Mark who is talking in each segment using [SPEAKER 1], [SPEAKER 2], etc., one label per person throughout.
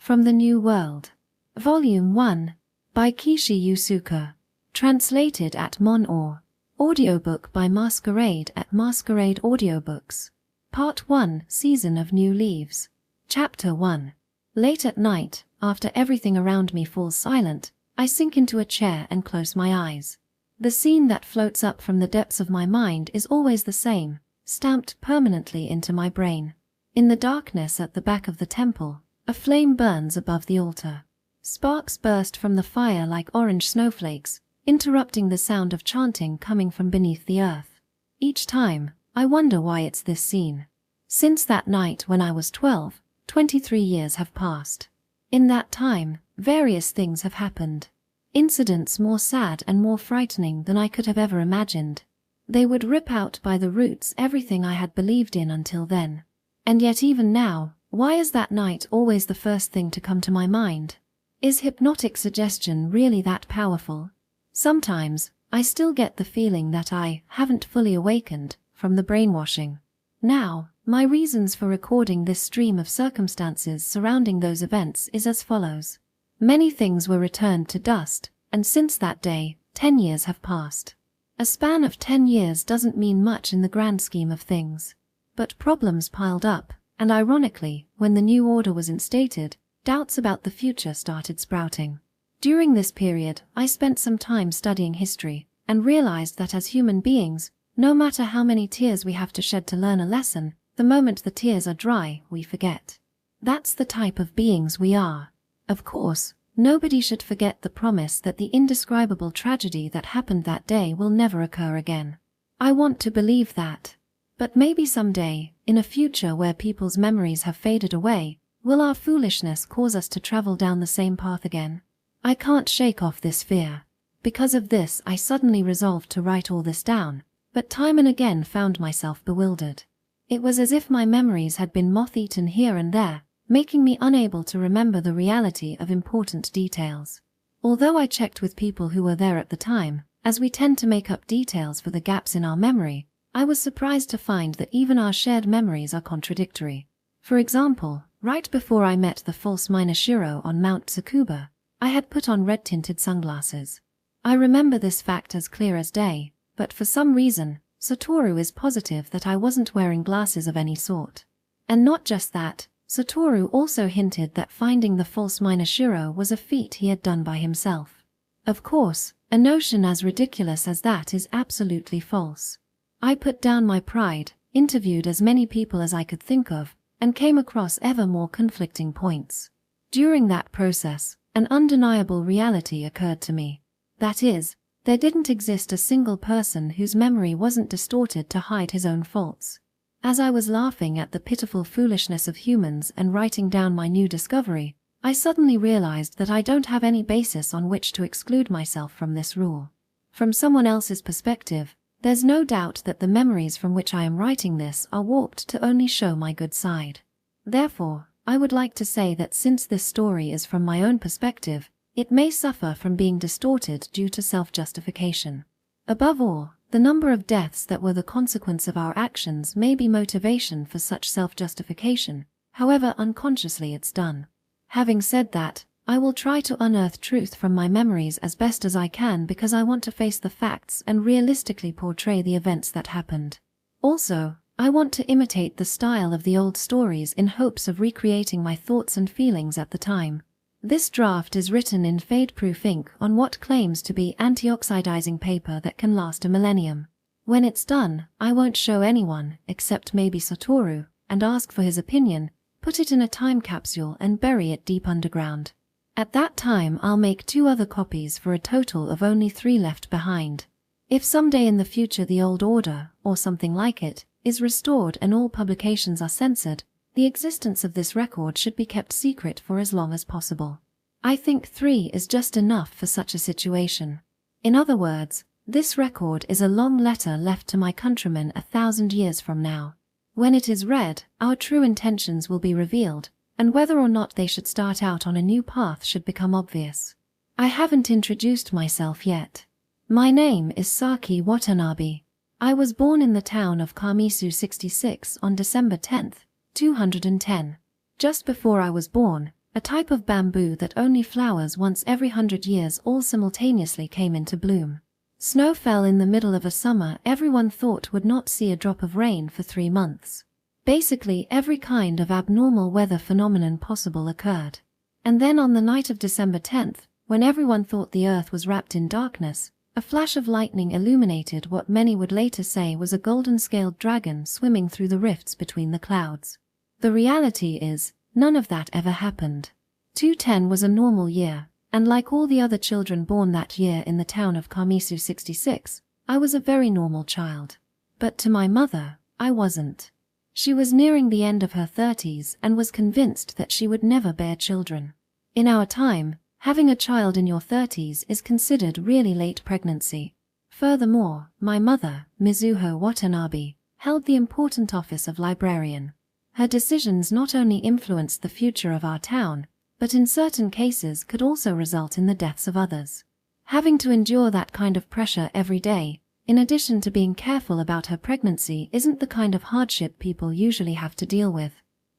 [SPEAKER 1] From the New World. Volume 1. By Kishi Yusuka. Translated at Mon-Or. Audiobook by Masquerade at Masquerade Audiobooks. Part 1. Season of New Leaves. Chapter 1. Late at night, after everything around me falls silent, I sink into a chair and close my eyes. The scene that floats up from the depths of my mind is always the same, stamped permanently into my brain. In the darkness at the back of the temple, a flame burns above the altar. Sparks burst from the fire like orange snowflakes, interrupting the sound of chanting coming from beneath the earth. Each time, I wonder why it's this scene. Since that night when I was 12, 23 years have passed. In that time, various things have happened. Incidents more sad and more frightening than I could have ever imagined. They would rip out by the roots everything I had believed in until then. And yet even now, why is that night always the first thing to come to my mind? Is hypnotic suggestion really that powerful? Sometimes, I still get the feeling that I haven't fully awakened from the brainwashing. Now, my reasons for recording this stream of circumstances surrounding those events is as follows. Many things were returned to dust, and since that day, 10 years have passed. A span of 10 years doesn't mean much in the grand scheme of things. But problems piled up, and ironically, when the new order was instated, doubts about the future started sprouting. During this period, I spent some time studying history, and realized that as human beings, no matter how many tears we have to shed to learn a lesson, the moment the tears are dry, we forget. That's the type of beings we are. Of course, nobody should forget the promise that the indescribable tragedy that happened that day will never occur again. I want to believe that. But maybe someday, in a future where people's memories have faded away, will our foolishness cause us to travel down the same path again? I can't shake off this fear. Because of this, I suddenly resolved to write all this down, but time and again found myself bewildered. It was as if my memories had been moth-eaten here and there, making me unable to remember the reality of important details. Although I checked with people who were there at the time, as we tend to make up details for the gaps in our memory, I was surprised to find that even our shared memories are contradictory. For example, right before I met the false miner Shiro on Mount Tsukuba, I had put on red-tinted sunglasses. I remember this fact as clear as day, but for some reason, Satoru is positive that I wasn't wearing glasses of any sort. And not just that, Satoru also hinted that finding the false miner Shiro was a feat he had done by himself. Of course, a notion as ridiculous as that is absolutely false. I put down my pride, interviewed as many people as I could think of, and came across ever more conflicting points. During that process, an undeniable reality occurred to me. That is, there didn't exist a single person whose memory wasn't distorted to hide his own faults. As I was laughing at the pitiful foolishness of humans and writing down my new discovery, I suddenly realized that I don't have any basis on which to exclude myself from this rule. From someone else's perspective, there's no doubt that the memories from which I am writing this are warped to only show my good side. Therefore, I would like to say that since this story is from my own perspective, it may suffer from being distorted due to self-justification. Above all, the number of deaths that were the consequence of our actions may be motivation for such self-justification, however unconsciously it's done. Having said that, I will try to unearth truth from my memories as best as I can because I want to face the facts and realistically portray the events that happened. Also, I want to imitate the style of the old stories in hopes of recreating my thoughts and feelings at the time. This draft is written in fade-proof ink on what claims to be anti-oxidizing paper that can last a millennium. When it's done, I won't show anyone, except maybe Satoru, and ask for his opinion, put it in a time capsule and bury it deep underground. At that time I'll make 2 other copies for a total of only 3 left behind. If someday in the future the old order, or something like it, is restored and all publications are censored, the existence of this record should be kept secret for as long as possible. I think 3 is just enough for such a situation. In other words, this record is a long letter left to my countrymen 1,000 years from now. When it is read, our true intentions will be revealed, and whether or not they should start out on a new path should become obvious. I haven't introduced myself yet. My name is Saki Watanabe. I was born in the town of Kamisu 66 on December 10th, 210. Just before I was born, a type of bamboo that only flowers once every 100 years all simultaneously came into bloom. Snow fell in the middle of a summer everyone thought would not see a drop of rain for 3 months. Basically, every kind of abnormal weather phenomenon possible occurred. And then on the night of December 10th, when everyone thought the earth was wrapped in darkness, a flash of lightning illuminated what many would later say was a golden-scaled dragon swimming through the rifts between the clouds. The reality is, none of that ever happened. 2010 was a normal year, and like all the other children born that year in the town of Kamisu 66, I was a very normal child. But to my mother, I wasn't. She was nearing the end of her 30s and was convinced that she would never bear children. In our time, having a child in your 30s is considered really late pregnancy. Furthermore, my mother, Mizuho Watanabe, held the important office of librarian. Her decisions not only influenced the future of our town, but in certain cases could also result in the deaths of others. Having to endure that kind of pressure every day, in addition to being careful about her pregnancy, isn't the kind of hardship people usually have to deal with.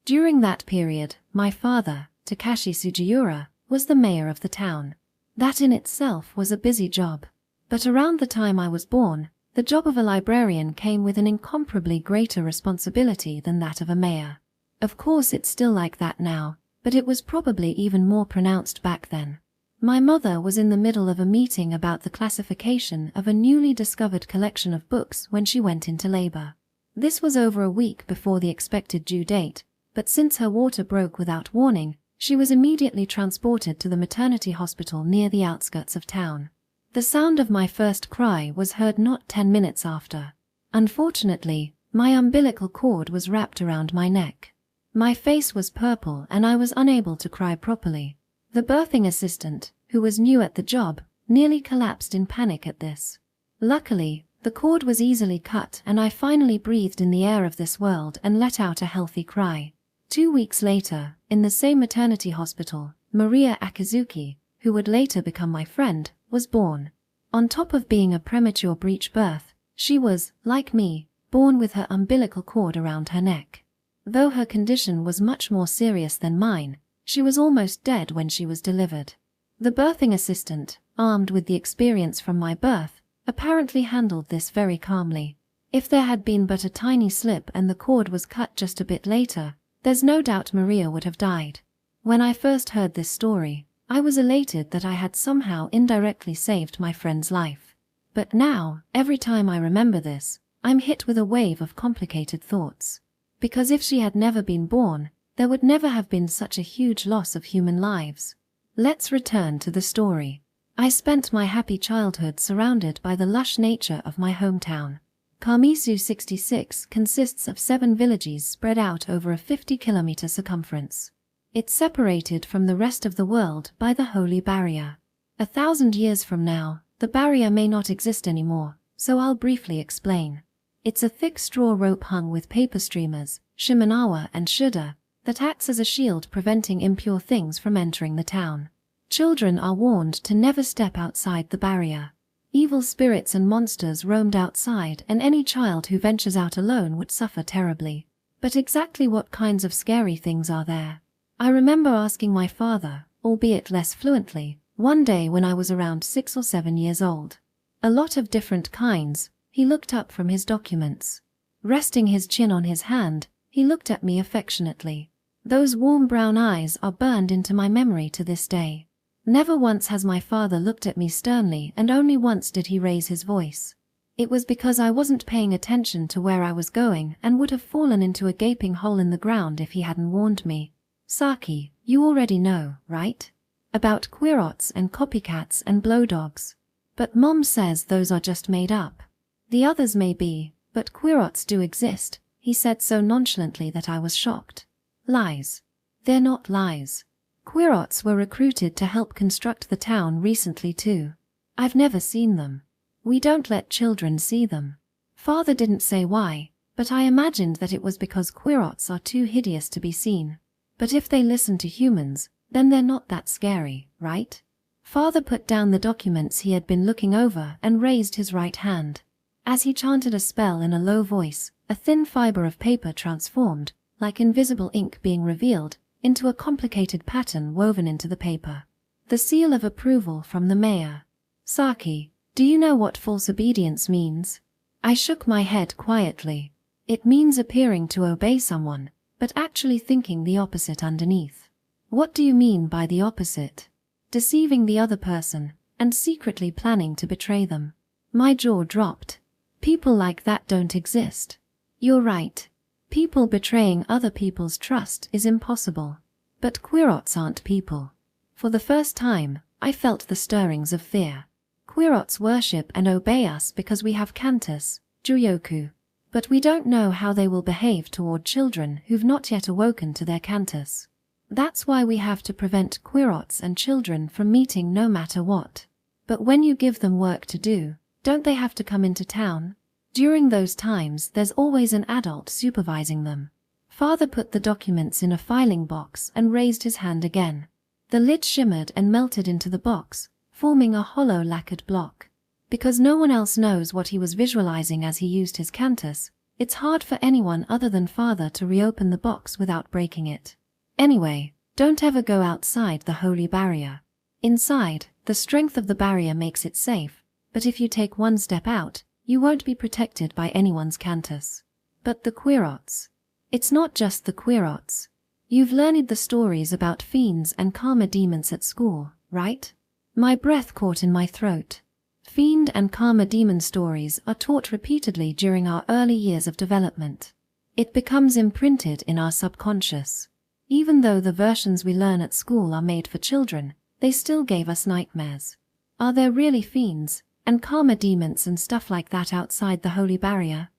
[SPEAKER 1] During that period, my father, Takashi Sugiura, was the mayor of the town. That in itself was a busy job. But around the time I was born, the job of a librarian came with an incomparably greater responsibility than that of a mayor. Of course it's still like that now, but it was probably even more pronounced back then. My mother was in the middle of a meeting about the classification of a newly discovered collection of books when she went into labor. This was over a week before the expected due date, but since her water broke without warning, she was immediately transported to the maternity hospital near the outskirts of town. The sound of my first cry was heard not 10 minutes after. Unfortunately, my umbilical cord was wrapped around my neck. My face was purple and I was unable to cry properly. The birthing assistant, who was new at the job, nearly collapsed in panic at this. Luckily, the cord was easily cut and I finally breathed in the air of this world and let out a healthy cry. 2 weeks later, in the same maternity hospital, Maria Akizuki, who would later become my friend, was born. On top of being a premature breech birth, she was, like me, born with her umbilical cord around her neck. Though her condition was much more serious than mine, she was almost dead when she was delivered. The birthing assistant, armed with the experience from my birth, apparently handled this very calmly. If there had been but a tiny slip and the cord was cut just a bit later, there's no doubt Maria would have died. When I first heard this story, I was elated that I had somehow indirectly saved my friend's life. But now, every time I remember this, I'm hit with a wave of complicated thoughts. Because if she had never been born, there would never have been such a huge loss of human lives. Let's return to the story. I spent my happy childhood surrounded by the lush nature of my hometown. Kamisu 66 consists of 7 villages spread out over a 50-kilometer circumference. It's separated from the rest of the world by the Holy Barrier. 1,000 years from now, the barrier may not exist anymore, so I'll briefly explain. It's a thick straw rope hung with paper streamers, shimenawa and shuda, that acts as a shield preventing impure things from entering the town. Children are warned to never step outside the barrier. Evil spirits and monsters roamed outside and any child who ventures out alone would suffer terribly. But exactly what kinds of scary things are there? I remember asking my father, albeit less fluently, one day when I was around 6 or 7 years old. A lot of different kinds. He looked up from his documents. Resting his chin on his hand, he looked at me affectionately. Those warm brown eyes are burned into my memory to this day. Never once has my father looked at me sternly and only once did he raise his voice. It was because I wasn't paying attention to where I was going and would have fallen into a gaping hole in the ground if he hadn't warned me. Saki, you already know, right? About querots and copycats and blowdogs. But Mom says those are just made up. The others may be, but querots do exist, he said so nonchalantly that I was shocked. Lies. They're not lies. Querots were recruited to help construct the town recently too. I've never seen them. We don't let children see them. Father didn't say why, but I imagined that it was because querots are too hideous to be seen. But if they listen to humans, then they're not that scary, right? Father put down the documents he had been looking over and raised his right hand. As he chanted a spell in a low voice, a thin fiber of paper transformed, like invisible ink being revealed, into a complicated pattern woven into the paper. The seal of approval from the mayor. Saki, do you know what false obedience means? I shook my head quietly. It means appearing to obey someone, but actually thinking the opposite underneath. What do you mean by the opposite? Deceiving the other person, and secretly planning to betray them. My jaw dropped. People like that don't exist. You're right. People betraying other people's trust is impossible. But queerots aren't people. For the first time, I felt the stirrings of fear. Queerots worship and obey us because we have cantis, juyoku. But we don't know how they will behave toward children who've not yet awoken to their cantis. That's why we have to prevent queerots and children from meeting no matter what. But when you give them work to do, don't they have to come into town? During those times, there's always an adult supervising them. Father put the documents in a filing box and raised his hand again. The lid shimmered and melted into the box, forming a hollow lacquered block. Because no one else knows what he was visualizing as he used his cantis, it's hard for anyone other than Father to reopen the box without breaking it. Anyway, don't ever go outside the holy barrier. Inside, the strength of the barrier makes it safe, but if you take one step out, you won't be protected by anyone's cantis. But the queerots. It's not just the queerots. You've learned the stories about fiends and karma demons at school, right? My breath caught in my throat. Fiend and karma demon stories are taught repeatedly during our early years of development. It becomes imprinted in our subconscious. Even though the versions we learn at school are made for children, they still gave us nightmares. Are there really fiends and karma demons and stuff like that outside the holy barrier?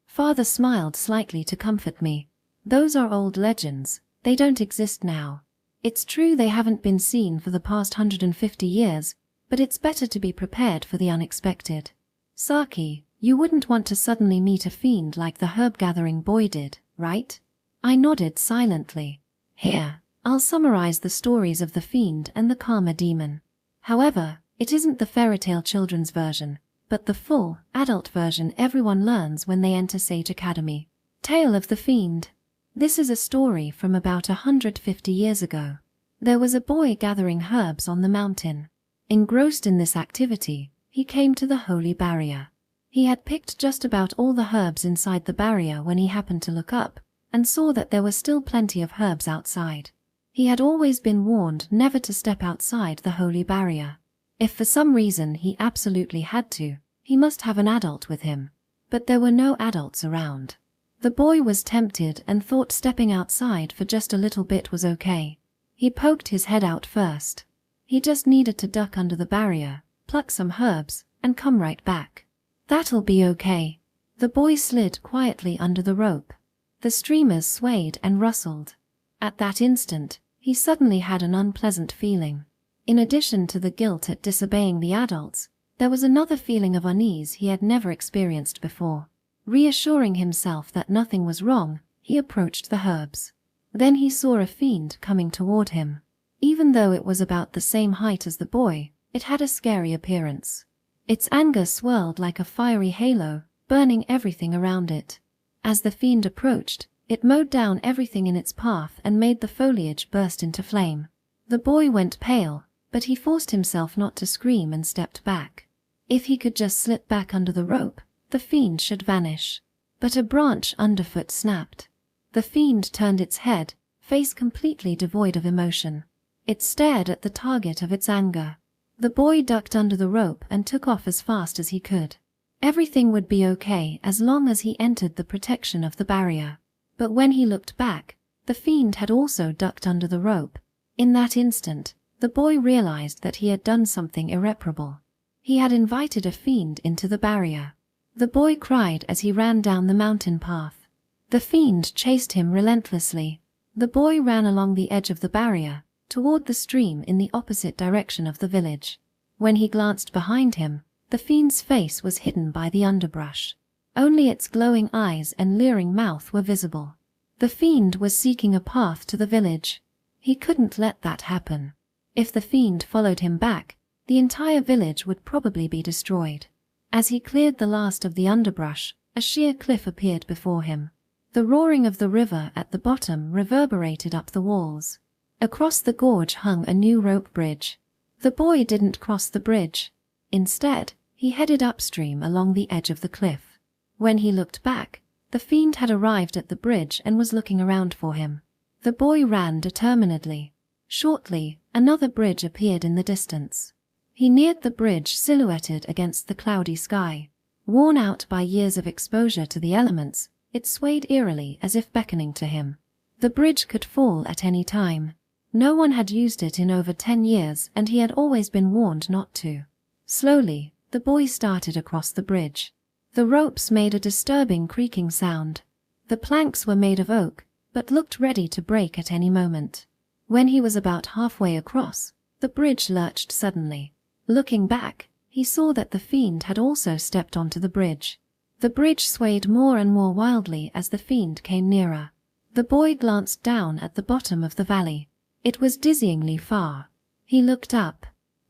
[SPEAKER 1] Father smiled slightly to comfort me. Those are old legends, they don't exist now. It's true they haven't been seen for the past 150 years, but it's better to be prepared for the unexpected. Saki, you wouldn't want to suddenly meet a fiend like the herb-gathering boy did, right? I nodded silently. Here, I'll summarize the stories of the fiend and the karma demon. However, it isn't the fairytale children's version, but the full, adult version everyone learns when they enter Sage Academy. Tale of the Fiend. This is a story from about 150 years ago. There was a boy gathering herbs on the mountain. Engrossed in this activity, he came to the holy barrier. He had picked just about all the herbs inside the barrier when he happened to look up, and saw that there were still plenty of herbs outside. He had always been warned never to step outside the holy barrier. If for some reason he absolutely had to, he must have an adult with him. But there were no adults around. The boy was tempted and thought stepping outside for just a little bit was okay. He poked his head out first. He just needed to duck under the barrier, pluck some herbs, and come right back. That'll be okay. The boy slid quietly under the rope. The streamers swayed and rustled. At that instant, he suddenly had an unpleasant feeling. In addition to the guilt at disobeying the adults, there was another feeling of unease he had never experienced before. Reassuring himself that nothing was wrong, he approached the herbs. Then he saw a fiend coming toward him. Even though it was about the same height as the boy, it had a scary appearance. Its anger swirled like a fiery halo, burning everything around it. As the fiend approached, it mowed down everything in its path and made the foliage burst into flame. The boy went pale, but he forced himself not to scream and stepped back. If he could just slip back under the rope, the fiend should vanish. But a branch underfoot snapped. The fiend turned its head, face completely devoid of emotion. It stared at the target of its anger. The boy ducked under the rope and took off as fast as he could. Everything would be okay as long as he entered the protection of the barrier. But when he looked back, the fiend had also ducked under the rope. In that instant, the boy realized that he had done something irreparable. He had invited a fiend into the barrier. The boy cried as he ran down the mountain path. The fiend chased him relentlessly. The boy ran along the edge of the barrier, toward the stream in the opposite direction of the village. When he glanced behind him, the fiend's face was hidden by the underbrush. Only its glowing eyes and leering mouth were visible. The fiend was seeking a path to the village. He couldn't let that happen. If the fiend followed him back, the entire village would probably be destroyed. As he cleared the last of the underbrush, a sheer cliff appeared before him. The roaring of the river at the bottom reverberated up the walls. Across the gorge hung a new rope bridge. The boy didn't cross the bridge. Instead, he headed upstream along the edge of the cliff. When he looked back, the fiend had arrived at the bridge and was looking around for him. The boy ran determinedly. Shortly, another bridge appeared in the distance. He neared the bridge silhouetted against the cloudy sky. Worn out by years of exposure to the elements, it swayed eerily as if beckoning to him. The bridge could fall at any time. No one had used it in over 10 years and he had always been warned not to. Slowly, the boy started across the bridge. The ropes made a disturbing creaking sound. The planks were made of oak, but looked ready to break at any moment. When he was about halfway across, the bridge lurched suddenly. Looking back, he saw that the fiend had also stepped onto the bridge. The bridge swayed more and more wildly as the fiend came nearer. The boy glanced down at the bottom of the valley. It was dizzyingly far. He looked up.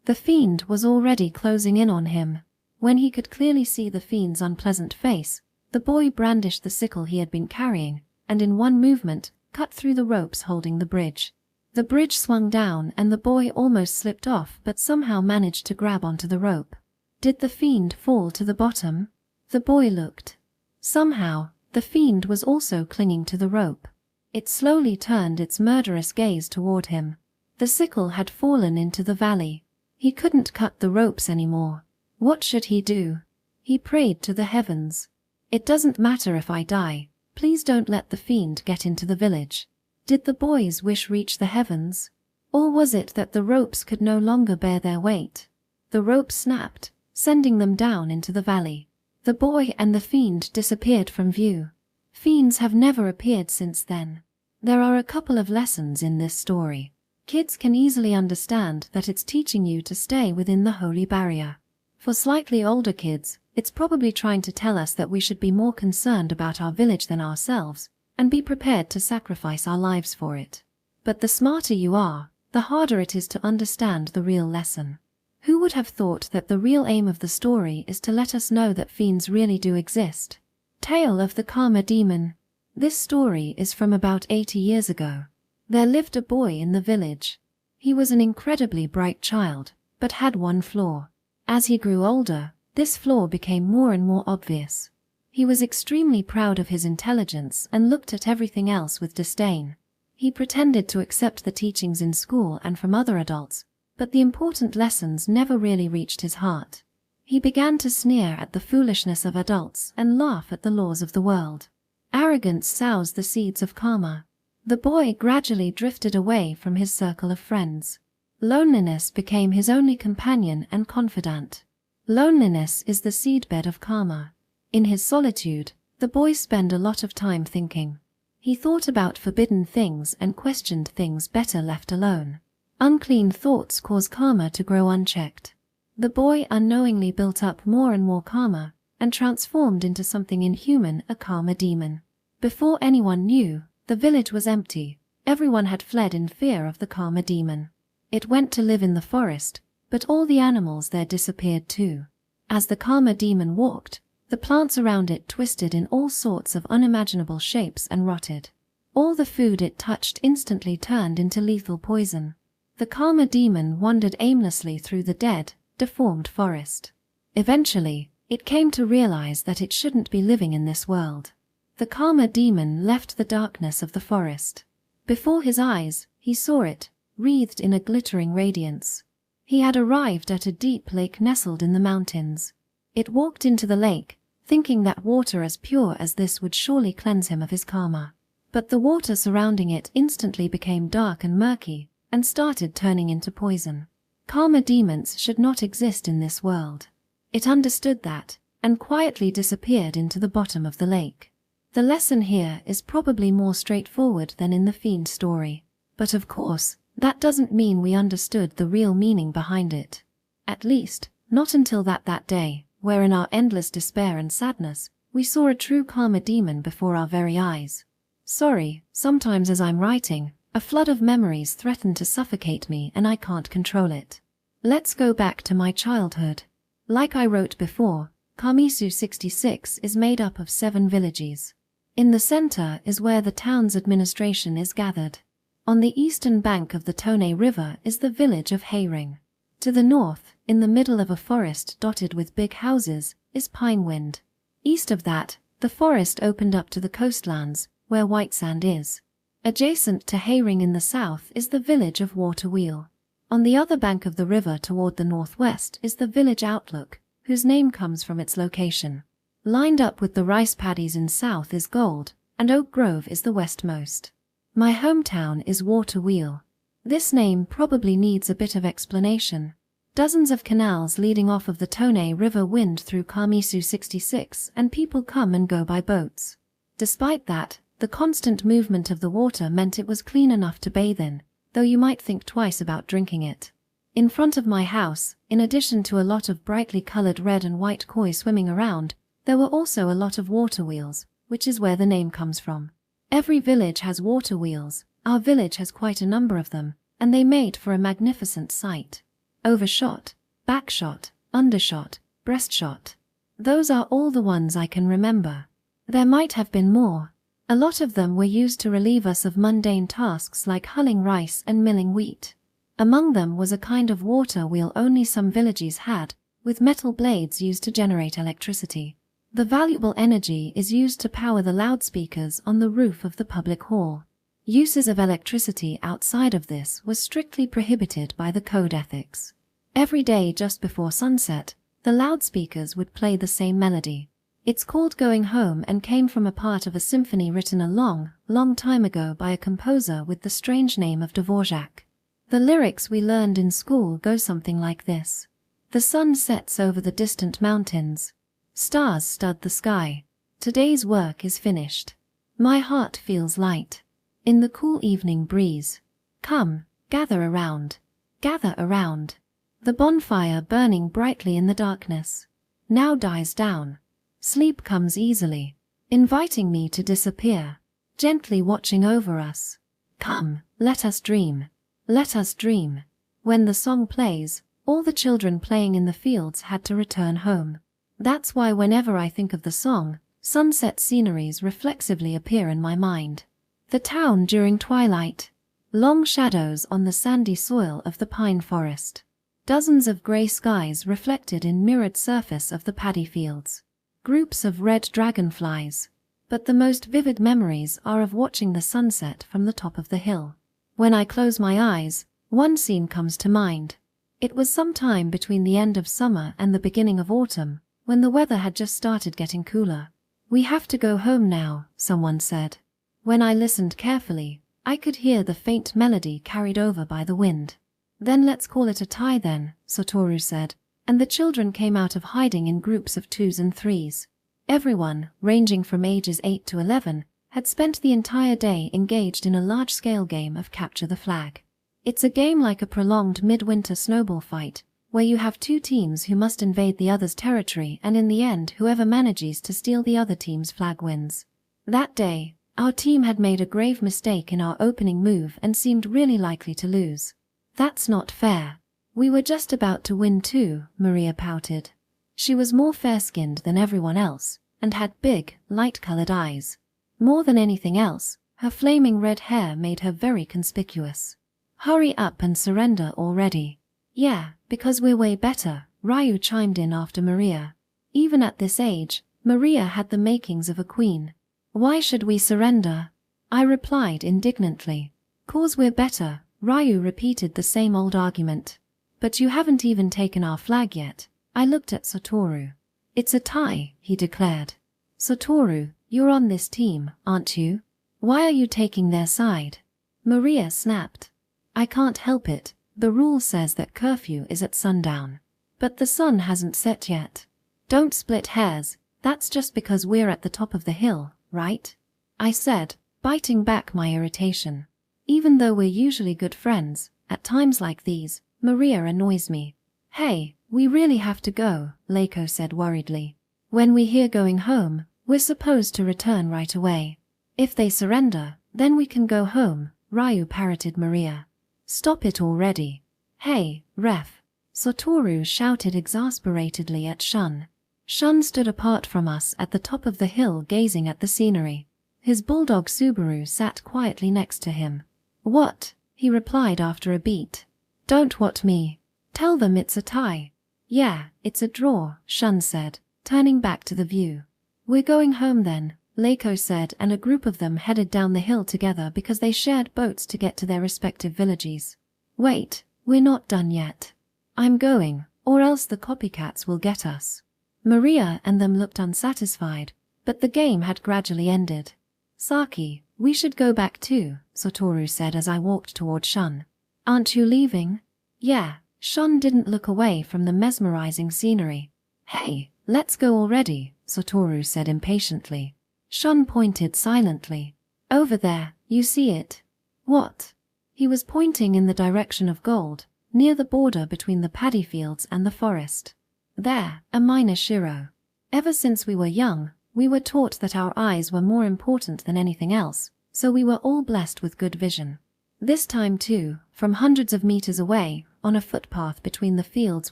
[SPEAKER 1] The fiend was already closing in on him. When he could clearly see the fiend's unpleasant face, the boy brandished the sickle he had been carrying, and in one movement, cut through the ropes holding the bridge. The bridge swung down and the boy almost slipped off but somehow managed to grab onto the rope. Did the fiend fall to the bottom? The boy looked. Somehow, the fiend was also clinging to the rope. It slowly turned its murderous gaze toward him. The sickle had fallen into the valley. He couldn't cut the ropes anymore. What should he do? He prayed to the heavens. It doesn't matter if I die. Please don't let the fiend get into the village. Did the boy's wish reach the heavens? Or was it that the ropes could no longer bear their weight? The rope snapped, sending them down into the valley. The boy and the fiend disappeared from view. Fiends have never appeared since then. There are a couple of lessons in this story. Kids can easily understand that it's teaching you to stay within the holy barrier. For slightly older kids, it's probably trying to tell us that we should be more concerned about our village than ourselves, and be prepared to sacrifice our lives for it. But the smarter you are, the harder it is to understand the real lesson. Who would have thought that the real aim of the story is to let us know that fiends really do exist? Tale of the Karma Demon. This story is from about 80 years ago. There lived a boy in the village. He was an incredibly bright child, but had one flaw. As he grew older, this flaw became more and more obvious. He was extremely proud of his intelligence and looked at everything else with disdain. He pretended to accept the teachings in school and from other adults, but the important lessons never really reached his heart. He began to sneer at the foolishness of adults and laugh at the laws of the world. Arrogance sows the seeds of karma. The boy gradually drifted away from his circle of friends. Loneliness became his only companion and confidant. Loneliness is the seedbed of karma. In his solitude, the boy spent a lot of time thinking. He thought about forbidden things and questioned things better left alone. Unclean thoughts cause karma to grow unchecked. The boy unknowingly built up more and more karma and transformed into something inhuman, a karma demon. Before anyone knew, the village was empty. Everyone had fled in fear of the karma demon. It went to live in the forest, but all the animals there disappeared too. As the karma demon walked, the plants around it twisted in all sorts of unimaginable shapes and rotted. All the food it touched instantly turned into lethal poison. The karma demon wandered aimlessly through the dead, deformed forest. Eventually, it came to realize that it shouldn't be living in this world. The karma demon left the darkness of the forest. Before his eyes, he saw it, wreathed in a glittering radiance. He had arrived at a deep lake nestled in the mountains. It walked into the lake, thinking that water as pure as this would surely cleanse him of his karma. But the water surrounding it instantly became dark and murky, and started turning into poison. Karma demons should not exist in this world. It understood that, and quietly disappeared into the bottom of the lake. The lesson here is probably more straightforward than in the fiend story. But of course, that doesn't mean we understood the real meaning behind it. At least, not until that day, where in our endless despair and sadness, we saw a true karma demon before our very eyes. Sorry, sometimes as I'm writing, a flood of memories threaten to suffocate me and I can't control it. Let's go back to my childhood. Like I wrote before, Kamisu 66 is made up of 7 villages. In the center is where the town's administration is gathered. On the eastern bank of the Tone River is the village of Hayring. To the north, in the middle of a forest dotted with big houses, is Pinewind. East of that, the forest opened up to the coastlands, where Whitesand is. Adjacent to Hayring in the south is the village of Waterwheel. On the other bank of the river toward the northwest is the village Outlook, whose name comes from its location. Lined up with the rice paddies in south is Gold, and Oak Grove is the westmost. My hometown is Waterwheel. This name probably needs a bit of explanation. Dozens of canals leading off of the Tone River wind through Kamisu 66 and people come and go by boats. Despite that, the constant movement of the water meant it was clean enough to bathe in, though you might think twice about drinking it. In front of my house, in addition to a lot of brightly colored red and white koi swimming around, there were also a lot of water wheels, which is where the name comes from. Every village has water wheels. Our village has quite a number of them, and they made for a magnificent sight. Overshot, backshot, undershot, breastshot. Those are all the ones I can remember. There might have been more. A lot of them were used to relieve us of mundane tasks like hulling rice and milling wheat. Among them was a kind of water wheel only some villages had, with metal blades used to generate electricity. The valuable energy is used to power the loudspeakers on the roof of the public hall. Uses of electricity outside of this was strictly prohibited by the code ethics. Every day just before sunset, the loudspeakers would play the same melody. It's called Going Home and came from a part of a symphony written a long, long time ago by a composer with the strange name of Dvorak. The lyrics we learned in school go something like this. The sun sets over the distant mountains. Stars stud the sky. Today's work is finished. My heart feels light. In the cool evening breeze. Come, gather around. Gather around. The bonfire burning brightly in the darkness now dies down. Sleep comes easily, inviting me to disappear, gently watching over us. Come, let us dream. Let us dream. When the song plays, all the children playing in the fields had to return home. That's why whenever I think of the song, sunset sceneries reflexively appear in my mind. The town during twilight. Long shadows on the sandy soil of the pine forest. Dozens of grey skies reflected in mirrored surface of the paddy fields. Groups of red dragonflies. But the most vivid memories are of watching the sunset from the top of the hill. When I close my eyes, one scene comes to mind. It was sometime between the end of summer and the beginning of autumn, when the weather had just started getting cooler. We have to go home now, someone said. When I listened carefully, I could hear the faint melody carried over by the wind. Then let's call it a tie then, Satoru said, and the children came out of hiding in groups of 2s and 3s. Everyone, ranging from ages 8 to 11, had spent the entire day engaged in a large-scale game of Capture the Flag. It's a game like a prolonged midwinter snowball fight, where you have two teams who must invade the other's territory and in the end whoever manages to steal the other team's flag wins. That day, our team had made a grave mistake in our opening move and seemed really likely to lose. That's not fair. We were just about to win too, Maria pouted. She was more fair-skinned than everyone else, and had big, light-colored eyes. More than anything else, her flaming red hair made her very conspicuous. Hurry up and surrender already. Yeah, because we're way better, Ryu chimed in after Maria. Even at this age, Maria had the makings of a queen. Why should we surrender? I replied indignantly. 'Cause we're better, Ryu repeated the same old argument. But you haven't even taken our flag yet. I looked at Satoru. It's a tie, he declared. Satoru, you're on this team, aren't you? Why are you taking their side? Maria snapped. I can't help it. The rule says that curfew is at sundown. But the sun hasn't set yet. Don't split hairs, that's just because we're at the top of the hill, right? I said, biting back my irritation. Even though we're usually good friends, at times like these, Maria annoys me. Hey, we really have to go, Leiko said worriedly. When we hear going home, we're supposed to return right away. If they surrender, then we can go home, Ryu parroted Maria. Stop it already. Hey, ref. Satoru shouted exasperatedly at Shun. Shun stood apart from us at the top of the hill gazing at the scenery. His bulldog Subaru sat quietly next to him. "What?" he replied after a beat. "Don't what me. Tell them it's a tie." "Yeah, it's a draw," Shun said, turning back to the view. "We're going home then," Leiko said, and a group of them headed down the hill together because they shared boats to get to their respective villages. "Wait, we're not done yet. I'm going, or else the copycats will get us." Maria and them looked unsatisfied, but the game had gradually ended. "Saki, we should go back too," Satoru said as I walked toward Shun. "Aren't you leaving?" "Yeah." Shun didn't look away from the mesmerizing scenery. "Hey, let's go already," Satoru said impatiently. Shun pointed silently. "Over there, you see it?" "What?" He was pointing in the direction of gold, near the border between the paddy fields and the forest. "There, a minor shiro." Ever since we were young, we were taught that our eyes were more important than anything else, so we were all blessed with good vision. This time too, from hundreds of meters away, on a footpath between the fields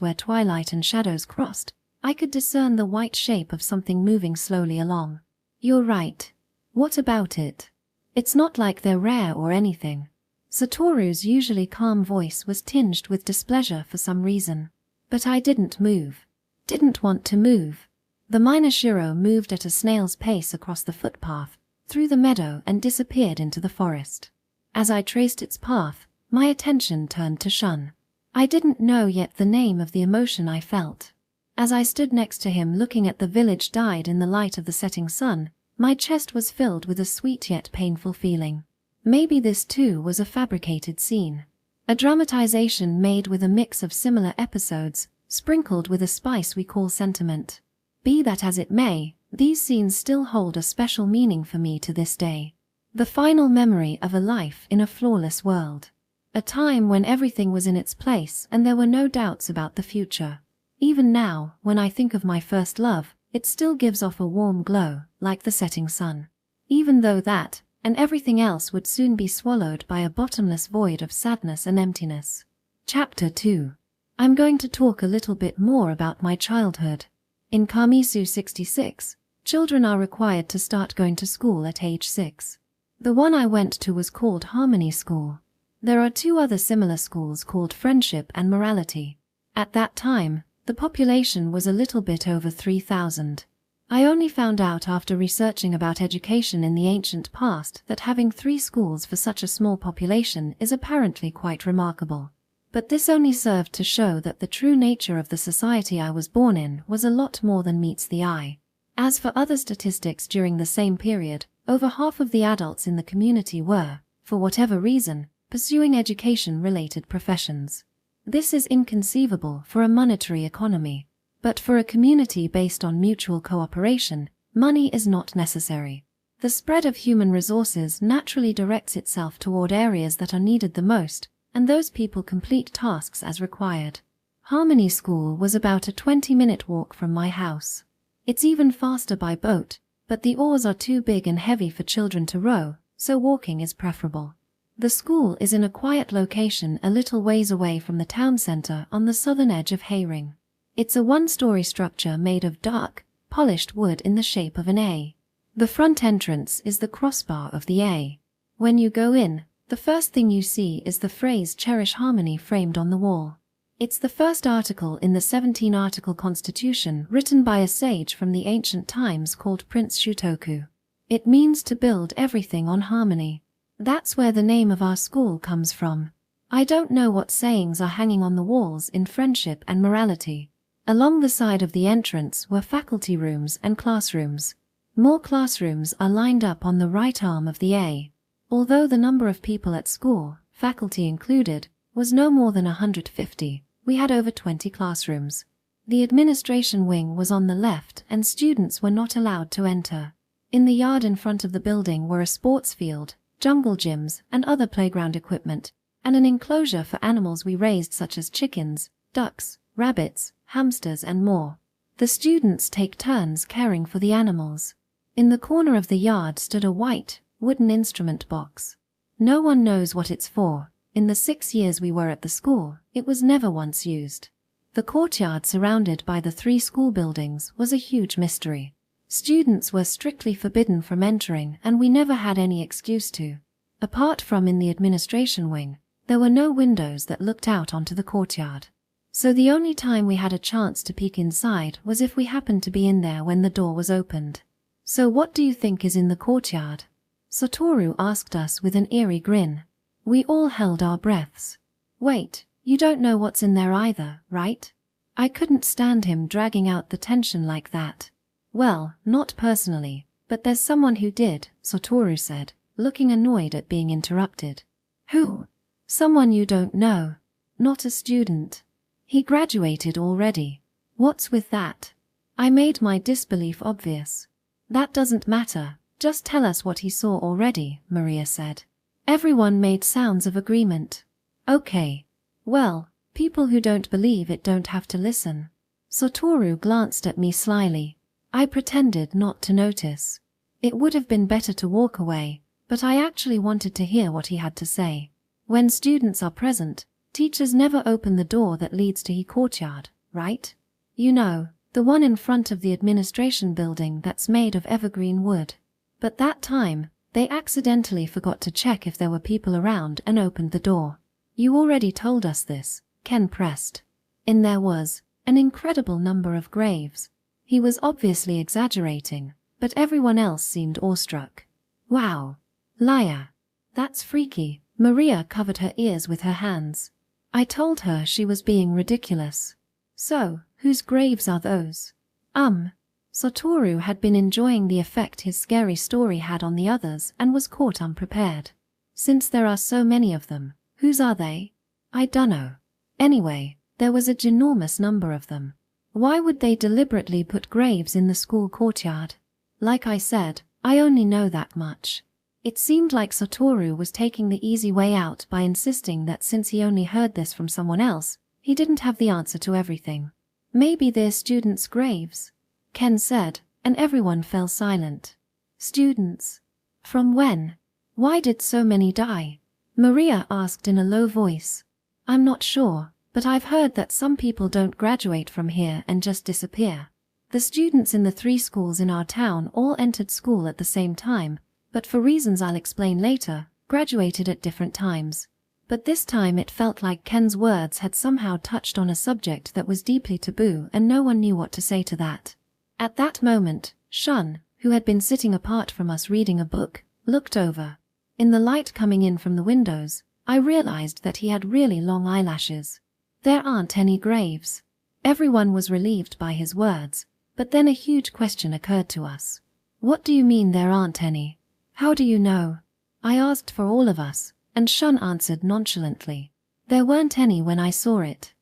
[SPEAKER 1] where twilight and shadows crossed, I could discern the white shape of something moving slowly along. "You're right. What about it? It's not like they're rare or anything." Satoru's usually calm voice was tinged with displeasure for some reason. But I didn't move. Didn't want to move. The minor shiro moved at a snail's pace across the footpath, through the meadow and disappeared into the forest. As I traced its path, my attention turned to Shun. I didn't know yet the name of the emotion I felt. As I stood next to him looking at the village dyed in the light of the setting sun, my chest was filled with a sweet yet painful feeling. Maybe this too was a fabricated scene. A dramatization made with a mix of similar episodes, sprinkled with a spice we call sentiment. Be that as it may, these scenes still hold a special meaning for me to this day. The final memory of a life in a flawless world. A time when everything was in its place and there were no doubts about the future. Even now, when I think of my first love, it still gives off a warm glow, like the setting sun. Even though that, and everything else would soon be swallowed by a bottomless void of sadness and emptiness. Chapter 2. I'm going to talk a little bit more about my childhood. In Kamisu 66, children are required to start going to school at age 6. The one I went to was called Harmony School. There are 2 other similar schools called Friendship and Morality. At that time, the population was a little bit over 3,000. I only found out after researching about education in the ancient past that having 3 schools for such a small population is apparently quite remarkable. But this only served to show that the true nature of the society I was born in was a lot more than meets the eye. As for other statistics during the same period, over half of the adults in the community were, for whatever reason, pursuing education-related professions. This is inconceivable for a monetary economy. But for a community based on mutual cooperation, money is not necessary. The spread of human resources naturally directs itself toward areas that are needed the most, and those people complete tasks as required. Harmony School was about a 20-minute walk from my house. It's even faster by boat, but the oars are too big and heavy for children to row, so walking is preferable. The school is in a quiet location a little ways away from the town center on the southern edge of Hayring. It's a 1-story structure made of dark, polished wood in the shape of an A. The front entrance is the crossbar of the A. When you go in, the first thing you see is the phrase "Cherish Harmony" framed on the wall. It's the first article in the 17-article constitution written by a sage from the ancient times called Prince Shutoku. It means to build everything on harmony. That's where the name of our school comes from. I don't know what sayings are hanging on the walls in Friendship and Morality. Along the side of the entrance were faculty rooms and classrooms. More classrooms are lined up on the right arm of the A. Although the number of people at school, faculty included, was no more than 150, we had over 20 classrooms. The administration wing was on the left and students were not allowed to enter. In the yard in front of the building were a sports field, jungle gyms and other playground equipment, and an enclosure for animals we raised such as chickens, ducks, rabbits, hamsters and more. The students take turns caring for the animals. In the corner of the yard stood a white, wooden instrument box. No one knows what it's for. In the 6 years we were at the school, it was never once used. The courtyard surrounded by the 3 school buildings was a huge mystery. Students were strictly forbidden from entering, and we never had any excuse to. Apart from in the administration wing, there were no windows that looked out onto the courtyard. So the only time we had a chance to peek inside was if we happened to be in there when the door was opened. So what do you think is in the courtyard? Satoru asked us with an eerie grin. We all held our breaths. Wait, you don't know what's in there either, right? I couldn't stand him dragging out the tension like that. Well, not personally, but there's someone who did, Satoru said, looking annoyed at being interrupted. Who? Someone you don't know. Not a student. He graduated already. What's with that? I made my disbelief obvious. That doesn't matter, just tell us what he saw already, Maria said. Everyone made sounds of agreement. Okay. Well, people who don't believe it don't have to listen. Satoru glanced at me slyly. I pretended not to notice. It would have been better to walk away, but I actually wanted to hear what he had to say. When students are present, teachers never open the door that leads to the courtyard, right? You know, the one in front of the administration building that's made of evergreen wood. But that time, they accidentally forgot to check if there were people around and opened the door. You already told us this, Ken pressed. In there was an incredible number of graves. He was obviously exaggerating, but everyone else seemed awestruck. Wow. Liar. That's freaky. Maria covered her ears with her hands. I told her she was being ridiculous. So, whose graves are those? Satoru had been enjoying the effect his scary story had on the others and was caught unprepared. Since there are so many of them, whose are they? I dunno. Anyway, there was a ginormous number of them. Why would they deliberately put graves in the school courtyard? Like I said, I only know that much. It seemed like Satoru was taking the easy way out by insisting that since he only heard this from someone else, he didn't have the answer to everything. Maybe they're students' graves, Ken said, and everyone fell silent. Students? From when? Why did so many die? Maria asked in a low voice. I'm not sure, but I've heard that some people don't graduate from here and just disappear. The students in the 3 schools in our town all entered school at the same time, but for reasons I'll explain later, graduated at different times. But this time it felt like Ken's words had somehow touched on a subject that was deeply taboo and no one knew what to say to that. At that moment, Shun, who had been sitting apart from us reading a book, looked over. In the light coming in from the windows, I realized that he had really long eyelashes. There aren't any graves. Everyone was relieved by his words, but then a huge question occurred to us. What do you mean there aren't any? How do you know? I asked for all of us, and Shun answered nonchalantly. There weren't any when I saw it.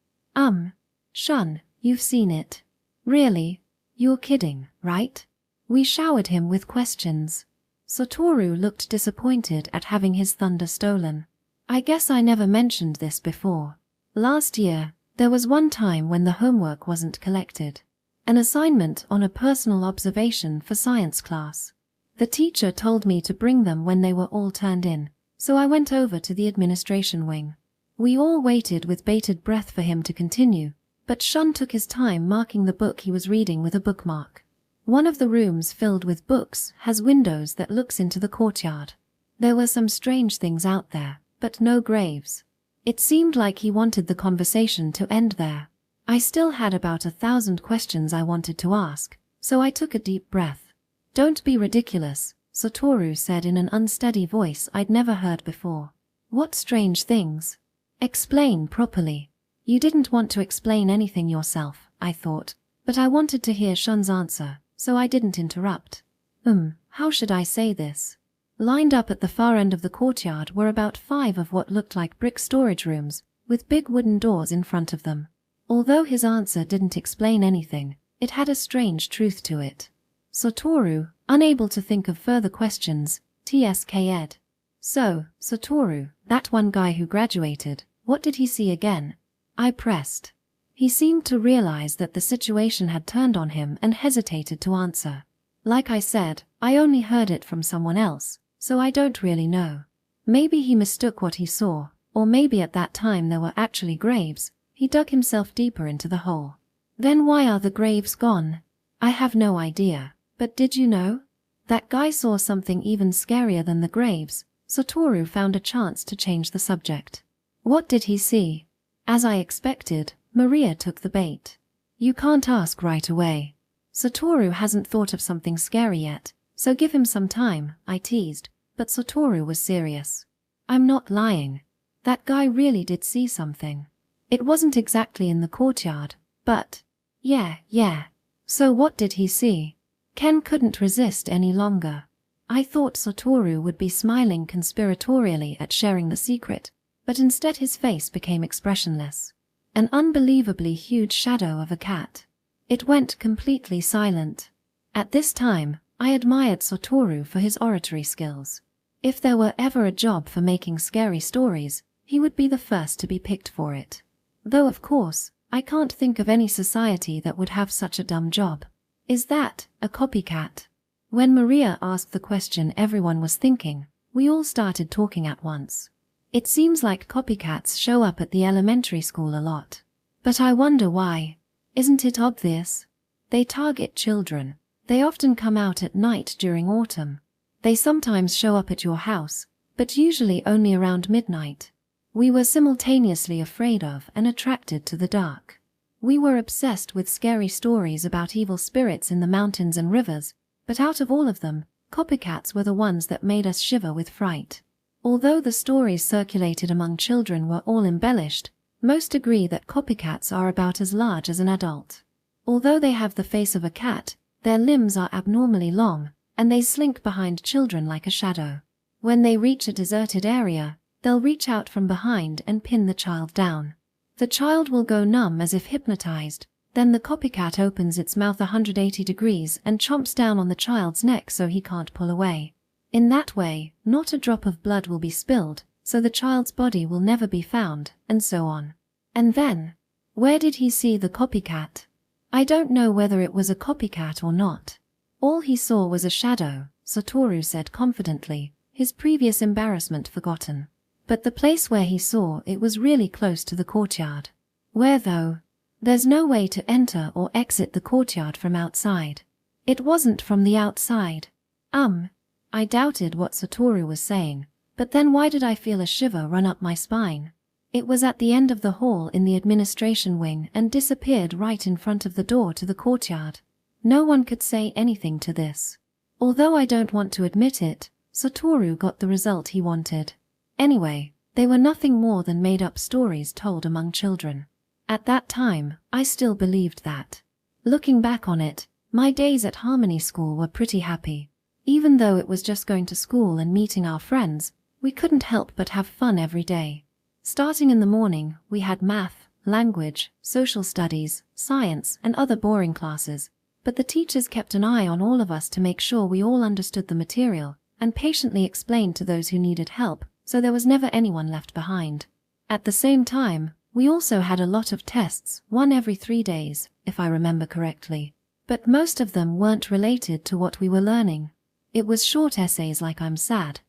[SPEAKER 1] Shun, you've seen it. Really? You're kidding, right? We showered him with questions. Satoru looked disappointed at having his thunder stolen. I guess I never mentioned this before. Last year, there was one time when the homework wasn't collected. An assignment on a personal observation for science class. The teacher told me to bring them when they were all turned in, so I went over to the administration wing. We all waited with bated breath for him to continue, but Shun took his time marking the book he was reading with a bookmark. One of the rooms filled with books has windows that looks into the courtyard. There were some strange things out there, but no graves. It seemed like he wanted the conversation to end there. I still had about 1,000 questions I wanted to ask, so I took a deep breath. Don't be ridiculous, Satoru said in an unsteady voice I'd never heard before. What strange things? Explain properly. You didn't want to explain anything yourself, I thought, but I wanted to hear Shun's answer, so I didn't interrupt. How should I say this? Lined up at the far end of the courtyard were about 5 of what looked like brick storage rooms, with big wooden doors in front of them. Although his answer didn't explain anything, it had a strange truth to it. Satoru, unable to think of further questions, tsk'd. So, Satoru, that one guy who graduated, what did he see again? I pressed. He seemed to realize that the situation had turned on him and hesitated to answer. Like I said, I only heard it from someone else, so I don't really know. Maybe he mistook what he saw, or maybe at that time there were actually graves. He dug himself deeper into the hole. Then why are the graves gone? I have no idea, But did you know? That guy saw something even scarier than the graves. Satoru found a chance to change the subject. What did he see? As I expected, Maria took the bait. You can't ask right away. Satoru hasn't thought of something scary yet, so give him some time, I teased, but Satoru was serious. I'm not lying. That guy really did see something. It wasn't exactly in the courtyard, but… Yeah. So what did he see? Ken couldn't resist any longer. I thought Satoru would be smiling conspiratorially at sharing the secret, but instead his face became expressionless. An unbelievably huge shadow of a cat. It went completely silent. At this time, I admired Satoru for his oratory skills. If there were ever a job for making scary stories, he would be the first to be picked for it. Though of course, I can't think of any society that would have such a dumb job. Is that a copycat? When Maria asked the question everyone was thinking, we all started talking at once. It seems like copycats show up at the elementary school a lot. But I wonder why. Isn't it obvious? They target children. They often come out at night during autumn. They sometimes show up at your house, but usually only around midnight. We were simultaneously afraid of and attracted to the dark. We were obsessed with scary stories about evil spirits in the mountains and rivers, but out of all of them, copycats were the ones that made us shiver with fright. Although the stories circulated among children were all embellished, most agree that copycats are about as large as an adult. Although they have the face of a cat, their limbs are abnormally long, and they slink behind children like a shadow. When they reach a deserted area, they'll reach out from behind and pin the child down. The child will go numb as if hypnotized, then the copycat opens its mouth 180 degrees and chomps down on the child's neck so he can't pull away. In that way, not a drop of blood will be spilled, so the child's body will never be found, and so on. And then, where did he see the copycat? I don't know whether it was a copycat or not. All he saw was a shadow, Satoru said confidently, his previous embarrassment forgotten. But the place where he saw it was really close to the courtyard. Where though? There's no way to enter or exit the courtyard from outside. It wasn't from the outside. I doubted what Satoru was saying, but then why did I feel a shiver run up my spine? It was at the end of the hall in the administration wing and disappeared right in front of the door to the courtyard. No one could say anything to this. Although I don't want to admit it, Satoru got the result he wanted. Anyway, they were nothing more than made-up stories told among children. At that time, I still believed that. Looking back on it, my days at Harmony School were pretty happy. Even though it was just going to school and meeting our friends, we couldn't help but have fun every day. Starting in the morning, we had math, language, social studies, science, and other boring classes, but the teachers kept an eye on all of us to make sure we all understood the material, and patiently explained to those who needed help, so there was never anyone left behind. At the same time, we also had a lot of tests, one every 3 days, if I remember correctly. But most of them weren't related to what we were learning. It was short essays like I'm sad,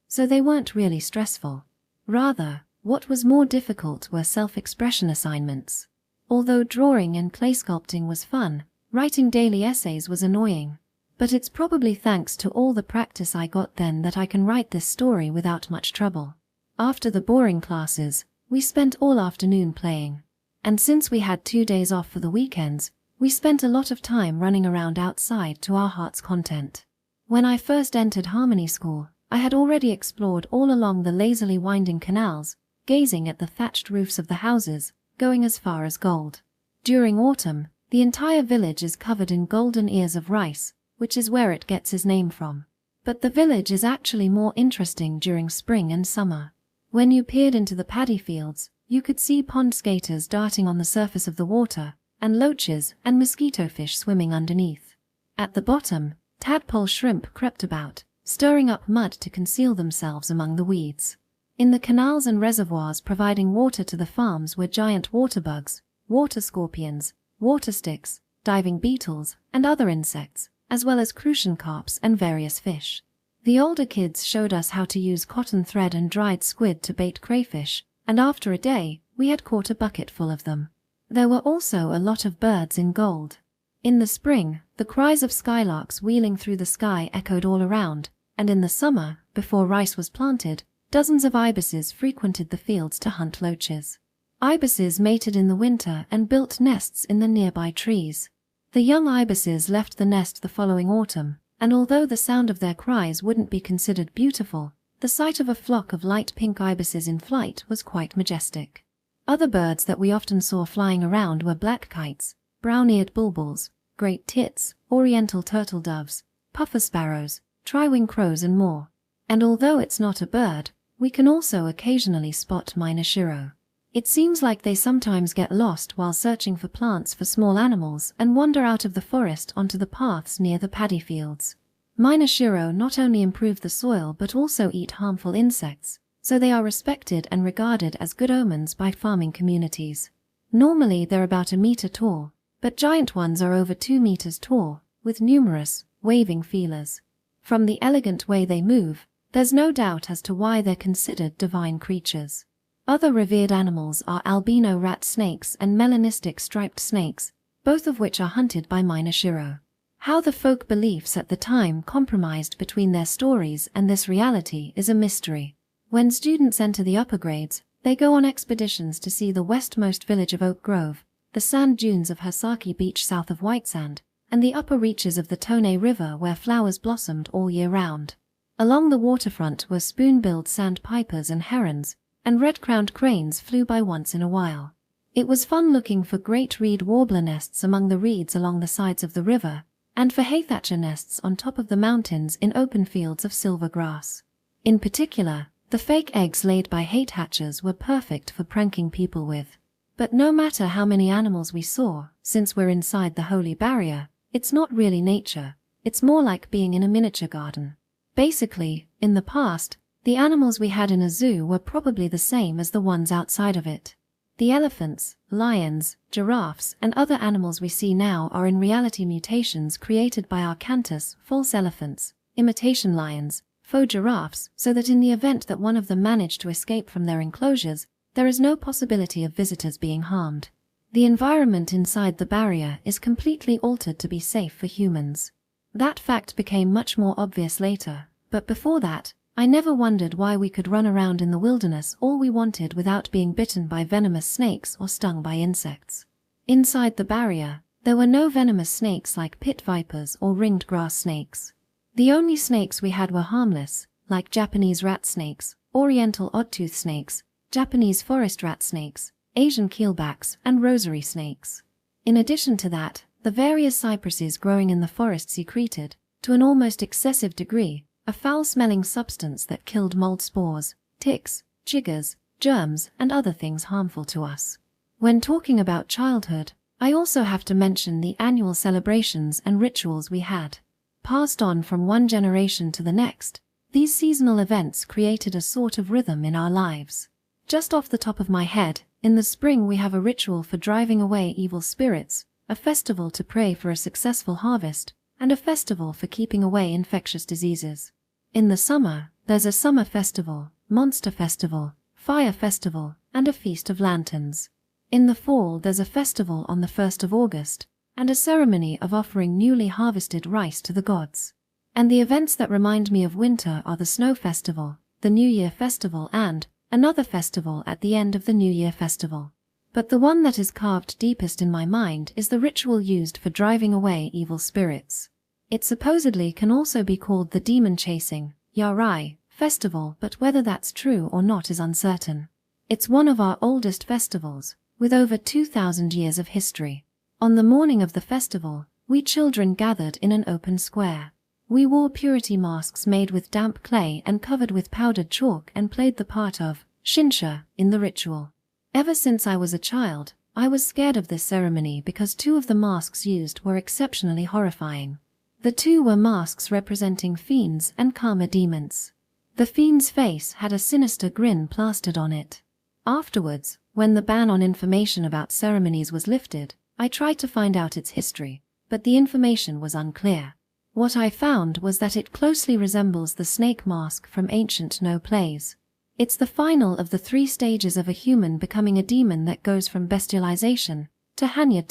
[SPEAKER 1] so they weren't really stressful. Rather, what was more difficult were self-expression assignments. Although drawing and clay sculpting was fun, writing daily essays was annoying. But it's probably thanks to all the practice I got then that I can write this story without much trouble. After the boring classes, we spent all afternoon playing. And since we had 2 days off for the weekends, we spent a lot of time running around outside to our heart's content. When I first entered Harmony School, I had already explored all along the lazily winding canals, gazing at the thatched roofs of the houses, going as far as Gold. During autumn, the entire village is covered in golden ears of rice, which is where it gets its name from. But the village is actually more interesting during spring and summer. When you peered into the paddy fields, you could see pond skaters darting on the surface of the water, and loaches and mosquito fish swimming underneath. At the bottom, tadpole shrimp crept about, stirring up mud to conceal themselves among the weeds. In the canals and reservoirs providing water to the farms were giant water bugs, water scorpions, water sticks, diving beetles, and other insects, as well as crucian carps and various fish. The older kids showed us how to use cotton thread and dried squid to bait crayfish, and after a day, we had caught a bucket full of them. There were also a lot of birds in Gold. In the spring, the cries of skylarks wheeling through the sky echoed all around, and in the summer, before rice was planted, dozens of ibises frequented the fields to hunt loaches. Ibises mated in the winter and built nests in the nearby trees. The young ibises left the nest the following autumn, and although the sound of their cries wouldn't be considered beautiful, the sight of a flock of light pink ibises in flight was quite majestic. Other birds that we often saw flying around were black kites, brown-eared bulbuls, great tits, oriental turtle doves, puffer sparrows, tri-wing crows and more. And although it's not a bird, we can also occasionally spot minor shiro. It seems like they sometimes get lost while searching for plants for small animals and wander out of the forest onto the paths near the paddy fields. Minor shiro not only improve the soil but also eat harmful insects, so they are respected and regarded as good omens by farming communities. Normally they're about a meter tall, but giant ones are over 2 meters tall, with numerous, waving feelers. From the elegant way they move, there's no doubt as to why they're considered divine creatures. Other revered animals are albino rat snakes and melanistic striped snakes, both of which are hunted by minor shiro. How the folk beliefs at the time compromised between their stories and this reality is a mystery. When students enter the upper grades, they go on expeditions to see the westmost village of Oak Grove, the sand dunes of Hasaki Beach south of Whitesand, and the upper reaches of the Tone River where flowers blossomed all year round. Along the waterfront were spoon-billed sandpipers and herons, and red-crowned cranes flew by once in a while. It was fun looking for great reed warbler nests among the reeds along the sides of the river, and for haythatcher nests on top of the mountains in open fields of silver grass. In particular, the fake eggs laid by haythatchers were perfect for pranking people with. But no matter how many animals we saw, since we're inside the holy barrier, it's not really nature, it's more like being in a miniature garden. Basically, in the past, the animals we had in a zoo were probably the same as the ones outside of it. The elephants, lions, giraffes, and other animals we see now are in reality mutations created by our cantis, false elephants, imitation lions, faux giraffes, so that in the event that one of them managed to escape from their enclosures, there is no possibility of visitors being harmed. The environment inside the barrier is completely altered to be safe for humans. That fact became much more obvious later, but before that, I never wondered why we could run around in the wilderness all we wanted without being bitten by venomous snakes or stung by insects. Inside the barrier, there were no venomous snakes like pit vipers or ringed grass snakes. The only snakes we had were harmless, like Japanese rat snakes, oriental oddtooth snakes, Japanese forest rat snakes, Asian keelbacks, and rosary snakes. In addition to that, the various cypresses growing in the forest secreted, to an almost excessive degree, a foul-smelling substance that killed mold spores, ticks, chiggers, germs, and other things harmful to us. When talking about childhood, I also have to mention the annual celebrations and rituals we had. Passed on from one generation to the next, these seasonal events created a sort of rhythm in our lives. Just off the top of my head, in the spring we have a ritual for driving away evil spirits, a festival to pray for a successful harvest, and a festival for keeping away infectious diseases. In the summer, there's a summer festival, monster festival, fire festival, and a feast of lanterns. In the fall there's a festival on the 1st of August, and a ceremony of offering newly harvested rice to the gods. And the events that remind me of winter are the snow festival, the New Year festival, and another festival at the end of the New Year festival. But the one that is carved deepest in my mind is the ritual used for driving away evil spirits. It supposedly can also be called the demon chasing, Yarai, festival, but whether that's true or not is uncertain. It's one of our oldest festivals, with over 2,000 years of history. On the morning of the festival, we children gathered in an open square. We wore purity masks made with damp clay and covered with powdered chalk and played the part of Shinsha in the ritual. Ever since I was a child, I was scared of this ceremony because 2 of the masks used were exceptionally horrifying. The 2 were masks representing fiends and karmic demons. The fiend's face had a sinister grin plastered on it. Afterwards, when the ban on information about ceremonies was lifted, I tried to find out its history, but the information was unclear. What I found was that it closely resembles the snake mask from ancient No plays. It's the final of the 3 stages of a human becoming a demon that goes from bestialization, to hanya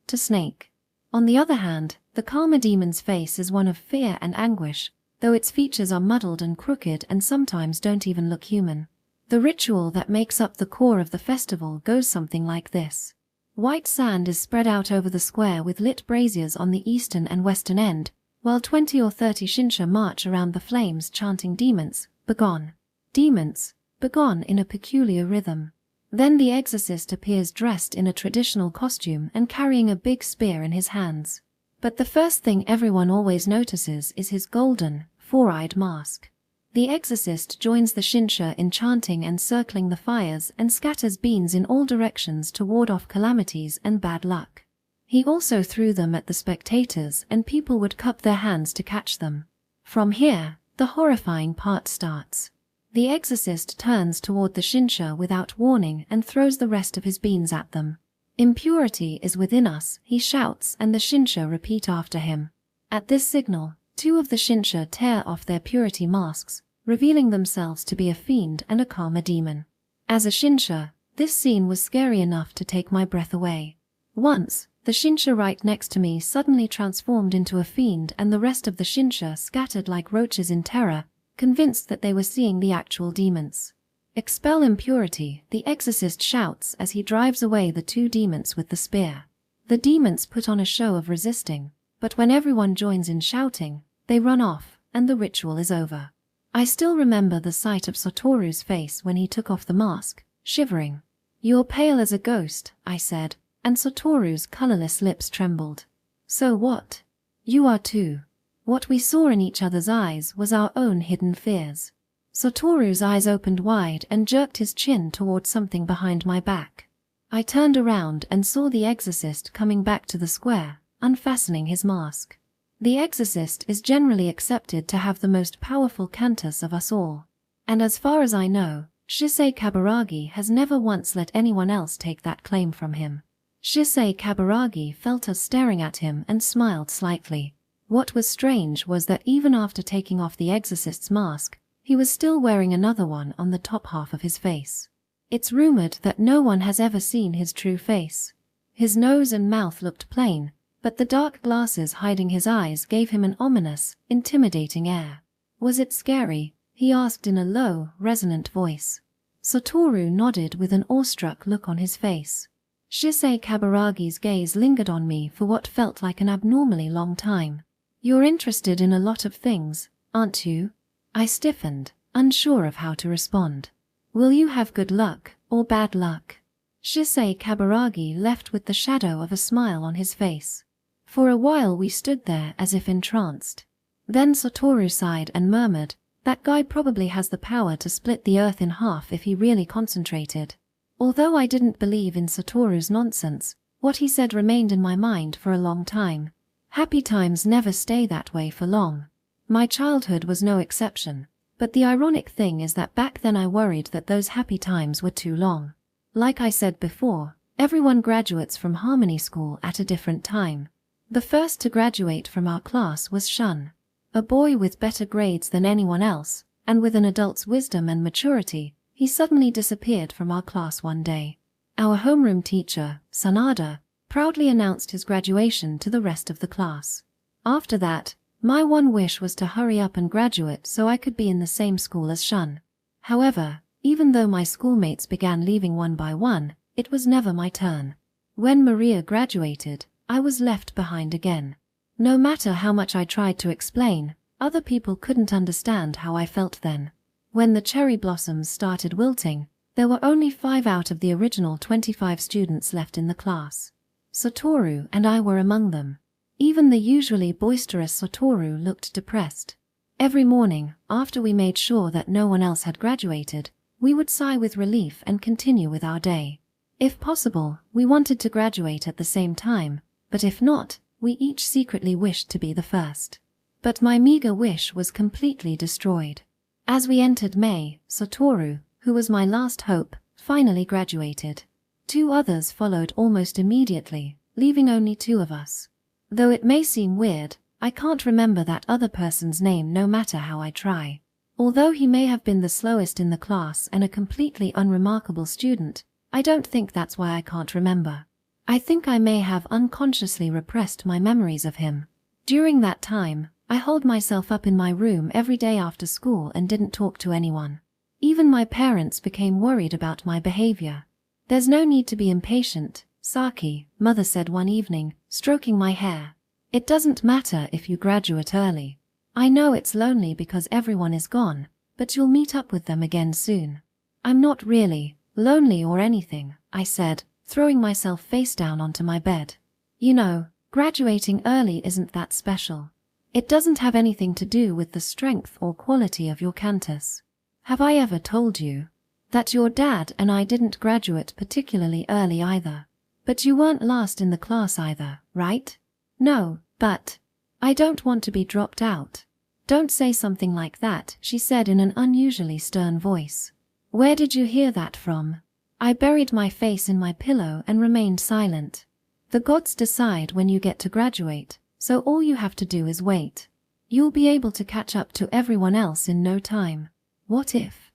[SPEAKER 1] to snake. On the other hand, the Karma demon's face is one of fear and anguish, though its features are muddled and crooked and sometimes don't even look human. The ritual that makes up the core of the festival goes something like this. White sand is spread out over the square with lit braziers on the eastern and western end, while 20 or 30 shinsha march around the flames chanting demons, begone. Demons, begone in a peculiar rhythm. Then the exorcist appears dressed in a traditional costume and carrying a big spear in his hands. But the first thing everyone always notices is his golden, four-eyed mask. The exorcist joins the shinsha in chanting and circling the fires and scatters beans in all directions to ward off calamities and bad luck. He also threw them at the spectators and people would cup their hands to catch them. From here, the horrifying part starts. The exorcist turns toward the shinsha without warning and throws the rest of his beans at them. Impurity is within us, he shouts, and the shinsha repeat after him. At this signal, 2 of the shinsha tear off their purity masks, revealing themselves to be a fiend and a karma demon. As a shinsha, this scene was scary enough to take my breath away. Once, the shinsha right next to me suddenly transformed into a fiend and the rest of the shinsha scattered like roaches in terror, convinced that they were seeing the actual demons. Expel impurity, the exorcist shouts as he drives away the 2 demons with the spear. The demons put on a show of resisting, but when everyone joins in shouting, they run off, and the ritual is over. I still remember the sight of Satoru's face when he took off the mask, shivering. "You're pale as a ghost," I said, and Satoru's colorless lips trembled. "So what? You are too." What we saw in each other's eyes was our own hidden fears. Satoru's eyes opened wide and jerked his chin toward something behind my back. I turned around and saw the exorcist coming back to the square, unfastening his mask. The exorcist is generally accepted to have the most powerful cantis of us all. And as far as I know, Shisei Kaburagi has never once let anyone else take that claim from him. Shisei Kaburagi felt us staring at him and smiled slightly. What was strange was that even after taking off the exorcist's mask, he was still wearing another one on the top half of his face. It's rumored that no one has ever seen his true face. His nose and mouth looked plain, but the dark glasses hiding his eyes gave him an ominous, intimidating air. "Was it scary?" he asked in a low, resonant voice. Satoru nodded with an awestruck look on his face. Shisei Kaburagi's gaze lingered on me for what felt like an abnormally long time. "You're interested in a lot of things, aren't you?" I stiffened, unsure of how to respond. "Will you have good luck, or bad luck?" Shisei Kaburagi left with the shadow of a smile on his face. For a while we stood there as if entranced. Then Satoru sighed and murmured, "That guy probably has the power to split the earth in half if he really concentrated." Although I didn't believe in Satoru's nonsense, what he said remained in my mind for a long time. Happy times never stay that way for long. My childhood was no exception, but the ironic thing is that back then I worried that those happy times were too long. Like I said before, everyone graduates from Harmony School at a different time. The first to graduate from our class was Shun, a boy with better grades than anyone else, and with an adult's wisdom and maturity. He suddenly disappeared from our class one day. Our homeroom teacher, Sanada, proudly announced his graduation to the rest of the class. After that, my one wish was to hurry up and graduate so I could be in the same school as Shun. However, even though my schoolmates began leaving one by one, it was never my turn. When Maria graduated, I was left behind again. No matter how much I tried to explain, other people couldn't understand how I felt then. When the cherry blossoms started wilting, there were only 5 out of the original 25 students left in the class. Satoru and I were among them. Even the usually boisterous Satoru looked depressed. Every morning, after we made sure that no one else had graduated, we would sigh with relief and continue with our day. If possible, we wanted to graduate at the same time, but if not, we each secretly wished to be the first. But my meager wish was completely destroyed. As we entered May, Satoru, who was my last hope, finally graduated. 2 others followed almost immediately, leaving only 2 of us. Though it may seem weird, I can't remember that other person's name no matter how I try. Although he may have been the slowest in the class and a completely unremarkable student, I don't think that's why I can't remember. I think I may have unconsciously repressed my memories of him. During that time, I holed myself up in my room every day after school and didn't talk to anyone. Even my parents became worried about my behavior. There's no need to be impatient, Saki, Mother said one evening, stroking my hair. It doesn't matter if you graduate early. I know it's lonely because everyone is gone, but you'll meet up with them again soon. I'm not really lonely or anything, I said, throwing myself face down onto my bed. You know, graduating early isn't that special. It doesn't have anything to do with the strength or quality of your cantis. Have I ever told you that your dad and I didn't graduate particularly early either? But you weren't last in the class either, right? No, but I don't want to be dropped out. Don't say something like that, she said in an unusually stern voice. Where did you hear that from? I buried my face in my pillow and remained silent. The gods decide when you get to graduate, so all you have to do is wait. You'll be able to catch up to everyone else in no time. What if?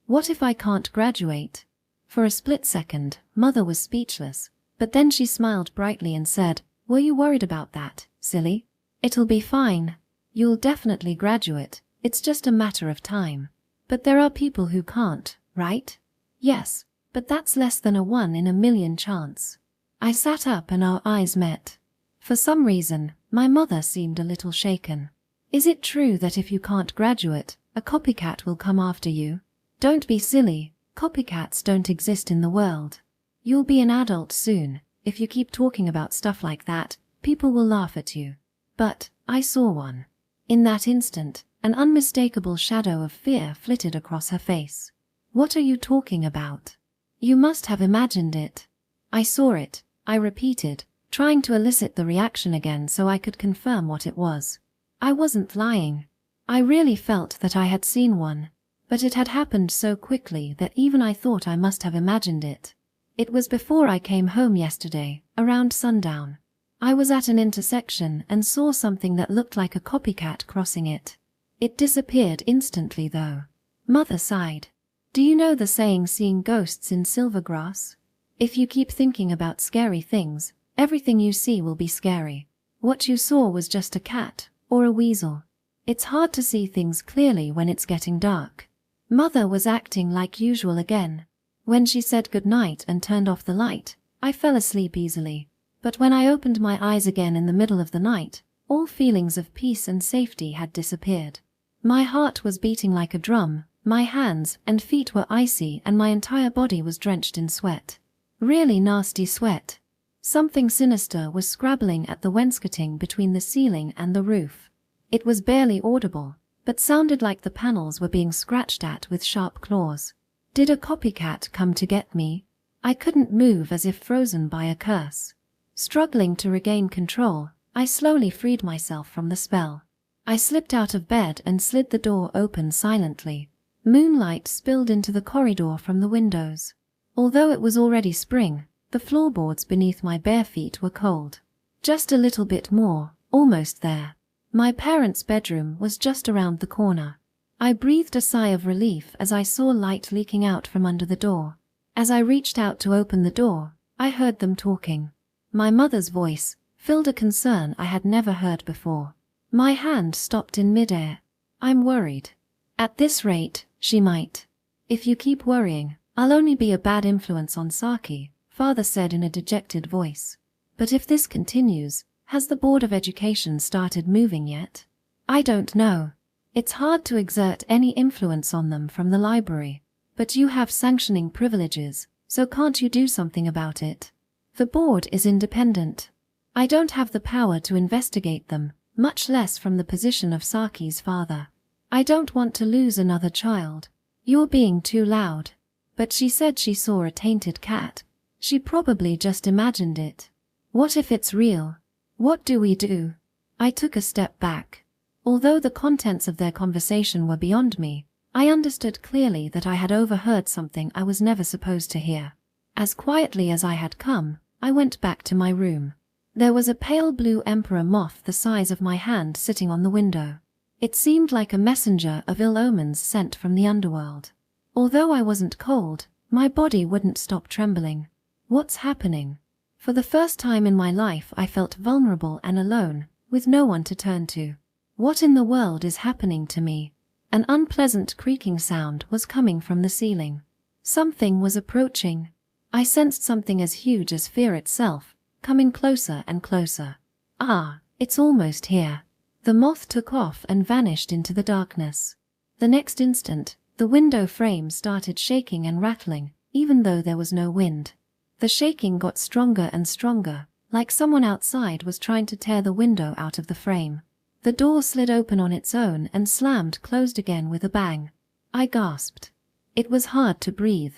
[SPEAKER 1] What if I can't graduate? For a split second, Mother was speechless, but then she smiled brightly and said, Were you worried about that, silly? It'll be fine. You'll definitely graduate, it's just a matter of time. But there are people who can't, right? Yes, but that's less than a 1 in a million chance. I sat up and our eyes met. For some reason, my mother seemed a little shaken. Is it true that if you can't graduate, a copycat will come after you? Don't be silly, copycats don't exist in the world. You'll be an adult soon. If you keep talking about stuff like that, people will laugh at you. But I saw one. In that instant, an unmistakable shadow of fear flitted across her face. What are you talking about? You must have imagined it. I saw it, I repeated, trying to elicit the reaction again so I could confirm what it was. I wasn't lying. I really felt that I had seen one, but it had happened so quickly that even I thought I must have imagined it. It was before I came home yesterday, around sundown. I was at an intersection and saw something that looked like a copycat crossing it. It disappeared instantly though. Mother sighed. Do you know the saying seeing ghosts in silver grass? If you keep thinking about scary things, everything you see will be scary. What you saw was just a cat, or a weasel. It's hard to see things clearly when it's getting dark. Mother was acting like usual again. When she said goodnight and turned off the light, I fell asleep easily. But when I opened my eyes again in the middle of the night, all feelings of peace and safety had disappeared. My heart was beating like a drum, my hands and feet were icy and my entire body was drenched in sweat. Really nasty sweat. Something sinister was scrabbling at the wainscoting between the ceiling and the roof. It was barely audible, but sounded like the panels were being scratched at with sharp claws. Did a copycat come to get me? I couldn't move as if frozen by a curse. Struggling to regain control, I slowly freed myself from the spell. I slipped out of bed and slid the door open silently. Moonlight spilled into the corridor from the windows. Although it was already spring, the floorboards beneath my bare feet were cold. Just a little bit more, almost there. My parents' bedroom was just around the corner. I breathed a sigh of relief as I saw light leaking out from under the door. As I reached out to open the door, I heard them talking. My mother's voice filled a concern I had never heard before. My hand stopped in midair. I'm worried. At this rate, she might. If you keep worrying, I'll only be a bad influence on Saki, Father said in a dejected voice. But if this continues, has the Board of Education started moving yet? I don't know. It's hard to exert any influence on them from the library. But you have sanctioning privileges, so can't you do something about it? The board is independent. I don't have the power to investigate them, much less from the position of Saki's father. I don't want to lose another child. You're being too loud. But she said she saw a tainted cat. She probably just imagined it. What if it's real? What do we do? I took a step back. Although the contents of their conversation were beyond me, I understood clearly that I had overheard something I was never supposed to hear. As quietly as I had come, I went back to my room. There was a pale blue emperor moth the size of my hand sitting on the window. It seemed like a messenger of ill omens sent from the underworld. Although I wasn't cold, my body wouldn't stop trembling. What's happening? For the first time in my life I felt vulnerable and alone, with no one to turn to. What in the world is happening to me? An unpleasant creaking sound was coming from the ceiling. Something was approaching. I sensed something as huge as fear itself, coming closer and closer. Ah, it's almost here. The moth took off and vanished into the darkness. The next instant, the window frame started shaking and rattling, even though there was no wind. The shaking got stronger and stronger, like someone outside was trying to tear the window out of the frame. The door slid open on its own and slammed closed again with a bang. I gasped. It was hard to breathe.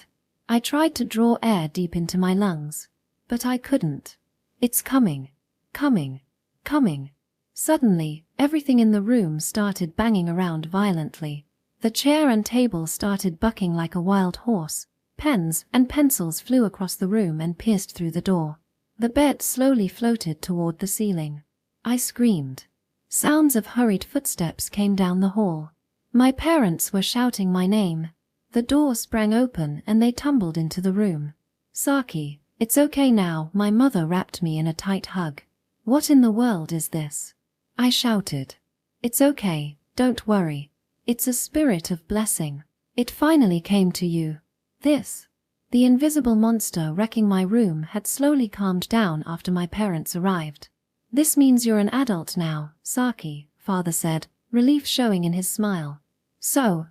[SPEAKER 1] I tried to draw air deep into my lungs, but I couldn't. It's coming. Coming. Coming. Suddenly, everything in the room started banging around violently. The chair and table started bucking like a wild horse. Pens and pencils flew across the room and pierced through the door. The bed slowly floated toward the ceiling. I screamed. Sounds of hurried footsteps came down the hall. My parents were shouting my name. The door sprang open and they tumbled into the room. "Saki, it's okay now," my mother wrapped me in a tight hug. "What in the world is this?" I shouted. "It's okay, don't worry. It's a spirit of blessing. It finally came to you." The invisible monster wrecking my room had slowly calmed down after my parents arrived. "This means you're an adult now, Saki," father said, relief showing in his smile. "So,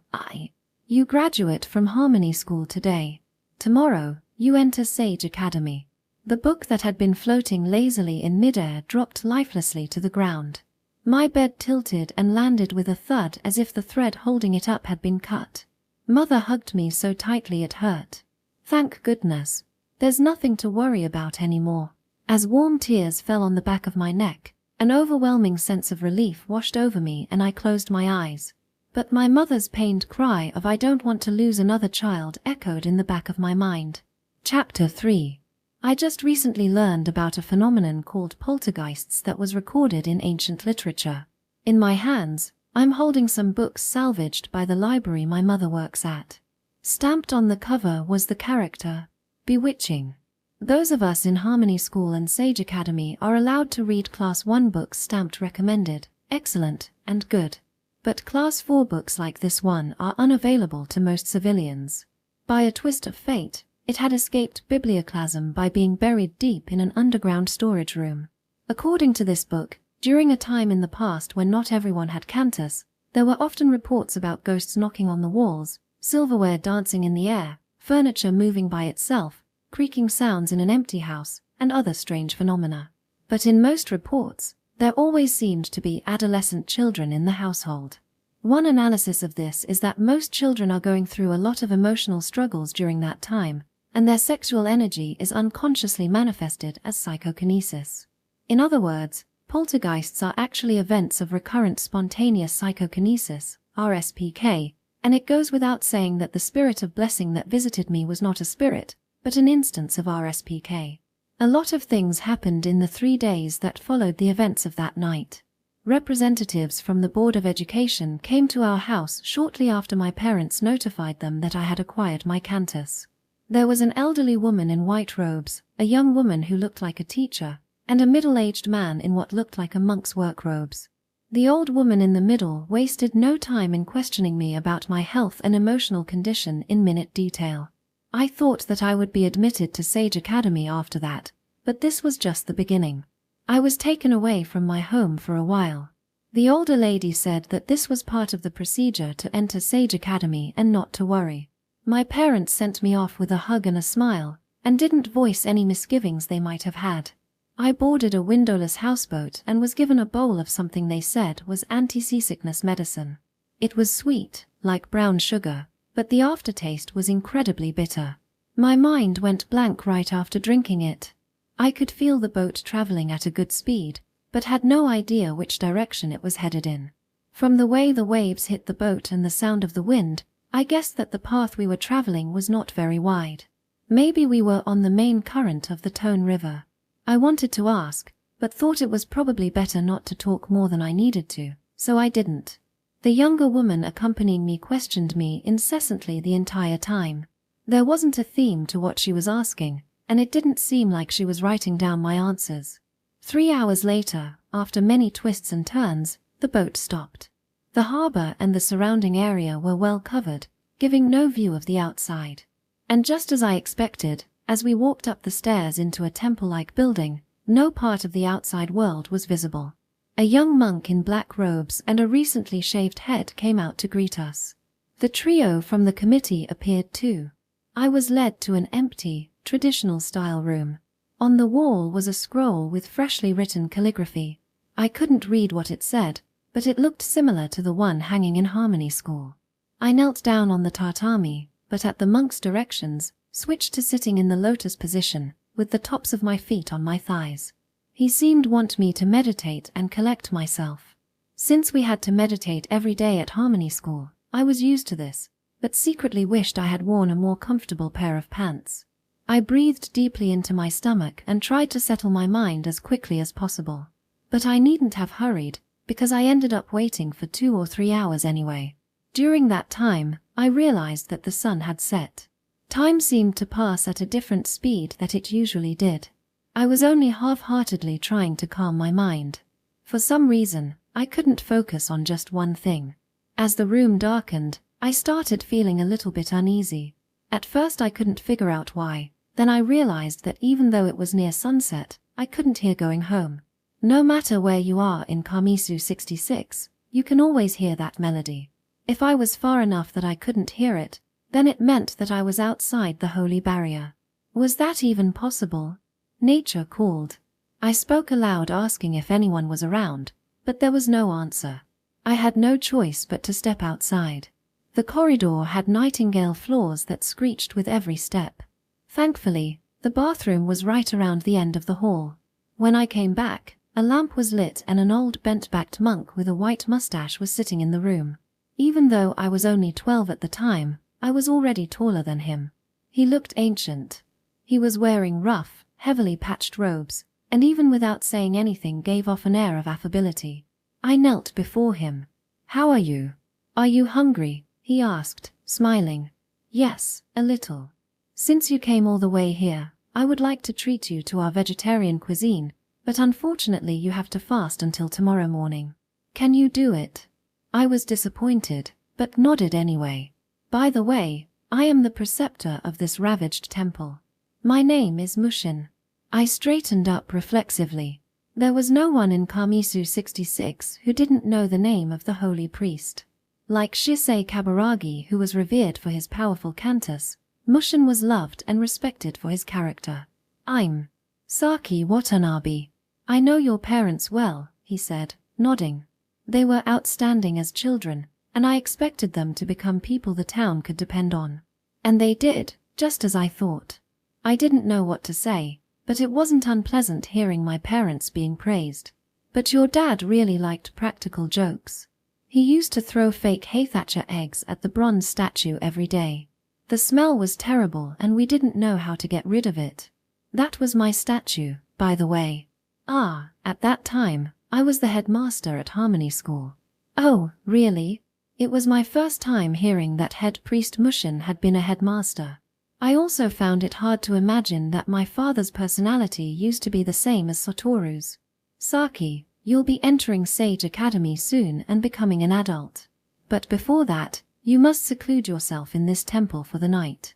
[SPEAKER 1] you graduate from Harmony School today. Tomorrow, you enter Sage Academy." The book that had been floating lazily in midair dropped lifelessly to the ground. My bed tilted and landed with a thud as if the thread holding it up had been cut. Mother hugged me so tightly it hurt. Thank goodness. There's nothing to worry about anymore. As warm tears fell on the back of my neck, an overwhelming sense of relief washed over me and I closed my eyes. But my mother's pained cry of "I don't want to lose another child" echoed in the back of my mind. Chapter 3. I just recently learned about a phenomenon called poltergeists that was recorded in ancient literature. In my hands, I'm holding some books salvaged by the library my mother works at. Stamped on the cover was the character, Bewitching. Those of us in Harmony School and Sage Academy are allowed to read Class 1 books stamped recommended, excellent, and good. But Class 4 books like this one are unavailable to most civilians. By a twist of fate, it had escaped biblioclasm by being buried deep in an underground storage room. According to this book, during a time in the past when not everyone had cantis, there were often reports about ghosts knocking on the walls, silverware dancing in the air, furniture moving by itself, creaking sounds in an empty house, and other strange phenomena. But in most reports, there always seemed to be adolescent children in the household. One analysis of this is that most children are going through a lot of emotional struggles during that time, and their sexual energy is unconsciously manifested as psychokinesis. In other words, poltergeists are actually events of recurrent spontaneous psychokinesis, RSPK, and it goes without saying that the spirit of blessing that visited me was not a spirit, but an instance of RSPK. A lot of things happened in the 3 days that followed the events of that night. Representatives from the Board of Education came to our house shortly after my parents notified them that I had acquired my cantis. There was an elderly woman in white robes, a young woman who looked like a teacher, and a middle-aged man in what looked like a monk's work robes. The old woman in the middle wasted no time in questioning me about my health and emotional condition in minute detail. I thought that I would be admitted to Sage Academy after that, but this was just the beginning. I was taken away from my home for a while. The older lady said that this was part of the procedure to enter Sage Academy and not to worry. My parents sent me off with a hug and a smile, and didn't voice any misgivings they might have had. I boarded a windowless houseboat and was given a bowl of something they said was anti-seasickness medicine. It was sweet, like brown sugar, but the aftertaste was incredibly bitter. My mind went blank right after drinking it. I could feel the boat traveling at a good speed, but had no idea which direction it was headed in. From the way the waves hit the boat and the sound of the wind, I guessed that the path we were traveling was not very wide. Maybe we were on the main current of the Tone River. I wanted to ask, but thought it was probably better not to talk more than I needed to, so I didn't. The younger woman accompanying me questioned me incessantly the entire time. There wasn't a theme to what she was asking, and it didn't seem like she was writing down my answers. 3 hours later, after many twists and turns, the boat stopped. The harbor and the surrounding area were well covered, giving no view of the outside. And just as I expected, as we walked up the stairs into a temple-like building, no part of the outside world was visible. A young monk in black robes and a recently shaved head came out to greet us. The trio from the committee appeared too. I was led to an empty, traditional-style room. On the wall was a scroll with freshly written calligraphy. I couldn't read what it said, but it looked similar to the one hanging in Harmony School. I knelt down on the tatami, but at the monk's directions, switched to sitting in the lotus position, with the tops of my feet on my thighs. He seemed want me to meditate and collect myself. Since we had to meditate every day at Harmony School, I was used to this, but secretly wished I had worn a more comfortable pair of pants. I breathed deeply into my stomach and tried to settle my mind as quickly as possible. But I needn't have hurried, because I ended up waiting for 2 or 3 hours anyway. During that time, I realized that the sun had set. Time seemed to pass at a different speed that it usually did. I was only half-heartedly trying to calm my mind. For some reason, I couldn't focus on just one thing. As the room darkened, I started feeling a little bit uneasy. At first I couldn't figure out why. Then I realized that even though it was near sunset, I couldn't hear going home. No matter where you are in Kamisu 66, you can always hear that melody. If I was far enough that I couldn't hear it, then it meant that I was outside the holy barrier. Was that even possible? Nature called. I spoke aloud asking if anyone was around, but there was no answer. I had no choice but to step outside. The corridor had nightingale floors that screeched with every step. Thankfully, the bathroom was right around the end of the hall. When I came back, a lamp was lit and an old bent-backed monk with a white mustache was sitting in the room. Even though I was only 12 at the time, I was already taller than him. He looked ancient. He was wearing rough, heavily patched robes, and even without saying anything gave off an air of affability. I knelt before him. "How are you? Are you hungry?" he asked, smiling. "Yes, a little. Since you came all the way here, I would like to treat you to our vegetarian cuisine, but unfortunately you have to fast until tomorrow morning. Can you do it?" I was disappointed, but nodded anyway. "By the way, I am the preceptor of this ravaged temple. My name is Mushin." I straightened up reflexively. There was no one in Kamisu 66 who didn't know the name of the holy priest. Like Shisei Kaburagi, who was revered for his powerful cantis, Mushin was loved and respected for his character. "I'm Saki Watanabe. I know your parents well," he said, nodding. "They were outstanding as children, and I expected them to become people the town could depend on. And they did, just as I thought." I didn't know what to say, but it wasn't unpleasant hearing my parents being praised. "But your dad really liked practical jokes. He used to throw fake Haythatcher eggs at the bronze statue every day. The smell was terrible and we didn't know how to get rid of it. That was my statue, by the way." At that time, I was the headmaster at Harmony School. "Oh, really?" It was my first time hearing that head priest Mushin had been a headmaster. I also found it hard to imagine that my father's personality used to be the same as Satoru's. "Saki, you'll be entering Sage Academy soon and becoming an adult. But before that, you must seclude yourself in this temple for the night."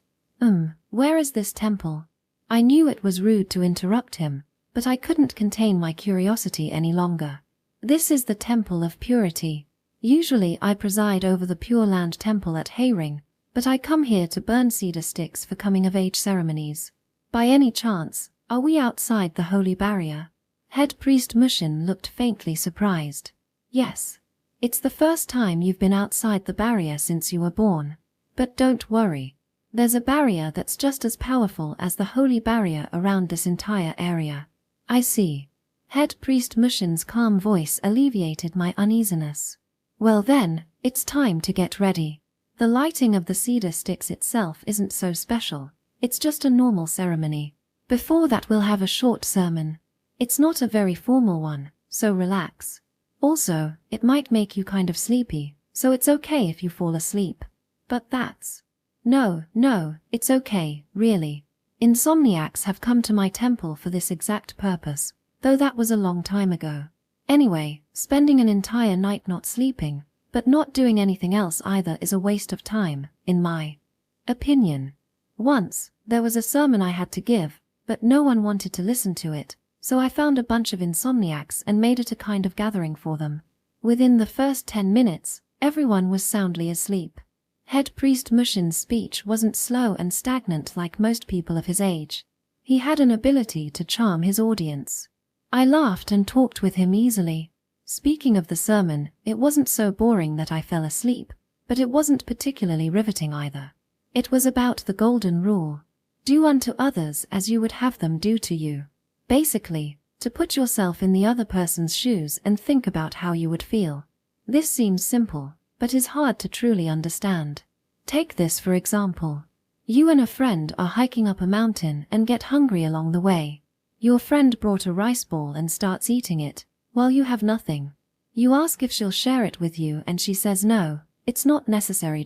[SPEAKER 1] Where is this temple?" I knew it was rude to interrupt him, but I couldn't contain my curiosity any longer. "This is the Temple of Purity. Usually I preside over the Pure Land Temple at Hayring, but I come here to burn cedar sticks for coming-of-age ceremonies. By any chance, are we outside the holy barrier?" Head priest Mushin looked faintly surprised. "Yes. It's the first time you've been outside the barrier since you were born. But don't worry. There's a barrier that's just as powerful as the holy barrier around this entire area." "I see." Head priest Mushin's calm voice alleviated my uneasiness. "Well then, it's time to get ready. The lighting of the cedar sticks itself isn't so special. It's just a normal ceremony. Before that we'll have a short sermon. It's not a very formal one, so relax. Also, it might make you kind of sleepy, so it's okay if you fall asleep. But that's... No, it's okay, really. Insomniacs have come to my temple for this exact purpose, though that was a long time ago. Anyway, spending an entire night not sleeping, but not doing anything else either is a waste of time, in my opinion. Once, there was a sermon I had to give, but no one wanted to listen to it, so I found a bunch of insomniacs and made it a kind of gathering for them. Within the first 10 minutes, everyone was soundly asleep. Head priest Mushin's speech wasn't slow and stagnant like most people of his age. He had an ability to charm his audience. I laughed and talked with him easily. Speaking of the sermon, it wasn't so boring that I fell asleep, but it wasn't particularly riveting either. It was about the golden rule. Do unto others as you would have them do to you. Basically, to put yourself in the other person's shoes and think about how you would feel. This seems simple, but is hard to truly understand. Take this for example. You and a friend are hiking up a mountain and get hungry along the way. Your friend brought a rice ball and starts eating it, while you have nothing. You ask if she'll share it with you and she says no, it's not necessary.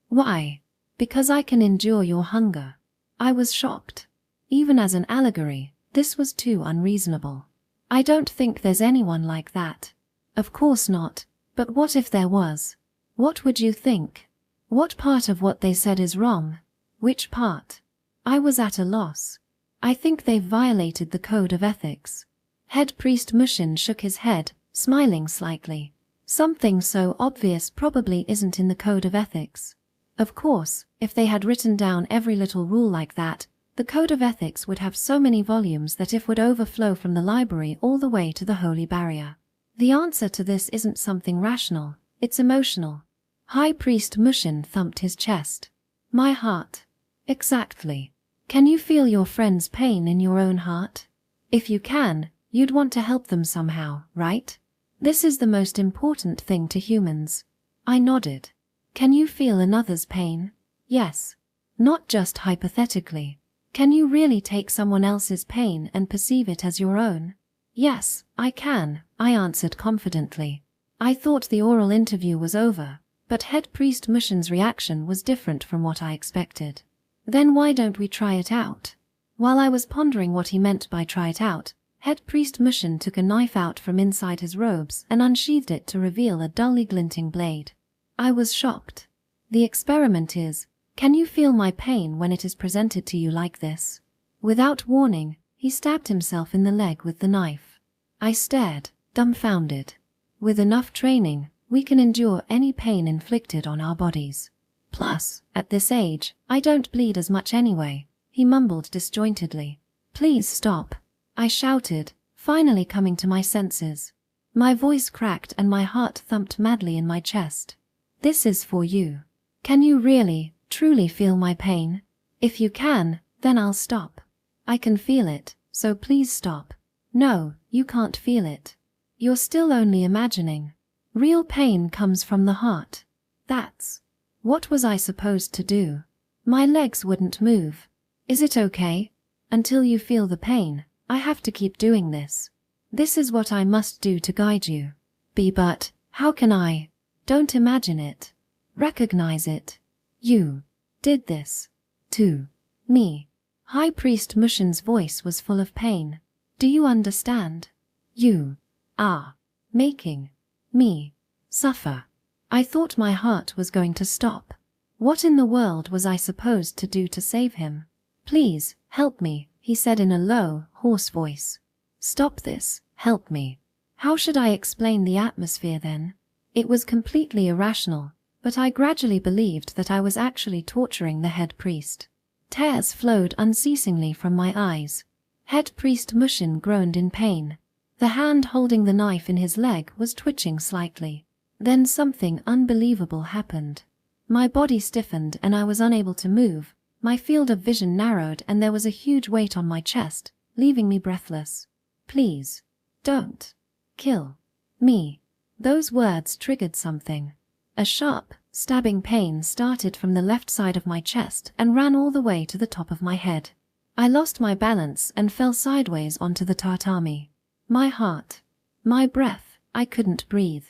[SPEAKER 1] Why? Because I can endure your hunger. I was shocked. Even as an allegory, this was too unreasonable. I don't think there's anyone like that. Of course not, but what if there was? What would you think? What part of what they said is wrong? Which part? I was at a loss. I think they've violated the code of ethics. Head priest Mushin shook his head, smiling slightly. Something so obvious probably isn't in the code of ethics. Of course, if they had written down every little rule like that, the code of ethics would have so many volumes that it would overflow from the library all the way to the holy barrier. The answer to this isn't something rational, it's emotional. High priest Mushin thumped his chest. My heart. Exactly. Can you feel your friend's pain in your own heart? If you can, you'd want to help them somehow, right? This is the most important thing to humans. I nodded. Can you feel another's pain? Yes. Not just hypothetically. Can you really take someone else's pain and perceive it as your own? Yes, I can, I answered confidently. I thought the oral interview was over, but head priest Mushin's reaction was different from what I expected. Then why don't we try it out? While I was pondering what he meant by try it out, head priest Mushin took a knife out from inside his robes and unsheathed it to reveal a dully glinting blade. I was shocked. The experiment is, can you feel my pain when it is presented to you like this? Without warning, he stabbed himself in the leg with the knife. I stared, dumbfounded. With enough training, we can endure any pain inflicted on our bodies. Plus, at this age, I don't bleed as much anyway, he mumbled disjointedly. Please stop, I shouted, finally coming to my senses. My voice cracked and my heart thumped madly in my chest. This is for you. Can you really, truly feel my pain? If you can, then I'll stop. I can feel it, so please stop. No, you can't feel it. You're still only imagining. Real pain comes from the heart. That's. What was I supposed to do? My legs wouldn't move. Is it okay? Until you feel the pain, I have to keep doing this. This is what I must do to guide you. But, how can I? Don't imagine it. Recognize it. You did this to me. High priest Mushin's voice was full of pain. Do you understand? You are making me suffer. I thought my heart was going to stop. What in the world was I supposed to do to save him? Please, help me, he said in a low, hoarse voice. Stop this, help me. How should I explain the atmosphere then? It was completely irrational, but I gradually believed that I was actually torturing the head priest. Tears flowed unceasingly from my eyes. Head priest Mushin groaned in pain. The hand holding the knife in his leg was twitching slightly. Then something unbelievable happened. My body stiffened and I was unable to move. My field of vision narrowed and there was a huge weight on my chest, leaving me breathless. Please, don't kill me. Those words triggered something. A sharp, stabbing pain started from the left side of my chest and ran all the way to the top of my head. I lost my balance and fell sideways onto the tatami. My heart, my breath, I couldn't breathe.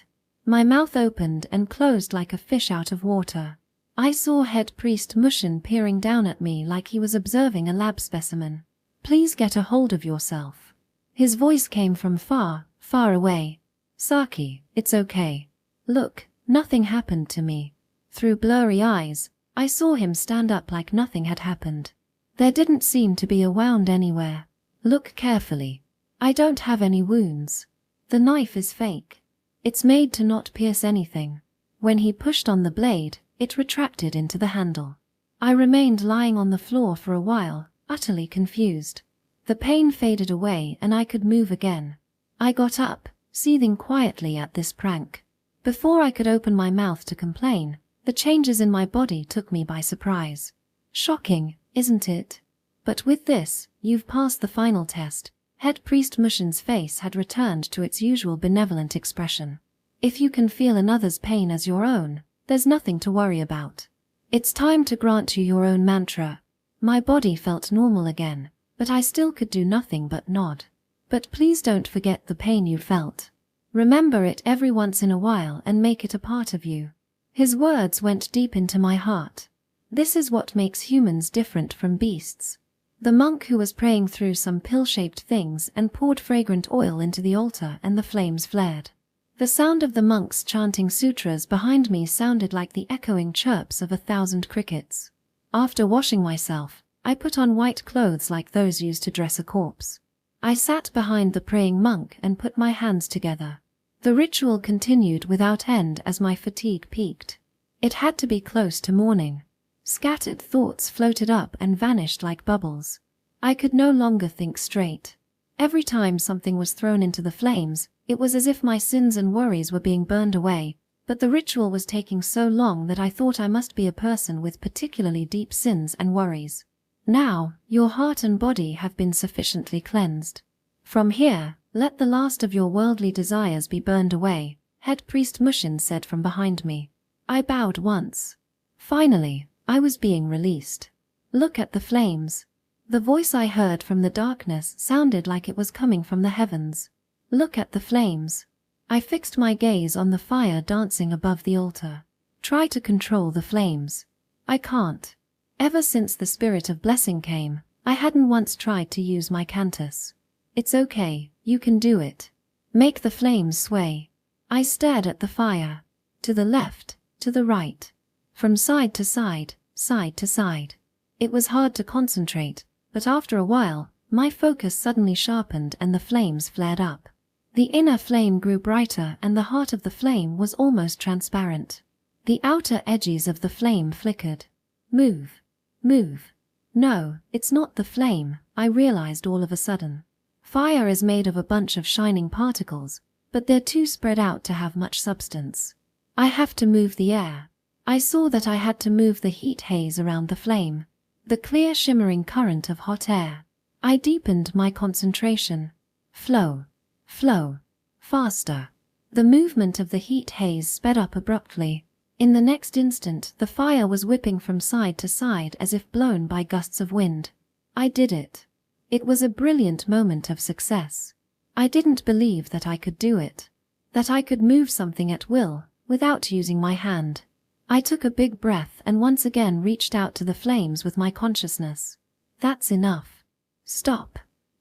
[SPEAKER 1] My mouth opened and closed like a fish out of water. I saw head priest Mushin peering down at me like he was observing a lab specimen. Please get a hold of yourself. His voice came from far, far away. Saki, it's okay. Look, nothing happened to me. Through blurry eyes, I saw him stand up like nothing had happened. There didn't seem to be a wound anywhere. Look carefully. I don't have any wounds. The knife is fake. It's made to not pierce anything. When he pushed on the blade, it retracted into the handle. I remained lying on the floor for a while, utterly confused. The pain faded away and I could move again. I got up, seething quietly at this prank. Before I could open my mouth to complain, the changes in my body took me by surprise. Shocking, isn't it? But with this, you've passed the final test. Head priest Mushin's face had returned to its usual benevolent expression. If you can feel another's pain as your own, there's nothing to worry about. It's time to grant you your own mantra. My body felt normal again, but I still could do nothing but nod. But please don't forget the pain you felt. Remember it every once in a while and make it a part of you. His words went deep into my heart. This is what makes humans different from beasts. The monk who was praying through some pill-shaped things and poured fragrant oil into the altar and the flames flared. The sound of the monks chanting sutras behind me sounded like the echoing chirps of 1,000 crickets. After washing myself, I put on white clothes like those used to dress a corpse. I sat behind the praying monk and put my hands together. The ritual continued without end as my fatigue peaked. It had to be close to morning. Scattered thoughts floated up and vanished like bubbles. I could no longer think straight. Every time something was thrown into the flames, it was as if my sins and worries were being burned away, but the ritual was taking so long that I thought I must be a person with particularly deep sins and worries. Now, your heart and body have been sufficiently cleansed. From here, let the last of your worldly desires be burned away, head priest Mushin said from behind me. I bowed once. Finally, I was being released. Look at the flames. The voice I heard from the darkness sounded like it was coming from the heavens. Look at the flames. I fixed my gaze on the fire dancing above the altar. Try to control the flames. I can't. Ever since the spirit of blessing came, I hadn't once tried to use my cantis. It's okay, you can do it. Make the flames sway. I stared at the fire. To the left, to the right. From side to side, side to side. It was hard to concentrate, but after a while, my focus suddenly sharpened and the flames flared up. The inner flame grew brighter and the heart of the flame was almost transparent. The outer edges of the flame flickered. Move. Move. No, it's not the flame, I realized all of a sudden. Fire is made of a bunch of shining particles, but they're too spread out to have much substance. I have to move the air. I saw that I had to move the heat haze around the flame. The clear shimmering current of hot air. I deepened my concentration. Flow. Flow. Faster. The movement of the heat haze sped up abruptly. In the next instant, the fire was whipping from side to side as if blown by gusts of wind. I did it. It was a brilliant moment of success. I didn't believe that I could do it. That I could move something at will, without using my hand. I took a big breath and once again reached out to the flames with my consciousness. That's enough. Stop.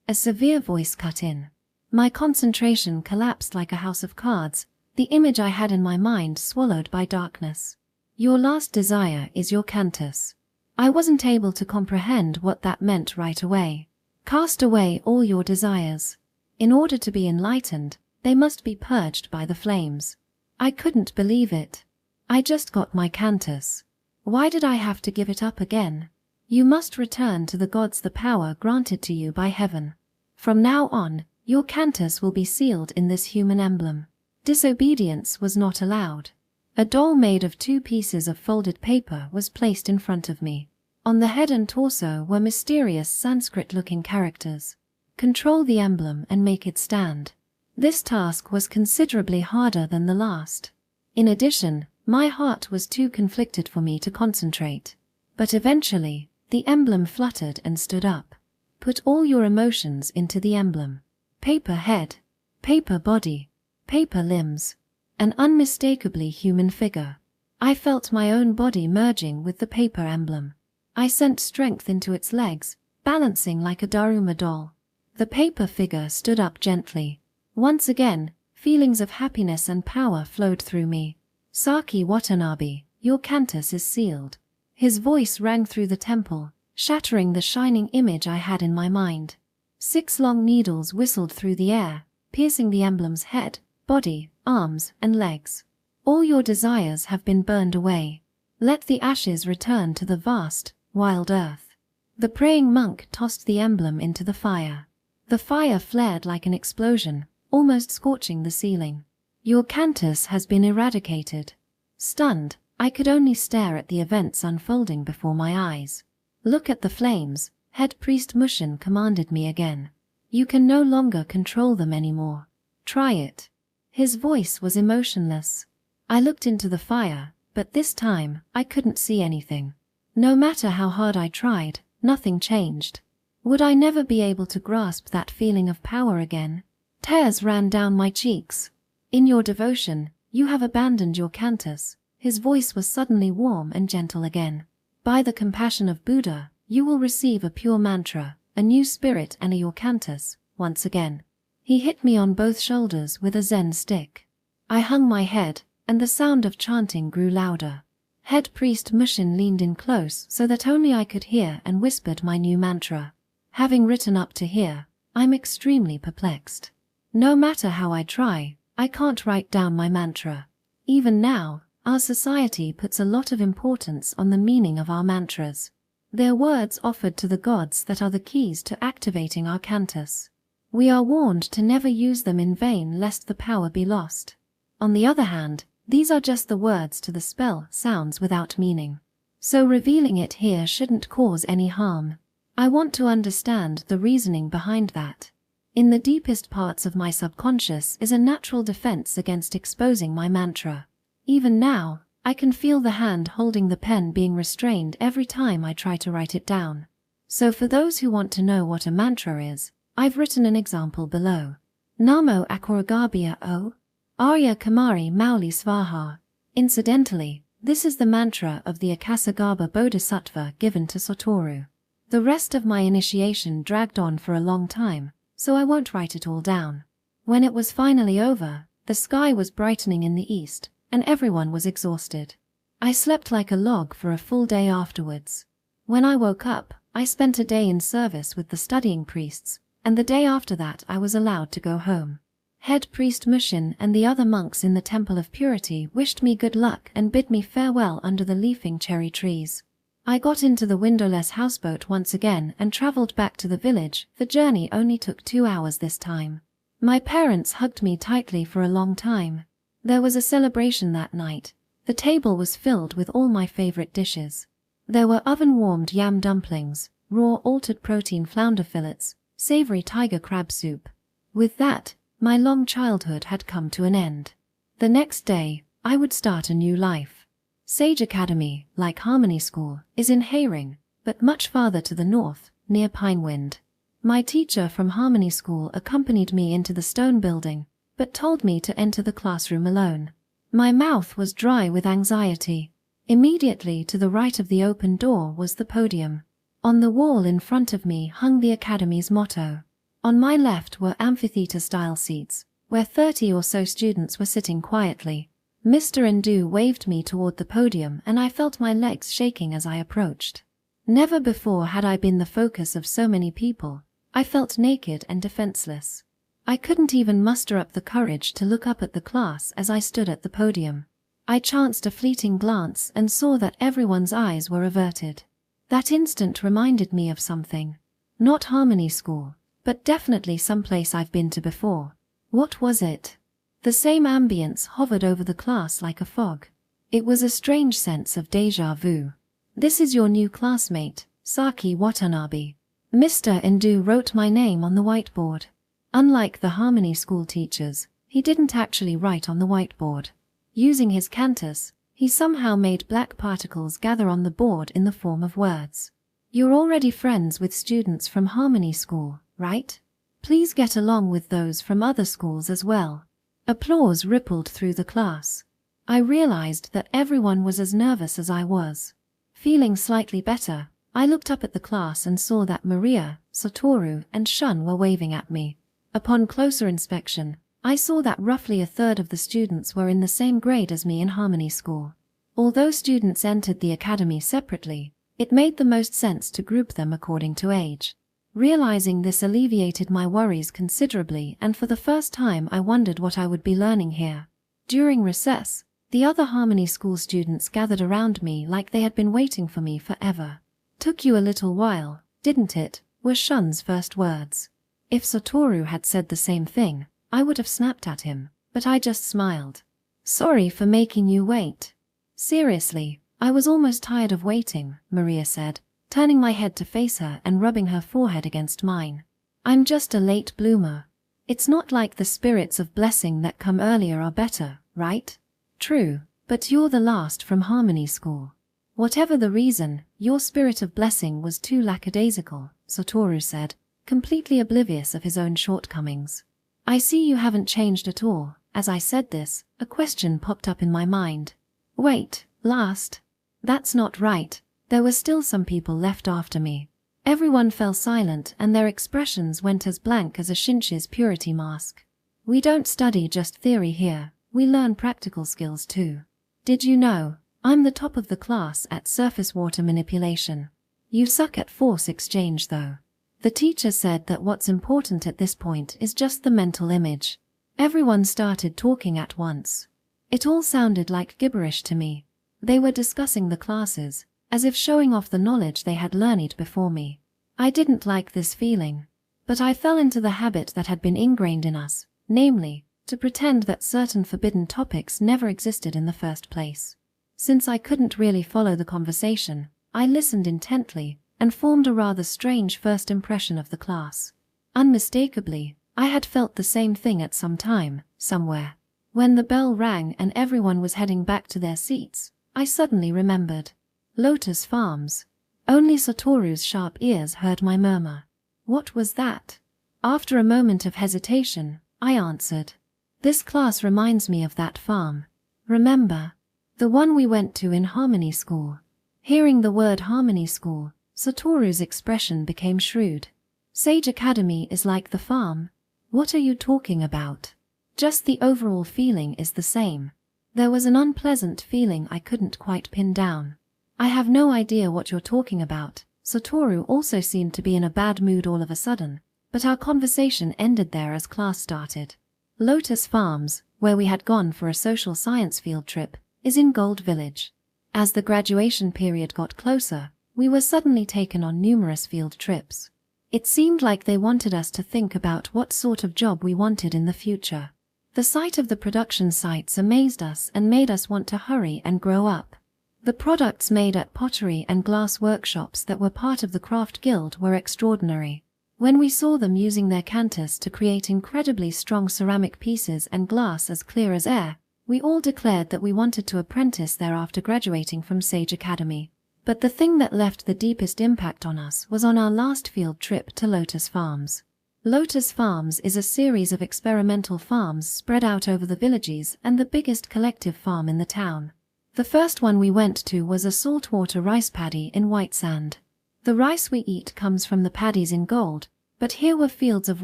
[SPEAKER 1] A severe voice cut in. My concentration collapsed like a house of cards, the image I had in my mind swallowed by darkness. Your last desire is your cantis. I wasn't able to comprehend what that meant right away. Cast away all your desires. In order to be enlightened, they must be purged by the flames. I couldn't believe it. I just got my cantis. Why did I have to give it up again? You must return to the gods the power granted to you by heaven. From now on, your cantis will be sealed in this human emblem. Disobedience was not allowed. A doll made of 2 pieces of folded paper was placed in front of me. On the head and torso were mysterious Sanskrit-looking characters. Control the emblem and make it stand. This task was considerably harder than the last. In addition, my heart was too conflicted for me to concentrate. But eventually, the emblem fluttered and stood up. Put all your emotions into the emblem. Paper head, paper body, paper limbs, an unmistakably human figure. I felt my own body merging with the paper emblem. I sent strength into its legs, balancing like a Daruma doll. The paper figure stood up gently. Once again, feelings of happiness and power flowed through me. Saki Watanabe, your cantis is sealed. His voice rang through the temple, shattering the shining image I had in my mind. 6 long needles whistled through the air, piercing the emblem's head, body, arms, and legs. All your desires have been burned away. Let the ashes return to the vast, wild earth. The praying monk tossed the emblem into the fire. The fire flared like an explosion, almost scorching the ceiling. Your cantis has been eradicated. Stunned, I could only stare at the events unfolding before my eyes. Look at the flames, Head Priest Mushin commanded me again. You can no longer control them anymore. Try it. His voice was emotionless. I looked into the fire, but this time, I couldn't see anything. No matter how hard I tried, nothing changed. Would I never be able to grasp that feeling of power again? Tears ran down my cheeks. In your devotion, you have abandoned your cantis. His voice was suddenly warm and gentle again. By the compassion of Buddha, you will receive a pure mantra, a new spirit and a your cantis, once again. He hit me on both shoulders with a Zen stick. I hung my head, and the sound of chanting grew louder. Head Priest Mushin leaned in close so that only I could hear and whispered my new mantra. Having written up to here, I'm extremely perplexed. No matter how I try, I can't write down my mantra. Even now, our society puts a lot of importance on the meaning of our mantras. They're words offered to the gods that are the keys to activating our cantis. We are warned to never use them in vain lest the power be lost. On the other hand, these are just the words to the spell sounds without meaning. So revealing it here shouldn't cause any harm. I want to understand the reasoning behind that. In the deepest parts of my subconscious is a natural defense against exposing my mantra. Even now, I can feel the hand holding the pen being restrained every time I try to write it down. So for those who want to know what a mantra is, I've written an example below. Namo Akoragabhya O. Arya Kamari Mauli Svaha. Incidentally, this is the mantra of the Akasagarbha Bodhisattva given to Satoru. The rest of my initiation dragged on for a long time, so I won't write it all down. When it was finally over, the sky was brightening in the east, and everyone was exhausted. I slept like a log for a full day afterwards. When I woke up, I spent a day in service with the studying priests, and the day after that I was allowed to go home. Head Priest Mushin and the other monks in the Temple of Purity wished me good luck and bid me farewell under the leafing cherry trees. I got into the windowless houseboat once again and traveled back to the village. The journey only took 2 hours this time. My parents hugged me tightly for a long time. There was a celebration that night. The table was filled with all my favorite dishes. There were oven-warmed yam dumplings, raw altered protein flounder fillets, savory tiger crab soup. With that, my long childhood had come to an end. The next day, I would start a new life. Sage Academy, like Harmony School, is in Hayring, but much farther to the north, near Pinewind. My teacher from Harmony School accompanied me into the stone building, but told me to enter the classroom alone. My mouth was dry with anxiety. Immediately to the right of the open door was the podium. On the wall in front of me hung the Academy's motto. On my left were amphitheater-style seats, where 30 or so students were sitting quietly. Mr. Ndu waved me toward the podium and I felt my legs shaking as I approached. Never before had I been the focus of so many people. I felt naked and defenseless. I couldn't even muster up the courage to look up at the class as I stood at the podium. I chanced a fleeting glance and saw that everyone's eyes were averted. That instant reminded me of something. Not Harmony School, but definitely someplace I've been to before. What was it? The same ambience hovered over the class like a fog. It was a strange sense of déjà vu. This is your new classmate, Saki Watanabe. Mr. Ndu wrote my name on the whiteboard. Unlike the Harmony School teachers, he didn't actually write on the whiteboard. Using his cantis, he somehow made black particles gather on the board in the form of words. You're already friends with students from Harmony School, right? Please get along with those from other schools as well. Applause rippled through the class. I realized that everyone was as nervous as I was. Feeling slightly better, I looked up at the class and saw that Maria, Satoru, and Shun were waving at me. Upon closer inspection, I saw that roughly a third of the students were in the same grade as me in Harmony School. Although students entered the academy separately, it made the most sense to group them according to age. Realizing this alleviated my worries considerably, and for the first time I wondered what I would be learning here. During recess, the other Harmony School students gathered around me like they had been waiting for me forever. "Took you a little while, didn't it?" were Shun's first words. If Satoru had said the same thing, I would have snapped at him, but I just smiled. "Sorry for making you wait." "Seriously, I was almost tired of waiting," Maria said, turning my head to face her and rubbing her forehead against mine. "I'm just a late bloomer. It's not like the spirits of blessing that come earlier are better, right?" "True, but you're the last from Harmony School. Whatever the reason, your spirit of blessing was too lackadaisical," Satoru said, completely oblivious of his own shortcomings. "I see you haven't changed at all." As I said this, a question popped up in my mind. "Wait, last? That's not right." There were still some people left after me. Everyone fell silent and their expressions went as blank as a Shinchi's purity mask. "We don't study just theory here, we learn practical skills too. Did you know, I'm the top of the class at surface water manipulation. You suck at force exchange though." The teacher said that what's important at this point is just the mental image. Everyone started talking at once. It all sounded like gibberish to me. They were discussing the classes, as if showing off the knowledge they had learned before me. I didn't like this feeling, but I fell into the habit that had been ingrained in us, namely, to pretend that certain forbidden topics never existed in the first place. Since I couldn't really follow the conversation, I listened intently and formed a rather strange first impression of the class. Unmistakably, I had felt the same thing at some time, somewhere. When the bell rang and everyone was heading back to their seats, I suddenly remembered. Lotus Farms. Only Satoru's sharp ears heard my murmur. "What was that?" After a moment of hesitation, I answered. "This class reminds me of that farm. Remember? The one we went to in Harmony School." Hearing the word Harmony School, Satoru's expression became shrewd. "Sage Academy is like the farm. What are you talking about?" "Just the overall feeling is the same." There was an unpleasant feeling I couldn't quite pin down. "I have no idea what you're talking about." Satoru also seemed to be in a bad mood all of a sudden, but our conversation ended there as class started. Lotus Farms, where we had gone for a social science field trip, is in Gold Village. As the graduation period got closer, we were suddenly taken on numerous field trips. It seemed like they wanted us to think about what sort of job we wanted in the future. The sight of the production sites amazed us and made us want to hurry and grow up. The products made at pottery and glass workshops that were part of the craft guild were extraordinary. When we saw them using their cantis to create incredibly strong ceramic pieces and glass as clear as air, we all declared that we wanted to apprentice there after graduating from Sage Academy. But the thing that left the deepest impact on us was on our last field trip to Lotus Farms. Lotus Farms is a series of experimental farms spread out over the villages and the biggest collective farm in the town. The first one we went to was a saltwater rice paddy in white sand. The rice we eat comes from the paddies in gold, but here were fields of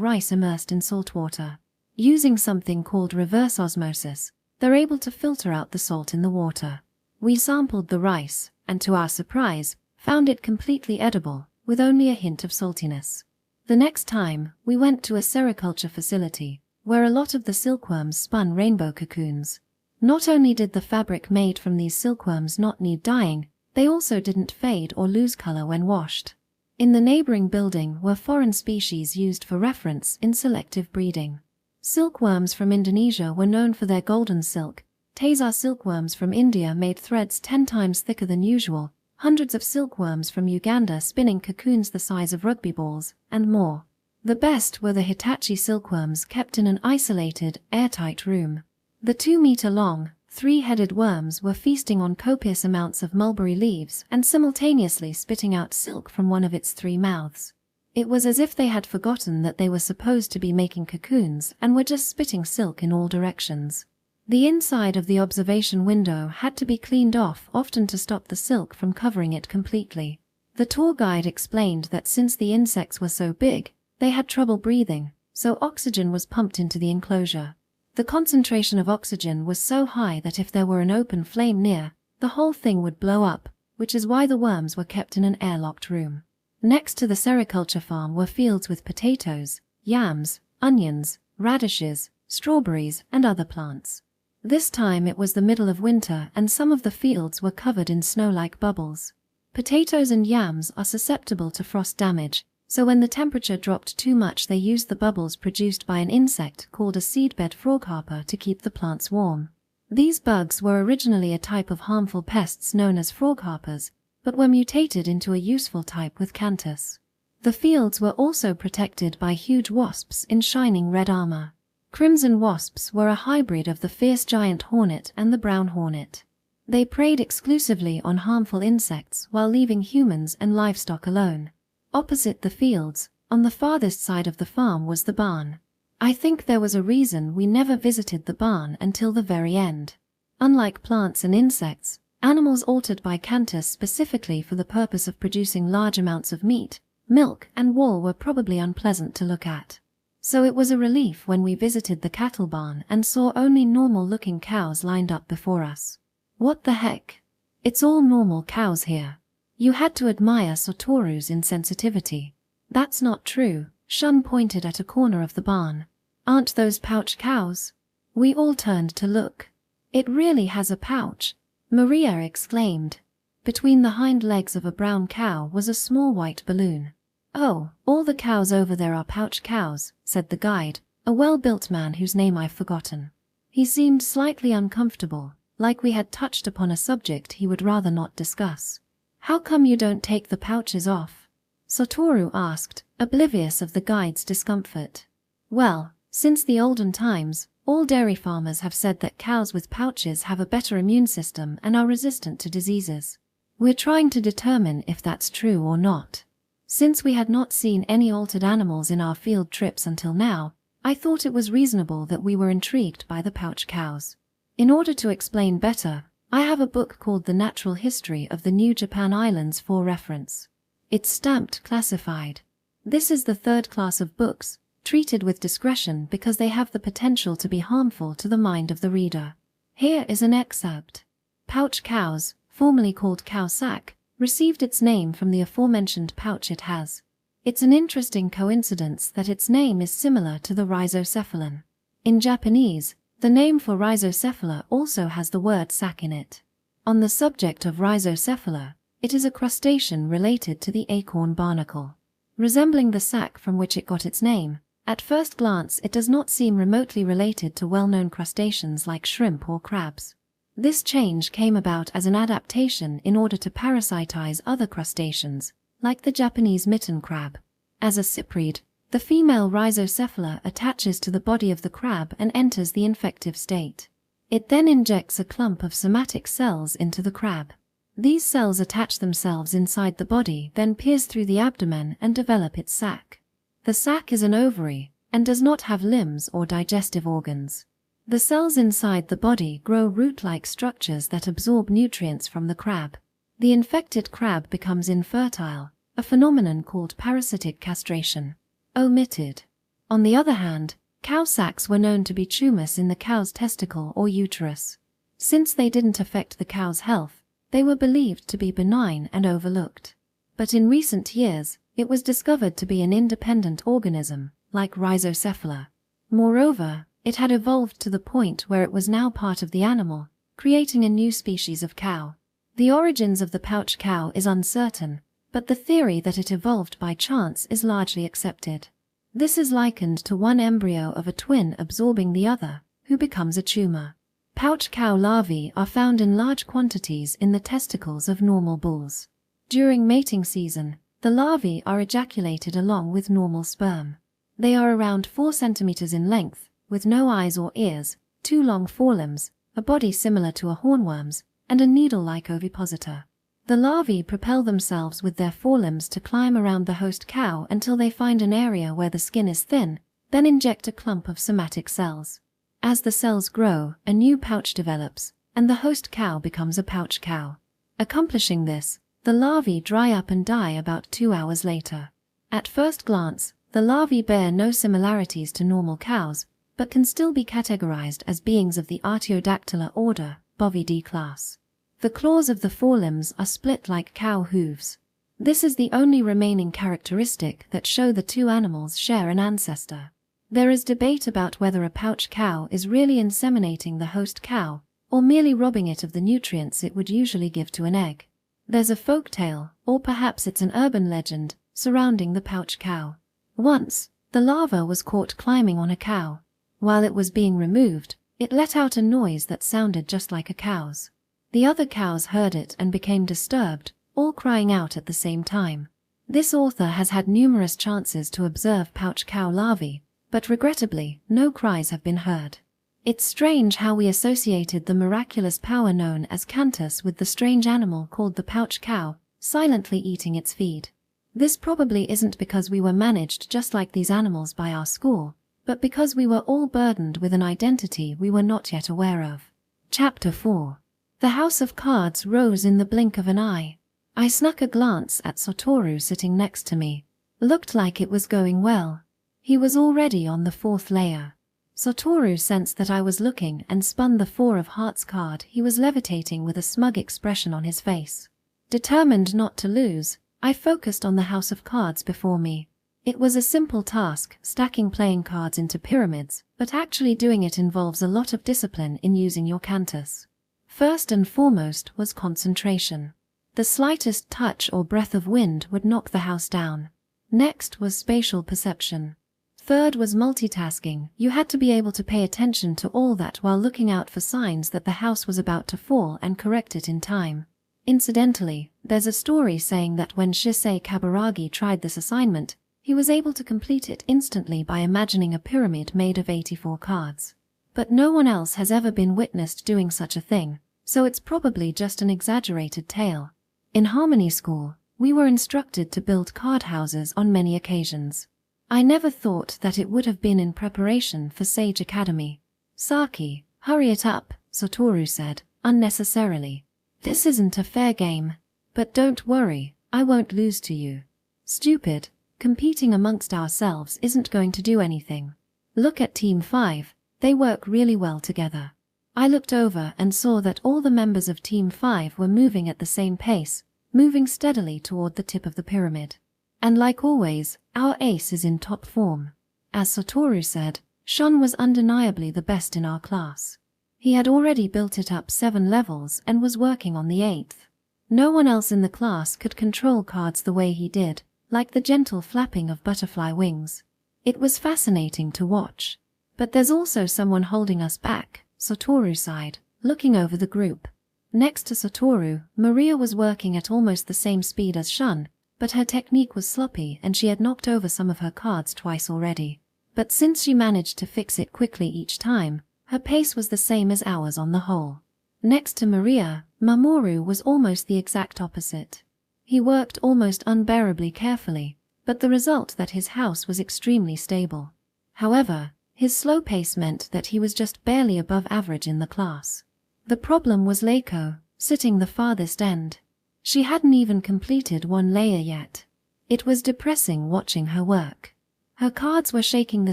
[SPEAKER 1] rice immersed in salt water. Using something called reverse osmosis, they're able to filter out the salt in the water. We sampled the rice, and to our surprise, found it completely edible, with only a hint of saltiness. The next time, we went to a sericulture facility, where a lot of the silkworms spun rainbow cocoons. Not only did the fabric made from these silkworms not need dyeing, they also didn't fade or lose color when washed. In the neighboring building were foreign species used for reference in selective breeding. Silkworms from Indonesia were known for their golden silk. Tazar silkworms from India made threads 10 times thicker than usual, hundreds of silkworms from Uganda spinning cocoons the size of rugby balls, and more. The best were the Hitachi silkworms kept in an isolated, airtight room. The 2-meter-long, 3-headed worms were feasting on copious amounts of mulberry leaves and simultaneously spitting out silk from one of its 3 mouths. It was as if they had forgotten that they were supposed to be making cocoons and were just spitting silk in all directions. The inside of the observation window had to be cleaned off often to stop the silk from covering it completely. The tour guide explained that since the insects were so big, they had trouble breathing, so oxygen was pumped into the enclosure. The concentration of oxygen was so high that if there were an open flame near, the whole thing would blow up, which is why the worms were kept in an airlocked room. Next to the sericulture farm were fields with potatoes, yams, onions, radishes, strawberries, and other plants. This time it was the middle of winter and some of the fields were covered in snow-like bubbles. Potatoes and yams are susceptible to frost damage, so when the temperature dropped too much they used the bubbles produced by an insect called a seedbed frogharper to keep the plants warm. These bugs were originally a type of harmful pests known as frogharpers, but were mutated into a useful type with cantis. The fields were also protected by huge wasps in shining red armor. Crimson wasps were a hybrid of the fierce giant hornet and the brown hornet. They preyed exclusively on harmful insects while leaving humans and livestock alone. Opposite the fields, on the farthest side of the farm was the barn. I think there was a reason we never visited the barn until the very end. Unlike plants and insects, animals altered by cantis specifically for the purpose of producing large amounts of meat, milk, and wool were probably unpleasant to look at. So it was a relief when we visited the cattle barn and saw only normal-looking cows lined up before us. What the heck? It's all normal cows here. You had to admire Satoru's insensitivity. That's not true, Shun pointed at a corner of the barn. Aren't those pouch cows? We all turned to look. It really has a pouch, Maria exclaimed. Between the hind legs of a brown cow was a small white balloon. Oh, all the cows over there are pouch cows, said the guide, a well-built man whose name I've forgotten. He seemed slightly uncomfortable, like we had touched upon a subject he would rather not discuss. How come you don't take the pouches off? Satoru asked, oblivious of the guide's discomfort. Well, since the olden times, all dairy farmers have said that cows with pouches have a better immune system and are resistant to diseases. We're trying to determine if that's true or not. Since we had not seen any altered animals in our field trips until now, I thought it was reasonable that we were intrigued by the pouch cows. In order to explain better, I have a book called The Natural History of the New Japan Islands for reference. It's stamped classified. This is the third class of books, treated with discretion because they have the potential to be harmful to the mind of the reader. Here is an excerpt. Pouch cows, formerly called cow sack, received its name from the aforementioned pouch it has. It's an interesting coincidence that its name is similar to the rhizocephalan. In Japanese, the name for rhizocephala also has the word sac in it. On the subject of rhizocephala, it is a crustacean related to the acorn barnacle. Resembling the sac from which it got its name, at first glance it does not seem remotely related to well-known crustaceans like shrimp or crabs. This change came about as an adaptation in order to parasitize other crustaceans, like the Japanese mitten crab. As a cyprid, the female rhizocephala attaches to the body of the crab and enters the infective state. It then injects a clump of somatic cells into the crab. These cells attach themselves inside the body, then pierce through the abdomen and develop its sac. The sac is an ovary, and does not have limbs or digestive organs. The cells inside the body grow root-like structures that absorb nutrients from the crab. The infected crab becomes infertile, a phenomenon called parasitic castration. Omitted. On the other hand, cow sacs were known to be tumors in the cow's testicle or uterus. Since they didn't affect the cow's health, they were believed to be benign and overlooked. But in recent years, it was discovered to be an independent organism, like rhizocephala. Moreover, it had evolved to the point where it was now part of the animal, creating a new species of cow. The origins of the pouch cow is uncertain, but the theory that it evolved by chance is largely accepted. This is likened to one embryo of a twin absorbing the other, who becomes a tumor. Pouch cow larvae are found in large quantities in the testicles of normal bulls. During mating season, the larvae are ejaculated along with normal sperm. They are around 4 centimeters in length, with no eyes or ears, 2 long forelimbs, a body similar to a hornworm's, and a needle-like ovipositor. The larvae propel themselves with their forelimbs to climb around the host cow until they find an area where the skin is thin, then inject a clump of somatic cells. As the cells grow, a new pouch develops, and the host cow becomes a pouch cow. Accomplishing this, the larvae dry up and die about 2 hours later. At first glance, the larvae bear no similarities to normal cows, but can still be categorized as beings of the Artiodactyla order, Bovidae class. The claws of the forelimbs are split like cow hooves. This is the only remaining characteristic that show the two animals share an ancestor. There is debate about whether a pouch cow is really inseminating the host cow, or merely robbing it of the nutrients it would usually give to an egg. There's a folk tale, or perhaps it's an urban legend, surrounding the pouch cow. Once, the larva was caught climbing on a cow. While it was being removed, it let out a noise that sounded just like a cow's. The other cows heard it and became disturbed, all crying out at the same time. This author has had numerous chances to observe pouch cow larvae, but regrettably, no cries have been heard. It's strange how we associated the miraculous power known as cantis with the strange animal called the pouch cow, silently eating its feed. This probably isn't because we were managed just like these animals by our school, but because we were all burdened with an identity we were not yet aware of. Chapter 4. The House of Cards rose in the blink of an eye. I snuck a glance at Satoru sitting next to me. Looked like it was going well. He was already on the 4th layer. Satoru sensed that I was looking and spun the 4 of Hearts card. He was levitating with a smug expression on his face. Determined not to lose, I focused on the House of Cards before me. It was a simple task, stacking playing cards into pyramids, but actually doing it involves a lot of discipline in using your cantis. First and foremost was concentration. The slightest touch or breath of wind would knock the house down. Next was spatial perception. Third was multitasking. You had to be able to pay attention to all that while looking out for signs that the house was about to fall and correct it in time. Incidentally, there's a story saying that when Shisei Kaburagi tried this assignment, he was able to complete it instantly by imagining a pyramid made of 84 cards. But no one else has ever been witnessed doing such a thing, so it's probably just an exaggerated tale. In Harmony School, we were instructed to build card houses on many occasions. I never thought that it would have been in preparation for Sage Academy. Saki, hurry it up, Satoru said, unnecessarily. This isn't a fair game. But don't worry, I won't lose to you. Stupid. Competing amongst ourselves isn't going to do anything. Look at Team 5, they work really well together. I looked over and saw that all the members of Team 5 were moving at the same pace, moving steadily toward the tip of the pyramid. And like always, our ace is in top form. As Satoru said, Shun was undeniably the best in our class. He had already built it up 7 levels and was working on the 8th. No one else in the class could control cards the way he did, like the gentle flapping of butterfly wings. It was fascinating to watch. But there's also someone holding us back, Satoru sighed, looking over the group. Next to Satoru, Maria was working at almost the same speed as Shun, but her technique was sloppy and she had knocked over some of her cards twice already. But since she managed to fix it quickly each time, her pace was the same as ours on the whole. Next to Maria, Mamoru was almost the exact opposite. He worked almost unbearably carefully, but the result that his house was extremely stable. However, his slow pace meant that he was just barely above average in the class. The problem was Leiko, sitting the farthest end. She hadn't even completed 1 layer yet. It was depressing watching her work. Her cards were shaking the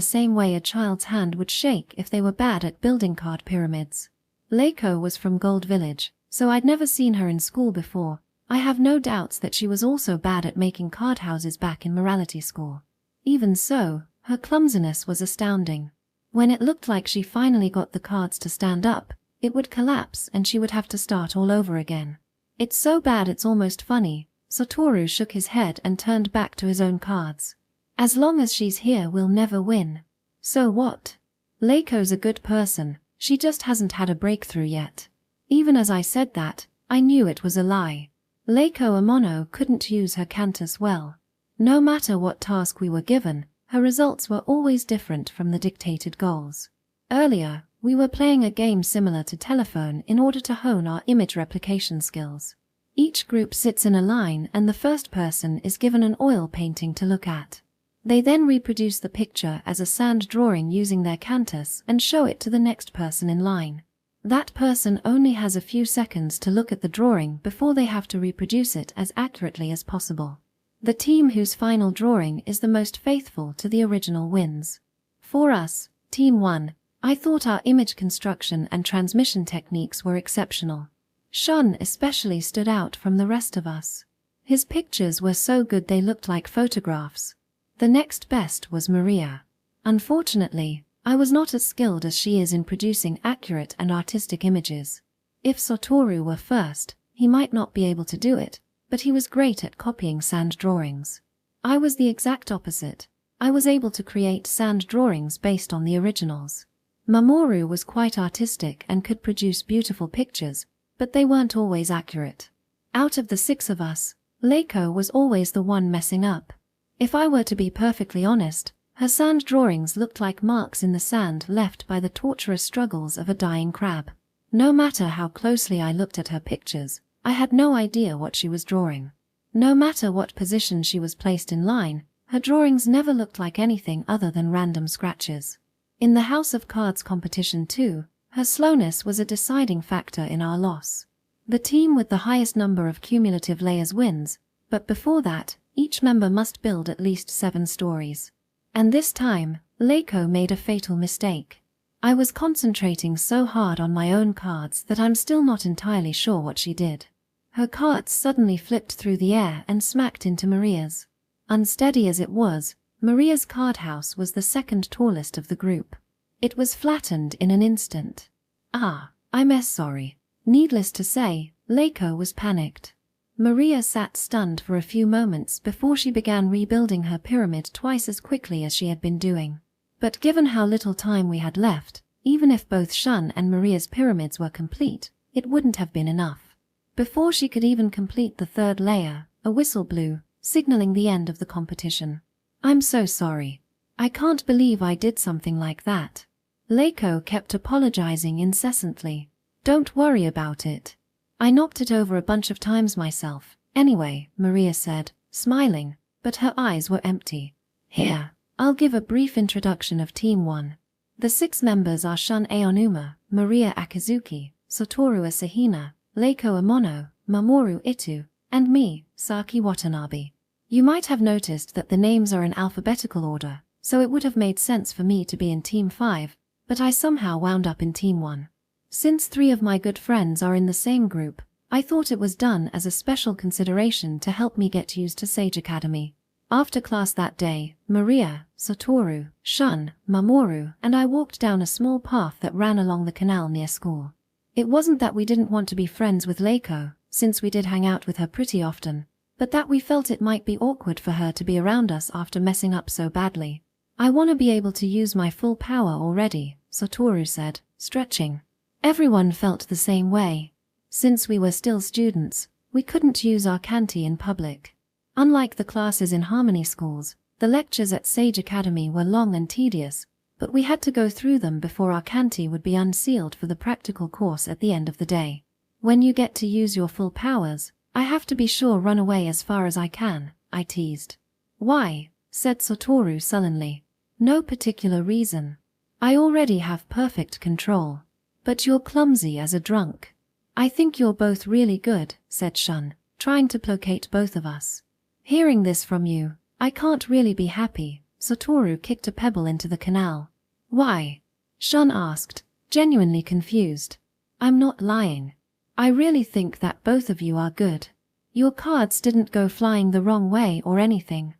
[SPEAKER 1] same way a child's hand would shake if they were bad at building card pyramids. Leiko was from Gold Village, so I'd never seen her in school before. I have no doubts that she was also bad at making card houses back in Morality School. Even so, her clumsiness was astounding. When it looked like she finally got the cards to stand up, it would collapse and she would have to start all over again. It's so bad it's almost funny. Satoru shook his head and turned back to his own cards. As long as she's here, we'll never win. So what? Leiko's a good person, she just hasn't had a breakthrough yet. Even as I said that, I knew it was a lie. Leiko Amono couldn't use her cantus well. No matter what task we were given, her results were always different from the dictated goals. Earlier, we were playing a game similar to telephone in order to hone our image replication skills. Each group sits in a line and the first person is given an oil painting to look at. They then reproduce the picture as a sand drawing using their cantis and show it to the next person in line. That person only has a few seconds to look at the drawing before they have to reproduce it as accurately as possible. The team whose final drawing is the most faithful to the original wins. For us, Team 1, I thought our image construction and transmission techniques were exceptional. Shun especially stood out from the rest of us. His pictures were so good they looked like photographs. The next best was Maria. Unfortunately, I was not as skilled as she is in producing accurate and artistic images. If Satoru were first, he might not be able to do it, but he was great at copying sand drawings. I was the exact opposite. I was able to create sand drawings based on the originals. Mamoru was quite artistic and could produce beautiful pictures, but they weren't always accurate. Out of the 6 of us, Leiko was always the one messing up. If I were to be perfectly honest, her sand drawings looked like marks in the sand left by the torturous struggles of a dying crab. No matter how closely I looked at her pictures, I had no idea what she was drawing. No matter what position she was placed in line, her drawings never looked like anything other than random scratches. In the House of Cards competition too, her slowness was a deciding factor in our loss. The team with the highest number of cumulative layers wins, but before that, each member must build at least 7 stories. And this time, Leiko made a fatal mistake. I was concentrating so hard on my own cards that I'm still not entirely sure what she did. Her cards suddenly flipped through the air and smacked into Maria's. Unsteady as it was, Maria's card house was the second tallest of the group. It was flattened in an instant. I'm sorry. Needless to say, Leiko was panicked. Maria sat stunned for a few moments before she began rebuilding her pyramid twice as quickly as she had been doing. But given how little time we had left, even if both Shun and Maria's pyramids were complete, it wouldn't have been enough. Before she could even complete the 3rd layer, a whistle blew, signaling the end of the competition. I'm so sorry. I can't believe I did something like that. Leiko kept apologizing incessantly. Don't worry about it. I knocked it over a bunch of times myself. Anyway, Maria said, smiling, but her eyes were empty. Here, I'll give a brief introduction of Team 1. The 6 members are Shun Aonuma, Maria Akizuki, Satoru Asahina, Leiko Amono, Mamoru Itu, and me, Saki Watanabe. You might have noticed that the names are in alphabetical order, so it would have made sense for me to be in Team 5, but I somehow wound up in Team 1. Since 3 of my good friends are in the same group, I thought it was done as a special consideration to help me get used to Sage Academy. After class that day, Maria, Satoru, Shun, Mamoru, and I walked down a small path that ran along the canal near school. It wasn't that we didn't want to be friends with Leiko, since we did hang out with her pretty often, but that we felt it might be awkward for her to be around us after messing up so badly. I want to be able to use my full power already, Satoru said, stretching. Everyone felt the same way. Since we were still students, we couldn't use our canti in public. Unlike the classes in Harmony schools, the lectures at Sage Academy were long and tedious, but we had to go through them before our canti would be unsealed for the practical course at the end of the day. When you get to use your full powers, I have to be sure run away as far as I can, I teased. Why? Said Satoru sullenly. No particular reason. I already have perfect control. But you're clumsy as a drunk. I think you're both really good, said Shun, trying to placate both of us. Hearing this from you, I can't really be happy. Satoru kicked a pebble into the canal. Why? Shun asked, genuinely confused. I'm not lying. I really think that both of you are good. Your cards didn't go flying the wrong way or anything.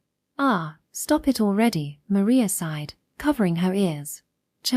[SPEAKER 1] Stop it already, Maria sighed, covering her ears. Ch.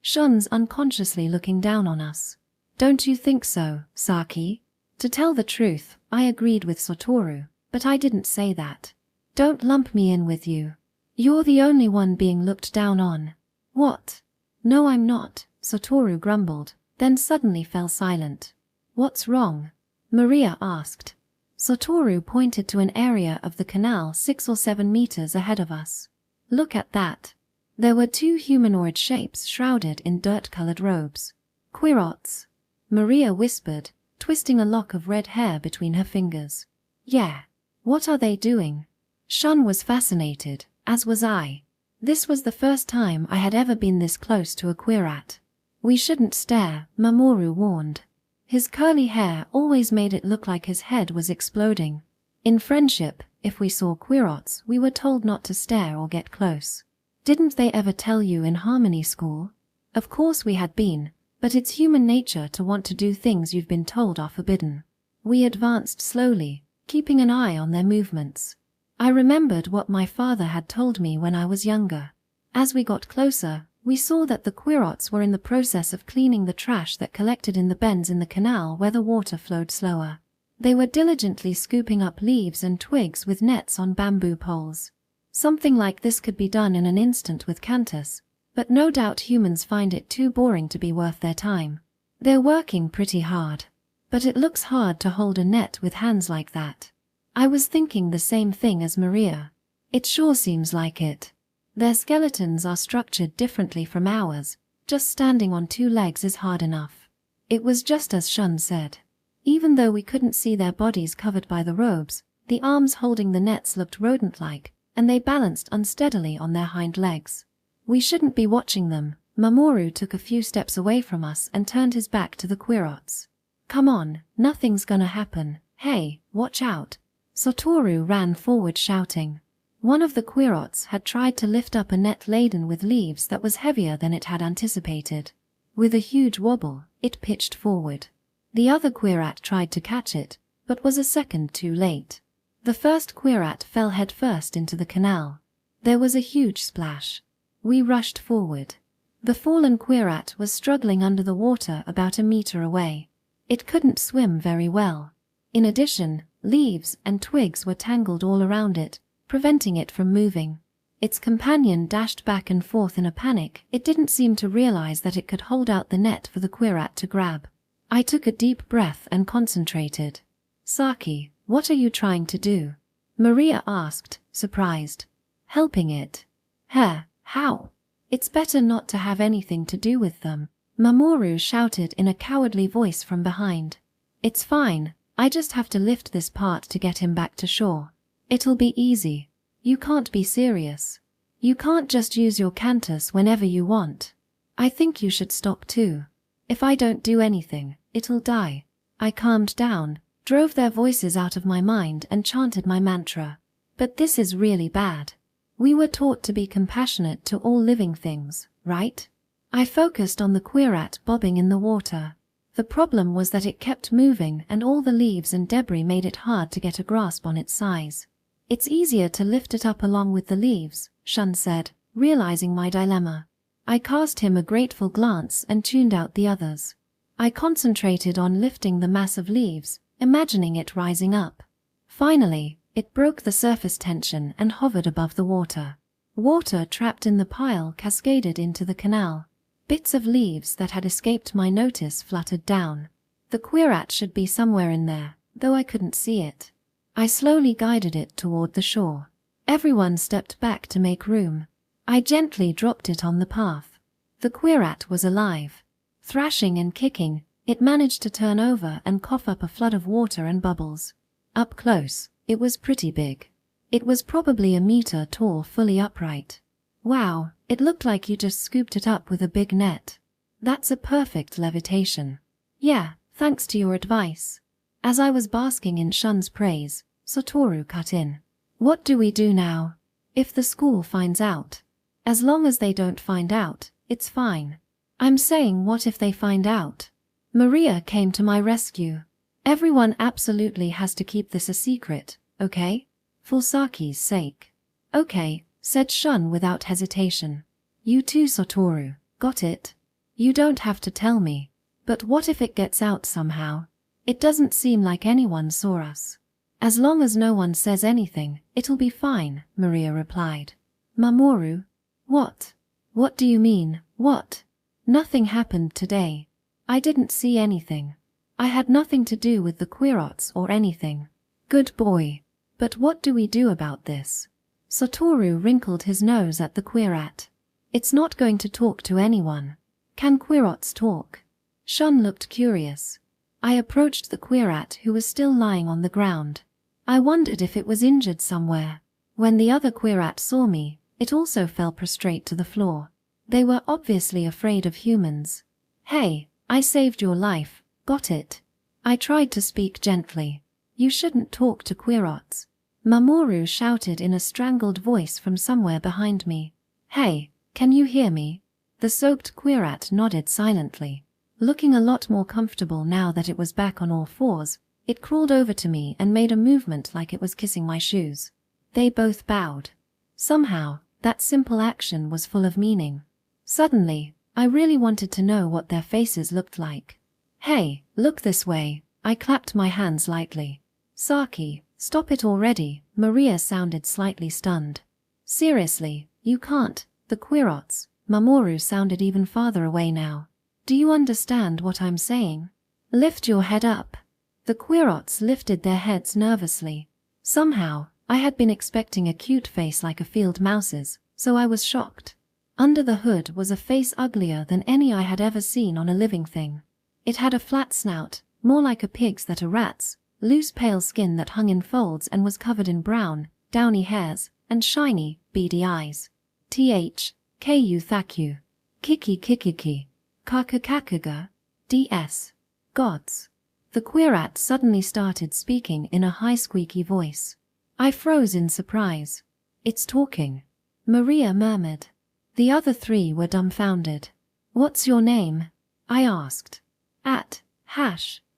[SPEAKER 1] Shun's unconsciously looking down on us. Don't you think so, Saki? To tell the truth, I agreed with Satoru, but I didn't say that. Don't lump me in with you. You're the only one being looked down on. What? No, I'm not, Satoru grumbled, then suddenly fell silent. What's wrong? Maria asked. Satoru pointed to an area of the canal 6 or 7 meters ahead of us. Look at that. There were 2 humanoid shapes shrouded in dirt-colored robes. Quirots. Maria whispered, twisting a lock of red hair between her fingers. Yeah. What are they doing? Shun was fascinated, As was I. This was the first time I had ever been this close to a quat. We shouldn't stare, Mamoru warned. His curly hair always made it look like his head was exploding. In friendship, if we saw quats, we were told not to stare or get close. Didn't they ever tell you in harmony school? Of course we had been, but it's human nature to want to do things you've been told are forbidden. We advanced slowly, keeping an eye on their movements. I remembered what my father had told me when I was younger. As we got closer, we saw that the quats were in the process of cleaning the trash that collected in the bends in the canal where the water flowed slower. They were diligently scooping up leaves and twigs with nets on bamboo poles. Something like this could be done in an instant with cantis, but no doubt humans find it too boring to be worth their time. They're working pretty hard. But it looks hard to hold a net with hands like that. I was thinking the same thing as Maria. It sure seems like it. Their skeletons are structured differently from ours. Just standing on 2 legs is hard enough. It was just as Shun said. Even though we couldn't see their bodies covered by the robes, the arms holding the nets looked rodent-like, and they balanced unsteadily on their hind legs. We shouldn't be watching them. Mamoru took a few steps away from us and turned his back to the quats. Come on, nothing's gonna happen. Hey, watch out. Satoru ran forward shouting. One of the quats had tried to lift up a net laden with leaves that was heavier than it had anticipated. With a huge wobble, it pitched forward. The other quat tried to catch it, but was a second too late. The first quat fell headfirst into the canal. There was a huge splash. We rushed forward. The fallen quat was struggling under the water about a meter away. It couldn't swim very well. In addition, leaves and twigs were tangled all around it, preventing it from moving. Its companion dashed back and forth in a panic. It didn't seem to realize that it could hold out the net for the quat to grab. I took a deep breath and concentrated. Saki, what are you trying to do? Maria asked, surprised. Helping it. How? It's better not to have anything to do with them. Mamoru shouted in a cowardly voice from behind. It's fine, I just have to lift this part to get him back to shore. It'll be easy. You can't be serious. You can't just use your cantis whenever you want. I think you should stop too. If I don't do anything, it'll die. I calmed down, drove their voices out of my mind and chanted my mantra. But this is really bad. We were taught to be compassionate to all living things, right? I focused on the quat bobbing in the water. The problem was that it kept moving and all the leaves and debris made it hard to get a grasp on its size. It's easier to lift it up along with the leaves, Shun said, realizing my dilemma. I cast him a grateful glance and tuned out the others. I concentrated on lifting the mass of leaves, imagining it rising up. Finally, it broke the surface tension and hovered above the water. Water trapped in the pile cascaded into the canal. Bits of leaves that had escaped my notice fluttered down. The quat should be somewhere in there, though I couldn't see it. I slowly guided it toward the shore. Everyone stepped back to make room. I gently dropped it on the path. The quat was alive. Thrashing and kicking, it managed to turn over and cough up a flood of water and bubbles. Up close, it was pretty big. It was probably a meter tall, fully upright. Wow, it looked like you just scooped it up with a big net. That's a perfect levitation. Yeah, thanks to your advice. As I was basking in Shun's praise, Satoru cut in. What do we do now? If the school finds out? As long as they don't find out, it's fine. I'm saying, what if they find out? Maria came to my rescue. Everyone absolutely has to keep this a secret, okay? For Saki's sake. Okay, said Shun without hesitation. You too, Satoru, got it? You don't have to tell me. But what if it gets out somehow? It doesn't seem like anyone saw us. As long as no one says anything, it'll be fine, Maria replied. Mamoru? What? What do you mean, what? Nothing happened today. I didn't see anything. I had nothing to do with the quats or anything. Good boy. But what do we do about this? Satoru wrinkled his nose at the quat. It's not going to talk to anyone. Can quats talk? Shun looked curious. I approached the quat who was still lying on the ground. I wondered if it was injured somewhere. When the other querat saw me, it also fell prostrate to the floor. They were obviously afraid of humans. "Hey, I saved your life, got it?" I tried to speak gently. "You shouldn't talk to querots," Mamoru shouted in a strangled voice from somewhere behind me. "Hey, can you hear me?" The soaked querat nodded silently. Looking a lot more comfortable now that it was back on all fours, it crawled over to me and made a movement like it was kissing my shoes. They both bowed. Somehow, that simple action was full of meaning. Suddenly, I really wanted to know what their faces looked like. "Hey, look this way." I clapped my hands lightly. "Saki, stop it already." Maria sounded slightly stunned. "Seriously, you can't." The querots. Mamoru sounded even farther away now. "Do you understand what I'm saying? Lift your head up." The querots lifted their heads nervously. Somehow, I had been expecting a cute face like a field mouse's, so I was shocked. Under the hood was a face uglier than any I had ever seen on a living thing. It had a flat snout, more like a pig's than a rat's, loose pale skin that hung in folds and was covered in brown, downy hairs, and shiny, beady eyes. Ku thaku. Kiki kikiki. Kakakakuga. DS. Gods. The querat suddenly started speaking in a high squeaky voice. I froze in surprise. "It's talking," Maria murmured. The other three were dumbfounded. "What's your name?" I asked.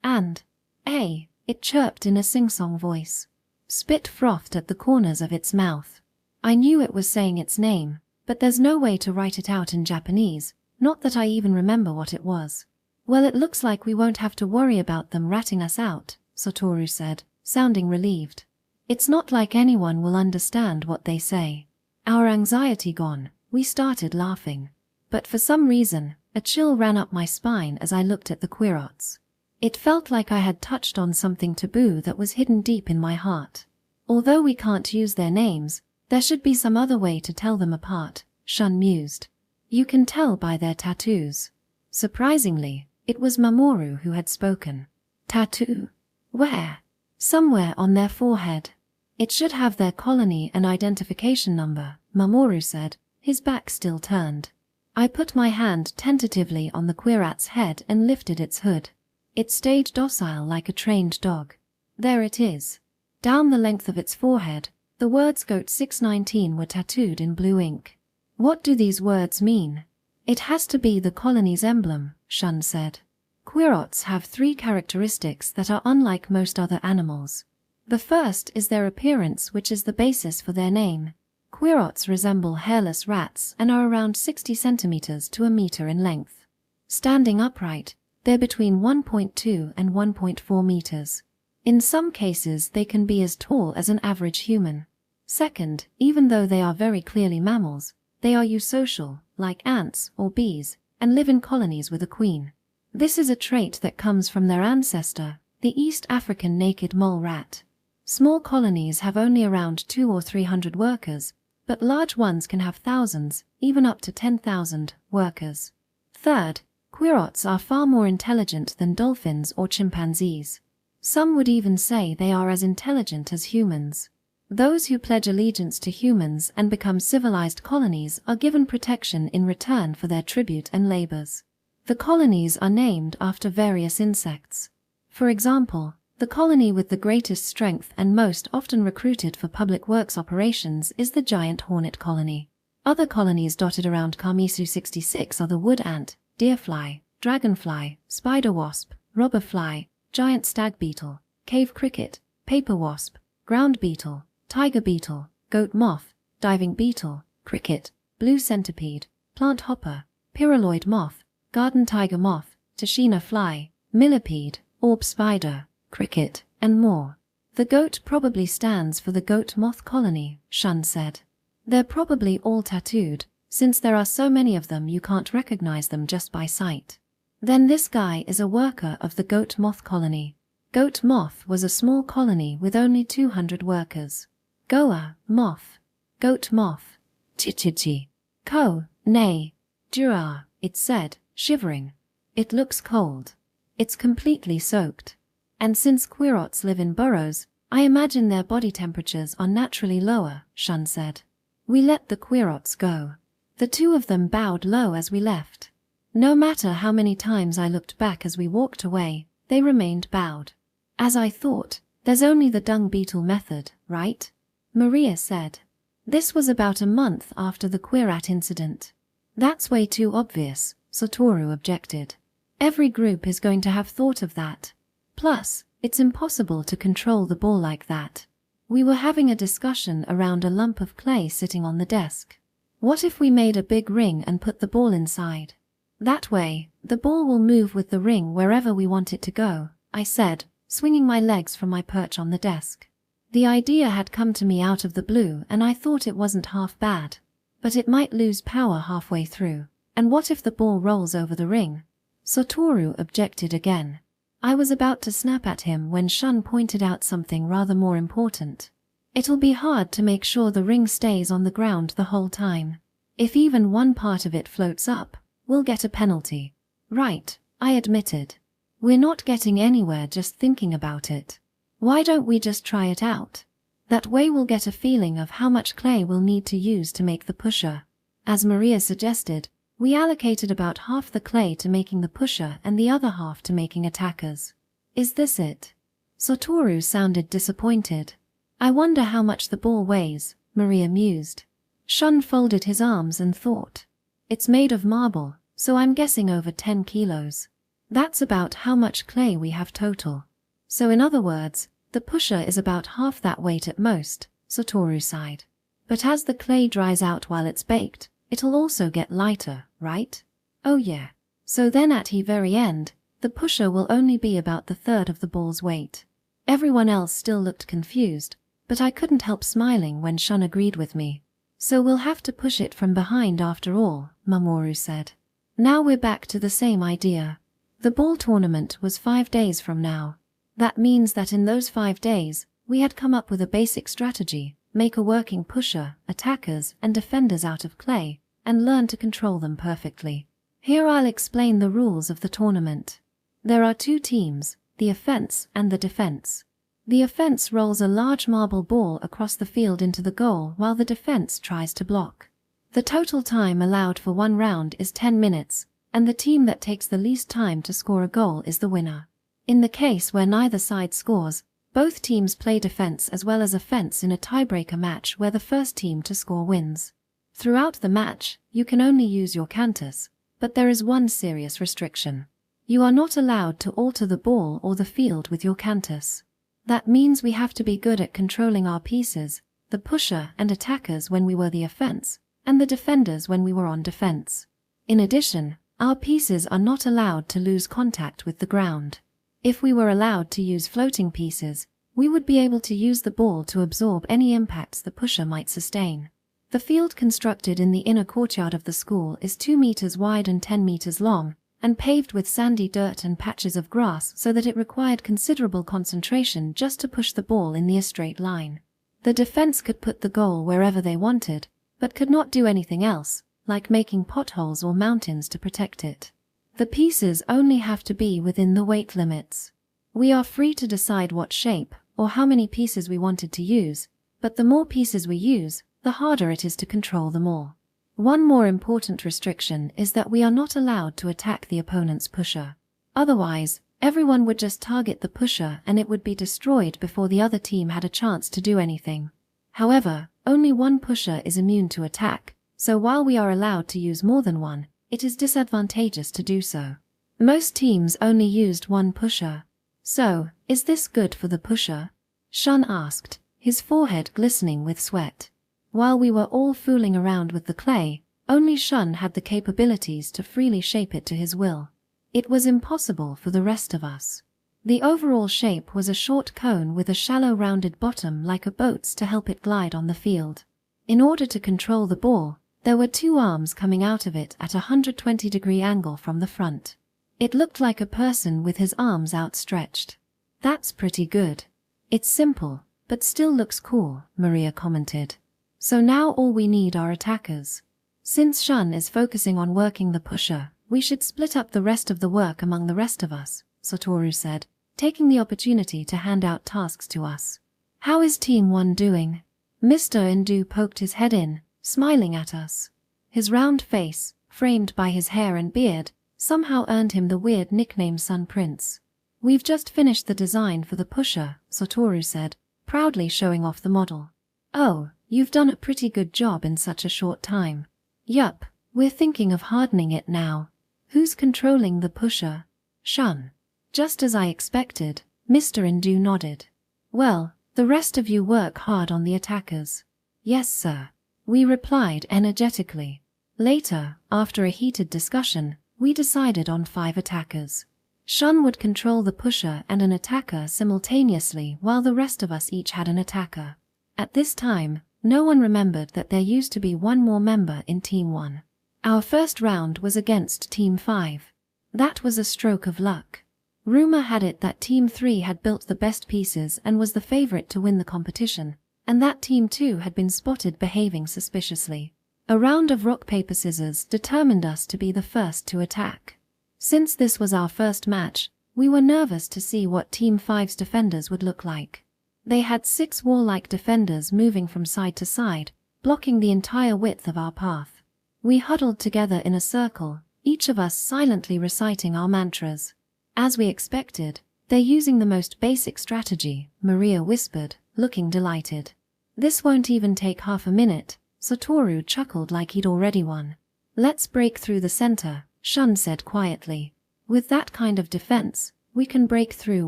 [SPEAKER 1] And A, it chirped in a sing-song voice. Spit frothed at the corners of its mouth. I knew it was saying its name, but there's no way to write it out in Japanese, not that I even remember what it was. "Well, it looks like we won't have to worry about them ratting us out," Satoru said, sounding relieved. "It's not like anyone will understand what they say." Our anxiety gone, we started laughing. But for some reason, a chill ran up my spine as I looked at the querots. It felt like I had touched on something taboo that was hidden deep in my heart. Although we can't use their names, there should be some other way to tell them apart, Shun mused. "You can tell by their tattoos." Surprisingly, it was Mamoru who had spoken. "Tattoo? Where?" "Somewhere on their forehead. It should have their colony and identification number," Mamoru said, his back still turned. I put my hand tentatively on the querat's head and lifted its hood. It stayed docile like a trained dog. There it is. Down the length of its forehead, the words Goat 619 were tattooed in blue ink. "What do these words mean?" "It has to be the colony's emblem," Shun said. Querots have 3 characteristics that are unlike most other animals. The first is their appearance, which is the basis for their name. Querots resemble hairless rats and are around 60 centimeters to a meter in length. Standing upright, they're between 1.2 and 1.4 meters. In some cases they can be as tall as an average human. Second, even though they are very clearly mammals, they are eusocial, like ants or bees, and live in colonies with a queen. This is a trait that comes from their ancestor, the East African naked mole rat. Small colonies have only around 200 or 300 workers, but large ones can have thousands, even up to 10,000, workers. Third, querots are far more intelligent than dolphins or chimpanzees. Some would even say they are as intelligent as humans. Those who pledge allegiance to humans and become civilized colonies are given protection in return for their tribute and labors. The colonies are named after various insects. For example, the colony with the greatest strength and most often recruited for public works operations is the giant hornet colony. Other colonies dotted around Kamisu 66 are the wood ant, deerfly, dragonfly, spider wasp, robberfly, giant stag beetle, cave cricket, paper wasp, ground beetle, tiger beetle, goat moth, diving beetle, cricket, blue centipede, plant hopper, pyraloid moth, garden tiger moth, tashina fly, millipede, orb spider, cricket, and more. The goat probably stands for the goat moth colony, Shun said. They're probably all tattooed, since there are so many of them you can't recognize them just by sight. Then this guy is a worker of the goat moth colony. Goat moth was a small colony with only 200 workers. Goa, moth. Goat moth. Chichichi. Ko, nay. Jura, it said, shivering. It looks cold. It's completely soaked. And since querots live in burrows, I imagine their body temperatures are naturally lower, Shun said. We let the querots go. The two of them bowed low as we left. No matter how many times I looked back as we walked away, they remained bowed. As I thought, there's only the dung beetle method, right? Maria said. This was about a month after the querat incident. That's way too obvious, Satoru objected. Every group is going to have thought of that. Plus, it's impossible to control the ball like that. We were having a discussion around a lump of clay sitting on the desk. What if we made a big ring and put the ball inside? That way, the ball will move with the ring wherever we want it to go, I said, swinging my legs from my perch on the desk. The idea had come to me out of the blue and I thought it wasn't half bad. But it might lose power halfway through. And what if the ball rolls over the ring? Satoru objected again. I was about to snap at him when Shun pointed out something rather more important. It'll be hard to make sure the ring stays on the ground the whole time. If even one part of it floats up, we'll get a penalty. Right, I admitted. We're not getting anywhere just thinking about it. Why don't we just try it out? That way we'll get a feeling of how much clay we'll need to use to make the pusher. As Maria suggested, we allocated about half the clay to making the pusher and the other half to making attackers. Is this it? Satoru sounded disappointed. I wonder how much the ball weighs, Maria mused. Shun folded his arms and thought. It's made of marble, so I'm guessing over 10 kilos. That's about how much clay we have total. So in other words, the pusher is about half that weight at most, Satoru sighed. But as the clay dries out while it's baked, it'll also get lighter, right? Oh yeah. So then at the very end, the pusher will only be about the third of the ball's weight. Everyone else still looked confused, but I couldn't help smiling when Shun agreed with me. So we'll have to push it from behind after all, Mamoru said. Now we're back to the same idea. The ball tournament was 5 days from now. That means that in those 5 days, we had come up with a basic strategy, make a working pusher, attackers, and defenders out of clay, and learn to control them perfectly. Here I'll explain the rules of the tournament. There are 2 teams, the offense and the defense. The offense rolls a large marble ball across the field into the goal while the defense tries to block. The total time allowed for one round is 10 minutes, and the team that takes the least time to score a goal is the winner. In the case where neither side scores, both teams play defense as well as offense in a tiebreaker match where the first team to score wins. Throughout the match, you can only use your cantis, but there is one serious restriction. You are not allowed to alter the ball or the field with your cantis. That means we have to be good at controlling our pieces, the pusher and attackers when we were the offense, and the defenders when we were on defense. In addition, our pieces are not allowed to lose contact with the ground. If we were allowed to use floating pieces, we would be able to use the ball to absorb any impacts the pusher might sustain. The field constructed in the inner courtyard of the school is 2 meters wide and 10 meters long, and paved with sandy dirt and patches of grass so that it required considerable concentration just to push the ball in the straight line. The defense could put the goal wherever they wanted, but could not do anything else, like making potholes or mountains to protect it. The pieces only have to be within the weight limits. We are free to decide what shape or how many pieces we wanted to use, but the more pieces we use, the harder it is to control them all. One more important restriction is that we are not allowed to attack the opponent's pusher. Otherwise, everyone would just target the pusher and it would be destroyed before the other team had a chance to do anything. However, only one pusher is immune to attack, so while we are allowed to use more than one, it is disadvantageous to do so. Most teams only used one pusher. So, is this good for the pusher? Shun asked, his forehead glistening with sweat. While we were all fooling around with the clay, only Shun had the capabilities to freely shape it to his will. It was impossible for the rest of us. The overall shape was a short cone with a shallow rounded bottom like a boat's to help it glide on the field. In order to control the ball, there were 2 arms coming out of it at a 120-degree angle from the front. It looked like a person with his arms outstretched. That's pretty good. It's simple, but still looks cool, Maria commented. So now all we need are attackers. Since Shun is focusing on working the pusher, we should split up the rest of the work among the rest of us, Satoru said, taking the opportunity to hand out tasks to us. How is Team 1 doing? Mr. Indu poked his head in, smiling at us. His round face, framed by his hair and beard, somehow earned him the weird nickname Sun Prince. We've just finished the design for the pusher, Satoru said, proudly showing off the model. Oh, you've done a pretty good job in such a short time. Yup, we're thinking of hardening it now. Who's controlling the pusher? Shun. Just as I expected, Mr. Indu nodded. Well, the rest of you work hard on the attackers. Yes, sir. We replied energetically. Later, after a heated discussion, we decided on 5 attackers. Shun would control the pusher and an attacker simultaneously while the rest of us each had an attacker. At this time, no one remembered that there used to be one more member in Team 1. Our first round was against Team 5. That was a stroke of luck. Rumor had it that Team 3 had built the best pieces and was the favorite to win the competition, and that Team 2 had been spotted behaving suspiciously. A round of rock paper scissors determined us to be the first to attack. Since this was our first match, we were nervous to see what Team 5's defenders would look like. They had 6 warlike defenders moving from side to side, blocking the entire width of our path. We huddled together in a circle, each of us silently reciting our mantras. As we expected, they're using the most basic strategy, Maria whispered, looking delighted. This won't even take half a minute, Satoru chuckled like he'd already won. Let's break through the center, Shun said quietly. With that kind of defense, we can break through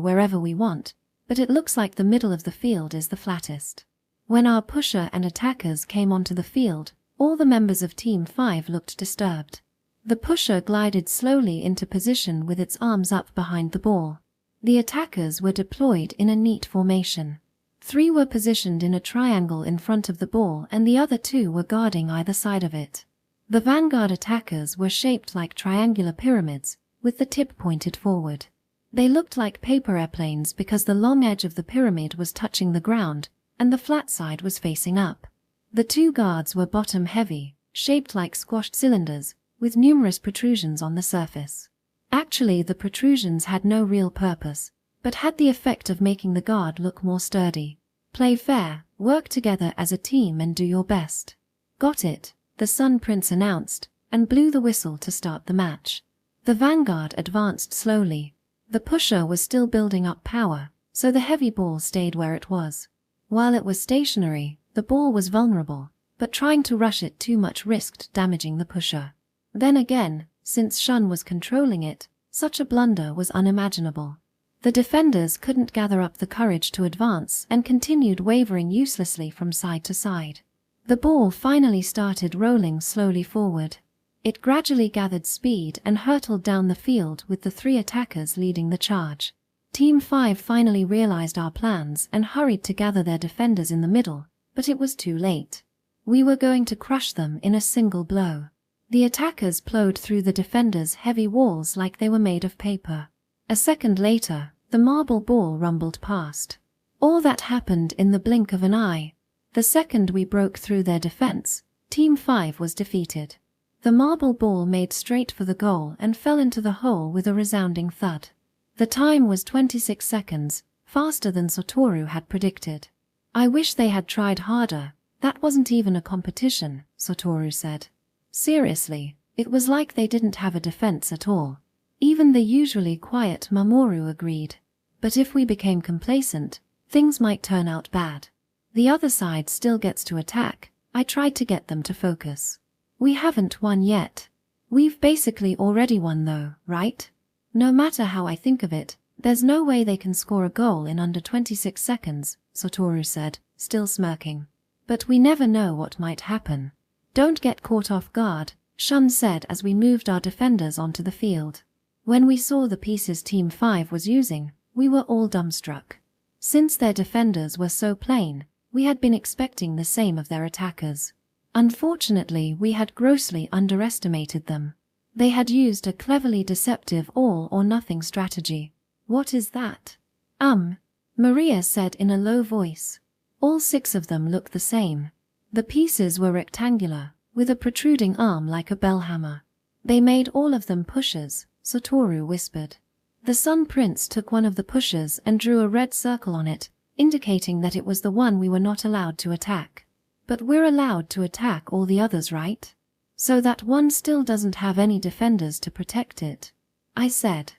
[SPEAKER 1] wherever we want, but it looks like the middle of the field is the flattest. When our pusher and attackers came onto the field, all the members of Team 5 looked disturbed. The pusher glided slowly into position with its arms up behind the ball. The attackers were deployed in a neat formation. 3 were positioned in a triangle in front of the ball and the other 2 were guarding either side of it. The vanguard attackers were shaped like triangular pyramids, with the tip pointed forward. They looked like paper airplanes because the long edge of the pyramid was touching the ground, and the flat side was facing up. The 2 guards were bottom-heavy, shaped like squashed cylinders, with numerous protrusions on the surface. Actually, the protrusions had no real purpose, but had the effect of making the guard look more sturdy. Play fair, work together as a team and do your best. Got it, the Sun Prince announced, and blew the whistle to start the match. The vanguard advanced slowly. The pusher was still building up power, so the heavy ball stayed where it was. While it was stationary, the ball was vulnerable, but trying to rush it too much risked damaging the pusher. Then again, since Shun was controlling it, such a blunder was unimaginable. The defenders couldn't gather up the courage to advance and continued wavering uselessly from side to side. The ball finally started rolling slowly forward. It gradually gathered speed and hurtled down the field with the 3 attackers leading the charge. Team 5 finally realized our plans and hurried to gather their defenders in the middle, but it was too late. We were going to crush them in a single blow. The attackers plowed through the defenders' heavy walls like they were made of paper. A second later, the marble ball rumbled past. All that happened in the blink of an eye. The second we broke through their defense, Team 5 was defeated. The marble ball made straight for the goal and fell into the hole with a resounding thud. The time was 26 seconds, faster than Satoru had predicted. I wish they had tried harder. That wasn't even a competition, Satoru said. Seriously, it was like they didn't have a defense at all. Even the usually quiet Mamoru agreed. But if we became complacent, things might turn out bad. The other side still gets to attack. I tried to get them to focus. We haven't won yet. We've basically already won though, right? No matter how I think of it, there's no way they can score a goal in under 26 seconds, Satoru said, still smirking. But we never know what might happen. Don't get caught off guard, Shun said as we moved our defenders onto the field. When we saw the pieces Team 5 was using, we were all dumbstruck. Since their defenders were so plain, we had been expecting the same of their attackers. Unfortunately, we had grossly underestimated them. They had used a cleverly deceptive all-or-nothing strategy. What is that? Maria said in a low voice. All 6 of them looked the same. The pieces were rectangular, with a protruding arm like a bell hammer. They made all of them pushers, Satoru whispered. The Sun Prince took one of the pushers and drew a red circle on it, indicating that it was the one we were not allowed to attack. But we're allowed to attack all the others, right? So that one still doesn't have any defenders to protect it. I said.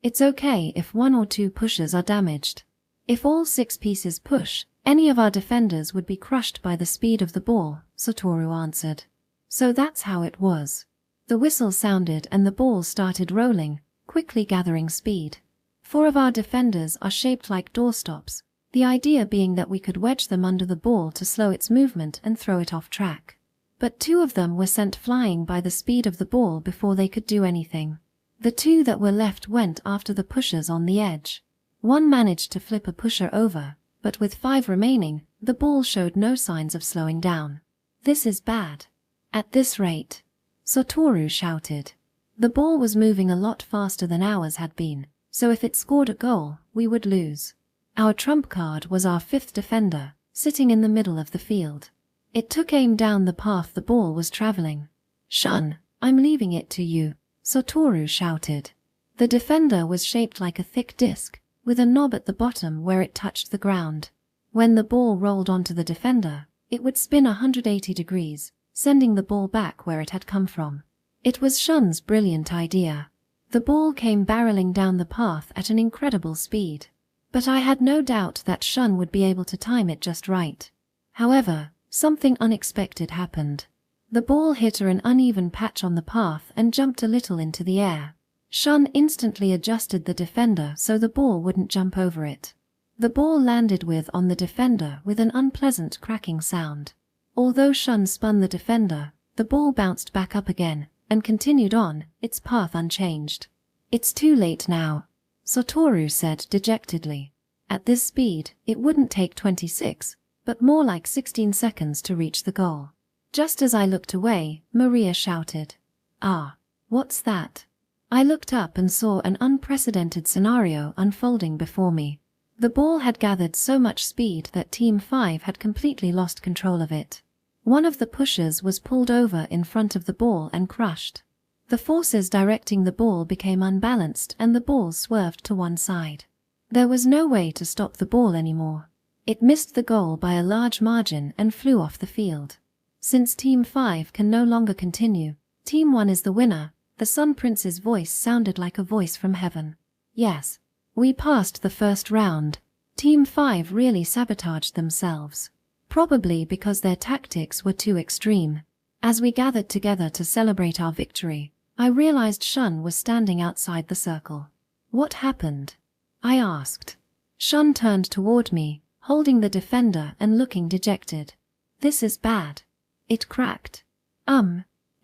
[SPEAKER 1] It's okay if 1 or 2 pushes are damaged. If all 6 pieces push, any of our defenders would be crushed by the speed of the ball, Satoru answered. So that's how it was. The whistle sounded and the ball started rolling, quickly gathering speed. 4 of our defenders are shaped like doorstops, the idea being that we could wedge them under the ball to slow its movement and throw it off track. But 2 of them were sent flying by the speed of the ball before they could do anything. The 2 that were left went after the pushers on the edge. One managed to flip a pusher over, but with 5 remaining, the ball showed no signs of slowing down. This is bad. At this rate, Satoru shouted. The ball was moving a lot faster than ours had been, so if it scored a goal, we would lose. Our trump card was our 5th defender, sitting in the middle of the field. It took aim down the path the ball was traveling. "Shun, I'm leaving it to you," Satoru shouted. The defender was shaped like a thick disc, with a knob at the bottom where it touched the ground. When the ball rolled onto the defender, it would spin 180 degrees, sending the ball back where it had come from. It was Shun's brilliant idea. The ball came barreling down the path at an incredible speed. But I had no doubt that Shun would be able to time it just right. However, something unexpected happened. The ball hit an uneven patch on the path and jumped a little into the air. Shun instantly adjusted the defender so the ball wouldn't jump over it. The ball landed on the defender with an unpleasant cracking sound. Although Shun spun the defender, the ball bounced back up again and continued on, its path unchanged. "It's too late now," Satoru said dejectedly. At this speed, it wouldn't take 26, but more like 16 seconds to reach the goal. Just as I looked away, Maria shouted, "Ah, what's that?" I looked up and saw an unprecedented scenario unfolding before me. The ball had gathered so much speed that Team 5 had completely lost control of it. One of the pushers was pulled over in front of the ball and crushed. The forces directing the ball became unbalanced and the ball swerved to one side. There was no way to stop the ball anymore. It missed the goal by a large margin and flew off the field. Since Team 5 can no longer continue, Team 1 is the winner. The Sun Prince's voice sounded like a voice from heaven. Yes, we passed the first round. Team 5 really sabotaged themselves. Probably because their tactics were too extreme. As we gathered together to celebrate our victory, I realized Shun was standing outside the circle. "What happened?" I asked. Shun turned toward me, holding the defender and looking dejected. "This is bad. It cracked."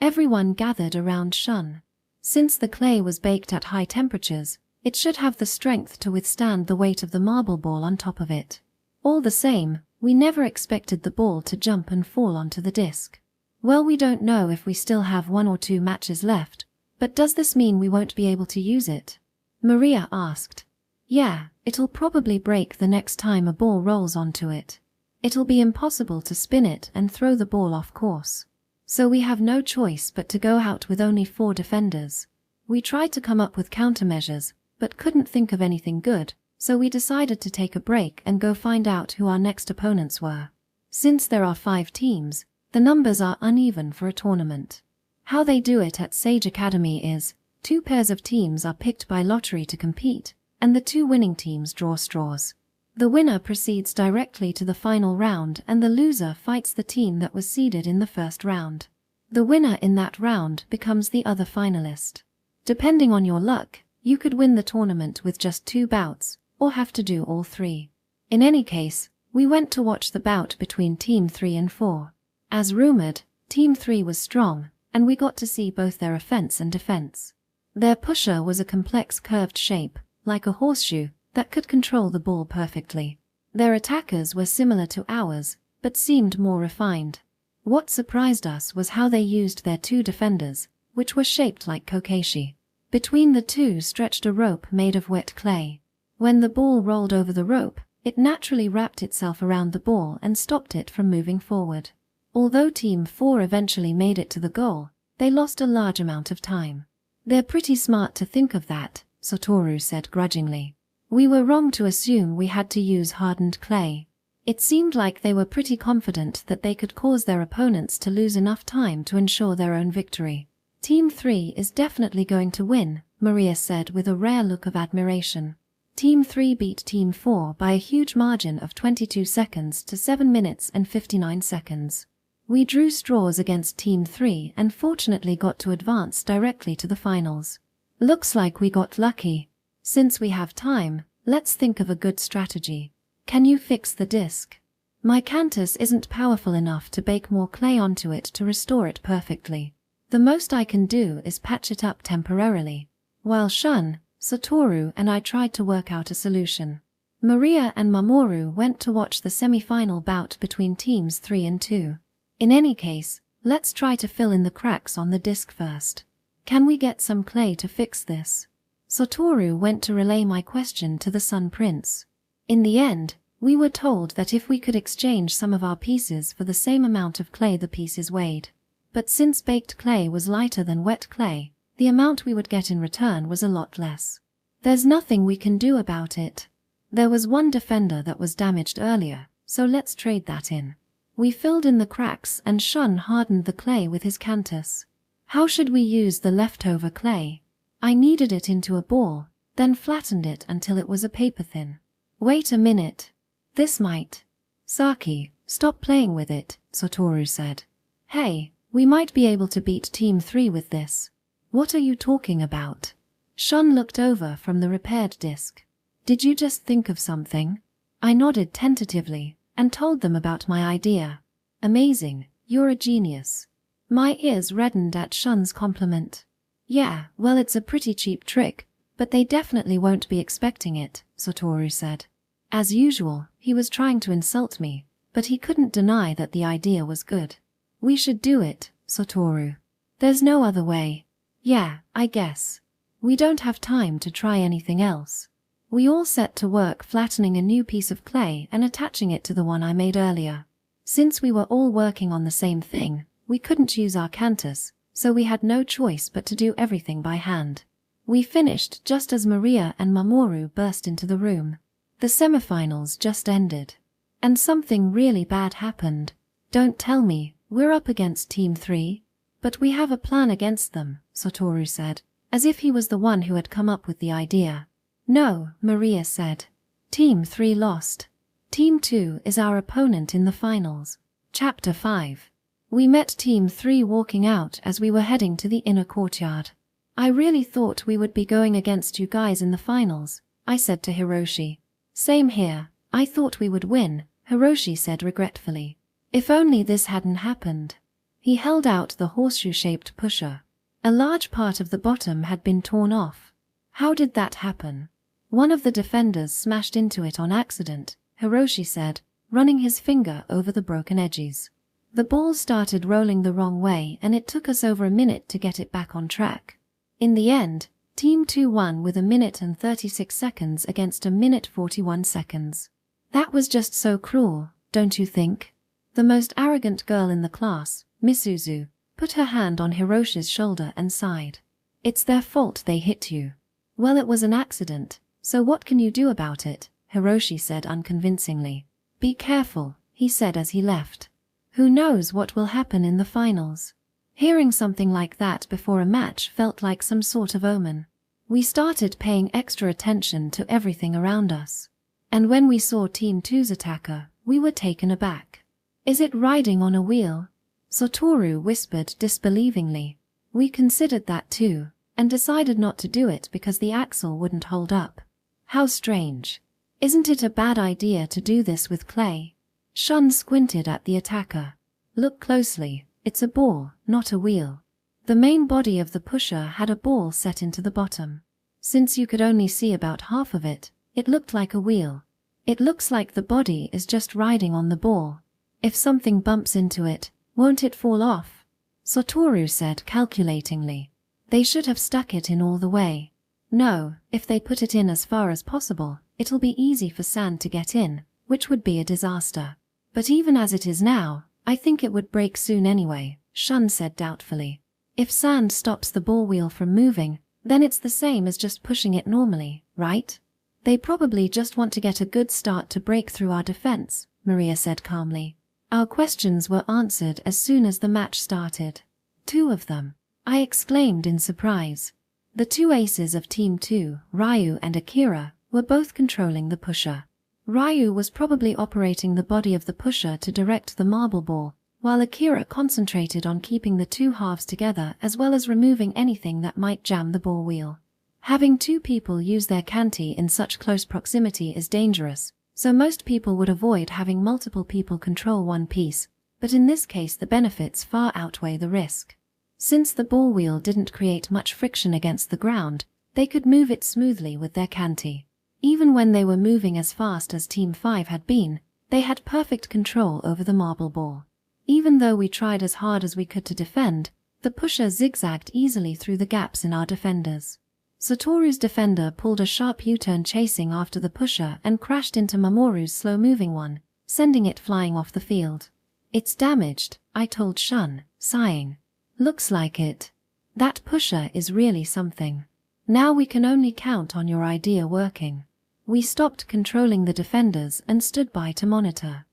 [SPEAKER 1] Everyone gathered around Shun. Since the clay was baked at high temperatures, it should have the strength to withstand the weight of the marble ball on top of it. All the same, we never expected the ball to jump and fall onto the disc. "Well, we don't know if we still have 1 or 2 matches left, but does this mean we won't be able to use it?" Maria asked. "Yeah, it'll probably break the next time a ball rolls onto it. It'll be impossible to spin it and throw the ball off course. So we have no choice but to go out with only 4 defenders. We tried to come up with countermeasures, but couldn't think of anything good, so we decided to take a break and go find out who our next opponents were. Since there are 5 teams, the numbers are uneven for a tournament. How they do it at Sage Academy is, 2 pairs of teams are picked by lottery to compete, and the 2 winning teams draw straws. The winner proceeds directly to the final round and the loser fights the team that was seeded in the first round. The winner in that round becomes the other finalist. Depending on your luck, you could win the tournament with just 2 bouts, or have to do all 3. In any case, we went to watch the bout between Team 3 and 4. As rumored, Team 3 was strong, and we got to see both their offense and defense. Their pusher was a complex curved shape, like a horseshoe, that could control the ball perfectly. Their attackers were similar to ours, but seemed more refined. What surprised us was how they used their 2 defenders, which were shaped like kokeshi. Between the 2 stretched a rope made of wet clay. When the ball rolled over the rope, it naturally wrapped itself around the ball and stopped it from moving forward. Although Team 4 eventually made it to the goal, they lost a large amount of time. "They're pretty smart to think of that," Satoru said grudgingly. We were wrong to assume we had to use hardened clay. It seemed like they were pretty confident that they could cause their opponents to lose enough time to ensure their own victory. Team 3 is definitely going to win, Maria said with a rare look of admiration. Team 3 beat Team 4 by a huge margin of 22 seconds to 7 minutes and 59 seconds. We drew straws against Team 3 and fortunately got to advance directly to the finals. Looks like we got lucky. Since we have time, let's think of a good strategy. Can you fix the disc? My cantis isn't powerful enough to bake more clay onto it to restore it perfectly. The most I can do is patch it up temporarily. While Shun, Satoru and I tried to work out a solution. Maria and Mamoru went to watch the semi-final bout between teams 3 and 2. In any case, let's try to fill in the cracks on the disc first. Can we get some clay to fix this? Satoru went to relay my question to the Sun Prince. In the end, we were told that if we could exchange some of our pieces for the same amount of clay the pieces weighed. But since baked clay was lighter than wet clay, the amount we would get in return was a lot less. There's nothing we can do about it. There was one defender that was damaged earlier, so let's trade that in. We filled in the cracks and Shun hardened the clay with his cantis. How should we use the leftover clay? I kneaded it into a ball, then flattened it until it was a paper thin. Wait a minute. This might. Saki, stop playing with it, Satoru said. Hey, we might be able to beat Team 3 with this. What are you talking about? Shun looked over from the repaired disc. Did you just think of something? I nodded tentatively and told them about my idea. Amazing, you're a genius. My ears reddened at Shun's compliment. Yeah, well it's a pretty cheap trick, but they definitely won't be expecting it, Satoru said. As usual, he was trying to insult me, but he couldn't deny that the idea was good. We should do it, Satoru. There's no other way. Yeah, I guess. We don't have time to try anything else. We all set to work flattening a new piece of clay and attaching it to the one I made earlier. Since we were all working on the same thing, we couldn't use our cantis, so we had no choice but to do everything by hand. We finished just as Maria and Mamoru burst into the room. The semifinals just ended. And something really bad happened. Don't tell me, we're up against Team 3? But we have a plan against them, Satoru said, as if he was the one who had come up with the idea. No, Maria said. Team 3 lost. Team 2 is our opponent in the finals. Chapter 5. We met Team 3 walking out as we were heading to the inner courtyard. I really thought we would be going against you guys in the finals, I said to Hiroshi. Same here, I thought we would win, Hiroshi said regretfully. If only this hadn't happened. He held out the horseshoe-shaped pusher. A large part of the bottom had been torn off. How did that happen? One of the defenders smashed into it on accident, Hiroshi said, running his finger over the broken edges. The ball started rolling the wrong way and it took us over a minute to get it back on track. In the end, Team 2 won with 1 minute and 36 seconds against 1 minute 41 seconds. That was just so cruel, don't you think? The most arrogant girl in the class, Misuzu, put her hand on Hiroshi's shoulder and sighed. It's their fault they hit you. Well, it was an accident, so what can you do about it? Hiroshi said unconvincingly. Be careful, he said as he left. Who knows what will happen in the finals? Hearing something like that before a match felt like some sort of omen. We started paying extra attention to everything around us. And when we saw Team 2's attacker, we were taken aback. Is it riding on a wheel? Satoru whispered disbelievingly. We considered that too, and decided not to do it because the axle wouldn't hold up. How strange. Isn't it a bad idea to do this with clay? Shun squinted at the attacker. Look closely, it's a ball, not a wheel. The main body of the pusher had a ball set into the bottom. Since you could only see about half of it, it looked like a wheel. It looks like the body is just riding on the ball. If something bumps into it, won't it fall off? Satoru said calculatingly. They should have stuck it in all the way. No, if they put it in as far as possible, it'll be easy for sand to get in, which would be a disaster. But even as it is now, I think it would break soon anyway, Shun said doubtfully. If sand stops the ball wheel from moving, then it's the same as just pushing it normally, right? They probably just want to get a good start to break through our defense, Maria said calmly. Our questions were answered as soon as the match started. 2 of them, I exclaimed in surprise. The 2 aces of Team 2, Ryu and Akira, were both controlling the pusher. Ryu was probably operating the body of the pusher to direct the marble ball, while Akira concentrated on keeping the 2 halves together as well as removing anything that might jam the ball wheel. Having 2 people use their canti in such close proximity is dangerous, so most people would avoid having multiple people control one piece, but in this case the benefits far outweigh the risk. Since the ball wheel didn't create much friction against the ground, they could move it smoothly with their canti. Even when they were moving as fast as Team 5 had been, they had perfect control over the marble ball. Even though we tried as hard as we could to defend, the pusher zigzagged easily through the gaps in our defenders. Satoru's defender pulled a sharp U-turn chasing after the pusher and crashed into Mamoru's slow-moving one, sending it flying off the field. It's damaged, I told Shun, sighing. Looks like it. That pusher is really something. Now we can only count on your idea working. We stopped controlling the defenders and stood by to monitor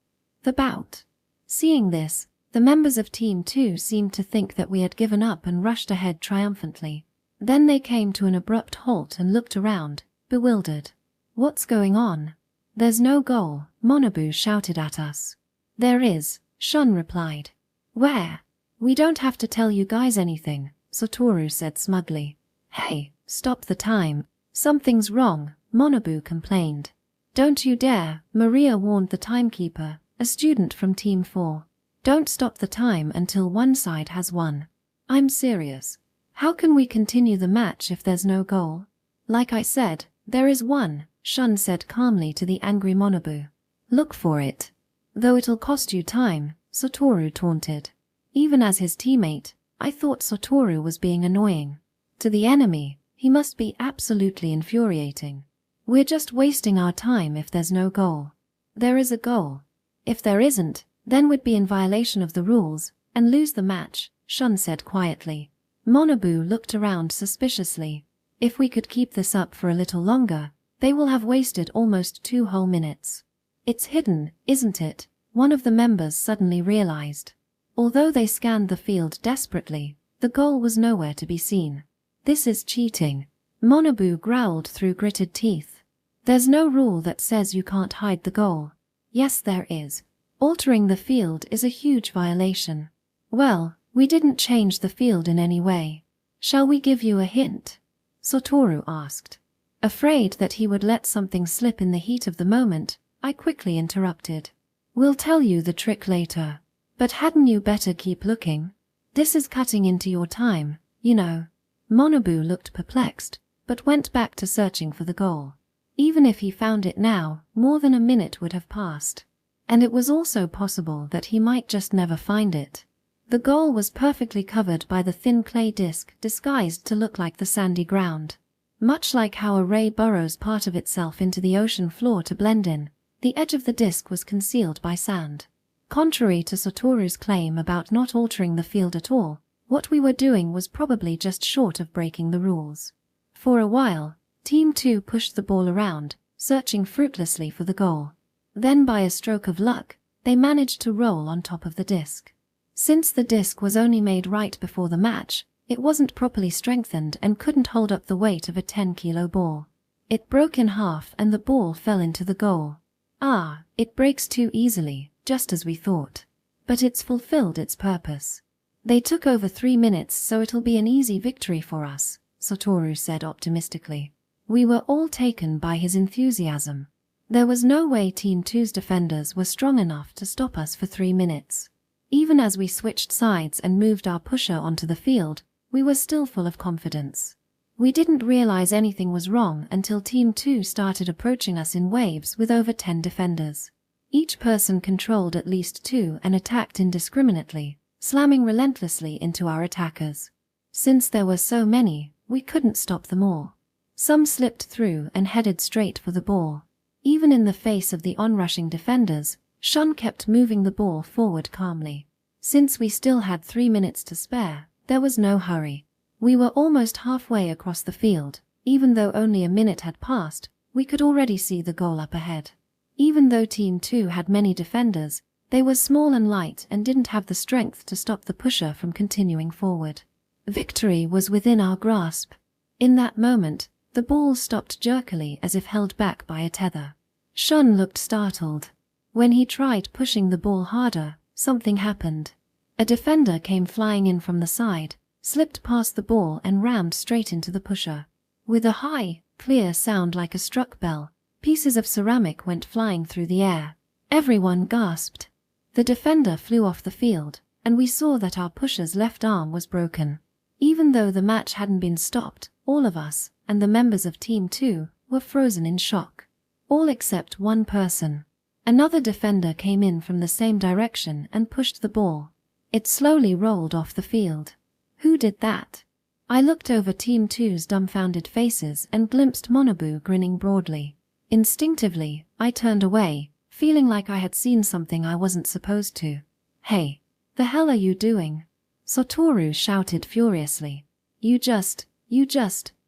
[SPEAKER 1] the bout. Seeing this, the members of Team 2 seemed to think that we had given up and rushed ahead triumphantly. Then they came to an abrupt halt and looked around, bewildered. What's going on? There's no goal, Monobu shouted at us. There is, Shun replied. Where? We don't have to tell you guys anything, Satoru said smugly. Hey, stop the time. Something's wrong, Monobu complained. Don't you dare, Maria warned the timekeeper, a student from Team 4. Don't stop the time until one side has won. I'm serious. How can we continue the match if there's no goal? Like I said, there is one, Shun said calmly to the angry Monobu. Look for it. Though it'll cost you time, Satoru taunted. Even as his teammate, I thought Satoru was being annoying. To the enemy, he must be absolutely infuriating. We're just wasting our time if there's no goal. There is a goal. If there isn't, then we'd be in violation of the rules and lose the match, Shun said quietly. Monobu looked around suspiciously. If we could keep this up for a little longer, they will have wasted almost 2 whole minutes. It's hidden, isn't it? One of the members suddenly realized. Although they scanned the field desperately, the goal was nowhere to be seen. This is cheating, Monobu growled through gritted teeth. There's no rule that says you can't hide the goal. Yes, there is. Altering the field is a huge violation. Well, we didn't change the field in any way. Shall we give you a hint? Satoru asked. Afraid that he would let something slip in the heat of the moment, I quickly interrupted. We'll tell you the trick later. But hadn't you better keep looking? This is cutting into your time, you know. Monobu looked perplexed, but went back to searching for the goal. Even if he found it now, more than a minute would have passed. And it was also possible that he might just never find it. The goal was perfectly covered by the thin clay disc disguised to look like the sandy ground. Much like how a ray burrows part of itself into the ocean floor to blend in, the edge of the disc was concealed by sand. Contrary to Satoru's claim about not altering the field at all, what we were doing was probably just short of breaking the rules. For a while, Team 2 pushed the ball around, searching fruitlessly for the goal. Then by a stroke of luck, they managed to roll on top of the disc. Since the disc was only made right before the match, it wasn't properly strengthened and couldn't hold up the weight of a 10-kilo ball. It broke in half and the ball fell into the goal. Ah, it breaks too easily, just as we thought. But it's fulfilled its purpose. They took over 3 minutes, so it'll be an easy victory for us, Satoru said optimistically. We were all taken by his enthusiasm. There was no way Team 2's defenders were strong enough to stop us for 3 minutes. Even as we switched sides and moved our pusher onto the field, we were still full of confidence. We didn't realize anything was wrong until Team 2 started approaching us in waves with over 10 defenders. Each person controlled at least 2 and attacked indiscriminately, slamming relentlessly into our attackers. Since there were so many, we couldn't stop them all. Some slipped through and headed straight for the ball. Even in the face of the onrushing defenders, Shun kept moving the ball forward calmly. Since we still had 3 minutes to spare, there was no hurry. We were almost halfway across the field. Even though only a minute had passed, We could already see the goal up ahead. Even though Team 2 had many defenders, they were small and light and didn't have the strength to stop the pusher from continuing forward. Victory was within our grasp. In that moment, the ball stopped jerkily as if held back by a tether. Shun looked startled. When he tried pushing the ball harder, something happened. A defender came flying in from the side, slipped past the ball and rammed straight into the pusher. With a high, clear sound like a struck bell, pieces of ceramic went flying through the air. Everyone gasped. The defender flew off the field, and we saw that our pusher's left arm was broken. Even though the match hadn't been stopped, all of us, and the members of Team 2, were frozen in shock. All except one person. Another defender came in from the same direction and pushed the ball. It slowly rolled off the field. Who did that? I looked over Team 2's dumbfounded faces and glimpsed Monobu grinning broadly. Instinctively, I turned away, feeling like I had seen something I wasn't supposed to. Hey, the hell are you doing? Satoru shouted furiously. You just,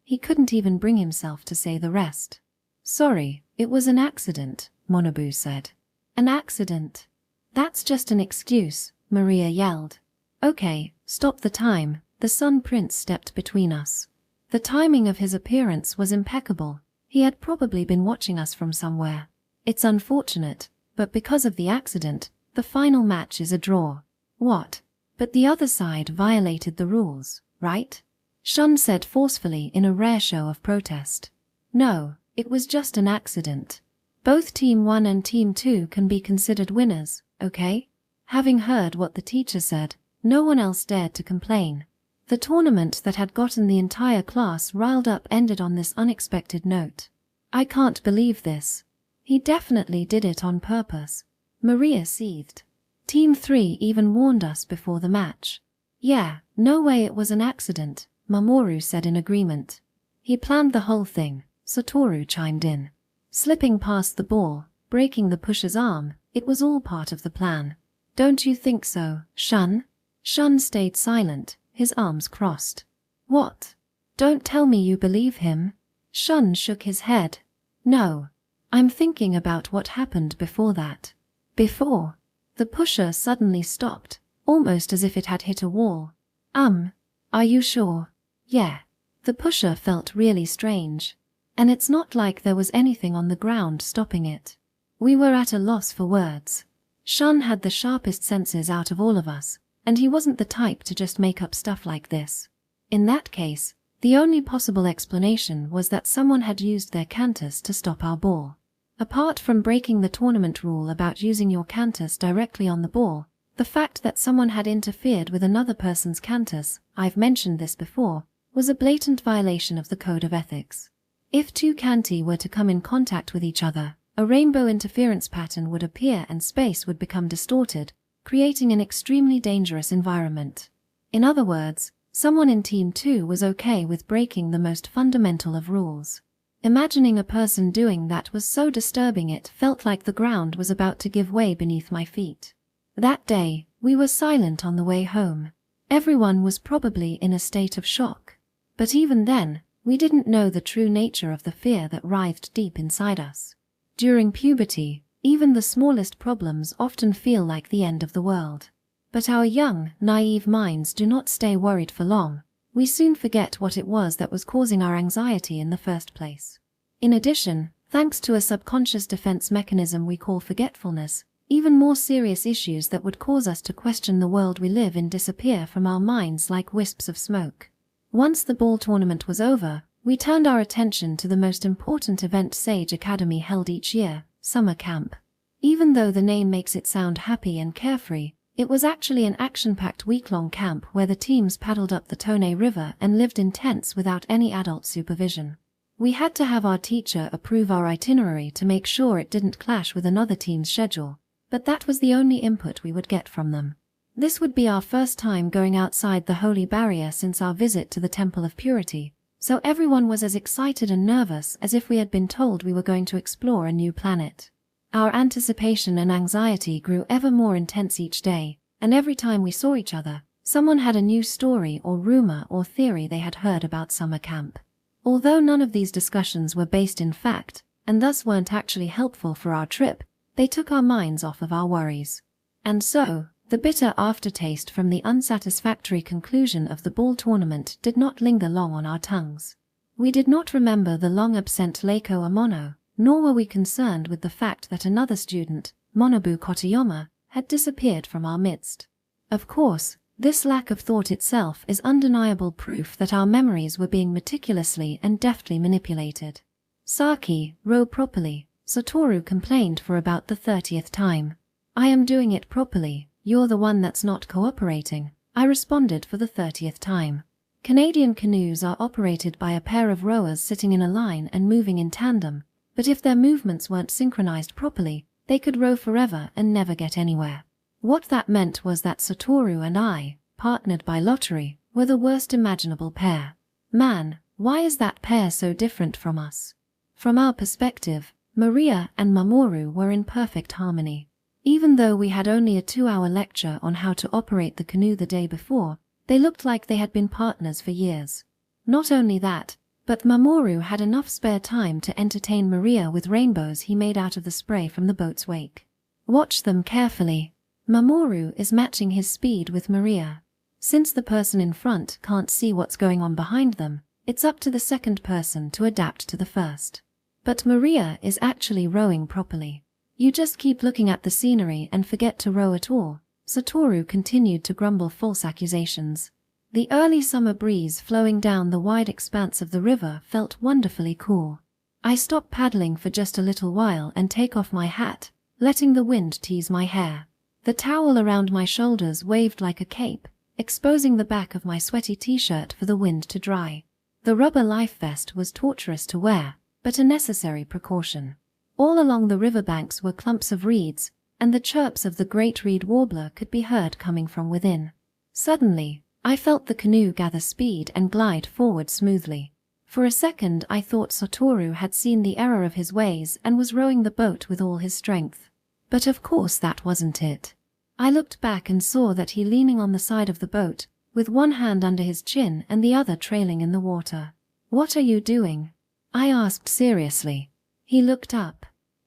[SPEAKER 1] he couldn't even bring himself to say the rest. Sorry, it was an accident, Monobu said. An accident? That's just an excuse, Maria yelled. Okay, stop the time. The Sun Prince stepped between us. The timing of his appearance was impeccable. He had probably been watching us from somewhere. It's unfortunate, but because of the accident, the final match is a draw. What? But the other side violated the rules, right? Shun said forcefully in a rare show of protest. No, it was just an accident. Both Team 1 and Team 2 can be considered winners, okay? Having heard what the teacher said, no one else dared to complain. The tournament that had gotten the entire class riled up ended on this unexpected note. I can't believe this. He definitely did it on purpose. Maria seethed. Team 3 even warned us before the match. Yeah, no way it was an accident, Mamoru said in agreement. He planned the whole thing, Satoru chimed in. Slipping past the ball, breaking the pusher's arm, it was all part of the plan. Don't you think so, Shun? Shun stayed silent, his arms crossed. What? Don't tell me you believe him? Shun shook his head. No. I'm thinking about what happened before that. Before? The pusher suddenly stopped, almost as if it had hit a wall. Are you sure? Yeah. The pusher felt really strange. And it's not like there was anything on the ground stopping it. We were at a loss for words. Shun had the sharpest senses out of all of us, and he wasn't the type to just make up stuff like this. In that case, the only possible explanation was that someone had used their cantis to stop our ball. Apart from breaking the tournament rule about using your cantis directly on the ball, the fact that someone had interfered with another person's cantis, I've mentioned this before, was a blatant violation of the code of ethics. If two canti were to come in contact with each other, a rainbow interference pattern would appear and space would become distorted, creating an extremely dangerous environment. In other words, someone in Team 2 was okay with breaking the most fundamental of rules. Imagining a person doing that was so disturbing it felt like the ground was about to give way beneath my feet. That day, we were silent on the way home. Everyone was probably in a state of shock. But even then, we didn't know the true nature of the fear that writhed deep inside us. During puberty, even the smallest problems often feel like the end of the world. But our young, naive minds do not stay worried for long. We soon forget what it was that was causing our anxiety in the first place. In addition, thanks to a subconscious defense mechanism we call forgetfulness, even more serious issues that would cause us to question the world we live in disappear from our minds like wisps of smoke. Once the ball tournament was over, we turned our attention to the most important event Sage Academy held each year, summer camp. Even though the name makes it sound happy and carefree, it was actually an action-packed week-long camp where the teams paddled up the Tone River and lived in tents without any adult supervision. We had to have our teacher approve our itinerary to make sure it didn't clash with another team's schedule, but that was the only input we would get from them. This would be our first time going outside the holy barrier since our visit to the Temple of Purity, so everyone was as excited and nervous as if we had been told we were going to explore a new planet. Our anticipation and anxiety grew ever more intense each day, and every time we saw each other, someone had a new story or rumor or theory they had heard about summer camp. Although none of these discussions were based in fact, and thus weren't actually helpful for our trip. They took our minds off of our worries. And so, the bitter aftertaste from the unsatisfactory conclusion of the ball tournament did not linger long on our tongues. We did not remember the long-absent Leiko Amono, nor were we concerned with the fact that another student, Monobu Kotayama, had disappeared from our midst. Of course, this lack of thought itself is undeniable proof that our memories were being meticulously and deftly manipulated. Saki, row properly, Satoru complained for about the 30th time. I am doing it properly, you're the one that's not cooperating, I responded for the 30th time. Canadian canoes are operated by a pair of rowers sitting in a line and moving in tandem, but if their movements weren't synchronized properly, they could row forever and never get anywhere. What that meant was that Satoru and I, partnered by lottery, were the worst imaginable pair. Man, why is that pair so different from us? From our perspective, Maria and Mamoru were in perfect harmony. Even though we had only a 2-hour lecture on how to operate the canoe the day before, they looked like they had been partners for years. Not only that, but Mamoru had enough spare time to entertain Maria with rainbows he made out of the spray from the boat's wake. Watch them carefully. Mamoru is matching his speed with Maria. Since the person in front can't see what's going on behind them, it's up to the second person to adapt to the first. But Maria is actually rowing properly. You just keep looking at the scenery and forget to row at all. Satoru continued to grumble false accusations. The early summer breeze flowing down the wide expanse of the river felt wonderfully cool. I stopped paddling for just a little while and take off my hat, letting the wind tease my hair. The towel around my shoulders waved like a cape, exposing the back of my sweaty t-shirt for the wind to dry. The rubber life vest was torturous to wear, but a necessary precaution. All along the riverbanks were clumps of reeds, and the chirps of the great reed warbler could be heard coming from within. Suddenly, I felt the canoe gather speed and glide forward smoothly. For a second I thought Satoru had seen the error of his ways and was rowing the boat with all his strength. But of course that wasn't it. I looked back and saw that he leaning on the side of the boat, with one hand under his chin and the other trailing in the water. "What are you doing?" I asked seriously. He looked up.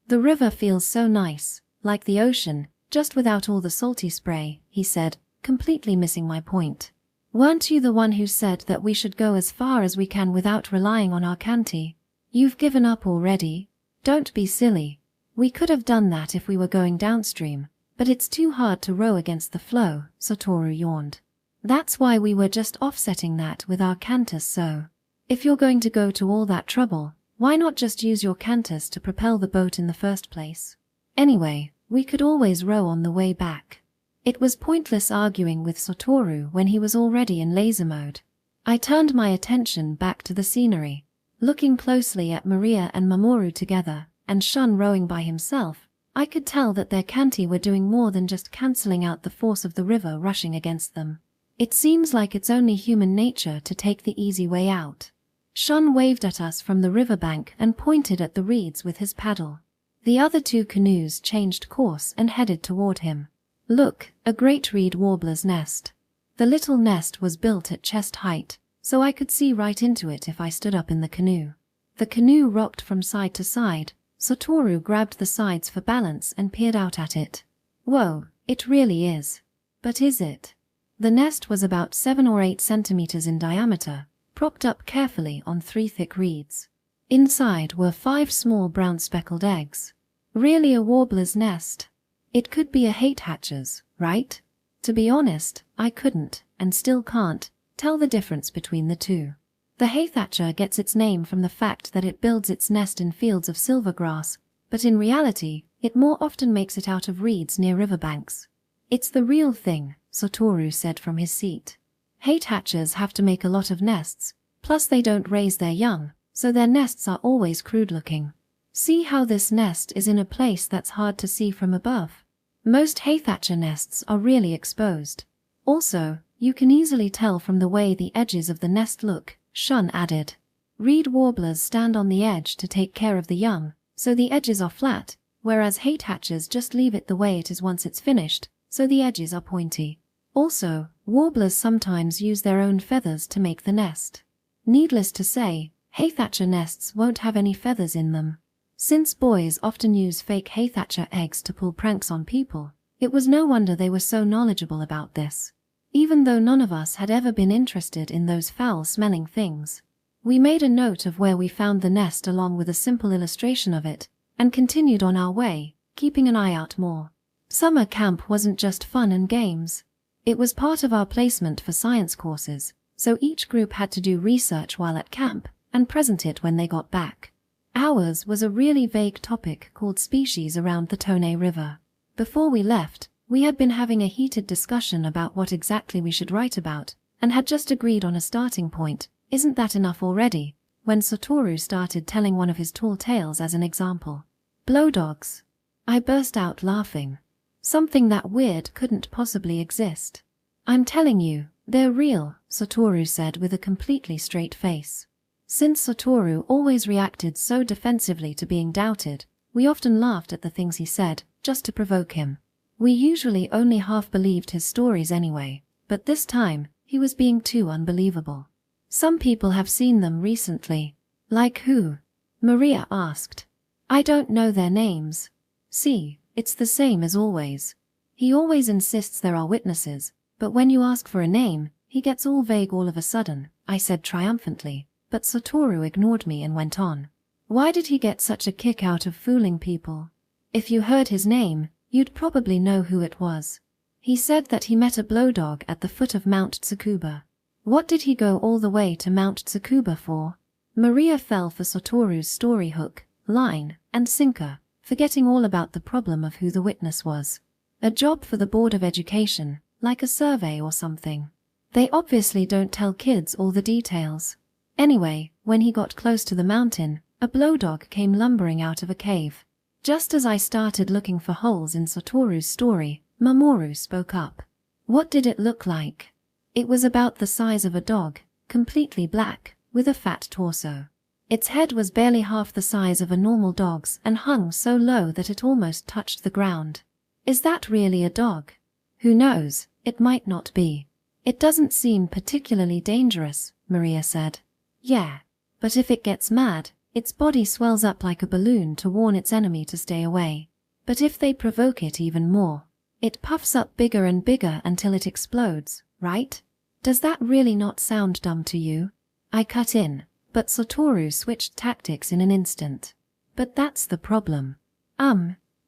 [SPEAKER 1] "The river feels so nice, like the ocean, just without all the salty spray," he said, completely missing my point. "Weren't you the one who said that we should go as far as we can without relying on our canti? You've given up already? Don't be silly. We could have done that if we were going downstream, but it's too hard to row against the flow," Satoru yawned. "That's why we were just offsetting that with our cantis so. If you're going to go to all that trouble, why not just use your cantis to propel the boat in the first place? Anyway, we could always row on the way back." It was pointless arguing with Satoru when he was already in laser mode. I turned my attention back to the scenery. Looking closely at Maria and Mamoru together, and Shun rowing by himself, I could tell that their canti were doing more than just cancelling out the force of the river rushing against them. It seems like it's only human nature to take the easy way out. Shun waved at us from the riverbank and pointed at the reeds with his paddle. The other two canoes changed course and headed toward him. "Look, a great reed warbler's nest." The little nest was built at chest height, so I could see right into it if I stood up in the canoe. The canoe rocked from side to side. Satoru grabbed the sides for balance and peered out at it. "Whoa, it really is." "But is it?" The nest was about 7 or 8 centimeters in diameter, propped up carefully on 3 thick reeds. Inside were 5 small brown speckled eggs. Really a warbler's nest? It could be a hate hatcher's, right? To be honest, I couldn't, and still can't, tell the difference between the two. The haythatcher gets its name from the fact that it builds its nest in fields of silvergrass, but in reality, it more often makes it out of reeds near riverbanks. "It's the real thing," Satoru said from his seat. Haythatchers have to make a lot of nests, plus they don't raise their young, so their nests are always crude-looking. See how this nest is in a place that's hard to see from above? Most haythatcher nests are really exposed. Also, you can easily tell from the way the edges of the nest look, Shun added. Reed warblers stand on the edge to take care of the young, so the edges are flat, whereas haythatchers just leave it the way it is once it's finished, so the edges are pointy. Also, warblers sometimes use their own feathers to make the nest. Needless to say, haythatcher nests won't have any feathers in them. Since boys often use fake haythatcher eggs to pull pranks on people, it was no wonder they were so knowledgeable about this. Even though none of us had ever been interested in those foul-smelling things. We made a note of where we found the nest along with a simple illustration of it, and continued on our way, keeping an eye out more. Summer camp wasn't just fun and games. It was part of our placement for science courses, so each group had to do research while at camp, and present it when they got back. Ours was a really vague topic called species around the Tone River. Before we left, we had been having a heated discussion about what exactly we should write about, and had just agreed on a starting point. Isn't that enough already? When Satoru started telling one of his tall tales as an example. Blow dogs. I burst out laughing. Something that weird couldn't possibly exist. I'm telling you, they're real, Satoru said with a completely straight face. Since Satoru always reacted so defensively to being doubted, we often laughed at the things he said, just to provoke him. We usually only half believed his stories anyway, but this time, he was being too unbelievable. Some people have seen them recently. Like who? Maria asked. I don't know their names. See, it's the same as always. He always insists there are witnesses, but when you ask for a name, he gets all vague all of a sudden, I said triumphantly, but Satoru ignored me and went on. Why did he get such a kick out of fooling people? If you heard his name, you'd probably know who it was. He said that he met a blow dog at the foot of Mount Tsukuba. What did he go all the way to Mount Tsukuba for? Maria fell for Satoru's story hook, line, and sinker, forgetting all about the problem of who the witness was. A job for the Board of Education, like a survey or something. They obviously don't tell kids all the details. Anyway, when he got close to the mountain, a blow dog came lumbering out of a cave. Just as I started looking for holes in Satoru's story, Mamoru spoke up. What did it look like? It was about the size of a dog, completely black, with a fat torso. Its head was barely half the size of a normal dog's and hung so low that it almost touched the ground. Is that really a dog? Who knows, it might not be. It doesn't seem particularly dangerous, Maria said. Yeah, but if it gets mad, its body swells up like a balloon to warn its enemy to stay away. But if they provoke it even more, it puffs up bigger and bigger until it explodes, right? Does that really not sound dumb to you? I cut in, but Satoru switched tactics in an instant. But that's the problem.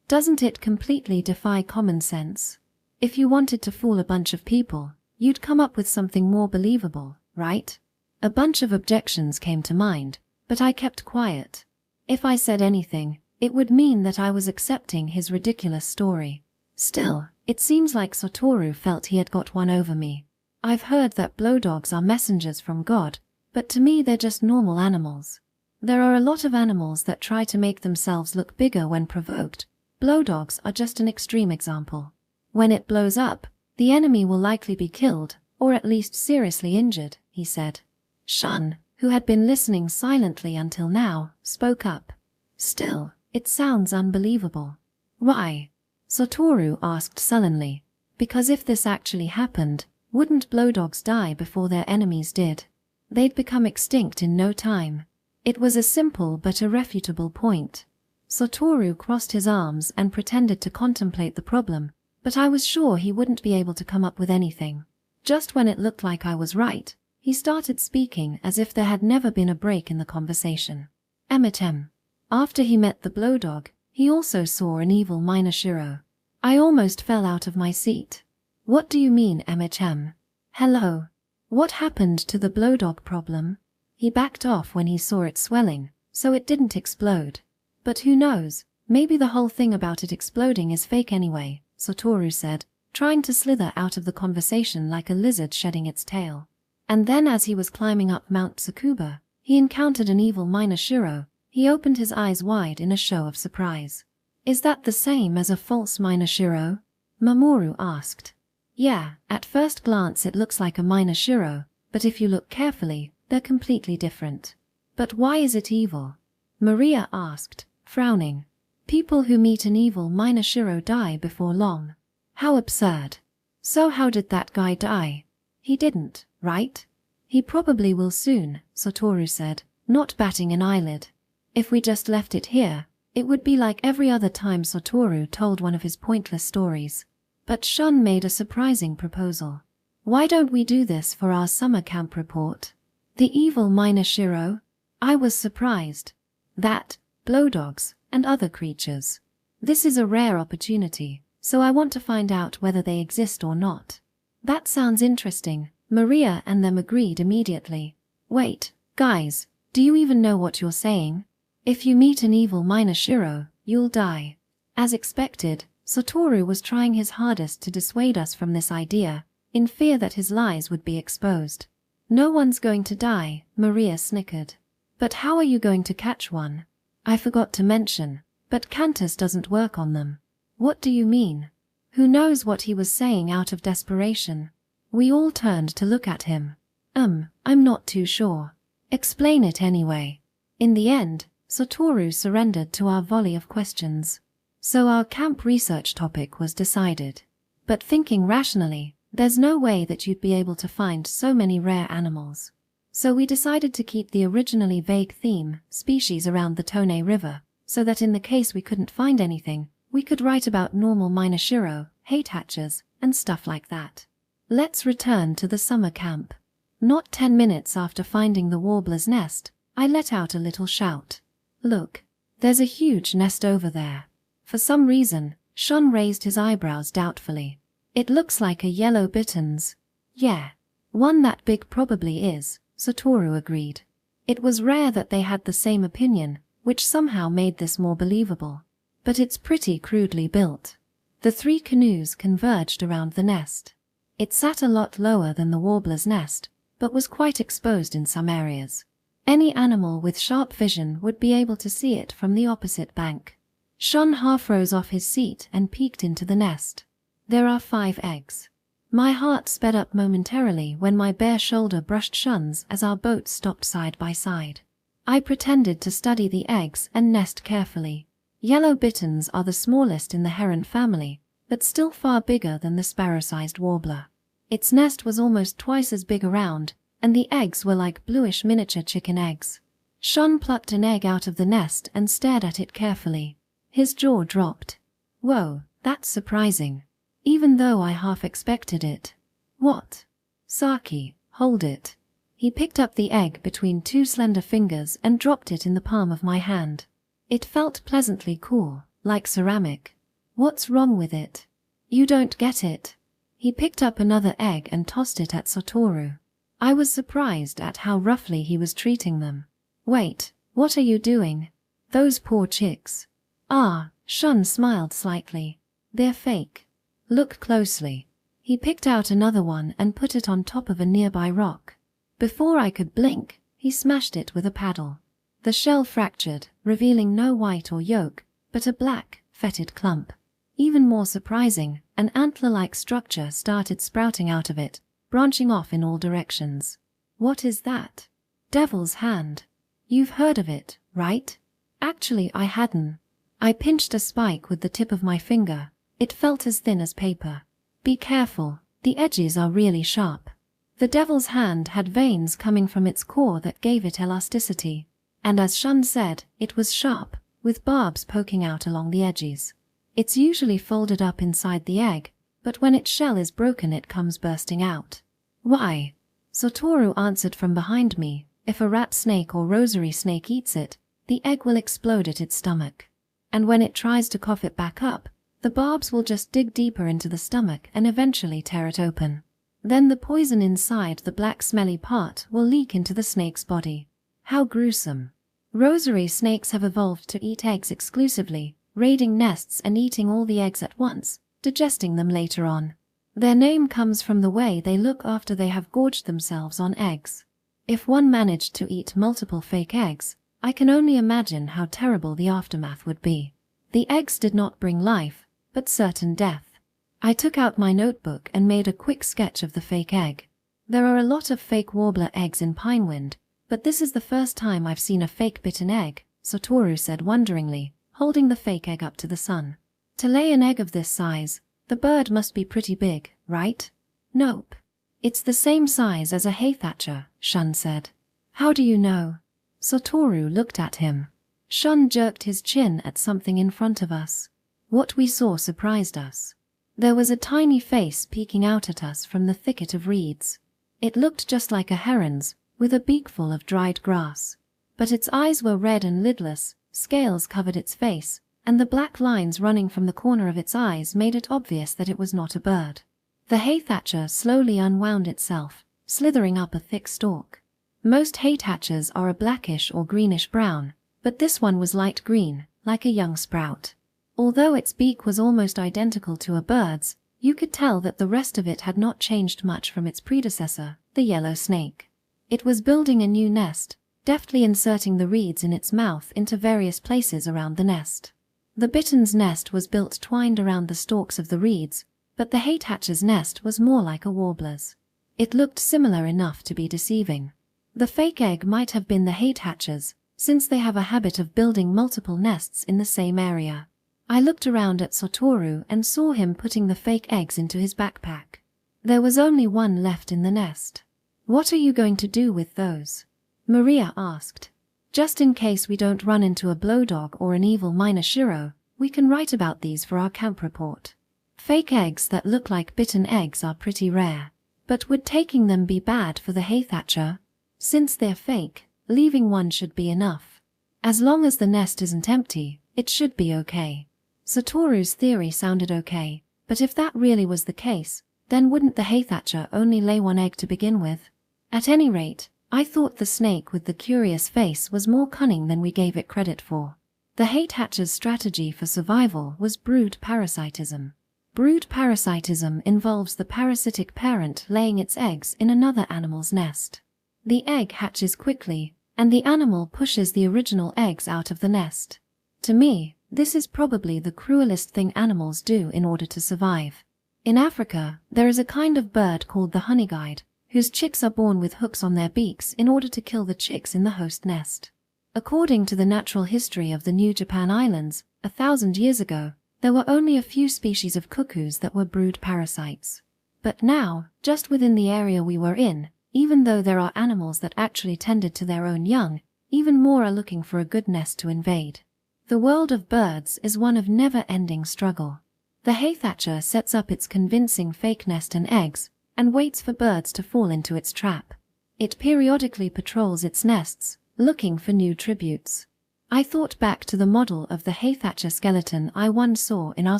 [SPEAKER 1] Doesn't it completely defy common sense? If you wanted to fool a bunch of people, you'd come up with something more believable, right? A bunch of objections came to mind, but I kept quiet. If I said anything, it would mean that I was accepting his ridiculous story. Still, it seems like Satoru felt he had got one over me. I've heard that blow dogs are messengers from God, but to me they're just normal animals. There are a lot of animals that try to make themselves look bigger when provoked. Blow dogs are just an extreme example. When it blows up, the enemy will likely be killed, or at least seriously injured, he said. Shun, who had been listening silently until now, spoke up. Still, it sounds unbelievable. Why? Satoru asked sullenly. Because if this actually happened, wouldn't blow dogs die before their enemies did? They'd become extinct in no time. It was a simple but irrefutable point. Satoru crossed his arms and pretended to contemplate the problem, but I was sure he wouldn't be able to come up with anything. Just when it looked like I was right, he started speaking as if there had never been a break in the conversation. Emitem. After he met the blow dog, he also saw an evil minor shiro. I almost fell out of my seat. What do you mean, Emitem? Hello. What happened to the blow dog problem? He backed off when he saw it swelling, so it didn't explode. But who knows, maybe the whole thing about it exploding is fake anyway, Satoru said, trying to slither out of the conversation like a lizard shedding its tail. And then as he was climbing up Mount Tsukuba, he encountered an evil minor shiro. He opened his eyes wide in a show of surprise. Is that the same as a false minor shiro? Mamoru asked. Yeah, at first glance it looks like a minor shiro, but if you look carefully, they're completely different. But why is it evil? Maria asked, frowning. People who meet an evil minor shiro die before long. How absurd. So how did that guy die? He didn't, right? He probably will soon, Satoru said, not batting an eyelid. If we just left it here, It would be like every other time Satoru told one of his pointless stories. But Shun made a surprising proposal. Why don't we do this for our summer camp report? The evil miner Shiro? I was surprised. That, blow dogs, and other creatures. This is a rare opportunity, so I want to find out whether they exist or not. That sounds interesting, Maria and them agreed immediately. Wait, guys, do you even know what you're saying? If you meet an evil miner Shiro, you'll die. As expected, Satoru was trying his hardest to dissuade us from this idea, in fear that his lies would be exposed. No one's going to die, Maria snickered. But how are you going to catch one? I forgot to mention, but cantis doesn't work on them. What do you mean? Who knows what he was saying out of desperation? We all turned to look at him. I'm not too sure. Explain it anyway. In the end, Satoru surrendered to our volley of questions. So our camp research topic was decided. But thinking rationally, there's no way that you'd be able to find so many rare animals. So we decided to keep the originally vague theme, species around the Tone River, so that in the case we couldn't find anything, we could write about normal miner Shiro, hate hatchers, and stuff like that. Let's return to the summer camp. Not 10 minutes after finding the warbler's nest, I let out a little shout. Look, there's a huge nest over there. For some reason, Shun raised his eyebrows doubtfully. It looks like a yellow bitterns. Yeah, one that big probably is, Satoru agreed. It was rare that they had the same opinion, which somehow made this more believable. But it's pretty crudely built. The 3 canoes converged around the nest. It sat a lot lower than the warbler's nest, but was quite exposed in some areas. Any animal with sharp vision would be able to see it from the opposite bank. Shun half rose off his seat and peeked into the nest. There are 5 eggs. My heart sped up momentarily when my bare shoulder brushed Shun's as our boats stopped side by side. I pretended to study the eggs and nest carefully. Yellow bitterns are the smallest in the heron family, but still far bigger than the sparrow-sized warbler. Its nest was almost twice as big around, and the eggs were like bluish miniature chicken eggs. Shun plucked an egg out of the nest and stared at it carefully. His jaw dropped. Whoa, that's surprising. Even though I half expected it. What? Saki, hold it. He picked up the egg between 2 slender fingers and dropped it in the palm of my hand. It felt pleasantly cool, like ceramic. What's wrong with it? You don't get it. He picked up another egg and tossed it at Satoru. I was surprised at how roughly he was treating them. Wait, what are you doing? Those poor chicks. Ah, Shun smiled slightly. They're fake. Look closely. He picked out another one and put it on top of a nearby rock. Before I could blink, he smashed it with a paddle. The shell fractured, revealing no white or yolk, but a black, fetid clump. Even more surprising, an antler-like structure started sprouting out of it, branching off in all directions. What is that? Devil's hand. You've heard of it, right? Actually, I hadn't. I pinched a spike with the tip of my finger. It felt as thin as paper. Be careful, the edges are really sharp. The devil's hand had veins coming from its core that gave it elasticity. And as Shun said, it was sharp, with barbs poking out along the edges. It's usually folded up inside the egg, but when its shell is broken it comes bursting out. Why? Satoru answered from behind me, if a rat snake or rosary snake eats it, the egg will explode at its stomach. And when it tries to cough it back up, the barbs will just dig deeper into the stomach and eventually tear it open. Then the poison inside the black smelly part will leak into the snake's body. How gruesome. Rosary snakes have evolved to eat eggs exclusively, raiding nests and eating all the eggs at once, digesting them later on. Their name comes from the way they look after they have gorged themselves on eggs. If one managed to eat multiple fake eggs, I can only imagine how terrible the aftermath would be. The eggs did not bring life, but certain death. I took out my notebook and made a quick sketch of the fake egg. There are a lot of fake warbler eggs in Pinewind, but this is the first time I've seen a fake bitten egg, Satoru said wonderingly, holding the fake egg up to the sun. To lay an egg of this size, the bird must be pretty big, right? Nope. It's the same size as a hay thatcher, Shun said. How do you know? Satoru looked at him. Shun jerked his chin at something in front of us. What we saw surprised us. There was a tiny face peeking out at us from the thicket of reeds. It looked just like a heron's, with a beakful of dried grass. But its eyes were red and lidless, scales covered its face, and the black lines running from the corner of its eyes made it obvious that it was not a bird. The hay thatcher slowly unwound itself, slithering up a thick stalk. Most hay thatchers are a blackish or greenish brown, but this one was light green, like a young sprout. Although its beak was almost identical to a bird's, you could tell that the rest of it had not changed much from its predecessor, the yellow snake. It was building a new nest, deftly inserting the reeds in its mouth into various places around the nest. The bitten's nest was built twined around the stalks of the reeds, but the hay thatcher's nest was more like a warbler's. It looked similar enough to be deceiving. The fake egg might have been the hay thatcher's, since they have a habit of building multiple nests in the same area. I looked around at Satoru and saw him putting the fake eggs into his backpack. There was only one left in the nest. "What are you going to do with those?" Maria asked. "Just in case we don't run into a blowdog or an evil miner shiro, we can write about these for our camp report. Fake eggs that look like bitten eggs are pretty rare. But would taking them be bad for the hay thatcher? Since they're fake, leaving one should be enough. As long as the nest isn't empty, it should be okay." Satoru's theory sounded okay, but if that really was the case, then wouldn't the hay thatcher only lay one egg to begin with? At any rate, I thought the snake with the curious face was more cunning than we gave it credit for. The hay thatcher's strategy for survival was brood parasitism. Brood parasitism involves the parasitic parent laying its eggs in another animal's nest. The egg hatches quickly, and the animal pushes the original eggs out of the nest. To me, this is probably the cruelest thing animals do in order to survive. In Africa, there is a kind of bird called the honeyguide, whose chicks are born with hooks on their beaks in order to kill the chicks in the host nest. According to the natural history of the New Japan Islands, 1,000 years ago, there were only a few species of cuckoos that were brood parasites. But now, just within the area we were in, even though there are animals that actually tended to their own young, even more are looking for a good nest to invade. The world of birds is one of never-ending struggle. The hay thatcher sets up its convincing fake nest and eggs, and waits for birds to fall into its trap. It periodically patrols its nests, looking for new tributes. I thought back to the model of the hay thatcher skeleton I once saw in our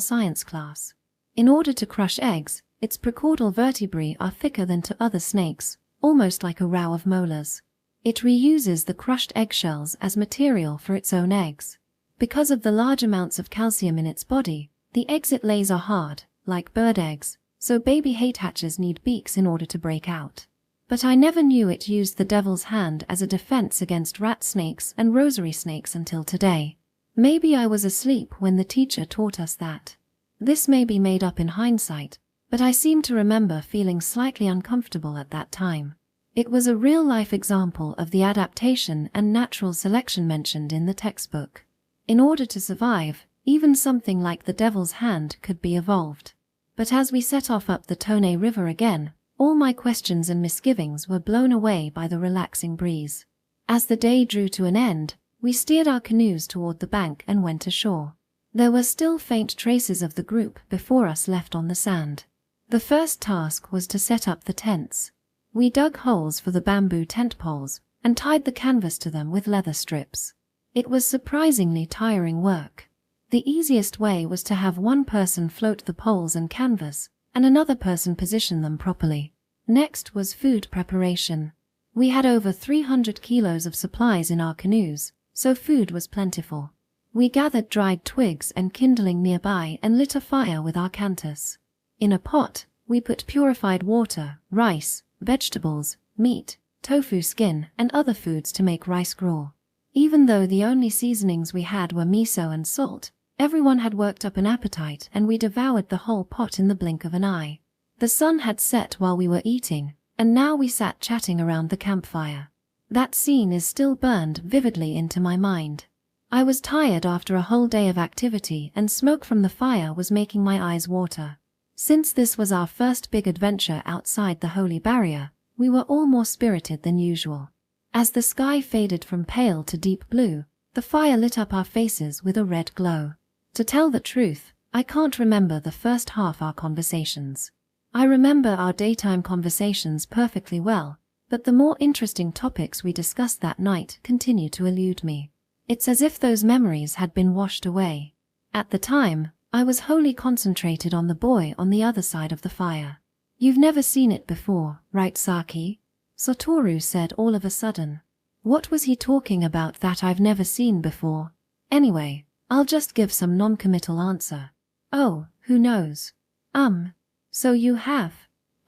[SPEAKER 1] science class. In order to crush eggs, its precaudal vertebrae are thicker than to other snakes, almost like a row of molars. It reuses the crushed eggshells as material for its own eggs. Because of the large amounts of calcium in its body, the eggs it lays are hard, like bird eggs, so baby hay thatchers need beaks in order to break out. But I never knew it used the devil's hand as a defense against rat snakes and rosary snakes until today. Maybe I was asleep when the teacher taught us that. This may be made up in hindsight, but I seem to remember feeling slightly uncomfortable at that time. It was a real-life example of the adaptation and natural selection mentioned in the textbook. In order to survive, even something like the devil's hand could be evolved. But as we set off up the Tone River again, all my questions and misgivings were blown away by the relaxing breeze. As the day drew to an end, we steered our canoes toward the bank and went ashore. There were still faint traces of the group before us left on the sand. The first task was to set up the tents. We dug holes for the bamboo tent poles and tied the canvas to them with leather strips. It was surprisingly tiring work. The easiest way was to have one person float the poles and canvas, and another person position them properly. Next was food preparation. We had over 300 kilos of supplies in our canoes, so food was plentiful. We gathered dried twigs and kindling nearby and lit a fire with our cantis. In a pot, we put purified water, rice, vegetables, meat, tofu skin, and other foods to make rice gruel. Even though the only seasonings we had were miso and salt, everyone had worked up an appetite and we devoured the whole pot in the blink of an eye. The sun had set while we were eating, and now we sat chatting around the campfire. That scene is still burned vividly into my mind. I was tired after a whole day of activity and smoke from the fire was making my eyes water. Since this was our first big adventure outside the holy barrier, we were all more spirited than usual. As the sky faded from pale to deep blue, The fire lit up our faces with a red glow. To tell the truth, I can't remember the first half our conversations. I remember our daytime conversations perfectly well, but the more interesting topics we discussed that night continue to elude me. It's as if those memories had been washed away. At the time, I was wholly concentrated on the boy on the other side of the fire. You've never seen it before, right, Saki? Satoru said all of a sudden. What was he talking about that I've never seen before? Anyway, I'll just give some non-committal answer. Oh, who knows? So you have.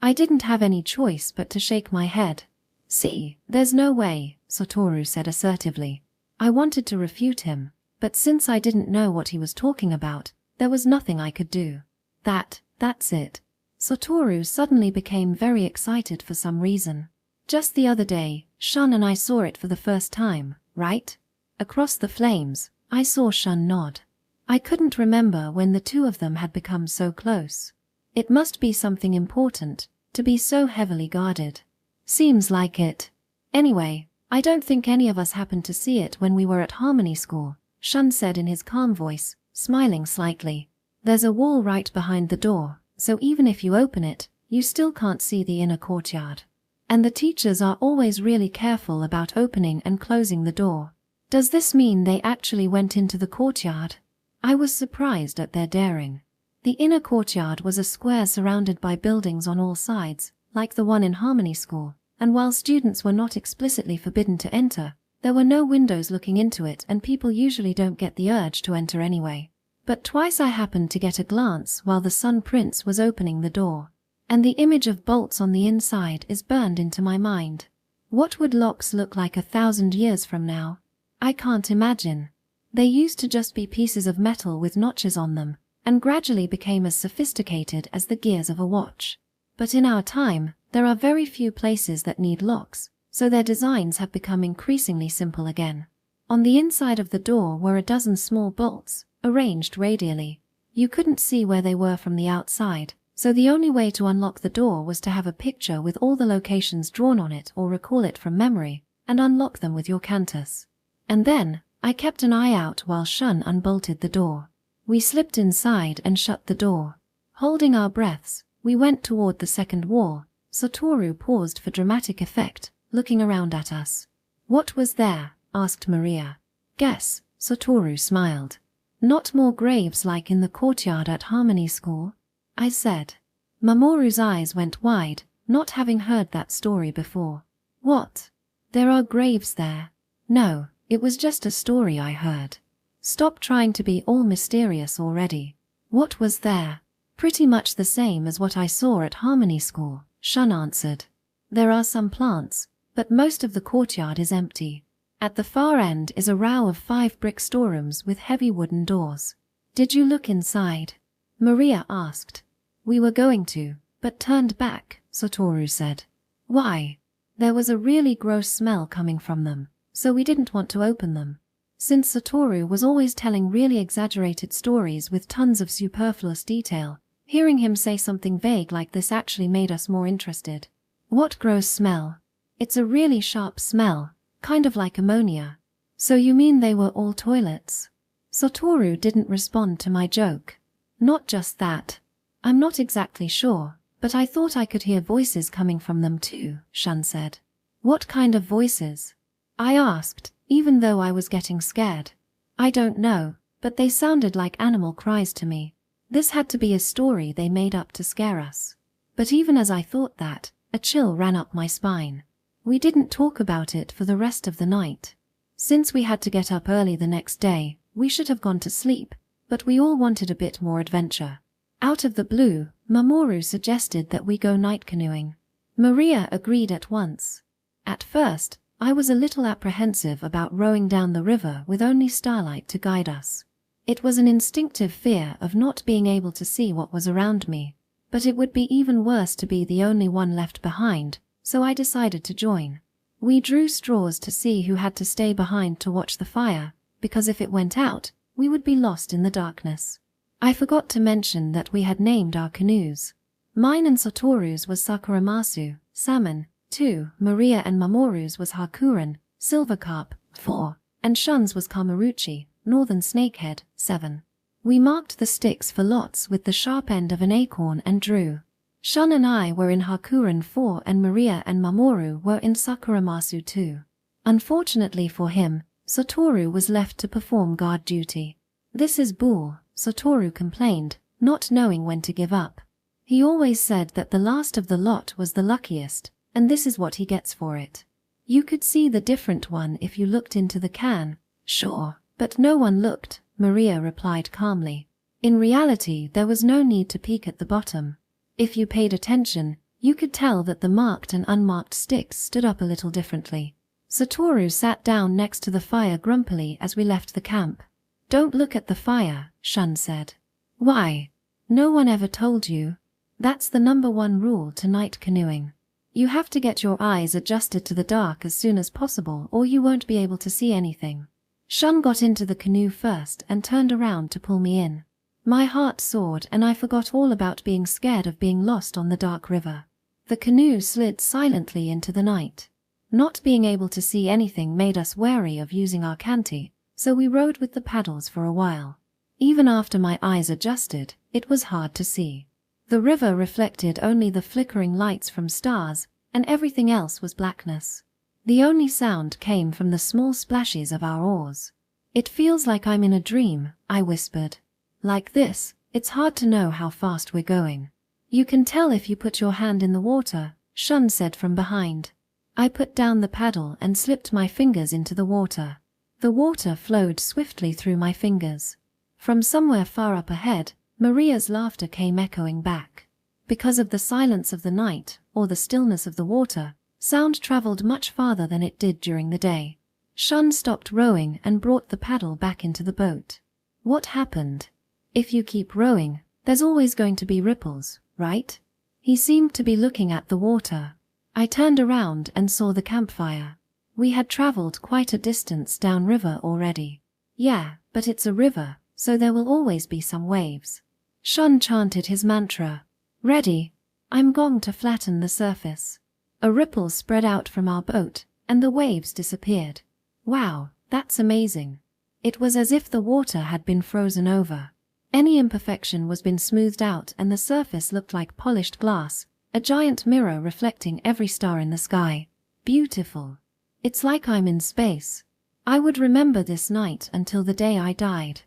[SPEAKER 1] I didn't have any choice but to shake my head. See, there's no way, Satoru said assertively. I wanted to refute him, but since I didn't know what he was talking about, there was nothing I could do. That's it. Satoru suddenly became very excited for some reason. Just the other day, Shun and I saw it for the first time, right? Across the flames, I saw Shun nod. I couldn't remember when the two of them had become so close. It must be something important, to be so heavily guarded. Seems like it. Anyway, I don't think any of us happened to see it when we were at Harmony School, Shun said in his calm voice, smiling slightly. There's a wall right behind the door, so even if you open it, you still can't see the inner courtyard. And the teachers are always really careful about opening and closing the door. Does this mean they actually went into the courtyard? I was surprised at their daring. The inner courtyard was a square surrounded by buildings on all sides, like the one in Harmony School, and while students were not explicitly forbidden to enter, there were no windows looking into it and people usually don't get the urge to enter anyway. But twice I happened to get a glance while the Sun Prince was opening the door, and the image of bolts on the inside is burned into my mind. What would locks look like 1,000 years from now? I can't imagine. They used to just be pieces of metal with notches on them, and gradually became as sophisticated as the gears of a watch. But in our time, there are very few places that need locks, so their designs have become increasingly simple again. On the inside of the door were a dozen small bolts, arranged radially. You couldn't see where they were from the outside, so the only way to unlock the door was to have a picture with all the locations drawn on it or recall it from memory, and unlock them with your cantis. And then, I kept an eye out while Shun unbolted the door. We slipped inside and shut the door. Holding our breaths, we went toward the second wall. Satoru paused for dramatic effect, looking around at us. What was there? Asked Maria. Guess, Satoru smiled. Not more graves like in the courtyard at Harmony School? I said. Mamoru's eyes went wide, not having heard that story before. What? There are graves there? No, it was just a story I heard. Stop trying to be all mysterious already. What was there? Pretty much the same as what I saw at Harmony School, Shun answered. There are some plants, but most of the courtyard is empty. At the far end is a row of 5 brick storerooms with heavy wooden doors. Did you look inside? Maria asked. We were going to, but turned back, Satoru said. Why? There was a really gross smell coming from them, so we didn't want to open them. Since Satoru was always telling really exaggerated stories with tons of superfluous detail, hearing him say something vague like this actually made us more interested. What gross smell? It's a really sharp smell, kind of like ammonia. So you mean they were all toilets? Satoru didn't respond to my joke. Not just that. I'm not exactly sure, but I thought I could hear voices coming from them too, Shun said. What kind of voices? I asked, even though I was getting scared. I don't know, but they sounded like animal cries to me. This had to be a story they made up to scare us. But even as I thought that, a chill ran up my spine. We didn't talk about it for the rest of the night. Since we had to get up early the next day, we should have gone to sleep, but we all wanted a bit more adventure. Out of the blue, Mamoru suggested that we go night canoeing. Maria agreed at once. At first, I was a little apprehensive about rowing down the river with only starlight to guide us. It was an instinctive fear of not being able to see what was around me, but it would be even worse to be the only one left behind, so I decided to join. We drew straws to see who had to stay behind to watch the fire, because if it went out, we would be lost in the darkness. I forgot to mention that we had named our canoes. Mine and Satoru's was Sakuramasu, salmon. 2. Maria and Mamoru's was Hakuran, silver carp. 4. and Shun's was Kamaruchi, northern snakehead, 7. We marked the sticks for lots with the sharp end of an acorn and drew. Shun and I were in Hakuren 4 and Maria and Mamoru were in Sakuramasu 2. Unfortunately for him, Satoru was left to perform guard duty. This is bull, Satoru complained, not knowing when to give up. He always said that the last of the lot was the luckiest, and this is what he gets for it. You could see the different one if you looked into the can. Sure, but no one looked, Maria replied calmly. In reality, there was no need to peek at the bottom. If you paid attention, you could tell that the marked and unmarked sticks stood up a little differently. Satoru sat down next to the fire grumpily as we left the camp. Don't look at the fire, Shun said. Why? No one ever told you. That's the #1 rule to night canoeing. You have to get your eyes adjusted to the dark as soon as possible or you won't be able to see anything. Shun got into the canoe first and turned around to pull me in. My heart soared and I forgot all about being scared of being lost on the dark river. The canoe slid silently into the night. Not being able to see anything made us wary of using our canti, so we rowed with the paddles for a while. Even after my eyes adjusted, it was hard to see. The river reflected only the flickering lights from stars, and everything else was blackness. The only sound came from the small splashes of our oars. It feels like I'm in a dream, I whispered. Like this, it's hard to know how fast we're going. You can tell if you put your hand in the water, Shun said from behind. I put down the paddle and slipped my fingers into the water. The water flowed swiftly through my fingers. From somewhere far up ahead, Maria's laughter came echoing back. Because of the silence of the night, or the stillness of the water, sound traveled much farther than it did during the day. Shun stopped rowing and brought the paddle back into the boat. What happened? If you keep rowing, there's always going to be ripples, right? He seemed to be looking at the water. I turned around and saw the campfire. We had traveled quite a distance downriver already. Yeah, but it's a river, so there will always be some waves. Shun chanted his mantra. Ready? I'm going to flatten the surface. A ripple spread out from our boat, and the waves disappeared. Wow, that's amazing. It was as if the water had been frozen over. Any imperfection was been smoothed out and the surface looked like polished glass, a giant mirror reflecting every star in the sky. Beautiful. It's like I'm in space. I would remember this night until the day I died.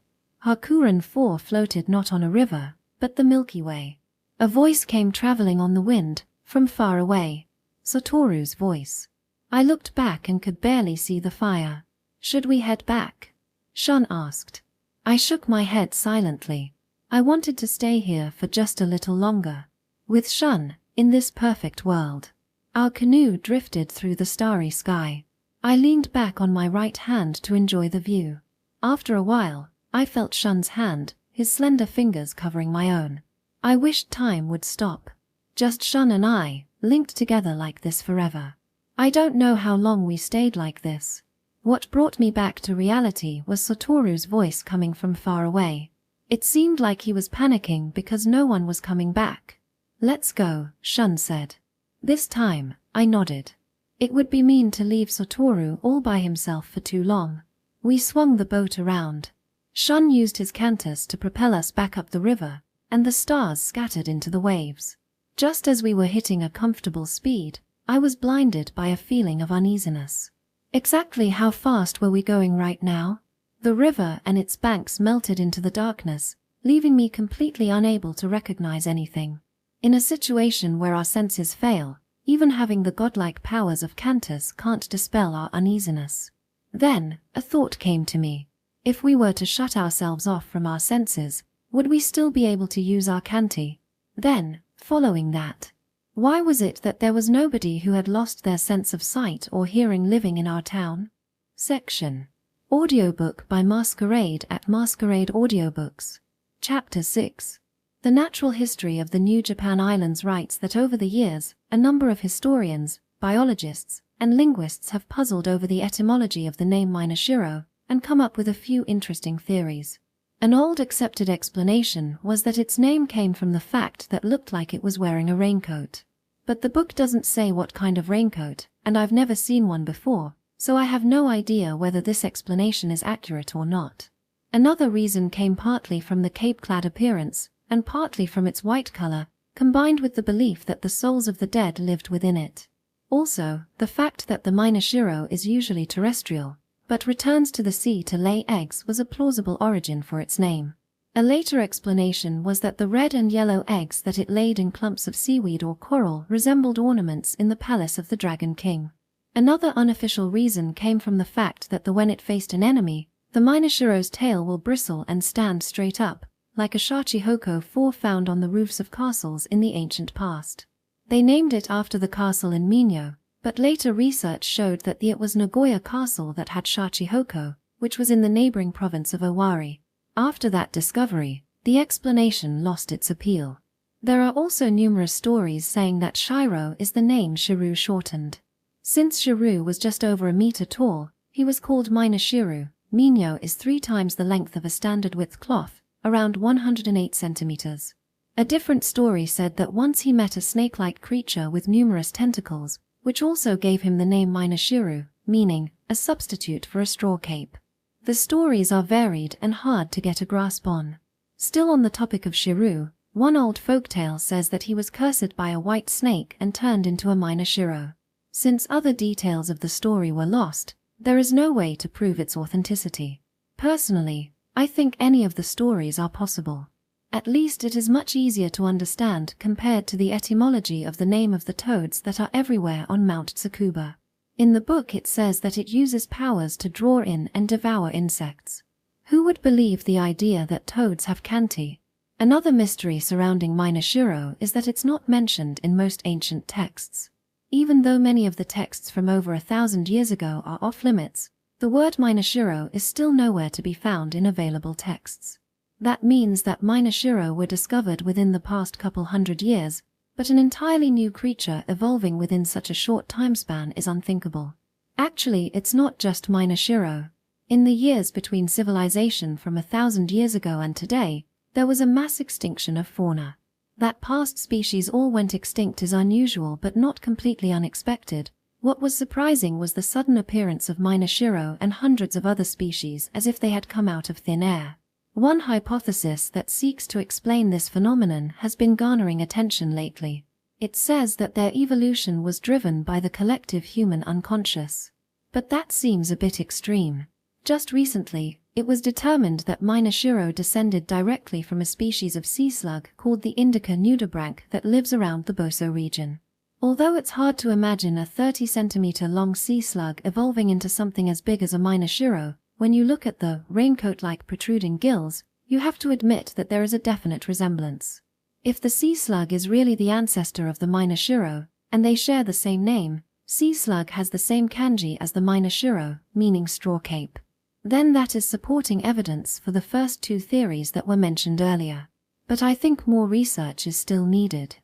[SPEAKER 1] Hakuren 4 floated not on a river, but the Milky Way. A voice came traveling on the wind, from far away. Satoru's voice. I looked back and could barely see the fire. Should we head back? Shun asked. I shook my head silently. I wanted to stay here for just a little longer. With Shun, in this perfect world. Our canoe drifted through the starry sky. I leaned back on my right hand to enjoy the view. After a while, I felt Shun's hand, his slender fingers covering my own. I wished time would stop. Just Shun and I, linked together like this forever. I don't know how long we stayed like this. What brought me back to reality was Satoru's voice coming from far away. It seemed like he was panicking because no one was coming back. Let's go, Shun said. This time, I nodded. It would be mean to leave Satoru all by himself for too long. We swung the boat around. Shun used his cantis to propel us back up the river, and the stars scattered into the waves. Just as we were hitting a comfortable speed, I was blinded by a feeling of uneasiness. Exactly how fast were we going right now? The river and its banks melted into the darkness, leaving me completely unable to recognize anything. In a situation where our senses fail, even having the godlike powers of cantis can't dispel our uneasiness. Then, a thought came to me. If we were to shut ourselves off from our senses, would we still be able to use our canti? Then, following that, why was it that there was nobody who had lost their sense of sight or hearing living in our town? Section. Audiobook by Masquerade at Masquerade Audiobooks. Chapter 6. The Natural History of the New Japan Islands writes that over the years, a number of historians, biologists, and linguists have puzzled over the etymology of the name Shiro and come up with a few interesting theories. An old accepted explanation was that its name came from the fact that looked like it was wearing a raincoat. But the book doesn't say what kind of raincoat, and I've never seen one before, so I have no idea whether this explanation is accurate or not. Another reason came partly from the cape-clad appearance, and partly from its white color, combined with the belief that the souls of the dead lived within it. Also, the fact that the minor shiro is usually terrestrial, but returns to the sea to lay eggs was a plausible origin for its name. A later explanation was that the red and yellow eggs that it laid in clumps of seaweed or coral resembled ornaments in the palace of the Dragon King. Another unofficial reason came from the fact that when it faced an enemy, the minor shiro's tail will bristle and stand straight up, like a shachihoko found on the roofs of castles in the ancient past. They named it after the castle in Mino, but later research showed that it was Nagoya Castle that had shachihoko, which was in the neighboring province of Owari. After that discovery, the explanation lost its appeal. There are also numerous stories saying that Shiro is the name Shiru shortened. Since Shiru was just over a meter tall, he was called minor shiru. Mino is 3 times the length of a standard width cloth, around 108 centimeters. A different story said that once he met a snake-like creature with numerous tentacles, which also gave him the name minor shiru, meaning a substitute for a straw cape. The stories are varied and hard to get a grasp on. Still on the topic of Shiru, one old folktale says that he was cursed by a white snake and turned into a minor shiro. Since other details of the story were lost, there is no way to prove its authenticity. Personally, I think any of the stories are possible. At least it is much easier to understand compared to the etymology of the name of the toads that are everywhere on Mount Tsukuba. In the book it says that it uses powers to draw in and devour insects. Who would believe the idea that toads have canti? Another mystery surrounding minor shiro is that it's not mentioned in most ancient texts. Even though many of the texts from over 1,000 years ago are off-limits, the word minor shiro is still nowhere to be found in available texts. That means that minor shiro were discovered within the past couple hundred years, but an entirely new creature evolving within such a short time span is unthinkable. Actually, it's not just minor shiro. In the years between civilization from 1,000 years ago and today, there was a mass extinction of fauna. That past species all went extinct is unusual but not completely unexpected. What was surprising was the sudden appearance of minor shiro and hundreds of other species as if they had come out of thin air. One hypothesis that seeks to explain this phenomenon has been garnering attention lately. It says that their evolution was driven by the collective human unconscious. But that seems a bit extreme. Just recently, it was determined that minor shiro descended directly from a species of sea slug called the Indica nudibranch that lives around the Boso region. Although it's hard to imagine a 30-centimeter long sea slug evolving into something as big as a minor shiro, when you look at the raincoat-like protruding gills, you have to admit that there is a definite resemblance. If the sea slug is really the ancestor of the minor shiro, and they share the same name, sea slug has the same kanji as the minor shiro, meaning straw cape. Then that is supporting evidence for the first 2 theories that were mentioned earlier. But I think more research is still needed.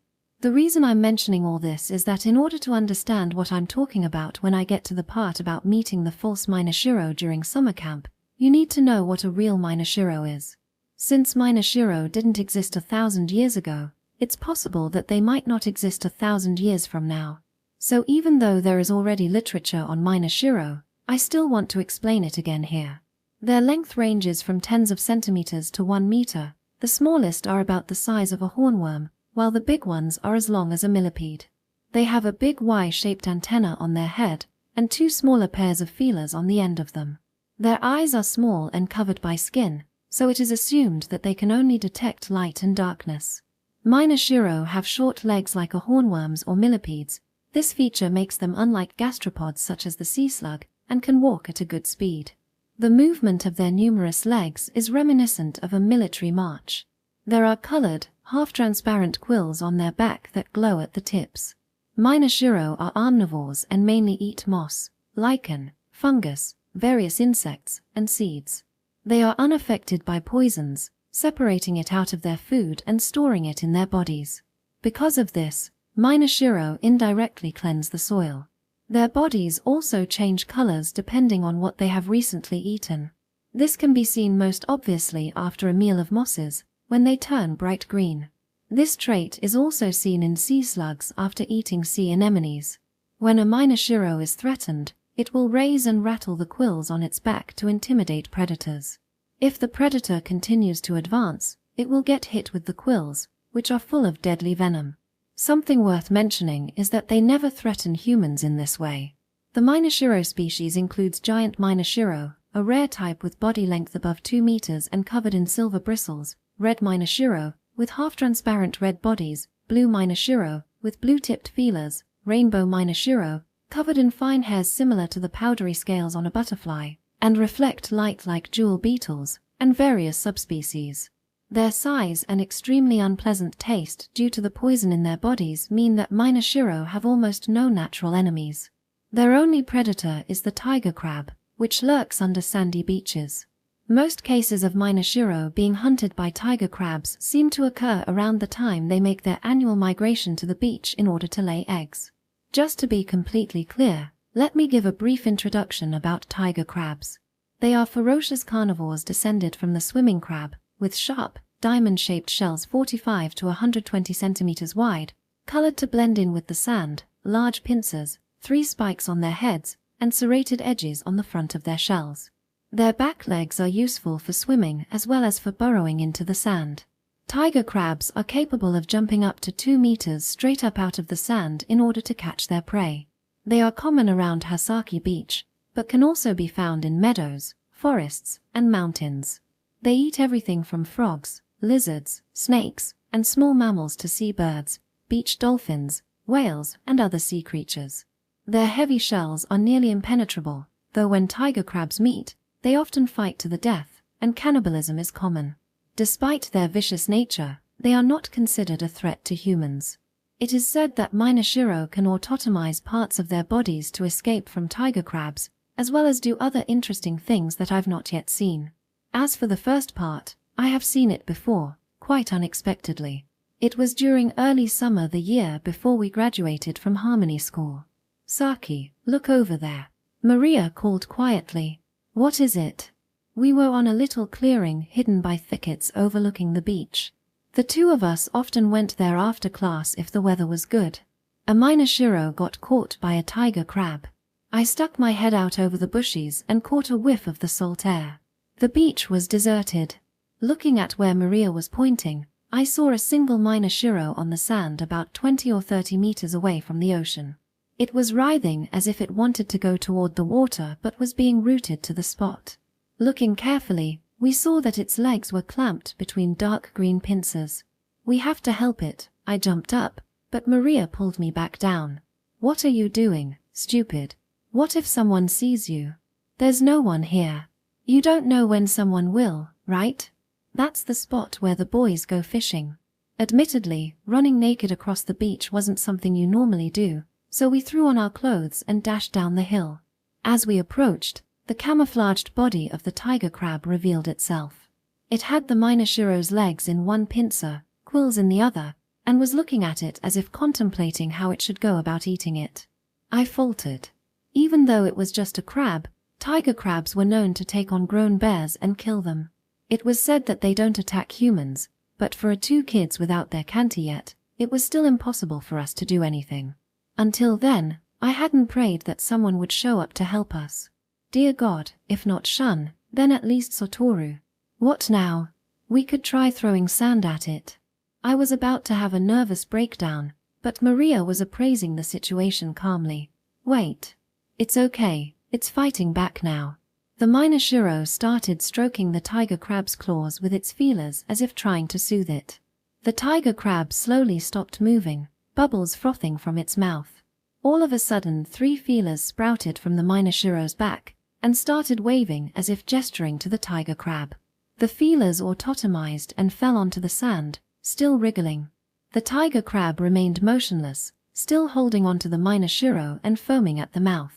[SPEAKER 1] The reason I'm mentioning all this is that in order to understand what I'm talking about when I get to the part about meeting the false minor shiro during summer camp, you need to know what a real minor shiro is. Since minor shiro didn't exist 1,000 years ago, it's possible that they might not exist 1,000 years from now. So even though there is already literature on minor shiro, I still want to explain it again here. Their length ranges from tens of centimeters to 1 meter. The smallest are about the size of a hornworm, while the big ones are as long as a millipede. They have a big Y-shaped antenna on their head, and 2 smaller pairs of feelers on the end of them. Their eyes are small and covered by skin, so it is assumed that they can only detect light and darkness. Minor shiro have short legs like a hornworms or millipedes. This feature makes them unlike gastropods such as the sea slug, and can walk at a good speed. The movement of their numerous legs is reminiscent of a military march. There are colored, half-transparent quills on their back that glow at the tips. Minor shiro are omnivores and mainly eat moss, lichen, fungus, various insects, and seeds. They are unaffected by poisons, separating it out of their food and storing it in their bodies. Because of this, minor shiro indirectly cleanse the soil. Their bodies also change colors depending on what they have recently eaten. This can be seen most obviously after a meal of mosses, when they turn bright green. This trait is also seen in sea slugs after eating sea anemones. When a minor shiro is threatened, It will raise and rattle the quills on its back to intimidate predators. If the predator continues to advance, it will get hit with the quills, which are full of deadly venom. Something worth mentioning is that they never threaten humans in this way. The Minoshiro species includes giant Minoshiro, a rare type with body length above 2 meters and covered in silver bristles, red Minoshiro, with half-transparent red bodies, blue Minoshiro, with blue-tipped feelers, rainbow Minoshiro, covered in fine hairs similar to the powdery scales on a butterfly, and reflect light like jewel beetles, and various subspecies. Their size and extremely unpleasant taste due to the poison in their bodies mean that Minoshiro have almost no natural enemies. Their only predator is the tiger crab, which lurks under sandy beaches. Most cases of Minoshiro being hunted by tiger crabs seem to occur around the time they make their annual migration to the beach in order to lay eggs. Just to be completely clear, let me give a brief introduction about tiger crabs. They are ferocious carnivores descended from the swimming crab, with sharp, diamond-shaped shells 45 to 120 centimeters wide, colored to blend in with the sand, large pincers, 3 spikes on their heads, and serrated edges on the front of their shells. Their back legs are useful for swimming as well as for burrowing into the sand. Tiger crabs are capable of jumping up to 2 meters straight up out of the sand in order to catch their prey. They are common around Hasaki Beach, but can also be found in meadows, forests, and mountains. They eat everything from frogs, lizards, snakes, and small mammals to seabirds, beach dolphins, whales, and other sea creatures. Their heavy shells are nearly impenetrable, though when tiger crabs meet, they often fight to the death, and cannibalism is common. Despite their vicious nature, they are not considered a threat to humans. It is said that Minoshiro can autotomize parts of their bodies to escape from tiger crabs, as well as do other interesting things that I've not yet seen. As for the first part, I have seen it before, quite unexpectedly. It was during early summer the year before we graduated from Harmony School. "Saki, look over there," Maria called quietly. "What is it?" We were on a little clearing hidden by thickets overlooking the beach. The two of us often went there after class if the weather was good. A Minoshiro got caught by a tiger crab. I stuck my head out over the bushes and caught a whiff of the salt air. The beach was deserted. Looking at where Maria was pointing, I saw a single Minoshiro on the sand about 20 or 30 meters away from the ocean. It was writhing as if it wanted to go toward the water but was being rooted to the spot. Looking carefully, we saw that its legs were clamped between dark green pincers. "We have to help it," I jumped up, but Maria pulled me back down. "What are you doing, stupid? What if someone sees you? There's no one here. You don't know when someone will, right? That's the spot where the boys go fishing." Admittedly, running naked across the beach wasn't something you normally do, so we threw on our clothes and dashed down the hill. As we approached, the camouflaged body of the tiger crab revealed itself. It had the Minoshiro's legs in one pincer, quills in the other, and was looking at it as if contemplating how it should go about eating it. I faltered. Even though it was just a crab, tiger crabs were known to take on grown bears and kill them. It was said that they don't attack humans, but for 2 kids without their canti yet, it was still impossible for us to do anything. Until then, I hadn't prayed that someone would show up to help us. Dear God, if not Shun, then at least Satoru. What now? We could try throwing sand at it. I was about to have a nervous breakdown, but Maria was appraising the situation calmly. "Wait. It's okay, it's fighting back now." The Minoshiro started stroking the tiger crab's claws with its feelers as if trying to soothe it. The tiger crab slowly stopped moving, bubbles frothing from its mouth. All of a sudden 3 feelers sprouted from the Minoshiro's back and started waving as if gesturing to the tiger crab. The feelers autotomized and fell onto the sand, still wriggling. The tiger crab remained motionless, still holding onto the Minoshiro and foaming at the mouth.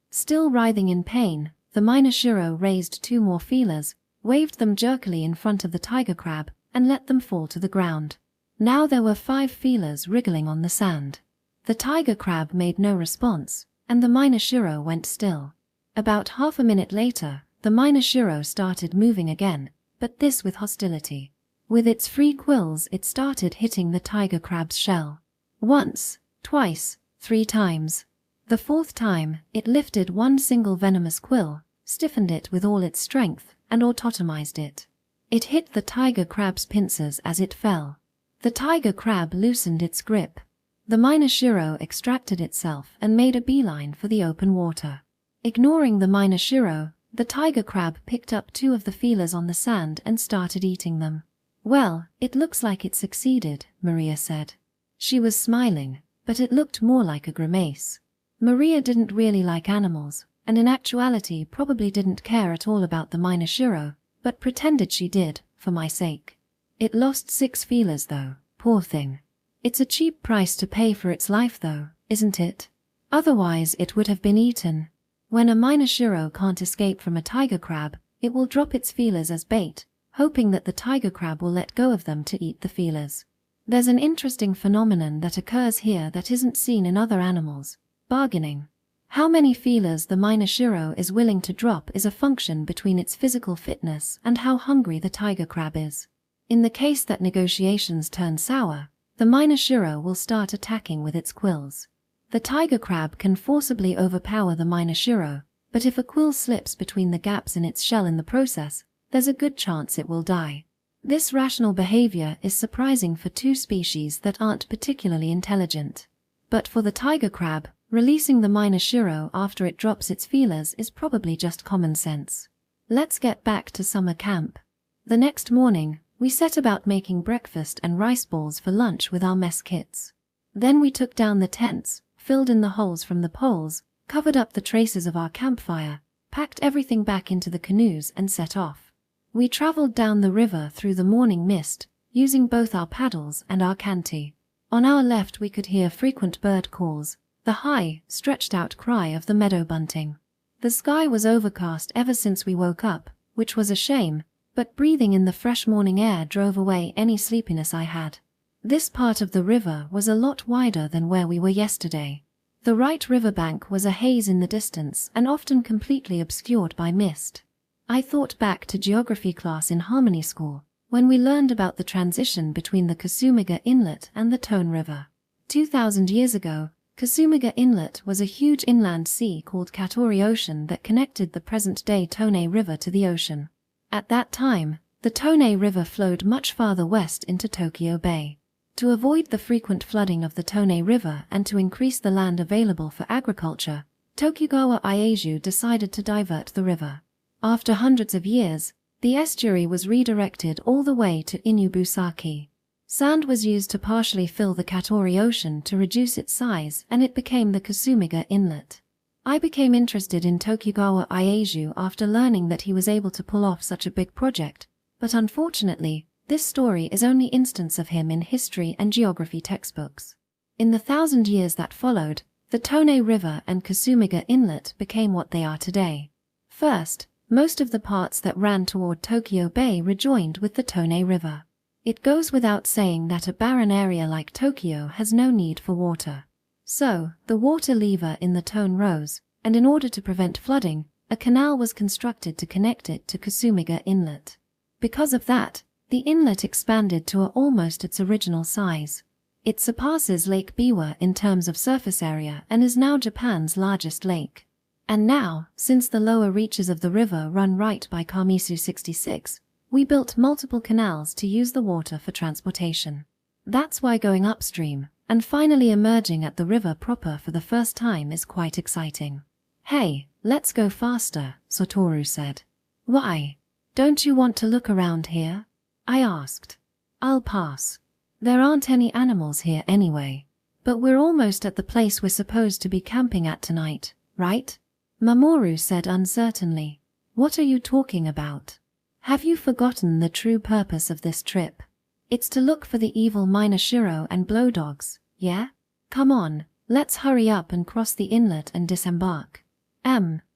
[SPEAKER 1] Still writhing in pain, the Minoshiro raised 2 more feelers, waved them jerkily in front of the tiger crab, and let them fall to the ground. Now there were 5 feelers wriggling on the sand. The tiger crab made no response, and the Minoshiro went still. About half a minute later, the Minoshiro started moving again, but this with hostility. With its free quills it started hitting the tiger crab's shell. Once, twice, 3 times. The fourth time, it lifted one single venomous quill, stiffened it with all its strength, and autotomized it. It hit the tiger crab's pincers as it fell. The tiger crab loosened its grip. The minor shiro extracted itself and made a beeline for the open water. Ignoring the minor shiro, the tiger crab picked up two of the feelers on the sand and started eating them. "Well, it looks like it succeeded," Maria said. She was smiling, but it looked more like a grimace. Maria didn't really like animals, and in actuality probably didn't care at all about the minor shiro, but pretended she did, for my sake. It lost 6 feelers though, poor thing. It's a cheap price to pay for its life though, isn't it? Otherwise it would have been eaten. When a minor shiro can't escape from a tiger crab, it will drop its feelers as bait, hoping that the tiger crab will let go of them to eat the feelers. There's an interesting phenomenon that occurs here that isn't seen in other animals: bargaining. How many feelers the minor shiro is willing to drop is a function between its physical fitness and how hungry the tiger crab is. In the case that negotiations turn sour, the minor shiro will start attacking with its quills. The tiger crab can forcibly overpower the minor shiro, but if a quill slips between the gaps in its shell in the process, there's a good chance it will die. This rational behavior is surprising for 2 species that aren't particularly intelligent. But for the tiger crab, releasing the minor shiro after it drops its feelers is probably just common sense. Let's get back to summer camp. The next morning, we set about making breakfast and rice balls for lunch with our mess kits. Then we took down the tents, filled in the holes from the poles, covered up the traces of our campfire, packed everything back into the canoes and set off. We traveled down the river through the morning mist, using both our paddles and our canti. On our left we could hear frequent bird calls, the high, stretched-out cry of the meadow bunting. The sky was overcast ever since we woke up, which was a shame, but breathing in the fresh morning air drove away any sleepiness I had. This part of the river was a lot wider than where we were yesterday. The right riverbank was a haze in the distance and often completely obscured by mist. I thought back to geography class in Harmony School, when we learned about the transition between the Kasumiga Inlet and the Tone River. 2,000 years ago, Kasumiga Inlet was a huge inland sea called Katori Ocean that connected the present-day Tone River to the ocean. At that time, the Tone River flowed much farther west into Tokyo Bay. To avoid the frequent flooding of the Tone River and to increase the land available for agriculture, Tokugawa Ieyasu decided to divert the river. After hundreds of years, the estuary was redirected all the way to Inubusaki. Sand was used to partially fill the Katori Ocean to reduce its size, and it became the Kasumiga Inlet. I became interested in Tokugawa Ieyasu after learning that he was able to pull off such a big project, but unfortunately, this story is only instance of him in history and geography textbooks. In the 1,000 years that followed, the Tone River and Kasumiga Inlet became what they are today. First, most of the parts that ran toward Tokyo Bay rejoined with the Tone River. It goes without saying that a barren area like Tokyo has no need for water. So, the water lever in the Tone rose, and in order to prevent flooding, a canal was constructed to connect it to Kasumiga Inlet. Because of that, the inlet expanded to almost its original size. It surpasses Lake Biwa in terms of surface area and is now Japan's largest lake. And now, since the lower reaches of the river run right by Kamisu 66, we built multiple canals to use the water for transportation. That's why going upstream, and finally emerging at the river proper for the first time is quite exciting. "Hey, let's go faster," Satoru said. "Why? Don't you want to look around here?" I asked. "I'll pass. There aren't any animals here anyway. But we're almost at the place we're supposed to be camping at tonight, right?" Mamoru said uncertainly. "What are you talking about? Have you forgotten the true purpose of this trip? It's to look for the evil minor shiro and blow dogs, yeah? Come on, let's hurry up and cross the inlet and disembark."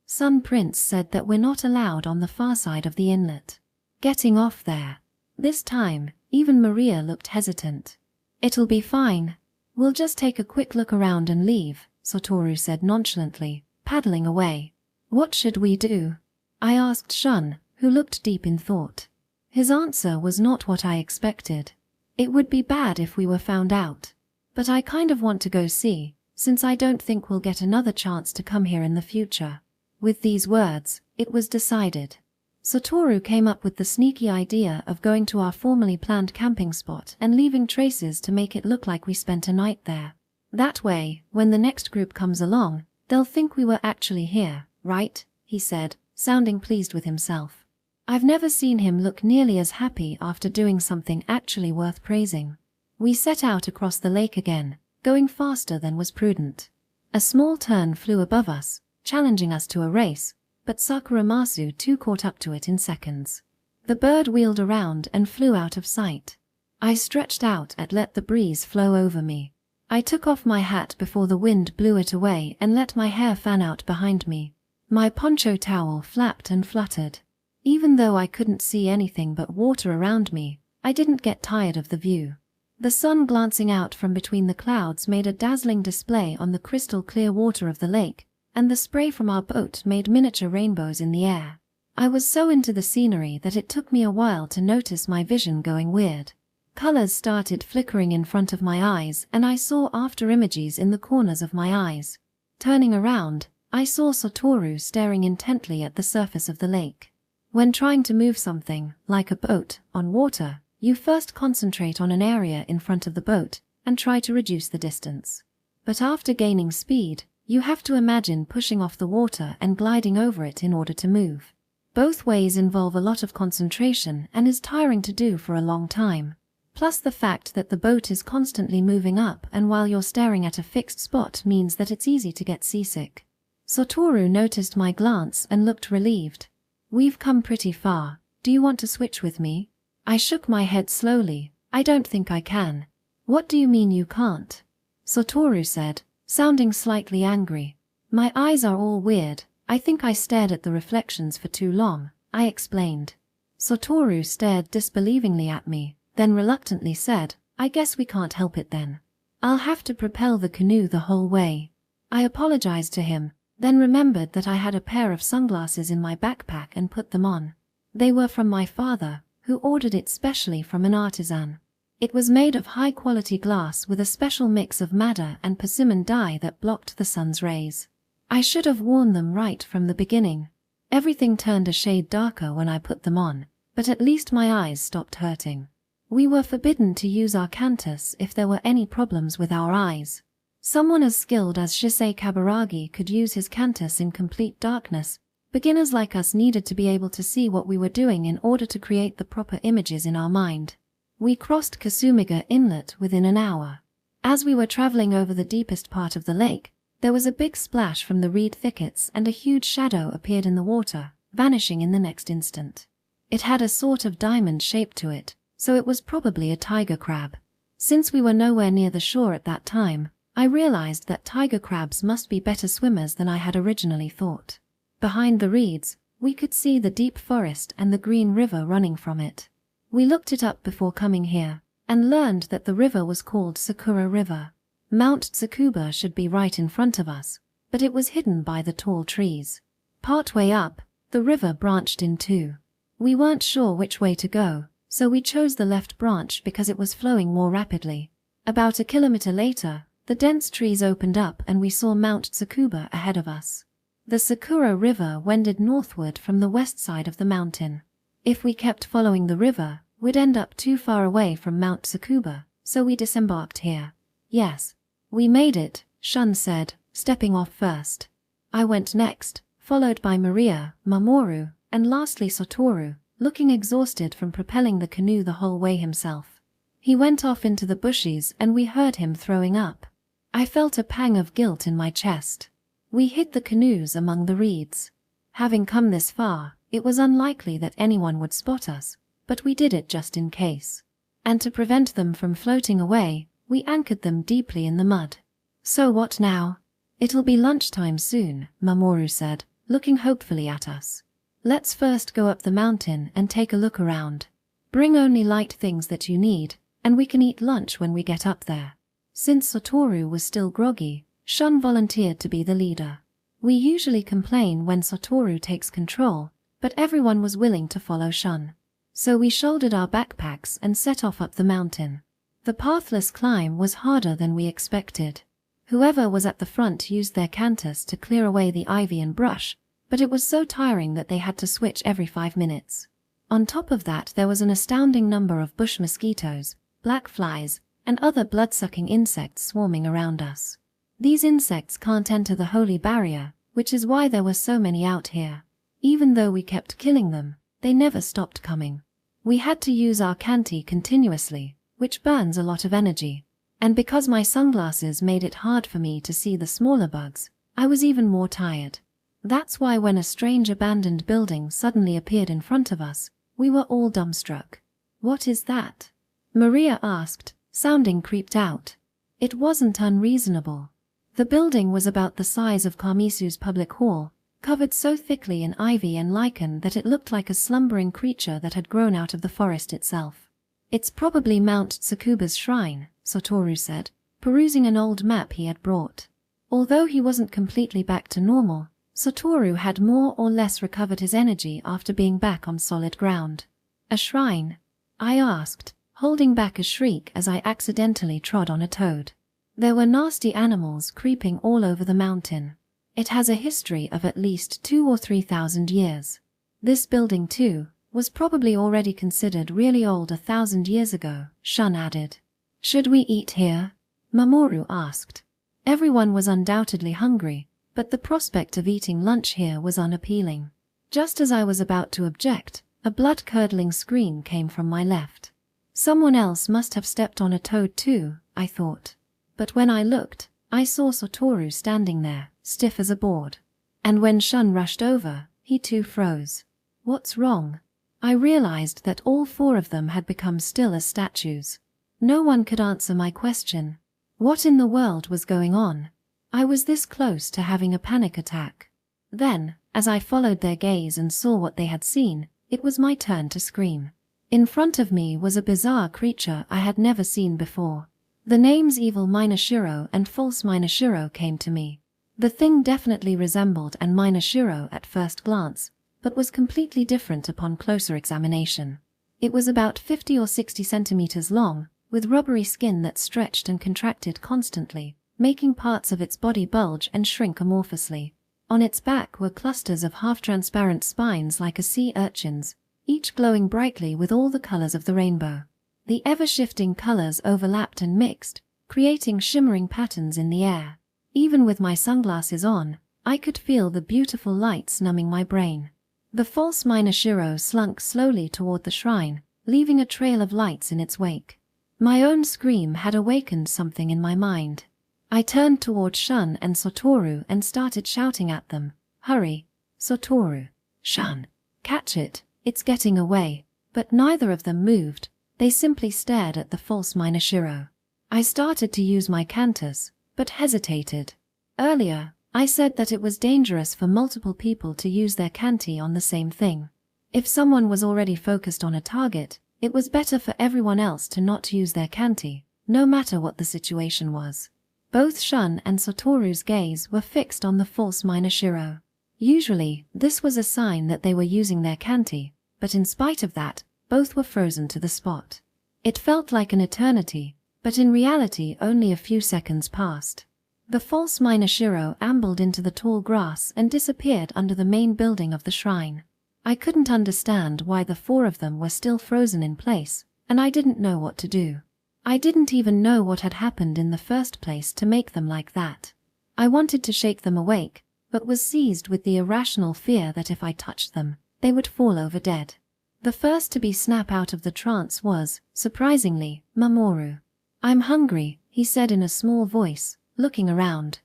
[SPEAKER 1] Sun Prince said that we're not allowed on the far side of the inlet. Getting off there. This time, even Maria looked hesitant. "It'll be fine. We'll just take a quick look around and leave," Satoru said nonchalantly, paddling away. "What should we do?" I asked Shun, who looked deep in thought. His answer was not what I expected. "It would be bad if we were found out. But I kind of want to go see, since I don't think we'll get another chance to come here in the future." With these words, it was decided. Satoru came up with the sneaky idea of going to our formerly planned camping spot and leaving traces to make it look like we spent a night there. "That way, when the next group comes along, they'll think we were actually here, right?" he said, sounding pleased with himself. I've never seen him look nearly as happy after doing something actually worth praising. We set out across the lake again, going faster than was prudent. A small tern flew above us, challenging us to a race, but Sakuramasu too caught up to it in seconds. The bird wheeled around and flew out of sight. I stretched out and let the breeze flow over me. I took off my hat before the wind blew it away and let my hair fan out behind me. My poncho towel flapped and fluttered. Even though I couldn't see anything but water around me, I didn't get tired of the view. The sun glancing out from between the clouds made a dazzling display on the crystal clear water of the lake, and the spray from our boat made miniature rainbows in the air. I was so into the scenery that it took me a while to notice my vision going weird. Colors started flickering in front of my eyes and I saw after images in the corners of my eyes. Turning around, I saw Satoru staring intently at the surface of the lake. When trying to move something, like a boat, on water, you first concentrate on an area in front of the boat and try to reduce the distance. But after gaining speed, you have to imagine pushing off the water and gliding over it in order to move. Both ways involve a lot of concentration and is tiring to do for a long time. Plus the fact that the boat is constantly moving up and while you're staring at a fixed spot means that it's easy to get seasick. Satoru noticed my glance and looked relieved. "We've come pretty far. Do you want to switch with me?" I shook my head slowly. "I don't think I can." "What do you mean you can't?" Satoru said, sounding slightly angry. "My eyes are all weird. I think I stared at the reflections for too long," I explained. Satoru stared disbelievingly at me, then reluctantly said, "I guess we can't help it then. I'll have to propel the canoe the whole way." I apologized to him, then remembered that I had a pair of sunglasses in my backpack and put them on. They were from my father, who ordered it specially from an artisan. It was made of high-quality glass with a special mix of madder and persimmon dye that blocked the sun's rays. I should have worn them right from the beginning. Everything turned a shade darker when I put them on, but at least my eyes stopped hurting. We were forbidden to use our cantis if there were any problems with our eyes. Someone as skilled as Shisei Kaburagi could use his cantis in complete darkness. Beginners like us needed to be able to see what we were doing in order to create the proper images in our mind. We crossed Kasumiga Inlet within an hour. As we were traveling over the deepest part of the lake, there was a big splash from the reed thickets and a huge shadow appeared in the water, vanishing in the next instant. It had a sort of diamond shape to it, so it was probably a tiger crab. Since we were nowhere near the shore at that time, I realized that tiger crabs must be better swimmers than I had originally thought. Behind the reeds, we could see the deep forest and the green river running from it. We looked it up before coming here, and learned that the river was called Sakura River. Mount Tsukuba should be right in front of us, but it was hidden by the tall trees. Partway up, the river branched in two. We weren't sure which way to go, so we chose the left branch because it was flowing more rapidly. About a kilometer later, the dense trees opened up and we saw Mount Tsukuba ahead of us. The Sakura River wended northward from the west side of the mountain. If we kept following the river, we'd end up too far away from Mount Tsukuba, so we disembarked here. "Yes, we made it," Shun said, stepping off first. I went next, followed by Maria, Mamoru, and lastly Satoru, looking exhausted from propelling the canoe the whole way himself. He went off into the bushes and we heard him throwing up. I felt a pang of guilt in my chest. We hid the canoes among the reeds. Having come this far, it was unlikely that anyone would spot us, but we did it just in case. And to prevent them from floating away, we anchored them deeply in the mud. "So what now?" "It'll be lunchtime soon," Mamoru said, looking hopefully at us. "Let's first go up the mountain and take a look around. Bring only light things that you need, and we can eat lunch when we get up there." Since Satoru was still groggy, Shun volunteered to be the leader. We usually complain when Satoru takes control, but everyone was willing to follow Shun. So we shouldered our backpacks and set off up the mountain. The pathless climb was harder than we expected. Whoever was at the front used their cantis to clear away the ivy and brush, but it was so tiring that they had to switch every 5 minutes. On top of that, there was an astounding number of bush mosquitoes, black flies, and other blood-sucking insects swarming around us. These insects can't enter the holy barrier, which is why there were so many out here. Even though we kept killing them, they never stopped coming. We had to use our canti continuously, which burns a lot of energy. And because my sunglasses made it hard for me to see the smaller bugs, I was even more tired. That's why when a strange abandoned building suddenly appeared in front of us, we were all dumbstruck. "What is that?" Maria asked, sounding creeped out. It wasn't unreasonable. The building was about the size of Kamisu's public hall, covered so thickly in ivy and lichen that it looked like a slumbering creature that had grown out of the forest itself. "It's probably Mount Tsukuba's shrine," Satoru said, perusing an old map he had brought. Although he wasn't completely back to normal, Satoru had more or less recovered his energy after being back on solid ground. "A shrine?" I asked, holding back a shriek as I accidentally trod on a toad. There were nasty animals creeping all over the mountain. It has a history of at least 2,000 or 3,000 years. This building, too, was probably already considered really old 1,000 years ago, Shun added. "Should we eat here?" Mamoru asked. Everyone was undoubtedly hungry, but the prospect of eating lunch here was unappealing. Just as I was about to object, a blood-curdling scream came from my left. Someone else must have stepped on a toad too, I thought. But when I looked, I saw Satoru standing there, stiff as a board. And when Shun rushed over, he too froze. "What's wrong?" I realized that all 4 of them had become still as statues. No one could answer my question. What in the world was going on? I was this close to having a panic attack. Then, as I followed their gaze and saw what they had seen, it was my turn to scream. In front of me was a bizarre creature I had never seen before. The names evil Shiro and false Shiro came to me. The thing definitely resembled an Shiro at first glance, but was completely different upon closer examination. It was about 50 or 60 centimeters long, with rubbery skin that stretched and contracted constantly, making parts of its body bulge and shrink amorphously. On its back were clusters of half-transparent spines like a sea urchin's, each glowing brightly with all the colors of the rainbow. The ever-shifting colors overlapped and mixed, creating shimmering patterns in the air. Even with my sunglasses on, I could feel the beautiful lights numbing my brain. The false Shiro slunk slowly toward the shrine, leaving a trail of lights in its wake. My own scream had awakened something in my mind. I turned toward Shun and Satoru and started shouting at them, "Hurry, Satoru! Shun! Catch it, it's getting away!" But neither of them moved, they simply stared at the false Shiro. I started to use my cantis, but hesitated. Earlier, I said that it was dangerous for multiple people to use their canti on the same thing. If someone was already focused on a target, it was better for everyone else to not use their canti, no matter what the situation was. Both Shun and Satoru's gaze were fixed on the false Shiro. Usually, this was a sign that they were using their canti, but in spite of that, both were frozen to the spot. It felt like an eternity, but in reality only a few seconds passed. The false Shiro ambled into the tall grass and disappeared under the main building of the shrine. I couldn't understand why the 4 of them were still frozen in place, and I didn't know what to do. I didn't even know what had happened in the first place to make them like that. I wanted to shake them awake, but was seized with the irrational fear that if I touched them, they would fall over dead. The first to be snap out of the trance was, surprisingly, Mamoru. "I'm hungry," he said in a small voice, looking around.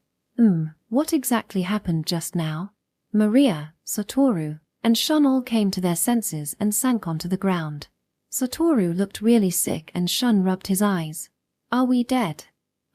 [SPEAKER 1] What exactly happened just now?" Maria, Satoru, and Shun all came to their senses and sank onto the ground. Satoru looked really sick and Shun rubbed his eyes. "Are we dead?"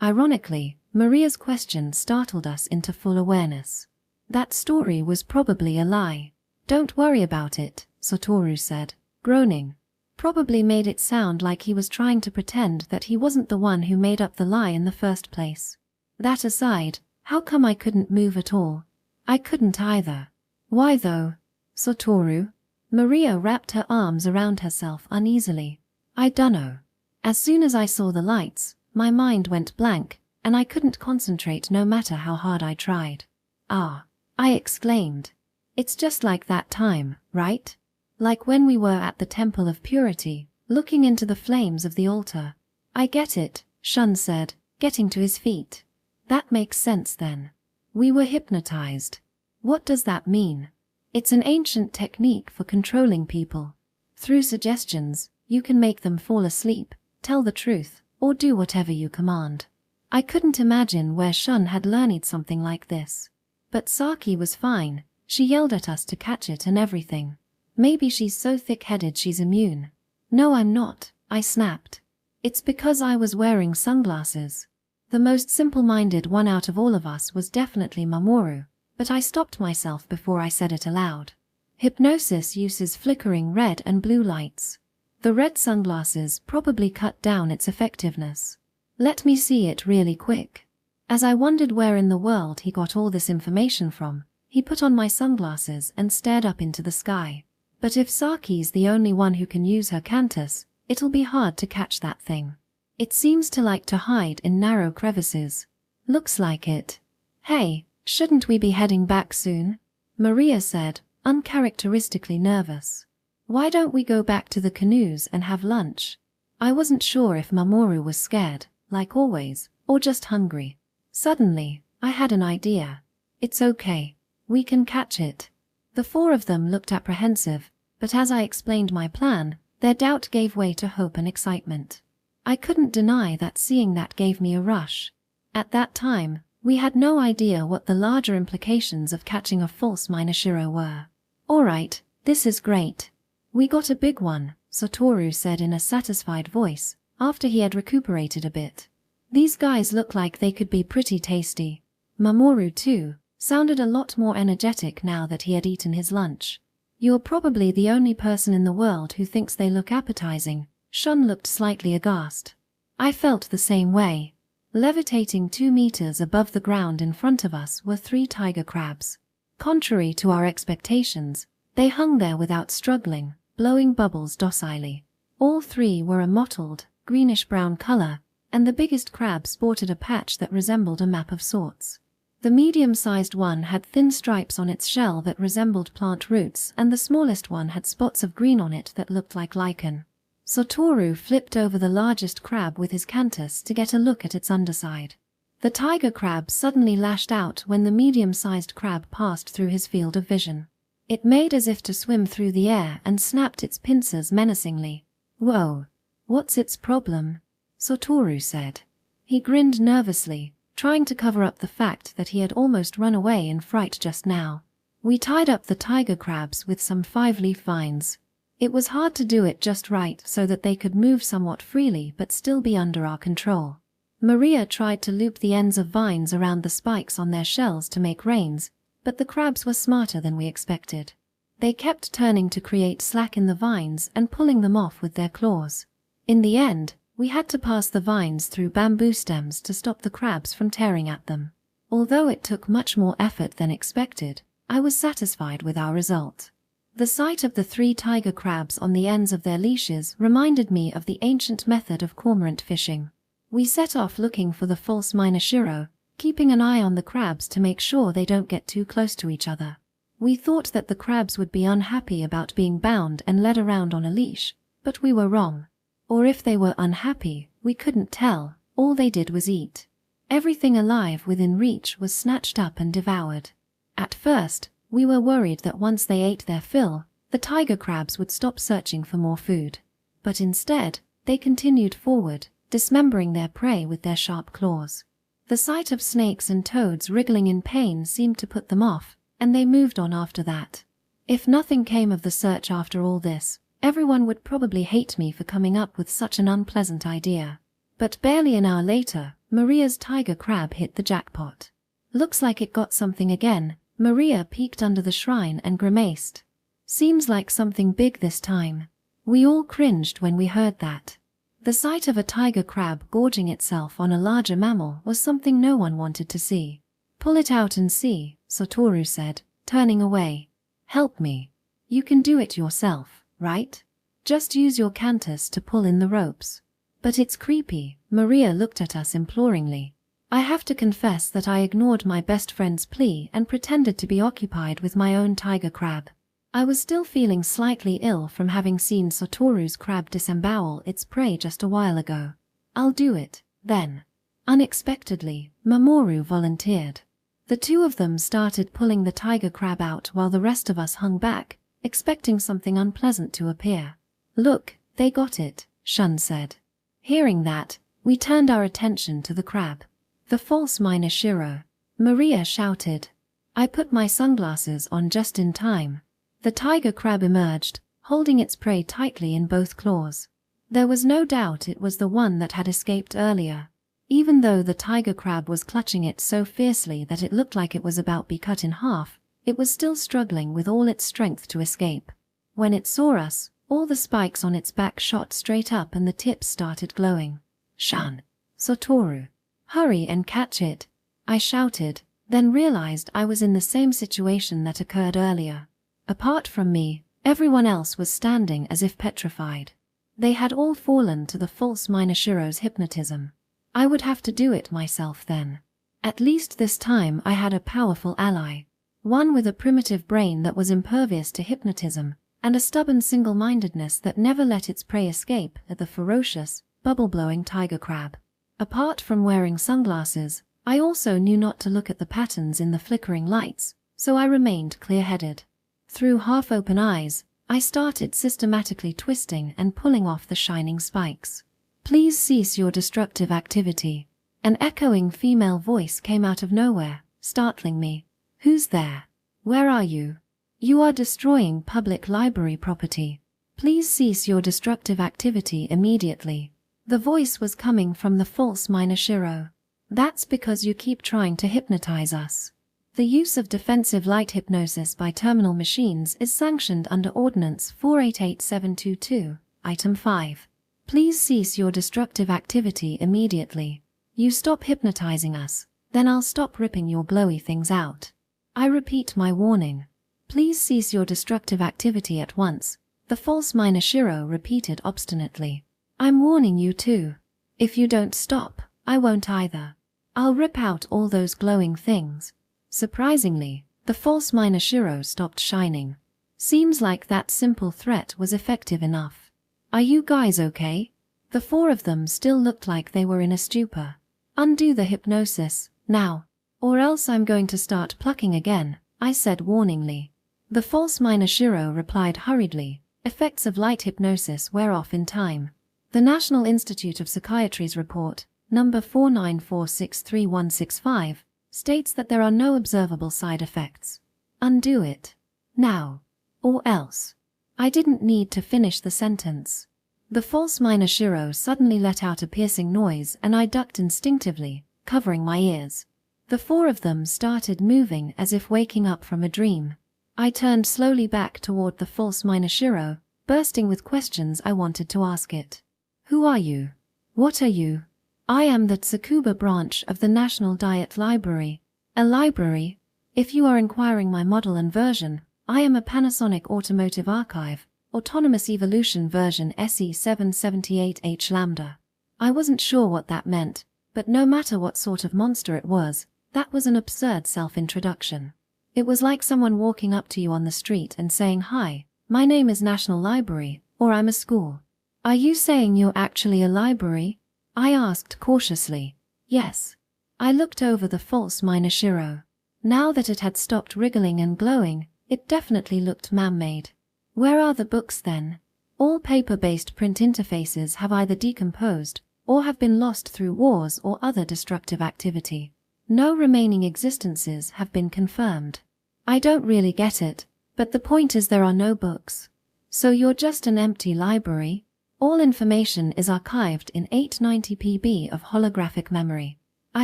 [SPEAKER 1] Ironically, Maria's question startled us into full awareness. That story was probably a lie. "Don't worry about it," Satoru said, groaning. Probably made it sound like he was trying to pretend that he wasn't the one who made up the lie in the first place. That aside, how come I couldn't move at all? I couldn't either. Why though? Satoru? Maria wrapped her arms around herself uneasily. "I dunno. As soon as I saw the lights, my mind went blank, and I couldn't concentrate no matter how hard I tried. "Ah," I exclaimed. "It's just like that time, right? Like when we were at the Temple of Purity, looking into the flames of the altar." "I get it," Shun said, getting to his feet. "That makes sense then. We were hypnotized. What does that mean?" "It's an ancient technique for controlling people. Through suggestions, you can make them fall asleep, tell the truth, or do whatever you command." I couldn't imagine where Shun had learned something like this. But Saki was fine. She yelled at us to catch it and everything. "Maybe she's so thick-headed she's immune." "No, I'm not," I snapped. "It's because I was wearing sunglasses." The most simple-minded one out of all of us was definitely Mamoru, but I stopped myself before I said it aloud. Hypnosis uses flickering red and blue lights. The red sunglasses probably cut down its effectiveness. "Let me see it really quick." As I wondered where in the world he got all this information from, he put on my sunglasses and stared up into the sky. But if Saki's the only one who can use her cantis, it'll be hard to catch that thing. It seems to like to hide in narrow crevices. "Looks like it." "Hey, shouldn't we be heading back soon?" Maria said, uncharacteristically nervous. "Why don't we go back to the canoes and have lunch?" I wasn't sure if Mamoru was scared, like always, or just hungry. Suddenly, I had an idea. "It's okay. We can catch it." The four of them looked apprehensive, but as I explained my plan, their doubt gave way to hope and excitement. I couldn't deny that seeing that gave me a rush. At that time, we had no idea what the larger implications of catching a false minor shiro were. "Alright, this is great. We got a big one," Satoru said in a satisfied voice, after he had recuperated a bit. "These guys look like they could be pretty tasty." Mamoru, too, sounded a lot more energetic now that he had eaten his lunch. "You're probably the only person in the world who thinks they look appetizing." Shun looked slightly aghast. I felt the same way. Levitating 2 meters above the ground in front of us were 3 tiger crabs. Contrary to our expectations, they hung there without struggling, blowing bubbles docilely. All 3 were a mottled, greenish-brown color, and the biggest crab sported a patch that resembled a map of sorts. The medium-sized one had thin stripes on its shell that resembled plant roots, and the smallest one had spots of green on it that looked like lichen. Satoru flipped over the largest crab with his cantis to get a look at its underside. The tiger crab suddenly lashed out when the medium-sized crab passed through his field of vision. It made as if to swim through the air and snapped its pincers menacingly. "Whoa. What's its problem?" Satoru said. He grinned nervously, trying to cover up the fact that he had almost run away in fright just now. "We tied up the tiger crabs with some 5-leaf vines. It was hard to do it just right so that they could move somewhat freely but still be under our control." Maria tried to loop the ends of vines around the spikes on their shells to make reins, but the crabs were smarter than we expected. They kept turning to create slack in the vines and pulling them off with their claws. In the end, we had to pass the vines through bamboo stems to stop the crabs from tearing at them. Although it took much more effort than expected, I was satisfied with our result. The sight of the 3 tiger crabs on the ends of their leashes reminded me of the ancient method of cormorant fishing. We set off looking for the false minor shiro, keeping an eye on the crabs to make sure they don't get too close to each other. We thought that the crabs would be unhappy about being bound and led around on a leash, but we were wrong. Or if they were unhappy, we couldn't tell. All they did was eat. Everything alive within reach was snatched up and devoured. At first, we were worried that once they ate their fill, the tiger crabs would stop searching for more food. But instead, they continued forward, dismembering their prey with their sharp claws. The sight of snakes and toads wriggling in pain seemed to put them off, and they moved on after that. If nothing came of the search after all this, everyone would probably hate me for coming up with such an unpleasant idea. But barely an hour later, Maria's tiger crab hit the jackpot. "Looks like it got something again." Maria peeked under the shrine and grimaced. "Seems like something big this time." We all cringed when we heard that. The sight of a tiger crab gorging itself on a larger mammal was something no one wanted to see. "Pull it out and see," Satoru said, turning away. "Help me. You can do it yourself, right? Just use your cantis to pull in the ropes." "But it's creepy." Maria looked at us imploringly. I have to confess that I ignored my best friend's plea and pretended to be occupied with my own tiger crab. I was still feeling slightly ill from having seen Satoru's crab disembowel its prey just a while ago. I'll do it, then. Unexpectedly, Mamoru volunteered. The two of them started pulling the tiger crab out while the rest of us hung back, expecting something unpleasant to appear. Look, they got it, Shun said. Hearing that, we turned our attention to the crab. The false minor Shiro, Maria shouted. I put my sunglasses on just in time. The tiger crab emerged, holding its prey tightly in both claws. There was no doubt it was the one that had escaped earlier. Even though the tiger crab was clutching it so fiercely that it looked like it was about to be cut in half, it was still struggling with all its strength to escape. When it saw us, all the spikes on its back shot straight up and the tips started glowing. Shun! Satoru! Hurry and catch it! I shouted, then realized I was in the same situation that occurred earlier. Apart from me, everyone else was standing as if petrified. They had all fallen to the false minor Shiro's hypnotism. I would have to do it myself then. At least this time I had a powerful ally. One with a primitive brain that was impervious to hypnotism, and a stubborn single-mindedness that never let its prey escape at the ferocious, bubble-blowing tiger crab. Apart from wearing sunglasses, I also knew not to look at the patterns in the flickering lights, so I remained clear-headed. Through half-open eyes, I started systematically twisting and pulling off the shining spikes. Please cease your destructive activity. An echoing female voice came out of nowhere, startling me. Who's there? Where are you? You are destroying public library property. Please cease your destructive activity immediately. The voice was coming from the false minor Shiro. That's because you keep trying to hypnotize us. The use of defensive light hypnosis by terminal machines is sanctioned under Ordinance 488722, Item 5. Please cease your destructive activity immediately. You stop hypnotizing us, then I'll stop ripping your glowy things out. I repeat my warning. Please cease your destructive activity at once, the false minor Shiro repeated obstinately. I'm warning you too. If you don't stop, I won't either. I'll rip out all those glowing things. Surprisingly, the false minor Shiro stopped shining. Seems like that simple threat was effective enough. Are you guys okay? The four of them still looked like they were in a stupor. Undo the hypnosis, now, or else I'm going to start plucking again, I said warningly. The false minor Shiro replied hurriedly, effects of light hypnosis wear off in time. The National Institute of Psychiatry's report, number 49463165, states that there are no observable side effects. Undo it. Now. Or else. I didn't need to finish the sentence. The false minor Shiro suddenly let out a piercing noise and I ducked instinctively, covering my ears. The four of them started moving as if waking up from a dream. I turned slowly back toward the false minor Shiro, bursting with questions I wanted to ask it. Who are you? What are you? I am the Tsukuba branch of the National Diet Library. A library? If you are inquiring my model and version, I am a Panasonic Automotive Archive, Autonomous Evolution version SE778H Lambda. I wasn't sure what that meant, but no matter what sort of monster it was, that was an absurd self-introduction. It was like someone walking up to you on the street and saying, "Hi, my name is National Library," or "I'm a school." Are you saying you're actually a library? I asked cautiously. Yes. I looked over the false minor Shiro. Now that it had stopped wriggling and glowing, it definitely looked man-made. Where are the books then? All paper-based print interfaces have either decomposed or have been lost through wars or other destructive activity. No remaining existences have been confirmed. I don't really get it, but the point is there are no books. So you're just an empty library? All information is archived in 890 PB of holographic memory. I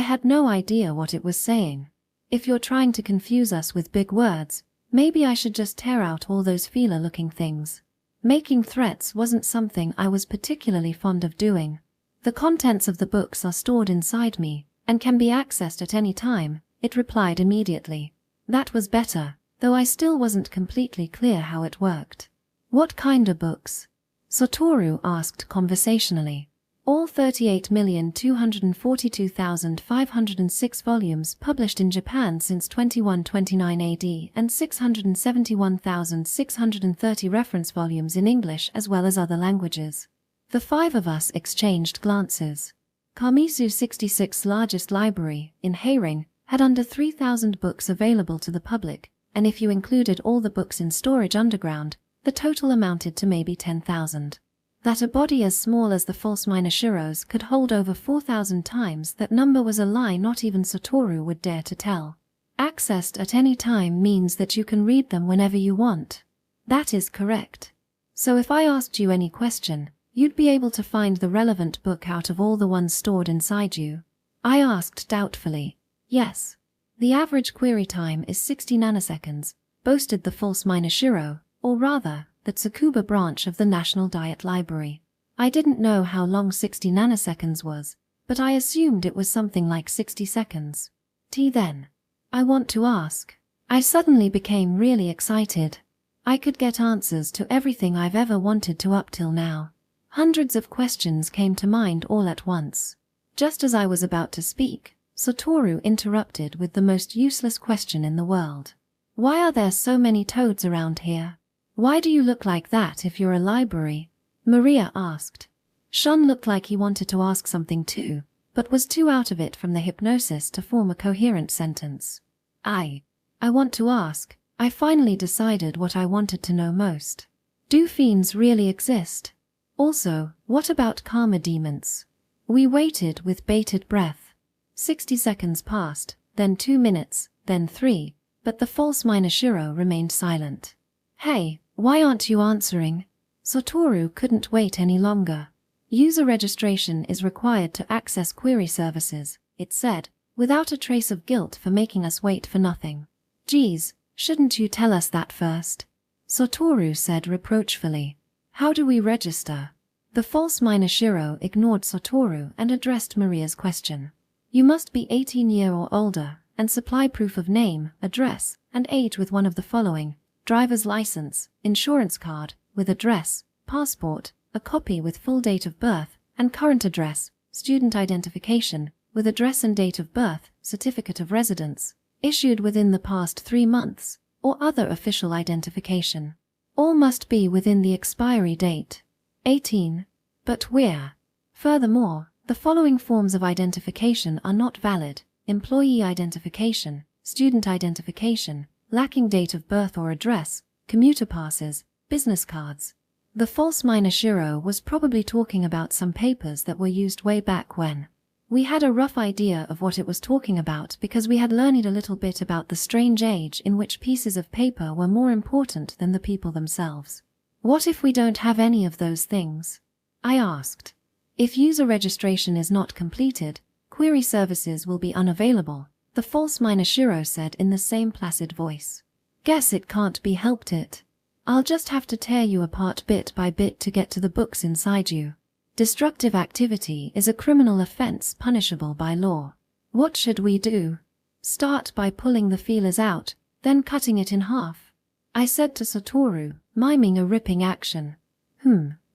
[SPEAKER 1] had no idea what it was saying. If you're trying to confuse us with big words, maybe I should just tear out all those feeler-looking things. Making threats wasn't something I was particularly fond of doing. The contents of the books are stored inside me, and can be accessed at any time, it replied immediately. That was better, though I still wasn't completely clear how it worked. What kind of books? Satoru asked conversationally. All 38,242,506 volumes published in Japan since 2129 AD and 671,630 reference volumes in English as well as other languages. The five of us exchanged glances. Kamizu's 66th largest library, in Heiring, had under 3,000 books available to the public, and if you included all the books in storage underground, the total amounted to maybe 10,000. That a body as small as the false minor shiros could hold over 4,000 times that number was a lie not even Satoru would dare to tell. Accessed at any time means that you can read them whenever you want. That is correct. So if I asked you any question, you'd be able to find the relevant book out of all the ones stored inside you. I asked doubtfully. Yes. The average query time is 60 nanoseconds, boasted the false minor shiro, or rather, the Tsukuba branch of the National Diet Library. I didn't know how long 60 nanoseconds was, but I assumed it was something like 60 seconds. Then. I want to ask. I suddenly became really excited. I could get answers to everything I've ever wanted to up till now. Hundreds of questions came to mind all at once. Just as I was about to speak, Satoru interrupted with the most useless question in the world. Why are there so many toads around here? Why do you look like that if you're a library? Maria asked. Shun looked like he wanted to ask something too, but was too out of it from the hypnosis to form a coherent sentence. I want to ask. I finally decided what I wanted to know most. Do fiends really exist? Also, what about karma demons? We waited with bated breath. 60 seconds passed, then 2 minutes, then 3, but the false minor shiro remained silent. Hey, why aren't you answering? Satoru couldn't wait any longer. User registration is required to access query services, it said, without a trace of guilt for making us wait for nothing. Geez, shouldn't you tell us that first? Satoru said reproachfully. How do we register? The false minor shiro ignored Satoru and addressed Maria's question. You must be 18 years or older and supply proof of name, address, and age with one of the following: driver's license, insurance card, with address, passport, a copy with full date of birth, and current address, student identification, with address and date of birth, certificate of residence, issued within the past 3 months, or other official identification. All must be within the expiry date. 18. But where? Furthermore, the following forms of identification are not valid: employee identification, student identification, lacking date of birth or address, commuter passes, business cards. The false minor shiro was probably talking about some papers that were used way back when. We had a rough idea of what it was talking about because we had learned a little bit about the strange age in which pieces of paper were more important than the people themselves. What if we don't have any of those things? I asked. If user registration is not completed, query services will be unavailable, the false minor shiro said in the same placid voice. Guess it can't be helped it. I'll just have to tear you apart bit by bit to get to the books inside you. Destructive activity is a criminal offense punishable by law. What should we do? Start by pulling the feelers out, then cutting it in half. I said to Satoru, miming a ripping action.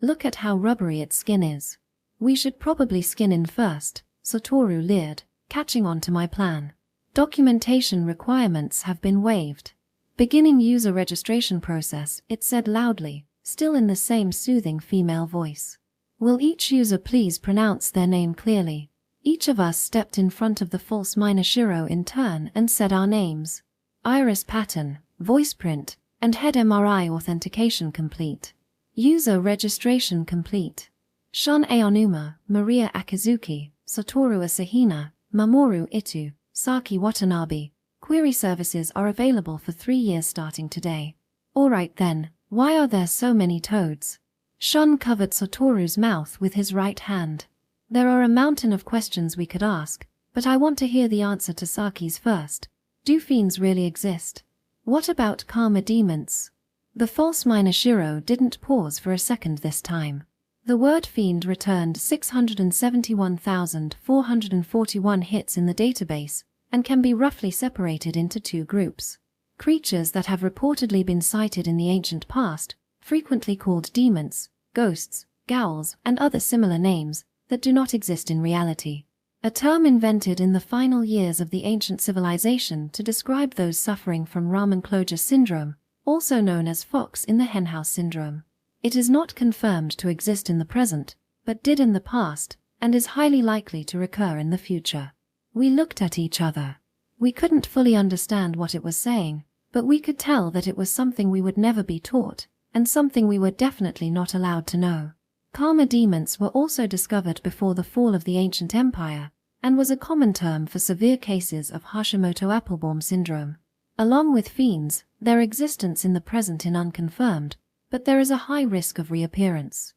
[SPEAKER 1] Look at how rubbery its skin is. We should probably skin in first, Satoru leered, catching on to my plan. Documentation requirements have been waived. Beginning user registration process, it said loudly, still in the same soothing female voice. Will each user please pronounce their name clearly? Each of us stepped in front of the false minor shiro in turn and said our names. Iris pattern, voice print, and head MRI authentication complete. User registration complete. Shun Aonuma, Maria Akizuki, Satoru Asahina, Mamoru Itu, Saki Watanabe. Query services are available for 3 years starting today. Alright then, why are there so many toads? Shun covered Satoru's mouth with his right hand. There are a mountain of questions we could ask, but I want to hear the answer to Saki's first. Do fiends really exist? What about karma demons? The false minor shiro didn't pause for a second this time. The word fiend returned 671,441 hits in the database, and can be roughly separated into 2 groups. Creatures that have reportedly been sighted in the ancient past, frequently called demons, ghosts, ghouls, and other similar names, that do not exist in reality. A term invented in the final years of the ancient civilization to describe those suffering from ramen closure syndrome, also known as fox in the henhouse syndrome. It is not confirmed to exist in the present, but did in the past, and is highly likely to recur in the future. We looked at each other. We couldn't fully understand what it was saying, but we could tell that it was something we would never be taught, and something we were definitely not allowed to know. Karma demons were also discovered before the fall of the ancient empire, and was a common term for severe cases of Hashimoto-Applebaum syndrome. Along with fiends, their existence in the present is unconfirmed, but there is a high risk of reappearance.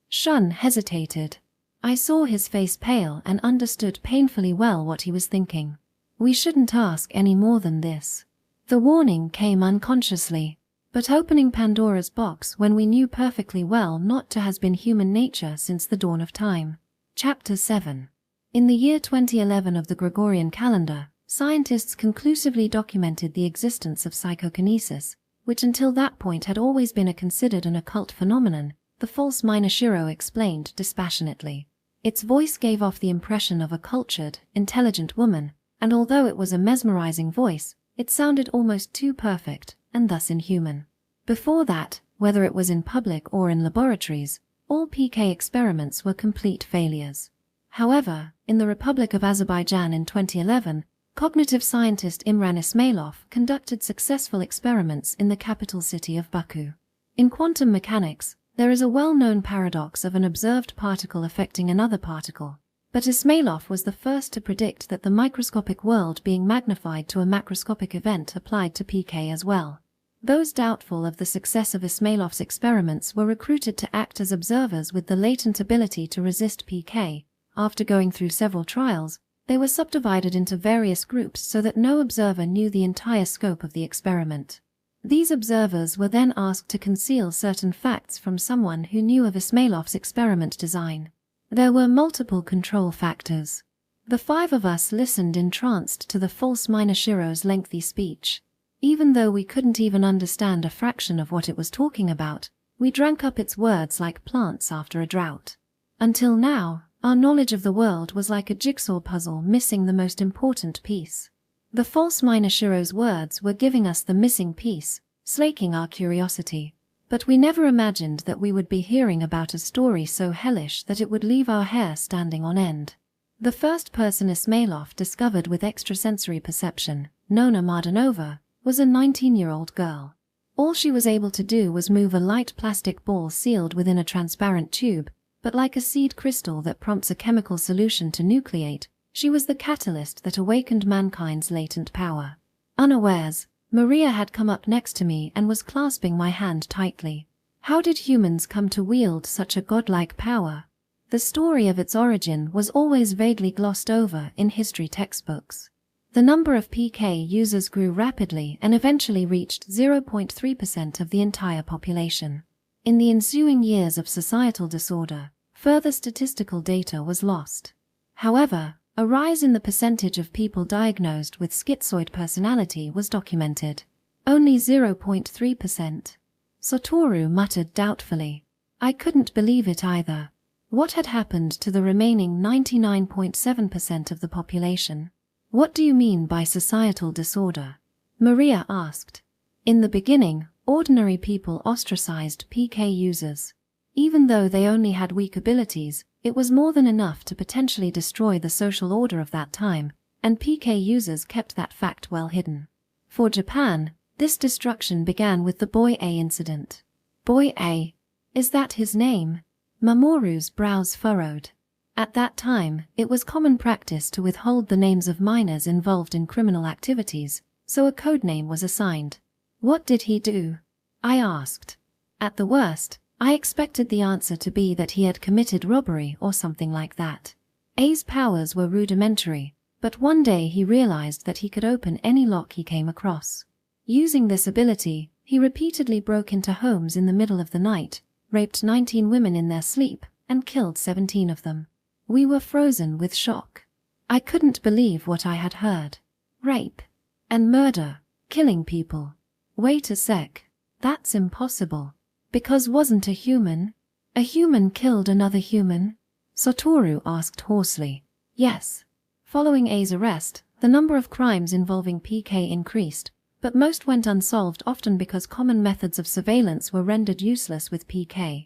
[SPEAKER 1] Shun hesitated. I saw his face pale and understood painfully well what he was thinking. We shouldn't ask any more than this. The warning came unconsciously, but opening Pandora's box when we knew perfectly well not to has been human nature since the dawn of time. Chapter 7. In the year 2011 of the Gregorian calendar, scientists conclusively documented the existence of psychokinesis, which until that point had always been considered an occult phenomenon, the false miner Shiro explained dispassionately. Its voice gave off the impression of a cultured, intelligent woman, and although it was a mesmerizing voice, it sounded almost too perfect, and thus inhuman. Before that, whether it was in public or in laboratories, all PK experiments were complete failures. However, in the Republic of Azerbaijan in 2011, cognitive scientist Imran Ismailov conducted successful experiments in the capital city of Baku. In quantum mechanics, there is a well-known paradox of an observed particle affecting another particle, but Ismailov was the first to predict that the microscopic world being magnified to a macroscopic event applied to PK as well. Those doubtful of the success of Ismailov's experiments were recruited to act as observers with the latent ability to resist PK. After going through several trials, they were subdivided into various groups so that no observer knew the entire scope of the experiment. These observers were then asked to conceal certain facts from someone who knew of Ismailov's experiment design. There were multiple control factors. The 5 of us listened entranced to the false miner Shiro's lengthy speech. Even though we couldn't even understand a fraction of what it was talking about, we drank up its words like plants after a drought. Until now, our knowledge of the world was like a jigsaw puzzle missing the most important piece. The false miner Shiro's words were giving us the missing piece, slaking our curiosity. But we never imagined that we would be hearing about a story so hellish that it would leave our hair standing on end. The first person Ismailov discovered with extrasensory perception, Nona Mardanova, was a 19-year-old girl. All she was able to do was move a light plastic ball sealed within a transparent tube, but like a seed crystal that prompts a chemical solution to nucleate, she was the catalyst that awakened mankind's latent power. Unawares, Maria had come up next to me and was clasping my hand tightly. How did humans come to wield such a godlike power? The story of its origin was always vaguely glossed over in history textbooks. The number of PK users grew rapidly and eventually reached 0.3% of the entire population. In the ensuing years of societal disorder, further statistical data was lost. However, a rise in the percentage of people diagnosed with schizoid personality was documented. Only 0.3%. Satoru muttered doubtfully. I couldn't believe it either. What had happened to the remaining 99.7% of the population? What do you mean by societal disorder? Maria asked. In the beginning, ordinary people ostracized PK users. Even though they only had weak abilities, it was more than enough to potentially destroy the social order of that time, and PK users kept that fact well hidden. For Japan, this destruction began with the Boy A incident. Boy A? Is that his name? Mamoru's brows furrowed. At that time, it was common practice to withhold the names of minors involved in criminal activities, so a codename was assigned. What did he do? I asked. At the worst, I expected the answer to be that he had committed robbery or something like that. A's powers were rudimentary, but one day he realized that he could open any lock he came across. Using this ability, he repeatedly broke into homes in the middle of the night, raped 19 women in their sleep, and killed 17 of them. We were frozen with shock. I couldn't believe what I had heard. Rape. And murder. Killing people. Wait a sec. That's impossible. Because wasn't a human? A human killed another human? Satoru asked hoarsely. Yes. Following A's arrest, the number of crimes involving PK increased, but most went unsolved, often because common methods of surveillance were rendered useless with PK.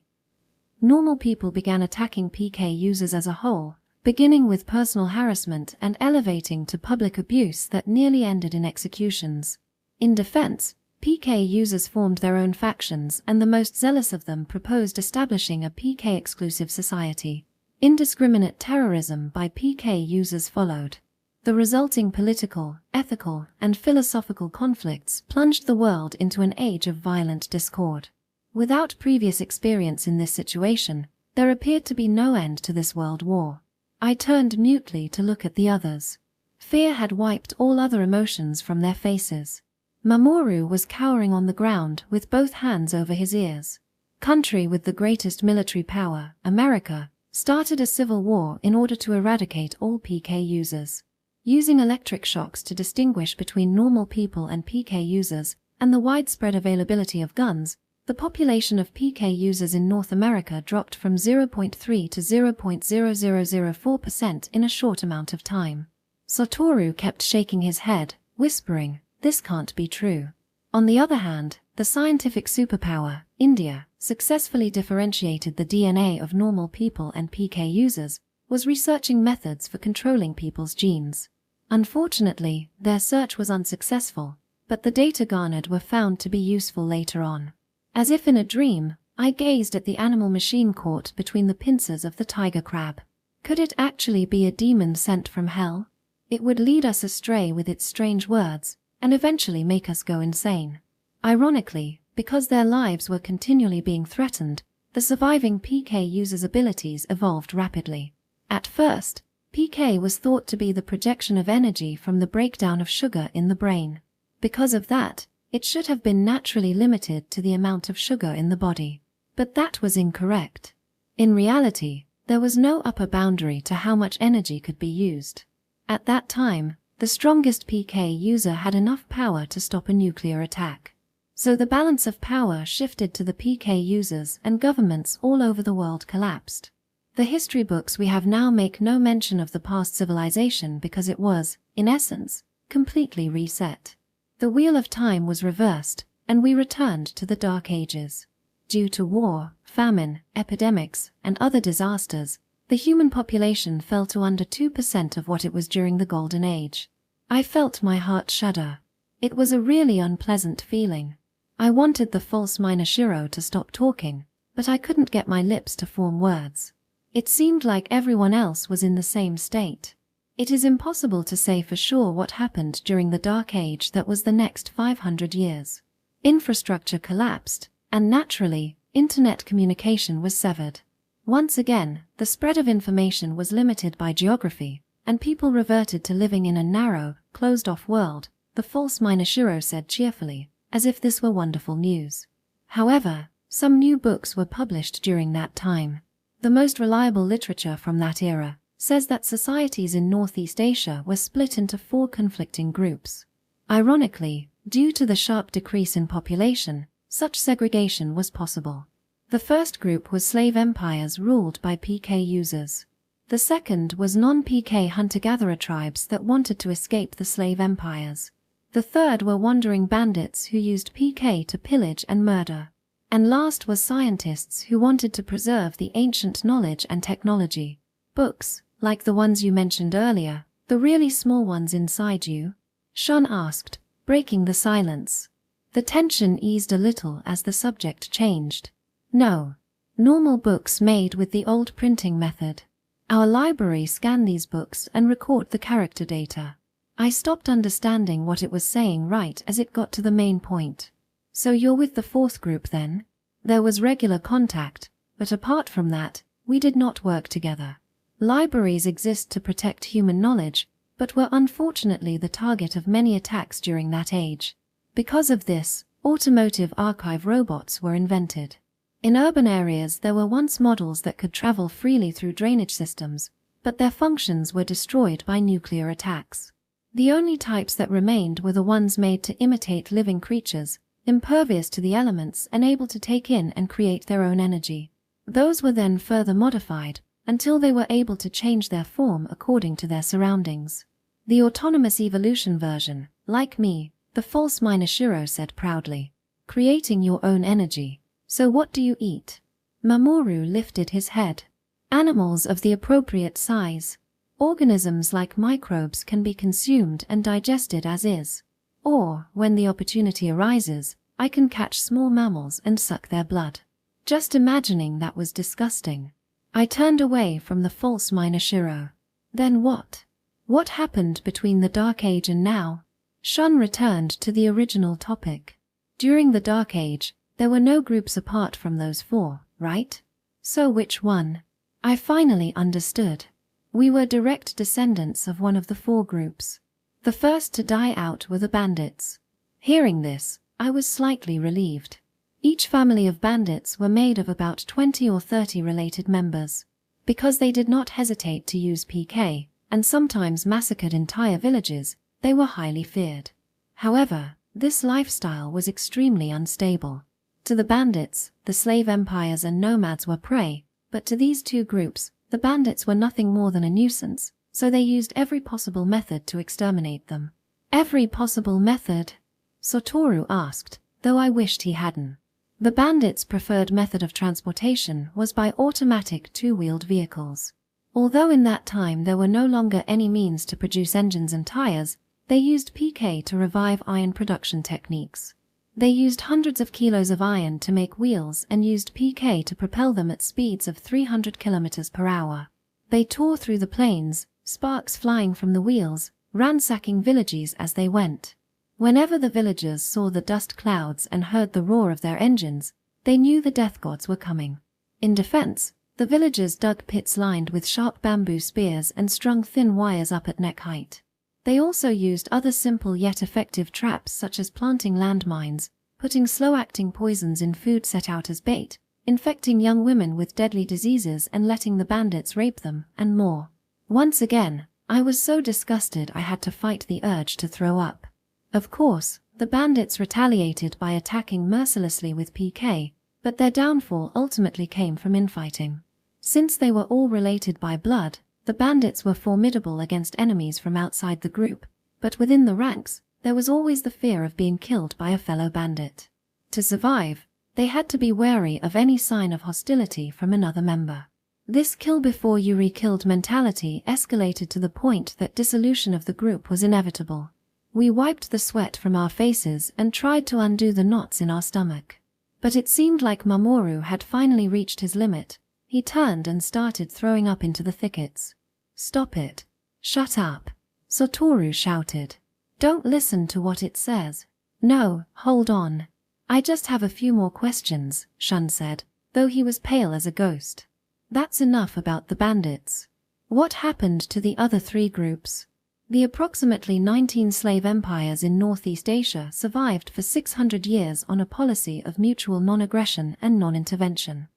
[SPEAKER 1] Normal people began attacking PK users as a whole, beginning with personal harassment and elevating to public abuse that nearly ended in executions. In defense, PK users formed their own factions, and the most zealous of them proposed establishing a PK-exclusive society. Indiscriminate terrorism by PK users followed. The resulting political, ethical, and philosophical conflicts plunged the world into an age of violent discord. Without previous experience in this situation, there appeared to be no end to this world war. I turned mutely to look at the others. Fear had wiped all other emotions from their faces. Mamoru was cowering on the ground with both hands over his ears. Country with the greatest military power, America, started a civil war in order to eradicate all PK users. Using electric shocks to distinguish between normal people and PK users, and the widespread availability of guns, the population of PK users in North America dropped from 0.3 to 0.0004% in a short amount of time. Satoru kept shaking his head, whispering, "This can't be true." On the other hand, the scientific superpower, India, successfully differentiated the DNA of normal people and PK users, was researching methods for controlling people's genes. Unfortunately, their search was unsuccessful, but the data garnered were found to be useful later on. As if in a dream, I gazed at the animal machine caught between the pincers of the tiger crab. Could it actually be a demon sent from hell? It would lead us astray with its strange words, and eventually make us go insane. Ironically, because their lives were continually being threatened, the surviving PK users' abilities evolved rapidly. At first, PK was thought to be the projection of energy from the breakdown of sugar in the brain. Because of that, it should have been naturally limited to the amount of sugar in the body. But that was incorrect. In reality, there was no upper boundary to how much energy could be used. At that time, the strongest PK user had enough power to stop a nuclear attack. So the balance of power shifted to the PK users, and governments all over the world collapsed. The history books we have now make no mention of the past civilization because it was, in essence, completely reset. The wheel of time was reversed, and we returned to the Dark Ages. Due to war, famine, epidemics, and other disasters, the human population fell to under 2% of what it was during the Golden Age. I felt my heart shudder. It was a really unpleasant feeling. I wanted the false miner Shiro to stop talking, but I couldn't get my lips to form words. It seemed like everyone else was in the same state. It is impossible to say for sure what happened during the Dark Age that was the next 500 years. Infrastructure collapsed, and naturally, internet communication was severed. Once again, the spread of information was limited by geography, and people reverted to living in a narrow, closed-off world, the false miner Shiro said cheerfully, as if this were wonderful news. However, some new books were published during that time. The most reliable literature from that era says that societies in Northeast Asia were split into 4 conflicting groups. Ironically, due to the sharp decrease in population, such segregation was possible. The first group was slave empires ruled by PK users. The second was non-PK hunter-gatherer tribes that wanted to escape the slave empires. The third were wandering bandits who used PK to pillage and murder. And last was scientists who wanted to preserve the ancient knowledge and technology. Books, like the ones you mentioned earlier, the really small ones inside you? Sean asked, breaking the silence. The tension eased a little as the subject changed. No. Normal books made with the old printing method. Our library scanned these books and record the character data. I stopped understanding what it was saying right as it got to the main point. So you're with the 4th group then? There was regular contact, but apart from that, we did not work together. Libraries exist to protect human knowledge, but were unfortunately the target of many attacks during that age. Because of this, automotive archive robots were invented. In urban areas there were once models that could travel freely through drainage systems, but their functions were destroyed by nuclear attacks. The only types that remained were the ones made to imitate living creatures, impervious to the elements and able to take in and create their own energy. Those were then further modified, until they were able to change their form according to their surroundings. The autonomous evolution version, like me, the false minor shiro said proudly. Creating your own energy. So what do you eat? Mamoru lifted his head. Animals of the appropriate size. Organisms like microbes can be consumed and digested as is. Or, when the opportunity arises, I can catch small mammals and suck their blood. Just imagining that was disgusting. I turned away from the false minor shiro. Then what? What happened between the Dark Age and now? Shun returned to the original topic. During the Dark Age, there were no groups apart from those four, right? So which one? I finally understood. We were direct descendants of one of the four groups. The first to die out were the bandits. Hearing this, I was slightly relieved. Each family of bandits were made of about 20 or 30 related members. Because they did not hesitate to use PK, and sometimes massacred entire villages, they were highly feared. However, this lifestyle was extremely unstable. To the bandits, the slave empires and nomads were prey, but to these two groups, the bandits were nothing more than a nuisance, so they used every possible method to exterminate them. Every possible method? Satoru asked, though I wished he hadn't. The bandits' preferred method of transportation was by automatic two-wheeled vehicles. Although in that time there were no longer any means to produce engines and tires, they used PK to revive iron production techniques. They used hundreds of kilos of iron to make wheels and used PK to propel them at speeds of 300 kilometers per hour. They tore through the plains, sparks flying from the wheels, ransacking villages as they went. Whenever the villagers saw the dust clouds and heard the roar of their engines, they knew the death gods were coming. In defense, the villagers dug pits lined with sharp bamboo spears and strung thin wires up at neck height. They also used other simple yet effective traps such as planting landmines, putting slow-acting poisons in food set out as bait, infecting young women with deadly diseases and letting the bandits rape them, and more. Once again, I was so disgusted I had to fight the urge to throw up. Of course, the bandits retaliated by attacking mercilessly with PK, but their downfall ultimately came from infighting. Since they were all related by blood, the bandits were formidable against enemies from outside the group, but within the ranks, there was always the fear of being killed by a fellow bandit. To survive, they had to be wary of any sign of hostility from another member. This kill-before-you-re-killed mentality escalated to the point that dissolution of the group was inevitable. We wiped the sweat from our faces and tried to undo the knots in our stomach. But it seemed like Mamoru had finally reached his limit. He turned and started throwing up into the thickets. "Stop it. Shut up," Satoru shouted. "Don't listen to what it says." "No, hold on. I just have a few more questions," Shun said, though he was pale as a ghost. "That's enough about the bandits. What happened to the other three groups?" The approximately 19 slave empires in Northeast Asia survived for 600 years on a policy of mutual non-aggression and non-intervention.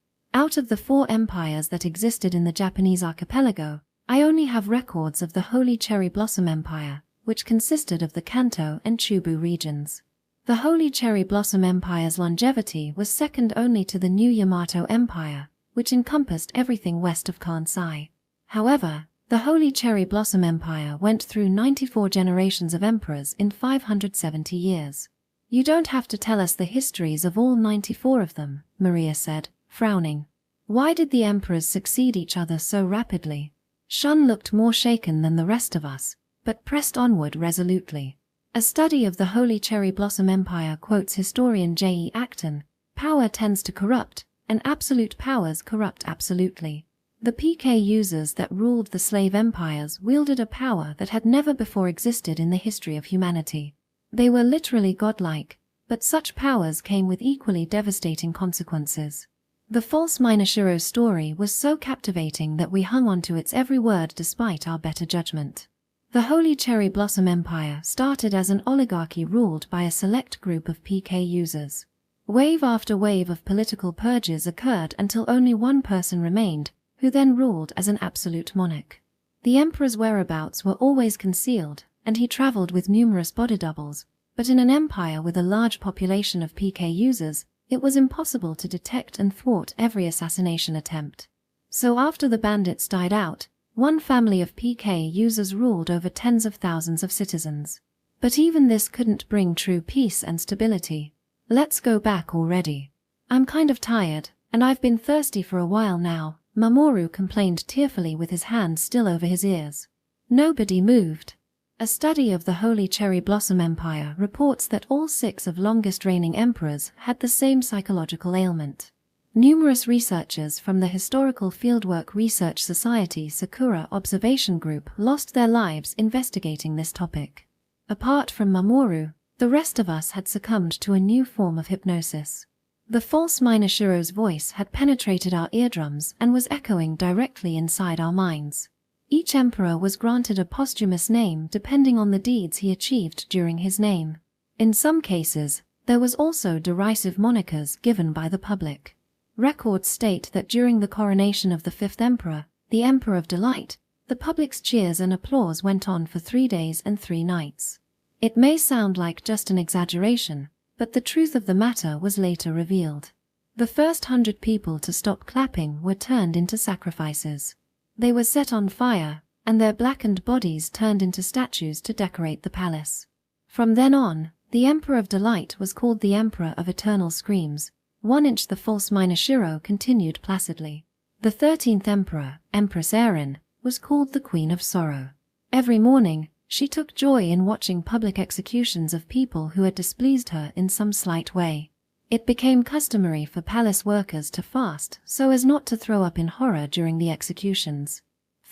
[SPEAKER 1] Out of the 4 empires that existed in the Japanese archipelago, I only have records of the Holy Cherry Blossom Empire, which consisted of the Kanto and Chubu regions. The Holy Cherry Blossom Empire's longevity was second only to the New Yamato Empire, which encompassed everything west of Kansai. However, the Holy Cherry Blossom Empire went through 94 generations of emperors in 570 years. "You don't have to tell us the histories of all 94 of them," Maria said, frowning. "Why did the emperors succeed each other so rapidly?" Shun looked more shaken than the rest of us, but pressed onward resolutely. A study of the Holy Cherry Blossom Empire quotes historian J.E. Acton, "Power tends to corrupt, and absolute powers corrupt absolutely." The PK users that ruled the slave empires wielded a power that had never before existed in the history of humanity. They were literally godlike, but such powers came with equally devastating consequences. The false minor shiro story was so captivating that we hung on to its every word despite our better judgment. The Holy Cherry Blossom Empire started as an oligarchy ruled by a select group of PK users. Wave after wave of political purges occurred until only one person remained, who then ruled as an absolute monarch. The emperor's whereabouts were always concealed, and he traveled with numerous body doubles, but in an empire with a large population of PK users, it was impossible to detect and thwart every assassination attempt. So after the bandits died out, one family of PK users ruled over tens of thousands of citizens. But even this couldn't bring true peace and stability. Let's go back already. I'm kind of tired, and I've been thirsty for a while now, Mamoru complained tearfully with his hand still over his ears. Nobody moved. A study of the Holy Cherry Blossom Empire reports that all 6 of longest reigning emperors had the same psychological ailment. Numerous researchers from the Historical Fieldwork Research Society Sakura Observation Group lost their lives investigating this topic. Apart from Mamoru, the rest of us had succumbed to a new form of hypnosis. The false minor Shiro's voice had penetrated our eardrums and was echoing directly inside our minds. Each emperor was granted a posthumous name depending on the deeds he achieved during his name. In some cases, there was also derisive monikers given by the public. Records state that during the coronation of the 5th emperor, the Emperor of Delight, the public's cheers and applause went on for 3 days and 3 nights. It may sound like just an exaggeration, but the truth of the matter was later revealed. The first 100 people to stop clapping were turned into sacrifices. They were set on fire, and their blackened bodies turned into statues to decorate the palace. From then on, the Emperor of Delight was called the Emperor of Eternal Screams. 1 inch the false minor Shiro continued placidly. The 13th Emperor, Empress Erin, was called the Queen of Sorrow. Every morning, she took joy in watching public executions of people who had displeased her in some slight way. It became customary for palace workers to fast so as not to throw up in horror during the executions.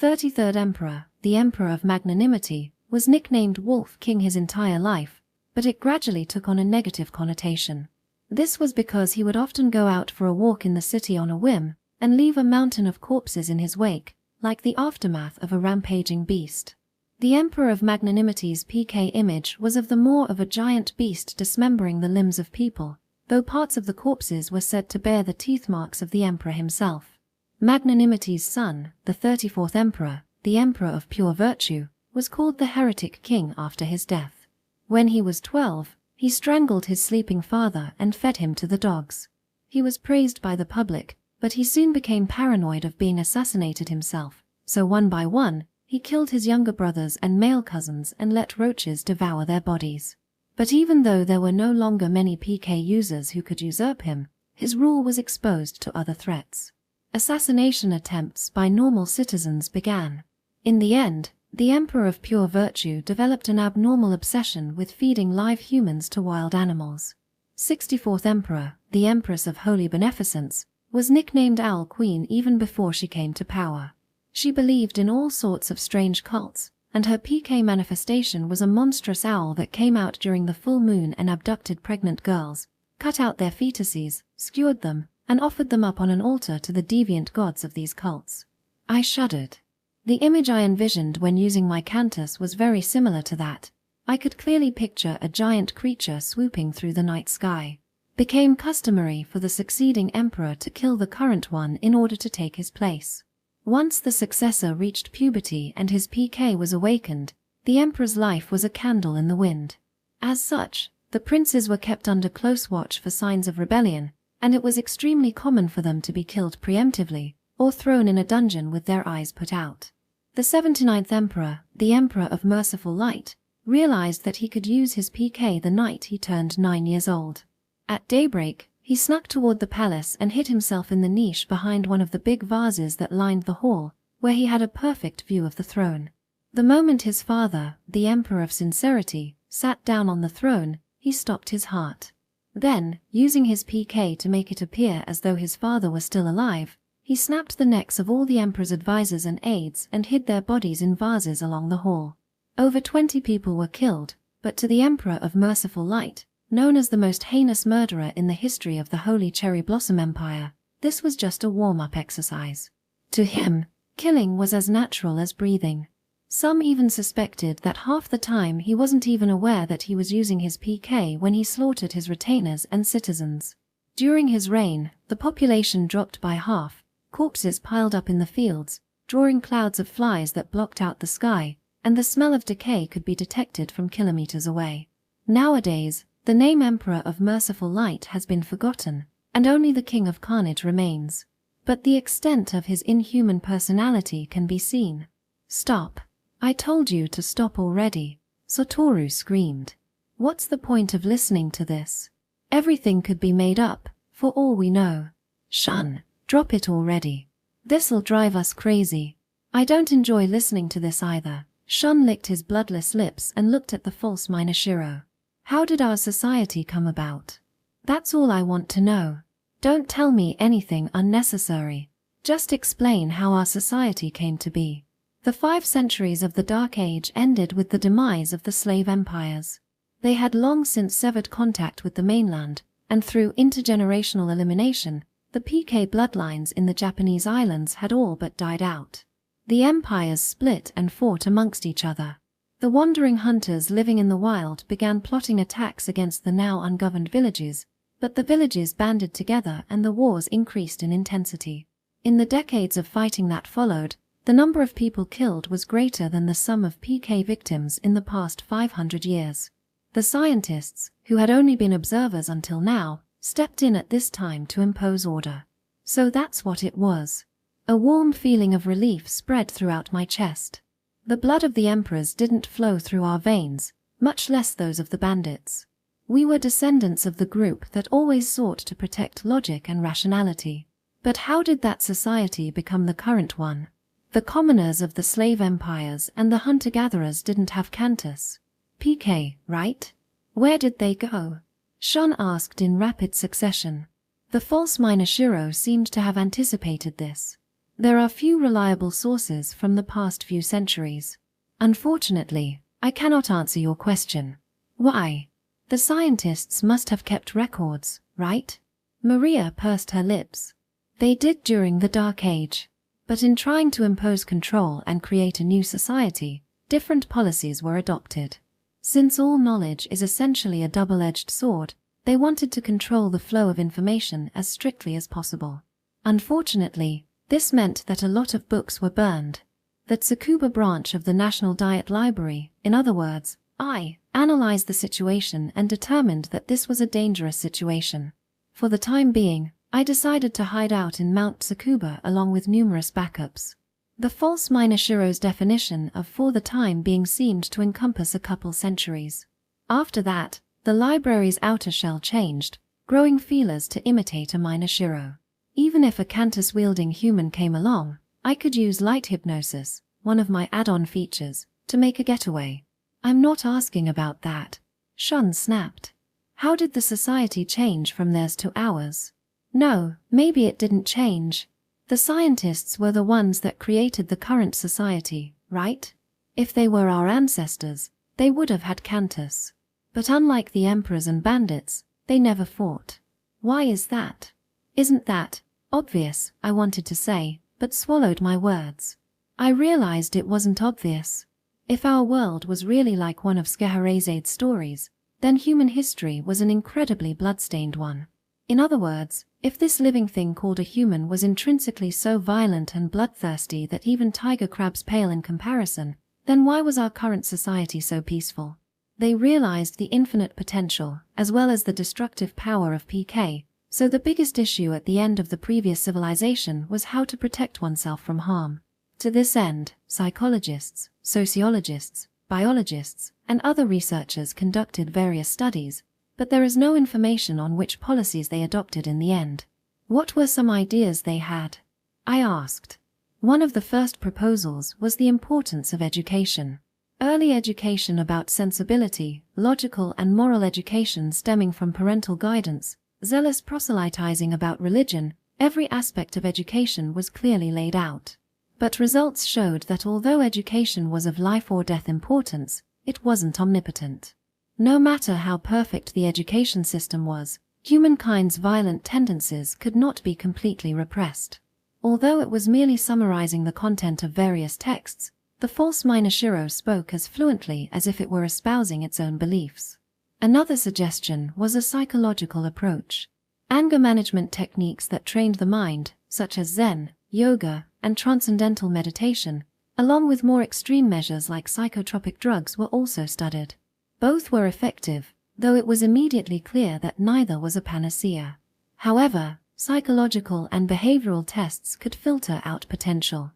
[SPEAKER 1] 33rd Emperor, the Emperor of Magnanimity, was nicknamed Wolf King his entire life, but it gradually took on a negative connotation. This was because he would often go out for a walk in the city on a whim and leave a mountain of corpses in his wake, like the aftermath of a rampaging beast. The Emperor of Magnanimity's PK image was of the more of a giant beast dismembering the limbs of people, though parts of the corpses were said to bear the teeth marks of the emperor himself. Magnanimity's son, the 34th Emperor, the Emperor of Pure Virtue, was called the Heretic King after his death. When he was 12, he strangled his sleeping father and fed him to the dogs. He was praised by the public, but he soon became paranoid of being assassinated himself, so one by one, he killed his younger brothers and male cousins and let roaches devour their bodies. But even though there were no longer many PK users who could usurp him, his rule was exposed to other threats. Assassination attempts by normal citizens began. In the end, the Emperor of Pure Virtue developed an abnormal obsession with feeding live humans to wild animals. 64th Emperor, the Empress of Holy Beneficence, was nicknamed Owl Queen even before she came to power. She believed in all sorts of strange cults, and her PK manifestation was a monstrous owl that came out during the full moon and abducted pregnant girls, cut out their fetuses, skewered them, and offered them up on an altar to the deviant gods of these cults. I shuddered. The image I envisioned when using my cantis was very similar to that. I could clearly picture a giant creature swooping through the night sky. Became customary for the succeeding emperor to kill the current one in order to take his place. Once the successor reached puberty and his PK was awakened, the emperor's life was a candle in the wind. As such, the princes were kept under close watch for signs of rebellion, and it was extremely common for them to be killed preemptively, or thrown in a dungeon with their eyes put out. The 79th Emperor, the Emperor of Merciful Light, realized that he could use his PK the night he turned 9 years old. At daybreak, he snuck toward the palace and hid himself in the niche behind one of the big vases that lined the hall, where he had a perfect view of the throne. The moment his father, the Emperor of Sincerity, sat down on the throne, he stopped his heart. Then, using his PK to make it appear as though his father was still alive, he snapped the necks of all the emperor's advisors and aides and hid their bodies in vases along the hall. Over 20 people were killed, but to the Emperor of Merciful Light, known as the most heinous murderer in the history of the Holy Cherry Blossom Empire, this was just a warm-up exercise. To him, killing was as natural as breathing. Some even suspected that half the time he wasn't even aware that he was using his PK when he slaughtered his retainers and citizens. During his reign, the population dropped by half, corpses piled up in the fields, drawing clouds of flies that blocked out the sky, and the smell of decay could be detected from kilometers away. Nowadays, the name Emperor of Merciful Light has been forgotten, and only the King of Carnage remains. but the extent of his inhuman personality can be seen. Stop. I told you to stop already, Satoru screamed. What's the point of listening to this? Everything could be made up, for all we know. Shun, drop it already. This'll drive us crazy. I don't enjoy listening to this either. Shun licked his bloodless lips and looked at the false minor Shiro. How did our society come about? That's all I want to know. Don't tell me anything unnecessary. Just explain how our society came to be. The 5 centuries of the Dark Age ended with the demise of the slave empires. They had long since severed contact with the mainland, and through intergenerational elimination, the PK bloodlines in the Japanese islands had all but died out. The empires split and fought amongst each other. The wandering hunters living in the wild began plotting attacks against the now ungoverned villages, but the villages banded together and the wars increased in intensity. In the decades of fighting that followed, the number of people killed was greater than the sum of PK victims in the past 500 years. The scientists, who had only been observers until now, stepped in at this time to impose order. So that's what it was. A warm feeling of relief spread throughout my chest. The blood of the emperors didn't flow through our veins, much less those of the bandits. We were descendants of the group that always sought to protect logic and rationality. But how did that society become the current one? The commoners of the slave empires and the hunter-gatherers didn't have cantis. PK, right? Where did they go? Shun asked in rapid succession. The false minor Shiro seemed to have anticipated this. There are few reliable sources from the past few centuries. Unfortunately, I cannot answer your question. Why? The scientists must have kept records, right? Maria pursed her lips. They did during the Dark Age. But in trying to impose control and create a new society, different policies were adopted. Since all knowledge is essentially a double-edged sword, they wanted to control the flow of information as strictly as possible. Unfortunately, this meant that a lot of books were burned. The Tsukuba branch of the National Diet Library, in other words, I analyzed the situation and determined that this was a dangerous situation. For the time being, I decided to hide out in Mount Tsukuba along with numerous backups. The false minor Shiro's definition of for the time being seemed to encompass a couple centuries. After that, the library's outer shell changed, growing feelers to imitate a minor Shiro. Even if a cantis-wielding human came along, I could use light hypnosis, one of my add-on features, to make a getaway. I'm not asking about that. Shun snapped. How did the society change from theirs to ours? No, maybe it didn't change. The scientists were the ones that created the current society, right? If they were our ancestors, they would have had cantis. But unlike the emperors and bandits, they never fought. Why is that? Isn't that obvious, I wanted to say, but swallowed my words. I realized it wasn't obvious. If our world was really like one of Scheherazades' stories, then human history was an incredibly bloodstained one. In other words, if this living thing called a human was intrinsically so violent and bloodthirsty that even tiger crabs pale in comparison, then why was our current society so peaceful? They realized the infinite potential, as well as the destructive power of PK, so the biggest issue at the end of the previous civilization was how to protect oneself from harm. To this end, psychologists, sociologists, biologists, and other researchers conducted various studies, but there is no information on which policies they adopted in the end. What were some ideas they had? I asked. One of the first proposals was the importance of education. Early education about sensibility, logical and moral education stemming from parental guidance, zealous proselytizing about religion, every aspect of education was clearly laid out. But results showed that although education was of life or death importance, it wasn't omnipotent. No matter how perfect the education system was, humankind's violent tendencies could not be completely repressed. Although it was merely summarizing the content of various texts, the false minor Shiro spoke as fluently as if it were espousing its own beliefs. Another suggestion was a psychological approach. Anger management techniques that trained the mind, such as Zen, yoga, and transcendental meditation, along with more extreme measures like psychotropic drugs were also studied. Both were effective, though it was immediately clear that neither was a panacea. However, psychological and behavioral tests could filter out potential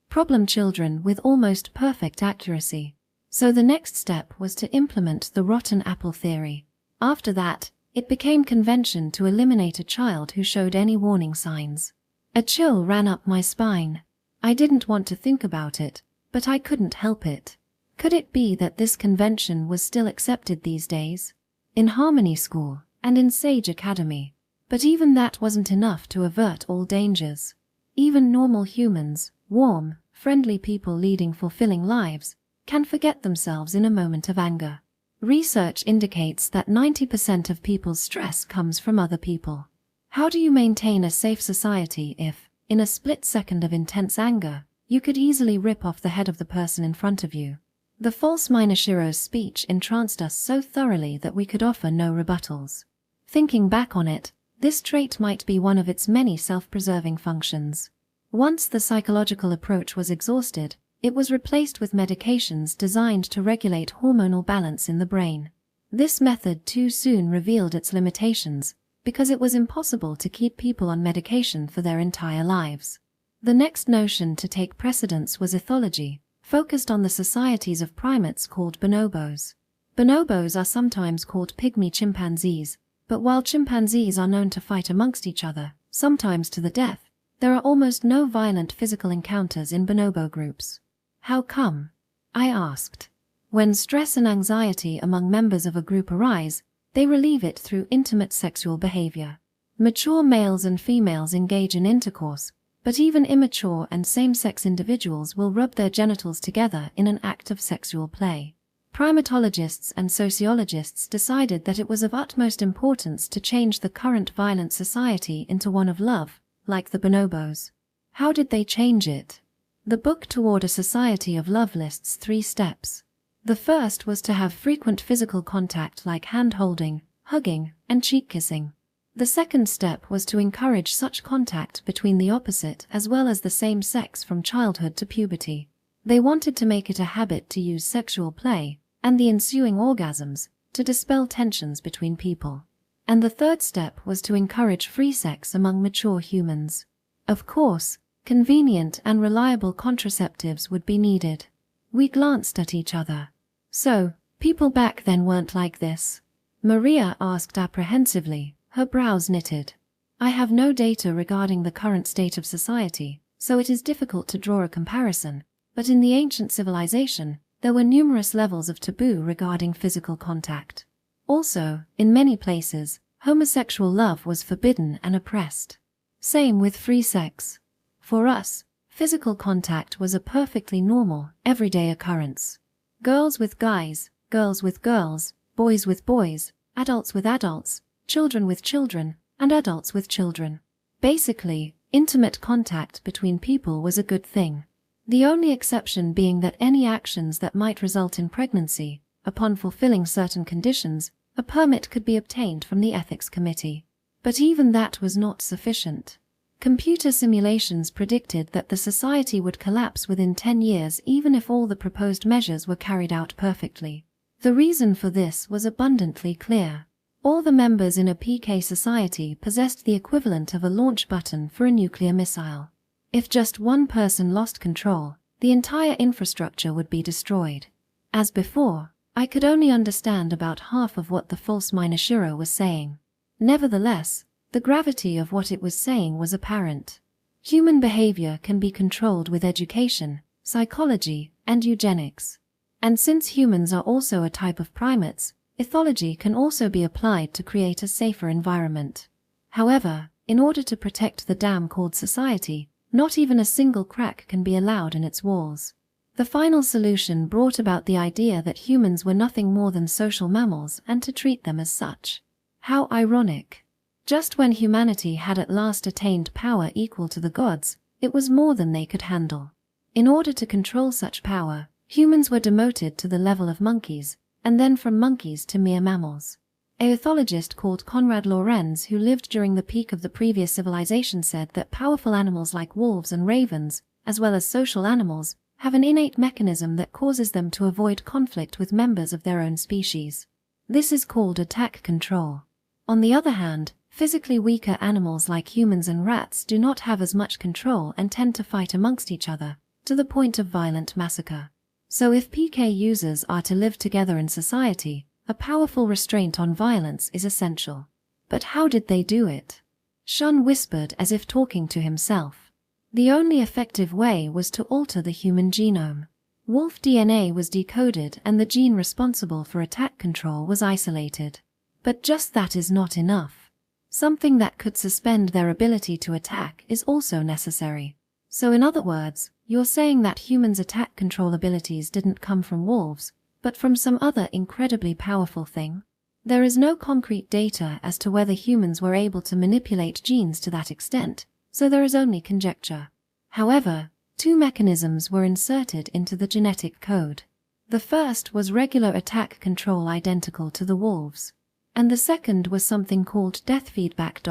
[SPEAKER 1] problem children with almost perfect accuracy. So the next step was to implement the rotten apple theory. After that, it became convention to eliminate a child who showed any warning signs. A chill ran up my spine. I didn't want to think about it, but I couldn't help it. Could it be that this convention was still accepted these days? In Harmony School, and in Sage Academy. But even that wasn't enough to avert all dangers. Even normal humans, warm, friendly people leading fulfilling lives, can forget themselves in a moment of anger. Research indicates that 90% of people's stress comes from other people. How do you maintain a safe society if, in a split second of intense anger, you could easily rip off the head of the person in front of you? The false Shiro's speech entranced us so thoroughly that we could offer no rebuttals. Thinking back on it, this trait might be one of its many self-preserving functions. Once the psychological approach was exhausted, it was replaced with medications designed to regulate hormonal balance in the brain. This method too soon revealed its limitations, because it was impossible to keep people on medication for their entire lives. The next notion to take precedence was ethology, focused on the societies of primates called bonobos. Bonobos are sometimes called pygmy chimpanzees, but while chimpanzees are known to fight amongst each other, sometimes to the death, there are almost no violent physical encounters in bonobo groups. How come? I asked. When stress and anxiety among members of a group arise, they relieve it through intimate sexual behavior. Mature males and females engage in intercourse, but even immature and same-sex individuals will rub their genitals together in an act of sexual play. Primatologists and sociologists decided that it was of utmost importance to change the current violent society into one of love, like the bonobos. How did they change it? The book Toward a Society of Love lists 3 steps. The first was to have frequent physical contact like hand-holding, hugging, and cheek-kissing. The second step was to encourage such contact between the opposite as well as the same sex from childhood to puberty. They wanted to make it a habit to use sexual play, and the ensuing orgasms, to dispel tensions between people. And the third step was to encourage free sex among mature humans. Of course, convenient and reliable contraceptives would be needed. We glanced at each other. So, people back then weren't like this? Maria asked apprehensively, her brows knitted. I have no data regarding the current state of society, so it is difficult to draw a comparison, but in the ancient civilization, there were numerous levels of taboo regarding physical contact. Also, in many places, homosexual love was forbidden and oppressed. Same with free sex. For us, physical contact was a perfectly normal, everyday occurrence. Girls with guys, girls with girls, boys with boys, adults with adults, children with children, and adults with children. Basically, intimate contact between people was a good thing. The only exception being that any actions that might result in pregnancy, upon fulfilling certain conditions, a permit could be obtained from the ethics committee. But even that was not sufficient. Computer simulations predicted that the society would collapse within 10 years even if all the proposed measures were carried out perfectly. The reason for this was abundantly clear. All the members in a PK society possessed the equivalent of a launch button for a nuclear missile. If just one person lost control, the entire infrastructure would be destroyed. As before, I could only understand about half of what the false Shiro was saying. Nevertheless, the gravity of what it was saying was apparent. Human behavior can be controlled with education, psychology, and eugenics. And since humans are also a type of primates, ethology can also be applied to create a safer environment. However, in order to protect the dam called society, not even a single crack can be allowed in its walls. The final solution brought about the idea that humans were nothing more than social mammals and to treat them as such. How ironic. Just when humanity had at last attained power equal to the gods, it was more than they could handle. In order to control such power, humans were demoted to the level of monkeys, and then from monkeys to mere mammals. A ethologist called Konrad Lorenz, who lived during the peak of the previous civilization, said that powerful animals like wolves and ravens, as well as social animals, have an innate mechanism that causes them to avoid conflict with members of their own species. This is called attack control. On the other hand, Physically weaker animals like humans and rats do not have as much control and tend to fight amongst each other, to the point of violent massacre. So if PK users are to live together in society, a powerful restraint on violence is essential. But how did they do it? Shun whispered as if talking to himself. The only effective way was to alter the human genome. Wolf DNA was decoded and the gene responsible for attack control was isolated. But just that is not enough. Something that could suspend their ability to attack is also necessary. So in other words, you're saying that humans' attack control abilities didn't come from wolves, but from some other incredibly powerful thing? There is no concrete data as to whether humans were able to manipulate genes to that extent, so there is only conjecture. However, two mechanisms were inserted into the genetic code. The first was regular attack control identical to the wolves, and the second was something called death feedback.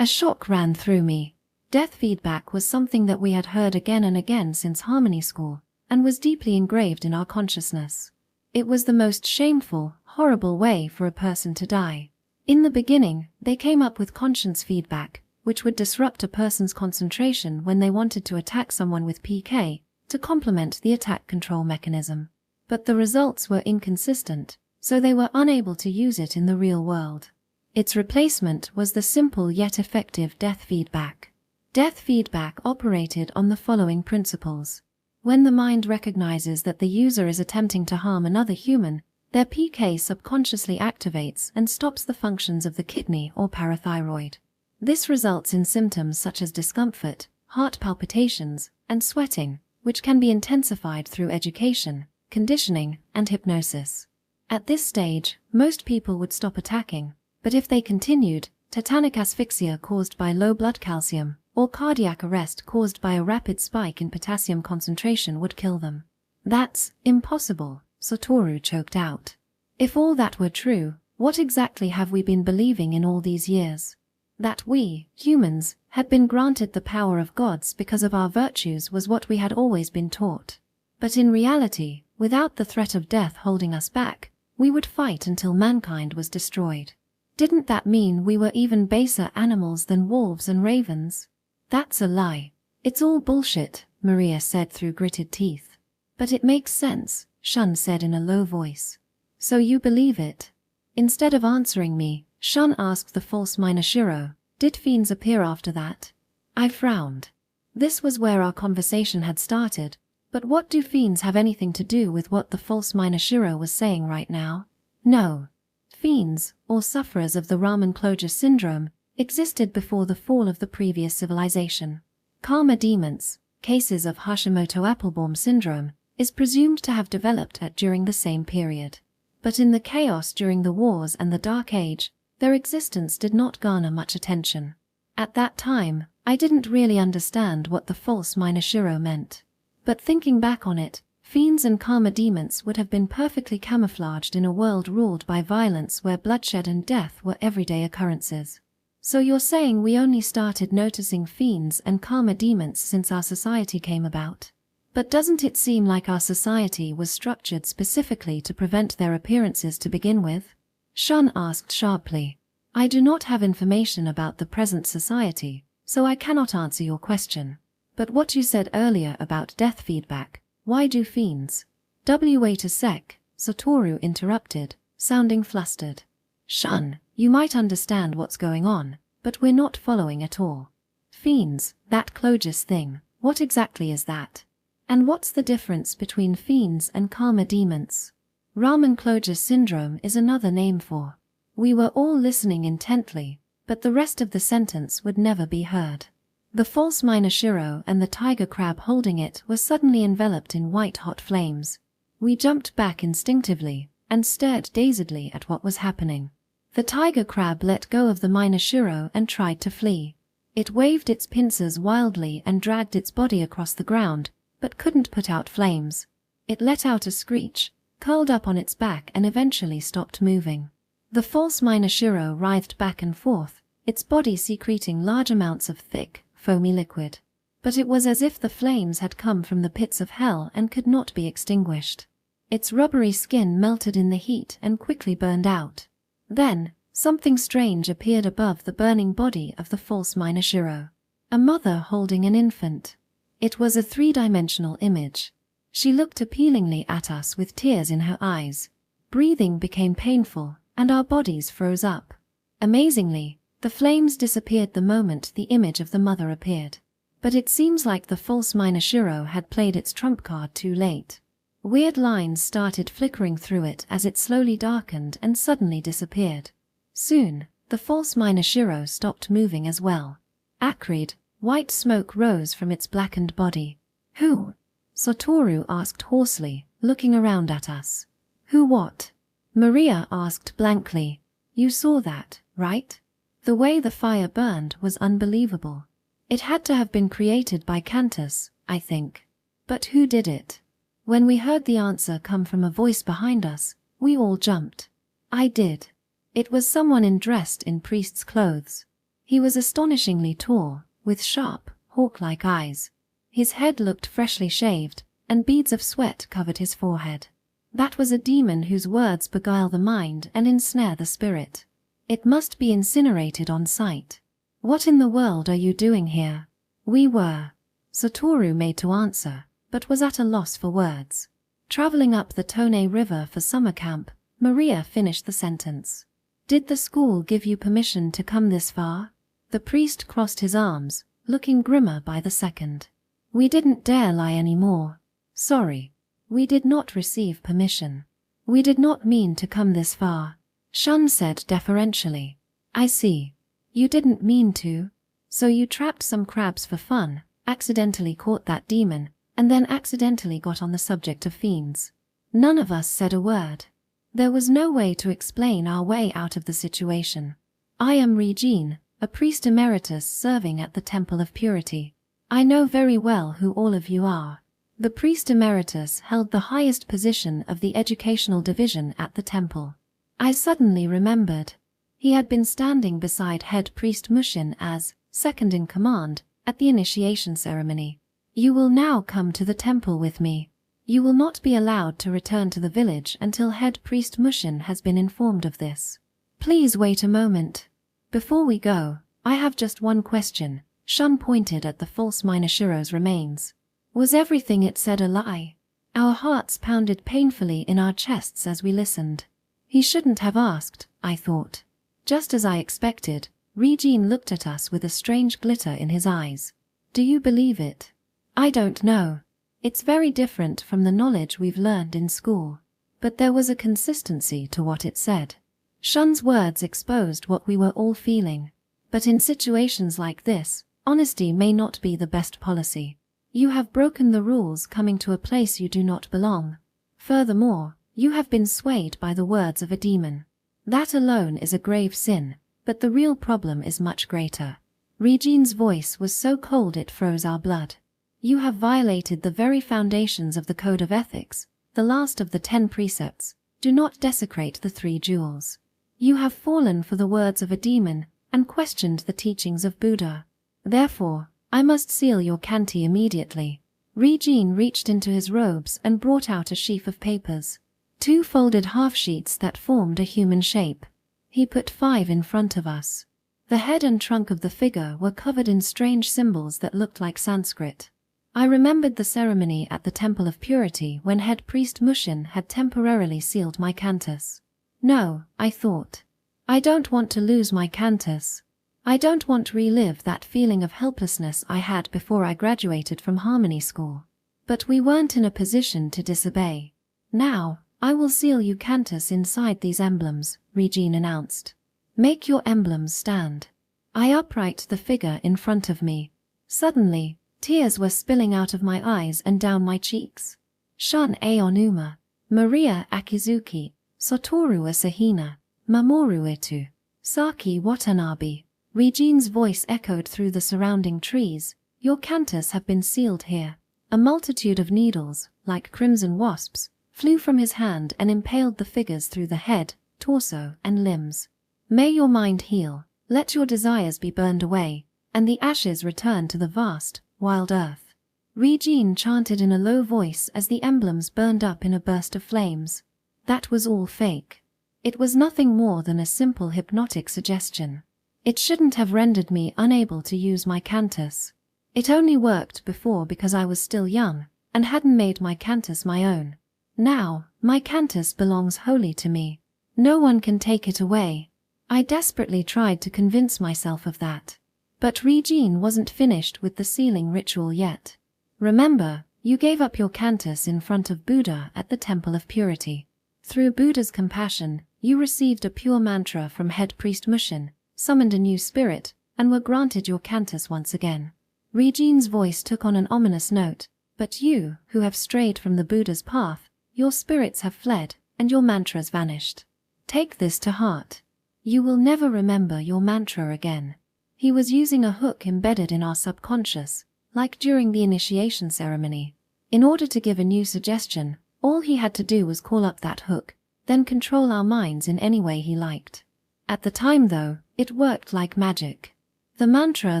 [SPEAKER 1] A shock ran through me. Death feedback was something that we had heard again and again since Harmony School, and was deeply engraved in our consciousness. It was the most shameful, horrible way for a person to die. In the beginning, they came up with conscience feedback, which would disrupt a person's concentration when they wanted to attack someone with PK, to complement the attack control mechanism. But the results were inconsistent, so they were unable to use it in the real world. Its replacement was the simple yet effective death feedback. Death feedback operated on the following principles. When the mind recognizes that the user is attempting to harm another human, their PK subconsciously activates and stops the functions of the kidney or parathyroid. This results in symptoms such as discomfort, heart palpitations, and sweating, which can be intensified through education, conditioning, and hypnosis. At this stage, most people would stop attacking, but if they continued, tetanic asphyxia caused by low blood calcium, or cardiac arrest caused by a rapid spike in potassium concentration would kill them. That's impossible, Satoru choked out. If all that were true, what exactly have we been believing in all these years? That we, humans, had been granted the power of gods because of our virtues was what we had always been taught. But in reality, without the threat of death holding us back, we would fight until mankind was destroyed. Didn't that mean we were even baser animals than wolves and ravens? That's a lie. It's all bullshit, Maria said through gritted teeth. But it makes sense, Shun said in a low voice. So you believe it? Instead of answering me, Shun asked the false miner Shiro, did fiends appear after that? I frowned. This was where our conversation had started, but what do fiends have anything to do with what the false miner Shiro was saying right now? No. Fiends, or sufferers of the Ramen closure syndrome, existed before the fall of the previous civilization. Karma demons, cases of Hashimoto-Applebaum syndrome, is presumed to have developed during the same period. But in the chaos during the wars and the Dark Age, their existence did not garner much attention. At that time, I didn't really understand what the false miner Shiro meant. But thinking back on it, fiends and karma demons would have been perfectly camouflaged in a world ruled by violence where bloodshed and death were everyday occurrences. So you're saying we only started noticing fiends and karma demons since our society came about? But doesn't it seem like our society was structured specifically to prevent their appearances to begin with? Shun asked sharply. I do not have information about the present society, so I cannot answer your question. But what you said earlier about death feedback, why do fiends? Wait a sec, Satoru interrupted, sounding flustered. Shun, you might understand what's going on, but we're not following at all. Fiends, that Clogus thing, what exactly is that? And what's the difference between fiends and karma demons? Ramen closure syndrome is another name for. We were all listening intently, but the rest of the sentence would never be heard. The false miner Shiro and the tiger crab holding it were suddenly enveloped in white-hot flames. We jumped back instinctively and stared dazedly at what was happening. The tiger crab let go of the miner Shiro and tried to flee. It waved its pincers wildly and dragged its body across the ground, but couldn't put out flames. It let out a screech, curled up on its back and eventually stopped moving. The false miner Shiro writhed back and forth, its body secreting large amounts of thick, foamy liquid. But it was as if the flames had come from the pits of hell and could not be extinguished. Its rubbery skin melted in the heat and quickly burned out. Then, Something strange appeared above the burning body of the false minor Shiro. A mother holding an infant. It was a three-dimensional image. She looked appealingly at us with tears in her eyes. Breathing became painful, and our bodies froze up. Amazingly, the flames disappeared the moment the image of the mother appeared. But it seems like the false minor Shiro had played its trump card too late. Weird lines started flickering through it as it slowly darkened and suddenly disappeared. Soon, the false minor Shiro stopped moving as well. Acrid, white smoke rose from its blackened body. Who? Satoru asked hoarsely, looking around at us. Who what? Maria asked blankly. You saw that, right? The way the fire burned was unbelievable. It had to have been created by Cantis, I think. But who did it? When we heard the answer come from a voice behind us, we all jumped. I did. It was someone dressed in priest's clothes. He was astonishingly tall, with sharp, hawk-like eyes. His head looked freshly shaved, and beads of sweat covered his forehead. That was a demon whose words beguile the mind and ensnare the spirit. It must be incinerated on sight. What in the world are you doing here? We were. Satoru made to answer, but was at a loss for words. Traveling up the Tone River for summer camp, Maria finished the sentence. Did the school give you permission to come this far? The priest crossed his arms, looking grimmer by the second. We didn't dare lie anymore. Sorry. We did not receive permission. We did not mean to come this far. Shun said deferentially. I see. You didn't mean to. So you trapped some crabs for fun, accidentally caught that demon, and then accidentally got on the subject of fiends. None of us said a word. There was no way to explain our way out of the situation. I am Regene, a priest emeritus serving at the Temple of Purity. I know very well who all of you are. The priest emeritus held the highest position of the educational division at the temple. I suddenly remembered. He had been standing beside head priest Mushin as second in command at the initiation ceremony. You will now come to the temple with me. You will not be allowed to return to the village until head priest Mushin has been informed of this. Please wait a moment. Before we go, I have just one question. Shun pointed at the false minor Shiro's remains. Was everything it said a lie? Our hearts pounded painfully in our chests as we listened. He shouldn't have asked, I thought. Just as I expected, Regene looked at us with a strange glitter in his eyes. Do you believe it? I don't know. It's very different from the knowledge we've learned in school. But there was a consistency to what it said. Shun's words exposed what we were all feeling. But in situations like this, honesty may not be the best policy. You have broken the rules coming to a place you do not belong. Furthermore, you have been swayed by the words of a demon. That alone is a grave sin, but the real problem is much greater. Regene's voice was so cold it froze our blood. You have violated the very foundations of the Code of Ethics, the last of the 10 precepts. Do not desecrate the 3 jewels. You have fallen for the words of a demon and questioned the teachings of Buddha. Therefore, I must seal your canti immediately. Regene reached into his robes and brought out a sheaf of papers. 2 folded half-sheets that formed a human shape. He put 5 in front of us. The head and trunk of the figure were covered in strange symbols that looked like Sanskrit. I remembered the ceremony at the Temple of Purity when head priest Mushin had temporarily sealed my cantis. No, I thought. I don't want to lose my cantis. I don't want to relive that feeling of helplessness I had before I graduated from Harmony School. But we weren't in a position to disobey. Now, I will seal you cantis inside these emblems, Regene announced. Make your emblems stand. I upright the figure in front of me. Suddenly, tears were spilling out of my eyes and down my cheeks. Shun Aonuma, Maria Akizuki, Satoru Asahina, Mamoru Itu, Saki Watanabe. Regene's voice echoed through the surrounding trees. Your cantis have been sealed here. A multitude of needles, like crimson wasps, flew from his hand and impaled the figures through the head, torso, and limbs. May your mind heal, let your desires be burned away, and the ashes return to the vast, wild earth. Regene chanted in a low voice as the emblems burned up in a burst of flames. That was all fake. It was nothing more than a simple hypnotic suggestion. It shouldn't have rendered me unable to use my cantis. It only worked before because I was still young, and hadn't made my cantis my own. Now, my cantis belongs wholly to me. No one can take it away. I desperately tried to convince myself of that. But Regene wasn't finished with the sealing ritual yet. Remember, you gave up your cantis in front of Buddha at the Temple of Purity. Through Buddha's compassion, you received a pure mantra from head priest Mushin, summoned a new spirit, and were granted your cantis once again. Regene's voice took on an ominous note. But you, who have strayed from the Buddha's path, your spirits have fled, and your mantras vanished. Take this to heart. You will never remember your mantra again. He was using a hook embedded in our subconscious, like during the initiation ceremony. In order to give a new suggestion, all he had to do was call up that hook, then control our minds in any way he liked. At the time though, it worked like magic. The mantra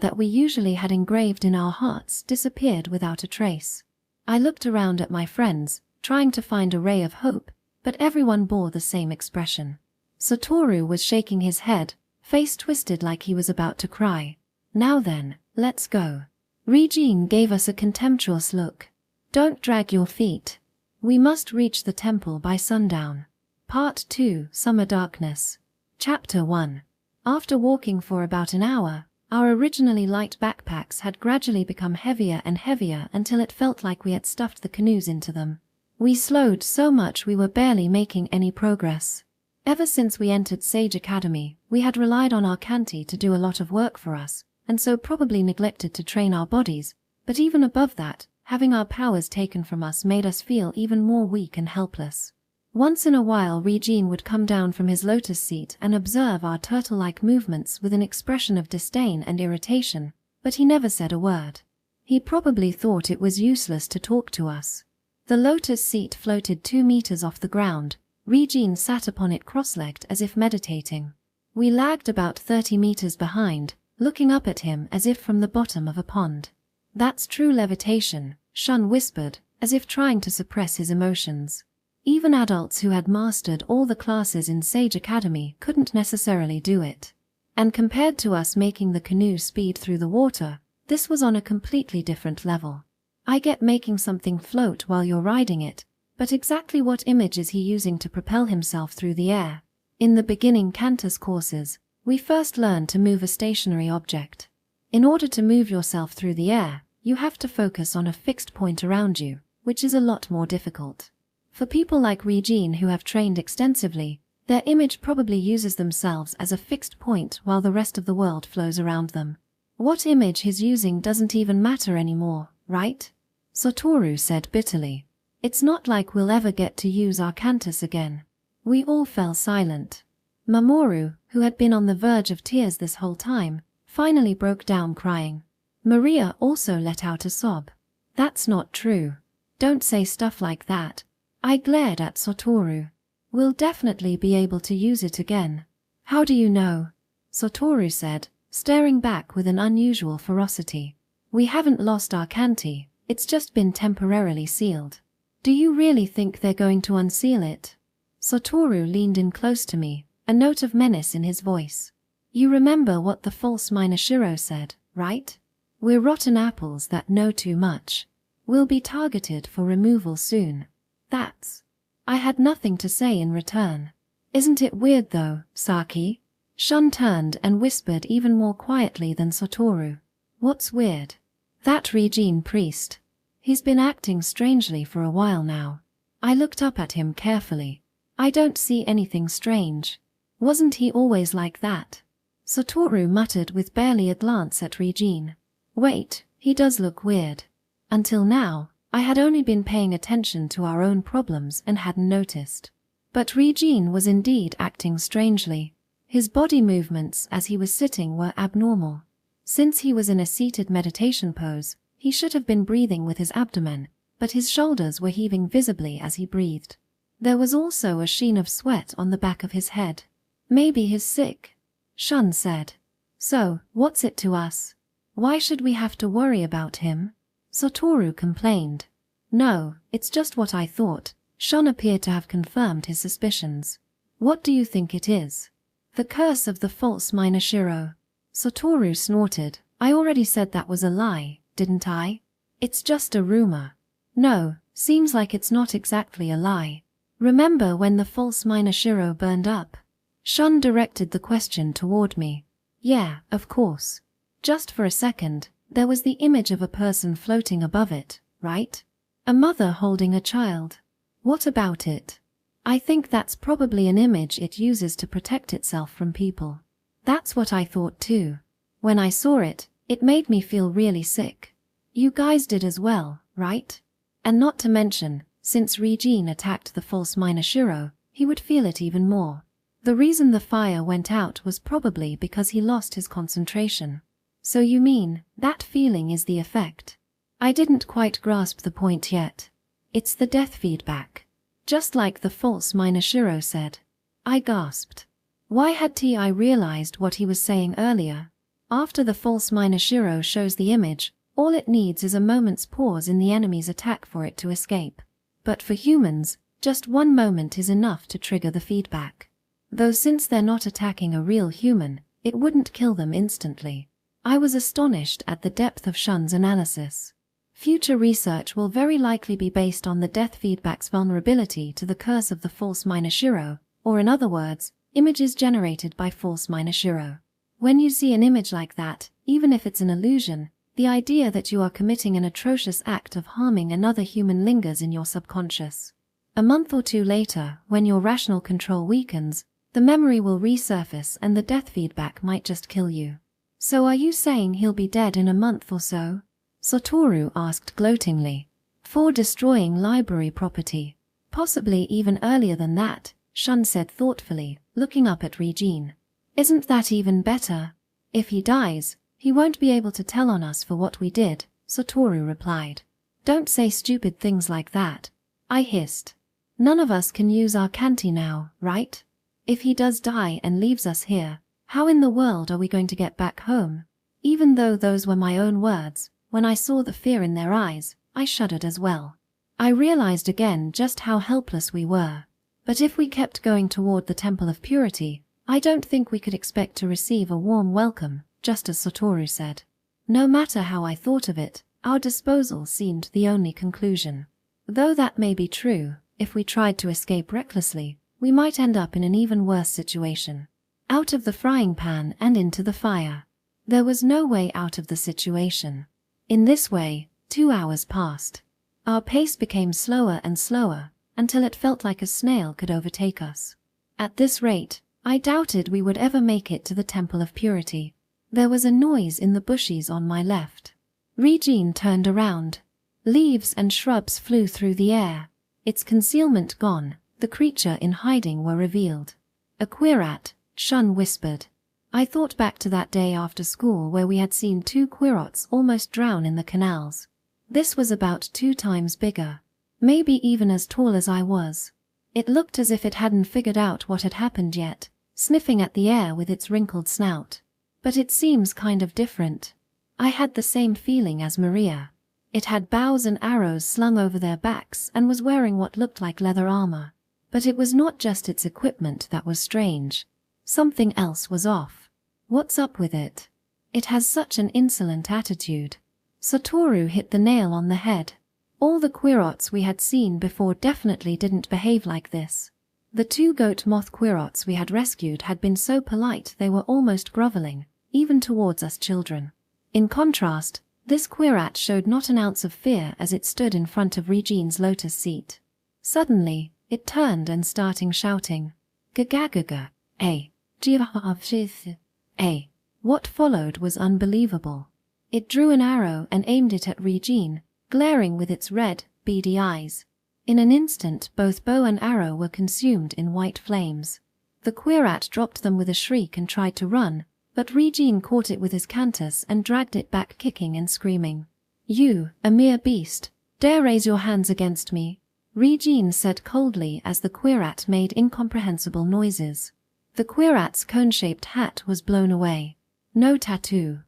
[SPEAKER 1] that we usually had engraved in our hearts disappeared without a trace. I looked around at my friends, trying to find a ray of hope, but everyone bore the same expression. Satoru was shaking his head, face twisted like he was about to cry. Now then, let's go. Regene gave us a contemptuous look. Don't drag your feet. We must reach the temple by sundown. Part 2, Summer Darkness. Chapter 1. After walking for about an hour, our originally light backpacks had gradually become heavier and heavier until it felt like we had stuffed the canoes into them. We slowed so much we were barely making any progress. Ever since we entered Sage Academy, we had relied on our canti to do a lot of work for us, and so probably neglected to train our bodies, but even above that, having our powers taken from us made us feel even more weak and helpless. Once in a while Regene would come down from his lotus seat and observe our turtle-like movements with an expression of disdain and irritation, but he never said a word. He probably thought it was useless to talk to us. The lotus seat floated 2 meters off the ground. Regene sat upon it cross-legged as if meditating. We lagged about 30 meters behind, looking up at him as if from the bottom of a pond. That's true levitation, Shun whispered, as if trying to suppress his emotions. Even adults who had mastered all the classes in Sage Academy couldn't necessarily do it. And compared to us making the canoe speed through the water, this was on a completely different level. I get making something float while you're riding it, but exactly what image is he using to propel himself through the air? In the beginning cantis courses, we first learn to move a stationary object. In order to move yourself through the air, you have to focus on a fixed point around you, which is a lot more difficult. For people like Regene who have trained extensively, their image probably uses themselves as a fixed point while the rest of the world flows around them. What image he's using doesn't even matter anymore, right? Satoru said bitterly. It's not like we'll ever get to use our cantis again. We all fell silent. Mamoru, who had been on the verge of tears this whole time, finally broke down crying. Maria also let out a sob. That's not true. Don't say stuff like that. I glared at Satoru. We'll definitely be able to use it again. How do you know? Satoru said, staring back with an unusual ferocity. We haven't lost our canti, it's just been temporarily sealed. Do you really think they're going to unseal it? Satoru leaned in close to me, a note of menace in his voice. You remember what the false miner Shiro said, right? We're rotten apples that know too much. We'll be targeted for removal soon. That's... I had nothing to say in return. Isn't it weird though, Saki? Shun turned and whispered even more quietly than Satoru. What's weird? That Regene priest. He's been acting strangely for a while now. I looked up at him carefully. I don't see anything strange. Wasn't he always like that? Satoru muttered with barely a glance at Regene. Wait, he does look weird. Until now, I had only been paying attention to our own problems and hadn't noticed. But Regene was indeed acting strangely. His body movements as he was sitting were abnormal. Since he was in a seated meditation pose, he should have been breathing with his abdomen, but his shoulders were heaving visibly as he breathed. There was also a sheen of sweat on the back of his head. Maybe he's sick, Shun said. So, what's it to us? Why should we have to worry about him? Satoru complained. No, it's just what I thought. Shun appeared to have confirmed his suspicions. What do you think it is? The curse of the false minor shiro. Satoru snorted. I already said that was a lie, didn't I? It's just a rumor. No, seems like it's not exactly a lie. Remember when the false minor shiro burned up? Shun directed the question toward me. Yeah, of course. Just for a second, there was the image of a person floating above it, right? A mother holding a child. What about it? I think that's probably an image it uses to protect itself from people. That's what I thought too. When I saw it, it made me feel really sick. You guys did as well, right? And not to mention, since Regene attacked the false minor shiro, he would feel it even more. The reason the fire went out was probably because he lost his concentration. So you mean, that feeling is the effect? I didn't quite grasp the point yet. It's the death feedback. Just like the false minor shiro said. I gasped. Why had I realized what he was saying earlier? After the false minor shiro shows the image, all it needs is a moment's pause in the enemy's attack for it to escape. But for humans, just one moment is enough to trigger the feedback. Though since they're not attacking a real human, it wouldn't kill them instantly. I was astonished at the depth of Shun's analysis. Future research will very likely be based on the death feedback's vulnerability to the curse of the false minor shiro, or in other words, images generated by false minor shiro. When you see an image like that, even if it's an illusion, the idea that you are committing an atrocious act of harming another human lingers in your subconscious. A month or two later, when your rational control weakens, the memory will resurface and the death feedback might just kill you. So are you saying he'll be dead in a month or so? Satoru asked gloatingly. For destroying library property. Possibly even earlier than that, Shun said thoughtfully, looking up at Regene. Isn't that even better? If he dies, he won't be able to tell on us for what we did, Satoru replied. Don't say stupid things like that. I hissed. None of us can use our canti now, right? If he does die and leaves us here, how in the world are we going to get back home? Even though those were my own words, when I saw the fear in their eyes, I shuddered as well. I realized again just how helpless we were. But if we kept going toward the Temple of Purity, I don't think we could expect to receive a warm welcome, just as Satoru said. No matter how I thought of it, our disposal seemed the only conclusion. Though that may be true, if we tried to escape recklessly, we might end up in an even worse situation. Out of the frying pan and into the fire. There was no way out of the situation. In this way, 2 hours passed. Our pace became slower and slower, until it felt like a snail could overtake us. At this rate, I doubted we would ever make it to the Temple of Purity. There was a noise in the bushes on my left. Regene turned around. Leaves and shrubs flew through the air. Its concealment gone, the creature in hiding were revealed. A queerat, Shun whispered. I thought back to that day after school where we had seen 2 queerots almost drown in the canals. This was about 2 times bigger. Maybe even as tall as I was. It looked as if it hadn't figured out what had happened yet, sniffing at the air with its wrinkled snout. But it seems kind of different. I had the same feeling as Maria. It had bows and arrows slung over their backs and was wearing what looked like leather armor. But it was not just its equipment that was strange. Something else was off. What's up with it? It has such an insolent attitude. Satoru hit the nail on the head. All the queerots we had seen before definitely didn't behave like this. The 2 goat moth queerots we had rescued had been so polite they were almost groveling, even towards us children. In contrast, this queerat showed not an ounce of fear as it stood in front of Regene's lotus seat. Suddenly, it turned and starting shouting, "Gagagaga, eh, jivahavshith, eh." What followed was unbelievable. It drew an arrow and aimed it at Regene, glaring with its red, beady eyes. In an instant both bow and arrow were consumed in white flames. The queerat dropped them with a shriek and tried to run, but Regene caught it with his cantis and dragged it back kicking and screaming. "You, a mere beast, dare raise your hands against me," Regene said coldly as the queerat made incomprehensible noises. The queerat's cone-shaped hat was blown away. "No tattoo,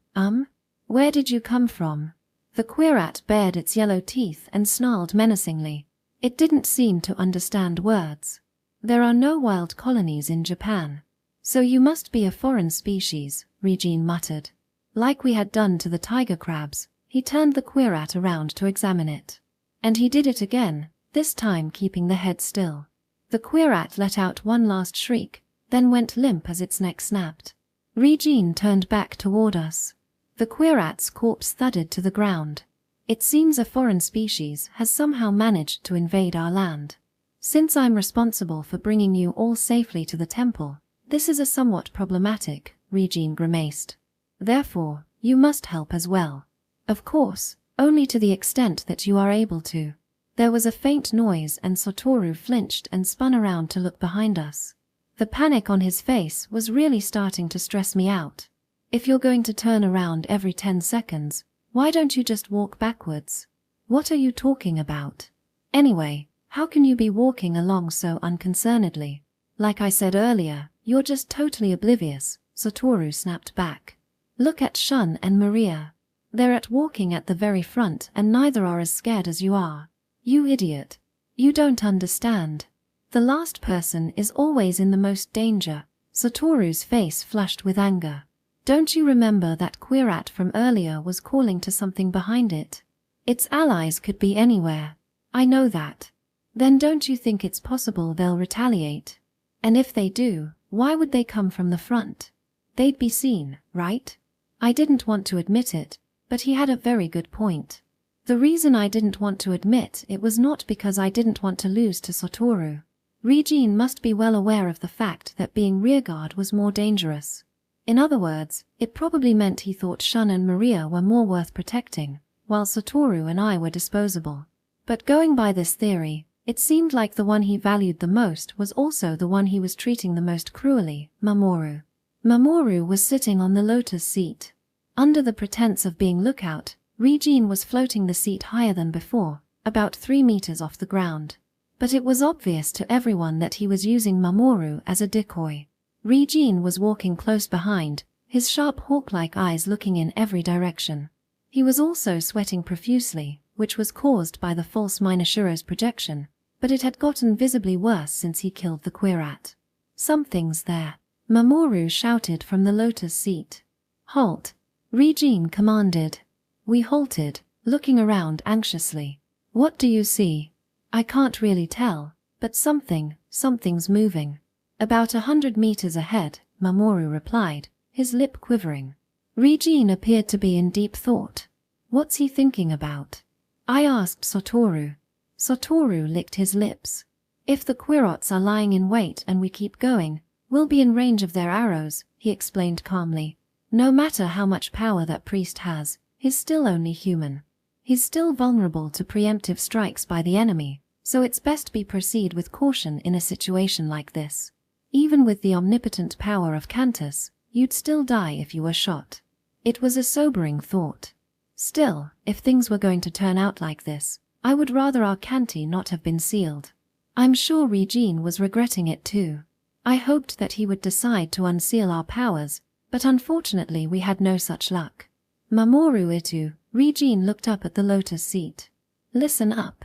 [SPEAKER 1] Where did you come from?" The queerat bared its yellow teeth and snarled menacingly. It didn't seem to understand words. There are no wild colonies in Japan. So you must be a foreign species, Regene muttered. Like we had done to the tiger crabs, he turned the quat around to examine it. And he did it again, this time keeping the head still. The quat let out one last shriek, then went limp as its neck snapped. Regene turned back toward us. The quat's corpse thudded to the ground. It seems a foreign species has somehow managed to invade our land. Since I'm responsible for bringing you all safely to the temple, this is a somewhat problematic, Regene grimaced. Therefore, you must help as well. Of course, only to the extent that you are able to. There was a faint noise and Satoru flinched and spun around to look behind us. The panic on his face was really starting to stress me out. If you're going to turn around every 10 seconds, why don't you just walk backwards? What are you talking about? Anyway, how can you be walking along so unconcernedly? Like I said earlier, you're just totally oblivious, Satoru snapped back. Look at Shun and Maria. They're walking at the very front and neither are as scared as you are. You idiot. You don't understand. The last person is always in the most danger. Satoru's face flushed with anger. Don't you remember that quat from earlier was calling to something behind it? Its allies could be anywhere. I know that. Then don't you think it's possible they'll retaliate? And if they do, why would they come from the front? They'd be seen, right? I didn't want to admit it, but he had a very good point. The reason I didn't want to admit it was not because I didn't want to lose to Satoru. Regene must be well aware of the fact that being rearguard was more dangerous. In other words, it probably meant he thought Shun and Maria were more worth protecting, while Satoru and I were disposable. But going by this theory, it seemed like the one he valued the most was also the one he was treating the most cruelly, Mamoru. Mamoru was sitting on the Lotus seat. Under the pretense of being lookout, Regene was floating the seat higher than before, about 3 meters off the ground. But it was obvious to everyone that he was using Mamoru as a decoy. Regene was walking close behind, his sharp hawk-like eyes looking in every direction. He was also sweating profusely, which was caused by the false Minoshiro's projection, but it had gotten visibly worse since he killed the quat. Something's there. Mamoru shouted from the Lotus seat. Halt! Regene commanded. We halted, looking around anxiously. What do you see? I can't really tell, but something's moving. About 100 meters ahead, Mamoru replied, his lip quivering. Regene appeared to be in deep thought. What's he thinking about? I asked Satoru. Satoru licked his lips. If the quats are lying in wait and we keep going, we'll be in range of their arrows, he explained calmly. No matter how much power that priest has, he's still only human. He's still vulnerable to preemptive strikes by the enemy, so it's best be proceed with caution in a situation like this. Even with the omnipotent power of Cantis, you'd still die if you were shot. It was a sobering thought. Still, if things were going to turn out like this, I would rather our canti not have been sealed. I'm sure Regene was regretting it too. I hoped that he would decide to unseal our powers, but unfortunately we had no such luck. Mamoru itu, Regene looked up at the Lotus seat. Listen up.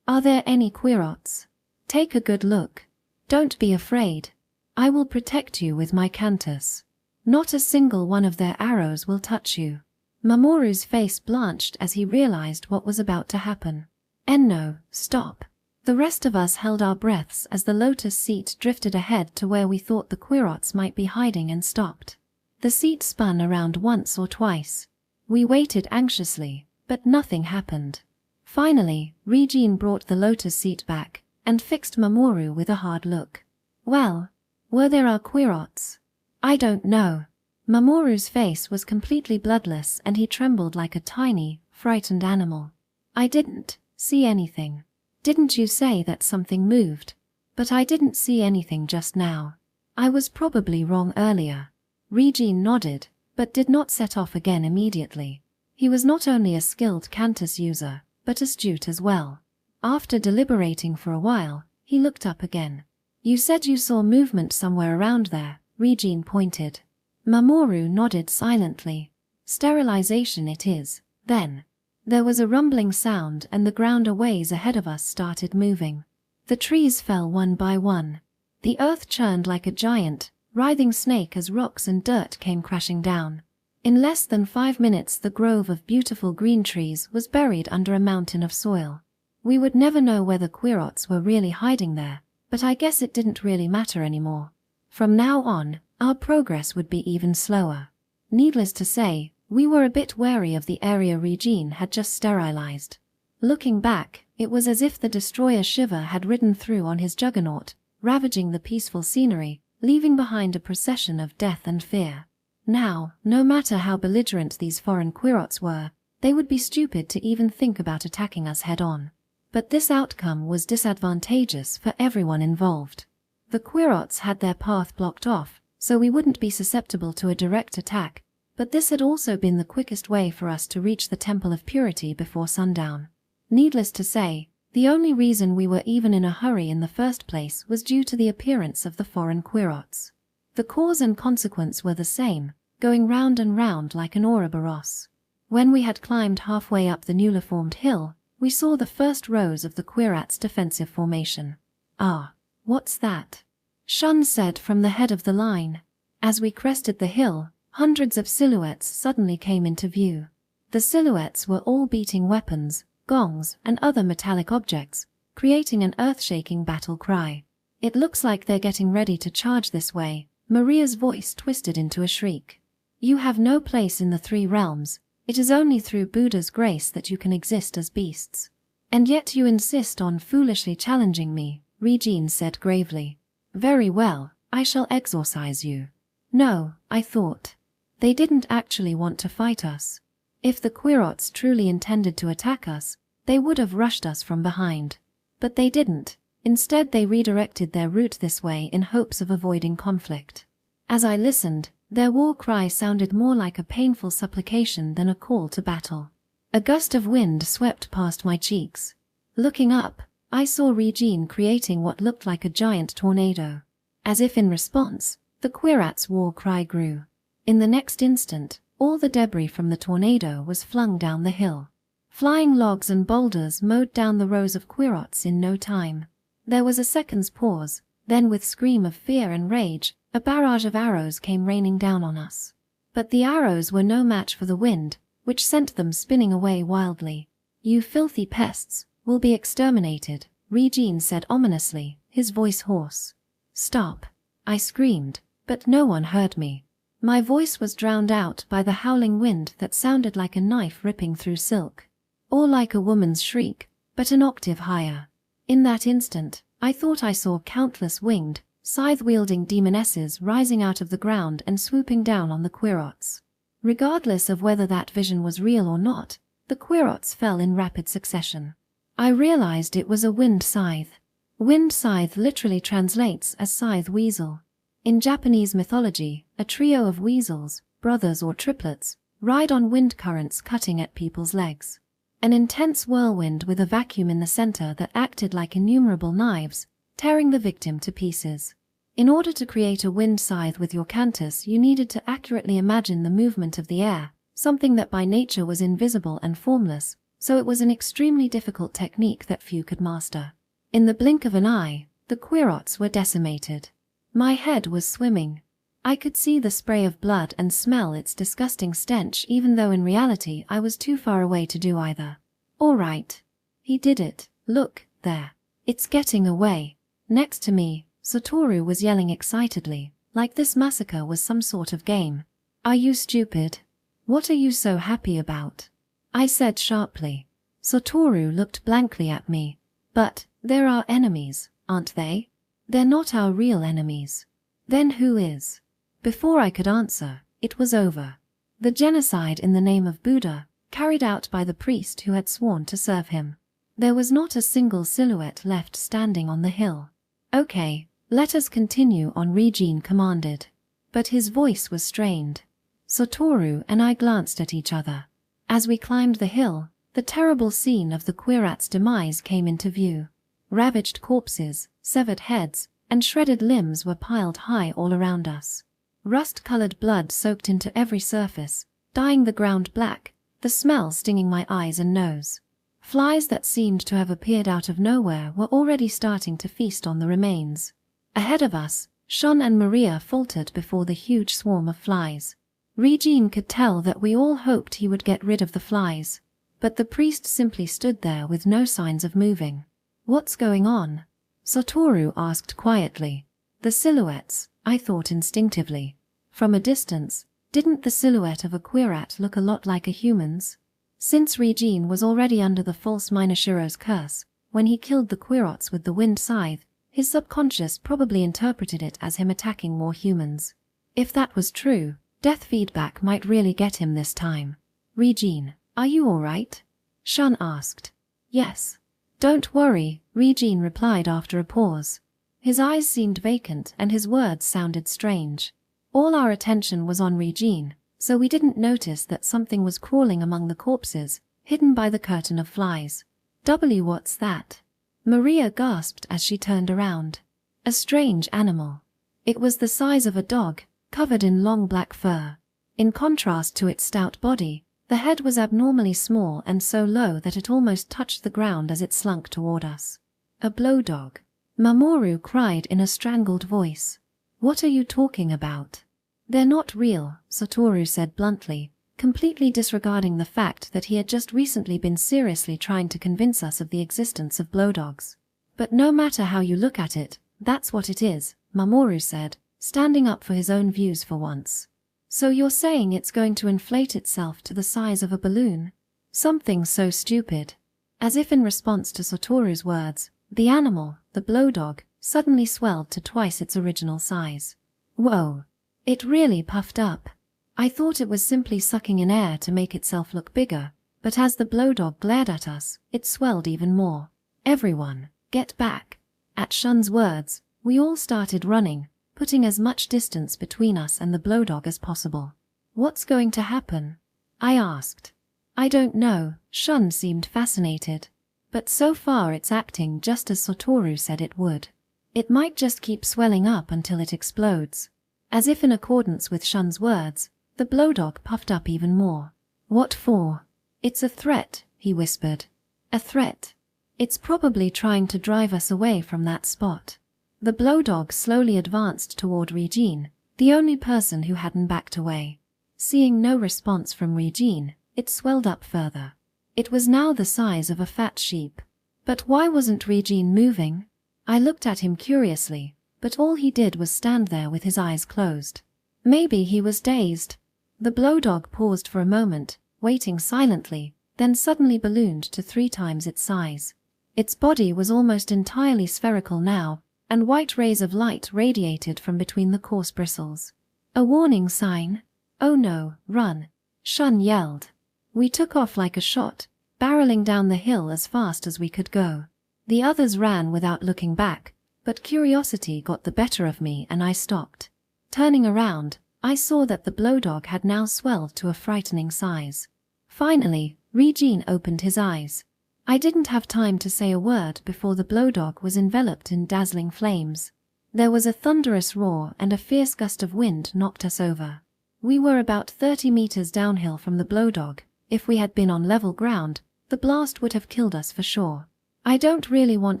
[SPEAKER 1] Are there any quats? Take a good look. Don't be afraid. I will protect you with my cantis. Not a single one of their arrows will touch you. Mamoru's face blanched as he realized what was about to happen. Enno, stop. The rest of us held our breaths as the Lotus seat drifted ahead to where we thought the quats might be hiding and stopped. The seat spun around once or twice. We waited anxiously, but nothing happened. Finally, Regene brought the Lotus seat back and fixed Mamoru with a hard look. Well, were there our quats? I don't know. Mamoru's face was completely bloodless and he trembled like a tiny, frightened animal. I didn't see anything. Didn't you say that something moved? But I didn't see anything just now. I was probably wrong earlier. Regene nodded, but did not set off again immediately. He was not only a skilled cantis user, but astute as well. After deliberating for a while, he looked up again. You said you saw movement somewhere around there, Regene pointed. Mamoru nodded silently. Sterilization it is, then. There was a rumbling sound and the ground a ways ahead of us started moving. The trees fell one by one. The earth churned like a giant, writhing snake as rocks and dirt came crashing down. In less than 5 minutes the grove of beautiful green trees was buried under a mountain of soil. We would never know whether querots were really hiding there, but I guess it didn't really matter anymore. From now on, our progress would be even slower. Needless to say, we were a bit wary of the area Regene had just sterilized. Looking back, it was as if the destroyer Shiva had ridden through on his juggernaut, ravaging the peaceful scenery, leaving behind a procession of death and fear. Now, no matter how belligerent these foreign querots were, they would be stupid to even think about attacking us head-on. But this outcome was disadvantageous for everyone involved. The querots had their path blocked off, so we wouldn't be susceptible to a direct attack, but this had also been the quickest way for us to reach the Temple of Purity before sundown. Needless to say, the only reason we were even in a hurry in the first place was due to the appearance of the foreign querots. The cause and consequence were the same, going round and round like an Ouroboros. When we had climbed halfway up the newly formed hill, we saw the first rows of the querots' defensive formation. "Ah, what's that?" Shun said from the head of the line. As we crested the hill, hundreds of silhouettes suddenly came into view. The silhouettes were all beating weapons, gongs, and other metallic objects, creating an earth-shaking battle cry. "It looks like they're getting ready to charge this way," Maria's voice twisted into a shriek. "You have no place in the three realms. It is only through Buddha's grace that you can exist as beasts. And yet you insist on foolishly challenging me," Regene said gravely. "Very well, I shall exorcise you." No, I thought. They didn't actually want to fight us. If the querots truly intended to attack us, they would have rushed us from behind. But they didn't. Instead they redirected their route this way in hopes of avoiding conflict. As I listened, their war cry sounded more like a painful supplication than a call to battle. A gust of wind swept past my cheeks. Looking up, I saw Regene creating what looked like a giant tornado. As if in response, the querots' war cry grew. In the next instant, all the debris from the tornado was flung down the hill. Flying logs and boulders mowed down the rows of querots in no time. There was a second's pause, then with scream of fear and rage, a barrage of arrows came raining down on us. But the arrows were no match for the wind, which sent them spinning away wildly. "You filthy pests will be exterminated," Regene said ominously, his voice hoarse. "Stop," I screamed, but no one heard me. My voice was drowned out by the howling wind that sounded like a knife ripping through silk. Or like a woman's shriek, but an octave higher. In that instant, I thought I saw countless winged, scythe-wielding demonesses rising out of the ground and swooping down on the querots. Regardless of whether that vision was real or not, the querots fell in rapid succession. I realized it was a wind scythe. Wind scythe literally translates as scythe weasel. In Japanese mythology, a trio of weasels, brothers or triplets, ride on wind currents cutting at people's legs. An intense whirlwind with a vacuum in the center that acted like innumerable knives, tearing the victim to pieces. In order to create a wind scythe with your cantis, you needed to accurately imagine the movement of the air, something that by nature was invisible and formless, so it was an extremely difficult technique that few could master. In the blink of an eye, the querots were decimated. My head was swimming. I could see the spray of blood and smell its disgusting stench, even though in reality I was too far away to do either. "All right. He did it. Look, there. It's getting away." Next to me, Satoru was yelling excitedly, like this massacre was some sort of game. "Are you stupid? What are you so happy about?" I said sharply. Satoru looked blankly at me. "But, they're our enemies, aren't they? They're not our real enemies." "Then who is?" Before I could answer, it was over. The genocide in the name of Buddha, carried out by the priest who had sworn to serve him. There was not a single silhouette left standing on the hill. "Okay, let us continue on," Regene commanded. But his voice was strained. Satoru and I glanced at each other. As we climbed the hill, the terrible scene of the querots' demise came into view. Ravaged corpses, severed heads, and shredded limbs were piled high all around us. Rust-colored blood soaked into every surface, dyeing the ground black, the smell stinging my eyes and nose. Flies that seemed to have appeared out of nowhere were already starting to feast on the remains. Ahead of us, Shun and Maria faltered before the huge swarm of flies. Regene could tell that we all hoped he would get rid of the flies, but the priest simply stood there with no signs of moving. "What's going on?" Satoru asked quietly. "The silhouettes," I thought instinctively. From a distance, didn't the silhouette of a quat look a lot like a human's? Since Regene was already under the false Minoshiro's curse, when he killed the quats with the wind scythe, his subconscious probably interpreted it as him attacking more humans. If that was true, death feedback might really get him this time. "Regene, are you alright?" Shun asked. "Yes. Don't worry," Regene replied after a pause. His eyes seemed vacant and his words sounded strange. All our attention was on Regene, so we didn't notice that something was crawling among the corpses, hidden by the curtain of flies. What's that?" Maria gasped as she turned around. A strange animal. It was the size of a dog, covered in long black fur. In contrast to its stout body, the head was abnormally small and so low that it almost touched the ground as it slunk toward us. "A blow dog," Mamoru cried in a strangled voice. "What are you talking about?" "They're not real," Satoru said bluntly, completely disregarding the fact that he had just recently been seriously trying to convince us of the existence of blowdogs. "But no matter how you look at it, that's what it is," Mamoru said, standing up for his own views for once. "So you're saying it's going to inflate itself to the size of a balloon? Something so stupid." As if in response to Satoru's words, the animal, the blowdog, suddenly swelled to twice its original size. Whoa! It really puffed up. I thought it was simply sucking in air to make itself look bigger, but as the blowdog glared at us, it swelled even more. "Everyone, get back." At Shun's words, we all started running, putting as much distance between us and the blowdog as possible. "What's going to happen?" I asked. "I don't know," Shun seemed fascinated. "But so far it's acting just as Satoru said it would. It might just keep swelling up until it explodes." As if in accordance with Shun's words, the blowdog puffed up even more. "What for?" "It's a threat," he whispered. "A threat. It's probably trying to drive us away from that spot." The blowdog slowly advanced toward Regene, the only person who hadn't backed away. Seeing no response from Regene, it swelled up further. It was now the size of a fat sheep. But why wasn't Regene moving? I looked at him curiously, but all he did was stand there with his eyes closed. Maybe he was dazed. The blowdog paused for a moment, waiting silently, then suddenly ballooned to 3 times its size. Its body was almost entirely spherical now, and white rays of light radiated from between the coarse bristles. "A warning sign? Oh no, run!" Shun yelled. We took off like a shot, barreling down the hill as fast as we could go. The others ran without looking back, but curiosity got the better of me and I stopped. Turning around, I saw that the blowdog had now swelled to a frightening size. Finally, Regene opened his eyes. I didn't have time to say a word before the blowdog was enveloped in dazzling flames. There was a thunderous roar and a fierce gust of wind knocked us over. We were about 30 meters downhill from the blowdog. If we had been on level ground, the blast would have killed us for sure. I don't really want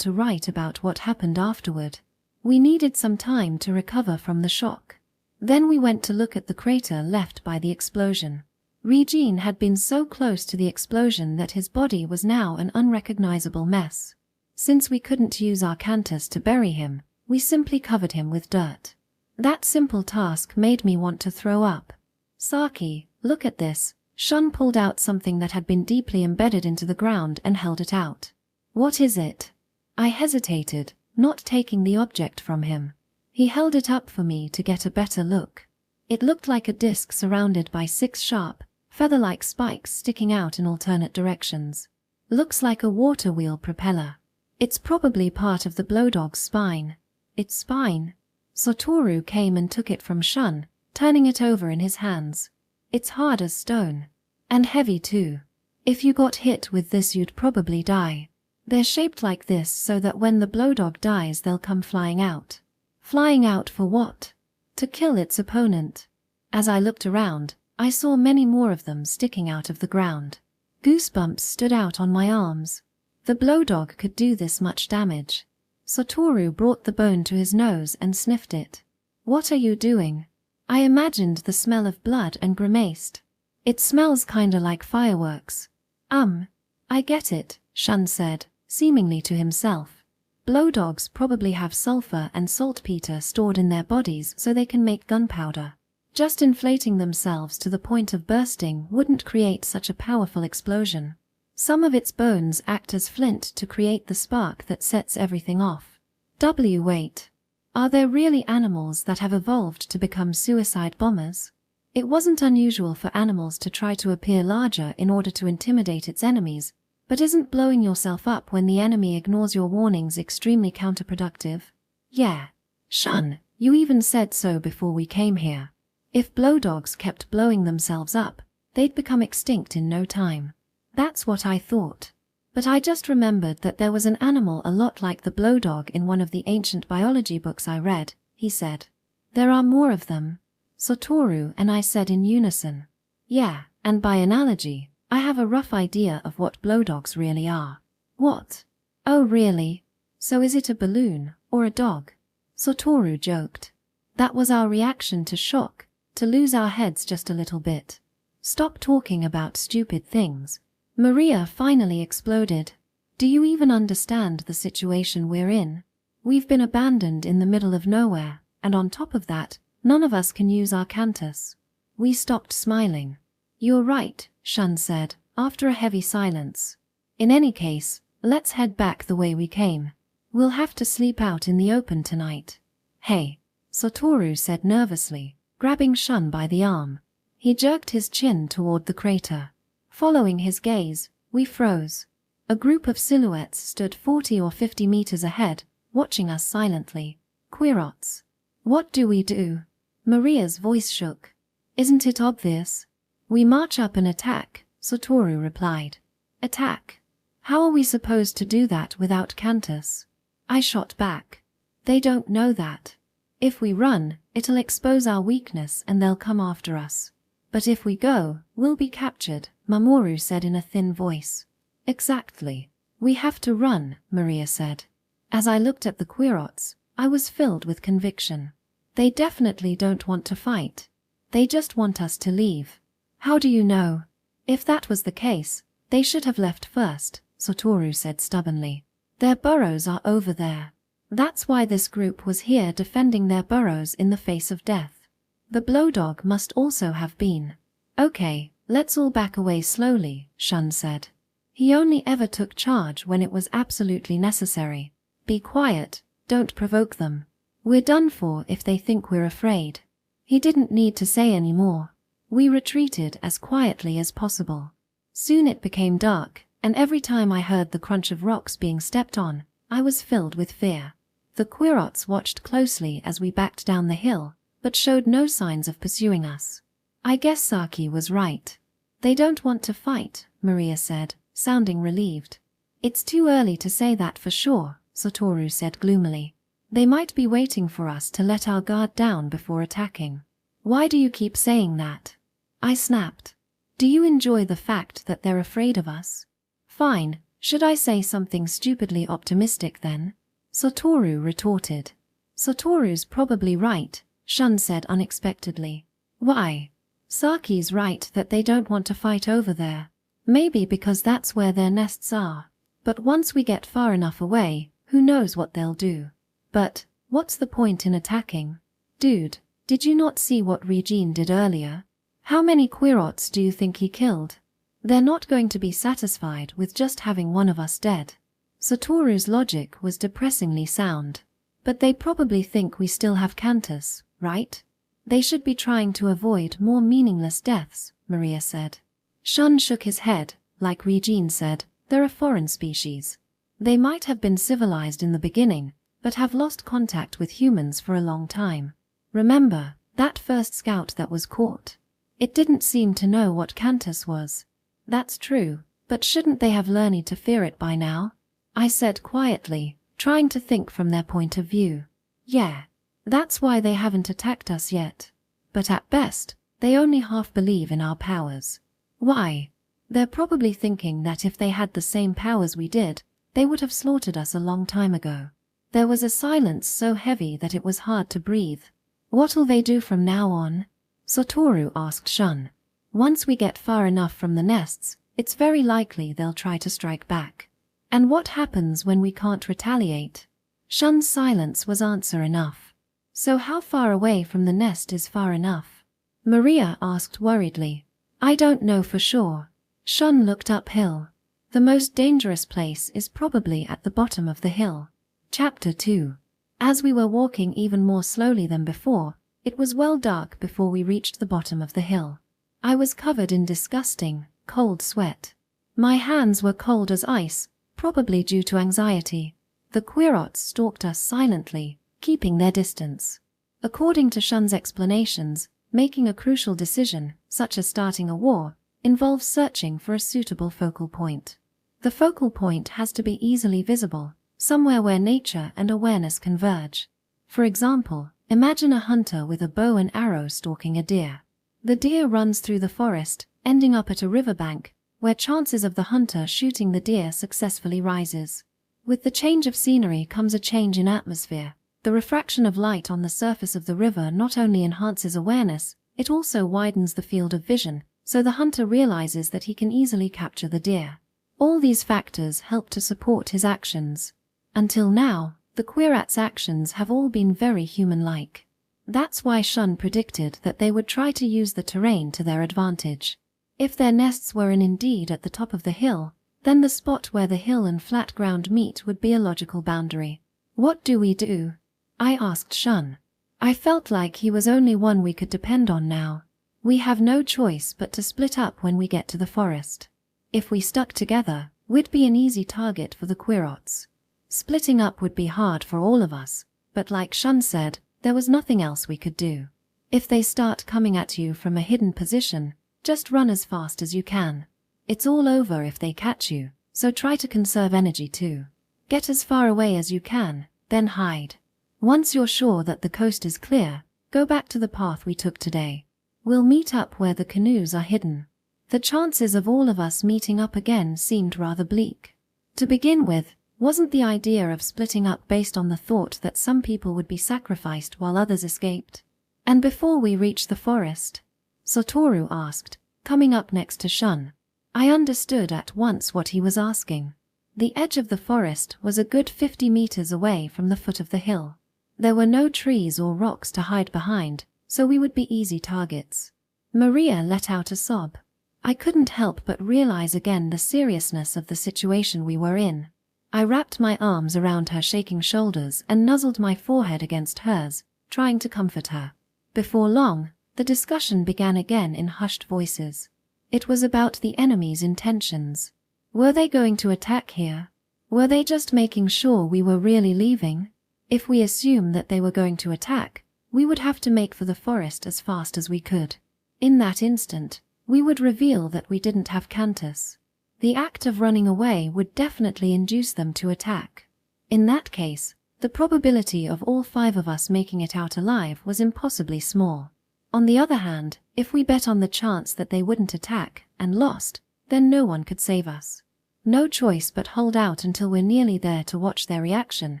[SPEAKER 1] to write about what happened afterward. We needed some time to recover from the shock. Then we went to look at the crater left by the explosion. Regene had been so close to the explosion that his body was now an unrecognizable mess. Since we couldn't use our cantis to bury him, we simply covered him with dirt. That simple task made me want to throw up. "Saki, look at this." Shun pulled out something that had been deeply embedded into the ground and held it out. "What is it?" I hesitated, not taking the object from him. He held it up for me to get a better look. It looked like a disc surrounded by 6 sharp, feather-like spikes sticking out in alternate directions. "Looks like a water wheel propeller. It's probably part of the blowdog's spine." "Its spine?" Satoru came and took it from Shun, turning it over in his hands. "It's hard as stone. And heavy too. If you got hit with this you'd probably die. They're shaped like this so that when the blowdog dies they'll come flying out." "Flying out for what?" "To kill its opponent." As I looked around, I saw many more of them sticking out of the ground. Goosebumps stood out on my arms. The blowdog could do this much damage. Satoru brought the bone to his nose and sniffed it. What are you doing? I imagined the smell of blood and grimaced. It smells kinda like fireworks. I get it, Shun said, seemingly to himself. Blowdogs probably have sulfur and saltpeter stored in their bodies so they can make gunpowder. Just inflating themselves to the point of bursting wouldn't create such a powerful explosion. Some of its bones act as flint to create the spark that sets everything off. Wait. Are there really animals that have evolved to become suicide bombers? It wasn't unusual for animals to try to appear larger in order to intimidate its enemies, but isn't blowing yourself up when the enemy ignores your warnings extremely counterproductive? Yeah. Shun, you even said so before we came here. If blowdogs kept blowing themselves up, they'd become extinct in no time. That's what I thought. But I just remembered that there was an animal a lot like the blowdog in one of the ancient biology books I read, he said. There are more of them. Satoru and I said in unison. Yeah, and by analogy, I have a rough idea of what blowdogs really are. What? Oh really? So is it a balloon, or a dog? Satoru joked. That was our reaction to shock, to lose our heads just a little bit. Stop talking about stupid things. Maria finally exploded. Do you even understand the situation we're in? We've been abandoned in the middle of nowhere, and on top of that, none of us can use our cantis. We stopped smiling. You're right, Shun said, after a heavy silence. In any case, let's head back the way we came. We'll have to sleep out in the open tonight. Hey, Satoru said nervously, grabbing Shun by the arm. He jerked his chin toward the crater. Following his gaze, we froze. A group of silhouettes stood 40 or 50 meters ahead, watching us silently. Querots. What do we do? Maria's voice shook. Isn't it obvious? We march up and attack, Satoru replied. Attack? How are we supposed to do that without cantis? I shot back. They don't know that. If we run, it'll expose our weakness and they'll come after us. But if we go, we'll be captured, Mamoru said in a thin voice. Exactly. We have to run, Maria said. As I looked at the Querots, I was filled with conviction. They definitely don't want to fight. They just want us to leave. How do you know? If that was the case, they should have left first, Satoru said stubbornly. Their burrows are over there. That's why this group was here defending their burrows in the face of death. The blowdog must also have been. Okay, let's all back away slowly, Shun said. He only ever took charge when it was absolutely necessary. Be quiet, don't provoke them. We're done for if they think we're afraid. He didn't need to say any more. We retreated as quietly as possible. Soon it became dark, and every time I heard the crunch of rocks being stepped on, I was filled with fear. The Querots watched closely as we backed down the hill, but showed no signs of pursuing us. I guess Saki was right. They don't want to fight, Maria said, sounding relieved. It's too early to say that for sure, Satoru said gloomily. They might be waiting for us to let our guard down before attacking. Why do you keep saying that? I snapped. Do you enjoy the fact that they're afraid of us? Fine, should I say something stupidly optimistic then? Satoru retorted. Satoru's probably right, Shun said unexpectedly. Why? Saki's right that they don't want to fight over there. Maybe because that's where their nests are. But once we get far enough away, who knows what they'll do. But, what's the point in attacking? Dude, did you not see what Regene did earlier? How many Querots do you think he killed? They're not going to be satisfied with just having one of us dead. Satoru's logic was depressingly sound. But they probably think we still have cantis, right? They should be trying to avoid more meaningless deaths, Maria said. Shun shook his head. Like Regene said, they're a foreign species. They might have been civilized in the beginning, but have lost contact with humans for a long time. Remember, that first scout that was caught? It didn't seem to know what cantis was. That's true, but shouldn't they have learned to fear it by now? I said quietly, trying to think from their point of view. Yeah, that's why they haven't attacked us yet. But at best, they only half believe in our powers. Why? They're probably thinking that if they had the same powers we did, they would have slaughtered us a long time ago. There was a silence so heavy that it was hard to breathe. "What'll they do from now on?" Satoru asked Shun. "Once we get far enough from the nests, it's very likely they'll try to strike back." "And what happens when we can't retaliate?" Shun's silence was answer enough. "So how far away from the nest is far enough?" Maria asked worriedly. "I don't know for sure." Shun looked uphill. "The most dangerous place is probably at the bottom of the hill." Chapter 2. As we were walking even more slowly than before, it was well dark before we reached the bottom of the hill. I was covered in disgusting, cold sweat. My hands were cold as ice, probably due to anxiety. The querots stalked us silently, keeping their distance. According to Shun's explanations, making a crucial decision, such as starting a war, involves searching for a suitable focal point. The focal point has to be easily visible, somewhere where nature and awareness converge. For example, imagine a hunter with a bow and arrow stalking a deer. The deer runs through the forest, ending up at a riverbank, where chances of the hunter shooting the deer successfully rises. With the change of scenery comes a change in atmosphere. The refraction of light on the surface of the river not only enhances awareness, it also widens the field of vision, so the hunter realizes that he can easily capture the deer. All these factors help to support his actions. Until now, the querats' actions have all been very human-like. That's why Shun predicted that they would try to use the terrain to their advantage. If their nests were indeed at the top of the hill, then the spot where the hill and flat ground meet would be a logical boundary. "What do we do?" I asked Shun. I felt like he was only one we could depend on now. "We have no choice but to split up when we get to the forest. If we stuck together, we'd be an easy target for the querots. Splitting up would be hard for all of us, but like Shun said, there was nothing else we could do. If they start coming at you from a hidden position, just run as fast as you can. It's all over if they catch you, so try to conserve energy too. Get as far away as you can, then hide. Once you're sure that the coast is clear, go back to the path we took today. We'll meet up where the canoes are hidden." The chances of all of us meeting up again seemed rather bleak. To begin with, wasn't the idea of splitting up based on the thought that some people would be sacrificed while others escaped? "And before we reach the forest?" Satoru asked, coming up next to Shun. I understood at once what he was asking. The edge of the forest was a good 50 meters away from the foot of the hill. There were no trees or rocks to hide behind, so we would be easy targets. Maria let out a sob. I couldn't help but realize again the seriousness of the situation we were in. I wrapped my arms around her shaking shoulders and nuzzled my forehead against hers, trying to comfort her. Before long, the discussion began again in hushed voices. It was about the enemy's intentions. Were they going to attack here? Were they just making sure we were really leaving? If we assume that they were going to attack, we would have to make for the forest as fast as we could. In that instant, we would reveal that we didn't have cantis. The act of running away would definitely induce them to attack. In that case, the probability of all 5 of us making it out alive was impossibly small. On the other hand, if we bet on the chance that they wouldn't attack, and lost, then no one could save us. No choice but hold out until we're nearly there to watch their reaction.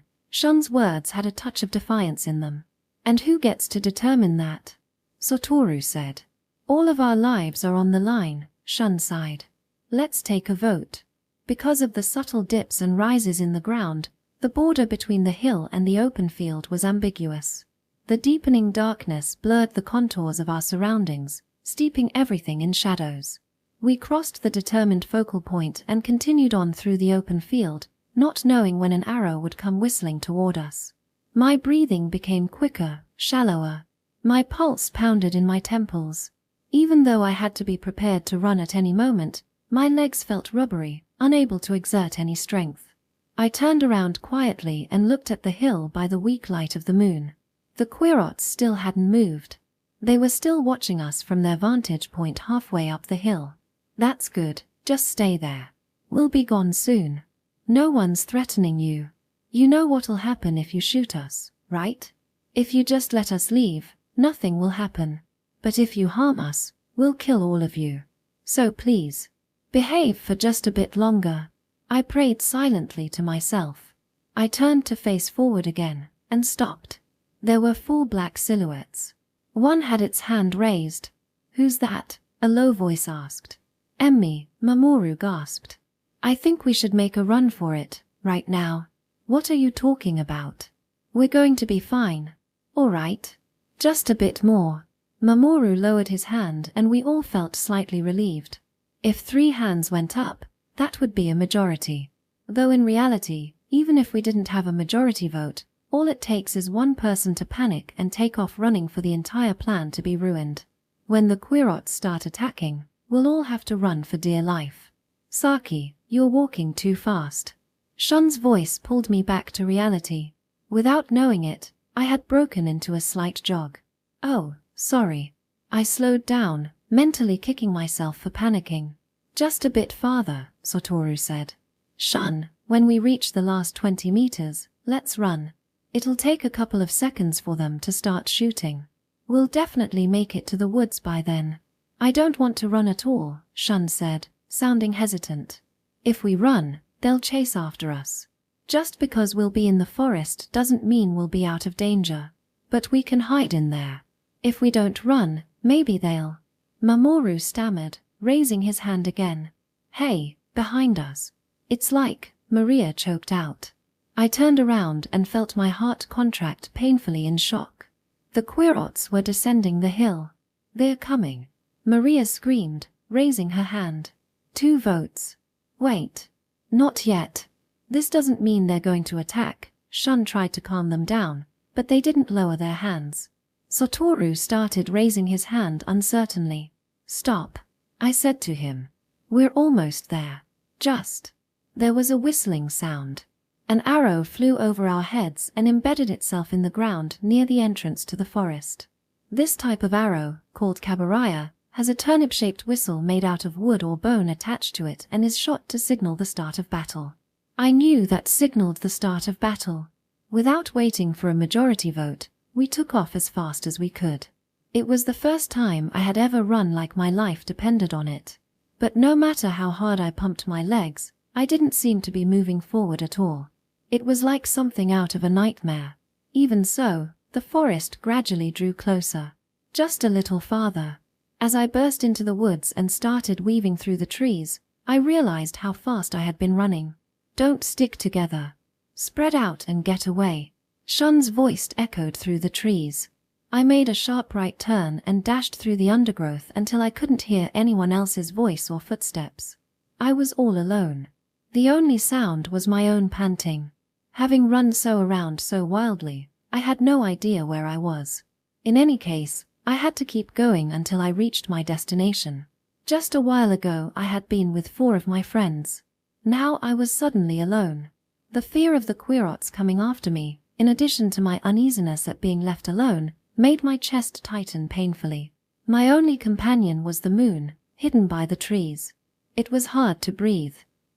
[SPEAKER 1] Shun's words had a touch of defiance in them. "And who gets to determine that?" Satoru said. "All of our lives are on the line," Shun sighed. "Let's take a vote." Because of the subtle dips and rises in the ground, the border between the hill and the open field was ambiguous. The deepening darkness blurred the contours of our surroundings, steeping everything in shadows. We crossed the determined focal point and continued on through the open field, not knowing when an arrow would come whistling toward us. My breathing became quicker, shallower. My pulse pounded in my temples. Even though I had to be prepared to run at any moment, my legs felt rubbery, unable to exert any strength. I turned around quietly and looked at the hill by the weak light of the moon. The querots still hadn't moved. They were still watching us from their vantage point halfway up the hill. "That's good, just stay there. We'll be gone soon. No one's threatening you. You know what'll happen if you shoot us, right? If you just let us leave, nothing will happen. But if you harm us, we'll kill all of you. So please, behave for just a bit longer." I prayed silently to myself. I turned to face forward again, and stopped. There were 4 black silhouettes. One had its hand raised. "Who's that?" a low voice asked. "Emmy," Mamoru gasped. "I think we should make a run for it, right now." "What are you talking about?" "We're going to be fine." "All right. Just a bit more." Mamoru lowered his hand and we all felt slightly relieved. If 3 hands went up, that would be a majority. Though in reality, even if we didn't have a majority vote, all it takes is one person to panic and take off running for the entire plan to be ruined. When the querots start attacking, we'll all have to run for dear life. "Saki, you're walking too fast." Shun's voice pulled me back to reality. Without knowing it, I had broken into a slight jog. "Oh, sorry." I slowed down, mentally kicking myself for panicking. "Just a bit farther," Satoru said. "Shun, when we reach the last 20 meters, let's run. It'll take a couple of seconds for them to start shooting. We'll definitely make it to the woods by then." "I don't want to run at all," Shun said, sounding hesitant. "If we run, they'll chase after us. Just because we'll be in the forest doesn't mean we'll be out of danger. But we can hide in there. If we don't run, maybe they'll—" Mamoru stammered, raising his hand again. "Hey, behind us." "It's like," Maria choked out. I turned around and felt my heart contract painfully in shock. The querots were descending the hill. "They're coming," Maria screamed, raising her hand. 2 votes. "Wait. Not yet. This doesn't mean they're going to attack." Shun tried to calm them down, but they didn't lower their hands. Satoru started raising his hand uncertainly. "Stop," I said to him. "We're almost there. Just." There was a whistling sound. An arrow flew over our heads and embedded itself in the ground near the entrance to the forest. This type of arrow, called kaburaya, has a turnip-shaped whistle made out of wood or bone attached to it and is shot to signal the start of battle. I knew that signaled the start of battle. Without waiting for a majority vote, we took off as fast as we could. It was the first time I had ever run like my life depended on it. But no matter how hard I pumped my legs, I didn't seem to be moving forward at all. It was like something out of a nightmare. Even so, the forest gradually drew closer. Just a little farther. As I burst into the woods and started weaving through the trees, I realized how fast I had been running. "Don't stick together. Spread out and get away." Shun's voice echoed through the trees. I made a sharp right turn and dashed through the undergrowth until I couldn't hear anyone else's voice or footsteps. I was all alone. The only sound was my own panting. Having run around so wildly, I had no idea where I was. In any case, I had to keep going until I reached my destination. Just a while ago I had been with 4 of my friends. Now I was suddenly alone. The fear of the querots coming after me, in addition to my uneasiness at being left alone, made my chest tighten painfully. My only companion was the moon, hidden by the trees. It was hard to breathe.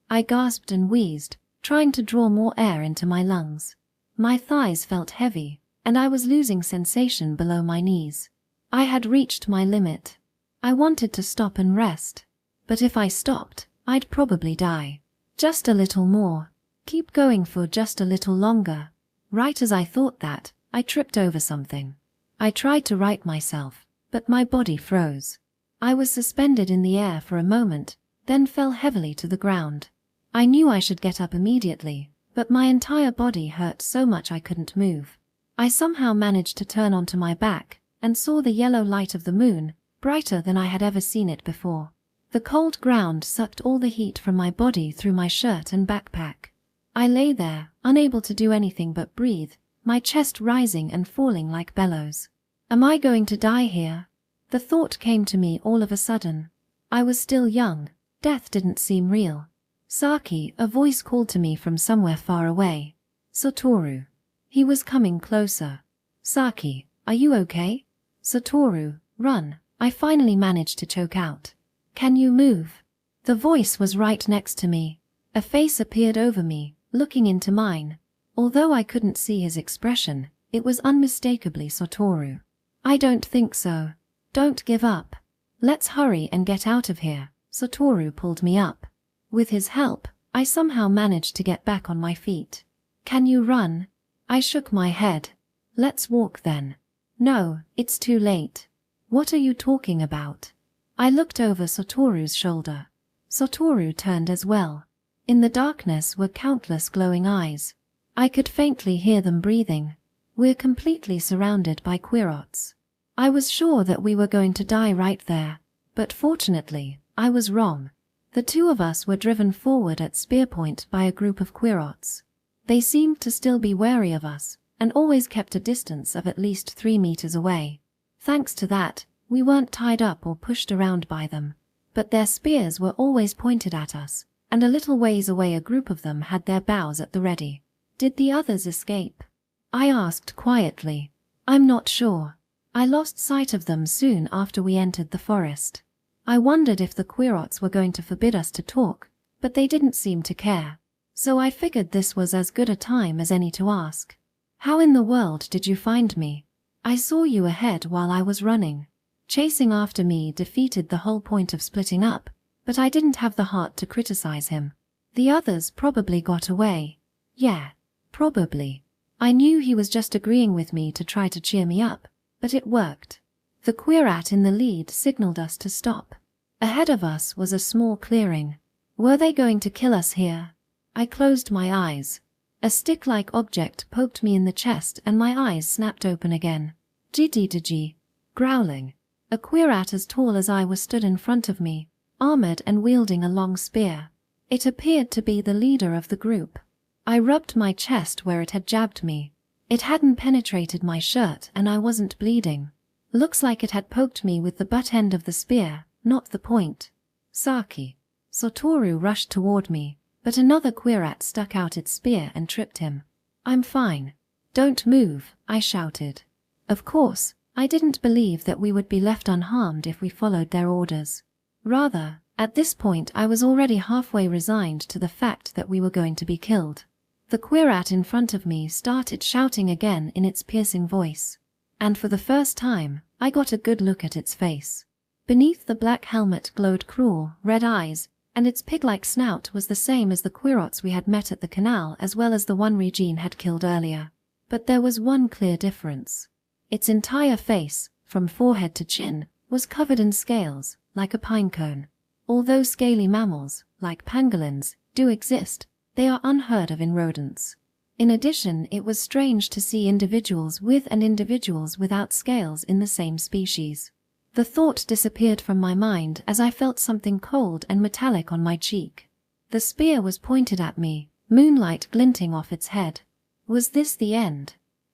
[SPEAKER 1] I gasped and wheezed, trying to draw more air into my lungs. My thighs felt heavy, and I was losing sensation below my knees. I had reached my limit. I wanted to stop and rest. But if I stopped, I'd probably die. Just a little more. Keep going for just a little longer. Right as I thought that, I tripped over something. I tried to right myself, but my body froze. I was suspended in the air for a moment, then fell heavily to the ground. I knew I should get up immediately, but my entire body hurt so much I couldn't move. I somehow managed to turn onto my back, and saw the yellow light of the moon, brighter than I had ever seen it before. The cold ground sucked all the heat from my body through my shirt and backpack. I lay there, unable to do anything but breathe, my chest rising and falling like bellows. Am I going to die here? The thought came to me all of a sudden. I was still young. Death didn't seem real. "Saki," a voice called to me from somewhere far away. "Satoru." He was coming closer. "Saki, are you okay?" "Satoru, run." I finally managed to choke out. "Can you move?" The voice was right next to me. A face appeared over me, looking into mine. Although I couldn't see his expression, it was unmistakably Satoru. "I don't think so. Don't give up. Let's hurry and get out of here." Satoru pulled me up. With his help, I somehow managed to get back on my feet. Can you run? I shook my head. Let's walk then. No, it's too late. What are you talking about? I looked over Satoru's shoulder. Satoru turned as well. In the darkness were countless glowing eyes. I could faintly hear them breathing. We're completely surrounded by querots. I was sure that we were going to die right there, but fortunately, I was wrong. The two of us were driven forward at spear point by a group of querots. They seemed to still be wary of us, and always kept a distance of at least 3 meters away. Thanks to that, we weren't tied up or pushed around by them, but their spears were always pointed at us, and a little ways away a group of them had their bows at the ready. Did the others escape? I asked quietly. I'm not sure. I lost sight of them soon after we entered the forest. I wondered if the querots were going to forbid us to talk, but they didn't seem to care. So I figured this was as good a time as any to ask. How in the world did you find me? I saw you ahead while I was running. Chasing after me defeated the whole point of splitting up, but I didn't have the heart to criticize him. The others probably got away. Yeah, probably. I knew he was just agreeing with me to try to cheer me up, but it worked. The querat in the lead signaled us to stop. Ahead of us was a small clearing. Were they going to kill us here? I closed my eyes. A stick-like object poked me in the chest and my eyes snapped open again. Jididiji, growling. A querat as tall as I was stood in front of me, armored and wielding a long spear. It appeared to be the leader of the group. I rubbed my chest where it had jabbed me. It hadn't penetrated my shirt and I wasn't bleeding. Looks like it had poked me with the butt end of the spear, not the point. Saki. Satoru rushed toward me, but another querat stuck out its spear and tripped him. I'm fine. Don't move, I shouted. Of course, I didn't believe that we would be left unharmed if we followed their orders. Rather, at this point I was already halfway resigned to the fact that we were going to be killed. The querat in front of me started shouting again in its piercing voice. And for the first time, I got a good look at its face. Beneath the black helmet glowed cruel, red eyes, and its pig-like snout was the same as the querots we had met at the canal as well as the one Regene had killed earlier. But there was one clear difference. Its entire face, from forehead to chin, was covered in scales, like a pine cone. Although scaly mammals, like pangolins, do exist, they are unheard of in rodents. In addition, it was strange to see individuals with and individuals without scales in the same species. The thought disappeared from my mind as I felt something cold and metallic on my cheek. The spear was pointed at me, moonlight glinting off its head. Was this the end?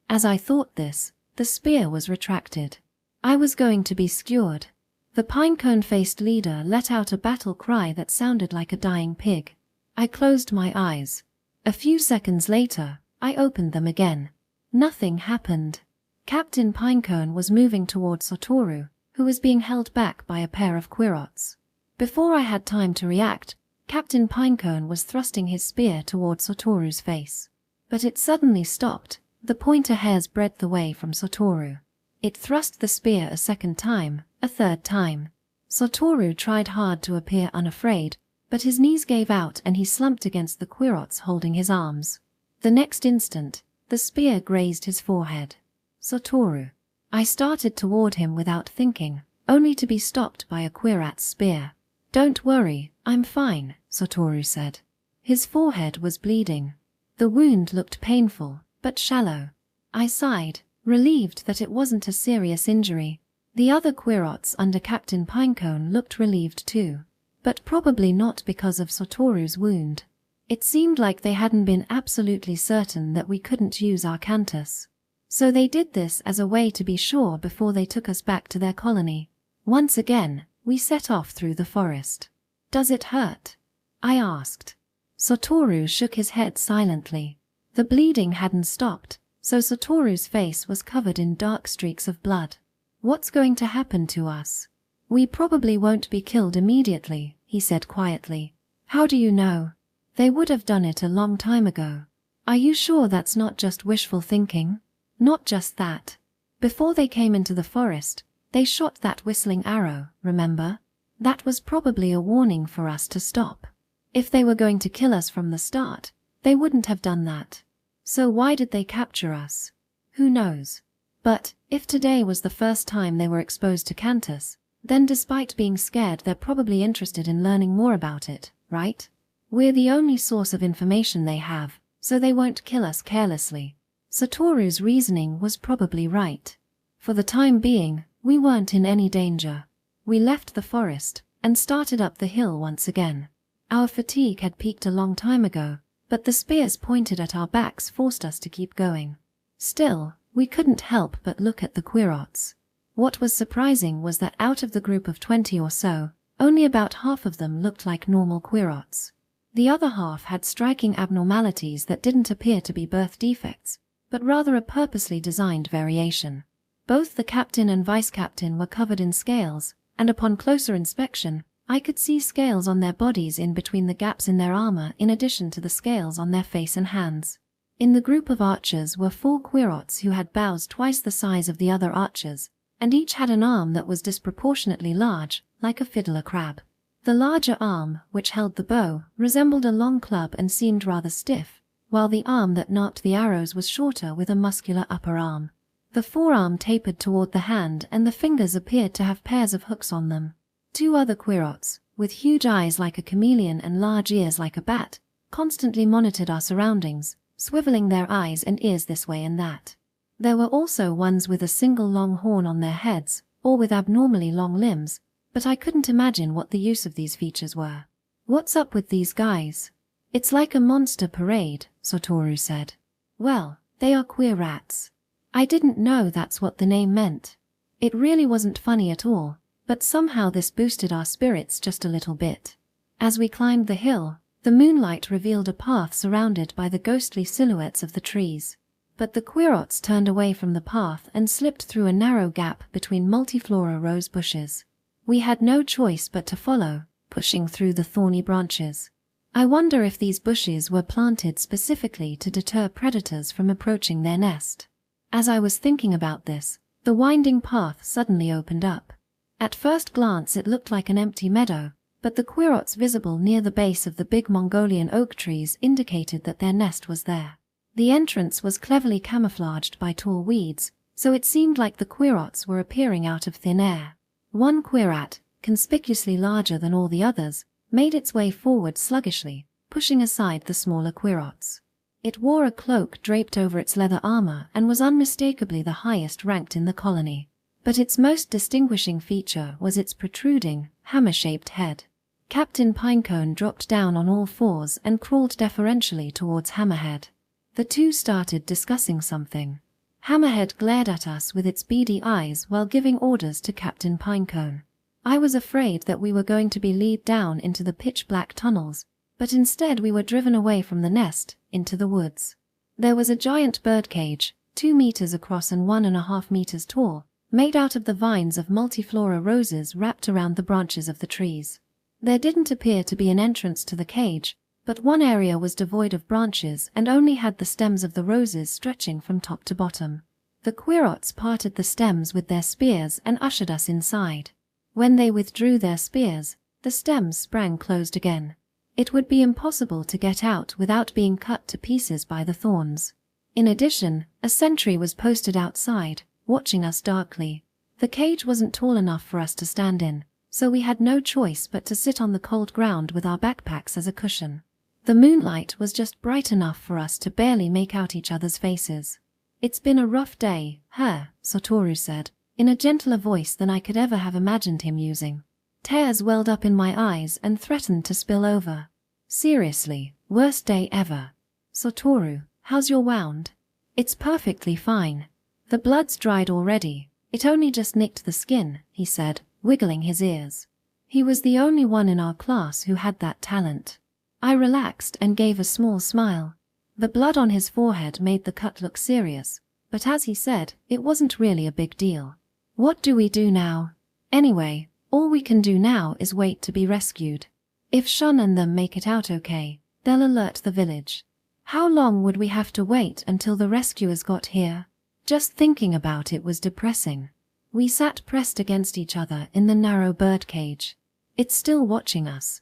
[SPEAKER 1] As I thought this, the spear was retracted. I was going to be skewered. The pinecone-faced leader let out a battle cry that sounded like a dying pig. I closed my eyes. A few seconds later, I opened them again. Nothing happened. Captain Pinecone was moving towards Satoru, who was being held back by a pair of querots. Before I had time to react, Captain Pinecone was thrusting his spear towards Satoru's face. But it suddenly stopped. The point a hair's breadth away from Satoru. It thrust the spear a second time, a third time. Satoru tried hard to appear unafraid, but his knees gave out and he slumped against the querots holding his arms. The next instant, the spear grazed his forehead. Satoru. I started toward him without thinking, only to be stopped by a querat's spear. Don't worry, I'm fine, Satoru said. His forehead was bleeding. The wound looked painful, but shallow. I sighed, relieved that it wasn't a serious injury. The other querots under Captain Pinecone looked relieved too, but probably not because of Satoru's wound. It seemed like they hadn't been absolutely certain that we couldn't use our cantis. So they did this as a way to be sure before they took us back to their colony. Once again, we set off through the forest. Does it hurt? I asked. Satoru shook his head silently. The bleeding hadn't stopped, so Satoru's face was covered in dark streaks of blood. What's going to happen to us? We probably won't be killed immediately, he said quietly. How do you know? They would have done it a long time ago. Are you sure that's not just wishful thinking? Not just that. Before they came into the forest, they shot that whistling arrow, remember? That was probably a warning for us to stop. If they were going to kill us from the start, they wouldn't have done that. So why did they capture us? Who knows? But, if today was the first time they were exposed to cantis, then despite being scared they're probably interested in learning more about it, right? We're the only source of information they have, so they won't kill us carelessly. Satoru's reasoning was probably right. For the time being, we weren't in any danger. We left the forest and started up the hill once again. Our fatigue had peaked a long time ago, but the spears pointed at our backs forced us to keep going. Still, we couldn't help but look at the querots. What was surprising was that out of the group of 20 or so, only about half of them looked like normal querots. The other half had striking abnormalities that didn't appear to be birth defects, but rather a purposely designed variation. Both the captain and vice-captain were covered in scales, and upon closer inspection, I could see scales on their bodies in between the gaps in their armor in addition to the scales on their face and hands. In the group of archers were 4 querots who had bows twice the size of the other archers, and each had an arm that was disproportionately large, like a fiddler crab. The larger arm, which held the bow, resembled a long club and seemed rather stiff, while the arm that knocked the arrows was shorter with a muscular upper arm. The forearm tapered toward the hand and the fingers appeared to have pairs of hooks on them. 2 other querots, with huge eyes like a chameleon and large ears like a bat, constantly monitored our surroundings, swiveling their eyes and ears this way and that. There were also ones with a single long horn on their heads, or with abnormally long limbs, but I couldn't imagine what the use of these features were. What's up with these guys? It's like a monster parade, Satoru said. Well, they are queer rats. I didn't know that's what the name meant. It really wasn't funny at all, but somehow this boosted our spirits just a little bit. As we climbed the hill, the moonlight revealed a path surrounded by the ghostly silhouettes of the trees. But the querots turned away from the path and slipped through a narrow gap between multiflora rose bushes. We had no choice but to follow, pushing through the thorny branches. I wonder if these bushes were planted specifically to deter predators from approaching their nest. As I was thinking about this, the winding path suddenly opened up. At first glance it looked like an empty meadow, but the querots visible near the base of the big Mongolian oak trees indicated that their nest was there. The entrance was cleverly camouflaged by tall weeds, so it seemed like the querots were appearing out of thin air. One querat, conspicuously larger than all the others, made its way forward sluggishly, pushing aside the smaller querots. It wore a cloak draped over its leather armor and was unmistakably the highest ranked in the colony. But its most distinguishing feature was its protruding, hammer-shaped head. Captain Pinecone dropped down on all fours and crawled deferentially towards Hammerhead. The two started discussing something. Hammerhead glared at us with its beady eyes while giving orders to Captain Pinecone. I was afraid that we were going to be led down into the pitch-black tunnels, but instead we were driven away from the nest, into the woods. There was a giant birdcage, 2 meters across and 1.5 meters tall, made out of the vines of multiflora roses wrapped around the branches of the trees. There didn't appear to be an entrance to the cage, but one area was devoid of branches and only had the stems of the roses stretching from top to bottom. The querots parted the stems with their spears and ushered us inside. When they withdrew their spears, the stems sprang closed again. It would be impossible to get out without being cut to pieces by the thorns. In addition, a sentry was posted outside, watching us darkly. The cage wasn't tall enough for us to stand in, so we had no choice but to sit on the cold ground with our backpacks as a cushion. The moonlight was just bright enough for us to barely make out each other's faces. "It's been a rough day, Satoru said, in a gentler voice than I could ever have imagined him using. Tears welled up in my eyes and threatened to spill over. "Seriously, worst day ever. Satoru, how's your wound?" "It's perfectly fine. The blood's dried already. It only just nicked the skin," he said, wiggling his ears. He was the only one in our class who had that talent. I relaxed and gave a small smile. The blood on his forehead made the cut look serious, but as he said, it wasn't really a big deal. "What do we do now?" "Anyway, all we can do now is wait to be rescued. If Shun and them make it out okay, they'll alert the village." How long would we have to wait until the rescuers got here? Just thinking about it was depressing. We sat pressed against each other in the narrow birdcage. "It's still watching us,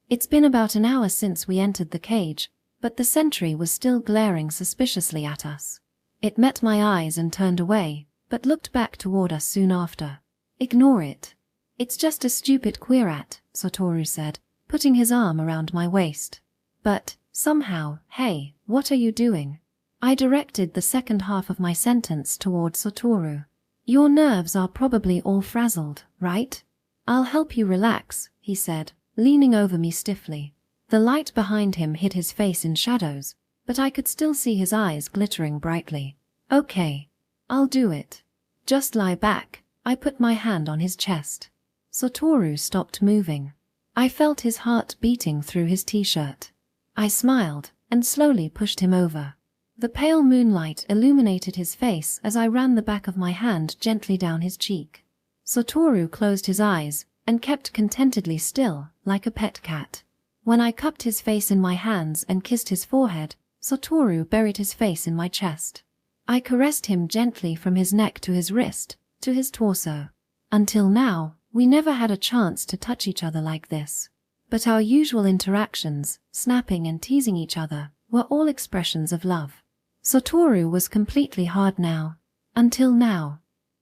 [SPEAKER 1] It's been about an hour since we entered the cage, but the sentry was still glaring suspiciously at us. It met my eyes and turned away, but looked back toward us soon after. "Ignore it. It's just a stupid quat," Satoru said, putting his arm around my waist. But, somehow, "Hey, what are you doing?" I directed the second half of my sentence toward Satoru. "Your nerves are probably all frazzled, right? I'll help you relax," he said, leaning over me stiffly. The light behind him hid his face in shadows, but I could still see his eyes glittering brightly. "Okay. I'll do it. Just lie back." I put my hand on his chest. Satoru stopped moving. I felt his heart beating through his t-shirt. I smiled and slowly pushed him over. The pale moonlight illuminated his face as I ran the back of my hand gently down his cheek. Satoru closed his eyes and kept contentedly still, like a pet cat. When I cupped his face in my hands and kissed his forehead, Satoru buried his face in my chest. I caressed him gently from his neck to his wrist, to his torso. Until now, we never had a chance to touch each other like this. But our usual interactions, snapping and teasing each other, were all expressions of love. Satoru was completely hard now. Until now.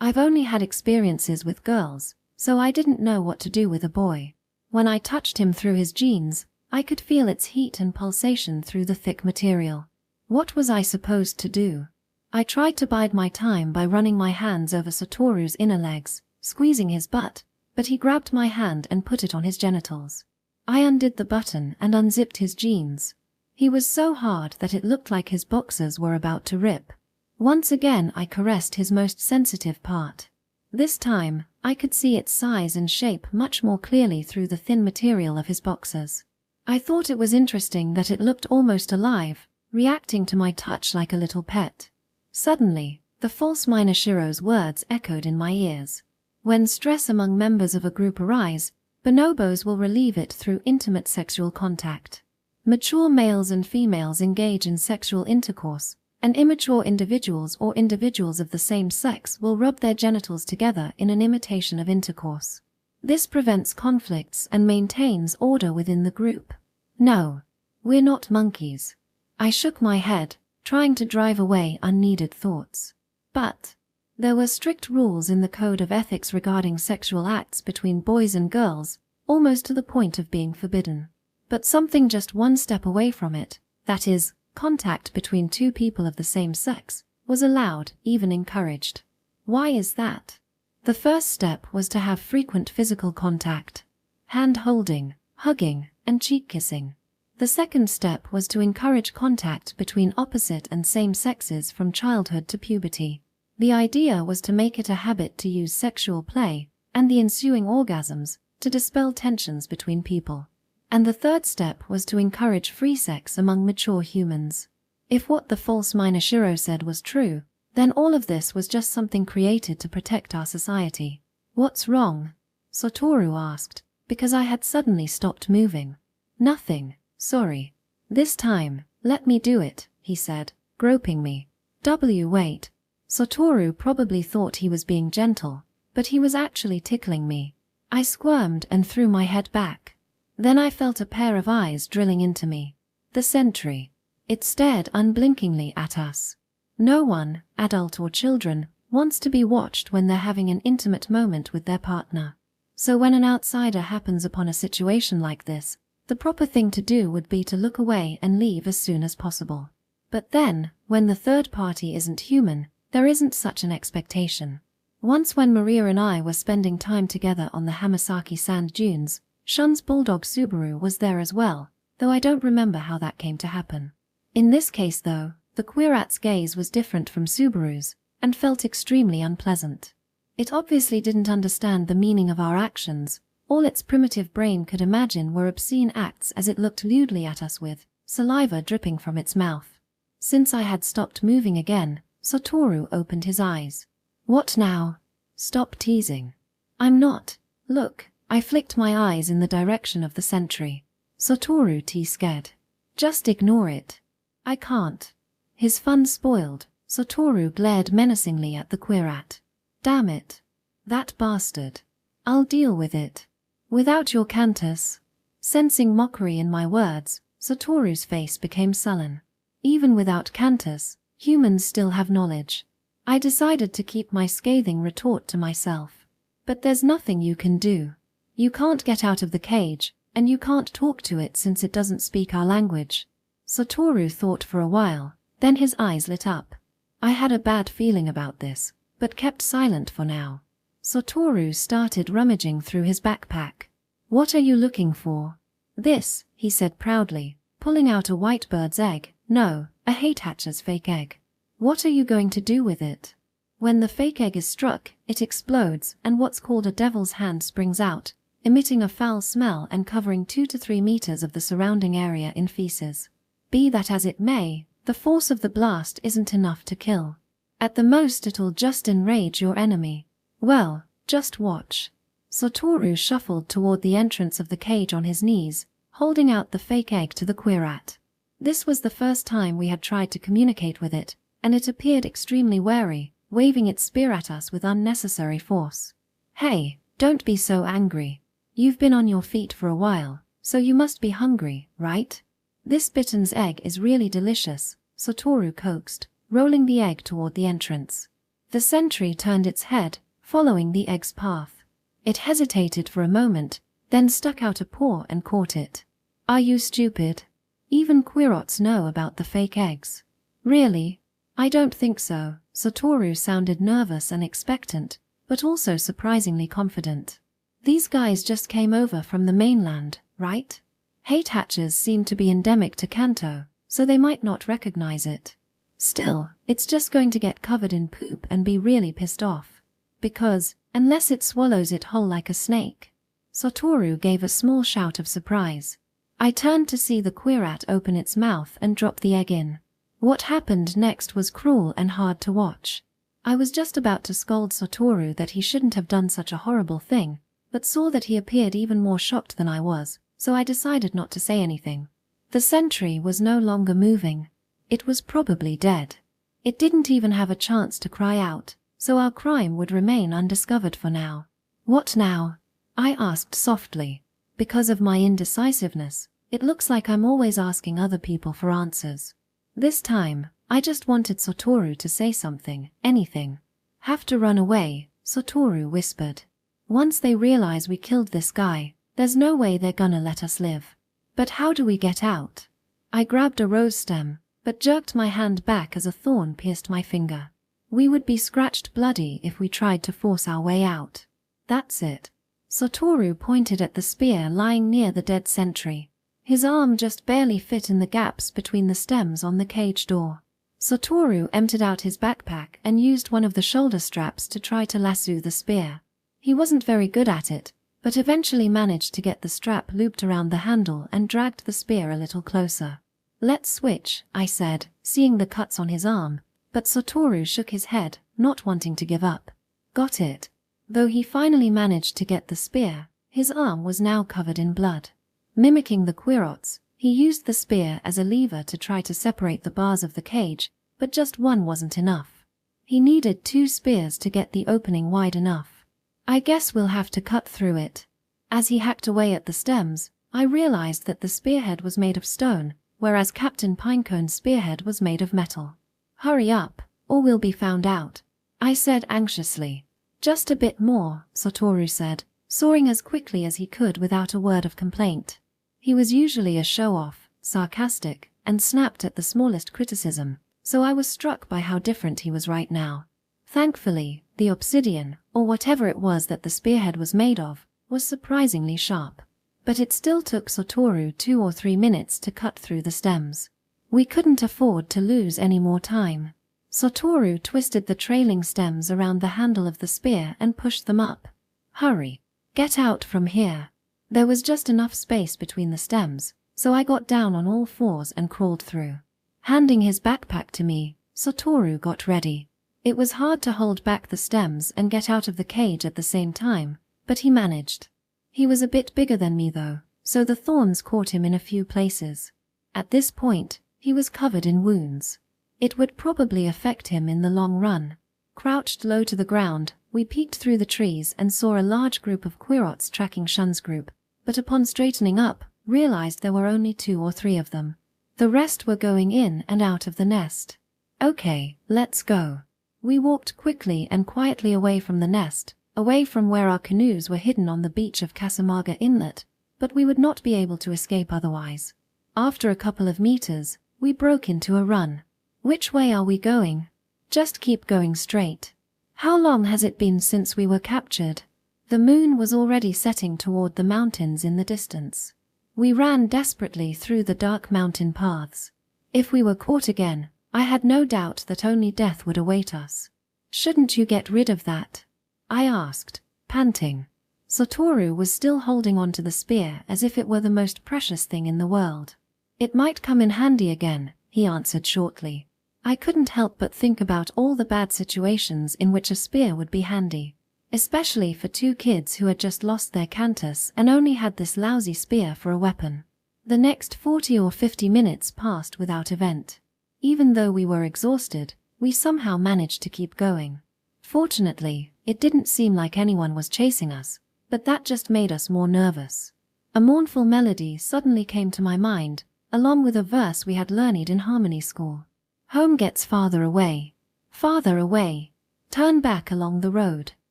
[SPEAKER 1] I've only had experiences with girls, so I didn't know what to do with a boy. When I touched him through his jeans, I could feel its heat and pulsation through the thick material. What was I supposed to do? I tried to bide my time by running my hands over Satoru's inner legs, squeezing his butt, but he grabbed my hand and put it on his genitals. I undid the button and unzipped his jeans. He was so hard that it looked like his boxers were about to rip. Once again I caressed his most sensitive part. This time, I could see its size and shape much more clearly through the thin material of his boxers. I thought it was interesting that it looked almost alive, reacting to my touch like a little pet. Suddenly, the false miner Shiro's words echoed in my ears. When stress among members of a group arise, bonobos will relieve it through intimate sexual contact. Mature males and females engage in sexual intercourse, and immature individuals or individuals of the same sex will rub their genitals together in an imitation of intercourse. This prevents conflicts and maintains order within the group. No, we're not monkeys. I shook my head, trying to drive away unneeded thoughts. But there were strict rules in the code of ethics regarding sexual acts between boys and girls, almost to the point of being forbidden. But something just one step away from it, that is, contact between two people of the same sex, was allowed, even encouraged. Why is that? The first step was to have frequent physical contact, hand-holding, hugging, and cheek-kissing. The second step was to encourage contact between opposite and same sexes from childhood to puberty. The idea was to make it a habit to use sexual play, and the ensuing orgasms, to dispel tensions between people. And the third step was to encourage free sex among mature humans. If what the false miner Shiro said was true, then all of this was just something created to protect our society. "What's wrong?" Satoru asked, because I had suddenly stopped moving. "Nothing, sorry. This time, let me do it," he said, groping me. Wait. Satoru probably thought he was being gentle, but he was actually tickling me. I squirmed and threw my head back. Then I felt a pair of eyes drilling into me. The sentry. It stared unblinkingly at us. No one, adult or children, wants to be watched when they're having an intimate moment with their partner. So when an outsider happens upon a situation like this, the proper thing to do would be to look away and leave as soon as possible. But then, when the third party isn't human, there isn't such an expectation. Once when Maria and I were spending time together on the Hamasaki sand dunes, Shun's bulldog Subaru was there as well, though I don't remember how that came to happen. In this case though, the queerat's gaze was different from Subaru's, and felt extremely unpleasant. It obviously didn't understand the meaning of our actions. All its primitive brain could imagine were obscene acts as it looked lewdly at us with saliva dripping from its mouth. Since I had stopped moving again, Satoru opened his eyes. "What now?" "Stop teasing." "I'm not. Look." I flicked my eyes in the direction of the sentry. Satoru scared. "Just ignore it." "I can't." His fun spoiled, Satoru glared menacingly at the queerat. "Damn it. That bastard. I'll deal with it. Without your cantis." Sensing mockery in my words, Satoru's face became sullen. Even without cantis, humans still have knowledge. I decided to keep my scathing retort to myself. But there's nothing you can do. You can't get out of the cage, and you can't talk to it since it doesn't speak our language. Satoru thought for a while, then his eyes lit up. I had a bad feeling about this, but kept silent for now. Satoru started rummaging through his backpack. What are you looking for? This, he said proudly, pulling out a white bird's egg. No, a hate hatcher's fake egg. What are you going to do with it? When the fake egg is struck, it explodes, and what's called a devil's hand springs out, emitting a foul smell and covering 2 to 3 meters of the surrounding area in feces. Be that as it may, the force of the blast isn't enough to kill. At the most it'll just enrage your enemy. Well, just watch. Satoru shuffled toward the entrance of the cage on his knees, holding out the fake egg to the quat. This was the first time we had tried to communicate with it, and it appeared extremely wary, waving its spear at us with unnecessary force. Hey, don't be so angry. You've been on your feet for a while, so you must be hungry, right? This bitten's egg is really delicious, Satoru coaxed, rolling the egg toward the entrance. The sentry turned its head, following the egg's path. It hesitated for a moment, then stuck out a paw and caught it. Are you stupid? Even querots know about the fake eggs. Really? I don't think so. Satoru sounded nervous and expectant, but also surprisingly confident. These guys just came over from the mainland, right? Hate hatchers seem to be endemic to Kanto, so they might not recognize it. Still, it's just going to get covered in poop and be really pissed off. Because, unless it swallows it whole like a snake. Satoru gave a small shout of surprise. I turned to see the quat open its mouth and drop the egg in. What happened next was cruel and hard to watch. I was just about to scold Satoru that he shouldn't have done such a horrible thing, but saw that he appeared even more shocked than I was, so I decided not to say anything. The sentry was no longer moving. It was probably dead. It didn't even have a chance to cry out, so our crime would remain undiscovered for now. What now? I asked softly. Because of my indecisiveness, it looks like I'm always asking other people for answers. This time, I just wanted Satoru to say something, anything. Have to run away, Satoru whispered. Once they realize we killed this guy, there's no way they're gonna let us live. But how do we get out? I grabbed a rose stem, but jerked my hand back as a thorn pierced my finger. We would be scratched bloody if we tried to force our way out. That's it. Satoru pointed at the spear lying near the dead sentry. His arm just barely fit in the gaps between the stems on the cage door. Satoru emptied out his backpack and used one of the shoulder straps to try to lasso the spear. He wasn't very good at it, but eventually managed to get the strap looped around the handle and dragged the spear a little closer. Let's switch, I said, seeing the cuts on his arm, but Satoru shook his head, not wanting to give up. Got it. Though he finally managed to get the spear, his arm was now covered in blood. Mimicking the querots, he used the spear as a lever to try to separate the bars of the cage, but just one wasn't enough. He needed 2 spears to get the opening wide enough. I guess we'll have to cut through it. As he hacked away at the stems, I realized that the spearhead was made of stone, whereas Captain Pinecone's spearhead was made of metal. Hurry up, or we'll be found out, I said anxiously. Just a bit more, Satoru said, soaring as quickly as he could without a word of complaint. He was usually a show-off, sarcastic, and snapped at the smallest criticism, so I was struck by how different he was right now. Thankfully, the obsidian, or whatever it was that the spearhead was made of, was surprisingly sharp. But it still took Satoru 2 or 3 minutes to cut through the stems. We couldn't afford to lose any more time. Satoru twisted the trailing stems around the handle of the spear and pushed them up. Hurry. Get out from here. There was just enough space between the stems, so I got down on all 4s and crawled through. Handing his backpack to me, Satoru got ready. It was hard to hold back the stems and get out of the cage at the same time, but he managed. He was a bit bigger than me though, so the thorns caught him in a few places. At this point, he was covered in wounds. It would probably affect him in the long run. Crouched low to the ground, we peeked through the trees and saw a large group of querots tracking Shun's group, but upon straightening up, realized there were only 2 or 3 of them. The rest were going in and out of the nest. Okay, let's go. We walked quickly and quietly away from the nest, away from where our canoes were hidden on the beach of Kasamaga Inlet, but we would not be able to escape otherwise. After a couple of meters, we broke into a run. Which way are we going? Just keep going straight. How long has it been since we were captured? The moon was already setting toward the mountains in the distance. We ran desperately through the dark mountain paths. If we were caught again, I had no doubt that only death would await us. Shouldn't you get rid of that? I asked, panting. Satoru was still holding on to the spear as if it were the most precious thing in the world. It might come in handy again, he answered shortly. I couldn't help but think about all the bad situations in which a spear would be handy. Especially for 2 kids who had just lost their cantis and only had this lousy spear for a weapon. The next 40 or 50 minutes passed without event. Even though we were exhausted, we somehow managed to keep going. Fortunately, it didn't seem like anyone was chasing us, but that just made us more nervous. A mournful melody suddenly came to my mind, along with a verse we had learned in harmony school. Home gets farther away. Farther away. Turn back along the road.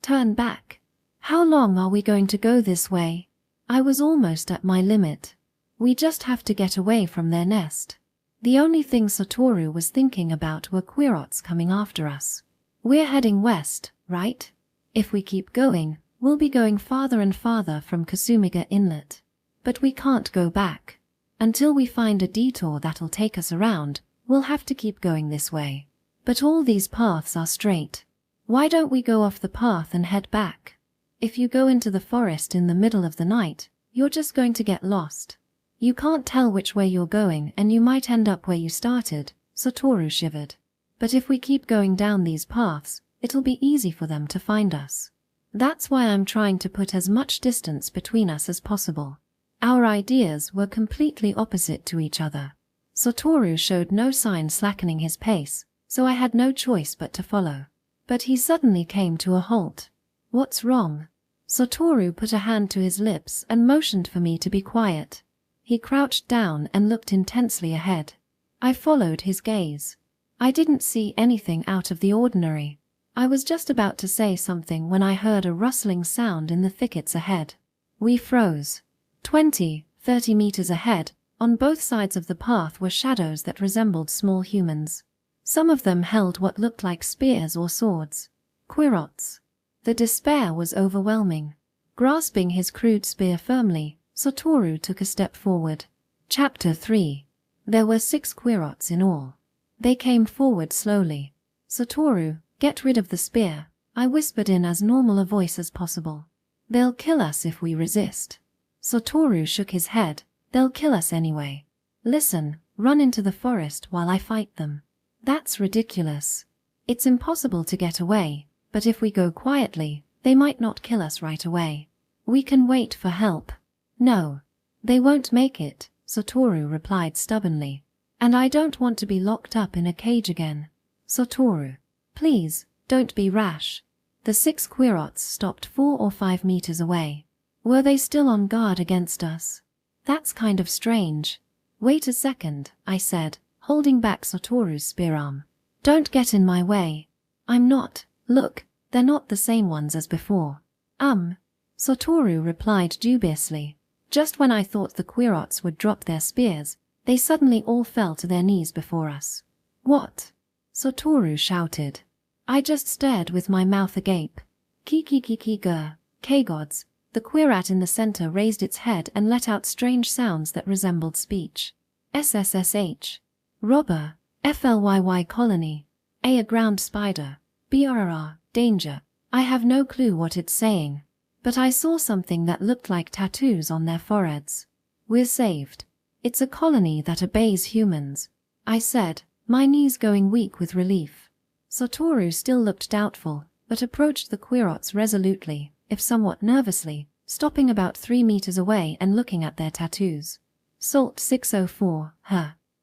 [SPEAKER 1] Turn back. How long are we going to go this way? I was almost at my limit. We just have to get away from their nest. The only thing Satoru was thinking about were querots coming after us. We're heading west, right? If we keep going, we'll be going farther and farther from Kasumiga Inlet. But we can't go back. Until we find a detour that'll take us around, we'll have to keep going this way. But all these paths are straight. Why don't we go off the path and head back? If you go into the forest in the middle of the night, you're just going to get lost. You can't tell which way you're going and you might end up where you started, Satoru shivered. But if we keep going down these paths, it'll be easy for them to find us. That's why I'm trying to put as much distance between us as possible. Our ideas were completely opposite to each other. Satoru showed no sign slackening his pace, so I had no choice but to follow. But he suddenly came to a halt. What's wrong? Satoru put a hand to his lips and motioned for me to be quiet. He crouched down and looked intensely ahead. I followed his gaze. I didn't see anything out of the ordinary. I was just about to say something when I heard a rustling sound in the thickets ahead. We froze. 20, 30 meters ahead, on both sides of the path were shadows that resembled small humans. Some of them held what looked like spears or swords. Querots. The despair was overwhelming. Grasping his crude spear firmly, Satoru took a step forward. Chapter 3. There were 6 querots in all. They came forward slowly. Satoru, get rid of the spear, I whispered in as normal a voice as possible. They'll kill us if we resist. Satoru shook his head. They'll kill us anyway. Listen, run into the forest while I fight them. That's ridiculous. It's impossible to get away, but if we go quietly, they might not kill us right away. We can wait for help. No. They won't make it, Satoru replied stubbornly. And I don't want to be locked up in a cage again. Satoru, please, don't be rash. The 6 querots stopped 4 or 5 meters away. Were they still on guard against us? That's kind of strange. Wait a second, I said, holding back Satoru's spear arm. Don't get in my way. I'm not. Look, they're not the same ones as before. Satoru replied dubiously. Just when I thought the querots would drop their spears, they suddenly all fell to their knees before us. What? Satoru shouted. I just stared with my mouth agape. Ki-ki-ki-ki-gur, K-gods. The querat in the center raised its head and let out strange sounds that resembled speech. SSSH. Robber. FLYY colony. A ground spider. BRR. Danger. I have no clue what it's saying. But I saw something that looked like tattoos on their foreheads. We're saved. It's a colony that obeys humans, I said, my knees going weak with relief. Satoru still looked doubtful, but approached the querots resolutely, if somewhat nervously, stopping about 3 meters away and looking at their tattoos. Salt 604,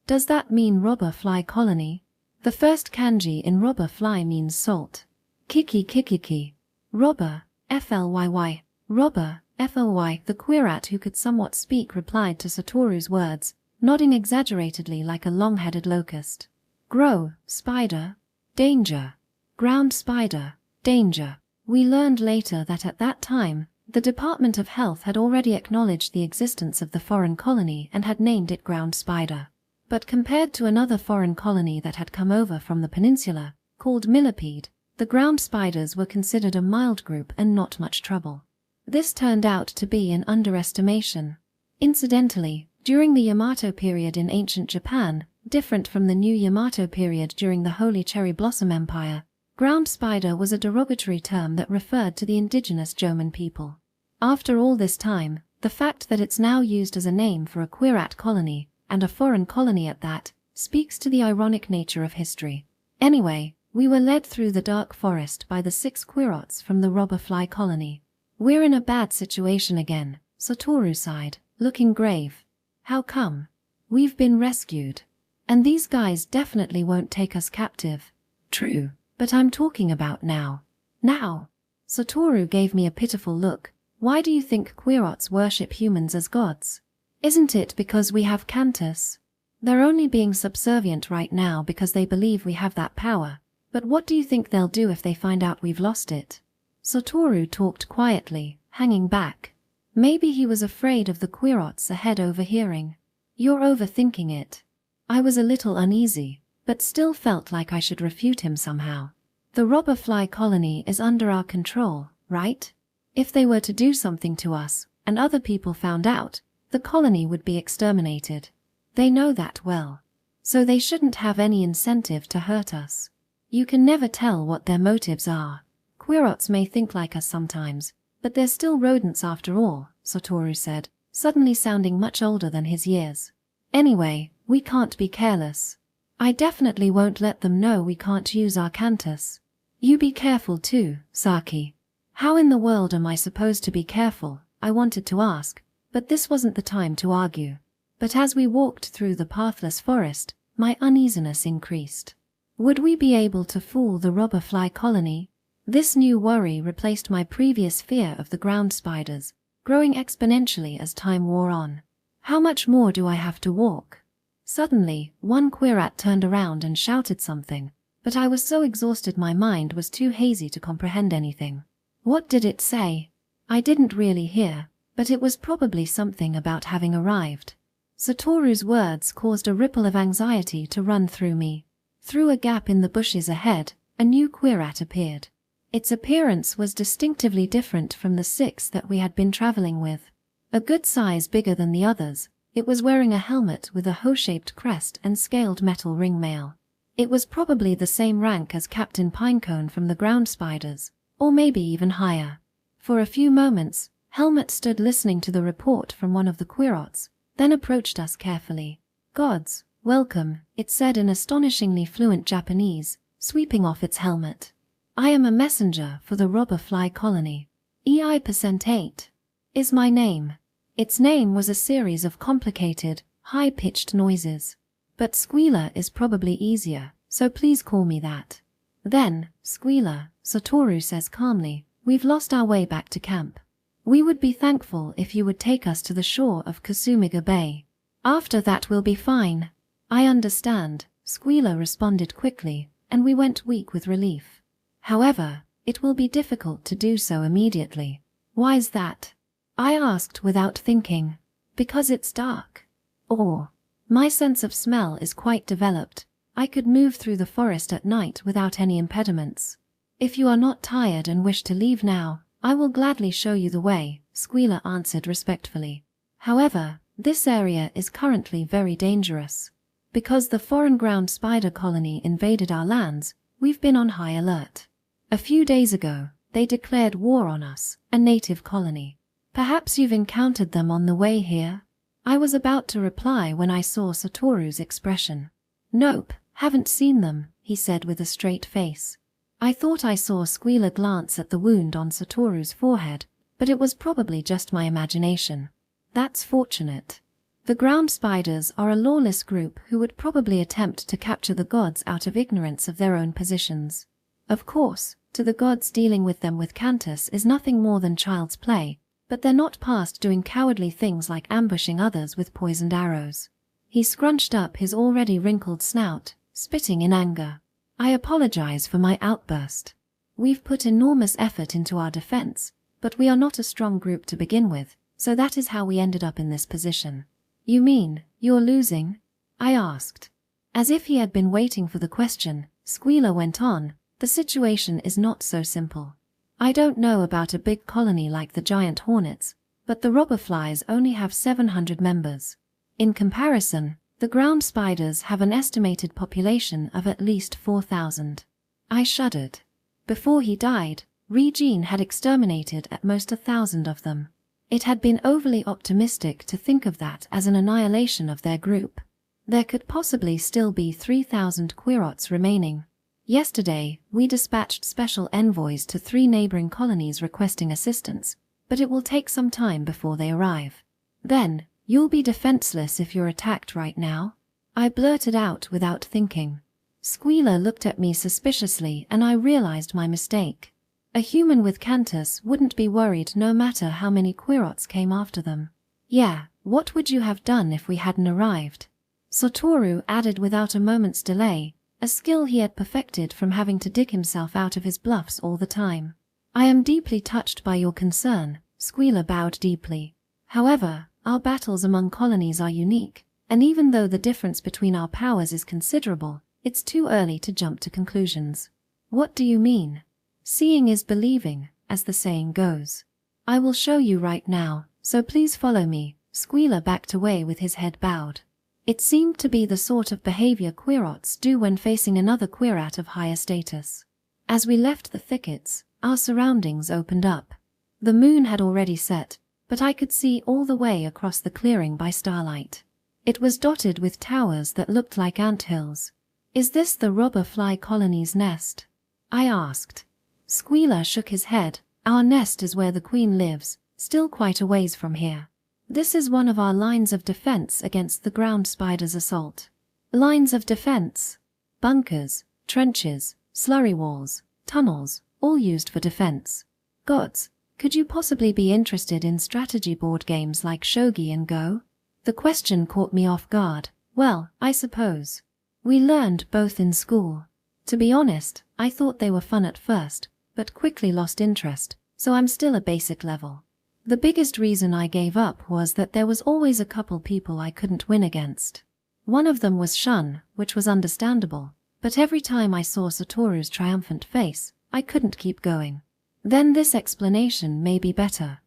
[SPEAKER 1] Does that mean robberfly colony? The first kanji in robberfly means salt. Kiki kikiki. Robber, FLYY. Robber, FOY, the queerat who could somewhat speak replied to Satoru's words, nodding exaggeratedly like a long-headed locust. Grow, spider. Danger. Ground spider. Danger. We learned later that at that time, the Department of Health had already acknowledged the existence of the foreign colony and had named it ground spider. But compared to another foreign colony that had come over from the peninsula, called millipede, the ground spiders were considered a mild group and not much trouble. This turned out to be an underestimation. Incidentally, during the Yamato period in ancient Japan, different from the new Yamato period during the Holy Cherry Blossom Empire, ground spider was a derogatory term that referred to the indigenous Joman people. After all this time, the fact that it's now used as a name for a queerat colony, and a foreign colony at that, speaks to the ironic nature of history. Anyway, we were led through the dark forest by the 6 queerats from the robberfly colony. We're in a bad situation again, Satoru sighed, looking grave. How come? We've been rescued. And these guys definitely won't take us captive. True, but I'm talking about now. Now. Satoru gave me a pitiful look. Why do you think queerats worship humans as gods? Isn't it because we have cantis? They're only being subservient right now because they believe we have that power. But what do you think they'll do if they find out we've lost it? Satoru talked quietly, hanging back. Maybe he was afraid of the queerats ahead overhearing. You're overthinking it. I was a little uneasy, but still felt like I should refute him somehow. The robberfly colony is under our control, right? If they were to do something to us, and other people found out, the colony would be exterminated. They know that well. So they shouldn't have any incentive to hurt us. You can never tell what their motives are. Queerats may think like us sometimes, but they're still rodents after all, Satoru said, suddenly sounding much older than his years. Anyway, we can't be careless. I definitely won't let them know we can't use our cantis. You be careful too, Saki. How in the world am I supposed to be careful? I wanted to ask, but this wasn't the time to argue. But as we walked through the pathless forest, my uneasiness increased. Would we be able to fool the robberfly colony? This new worry replaced my previous fear of the ground spiders, growing exponentially as time wore on. How much more do I have to walk? Suddenly, one queerat turned around and shouted something, but I was so exhausted my mind was too hazy to comprehend anything. What did it say? I didn't really hear, but it was probably something about having arrived. Satoru's words caused a ripple of anxiety to run through me. Through a gap in the bushes ahead, a new queerat appeared. Its appearance was distinctively different from the 6 that we had been traveling with. A good size bigger than the others, it was wearing a helmet with a hoe-shaped crest and scaled metal ringmail. It was probably the same rank as Captain Pinecone from the ground spiders, or maybe even higher. For a few moments, Helmet stood listening to the report from one of the queerats, then approached us carefully. Gods, welcome, it said in astonishingly fluent Japanese, sweeping off its helmet. I am a messenger for the robberfly colony. EI%8 is my name. Its name was a series of complicated, high-pitched noises. But squealer is probably easier, so please call me that. Then, squealer, Satoru says calmly, we've lost our way back to camp. We would be thankful if you would take us to the shore of Kasumiga Bay. After that we'll be fine. I understand, squealer responded quickly, and we went weak with relief. However, it will be difficult to do so immediately. Why's that? I asked without thinking. Because it's dark. Or, my sense of smell is quite developed. I could move through the forest at night without any impediments. If you are not tired and wish to leave now, I will gladly show you the way, Squealer answered respectfully. However, this area is currently very dangerous. Because the foreign ground spider colony invaded our lands, we've been on high alert. A few days ago, they declared war on us, a native colony. Perhaps you've encountered them on the way here? I was about to reply when I saw Satoru's expression. Nope, haven't seen them, he said with a straight face. I thought I saw Squealer glance at the wound on Satoru's forehead, but it was probably just my imagination. That's fortunate. The ground spiders are a lawless group who would probably attempt to capture the gods out of ignorance of their own positions. Of course, to the gods dealing with them with cantis is nothing more than child's play, but they're not past doing cowardly things like ambushing others with poisoned arrows. He scrunched up his already wrinkled snout, spitting in anger. I apologize for my outburst. We've put enormous effort into our defense, but we are not a strong group to begin with, so that is how we ended up in this position. You mean, you're losing? I asked. As if he had been waiting for the question, Squealer went on, the situation is not so simple. I don't know about a big colony like the giant hornets, but the robberflies only have 700 members. In comparison, the ground spiders have an estimated population of at least 4,000. I shuddered. Before he died, Regene had exterminated at most 1,000 of them. It had been overly optimistic to think of that as an annihilation of their group. There could possibly still be 3,000 querots remaining. Yesterday, we dispatched special envoys to 3 neighboring colonies requesting assistance, but it will take some time before they arrive. Then, you'll be defenseless if you're attacked right now, I blurted out without thinking. Squealer looked at me suspiciously and I realized my mistake. A human with cantis wouldn't be worried no matter how many querots came after them. Yeah, what would you have done if we hadn't arrived? Satoru added without a moment's delay, a skill he had perfected from having to dig himself out of his bluffs all the time. I am deeply touched by your concern, Squealer bowed deeply. However, our battles among colonies are unique, and even though the difference between our powers is considerable, it's too early to jump to conclusions. What do you mean? Seeing is believing, as the saying goes. I will show you right now, so please follow me. Squealer backed away with his head bowed. It seemed to be the sort of behavior querots do when facing another querat of higher status. As we left the thickets, our surroundings opened up. The moon had already set, but I could see all the way across the clearing by starlight. It was dotted with towers that looked like anthills. Is this the robberfly colony's nest? I asked. Squealer shook his head. Our nest is where the queen lives, still quite a ways from here. This is one of our lines of defense against the ground spider's assault. Lines of defense. Bunkers, trenches, slurry walls, tunnels, all used for defense. Gods, could you possibly be interested in strategy board games like shogi and go? The question caught me off guard. Well, I suppose. We learned both in school. To be honest, I thought they were fun at first, but quickly lost interest, so I'm still a basic level. The biggest reason I gave up was that there was always a couple people I couldn't win against. One of them was Shun, which was understandable, but every time I saw Satoru's triumphant face, I couldn't keep going. Then this explanation may be better.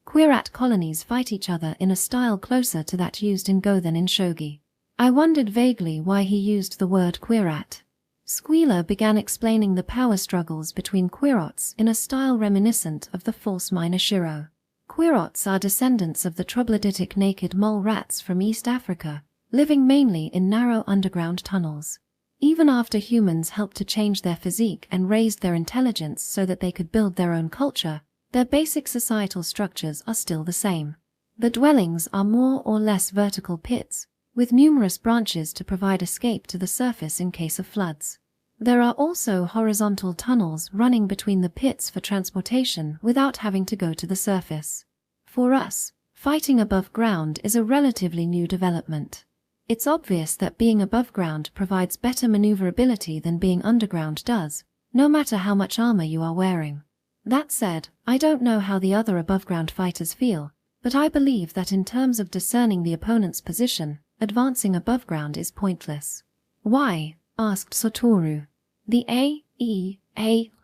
[SPEAKER 1] Querat colonies fight each other in a style closer to that used in Go than in shogi. I wondered vaguely why he used the word querat. Squealer began explaining the power struggles between querots in a style reminiscent of the false miner shiro. Querots are descendants of the troglodytic naked mole rats from East Africa, living mainly in narrow underground tunnels. Even after humans helped to change their physique and raised their intelligence so that they could build their own culture, their basic societal structures are still the same. The dwellings are more or less vertical pits, with numerous branches to provide escape to the surface in case of floods. There are also horizontal tunnels running between the pits for transportation without having to go to the surface. For us, fighting above ground is a relatively new development. It's obvious that being above ground provides better maneuverability than being underground does, no matter how much armor you are wearing. That said, I don't know how the other above-ground fighters feel, but I believe that in terms of discerning the opponent's position, advancing above ground is pointless. Why? Asked Satoru.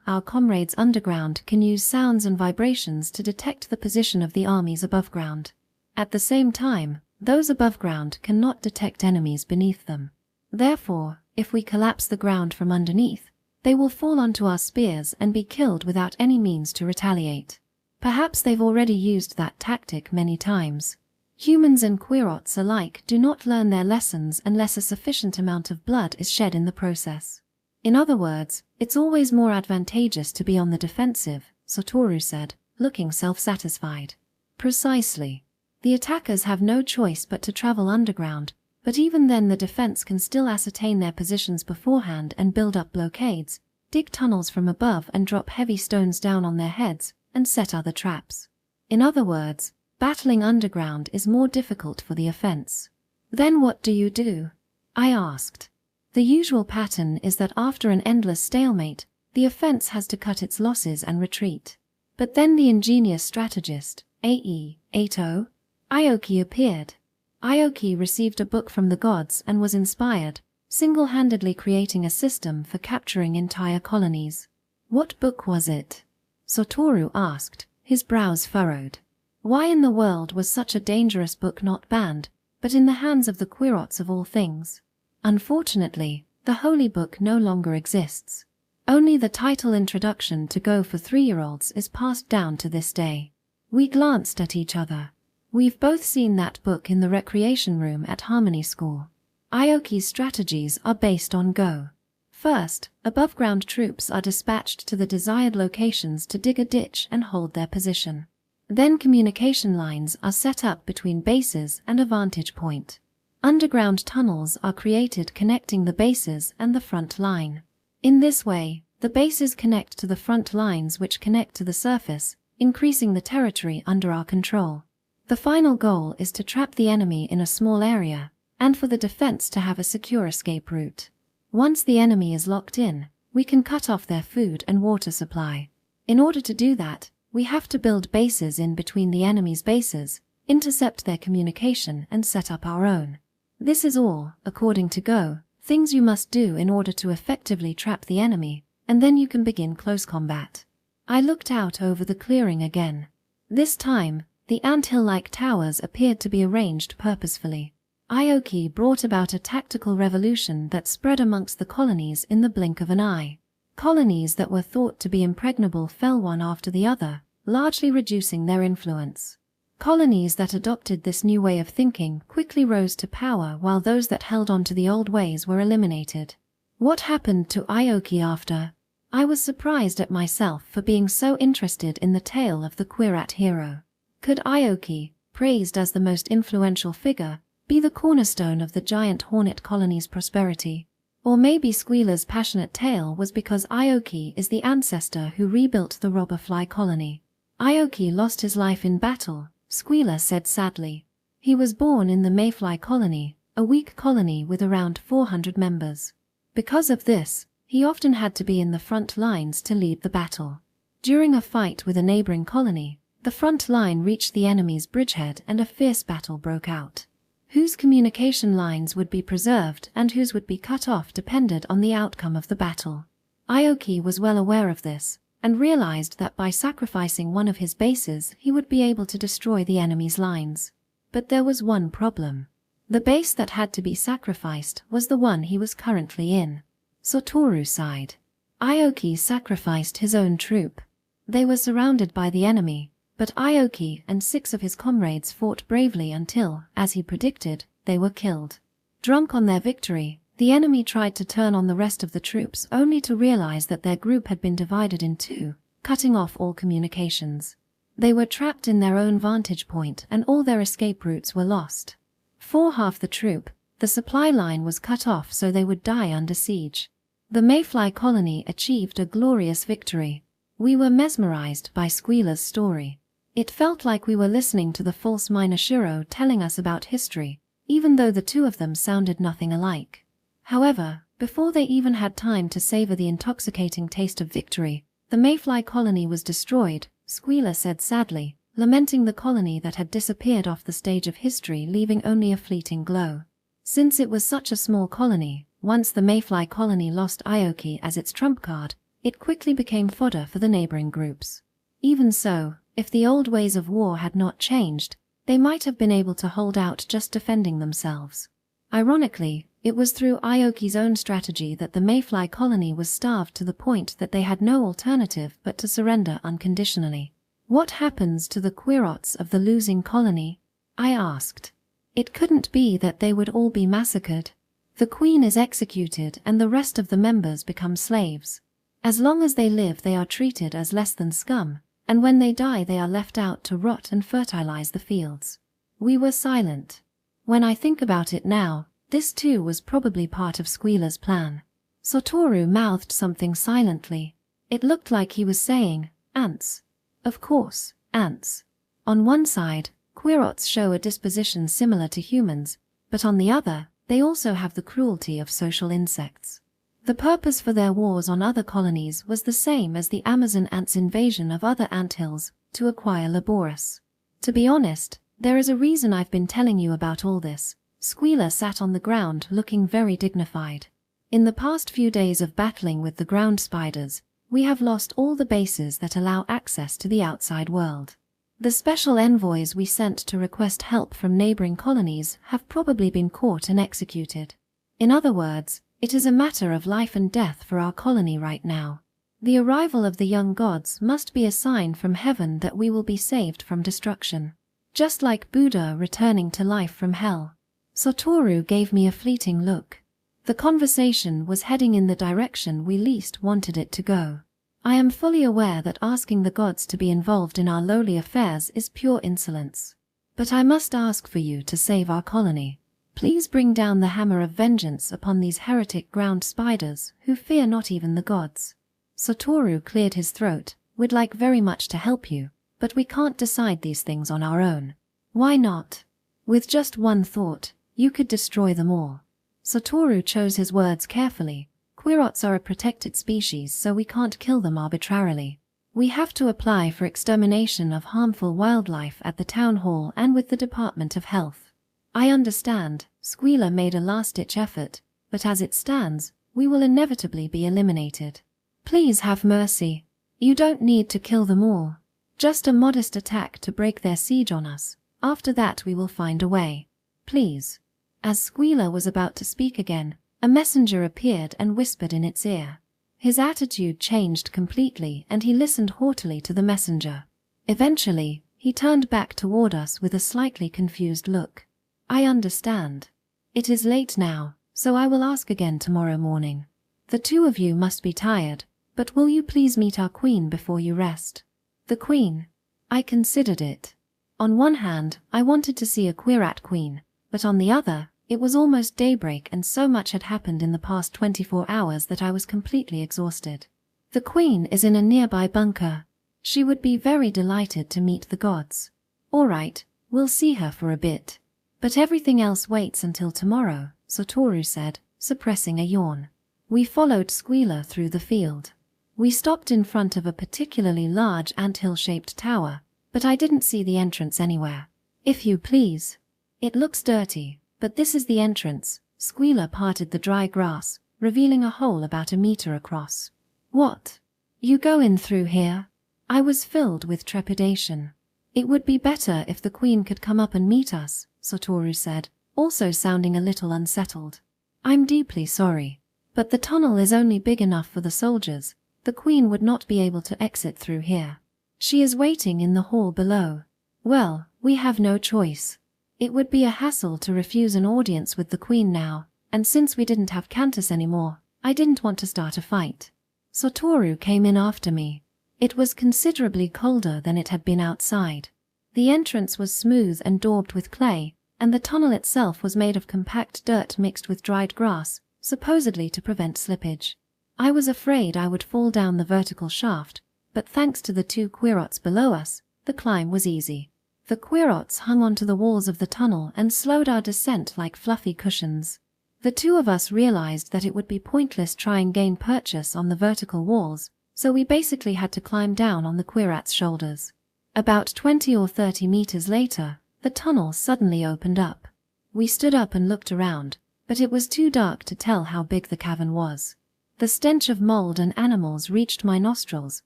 [SPEAKER 1] Our comrades underground can use sounds and vibrations to detect the position of the armies above ground. At the same time, those above ground cannot detect enemies beneath them. Therefore, if we collapse the ground from underneath, they will fall onto our spears and be killed without any means to retaliate. Perhaps they've already used that tactic many times. Humans and querots alike do not learn their lessons unless a sufficient amount of blood is shed in the process. In other words, it's always more advantageous to be on the defensive, Satoru said, looking self-satisfied. Precisely. The attackers have no choice but to travel underground, but even then the defense can still ascertain their positions beforehand and build up blockades, dig tunnels from above and drop heavy stones down on their heads, and set other traps. In other words, battling underground is more difficult for the offense. Then what do you do? I asked. The usual pattern is that after an endless stalemate, the offense has to cut its losses and retreat. But then the ingenious strategist, Aito Aoki appeared. Aoki received a book from the gods and was inspired, single-handedly creating a system for capturing entire colonies. What book was it? Satoru asked, his brows furrowed. Why in the world was such a dangerous book not banned, but in the hands of the querots of all things? Unfortunately, the holy book no longer exists. Only the title introduction to Go for 3-year-olds is passed down to this day. We glanced at each other. We've both seen that book in the recreation room at Harmony School. Aoki's strategies are based on Go. First, above-ground troops are dispatched to the desired locations to dig a ditch and hold their position. Then communication lines are set up between bases and a vantage point. Underground tunnels are created connecting the bases and the front line. In this way, the bases connect to the front lines which connect to the surface, increasing the territory under our control. The final goal is to trap the enemy in a small area, and for the defense to have a secure escape route. Once the enemy is locked in, we can cut off their food and water supply. In order to do that, we have to build bases in between the enemy's bases, intercept their communication and set up our own. This is all, according to Go, things you must do in order to effectively trap the enemy, and then you can begin close combat. I looked out over the clearing again. This time, the anthill-like towers appeared to be arranged purposefully. Aoki brought about a tactical revolution that spread amongst the colonies in the blink of an eye. Colonies that were thought to be impregnable fell one after the other, largely reducing their influence. Colonies that adopted this new way of thinking quickly rose to power while those that held on to the old ways were eliminated. What happened to Aoki after? I was surprised at myself for being so interested in the tale of the Quirat hero. Could Aoki, praised as the most influential figure, be the cornerstone of the giant hornet colony's prosperity? Or maybe Squealer's passionate tale was because Aoki is the ancestor who rebuilt the robberfly colony. Aoki lost his life in battle, Squealer said sadly. He was born in the mayfly colony, a weak colony with around 400 members. Because of this, he often had to be in the front lines to lead the battle. During a fight with a neighboring colony, the front line reached the enemy's bridgehead and a fierce battle broke out. Whose communication lines would be preserved and whose would be cut off depended on the outcome of the battle. Aoki was well aware of this, and realized that by sacrificing one of his bases he would be able to destroy the enemy's lines. But there was one problem. The base that had to be sacrificed was the one he was currently in. Satoru sighed. Aoki sacrificed his own troop. They were surrounded by the enemy, but Aoki and 6 of his comrades fought bravely until, as he predicted, they were killed. Drunk on their victory, the enemy tried to turn on the rest of the troops only to realize that their group had been divided in 2, cutting off all communications. They were trapped in their own vantage point and all their escape routes were lost. For half the troop, the supply line was cut off so they would die under siege. The mayfly colony achieved a glorious victory. We were mesmerized by Squealer's story. It felt like we were listening to the false miner Shiro telling us about history, even though the two of them sounded nothing alike. However, before they even had time to savor the intoxicating taste of victory, the mayfly colony was destroyed, Squealer said sadly, lamenting the colony that had disappeared off the stage of history, leaving only a fleeting glow. Since it was such a small colony, once the mayfly colony lost Aoki as its trump card, it quickly became fodder for the neighboring groups. Even so, if the old ways of war had not changed, they might have been able to hold out just defending themselves. Ironically, it was through Aoki's own strategy that the mayfly colony was starved to the point that they had no alternative but to surrender unconditionally. What happens to the querots of the losing colony? I asked. It couldn't be that they would all be massacred. The queen is executed and the rest of the members become slaves. As long as they live they are treated as less than scum, and when they die they are left out to rot and fertilize the fields. We were silent. When I think about it now, this too was probably part of Squealer's plan. Satoru mouthed something silently. It looked like he was saying, ants. Of course, ants. On one side, querots show a disposition similar to humans, but on the other, they also have the cruelty of social insects. The purpose for their wars on other colonies was the same as the Amazon ants' invasion of other anthills, to acquire laborers. To be honest, there is a reason I've been telling you about all this. Squealer sat on the ground looking very dignified. In the past few days of battling with the ground spiders, we have lost all the bases that allow access to the outside world. The special envoys we sent to request help from neighboring colonies have probably been caught and executed. In other words, it is a matter of life and death for our colony right now. The arrival of the young gods must be a sign from heaven that we will be saved from destruction. Just like Buddha returning to life from hell. Satoru gave me a fleeting look. The conversation was heading in the direction we least wanted it to go. I am fully aware that asking the gods to be involved in our lowly affairs is pure insolence. But I must ask for you to save our colony. Please bring down the hammer of vengeance upon these heretic ground spiders who fear not even the gods. Satoru cleared his throat. We'd like very much to help you, but we can't decide these things on our own. Why not? With just one thought, you could destroy them all. Satoru chose his words carefully. Querots are a protected species, so we can't kill them arbitrarily. We have to apply for extermination of harmful wildlife at the town hall and with the Department of Health. I understand, Squealer made a last-ditch effort, but as it stands, we will inevitably be eliminated. Please have mercy. You don't need to kill them all. Just a modest attack to break their siege on us. After that we will find a way. Please. As Squealer was about to speak again, a messenger appeared and whispered in its ear. His attitude changed completely and he listened haughtily to the messenger. Eventually, he turned back toward us with a slightly confused look. I understand. It is late now, so I will ask again tomorrow morning. The two of you must be tired, but will you please meet our queen before you rest? The queen. I considered it. On one hand, I wanted to see a queerat queen, but on the other, it was almost daybreak and so much had happened in the past 24 hours that I was completely exhausted. The queen is in a nearby bunker. She would be very delighted to meet the gods. All right, we'll see her for a bit. But everything else waits until tomorrow, Satoru said, suppressing a yawn. We followed Squealer through the field. We stopped in front of a particularly large anthill-shaped tower, but I didn't see the entrance anywhere. If you please. It looks dirty, but this is the entrance. Squealer parted the dry grass, revealing a hole about a meter across. What? You go in through here? I was filled with trepidation. It would be better if the queen could come up and meet us, Satoru said, also sounding a little unsettled. I'm deeply sorry, but the tunnel is only big enough for the soldiers. The queen would not be able to exit through here. She is waiting in the hall below. Well, we have no choice. It would be a hassle to refuse an audience with the queen now, and since we didn't have cantis anymore, I didn't want to start a fight. Satoru came in after me. It was considerably colder than it had been outside. The entrance was smooth and daubed with clay, and the tunnel itself was made of compact dirt mixed with dried grass, supposedly to prevent slippage. I was afraid I would fall down the vertical shaft, but thanks to the two querots below us, the climb was easy. The querots hung onto the walls of the tunnel and slowed our descent like fluffy cushions. The two of us realized that it would be pointless trying gain purchase on the vertical walls, so we basically had to climb down on the querats' shoulders. About 20 or 30 meters later, the tunnel suddenly opened up. We stood up and looked around, but it was too dark to tell how big the cavern was. The stench of mold and animals reached my nostrils,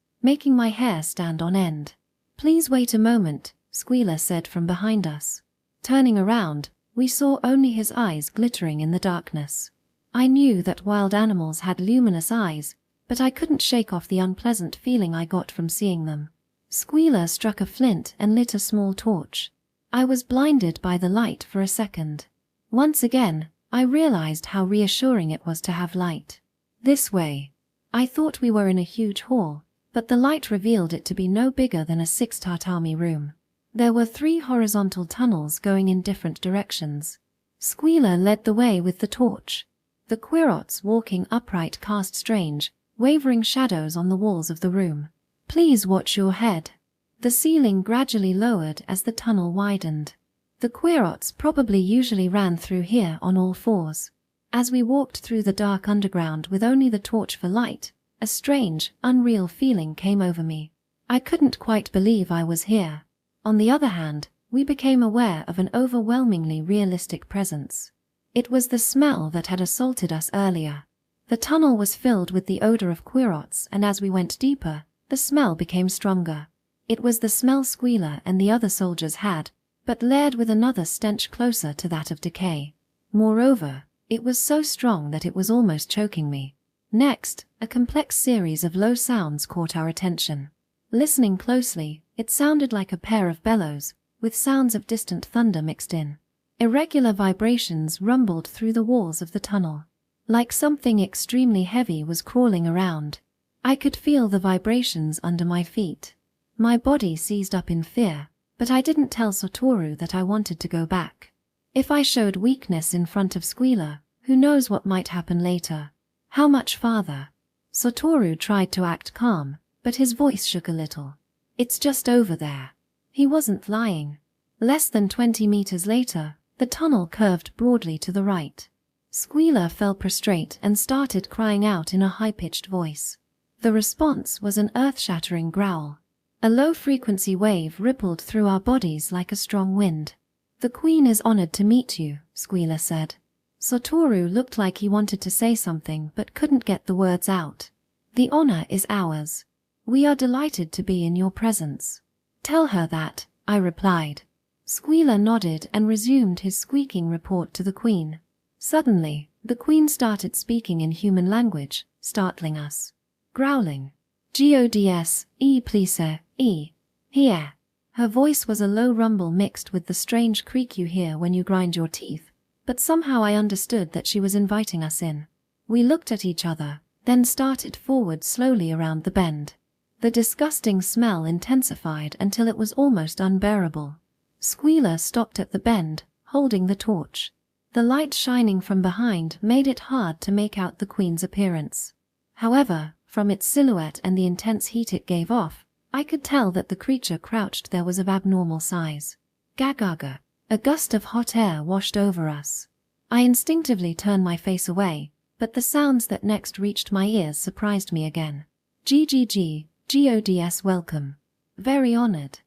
[SPEAKER 1] making my hair stand on end. Please wait a moment, Squealer said from behind us. Turning around, we saw only his eyes glittering in the darkness. I knew that wild animals had luminous eyes, but I couldn't shake off the unpleasant feeling I got from seeing them. Squealer struck a flint and lit a small torch. I was blinded by the light for a second. Once again, I realized how reassuring it was to have light. This way. I thought we were in a huge hall, but the light revealed it to be no bigger than a 6-tatami room. There were 3 horizontal tunnels going in different directions. Squealer led the way with the torch. The The querots walking upright cast strange, wavering shadows on the walls of the room. Please watch your head. The ceiling gradually lowered as the tunnel widened. The querots probably usually ran through here on all fours. As we walked through the dark underground with only the torch for light, a strange, unreal feeling came over me. I couldn't quite believe I was here. On the other hand, we became aware of an overwhelmingly realistic presence. It was the smell that had assaulted us earlier. The tunnel was filled with the odor of querots, and as we went deeper, the smell became stronger. It was the smell Squealer and the other soldiers had, but layered with another stench closer to that of decay. Moreover, it was so strong that it was almost choking me. Next, a complex series of low sounds caught our attention. Listening closely, it sounded like a pair of bellows, with sounds of distant thunder mixed in. Irregular vibrations rumbled through the walls of the tunnel. Like something extremely heavy was crawling around. I could feel the vibrations under my feet. My body seized up in fear, but I didn't tell Satoru that I wanted to go back. If I showed weakness in front of Squealer, who knows what might happen later? How much farther? Satoru tried to act calm, but his voice shook a little. It's just over there. He wasn't lying. Less than 20 meters later, the tunnel curved broadly to the right. Squealer fell prostrate and started crying out in a high-pitched voice. The response was an earth-shattering growl. A low-frequency wave rippled through our bodies like a strong wind. "The Queen is honored to meet you," Squealer said. Satoru looked like he wanted to say something but couldn't get the words out. "The honor is ours. We are delighted to be in your presence." "Tell her that," I replied. Squealer nodded and resumed his squeaking report to the Queen. Suddenly, the Queen started speaking in human language, startling us. Growling. "Gods, please, here." Her voice was a low rumble mixed with the strange creak you hear when you grind your teeth, but somehow I understood that she was inviting us in. We looked at each other, then started forward slowly around the bend. The disgusting smell intensified until it was almost unbearable. Squealer stopped at the bend, holding the torch. The light shining from behind made it hard to make out the Queen's appearance. However, from its silhouette and the intense heat it gave off, I could tell that the creature crouched there was of abnormal size. Gagaga. A gust of hot air washed over us. I instinctively turned my face away, but the sounds that next reached my ears surprised me again. Gods, welcome. Very honored.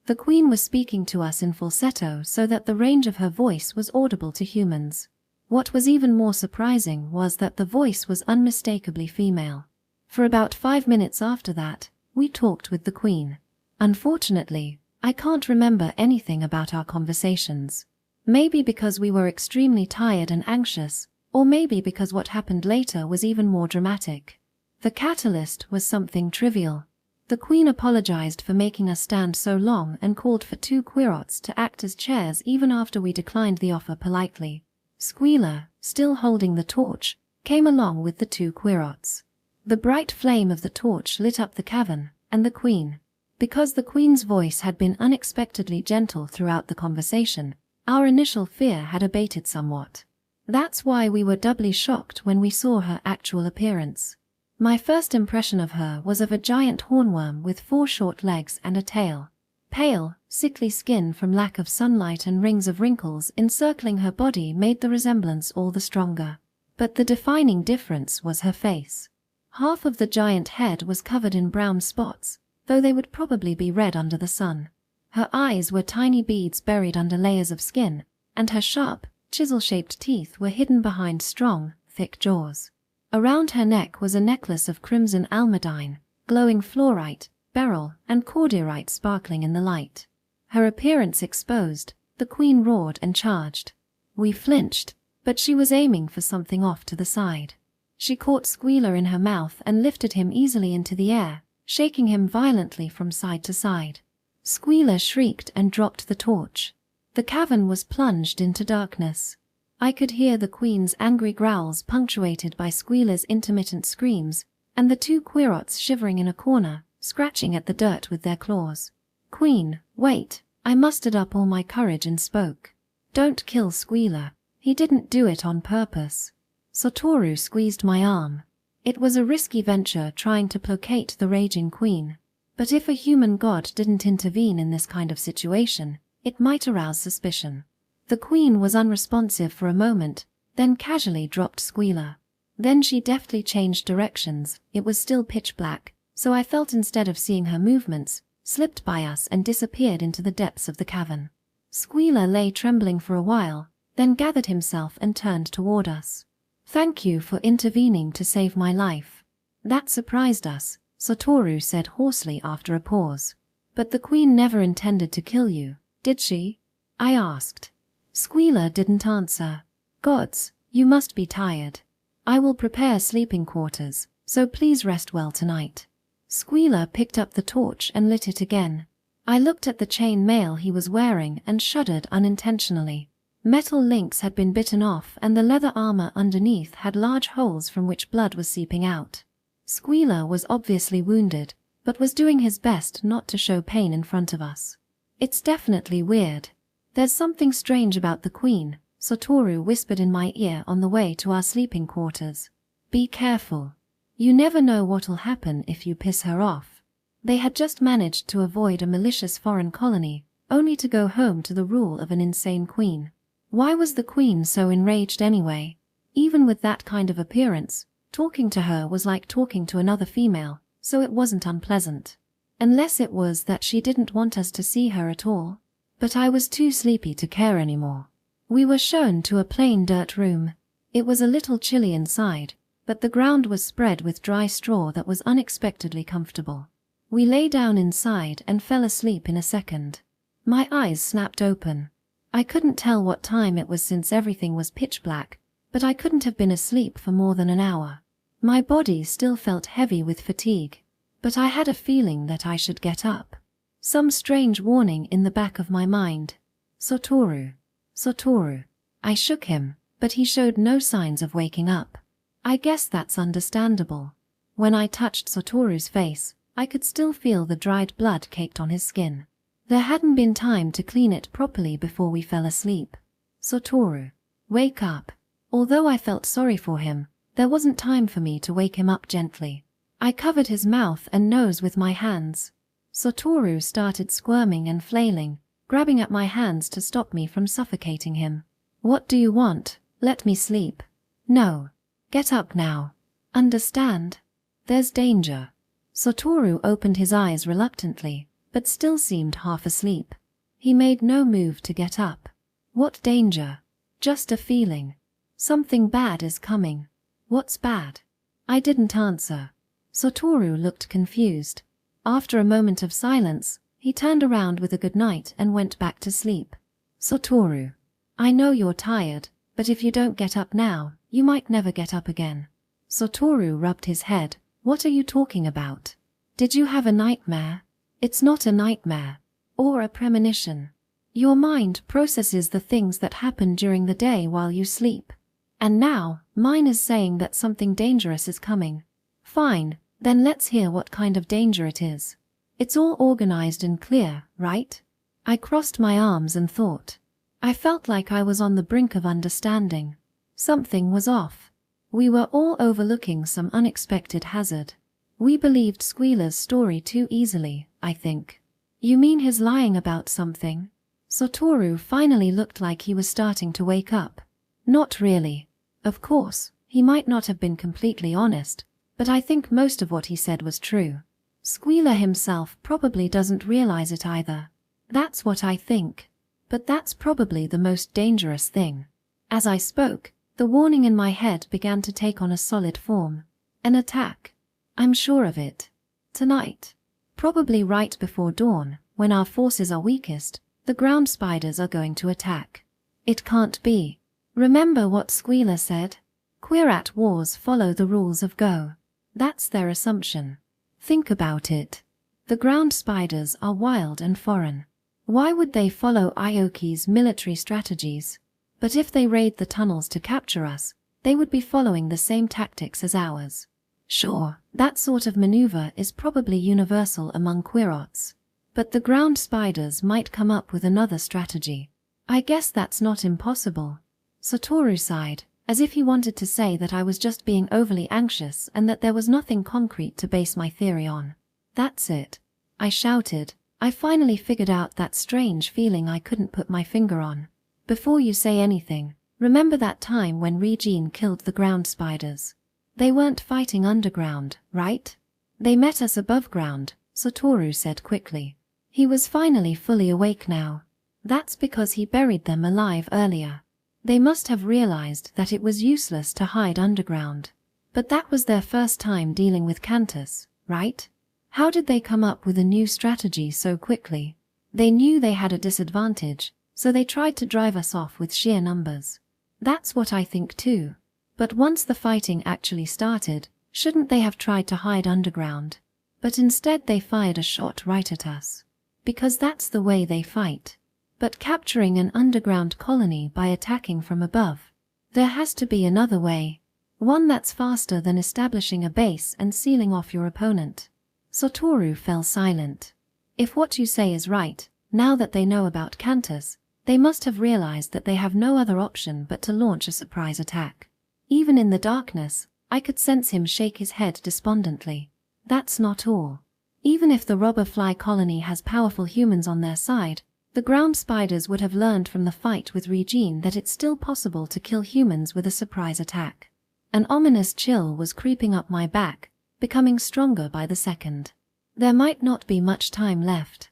[SPEAKER 1] The Queen was speaking to us in falsetto so that the range of her voice was audible to humans. What was even more surprising was that the voice was unmistakably female. For about 5 minutes after that, we talked with the Queen. Unfortunately, I can't remember anything about our conversations. Maybe because we were extremely tired and anxious, or maybe because what happened later was even more dramatic. The catalyst was something trivial. The Queen apologized for making us stand so long and called for 2 querots to act as chairs even after we declined the offer politely. Squealer, still holding the torch, came along with the 2 querots. The bright flame of the torch lit up the cavern, and the Queen. Because the Queen's voice had been unexpectedly gentle throughout the conversation, our initial fear had abated somewhat. That's why we were doubly shocked when we saw her actual appearance. My first impression of her was of a giant hornworm with 4 short legs and a tail. Pale, sickly skin from lack of sunlight and rings of wrinkles encircling her body made the resemblance all the stronger. But the defining difference was her face. Half of the giant head was covered in brown spots, though they would probably be red under the sun. Her eyes were tiny beads buried under layers of skin, and her sharp, chisel-shaped teeth were hidden behind strong, thick jaws. Around her neck was a necklace of crimson almandine, glowing fluorite, beryl, and cordierite sparkling in the light. Her appearance exposed, the Queen roared and charged. We flinched, but she was aiming for something off to the side. She caught Squealer in her mouth and lifted him easily into the air, shaking him violently from side to side. Squealer shrieked and dropped the torch. The cavern was plunged into darkness. I could hear the Queen's angry growls punctuated by Squealer's intermittent screams, and the 2 querots shivering in a corner, scratching at the dirt with their claws. "Queen, wait," I mustered up all my courage and spoke. "Don't kill Squealer. He didn't do it on purpose." Satoru squeezed my arm. It was a risky venture trying to placate the raging queen. But if a human god didn't intervene in this kind of situation, it might arouse suspicion. The queen was unresponsive for a moment, then casually dropped squealer. Then she deftly changed directions. It was still pitch black, so I felt instead of seeing her movements, slipped by us and disappeared into the depths of the cavern. Squealer lay trembling for a while, then gathered himself and turned toward us. "Thank you for intervening to save my life." "That surprised us," Satoru said hoarsely after a pause. "But the queen never intended to kill you, did she?" I asked. Squealer didn't answer. "Gods, you must be tired. I will prepare sleeping quarters, so please rest well tonight." Squealer picked up the torch and lit it again. I looked at the chain mail he was wearing and shuddered unintentionally. Metal links had been bitten off and the leather armor underneath had large holes from which blood was seeping out. Squealer was obviously wounded, but was doing his best not to show pain in front of us. "It's definitely weird. There's something strange about the queen," Satoru whispered in my ear on the way to our sleeping quarters. "Be careful. You never know what'll happen if you piss her off." They had just managed to avoid a malicious foreign colony, only to go home to the rule of an insane queen. Why was the queen so enraged anyway? Even with that kind of appearance, talking to her was like talking to another female, so it wasn't unpleasant. Unless it was that she didn't want us to see her at all. But I was too sleepy to care anymore. We were shown to a plain dirt room. It was a little chilly inside, but the ground was spread with dry straw that was unexpectedly comfortable. We lay down inside and fell asleep in a second. My eyes snapped open. I couldn't tell what time it was since everything was pitch black, but I couldn't have been asleep for more than an hour. My body still felt heavy with fatigue, but I had a feeling that I should get up. Some strange warning in the back of my mind. "Satoru. Satoru." I shook him, but he showed no signs of waking up. I guess that's understandable. When I touched Satoru's face, I could still feel the dried blood caked on his skin. There hadn't been time to clean it properly before we fell asleep. "Satoru, wake up." Although I felt sorry for him, there wasn't time for me to wake him up gently. I covered his mouth and nose with my hands. Satoru started squirming and flailing, grabbing at my hands to stop me from suffocating him. "What do you want? Let me sleep." "No. Get up now. Understand? There's danger." Satoru opened his eyes reluctantly, but still seemed half asleep. He made no move to get up. "What danger?" "Just a feeling. Something bad is coming." "What's bad?" I didn't answer. Satoru looked confused. After a moment of silence, he turned around with a good night and went back to sleep. "Satoru, I know you're tired, but if you don't get up now, you might never get up again." Satoru rubbed his head. "What are you talking about? Did you have a nightmare?" "It's not a nightmare. Or a premonition. Your mind processes the things that happen during the day while you sleep. And now, mine is saying that something dangerous is coming." "Fine, then let's hear what kind of danger it is. It's all organized and clear, right?" I crossed my arms and thought. I felt like I was on the brink of understanding. Something was off. We were all overlooking some unexpected hazard. We believed Squealer's story too easily, I think. "You mean his lying about something?" Satoru finally looked like he was starting to wake up. "Not really. Of course, he might not have been completely honest, but I think most of what he said was true. Squealer himself probably doesn't realize it either. That's what I think. But that's probably the most dangerous thing." As I spoke, the warning in my head began to take on a solid form. An attack. I'm sure of it. Tonight. Probably right before dawn, when our forces are weakest, the ground spiders are going to attack. It can't be. Remember what Squealer said? Quat wars follow the rules of Go. That's their assumption. Think about it. The ground spiders are wild and foreign. Why would they follow Aoki's military strategies? But if they raid the tunnels to capture us, they would be following the same tactics as ours. Sure, that sort of maneuver is probably universal among Quirrots. But the ground spiders might come up with another strategy. I guess that's not impossible. Satoru sighed, as if he wanted to say that I was just being overly anxious and that there was nothing concrete to base my theory on. "That's it," I shouted. I finally figured out that strange feeling I couldn't put my finger on. "Before you say anything, remember that time when Regene killed the ground spiders? They weren't fighting underground, right? They met us above ground," Satoru said quickly. He was finally fully awake now. "That's because he buried them alive earlier. They must have realized that it was useless to hide underground. But that was their first time dealing with cantis, right? How did they come up with a new strategy so quickly? They knew they had a disadvantage, so they tried to drive us off with sheer numbers." "That's what I think too. But once the fighting actually started, shouldn't they have tried to hide underground? But instead they fired a shot right at us. Because that's the way they fight. But capturing an underground colony by attacking from above. There has to be another way. One that's faster than establishing a base and sealing off your opponent." Satoru fell silent. "If what you say is right, now that they know about cantis, they must have realized that they have no other option but to launch a surprise attack." Even in the darkness, I could sense him shake his head despondently. "That's not all. Even if the robberfly colony has powerful humans on their side, the ground spiders would have learned from the fight with Regene that it's still possible to kill humans with a surprise attack." An ominous chill was creeping up my back, becoming stronger by the second. There might not be much time left.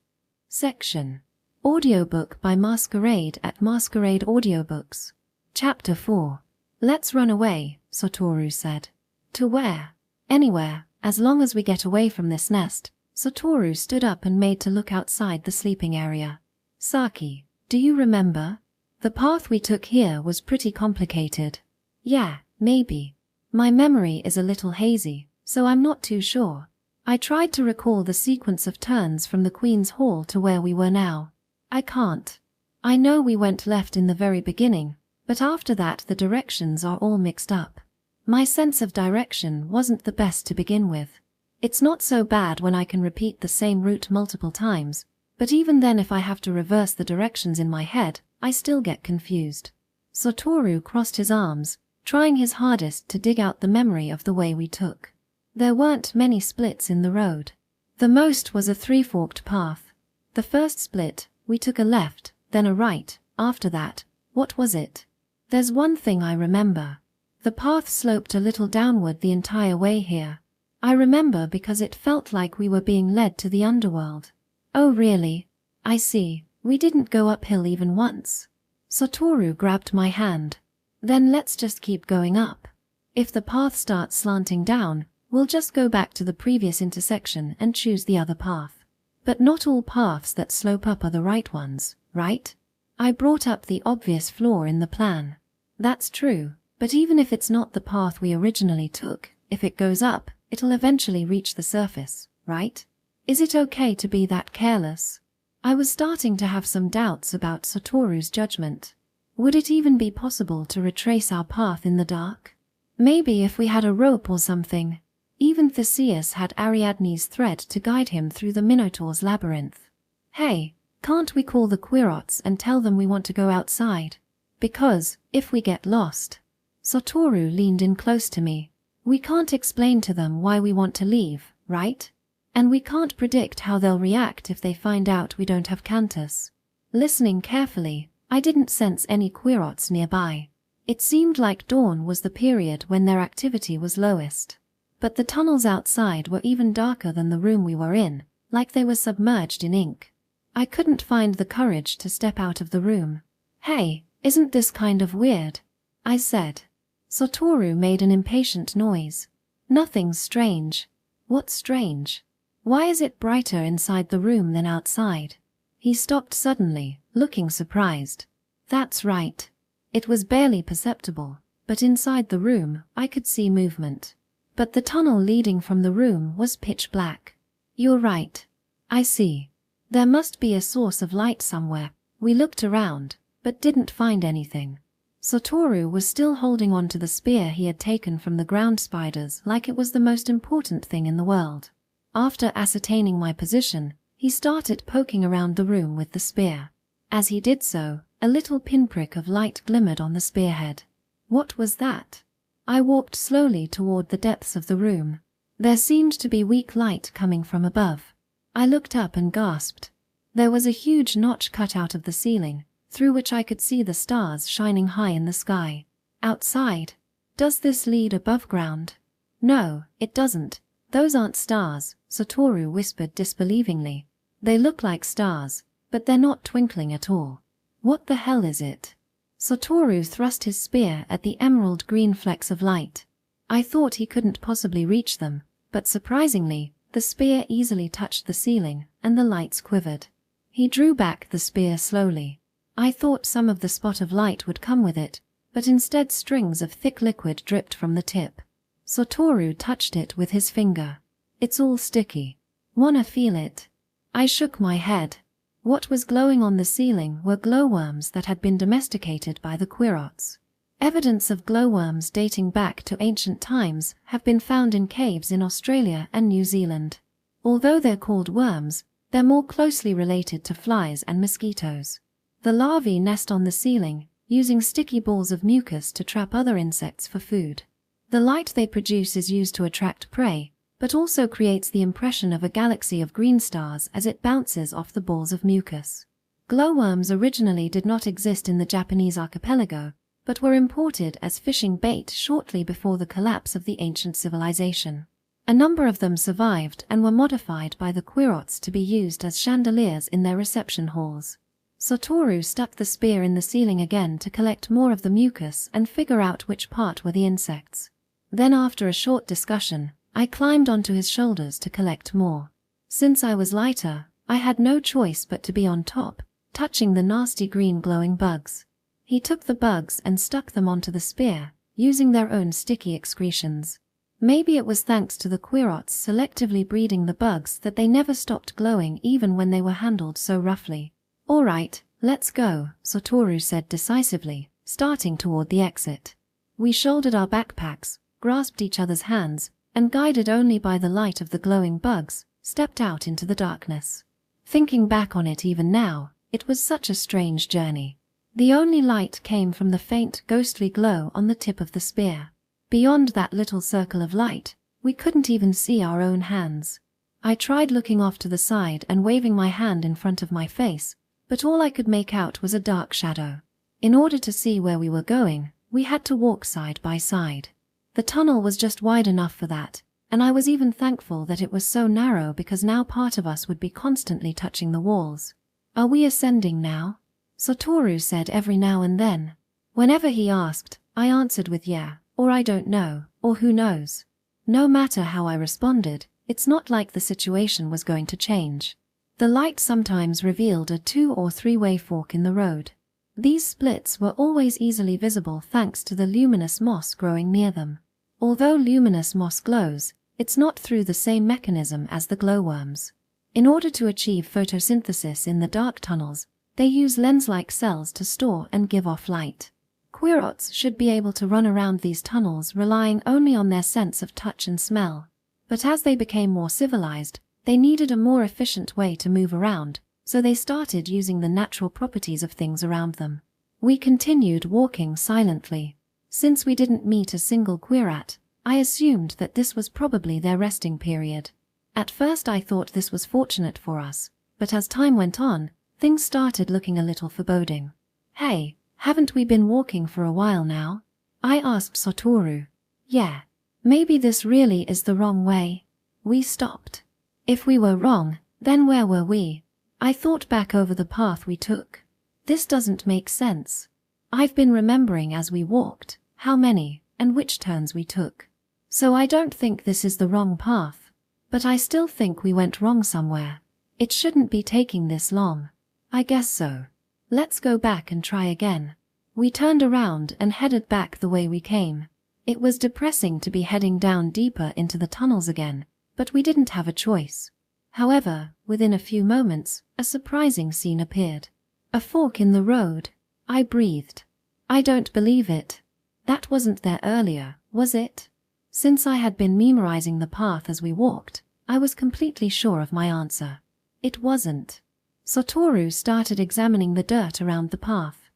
[SPEAKER 1] Section. Audiobook by Masquerade at Masquerade Audiobooks. Chapter 4. "Let's run away," Satoru said. "To where?" "Anywhere, as long as we get away from this nest." Satoru stood up and made to look outside the sleeping area. "Saki, do you remember? The path we took here was pretty complicated." "Yeah, maybe. My memory is a little hazy, so I'm not too sure. I tried to recall the sequence of turns from the Queen's Hall to where we were now. I can't. I know we went left in the very beginning, but after that the directions are all mixed up. My sense of direction wasn't the best to begin with. It's not so bad when I can repeat the same route multiple times, but even then if I have to reverse the directions in my head, I still get confused." Satoru crossed his arms, trying his hardest to dig out the memory of the way we took. There weren't many splits in the road. The most was a three-forked path. The first split, we took a left, then a right. After that, what was it? There's one thing I remember. The path sloped a little downward the entire way here. I remember because it felt like we were being led to the underworld. "Oh really? I see. We didn't go uphill even once." Satoru grabbed my hand. "Then let's just keep going up. If the path starts slanting down, we'll just go back to the previous intersection and choose the other path. But not all paths that slope up are the right ones, right?" I brought up the obvious flaw in the plan. "That's true, but even if it's not the path we originally took, if it goes up, it'll eventually reach the surface, right? Is it okay to be that careless?" I was starting to have some doubts about Satoru's judgment. Would it even be possible to retrace our path in the dark? Maybe if we had a rope or something. Even Theseus had Ariadne's thread to guide him through the Minotaur's labyrinth. "Hey, can't we call the Quirrots and tell them we want to go outside? Because, if we get lost..." Satoru leaned in close to me. "We can't explain to them why we want to leave, right? And we can't predict how they'll react if they find out we don't have cantis." Listening carefully, I didn't sense any Quirrots nearby. It seemed like dawn was the period when their activity was lowest. But the tunnels outside were even darker than the room we were in, like they were submerged in ink. I couldn't find the courage to step out of the room. "Hey, isn't this kind of weird?" I said. Satoru made an impatient noise. "Nothing's strange." "What's strange? Why is it brighter inside the room than outside?" He stopped suddenly, looking surprised. "That's right. It was barely perceptible, but inside the room I could see movement. But the tunnel leading from the room was pitch black." "You're right. I see. There must be a source of light somewhere." We looked around, but didn't find anything. Satoru was still holding on to the spear he had taken from the ground spiders like it was the most important thing in the world. After ascertaining my position, he started poking around the room with the spear. As he did so, a little pinprick of light glimmered on the spearhead. What was that? I walked slowly toward the depths of the room. There seemed to be weak light coming from above. I looked up and gasped. There was a huge notch cut out of the ceiling, through which I could see the stars shining high in the sky. Outside. Does this lead above ground? No, it doesn't. Those aren't stars, Satoru whispered disbelievingly. They look like stars, but they're not twinkling at all. What the hell is it? Satoru thrust his spear at the emerald green flecks of light. I thought he couldn't possibly reach them, but surprisingly, the spear easily touched the ceiling, and the lights quivered. He drew back the spear slowly. I thought some of the spot of light would come with it, but instead strings of thick liquid dripped from the tip. Satoru touched it with his finger. It's all sticky. Wanna feel it? I shook my head. What was glowing on the ceiling were glowworms that had been domesticated by the quats. Evidence of glowworms dating back to ancient times have been found in caves in Australia and New Zealand. Although they're called worms, they're more closely related to flies and mosquitoes. The larvae nest on the ceiling, using sticky balls of mucus to trap other insects for food. The light they produce is used to attract prey, but also creates the impression of a galaxy of green stars as it bounces off the balls of mucus. Glowworms originally did not exist in the Japanese archipelago, but were imported as fishing bait shortly before the collapse of the ancient civilization. A number of them survived and were modified by the quats to be used as chandeliers in their reception halls. Satoru stuck the spear in the ceiling again to collect more of the mucus and figure out which part were the insects. Then after a short discussion, I climbed onto his shoulders to collect more. Since I was lighter, I had no choice but to be on top, touching the nasty green glowing bugs. He took the bugs and stuck them onto the spear, using their own sticky excretions. Maybe it was thanks to the quats selectively breeding the bugs that they never stopped glowing even when they were handled so roughly. All right, let's go, Satoru said decisively, starting toward the exit. We shouldered our backpacks, grasped each other's hands, and guided only by the light of the glowing bugs, stepped out into the darkness. Thinking back on it even now, it was such a strange journey. The only light came from the faint ghostly glow on the tip of the spear. Beyond that little circle of light, we couldn't even see our own hands. I tried looking off to the side and waving my hand in front of my face, but all I could make out was a dark shadow. In order to see where we were going, we had to walk side by side. The tunnel was just wide enough for that, and I was even thankful that it was so narrow because now part of us would be constantly touching the walls. Are we ascending now? Satoru said every now and then. Whenever he asked, I answered with yeah, or I don't know, or who knows. No matter how I responded, it's not like the situation was going to change. The light sometimes revealed a 2- or 3-way fork in the road. These splits were always easily visible thanks to the luminous moss growing near them. Although luminous moss glows, it's not through the same mechanism as the glowworms. In order to achieve photosynthesis in the dark tunnels, they use lens-like cells to store and give off light. Quats should be able to run around these tunnels relying only on their sense of touch and smell. But as they became more civilized, they needed a more efficient way to move around, so they started using the natural properties of things around them. We continued walking silently. Since we didn't meet a single quat, I assumed that this was probably their resting period. At first I thought this was fortunate for us, but as time went on, things started looking a little foreboding. Hey, haven't we been walking for a while now? I asked Satoru. Yeah. Maybe this really is the wrong way. We stopped. If we were wrong, then where were we? I thought back over the path we took. This doesn't make sense. I've been remembering as we walked, how many, and which turns we took. So I don't think this is the wrong path. But I still think we went wrong somewhere. It shouldn't be taking this long. I guess so. Let's go back and try again. We turned around and headed back the way we came. It was depressing to be heading down deeper into the tunnels again, but we didn't have a choice. However, within a few moments, a surprising scene appeared. A fork in the road. I breathed. I don't believe it. That wasn't there earlier, was it? Since I had been memorizing the path as we walked, I was completely sure of my answer. It wasn't. Satoru started examining the dirt around the path.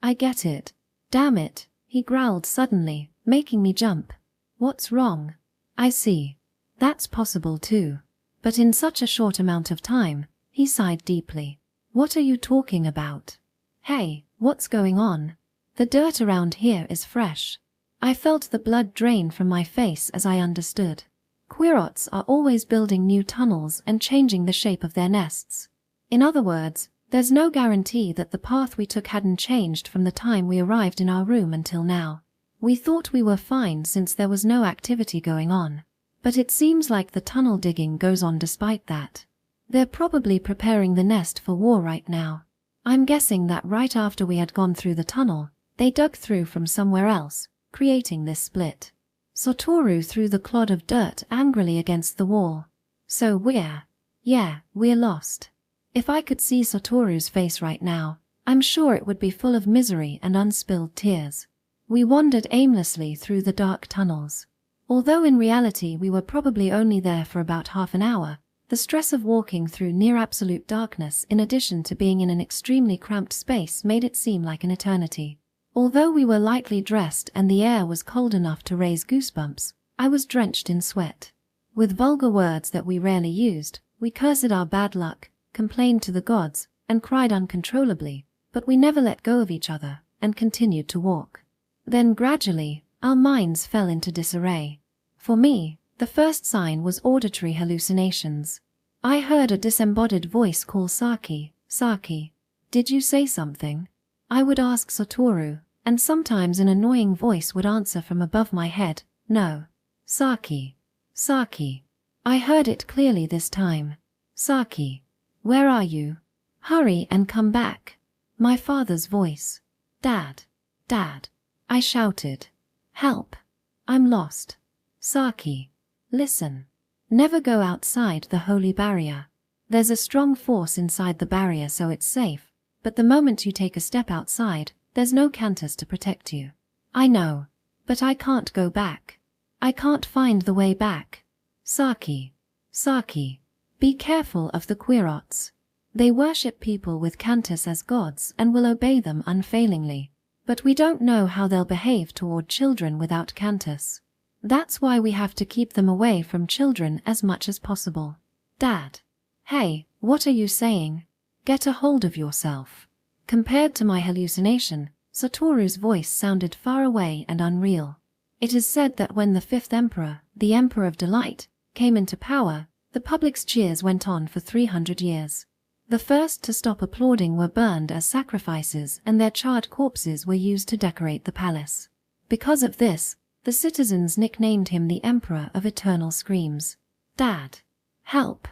[SPEAKER 1] I get it. Damn it. he growled suddenly, making me jump. What's wrong? I see. That's possible too. But in such a short amount of time, he sighed deeply. What are you talking about? Hey, what's going on? The dirt around here is fresh. I felt the blood drain from my face as I understood. Querots are always building new tunnels and changing the shape of their nests. In other words, there's no guarantee that the path we took hadn't changed from the time we arrived in our room until now. We thought we were fine since there was no activity going on. But it seems like the tunnel digging goes on despite that. They're probably preparing the nest for war right now. I'm guessing that right after we had gone through the tunnel, they dug through from somewhere else, creating this split. Satoru threw the clod of dirt angrily against the wall. So we're lost. If I could see Satoru's face right now, I'm sure it would be full of misery and unspilled tears. We wandered aimlessly through the dark tunnels. Although in reality we were probably only there for about half an hour, the stress of walking through near absolute darkness in addition to being in an extremely cramped space made it seem like an eternity. Although we were lightly dressed and the air was cold enough to raise goosebumps, I was drenched in sweat. With vulgar words that we rarely used, we cursed our bad luck, complained to the gods, and cried uncontrollably, but we never let go of each other, and continued to walk. Then gradually, our minds fell into disarray. For me, the first sign was auditory hallucinations. I heard a disembodied voice call Saki, Saki. Did you say something? I would ask Satoru, and sometimes an annoying voice would answer from above my head, no. Saki. Saki. I heard it clearly this time. Saki. Where are you? Hurry and come back. My father's voice. Dad. Dad. I shouted. Help. I'm lost. Saki. Listen. Never go outside the holy barrier. There's a strong force inside the barrier so it's safe, but the moment you take a step outside, there's no cantis to protect you. I know. But I can't go back. I can't find the way back. Saki. Saki. Be careful of the Querots. They worship people with cantis as gods and will obey them unfailingly. But we don't know how they'll behave toward children without cantis. That's why we have to keep them away from children as much as possible. Dad. Hey, what are you saying? Get a hold of yourself. Compared to my hallucination, Satoru's voice sounded far away and unreal. It is said that when the fifth emperor, the Emperor of Delight, came into power, the public's cheers went on for 300 years. The first to stop applauding were burned as sacrifices and their charred corpses were used to decorate the palace. Because of this, the citizens nicknamed him the Emperor of Eternal Screams. Dad. Help.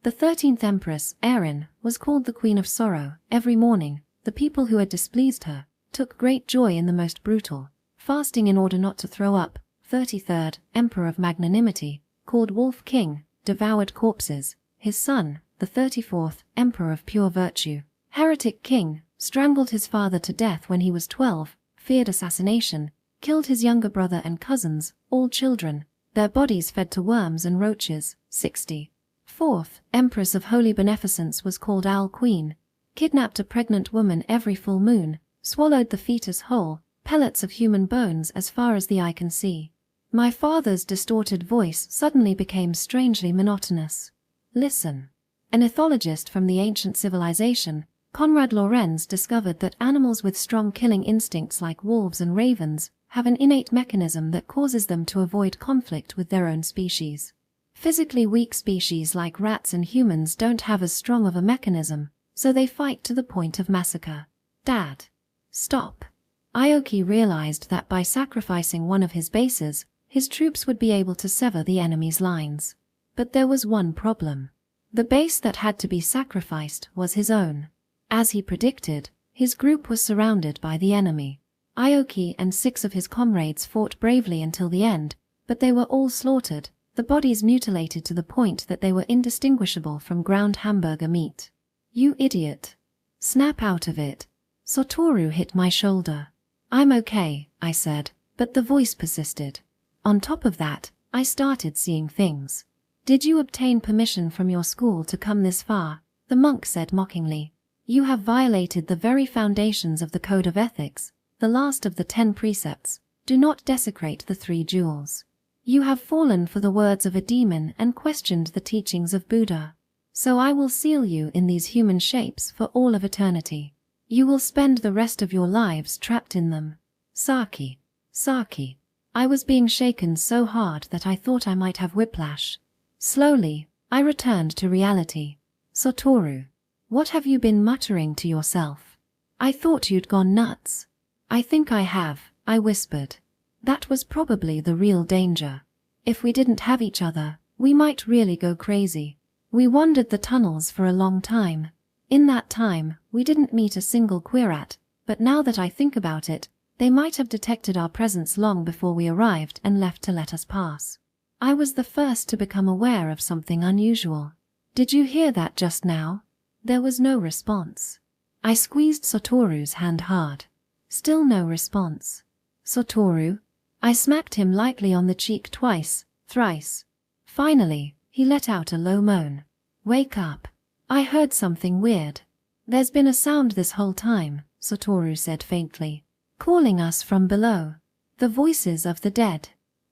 [SPEAKER 1] The 13th Empress, Erin, was called the Queen of Sorrow. Every morning, the people who had displeased her took great joy in the most brutal, fasting in order not to throw up. 33rd Emperor of Magnanimity, called Wolf King, devoured corpses. His son, the 34th Emperor of Pure Virtue, Heretic King, strangled his father to death when he was 12, feared assassination, killed his younger brother and cousins, all children, their bodies fed to worms and roaches. 64th Empress of Holy Beneficence was called Owl Queen, kidnapped a pregnant woman every full moon, swallowed the fetus whole, pellets of human bones as far as the eye can see. My father's distorted voice suddenly became strangely monotonous. Listen. An ethologist from the ancient civilization, Konrad Lorenz, discovered that animals with strong killing instincts like wolves and ravens have an innate mechanism that causes them to avoid conflict with their own species. Physically weak species like rats and humans don't have as strong of a mechanism, so they fight to the point of massacre. Dad. Stop. Aoki realized that by sacrificing one of his bases, his troops would be able to sever the enemy's lines. But there was one problem. The base that had to be sacrificed was his own. As he predicted, his group was surrounded by the enemy. Aoki and 6 of his comrades fought bravely until the end, but they were all slaughtered, the bodies mutilated to the point that they were indistinguishable from ground hamburger meat. You idiot. Snap out of it. Satoru hit my shoulder. I'm okay, I said, but the voice persisted. On top of that, I started seeing things. Did you obtain permission from your school to come this far? The monk said mockingly. You have violated the very foundations of the code of ethics. the last of the 10 precepts, do not desecrate the 3 jewels. You have fallen for the words of a demon and questioned the teachings of Buddha. So I will seal you in these human shapes for all of eternity. You will spend the rest of your lives trapped in them. Saki. Saki. I was being shaken so hard that I thought I might have whiplash. Slowly, I returned to reality. Satoru. What have you been muttering to yourself? I thought you'd gone nuts. I think I have, I whispered. That was probably the real danger. If we didn't have each other, we might really go crazy. We wandered the tunnels for a long time. In that time, we didn't meet a single quat, but now that I think about it, they might have detected our presence long before we arrived and left to let us pass. I was the first to become aware of something unusual. Did you hear that just now? There was no response. I squeezed Satoru's hand hard. Still no response. Satoru? I smacked him lightly on the cheek twice, thrice. Finally, he let out a low moan. Wake up. I heard something weird. There's been a sound this whole time, Satoru said faintly. Calling us from below. The voices of the dead.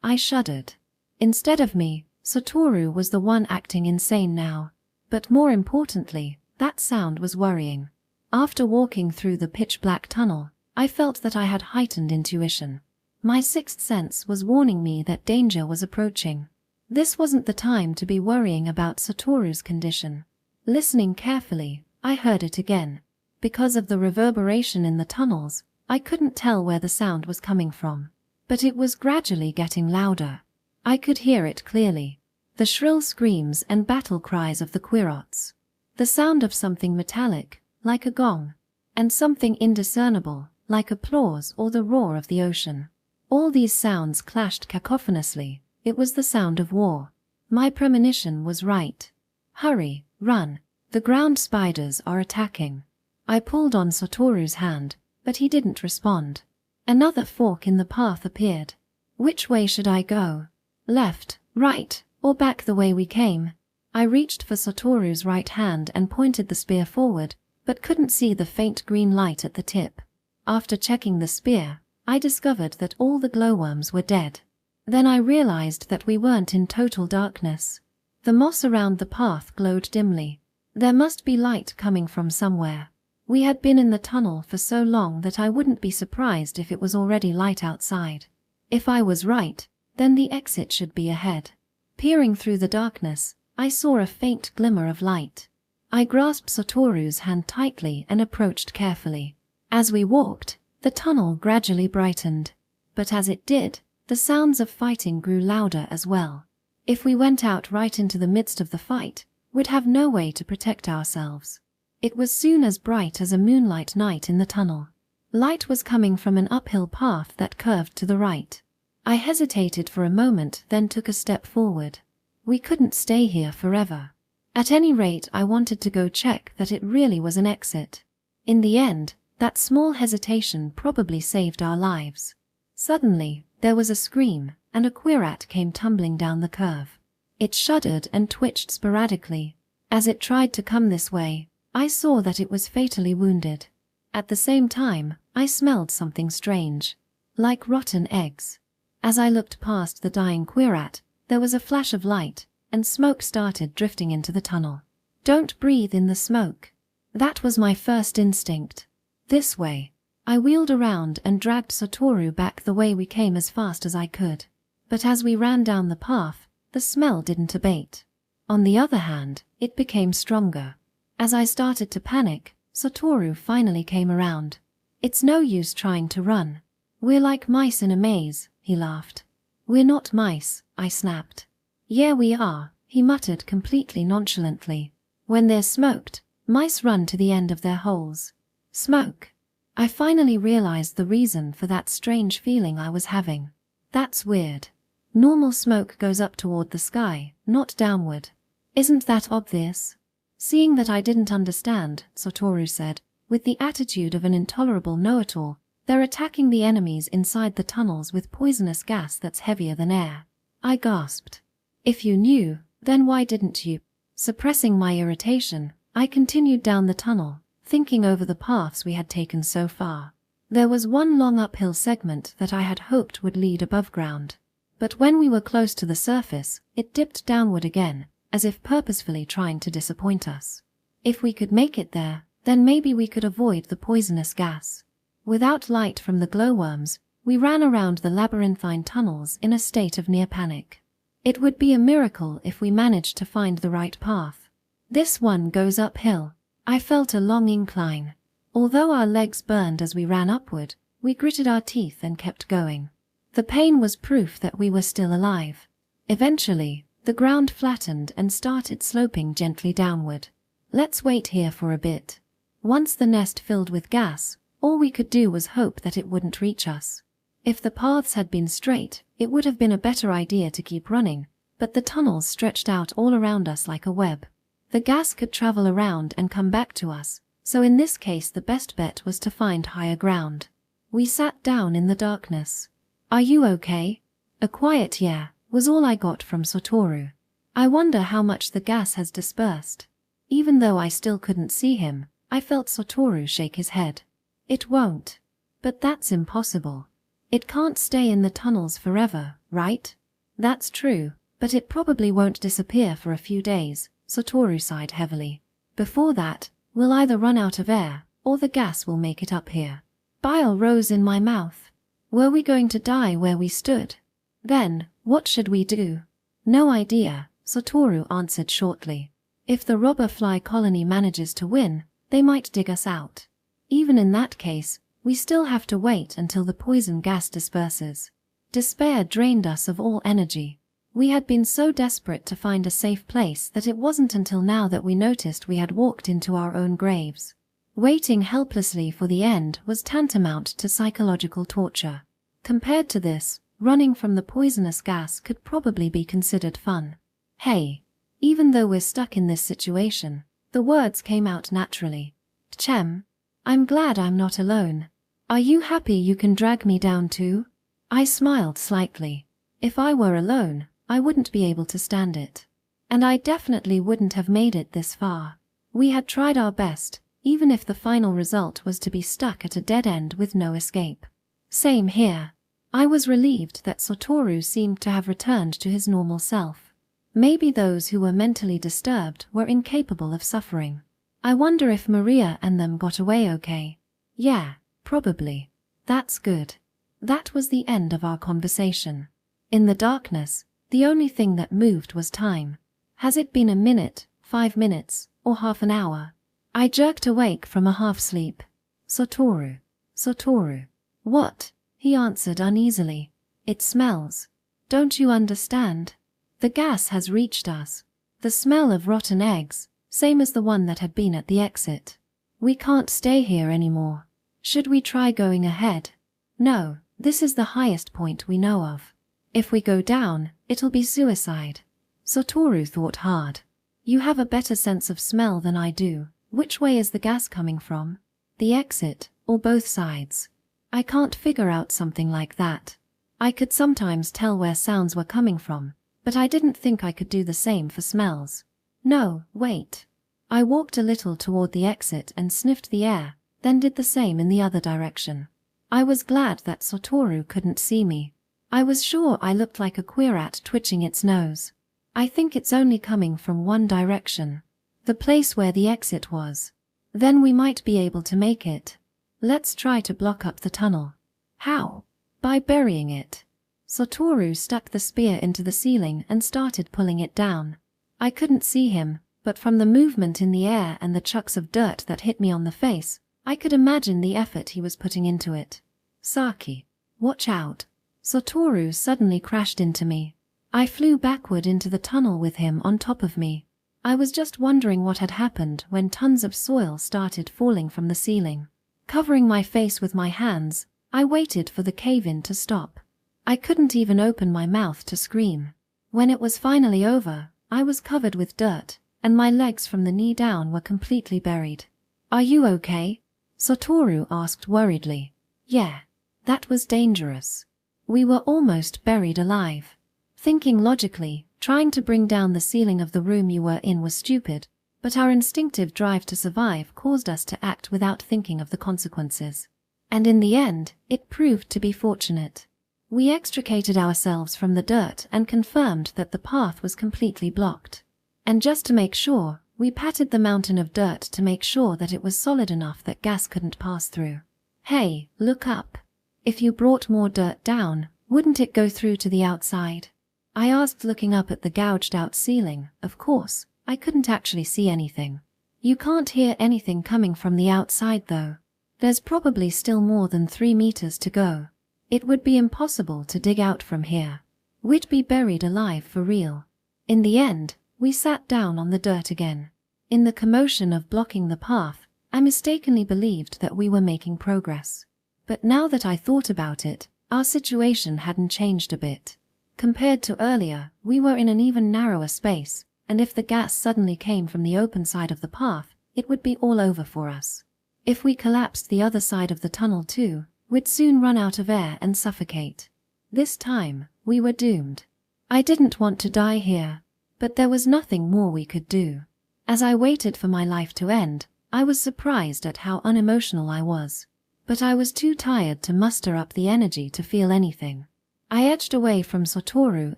[SPEAKER 1] I shuddered. Instead of me, Satoru was the one acting insane now. But more importantly, that sound was worrying. After walking through the pitch-black tunnel, I felt that I had heightened intuition. My sixth sense was warning me that danger was approaching. This wasn't the time to be worrying about Satoru's condition. Listening carefully, I heard it again. Because of the reverberation in the tunnels, I couldn't tell where the sound was coming from. But it was gradually getting louder. I could hear it clearly. The shrill screams and battle cries of the quats. The sound of something metallic, like a gong, and something indiscernible, like applause or the roar of the ocean. All these sounds clashed cacophonously. It was the sound of war. My premonition was right. Hurry, run. The ground spiders are attacking. I pulled on Satoru's hand, but he didn't respond. Another fork in the path appeared. Which way should I go? Left, right, or back the way we came? I reached for Satoru's right hand and pointed the spear forward, but couldn't see the faint green light at the tip. After checking the spear, I discovered that all the glowworms were dead. Then I realized that we weren't in total darkness. The moss around the path glowed dimly. There must be light coming from somewhere. We had been in the tunnel for so long that I wouldn't be surprised if it was already light outside. If I was right, then the exit should be ahead. Peering through the darkness, I saw a faint glimmer of light. I grasped Satoru's hand tightly and approached carefully. As we walked, the tunnel gradually brightened. But as it did, the sounds of fighting grew louder as well. If we went out right into the midst of the fight, we'd have no way to protect ourselves. It was soon as bright as a moonlight night in the tunnel. Light was coming from an uphill path that curved to the right. I hesitated for a moment, then took a step forward. We couldn't stay here forever. At any rate, I wanted to go check that it really was an exit. In the end, that small hesitation probably saved our lives. Suddenly, there was a scream, and a quat came tumbling down the curve. It shuddered and twitched sporadically. As it tried to come this way, I saw that it was fatally wounded. At the same time, I smelled something strange. Like rotten eggs. As I looked past the dying quat, there was a flash of light, and smoke started drifting into the tunnel. Don't breathe in the smoke. That was my first instinct. This way. I wheeled around and dragged Satoru back the way we came as fast as I could. But as we ran down the path, the smell didn't abate. On the other hand, it became stronger. As I started to panic, Satoru finally came around. It's no use trying to run. We're like mice in a maze, he laughed. We're not mice, I snapped. Yeah we are, he muttered completely nonchalantly. When they're smoked, mice run to the end of their holes. Smoke. I finally realized the reason for that strange feeling I was having. That's weird. Normal smoke goes up toward the sky, not downward. Isn't that obvious? Seeing that I didn't understand, Satoru said, with the attitude of an intolerable know-it-all, they're attacking the enemies inside the tunnels with poisonous gas that's heavier than air. I gasped. If you knew, then why didn't you? Suppressing my irritation, I continued down the tunnel, thinking over the paths we had taken so far. There was one long uphill segment that I had hoped would lead above ground. But when we were close to the surface, it dipped downward again, as if purposefully trying to disappoint us. If we could make it there, then maybe we could avoid the poisonous gas. Without light from the glowworms, we ran around the labyrinthine tunnels in a state of near panic. It would be a miracle if we managed to find the right path. This one goes uphill. I felt a long incline. Although our legs burned as we ran upward, we gritted our teeth and kept going. The pain was proof that we were still alive. Eventually, the ground flattened and started sloping gently downward. Let's wait here for a bit. Once the nest filled with gas, all we could do was hope that it wouldn't reach us. If the paths had been straight, it would have been a better idea to keep running, but the tunnels stretched out all around us like a web. The gas could travel around and come back to us, so in this case the best bet was to find higher ground. We sat down in the darkness. "Are you okay?" A quiet "yeah" was all I got from Satoru. I wonder how much the gas has dispersed. Even though I still couldn't see him, I felt Satoru shake his head. "It won't." "But that's impossible. It can't stay in the tunnels forever, right?" "That's true, but it probably won't disappear for a few days," Satoru sighed heavily. "Before that, we'll either run out of air, or the gas will make it up here." Bile rose in my mouth. Were we going to die where we stood? Then, what should we do? "No idea," Satoru answered shortly. "If the robberfly colony manages to win, they might dig us out. Even in that case, we still have to wait until the poison gas disperses." Despair drained us of all energy. We had been so desperate to find a safe place that it wasn't until now that we noticed we had walked into our own graves. Waiting helplessly for the end was tantamount to psychological torture. Compared to this, running from the poisonous gas could probably be considered fun. "Hey." Even though we're stuck in this situation, the words came out naturally. "Chem. I'm glad I'm not alone. Are you happy you can drag me down too?" I smiled slightly. If I were alone, I wouldn't be able to stand it. And I definitely wouldn't have made it this far. We had tried our best, even if the final result was to be stuck at a dead end with no escape. Same here. I was relieved that Satoru seemed to have returned to his normal self. Maybe those who were mentally disturbed were incapable of suffering. I wonder if Maria and them got away okay. Yeah, probably. That's good. That was the end of our conversation. In the darkness, the only thing that moved was time. Has it been a minute, 5 minutes, or half an hour? I jerked awake from a half-sleep. "Satoru. Satoru." "What?" he answered uneasily. "It smells. Don't you understand? The gas has reached us. The smell of rotten eggs, same as the one that had been at the exit. We can't stay here anymore. Should we try going ahead?" "No, this is the highest point we know of. If we go down, it'll be suicide." Satoru thought hard. "You have a better sense of smell than I do. Which way is the gas coming from? The exit, or both sides?" "I can't figure out something like that. I could sometimes tell where sounds were coming from, but I didn't think I could do the same for smells." "No, wait." I walked a little toward the exit and sniffed the air, then did the same in the other direction. I was glad that Satoru couldn't see me. I was sure I looked like a queerat twitching its nose. "I think it's only coming from one direction. The place where the exit was. Then we might be able to make it. Let's try to block up the tunnel." "How?" "By burying it." Satoru stuck the spear into the ceiling and started pulling it down. I couldn't see him, but from the movement in the air and the chunks of dirt that hit me on the face, I could imagine the effort he was putting into it. "Saki, watch out." Satoru suddenly crashed into me. I flew backward into the tunnel with him on top of me. I was just wondering what had happened when tons of soil started falling from the ceiling. Covering my face with my hands, I waited for the cave-in to stop. I couldn't even open my mouth to scream. When it was finally over, I was covered with dirt, and my legs from the knee down were completely buried. "Are you okay?" Satoru asked worriedly. "Yeah, that was dangerous. We were almost buried alive." Thinking logically, trying to bring down the ceiling of the room you were in was stupid, but our instinctive drive to survive caused us to act without thinking of the consequences. And in the end, it proved to be fortunate. We extricated ourselves from the dirt and confirmed that the path was completely blocked. And just to make sure, we patted the mountain of dirt to make sure that it was solid enough that gas couldn't pass through. Hey, look up. If you brought more dirt down, wouldn't it go through to the outside? I asked, looking up at the gouged-out ceiling. Of course, I couldn't actually see anything. You can't hear anything coming from the outside though. There's probably still more than 3 meters to go. It would be impossible to dig out from here. We'd be buried alive for real. In the end, we sat down on the dirt again. In the commotion of blocking the path, I mistakenly believed that we were making progress. But now that I thought about it, our situation hadn't changed a bit. Compared to earlier, we were in an even narrower space, and if the gas suddenly came from the open side of the path, it would be all over for us. If we collapsed the other side of the tunnel too, we'd soon run out of air and suffocate. This time, we were doomed. I didn't want to die here, but there was nothing more we could do. As I waited for my life to end, I was surprised at how unemotional I was. But I was too tired to muster up the energy to feel anything. I edged away from Satoru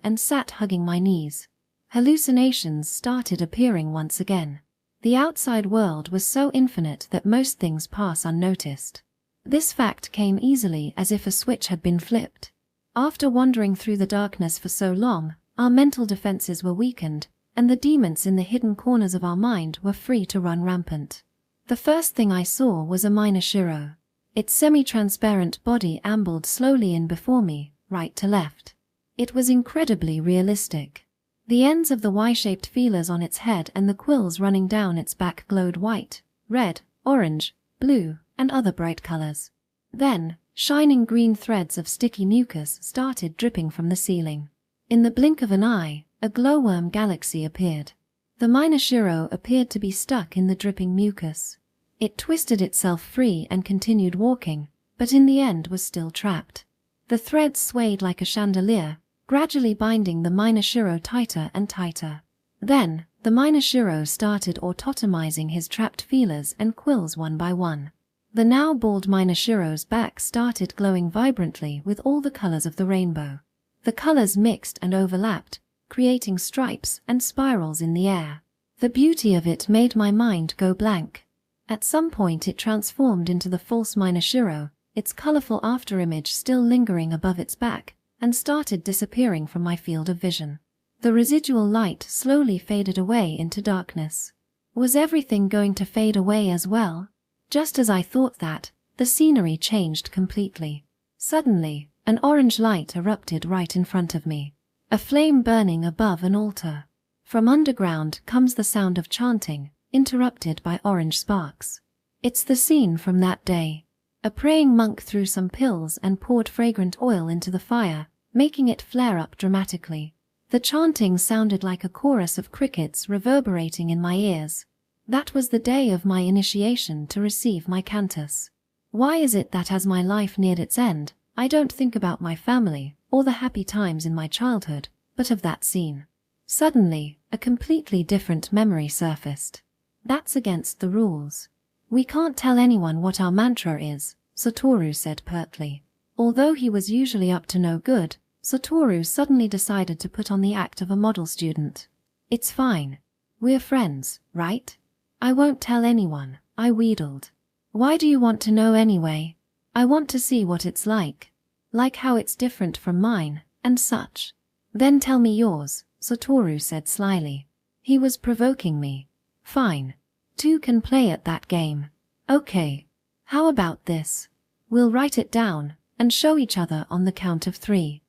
[SPEAKER 1] and sat hugging my knees. Hallucinations started appearing once again. The outside world was so infinite that most things pass unnoticed. This fact came easily, as if a switch had been flipped. After wandering through the darkness for so long, our mental defenses were weakened, and the demons in the hidden corners of our mind were free to run rampant. The first thing I saw was a minor shiro. Its semi-transparent body ambled slowly in before me, right to left. It was incredibly realistic. The ends of the Y-shaped feelers on its head and the quills running down its back glowed white, red, orange, blue, and other bright colors. Then, shining green threads of sticky mucus started dripping from the ceiling. In the blink of an eye, a glowworm galaxy appeared. The minor shiro appeared to be stuck in the dripping mucus. It twisted itself free and continued walking, but in the end was still trapped. The threads swayed like a chandelier, gradually binding the minor shiro tighter and tighter. Then, the minor shiro started autotomizing his trapped feelers and quills one by one. The now bald minor shiro's back started glowing vibrantly with all the colors of the rainbow. The colors mixed and overlapped, creating stripes and spirals in the air. The beauty of it made my mind go blank. At some point it transformed into the false minor shiro, its colorful afterimage still lingering above its back, and started disappearing from my field of vision. The residual light slowly faded away into darkness. Was everything going to fade away as well? Just as I thought that, the scenery changed completely. Suddenly, an orange light erupted right in front of me. A flame burning above an altar. From underground comes the sound of chanting, interrupted by orange sparks. It's the scene from that day. A praying monk threw some pills and poured fragrant oil into the fire, making it flare up dramatically. The chanting sounded like a chorus of crickets reverberating in my ears. That was the day of my initiation to receive my cantis. Why is it that as my life neared its end, I don't think about my family or the happy times in my childhood, but of that scene? Suddenly, a completely different memory surfaced. That's against the rules. We can't tell anyone what our mantra is, Satoru said pertly. Although he was usually up to no good, Satoru suddenly decided to put on the act of a model student. It's fine. We're friends, right? I won't tell anyone, I wheedled. Why do you want to know anyway? I want to see what it's like. Like how it's different from mine, and such. Then tell me yours, Satoru said slyly. He was provoking me. Fine. Two can play at that game. Okay. How about this? We'll write it down, and show each other on the count of 3.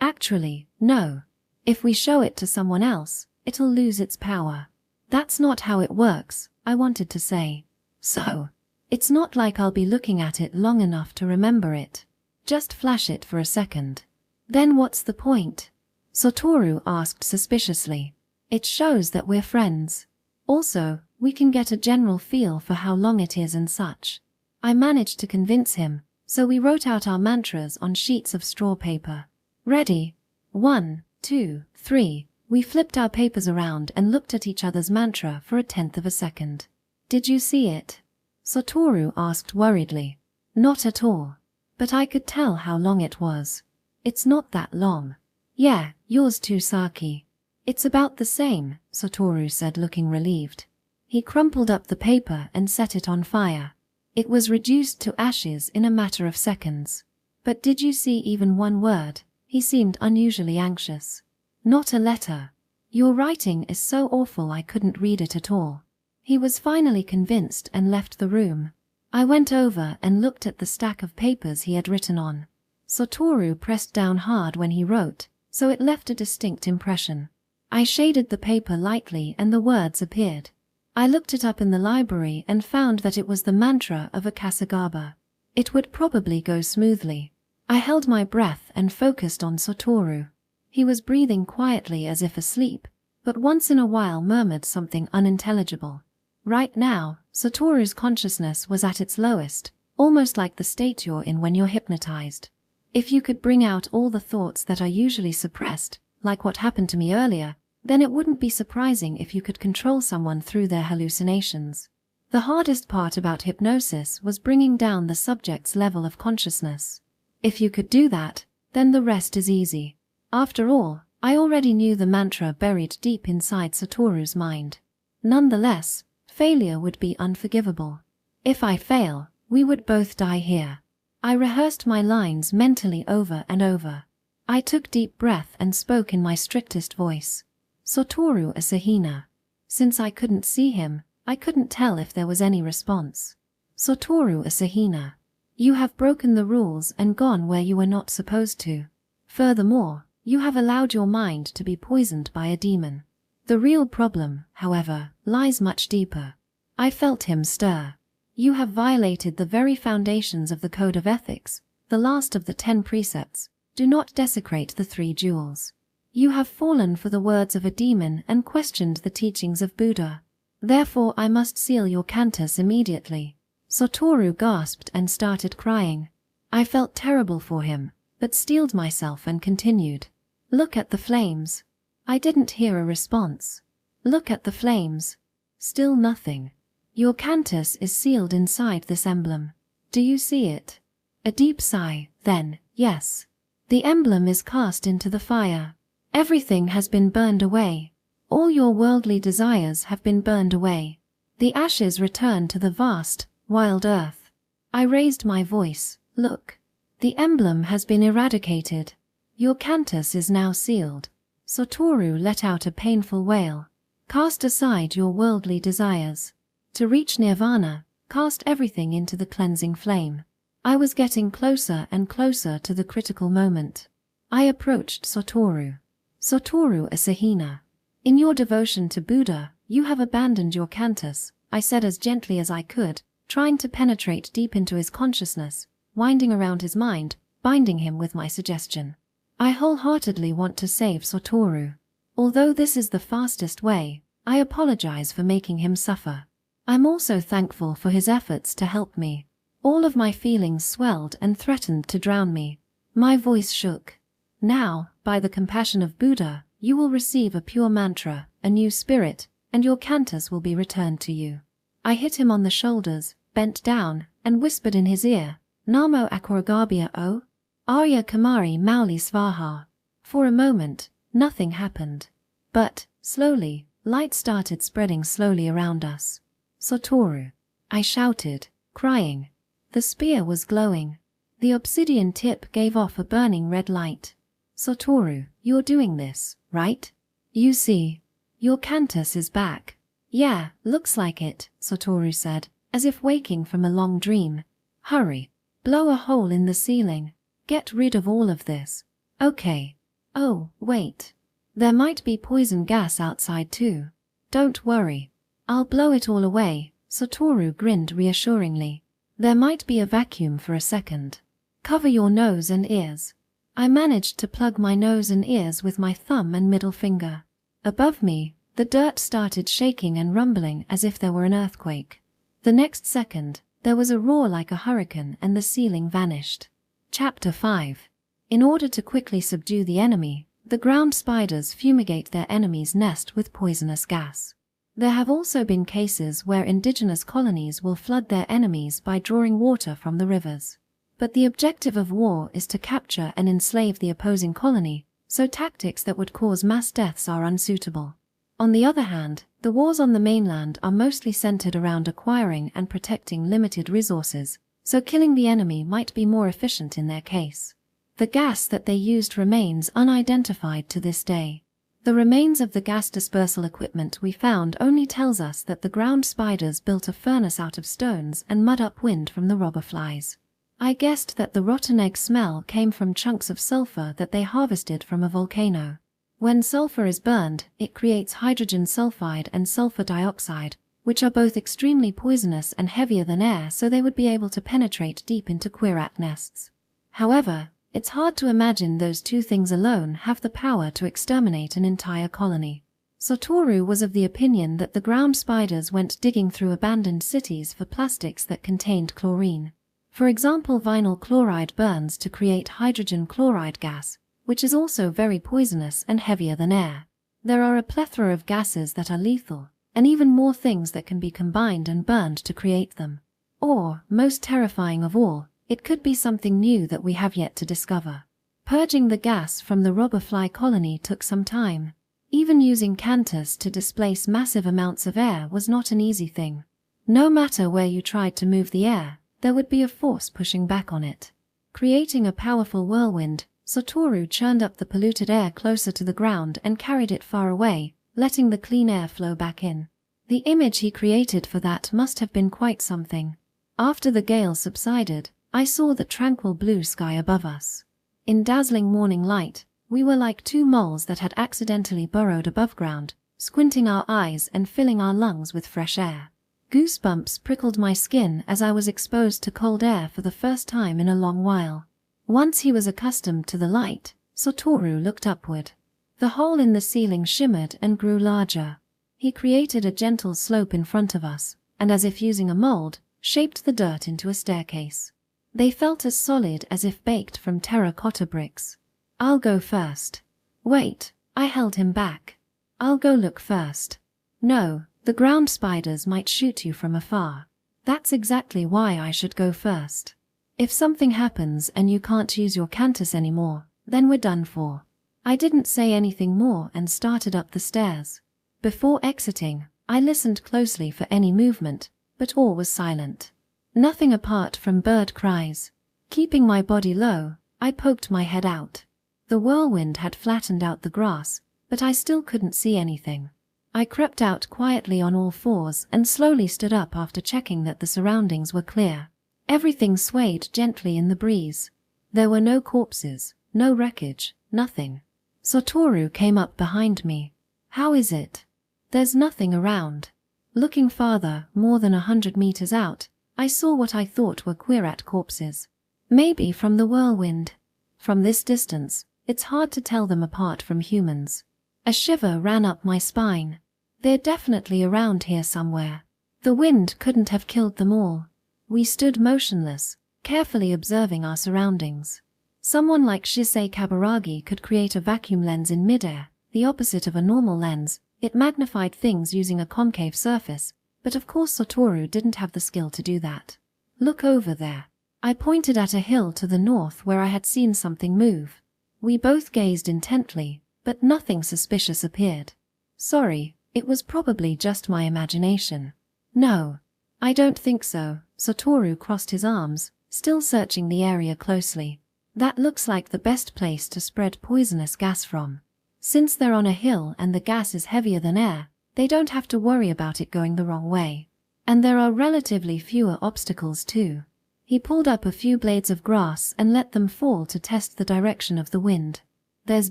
[SPEAKER 1] Actually, no. If we show it to someone else, it'll lose its power. That's not how it works, I wanted to say. So, it's not like I'll be looking at it long enough to remember it. Just flash it for a second. Then what's the point? Satoru asked suspiciously. It shows that we're friends. Also, we can get a general feel for how long it is and such. I managed to convince him, so we wrote out our mantras on sheets of straw paper. Ready? 1, 2, 3. We flipped our papers around and looked at each other's mantra for 1/10 of a second. Did you see it? Satoru asked worriedly. Not at all. But I could tell how long it was. It's not that long. Yeah, yours too, Saki. It's about the same, Satoru said, looking relieved. He crumpled up the paper and set it on fire. It was reduced to ashes in a matter of seconds. But did you see even one word? He seemed unusually anxious. Not a letter. Your writing is so awful I couldn't read it at all. He was finally convinced and left the room. I went over and looked at the stack of papers he had written on. Satoru pressed down hard when he wrote, so it left a distinct impression. I shaded the paper lightly and the words appeared. I looked it up in the library and found that it was the mantra of a Kasagaba. It would probably go smoothly. I held my breath and focused on Satoru. He was breathing quietly as if asleep, but once in a while murmured something unintelligible. Right now, Satoru's consciousness was at its lowest, almost like the state you're in when you're hypnotized. If you could bring out all the thoughts that are usually suppressed, like what happened to me earlier, then it wouldn't be surprising if you could control someone through their hallucinations. The hardest part about hypnosis was bringing down the subject's level of consciousness. If you could do that, then the rest is easy. After all, I already knew the mantra buried deep inside Satoru's mind. Nonetheless, failure would be unforgivable. If I fail, we would both die here. I rehearsed my lines mentally over and over. I took deep breath and spoke in my strictest voice. Satoru Asahina. Since I couldn't see him, I couldn't tell if there was any response. Satoru Asahina. You have broken the rules and gone where you were not supposed to. Furthermore, you have allowed your mind to be poisoned by a demon. The real problem, however, lies much deeper. I felt him stir. You have violated the very foundations of the Code of Ethics, the last of the 10 precepts. Do not desecrate the 3 jewels. You have fallen for the words of a demon and questioned the teachings of Buddha. Therefore I must seal your cantis immediately. Satoru gasped and started crying. I felt terrible for him, but steeled myself and continued. Look at the flames. I didn't hear a response. Look at the flames. Still nothing. Your cantis is sealed inside this emblem. Do you see it? A deep sigh, then, yes. The emblem is cast into the fire. Everything has been burned away. All your worldly desires have been burned away. The ashes return to the vast, wild earth. I raised my voice. Look. The emblem has been eradicated. Your cantis is now sealed. Satoru let out a painful wail. Cast aside your worldly desires. To reach nirvana, cast everything into the cleansing flame. I was getting closer and closer to the critical moment. I approached Satoru. Satoru Asahina. In your devotion to Buddha, you have abandoned your cantis, I said as gently as I could, trying to penetrate deep into his consciousness, winding around his mind, binding him with my suggestion. I wholeheartedly want to save Satoru. Although this is the fastest way, I apologize for making him suffer. I'm also thankful for his efforts to help me. All of my feelings swelled and threatened to drown me. My voice shook. Now, by the compassion of Buddha, you will receive a pure mantra, a new spirit, and your cantis will be returned to you. I hit him on the shoulders, bent down, and whispered in his ear, Namo Akoragabia O? Arya Kamari Mauli Svaha. For a moment, nothing happened. But, slowly, light started spreading slowly around us. Satoru. I shouted, crying. The spear was glowing. The obsidian tip gave off a burning red light. Satoru, you're doing this, right? You see, your cantis is back. Yeah, looks like it, Satoru said, as if waking from a long dream. Hurry. Blow a hole in the ceiling. Get rid of all of this. Okay. Oh, wait. There might be poison gas outside too. Don't worry. I'll blow it all away, Satoru grinned reassuringly. There might be a vacuum for a second. Cover your nose and ears. I managed to plug my nose and ears with my thumb and middle finger. Above me, the dirt started shaking and rumbling as if there were an earthquake. The next second, there was a roar like a hurricane and the ceiling vanished. Chapter 5. In order to quickly subdue the enemy, the ground spiders fumigate their enemy's nest with poisonous gas. There have also been cases where indigenous colonies will flood their enemies by drawing water from the rivers. But the objective of war is to capture and enslave the opposing colony, so tactics that would cause mass deaths are unsuitable. On the other hand, the wars on the mainland are mostly centered around acquiring and protecting limited resources, so killing the enemy might be more efficient in their case. The gas that they used remains unidentified to this day. The remains of the gas dispersal equipment we found only tells us that the ground spiders built a furnace out of stones and mud upwind from the robberflies. I guessed that the rotten egg smell came from chunks of sulfur that they harvested from a volcano. When sulfur is burned, it creates hydrogen sulfide and sulfur dioxide, which are both extremely poisonous and heavier than air, so they would be able to penetrate deep into quat nests. However, it's hard to imagine those two things alone have the power to exterminate an entire colony. Satoru was of the opinion that the ground spiders went digging through abandoned cities for plastics that contained chlorine. For example, vinyl chloride burns to create hydrogen chloride gas, which is also very poisonous and heavier than air. There are a plethora of gases that are lethal, and even more things that can be combined and burned to create them. Or, most terrifying of all, it could be something new that we have yet to discover. Purging the gas from the robberfly colony took some time. Even using cantis to displace massive amounts of air was not an easy thing. No matter where you tried to move the air, there would be a force pushing back on it. Creating a powerful whirlwind, Satoru churned up the polluted air closer to the ground and carried it far away, letting the clean air flow back in. The image he created for that must have been quite something. After the gale subsided, I saw the tranquil blue sky above us. In dazzling morning light, we were like two moles that had accidentally burrowed above ground, squinting our eyes and filling our lungs with fresh air. Goosebumps prickled my skin as I was exposed to cold air for the first time in a long while. Once he was accustomed to the light, Satoru looked upward. The hole in the ceiling shimmered and grew larger. He created a gentle slope in front of us, and as if using a mold, shaped the dirt into a staircase. They felt as solid as if baked from terracotta bricks. "I'll go first." "Wait," I held him back. "I'll go look first." "No, the ground spiders might shoot you from afar." "That's exactly why I should go first. If something happens and you can't use your cantis anymore, then we're done for." I didn't say anything more and started up the stairs. Before exiting, I listened closely for any movement, but all was silent. Nothing apart from bird cries. Keeping my body low, I poked my head out. The whirlwind had flattened out the grass, but I still couldn't see anything. I crept out quietly on all fours and slowly stood up after checking that the surroundings were clear. Everything swayed gently in the breeze. There were no corpses, no wreckage, nothing. Satoru came up behind me. "How is it?" "There's nothing around." Looking farther, more than 100 meters out, I saw what I thought were quat corpses. Maybe from the whirlwind. From this distance, it's hard to tell them apart from humans. A shiver ran up my spine. They're definitely around here somewhere. The wind couldn't have killed them all. We stood motionless, carefully observing our surroundings. Someone like Shisei Kaburagi could create a vacuum lens in midair, the opposite of a normal lens. It magnified things using a concave surface, but of course Satoru didn't have the skill to do that. "Look over there." I pointed at a hill to the north where I had seen something move. We both gazed intently, but nothing suspicious appeared. "Sorry, it was probably just my imagination." "No, I don't think so." Satoru crossed his arms, still searching the area closely. "That looks like the best place to spread poisonous gas from. Since they're on a hill and the gas is heavier than air, they don't have to worry about it going the wrong way. And there are relatively fewer obstacles too." He pulled up a few blades of grass and let them fall to test the direction of the wind. "There's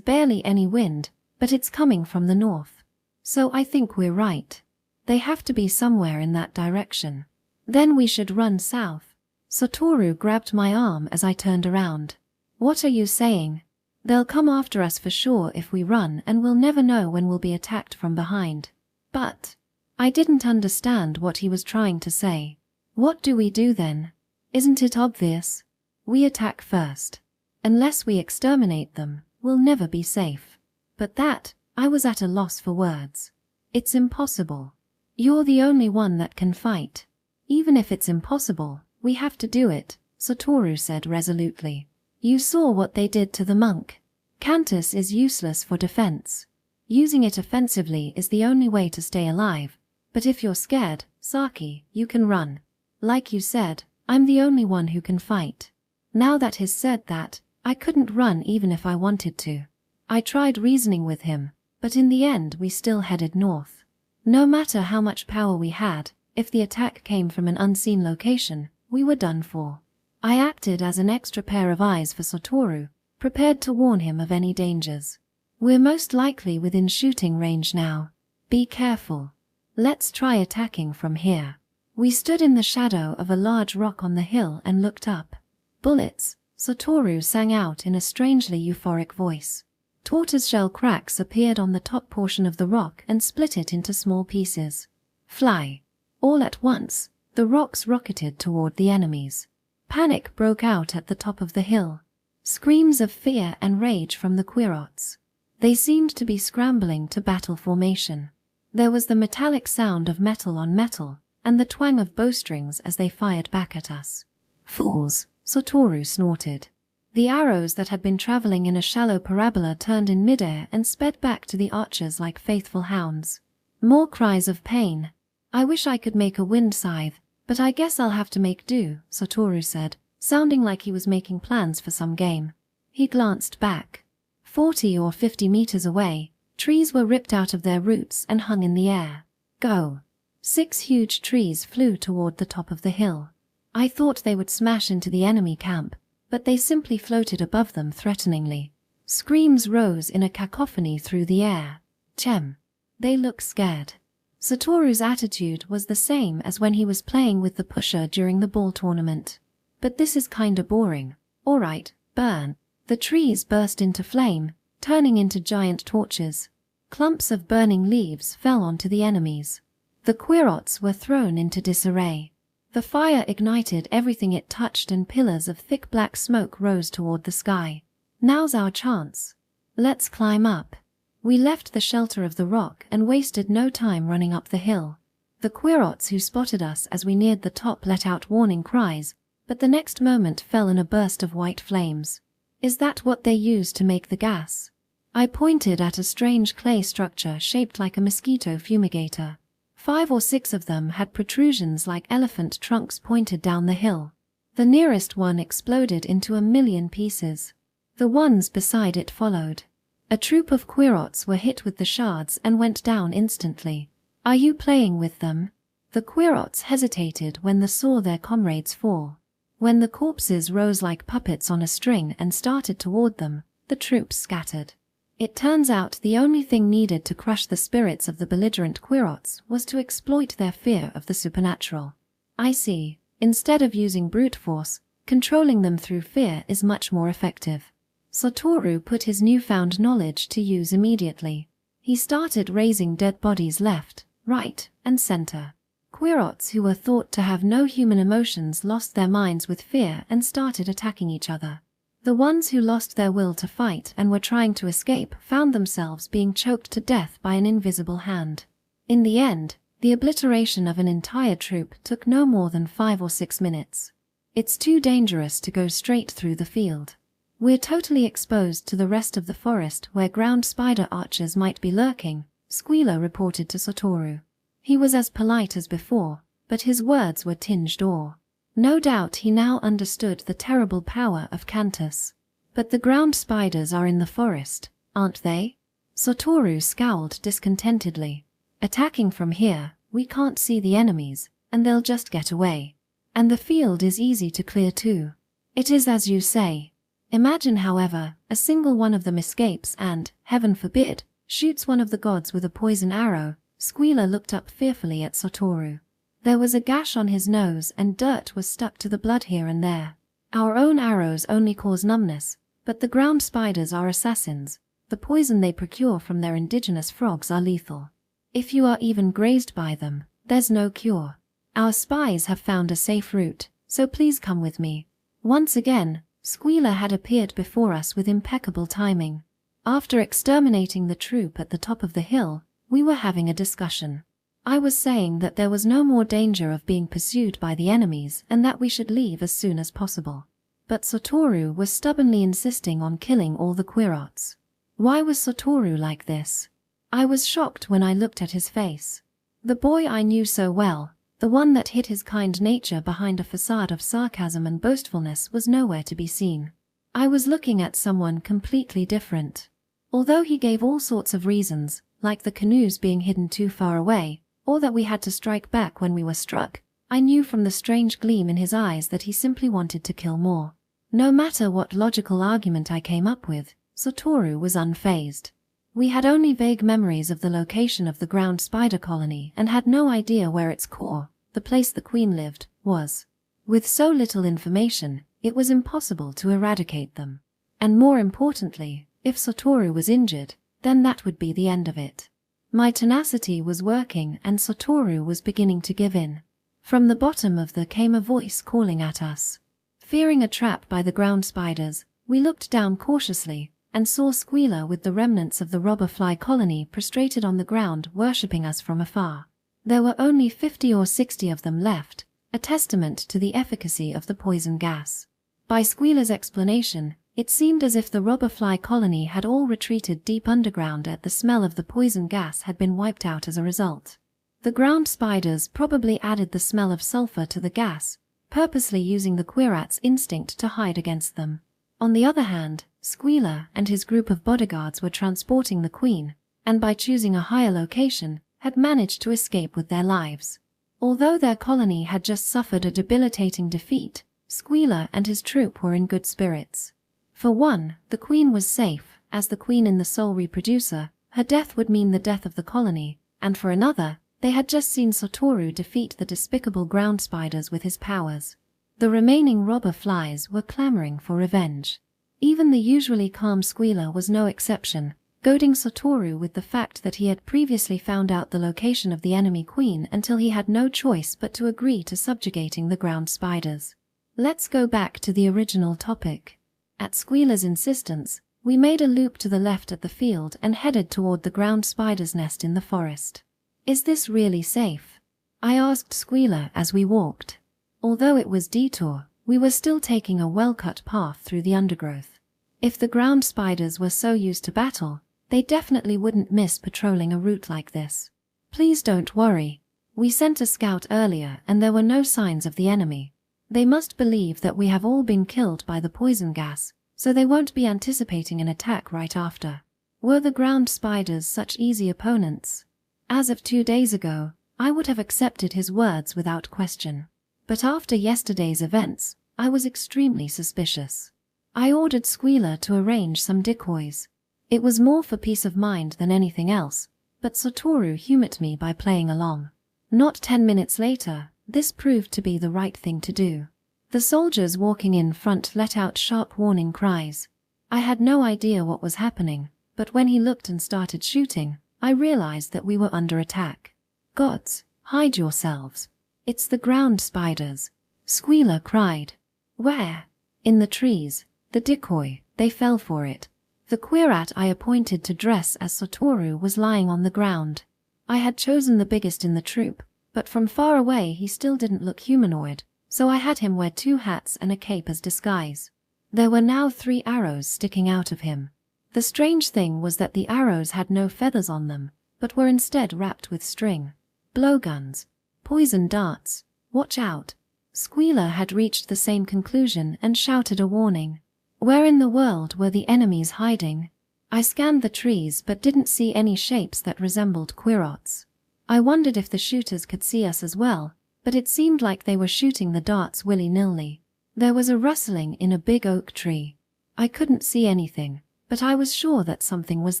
[SPEAKER 1] barely any wind, but it's coming from the north. So I think we're right. They have to be somewhere in that direction. Then we should run south." Satoru grabbed my arm as I turned around. "What are you saying?" "They'll come after us for sure if we run, and we'll never know when we'll be attacked from behind." "But..." I didn't understand what he was trying to say. "What do we do then?" "Isn't it obvious? We attack first. Unless we exterminate them, we'll never be safe." But that, I was at a loss for words. "It's impossible." You're the only one that can fight. Even if it's impossible, we have to do it, Satoru said resolutely. You saw what they did to the monk. Cantis is useless for defense. Using it offensively is the only way to stay alive. But if you're scared, Saki, you can run. Like you said, I'm the only one who can fight. Now that he's said that, I couldn't run even if I wanted to. I tried reasoning with him, but in the end we still headed north. No matter how much power we had, if the attack came from an unseen location, we were done for. I acted as an extra pair of eyes for Satoru, prepared to warn him of any dangers. We're most likely within shooting range now. Be careful. Let's try attacking from here. We stood in the shadow of a large rock on the hill and looked up. Bullets, Satoru sang out in a strangely euphoric voice. Tortoiseshell cracks appeared on the top portion of the rock and split it into small pieces. Fly. All at once, the rocks rocketed toward the enemies. Panic broke out at the top of the hill. Screams of fear and rage from the quatrots. They seemed to be scrambling to battle formation. There was the metallic sound of metal on metal, and the twang of bowstrings as they fired back at us. Fools, Satoru snorted. The arrows that had been traveling in a shallow parabola turned in midair and sped back to the archers like faithful hounds. More cries of pain. I wish I could make a wind scythe, but I guess I'll have to make do, Satoru said, sounding like he was making plans for some game. He glanced back. 40 or 50 meters away, trees were ripped out of their roots and hung in the air. Go. 6 huge trees flew toward the top of the hill. I thought they would smash into the enemy camp, but they simply floated above them threateningly. Screams rose in a cacophony through the air. Chem. They look scared. Satoru's attitude was the same as when he was playing with the pusher during the ball tournament. But this is kinda boring. Alright, burn. The trees burst into flame, turning into giant torches. Clumps of burning leaves fell onto the enemies. The quatrots were thrown into disarray. The fire ignited everything it touched and pillars of thick black smoke rose toward the sky. Now's our chance. Let's climb up. We left the shelter of the rock and wasted no time running up the hill. The quatrots who spotted us as we neared the top let out warning cries, but the next moment fell in a burst of white flames. Is that what they use to make the gas? I pointed at a strange clay structure shaped like a mosquito fumigator. 5 or 6 of them had protrusions like elephant trunks pointed down the hill. The nearest one exploded into a million pieces. The ones beside it followed. A troop of quatrots were hit with the shards and went down instantly. Are you playing with them? The quatrots hesitated when they saw their comrades fall. When the corpses rose like puppets on a string and started toward them, the troops scattered. It turns out the only thing needed to crush the spirits of the belligerent quatrots was to exploit their fear of the supernatural. I see. Instead of using brute force, controlling them through fear is much more effective. Satoru put his newfound knowledge to use immediately. He started raising dead bodies left, right, and center. Quatrots who were thought to have no human emotions lost their minds with fear and started attacking each other. The ones who lost their will to fight and were trying to escape found themselves being choked to death by an invisible hand. In the end, the obliteration of an entire troop took no more than 5 or 6 minutes. It's too dangerous to go straight through the field. We're totally exposed to the rest of the forest where ground spider archers might be lurking, Squealer reported to Satoru. He was as polite as before, but his words were tinged awe. No doubt he now understood the terrible power of cantis. But the ground spiders are in the forest, aren't they? Satoru scowled discontentedly. Attacking from here, we can't see the enemies, and they'll just get away. And the field is easy to clear too. It is as you say. Imagine, however, a single one of them escapes and, heaven forbid, shoots one of the gods with a poison arrow. Squealer looked up fearfully at Satoru. There was a gash on his nose and dirt was stuck to the blood here and there. Our own arrows only cause numbness, but the ground spiders are assassins. The poison they procure from their indigenous frogs are lethal. If you are even grazed by them, there's no cure. Our spies have found a safe route, so please come with me. Once again, Squealer had appeared before us with impeccable timing. After exterminating the troop at the top of the hill, we were having a discussion. I was saying that there was no more danger of being pursued by the enemies and that we should leave as soon as possible. But Satoru was stubbornly insisting on killing all the quats. Why was Satoru like this? I was shocked when I looked at his face. The boy I knew so well, the one that hid his kind nature behind a facade of sarcasm and boastfulness, was nowhere to be seen. I was looking at someone completely different. Although he gave all sorts of reasons, like the canoes being hidden too far away, or that we had to strike back when we were struck, I knew from the strange gleam in his eyes that he simply wanted to kill more. No matter what logical argument I came up with, Satoru was unfazed. We had only vague memories of the location of the ground spider colony and had no idea where its core, the place the queen lived, was. With so little information, it was impossible to eradicate them. And more importantly, if Satoru was injured, then that would be the end of it. My tenacity was working and Satoru was beginning to give in. From the bottom of the came a voice calling at us. Fearing a trap by the ground spiders, we looked down cautiously and saw Squealer with the remnants of the robberfly colony prostrated on the ground worshipping us from afar. There were only 50 or 60 of them left, a testament to the efficacy of the poison gas. By Squealer's explanation, it seemed as if the robberfly colony had all retreated deep underground and the smell of the poison gas had been wiped out as a result. The ground spiders probably added the smell of sulfur to the gas, purposely using the quat's instinct to hide against them. On the other hand, Squealer and his group of bodyguards were transporting the queen, and by choosing a higher location, had managed to escape with their lives. Although their colony had just suffered a debilitating defeat, Squealer and his troop were in good spirits. For one, the queen was safe, as the queen in the Soul Reproducer, her death would mean the death of the colony, and for another, they had just seen Satoru defeat the despicable ground spiders with his powers. The remaining robber flies were clamoring for revenge. Even the usually calm Squealer was no exception, goading Satoru with the fact that he had previously found out the location of the enemy queen until he had no choice but to agree to subjugating the ground spiders. Let's go back to the original topic. At Squealer's insistence, we made a loop to the left at the field and headed toward the ground spider's nest in the forest. Is this really safe? I asked Squealer as we walked. Although it was detour, we were still taking a well-cut path through the undergrowth. If the ground spiders were so used to battle, they definitely wouldn't miss patrolling a route like this. Please don't worry. We sent a scout earlier and there were no signs of the enemy. They must believe that we have all been killed by the poison gas, so they won't be anticipating an attack right after. Were the ground spiders such easy opponents? As of 2 days ago, I would have accepted his words without question. But after yesterday's events, I was extremely suspicious. I ordered Squealer to arrange some decoys. It was more for peace of mind than anything else, but Satoru humored me by playing along. Not 10 minutes later, this proved to be the right thing to do. The soldiers walking in front let out sharp warning cries. I had no idea what was happening, but when he looked and started shooting, I realized that we were under attack. Gods, hide yourselves. It's the ground spiders. Squealer cried. Where? In the trees. The decoy, they fell for it. The quat I appointed to dress as Satoru was lying on the ground. I had chosen the biggest in the troop, but from far away he still didn't look humanoid, so I had him wear 2 hats and a cape as disguise. There were now 3 arrows sticking out of him. The strange thing was that the arrows had no feathers on them, but were instead wrapped with string. Blowguns. Poison darts. Watch out. Squealer had reached the same conclusion and shouted a warning. Where in the world were the enemies hiding? I scanned the trees but didn't see any shapes that resembled quats. I wondered if the shooters could see us as well, but it seemed like they were shooting the darts willy-nilly. There was a rustling in a big oak tree. I couldn't see anything, but I was sure that something was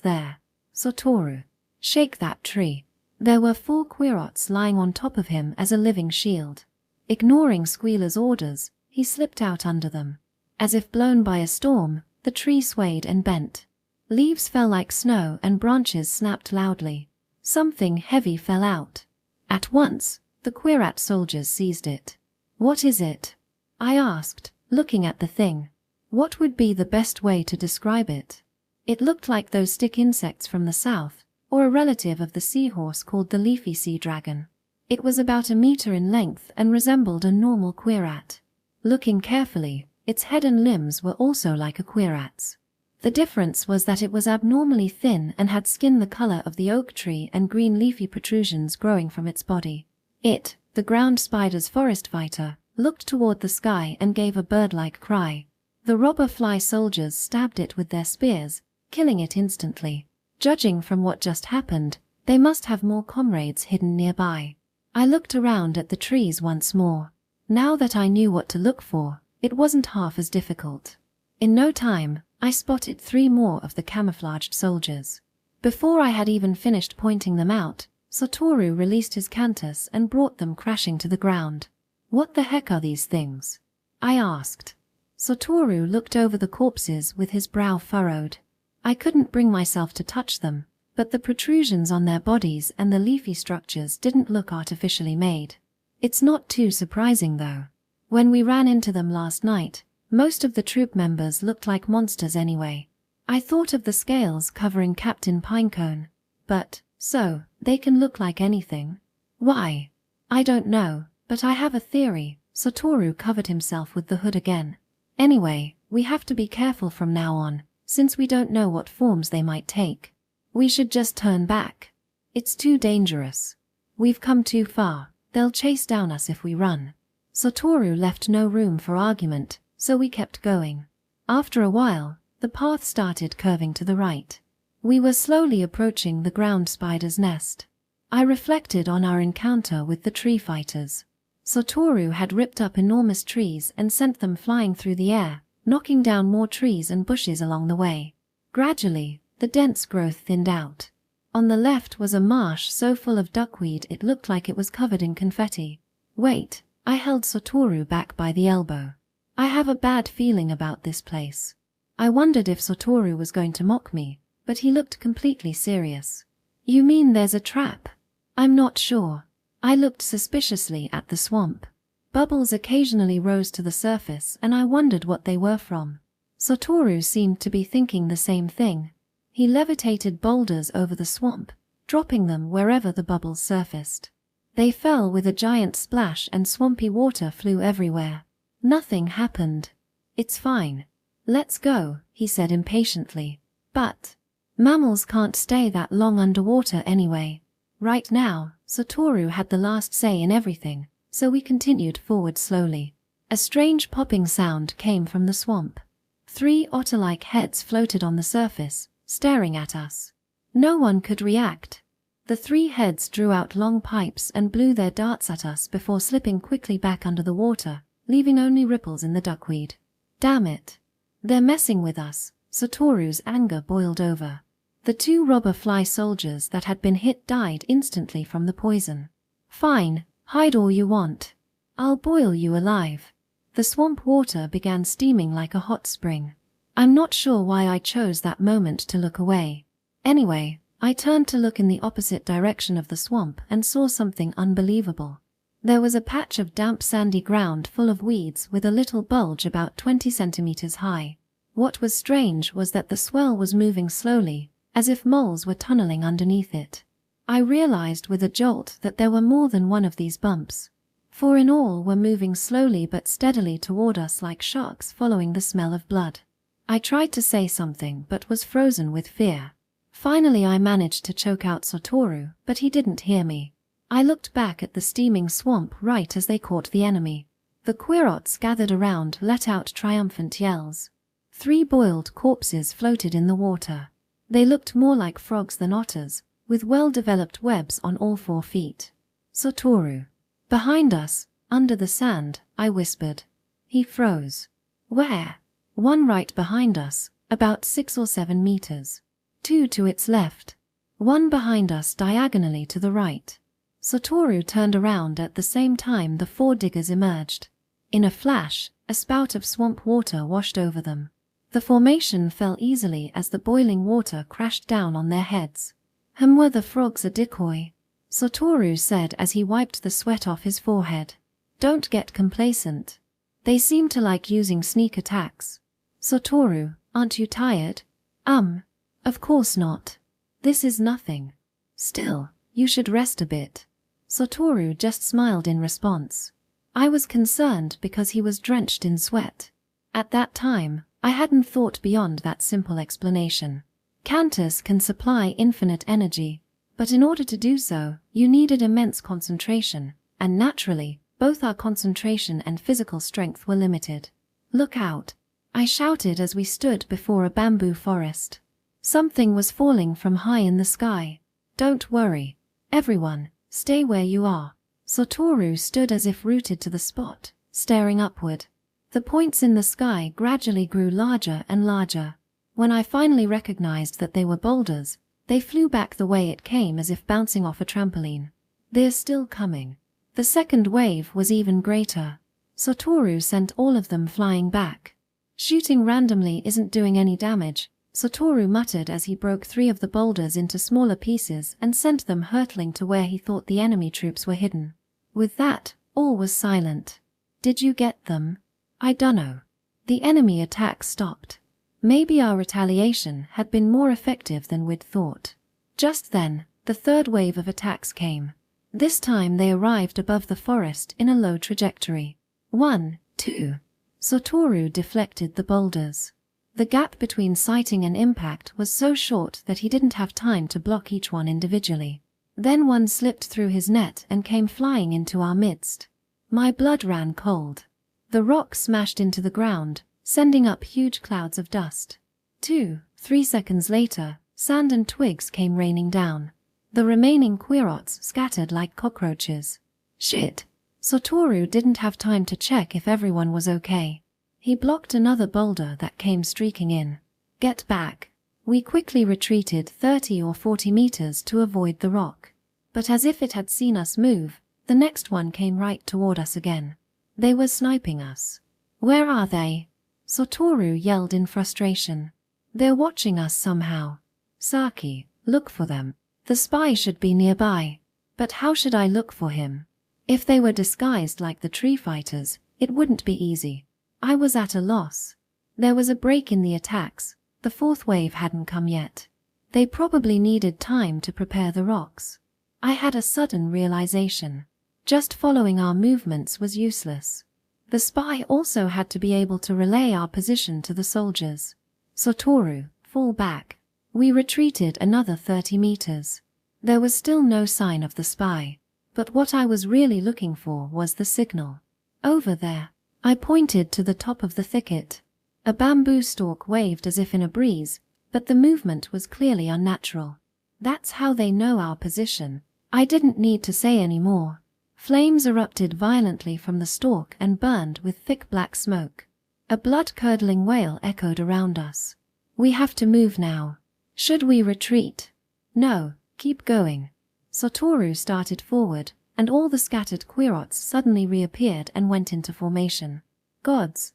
[SPEAKER 1] there. Satoru, shake that tree. There were 4 quats lying on top of him as a living shield. Ignoring Squealer's orders, he slipped out under them. As if blown by a storm, the tree swayed and bent. Leaves fell like snow and branches snapped loudly. Something heavy fell out. At once, the quat soldiers seized it. What is it? I asked, looking at the thing. What would be the best way to describe it? It looked like those stick insects from the south, or a relative of the seahorse called the leafy sea dragon. It was about a meter in length and resembled a normal quat. Looking carefully, its head and limbs were also like a quat's. The difference was that it was abnormally thin and had skin the color of the oak tree and green leafy protrusions growing from its body. It, the ground spider's forest fighter, looked toward the sky and gave a bird-like cry. The robberfly soldiers stabbed it with their spears, killing it instantly. Judging from what just happened, they must have more comrades hidden nearby. I looked around at the trees once more. Now that I knew what to look for, it wasn't half as difficult. In no time, I spotted 3 more of the camouflaged soldiers. Before I had even finished pointing them out, Satoru released his cantis and brought them crashing to the ground. "What the heck are these things?" I asked. Satoru looked over the corpses with his brow furrowed. I couldn't bring myself to touch them, but the protrusions on their bodies and the leafy structures didn't look artificially made. It's not too surprising though. When we ran into them last night, most of the troop members looked like monsters anyway. I thought of the scales covering Captain Pinecone. But, so, they can look like anything? Why? I don't know, but I have a theory. Satoru covered himself with the hood again. Anyway, we have to be careful from now on, since we don't know what forms they might take. We should just turn back. It's too dangerous. We've come too far. They'll chase down us if we run. Satoru left no room for argument, so we kept going. After a while, the path started curving to the right. We were slowly approaching the ground spider's nest. I reflected on our encounter with the tree fighters. Satoru had ripped up enormous trees and sent them flying through the air, knocking down more trees and bushes along the way. Gradually, the dense growth thinned out. On the left was a marsh so full of duckweed it looked like it was covered in confetti. Wait, I held Satoru back by the elbow. I have a bad feeling about this place. I wondered if Satoru was going to mock me, but he looked completely serious. You mean there's a trap? I'm not sure. I looked suspiciously at the swamp. Bubbles occasionally rose to the surface and I wondered what they were from. Satoru seemed to be thinking the same thing. He levitated boulders over the swamp, dropping them wherever the bubbles surfaced. They fell with a giant splash and swampy water flew everywhere. Nothing happened. It's fine. Let's go, he said impatiently. But mammals can't stay that long underwater anyway. Right now, Satoru had the last say in everything, so we continued forward slowly. A strange popping sound came from the swamp. 3 otter-like heads floated on the surface, staring at us. No one could react. The 3 heads drew out long pipes and blew their darts at us before slipping quickly back under the water, leaving only ripples in the duckweed. Damn it. They're messing with us. Satoru's anger boiled over. The 2 robberfly soldiers that had been hit died instantly from the poison. Fine, hide all you want. I'll boil you alive. The swamp water began steaming like a hot spring. I'm not sure why I chose that moment to look away. Anyway, I turned to look in the opposite direction of the swamp and saw something unbelievable. There was a patch of damp sandy ground full of weeds with a little bulge about 20 centimeters high. What was strange was that the swell was moving slowly, as if moles were tunneling underneath it. I realized with a jolt that there were more than one of these bumps. 4 in all were moving slowly but steadily toward us like sharks following the smell of blood. I tried to say something but was frozen with fear. Finally I managed to choke out Satoru, but he didn't hear me. I looked back at the steaming swamp right as they caught the enemy. The quirrots gathered around let out triumphant yells. 3 boiled corpses floated in the water. They looked more like frogs than otters, with well-developed webs on all 4 feet. Satoru. Behind us, under the sand, I whispered. He froze. Where? 1 right behind us, about 6 or 7 meters. 2 to its left. 1 behind us diagonally to the right. Satoru turned around at the same time the 4 diggers emerged. In a flash, a spout of swamp water washed over them. The formation fell easily as the boiling water crashed down on their heads. Were the frogs a decoy? Satoru said as he wiped the sweat off his forehead. Don't get complacent. They seem to like using sneak attacks. Satoru, aren't you tired? Of course not. This is nothing. Still, you should rest a bit. Satoru just smiled in response. I was concerned because he was drenched in sweat. At that time, I hadn't thought beyond that simple explanation. Cantis can supply infinite energy, but in order to do so, you needed immense concentration, and naturally, both our concentration and physical strength were limited. Look out! I shouted as we stood before a bamboo forest. Something was falling from high in the sky. Don't worry. Everyone, stay where you are. Satoru stood as if rooted to the spot, staring upward. The points in the sky gradually grew larger and larger. When I finally recognized that they were boulders, they flew back the way it came as if bouncing off a trampoline. They're still coming. The second wave was even greater. Satoru sent all of them flying back. Shooting randomly isn't doing any damage, Satoru muttered as he broke 3 of the boulders into smaller pieces and sent them hurtling to where he thought the enemy troops were hidden. With that, all was silent. Did you get them? I dunno. The enemy attack stopped. Maybe our retaliation had been more effective than we'd thought. Just then, the third wave of attacks came. This time they arrived above the forest in a low trajectory. 1, 2. Satoru deflected the boulders. The gap between sighting and impact was so short that he didn't have time to block each one individually. Then one slipped through his net and came flying into our midst. My blood ran cold. The rock smashed into the ground, sending up huge clouds of dust. 2, 3 seconds later, sand and twigs came raining down. The remaining querots scattered like cockroaches. Shit! Satoru didn't have time to check if everyone was okay. He blocked another boulder that came streaking in. Get back. We quickly retreated 30 or 40 meters to avoid the rock. But as if it had seen us move, the next one came right toward us again. They were sniping us. Where are they? Satoru yelled in frustration. They're watching us somehow. Saki, look for them. The spy should be nearby. But how should I look for him? If they were disguised like the tree fighters, it wouldn't be easy. I was at a loss. There was a break in the attacks. The fourth wave hadn't come yet. They probably needed time to prepare the rocks. I had a sudden realization. Just following our movements was useless. The spy also had to be able to relay our position to the soldiers. Satoru, fall back. We retreated another 30 meters. There was still no sign of the spy, but what I was really looking for was the signal. Over there. I pointed to the top of the thicket. A bamboo stalk waved as if in a breeze, but the movement was clearly unnatural. That's how they know our position. I didn't need to say any more. Flames erupted violently from the stalk and burned with thick black smoke. A blood-curdling wail echoed around us. We have to move now. Should we retreat? No, keep going. Satoru started forward, and all the scattered querots suddenly reappeared and went into formation. Gods,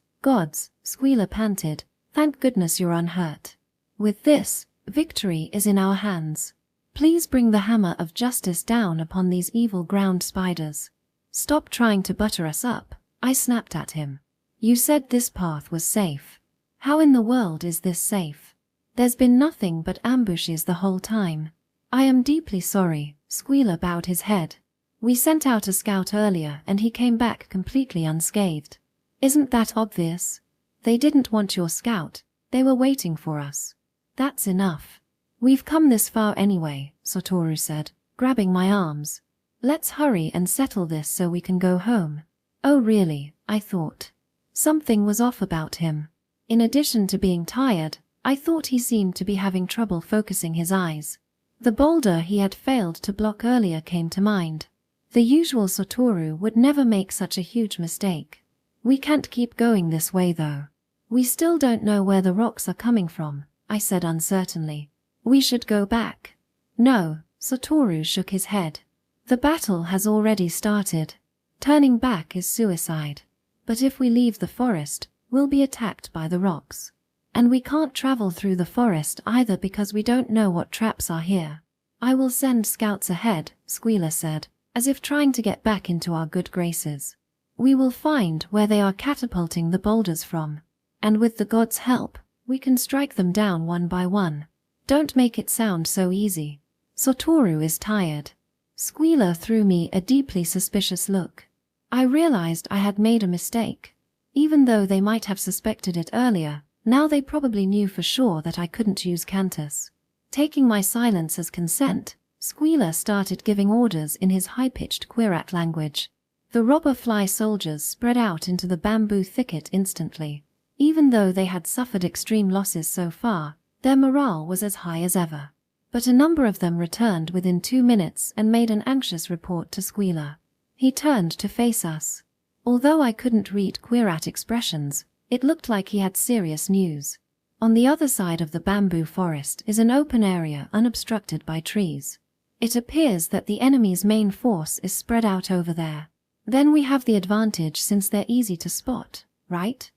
[SPEAKER 1] squealer panted, thank goodness you're unhurt. With this, victory is in our hands. Please bring the hammer of justice down upon these evil ground spiders. Stop trying to butter us up, I snapped at him. You said this path was safe. How in the world is this safe? There's been nothing but ambushes the whole time. I am deeply sorry, Squealer bowed his head. We sent out a scout earlier and he came back completely unscathed. Isn't that obvious? They didn't want your scout, they were waiting for us. That's enough. We've come this far anyway, Satoru said, grabbing my arms. Let's hurry and settle this so we can go home. Oh really, I thought. Something was off about him. In addition to being tired, I thought he seemed to be having trouble focusing his eyes. The boulder he had failed to block earlier came to mind. The usual Satoru would never make such a huge mistake. We can't keep going this way though. We still don't know where the rocks are coming from, I said uncertainly. We should go back. No, Satoru shook his head. The battle has already started. Turning back is suicide. But if we leave the forest, we'll be attacked by the rocks. And we can't travel through the forest either because we don't know what traps are here. I will send scouts ahead, Squealer said, as if trying to get back into our good graces. We will find where they are catapulting the boulders from. And with the gods' help, we can strike them down one by one. Don't make it sound so easy. Satoru is tired. Squealer threw me a deeply suspicious look. I realized I had made a mistake. Even though they might have suspected it earlier, now they probably knew for sure that I couldn't use cantis. Taking my silence as consent, Squealer started giving orders in his high-pitched quat language. The robberfly soldiers spread out into the bamboo thicket instantly. Even though they had suffered extreme losses so far, their morale was as high as ever. But a number of them returned within 2 minutes and made an anxious report to Squealer. He turned to face us. Although I couldn't read quat expressions, it looked like he had serious news. On the other side of the bamboo forest is an open area unobstructed by trees. It appears that the enemy's main force is spread out over there. Then we have the advantage since they're easy to spot, right?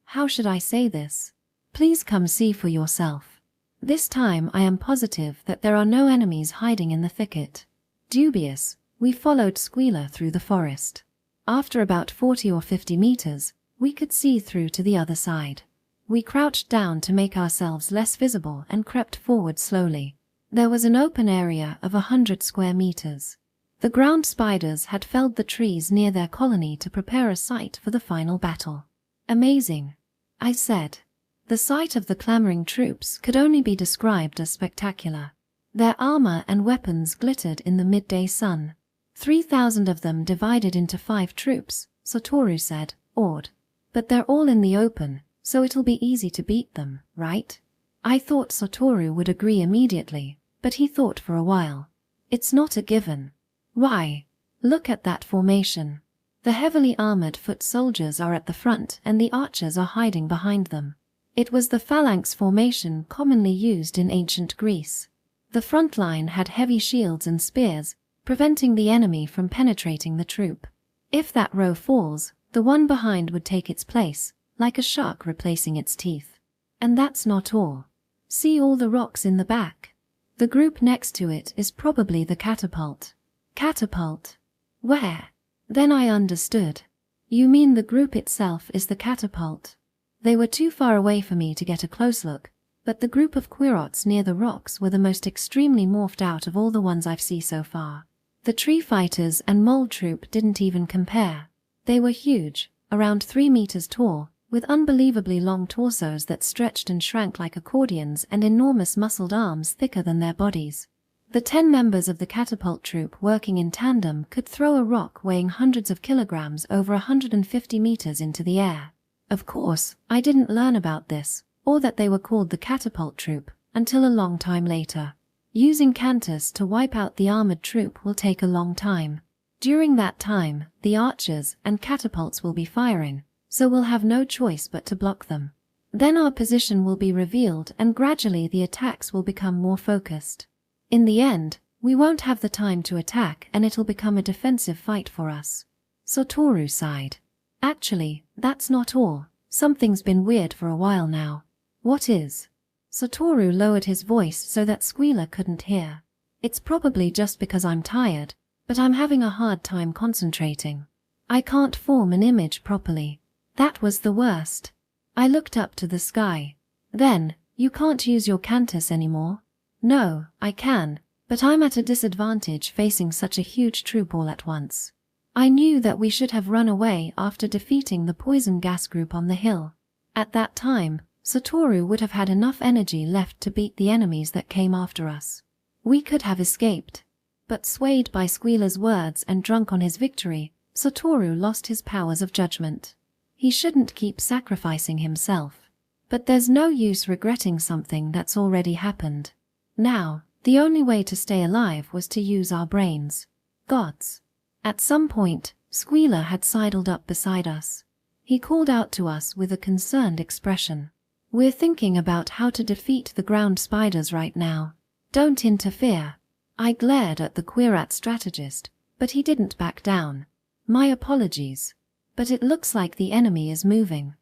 [SPEAKER 1] How should I say this? Please come see for yourself. This time I am positive that there are no enemies hiding in the thicket. Dubious, we followed Squealer through the forest. After about 40 or 50 meters, we could see through to the other side. We crouched down to make ourselves less visible and crept forward slowly. There was an open area of 100 square meters. The ground spiders had felled the trees near their colony to prepare a site for the final battle. Amazing, I said. The sight of the clamoring troops could only be described as spectacular. Their armor and weapons glittered in the midday sun. 3,000 of them divided into 5 troops, Satoru said, awed. But they're all in the open, so it'll be easy to beat them, right? I thought Satoru would agree immediately, but he thought for a while. It's not a given. Why? Look at that formation. The heavily armored foot soldiers are at the front and the archers are hiding behind them. It was the phalanx formation commonly used in ancient Greece. The front line had heavy shields and spears, preventing the enemy from penetrating the troop. If that row falls, the one behind would take its place, like a shark replacing its teeth. And that's not all. See all the rocks in the back? The group next to it is probably the catapult. Catapult? Where? Then I understood. You mean the group itself is the catapult? They were too far away for me to get a close look, but the group of quirrots near the rocks were the most extremely morphed out of all the ones I've seen so far. The tree fighters and mole troop didn't even compare. They were huge, around 3 meters tall, with unbelievably long torsos that stretched and shrank like accordions and enormous muscled arms thicker than their bodies. The 10 members of the catapult troop working in tandem could throw a rock weighing hundreds of kilograms over 150 meters into the air. Of course, I didn't learn about this, or that they were called the catapult troop, until a long time later. Using cantis to wipe out the armored troop will take a long time. During that time, the archers and catapults will be firing, so we'll have no choice but to block them. Then our position will be revealed and gradually the attacks will become more focused. In the end, we won't have the time to attack and it'll become a defensive fight for us. Satoru sighed. Actually, that's not all. Something's been weird for a while now. What is? Satoru lowered his voice so that Squealer couldn't hear. It's probably just because I'm tired, but I'm having a hard time concentrating. I can't form an image properly. That was the worst. I looked up to the sky. Then, you can't use your cantis anymore? No, I can, but I'm at a disadvantage facing such a huge troop all at once. I knew that we should have run away after defeating the poison gas group on the hill. At that time, Satoru would have had enough energy left to beat the enemies that came after us. We could have escaped. But swayed by Squealer's words and drunk on his victory, Satoru lost his powers of judgment. He shouldn't keep sacrificing himself. But there's no use regretting something that's already happened. Now, the only way to stay alive was to use our brains. Gods. At some point, Squealer had sidled up beside us. He called out to us with a concerned expression. We're thinking about how to defeat the ground spiders right now. Don't interfere. I glared at the quat strategist, but he didn't back down. My apologies. But it looks like the enemy is moving.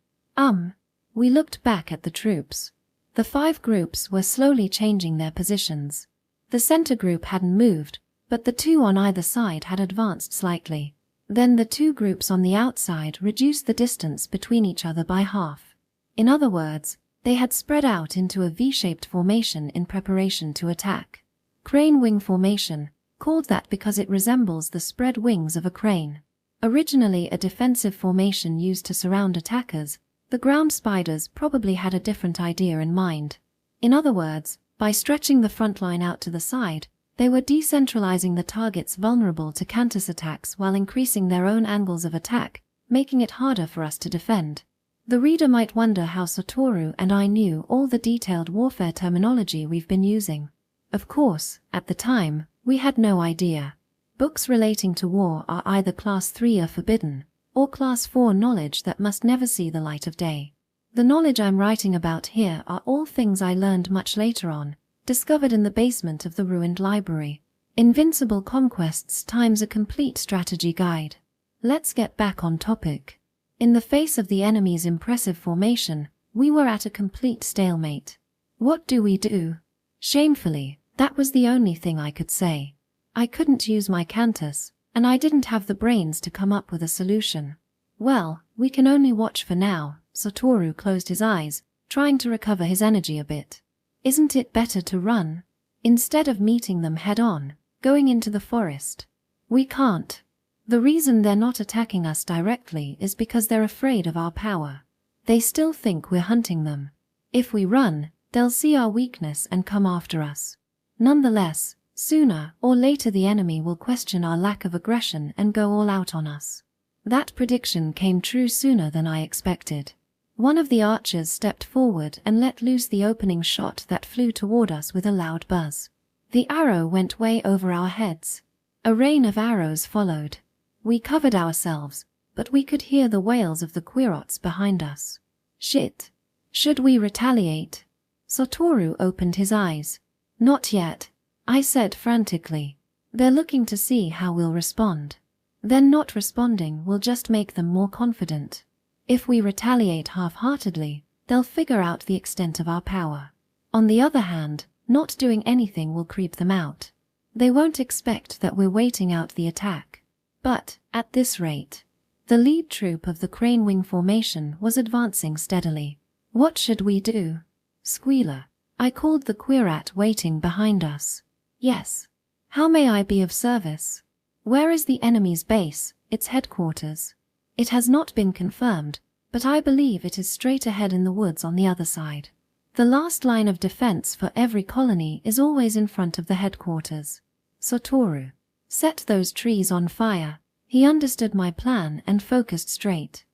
[SPEAKER 1] We looked back at the troops. The 5 groups were slowly changing their positions. The center group hadn't moved, but the 2 on either side had advanced slightly. Then the 2 groups on the outside reduced the distance between each other by half. In other words, they had spread out into a V-shaped formation in preparation to attack. Crane wing formation, called that because it resembles the spread wings of a crane. Originally a defensive formation used to surround attackers, the ground spiders probably had a different idea in mind. In other words, by stretching the front line out to the side, they were decentralizing the targets vulnerable to cantis attacks while increasing their own angles of attack, making it harder for us to defend. The reader might wonder how Satoru and I knew all the detailed warfare terminology we've been using. Of course, at the time, we had no idea. Books relating to war are either Class 3 or forbidden, or Class 4 knowledge that must never see the light of day. The knowledge I'm writing about here are all things I learned much later on, discovered in the basement of the ruined library. Invincible Conquests times a complete strategy guide. Let's get back on topic. In the face of the enemy's impressive formation, we were at a complete stalemate. What do we do? Shamefully, that was the only thing I could say. I couldn't use my cantis, and I didn't have the brains to come up with a solution. Well, we can only watch for now. Satoru closed his eyes, trying to recover his energy a bit. Isn't it better to run? Instead of meeting them head-on, going into the forest? We can't. The reason they're not attacking us directly is because they're afraid of our power. They still think we're hunting them. If we run, they'll see our weakness and come after us. Nonetheless, sooner or later the enemy will question our lack of aggression and go all out on us. That prediction came true sooner than I expected. One of the archers stepped forward and let loose the opening shot that flew toward us with a loud buzz. The arrow went way over our heads. A rain of arrows followed. We covered ourselves, but we could hear the wails of the querots behind us. Shit. Should we retaliate? Satoru opened his eyes. Not yet, I said frantically. They're looking to see how we'll respond. Then not responding will just make them more confident. If we retaliate half-heartedly, they'll figure out the extent of our power. On the other hand, not doing anything will creep them out. They won't expect that we're waiting out the attack. But, at this rate, the lead troop of the crane wing formation was advancing steadily. What should we do? Squealer. I called the querat waiting behind us. Yes. How may I be of service? Where is the enemy's base, its headquarters? It has not been confirmed, but I believe it is straight ahead in the woods on the other side. The last line of defense for every colony is always in front of the headquarters. Satoru. Set those trees on fire. He understood my plan and focused straight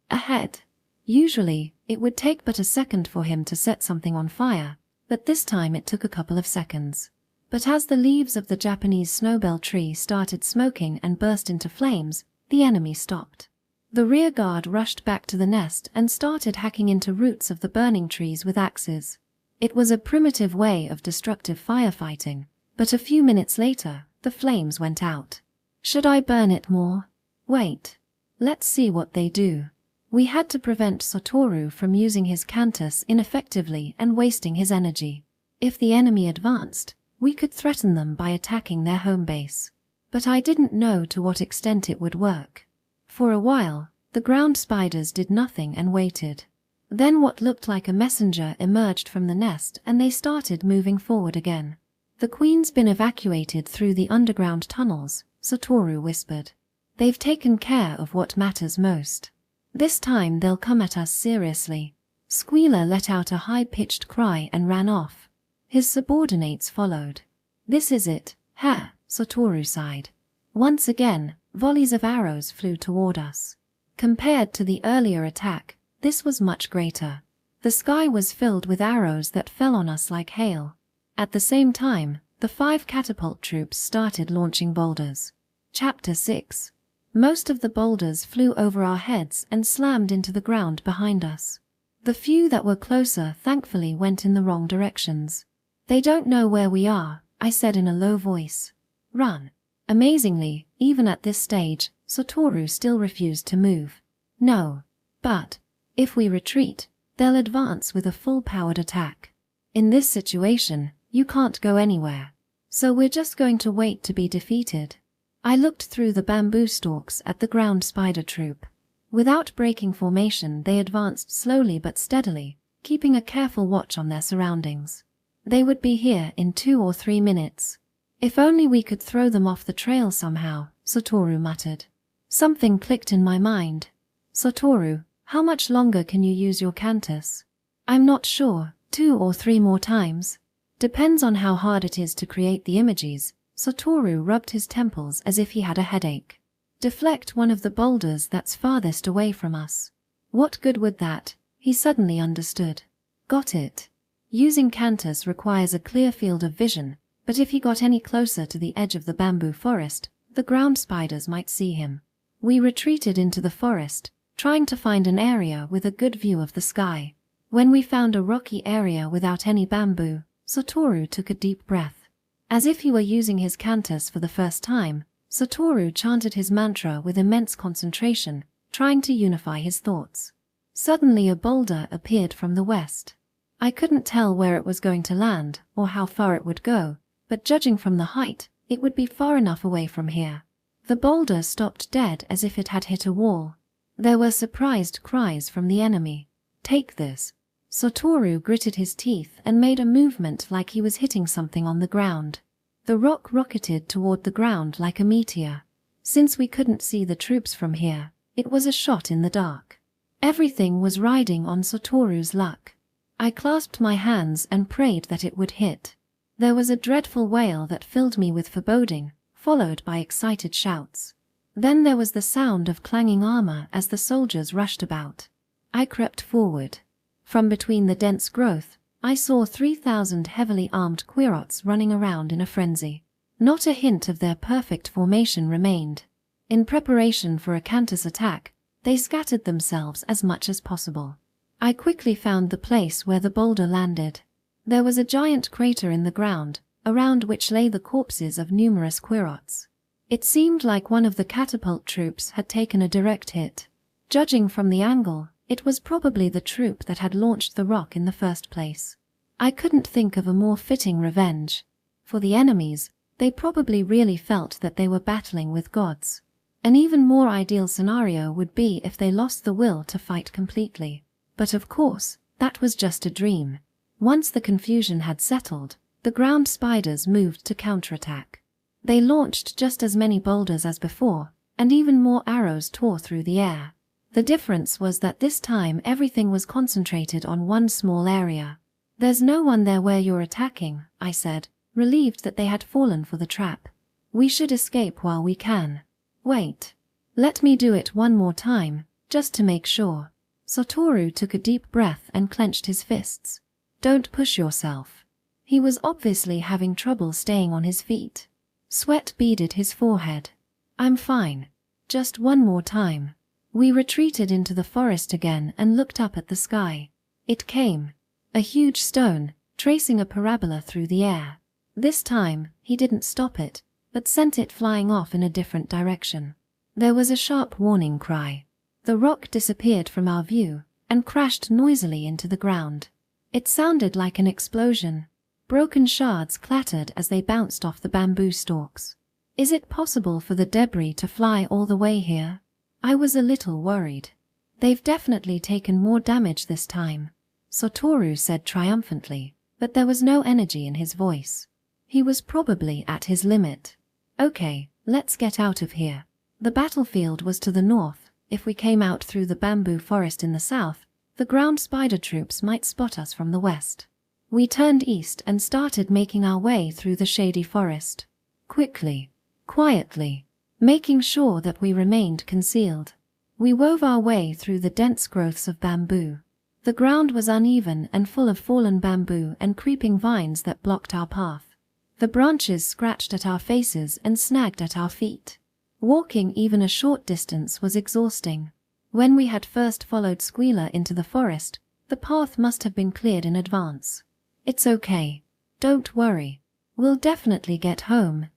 [SPEAKER 1] ahead. Usually, it would take but a second for him to set something on fire, but this time it took a couple of seconds. But as the leaves of the Japanese snowbell tree started smoking and burst into flames, the enemy stopped. The rear guard rushed back to the nest and started hacking into roots of the burning trees with axes. It was a primitive way of destructive firefighting, but a few minutes later, the flames went out. Should I burn it more? Wait. Let's see what they do. We had to prevent Satoru from using his cantis ineffectively and wasting his energy. If the enemy advanced, we could threaten them by attacking their home base. But I didn't know to what extent it would work. For a while, the ground spiders did nothing and waited. Then what looked like a messenger emerged from the nest and they started moving forward again. The queen's been evacuated through the underground tunnels, Satoru whispered. They've taken care of what matters most. This time they'll come at us seriously. Squealer let out a high-pitched cry and ran off. His subordinates followed. This is it, ha, Satoru sighed. Once again, volleys of arrows flew toward us. Compared to the earlier attack, this was much greater. The sky was filled with arrows that fell on us like hail. At the same time, the 5 catapult troops started launching boulders. Chapter 6. Most of the boulders flew over our heads and slammed into the ground behind us. The few that were closer thankfully went in the wrong directions. They don't know where we are, I said in a low voice. Run. Amazingly, even at this stage, Satoru still refused to move. No. But, if we retreat, they'll advance with a full-powered attack. In this situation, you can't go anywhere. So we're just going to wait to be defeated. I looked through the bamboo stalks at the ground spider troop. Without breaking formation, they advanced slowly but steadily, keeping a careful watch on their surroundings. They would be here in 2 or 3 minutes. If only we could throw them off the trail somehow, Satoru muttered. Something clicked in my mind. Satoru, how much longer can you use your cantis? I'm not sure, 2 or 3 more times. Depends on how hard it is to create the images. Satoru rubbed his temples as if he had a headache. Deflect one of the boulders that's farthest away from us. What good would that? He suddenly understood. Got it. Using cantis requires a clear field of vision, but if he got any closer to the edge of the bamboo forest, the ground spiders might see him. We retreated into the forest, trying to find an area with a good view of the sky. When we found a rocky area without any bamboo, Satoru took a deep breath. As if he were using his cantis for the first time, Satoru chanted his mantra with immense concentration, trying to unify his thoughts. Suddenly a boulder appeared from the west. I couldn't tell where it was going to land or how far it would go, but judging from the height, it would be far enough away from here. The boulder stopped dead as if it had hit a wall. There were surprised cries from the enemy. Take this. Satoru gritted his teeth and made a movement like he was hitting something on the ground. The rock rocketed toward the ground like a meteor. Since we couldn't see the troops from here, it was a shot in the dark. Everything was riding on Satoru's luck. I clasped my hands and prayed that it would hit. There was a dreadful wail that filled me with foreboding, followed by excited shouts. Then there was the sound of clanging armor as the soldiers rushed about. I crept forward. From between the dense growth, I saw 3,000 heavily armed quats running around in a frenzy. Not a hint of their perfect formation remained. In preparation for a cantis attack, they scattered themselves as much as possible. I quickly found the place where the boulder landed. There was a giant crater in the ground, around which lay the corpses of numerous quats. It seemed like one of the catapult troops had taken a direct hit. Judging from the angle, it was probably the troop that had launched the rock in the first place. I couldn't think of a more fitting revenge. For the enemies, they probably really felt that they were battling with gods. An even more ideal scenario would be if they lost the will to fight completely. But of course, that was just a dream. Once the confusion had settled, the ground spiders moved to counterattack. They launched just as many boulders as before, and even more arrows tore through the air. The difference was that this time everything was concentrated on one small area. There's no one there where you're attacking, I said, relieved that they had fallen for the trap. We should escape while we can. Wait. Let me do it one more time, just to make sure. Satoru took a deep breath and clenched his fists. Don't push yourself. He was obviously having trouble staying on his feet. Sweat beaded his forehead. I'm fine. Just one more time. We retreated into the forest again and looked up at the sky. It came. A huge stone, tracing a parabola through the air. This time, he didn't stop it, but sent it flying off in a different direction. There was a sharp warning cry. The rock disappeared from our view and crashed noisily into the ground. It sounded like an explosion. Broken shards clattered as they bounced off the bamboo stalks. Is it possible for the debris to fly all the way here? I was a little worried. They've definitely taken more damage this time, Satoru said triumphantly, but there was no energy in his voice. He was probably at his limit. Okay, let's get out of here. The battlefield was to the north. If we came out through the bamboo forest in the south, the ground spider troops might spot us from the west. We turned east and started making our way through the shady forest. Quickly, quietly, making sure that we remained concealed. We wove our way through the dense growths of bamboo. The ground was uneven and full of fallen bamboo and creeping vines that blocked our path. The branches scratched at our faces and snagged at our feet. Walking even a short distance was exhausting. When we had first followed Squealer into the forest, the path must have been cleared in advance. It's okay. Don't worry. We'll definitely get home.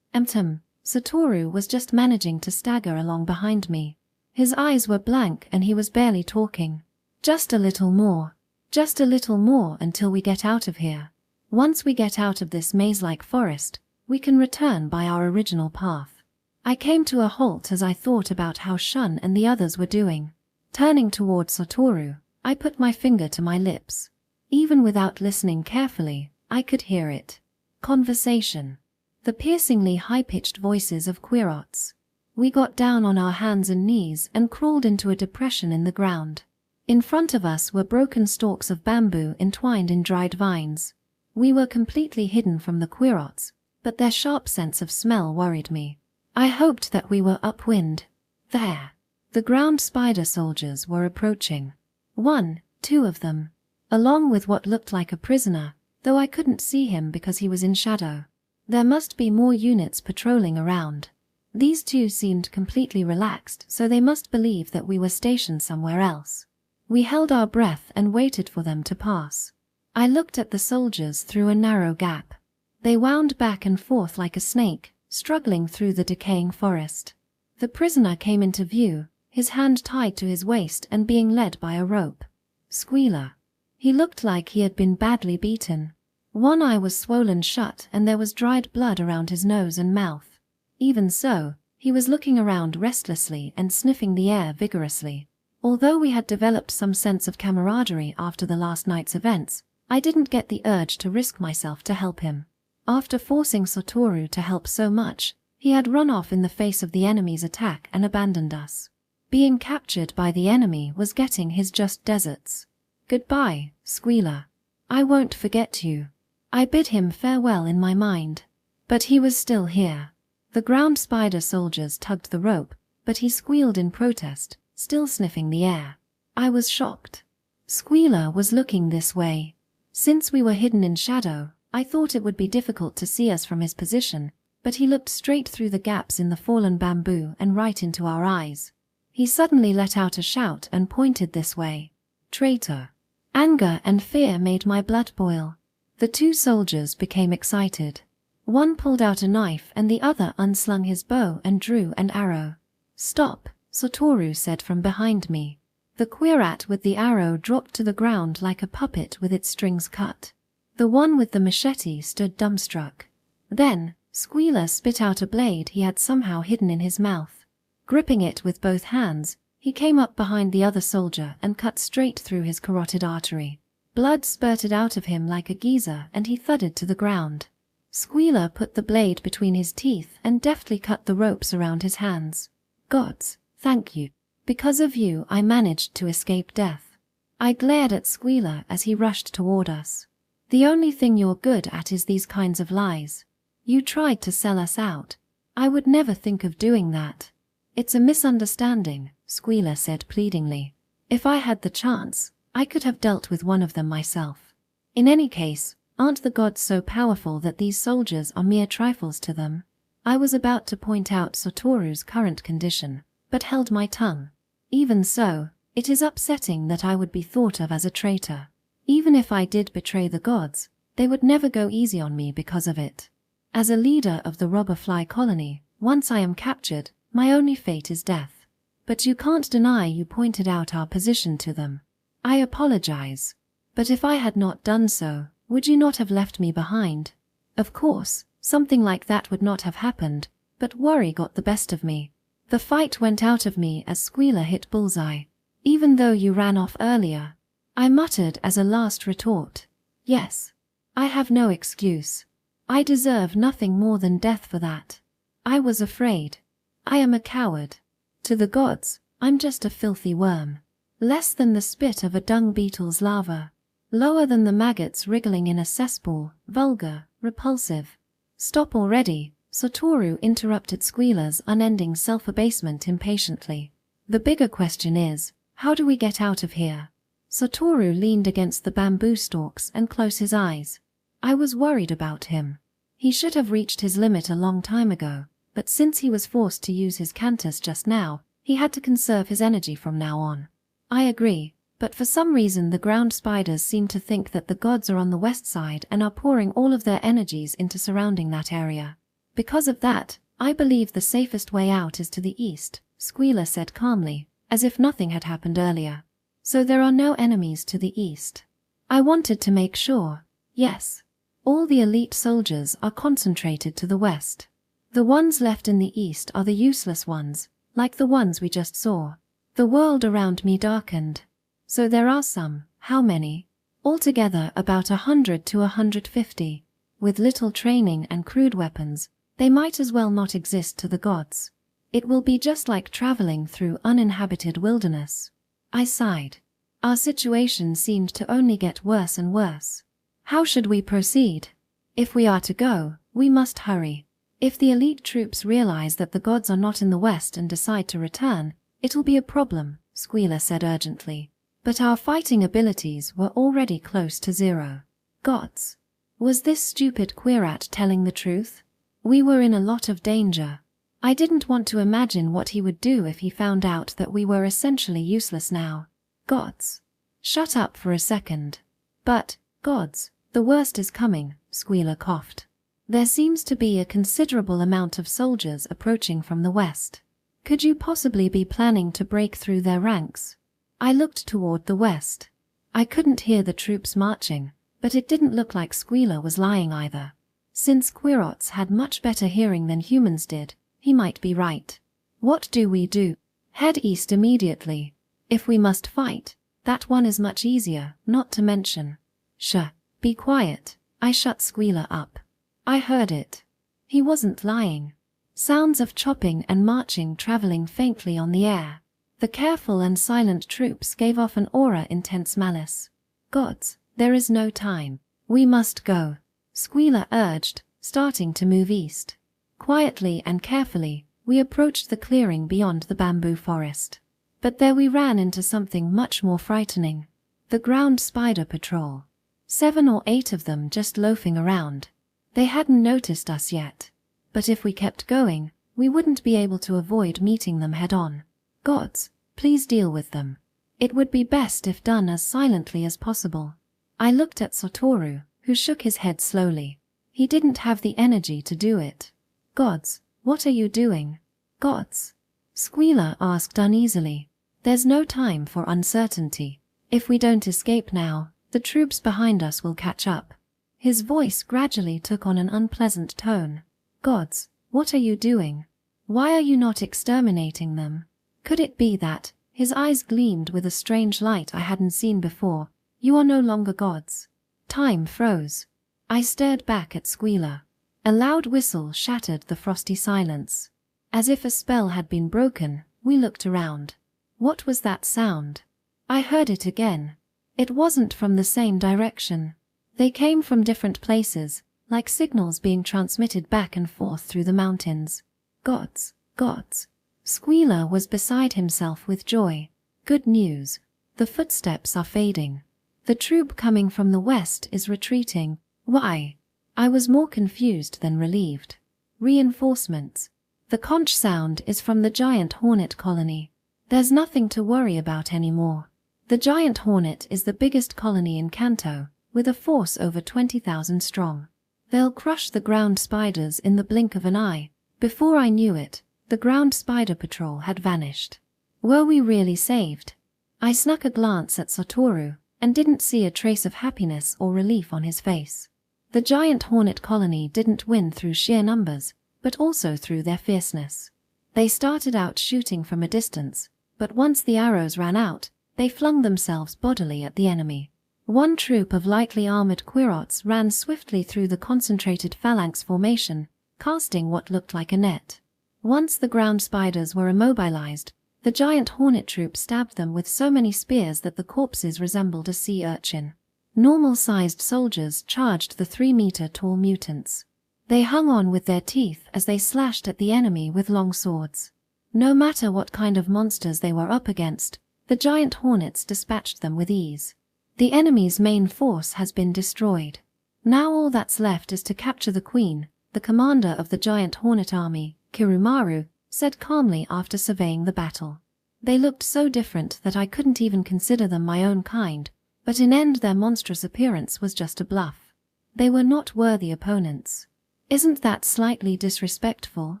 [SPEAKER 1] Satoru was just managing to stagger along behind me. His eyes were blank and he was barely talking. Just a little more until we get out of here. Once we get out of this maze-like forest, we can return by our original path. I came to a halt as I thought about how Shun and the others were doing. Turning toward Satoru, I put my finger to my lips. Even without listening carefully, I could hear it. Conversation. The piercingly high-pitched voices of querots. We got down on our hands and knees and crawled into a depression in the ground. In front of us were broken stalks of bamboo entwined in dried vines. We were completely hidden from the querots, but their sharp sense of smell worried me. I hoped that we were upwind. There. The ground spider soldiers were approaching. 2 of them. Along with what looked like a prisoner, though I couldn't see him because he was in shadow. There must be more units patrolling around. These 2 seemed completely relaxed, so they must believe that we were stationed somewhere else. We held our breath and waited for them to pass. I looked at the soldiers through a narrow gap. They wound back and forth like a snake, struggling through the decaying forest. The prisoner came into view, his hand tied to his waist and being led by a rope. Squealer. He looked like he had been badly beaten. One eye was swollen shut and there was dried blood around his nose and mouth. Even so, he was looking around restlessly and sniffing the air vigorously. Although we had developed some sense of camaraderie after the last night's events, I didn't get the urge to risk myself to help him. After forcing Satoru to help so much, he had run off in the face of the enemy's attack and abandoned us. Being captured by the enemy was getting his just deserts. Goodbye, Squealer. I won't forget you. I bid him farewell in my mind. But he was still here. The ground spider soldiers tugged the rope, but he squealed in protest, still sniffing the air. I was shocked. Squealer was looking this way. Since we were hidden in shadow, I thought it would be difficult to see us from his position, but he looked straight through the gaps in the fallen bamboo and right into our eyes. He suddenly let out a shout and pointed this way. Traitor. Anger and fear made my blood boil. The 2 soldiers became excited. One pulled out a knife and the other unslung his bow and drew an arrow. Stop, Satoru said from behind me. The querat with the arrow dropped to the ground like a puppet with its strings cut. The one with the machete stood dumbstruck. Then, Squealer spit out a blade he had somehow hidden in his mouth. Gripping it with both hands, he came up behind the other soldier and cut straight through his carotid artery. Blood spurted out of him like a geyser and he thudded to the ground. Squealer put the blade between his teeth and deftly cut the ropes around his hands. Gods, thank you. Because of you I managed to escape death. I glared at Squealer as he rushed toward us. The only thing you're good at is these kinds of lies. You tried to sell us out. I would never think of doing that. It's a misunderstanding, Squealer said pleadingly. If I had the chance, I could have dealt with one of them myself. In any case, aren't the gods so powerful that these soldiers are mere trifles to them? I was about to point out Satoru's current condition, but held my tongue. Even so, it is upsetting that I would be thought of as a traitor. Even if I did betray the gods, they would never go easy on me because of it. As a leader of the robberfly colony, once I am captured, my only fate is death. But you can't deny you pointed out our position to them. I apologize. But if I had not done so, would you not have left me behind? Of course, something like that would not have happened, but worry got the best of me. The fight went out of me as Squealer hit bullseye. Even though you ran off earlier, I muttered as a last retort. Yes. I have no excuse. I deserve nothing more than death for that. I was afraid. I am a coward. To the gods, I'm just a filthy worm. Less than the spit of a dung beetle's larva. Lower than the maggots wriggling in a cesspool, vulgar, repulsive. Stop already, Satoru interrupted Squealer's unending self-abasement impatiently. The bigger question is, how do we get out of here? Satoru leaned against the bamboo stalks and closed his eyes. I was worried about him. He should have reached his limit a long time ago, but since he was forced to use his cantis just now, he had to conserve his energy from now on. I agree, but for some reason the ground spiders seem to think that the gods are on the west side and are pouring all of their energies into surrounding that area. Because of that, I believe the safest way out is to the east, Squealer said calmly, as if nothing had happened earlier. So there are no enemies to the east. I wanted to make sure. Yes. All the elite soldiers are concentrated to the west. The ones left in the east are the useless ones, like the ones we just saw. The world around me darkened. So there are some, how many? Altogether about 100 to 150. With little training and crude weapons, They might as well not exist to the gods. It will be just like traveling through uninhabited wilderness. I sighed. Our situation seemed to only get worse and worse. How should we proceed? If we are to go, we must hurry. If the elite troops realize that the gods are not in the west and decide to return, it'll be a problem, Squealer said urgently. But our fighting abilities were already close to zero. Gods. Was this stupid queerat telling the truth? We were in a lot of danger. I didn't want to imagine what he would do if he found out that we were essentially useless now. Gods. Shut up for a second. But, gods, the worst is coming, Squealer coughed. There seems to be a considerable amount of soldiers approaching from the west. Could you possibly be planning to break through their ranks? I looked toward the west. I couldn't hear the troops marching, but it didn't look like Squealer was lying either. Since queerots had much better hearing than humans did, he might be right. What do we do? Head east immediately. If we must fight, that one is much easier, not to mention. Shh, be quiet. I shut Squealer up. I heard it. He wasn't lying. Sounds of chopping and marching traveling faintly on the air. The careful and silent troops gave off an aura intense malice. Gods, there is no time. We must go, Squealer urged, starting to move east. Quietly and carefully, we approached the clearing beyond the bamboo forest. But there we ran into something much more frightening. The ground spider patrol. 7 or 8 of them just loafing around. They hadn't noticed us yet. But if we kept going, we wouldn't be able to avoid meeting them head-on. Gods, please deal with them. It would be best if done as silently as possible. I looked at Satoru, who shook his head slowly. He didn't have the energy to do it. Gods, what are you doing? Gods? Squealer asked uneasily. There's no time for uncertainty. If we don't escape now, the troops behind us will catch up. His voice gradually took on an unpleasant tone. Gods, what are you doing? Why are you not exterminating them? Could it be that, his eyes gleamed with a strange light I hadn't seen before, you are no longer gods? Time froze. I stared back at Squealer. A loud whistle shattered the frosty silence. As if a spell had been broken, we looked around. What was that sound? I heard it again. It wasn't from the same direction. They came from different places, like signals being transmitted back and forth through the mountains. Gods, gods. Squealer was beside himself with joy. Good news. The footsteps are fading. The troop coming from the west is retreating. Why? I was more confused than relieved. Reinforcements. The conch sound is from the giant hornet colony. There's nothing to worry about anymore. The giant hornet is the biggest colony in Kanto, with a force over 20,000 strong. They'll crush the ground spiders in the blink of an eye. Before I knew it, the ground spider patrol had vanished. Were we really saved? I snuck a glance at Satoru, and didn't see a trace of happiness or relief on his face. The giant hornet colony didn't win through sheer numbers, but also through their fierceness. They started out shooting from a distance, but once the arrows ran out, they flung themselves bodily at the enemy. One troop of lightly armored queerots ran swiftly through the concentrated phalanx formation, casting what looked like a net. Once the ground spiders were immobilized, the giant hornet troop stabbed them with so many spears that the corpses resembled a sea urchin. Normal-sized soldiers charged the 3-meter-tall mutants. They hung on with their teeth as they slashed at the enemy with long swords. No matter what kind of monsters they were up against, the giant hornets dispatched them with ease. The enemy's main force has been destroyed. Now all that's left is to capture the queen. The commander of the giant hornet army, Kumaru, said calmly after surveying the battle. They looked so different that I couldn't even consider them my own kind, but in end their monstrous appearance was just a bluff. They were not worthy opponents. Isn't that slightly disrespectful?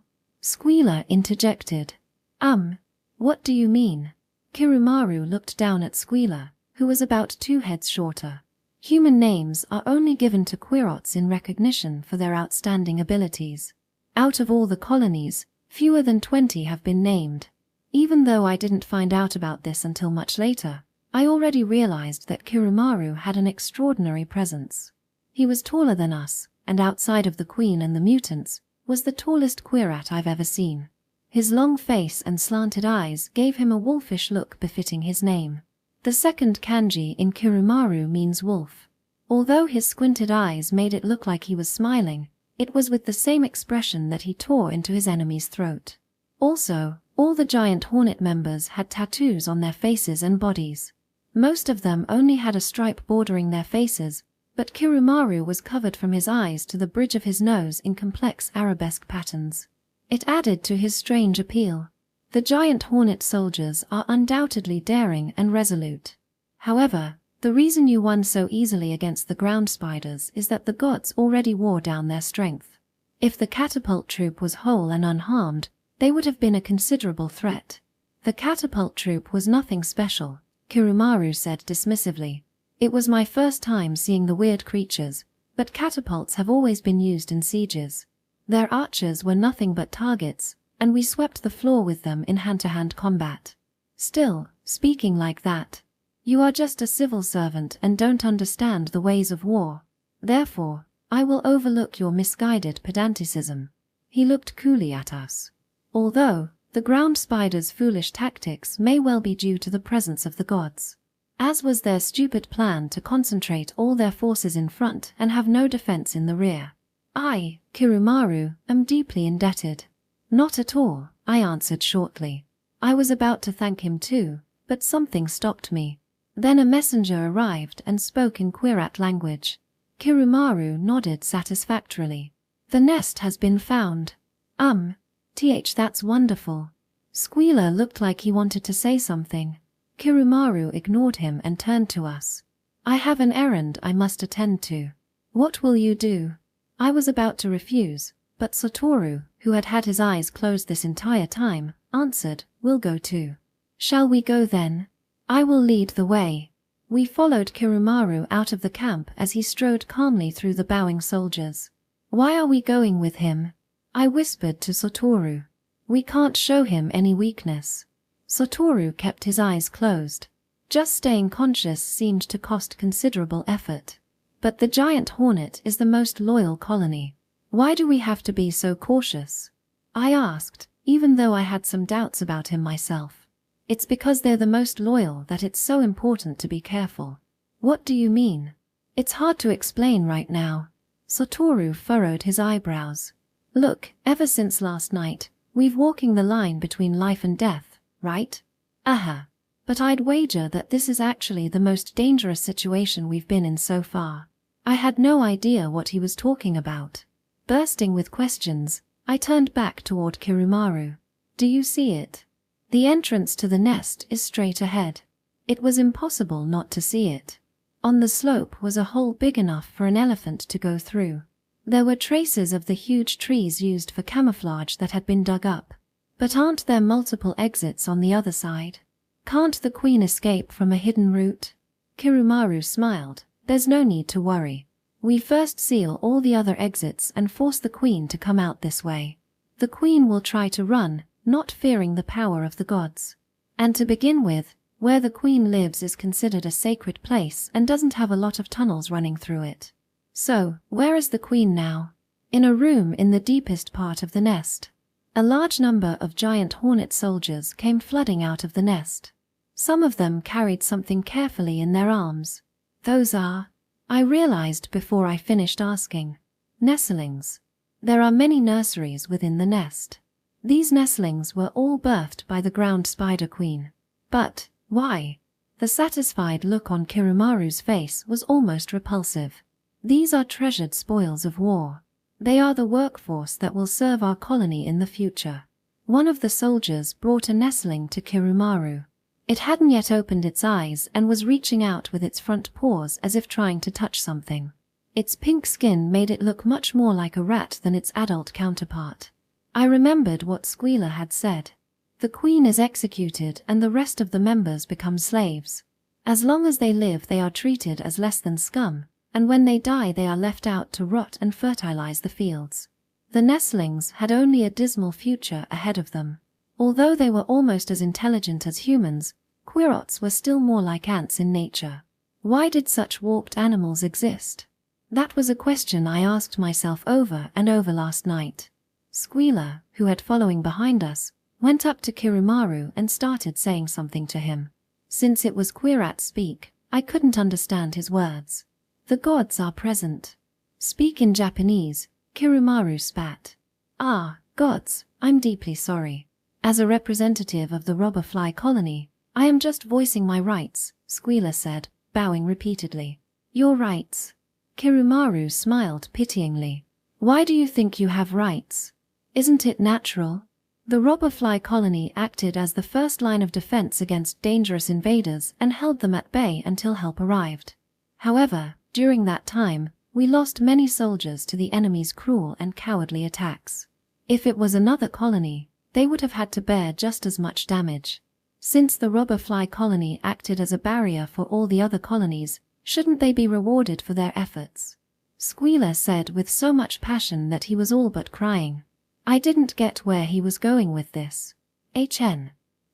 [SPEAKER 1] Squealer interjected. What do you mean? Kumaru looked down at Squealer, who was about 2 heads shorter. Human names are only given to queerots in recognition for their outstanding abilities. Out of all the colonies, fewer than 20 have been named. Even though I didn't find out about this until much later, I already realized that Kumaru had an extraordinary presence. He was taller than us, and outside of the queen and the mutants, was the tallest quat I've ever seen. His long face and slanted eyes gave him a wolfish look befitting his name. The second kanji in Kumaru means wolf. Although his squinted eyes made it look like he was smiling, it was with the same expression that he tore into his enemy's throat. Also, all the giant hornet members had tattoos on their faces and bodies. Most of them only had a stripe bordering their faces, but Kumaru was covered from his eyes to the bridge of his nose in complex arabesque patterns. It added to his strange appeal. The giant hornet soldiers are undoubtedly daring and resolute. However, the reason you won so easily against the ground spiders is that the gods already wore down their strength. If the catapult troop was whole and unharmed, they would have been a considerable threat. The catapult troop was nothing special, Kumaru said dismissively. It was my first time seeing the weird creatures, but catapults have always been used in sieges. Their archers were nothing but targets, and we swept the floor with them in hand-to-hand combat. Still, speaking like that, you are just a civil servant and don't understand the ways of war. Therefore, I will overlook your misguided pedanticism. He looked coolly at us. Although, the ground spiders' foolish tactics may well be due to the presence of the gods. As was their stupid plan to concentrate all their forces in front and have no defense in the rear. I, Kumaru, am deeply indebted. Not at all, I answered shortly. I was about to thank him too, but something stopped me. Then a messenger arrived and spoke in quat language. Kumaru nodded satisfactorily. The nest has been found. That's wonderful. Squealer looked like he wanted to say something. Kumaru ignored him and turned to us. I have an errand I must attend to. What will you do? I was about to refuse, but Satoru, who had had his eyes closed this entire time, answered, We'll go too. Shall we go then? I will lead the way. We followed Kumaru out of the camp as he strode calmly through the bowing soldiers. Why are we going with him? I whispered to Satoru. We can't show him any weakness. Satoru kept his eyes closed. Just staying conscious seemed to cost considerable effort. But the giant hornet is the most loyal colony. Why do we have to be so cautious? I asked, even though I had some doubts about him myself. It's because they're the most loyal that it's so important to be careful. What do you mean? It's hard to explain right now. Satoru furrowed his eyebrows. Look, ever since last night, we've walking the line between life and death, right? Aha. But I'd wager that this is actually the most dangerous situation we've been in so far. I had no idea what he was talking about. Bursting with questions, I turned back toward Kumaru. Do you see it? The entrance to the nest is straight ahead. It was impossible not to see it. On the slope was a hole big enough for an elephant to go through. There were traces of the huge trees used for camouflage that had been dug up. But aren't there multiple exits on the other side? Can't the queen escape from a hidden route? Kumaru smiled. There's no need to worry. We first seal all the other exits and force the queen to come out this way. The queen will try to run, not fearing the power of the gods. And to begin with, where the queen lives is considered a sacred place and doesn't have a lot of tunnels running through it. So, where is the queen now? In a room in the deepest part of the nest. A large number of giant hornet soldiers came flooding out of the nest. Some of them carried something carefully in their arms. Those are, I realized before I finished asking, nestlings. There are many nurseries within the nest. These nestlings were all birthed by the ground spider queen. But, why? The satisfied look on Kumaru's face was almost repulsive. These are treasured spoils of war. They are the workforce that will serve our colony in the future. One of the soldiers brought a nestling to Kumaru. It hadn't yet opened its eyes and was reaching out with its front paws as if trying to touch something. Its pink skin made it look much more like a rat than its adult counterpart. I remembered what Squealer had said. The queen is executed and the rest of the members become slaves. As long as they live, they are treated as less than scum, and when they die they are left out to rot and fertilize the fields. The nestlings had only a dismal future ahead of them. Although they were almost as intelligent as humans, quirrots were still more like ants in nature. Why did such warped animals exist? That was a question I asked myself over and over last night. Squealer, who had following behind us, went up to Kumaru and started saying something to him. Since it was quat speak, I couldn't understand his words. The gods are present. Speak in Japanese, Kumaru spat. Ah, gods, I'm deeply sorry. As a representative of the robberfly colony, I am just voicing my rights, Squealer said, bowing repeatedly. Your rights? Kumaru smiled pityingly. Why do you think you have rights? Isn't it natural? The robberfly colony acted as the first line of defense against dangerous invaders and held them at bay until help arrived. However, during that time, we lost many soldiers to the enemy's cruel and cowardly attacks. If it was another colony, they would have had to bear just as much damage. Since the robberfly colony acted as a barrier for all the other colonies, shouldn't they be rewarded for their efforts? Squealer said with so much passion that he was all but crying. I didn't get where he was going with this.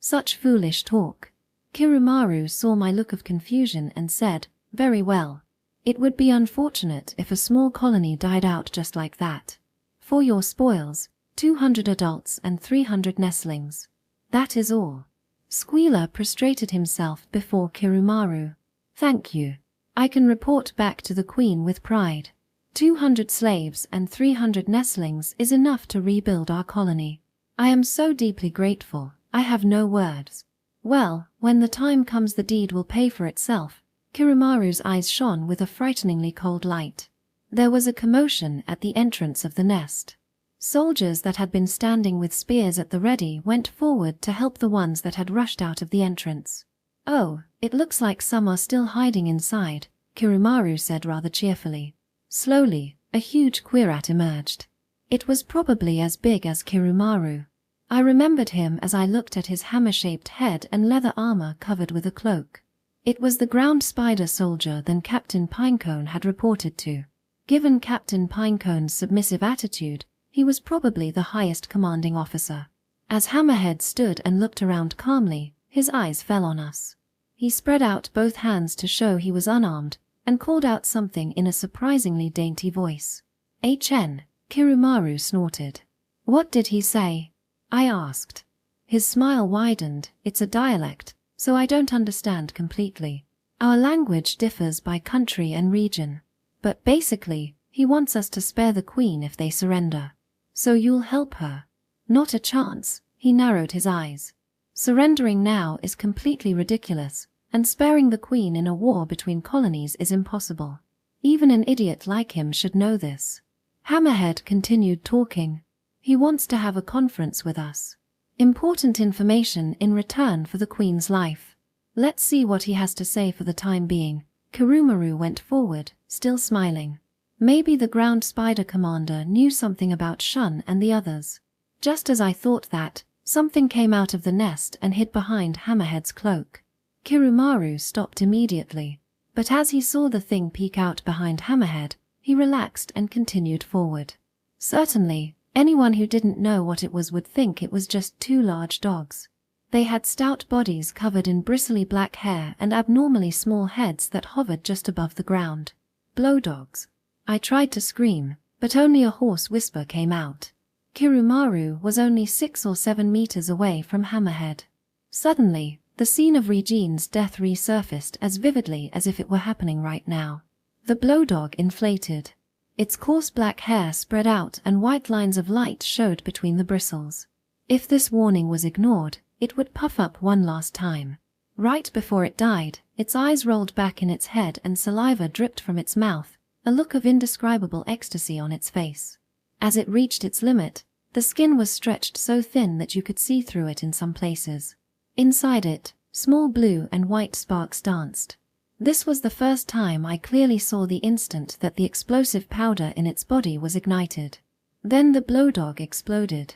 [SPEAKER 1] Such foolish talk. Kumaru saw my look of confusion and said, very well. It would be unfortunate if a small colony died out just like that. For your spoils, 200 adults and 300 nestlings. That is all. Squealer prostrated himself before Kumaru. Thank you. I can report back to the Queen with pride. 200 slaves and 300 nestlings is enough to rebuild our colony. I am so deeply grateful, I have no words. Well, when the time comes the deed will pay for itself. Kumaru's eyes shone with a frighteningly cold light. There was a commotion at the entrance of the nest. Soldiers that had been standing with spears at the ready went forward to help the ones that had rushed out of the entrance. Oh, it looks like some are still hiding inside, Kumaru said rather cheerfully. Slowly, a huge quat emerged. It was probably as big as Kumaru. I remembered him as I looked at his hammer-shaped head and leather armor covered with a cloak. It was the ground spider soldier that Captain Pinecone had reported to. Given Captain Pinecone's submissive attitude, he was probably the highest commanding officer. As Hammerhead stood and looked around calmly, his eyes fell on us. He spread out both hands to show he was unarmed, and called out something in a surprisingly dainty voice. Kumaru snorted. What did he say? I asked. His smile widened. It's a dialect, so I don't understand completely. Our language differs by country and region. But basically, he wants us to spare the Queen if they surrender. So you'll help her? Not a chance, he narrowed his eyes. Surrendering now is completely ridiculous, and sparing the Queen in a war between colonies is impossible. Even an idiot like him should know this. Hammerhead continued talking. He wants to have a conference with us. Important information in return for the Queen's life. Let's see what he has to say for the time being. Kumaru went forward, still smiling. Maybe the ground spider commander knew something about Shun and the others. Just as I thought that, something came out of the nest and hid behind Hammerhead's cloak. Kumaru stopped immediately, but as he saw the thing peek out behind Hammerhead, he relaxed and continued forward. Certainly, anyone who didn't know what it was would think it was just two large dogs. They had stout bodies covered in bristly black hair and abnormally small heads that hovered just above the ground. Blow dogs. I tried to scream, but only a hoarse whisper came out. Kumaru was only 6 or 7 meters away from Hammerhead. Suddenly, the scene of Regene's death resurfaced as vividly as if it were happening right now. The blow dog inflated. Its coarse black hair spread out and white lines of light showed between the bristles. If this warning was ignored, it would puff up one last time. Right before it died, its eyes rolled back in its head and saliva dripped from its mouth, a look of indescribable ecstasy on its face. As it reached its limit, the skin was stretched so thin that you could see through it in some places. Inside it, small blue and white sparks danced. This was the first time I clearly saw the instant that the explosive powder in its body was ignited. Then the blow dog exploded.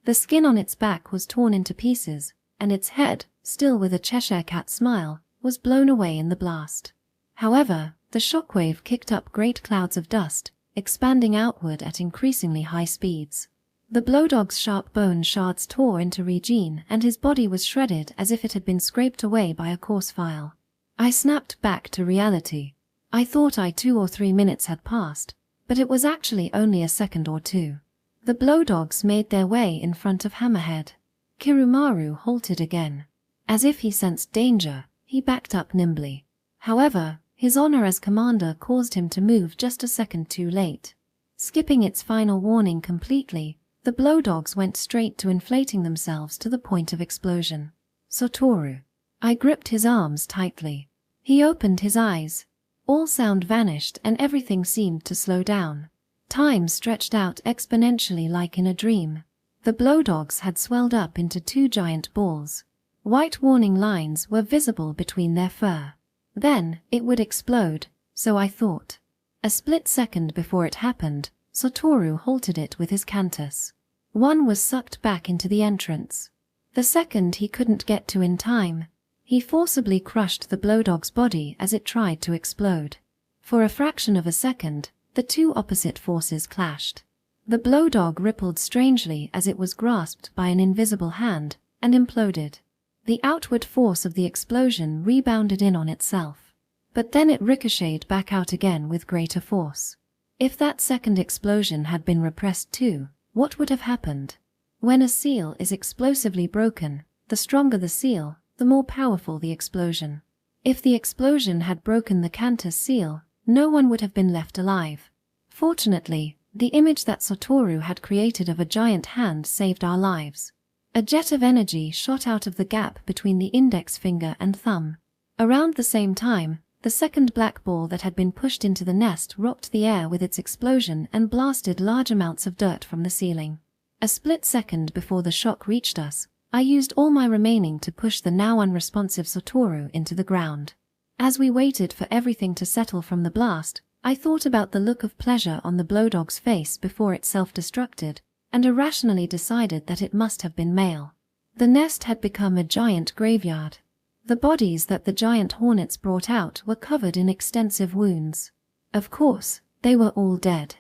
[SPEAKER 1] The skin on its back was torn into pieces, and its head, still with a Cheshire cat smile, was blown away in the blast. However, the shockwave kicked up great clouds of dust, expanding outward at increasingly high speeds. The blowdog's sharp bone shards tore into Regene and his body was shredded as if it had been scraped away by a coarse file. I snapped back to reality. I thought 2 or 3 minutes had passed, but it was actually only a second or two. The blowdogs made their way in front of Hammerhead. Kumaru halted again. As if he sensed danger, he backed up nimbly. However, his honor as commander caused him to move just a second too late. Skipping its final warning completely, the blowdogs went straight to inflating themselves to the point of explosion. Satoru. I gripped his arms tightly. He opened his eyes. All sound vanished and everything seemed to slow down. Time stretched out exponentially like in a dream. The blowdogs had swelled up into 2 giant balls. White warning lines were visible between their fur. Then, it would explode, so I thought. A split second before it happened, Satoru halted it with his cantis. One was sucked back into the entrance. The second he couldn't get to in time. He forcibly crushed the blowdog's body as it tried to explode. For a fraction of a second, the 2 opposite forces clashed. The blowdog rippled strangely as it was grasped by an invisible hand, and imploded. The outward force of the explosion rebounded in on itself. But then it ricocheted back out again with greater force. If that second explosion had been repressed too, what would have happened? When a seal is explosively broken, the stronger the seal, the more powerful the explosion. If the explosion had broken the cantis seal, no one would have been left alive. Fortunately, the image that Satoru had created of a giant hand saved our lives. A jet of energy shot out of the gap between the index finger and thumb. Around the same time, the second black ball that had been pushed into the nest rocked the air with its explosion and blasted large amounts of dirt from the ceiling. A split second before the shock reached us, I used all my remaining to push the now unresponsive Satoru into the ground. As we waited for everything to settle from the blast, I thought about the look of pleasure on the blowdog's face before it self-destructed, and irrationally decided that it must have been male. The nest had become a giant graveyard. The bodies that the giant hornets brought out were covered in extensive wounds. Of course, they were all dead.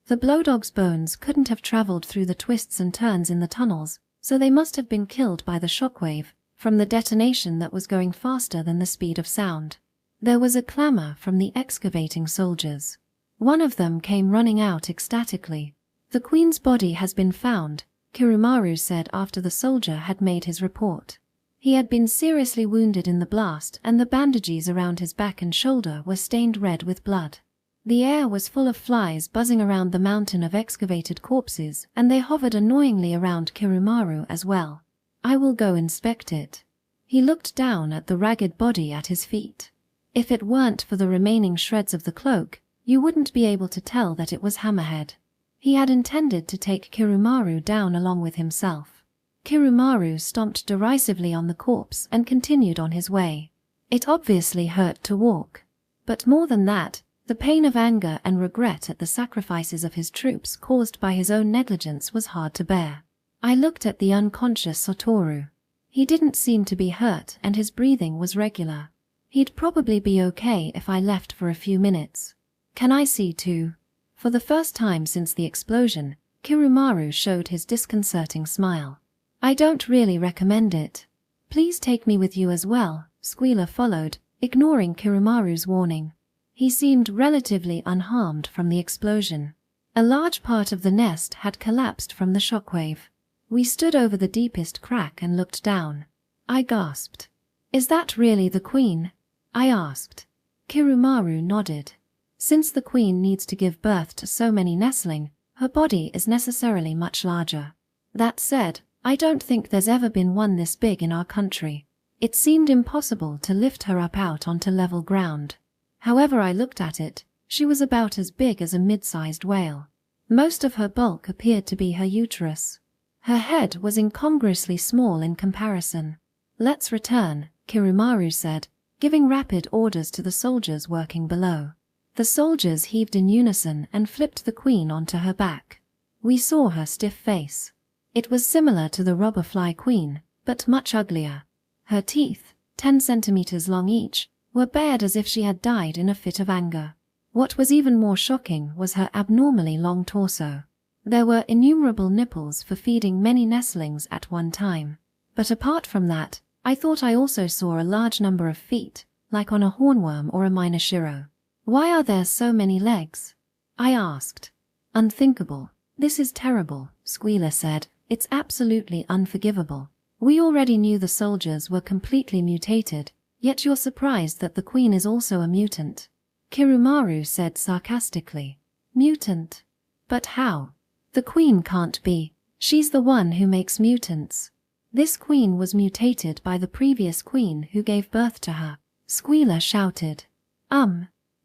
[SPEAKER 1] The blowdog's bones couldn't have traveled through the twists and turns in the tunnels, so they must have been killed by the shockwave, from the detonation that was going faster than the speed of sound. There was a clamor from the excavating soldiers. One of them came running out ecstatically. "The Queen's body has been found," Kumaru said after the soldier had made his report. He had been seriously wounded in the blast and the bandages around his back and shoulder were stained red with blood. The air was full of flies buzzing around the mountain of excavated corpses, and they hovered annoyingly around Kumaru as well. "I will go inspect it." He looked down at the ragged body at his feet. If it weren't for the remaining shreds of the cloak, you wouldn't be able to tell that it was Hammerhead. He had intended to take Kumaru down along with himself. Kumaru stomped derisively on the corpse and continued on his way. It obviously hurt to walk. But more than that, the pain of anger and regret at the sacrifices of his troops caused by his own negligence was hard to bear. I looked at the unconscious Satoru. He didn't seem to be hurt and his breathing was regular. He'd probably be okay if I left for a few minutes. "Can I see too?" For the first time since the explosion, Kumaru showed his disconcerting smile. "I don't really recommend it." "Please take me with you as well," Squealer followed, ignoring Kumaru's warning. He seemed relatively unharmed from the explosion. A large part of the nest had collapsed from the shockwave. We stood over the deepest crack and looked down. I gasped. "Is that really the Queen?" I asked. Kumaru nodded. Since the Queen needs to give birth to so many nestling, her body is necessarily much larger. That said, I don't think there's ever been one this big in our country. It seemed impossible to lift her up out onto level ground. However I looked at it, she was about as big as a mid-sized whale. Most of her bulk appeared to be her uterus. Her head was incongruously small in comparison. "Let's return," Kumaru said, giving rapid orders to the soldiers working below. The soldiers heaved in unison and flipped the Queen onto her back. We saw her stiff face. It was similar to the robberfly Queen, but much uglier. Her teeth, 10 centimeters long each, were bared as if she had died in a fit of anger. What was even more shocking was her abnormally long torso. There were innumerable nipples for feeding many nestlings at one time. But apart from that, I thought I also saw a large number of feet, like on a hornworm or a minor shiro. "Why are there so many legs?" I asked. "Unthinkable. This is terrible," Squealer said. It's absolutely unforgivable. We already knew the soldiers were completely mutated, yet you're surprised that the queen is also a mutant. Kumaru said sarcastically. Mutant? But how? The queen can't be. She's the one who makes mutants. This queen was mutated by the previous queen who gave birth to her. Squealer shouted.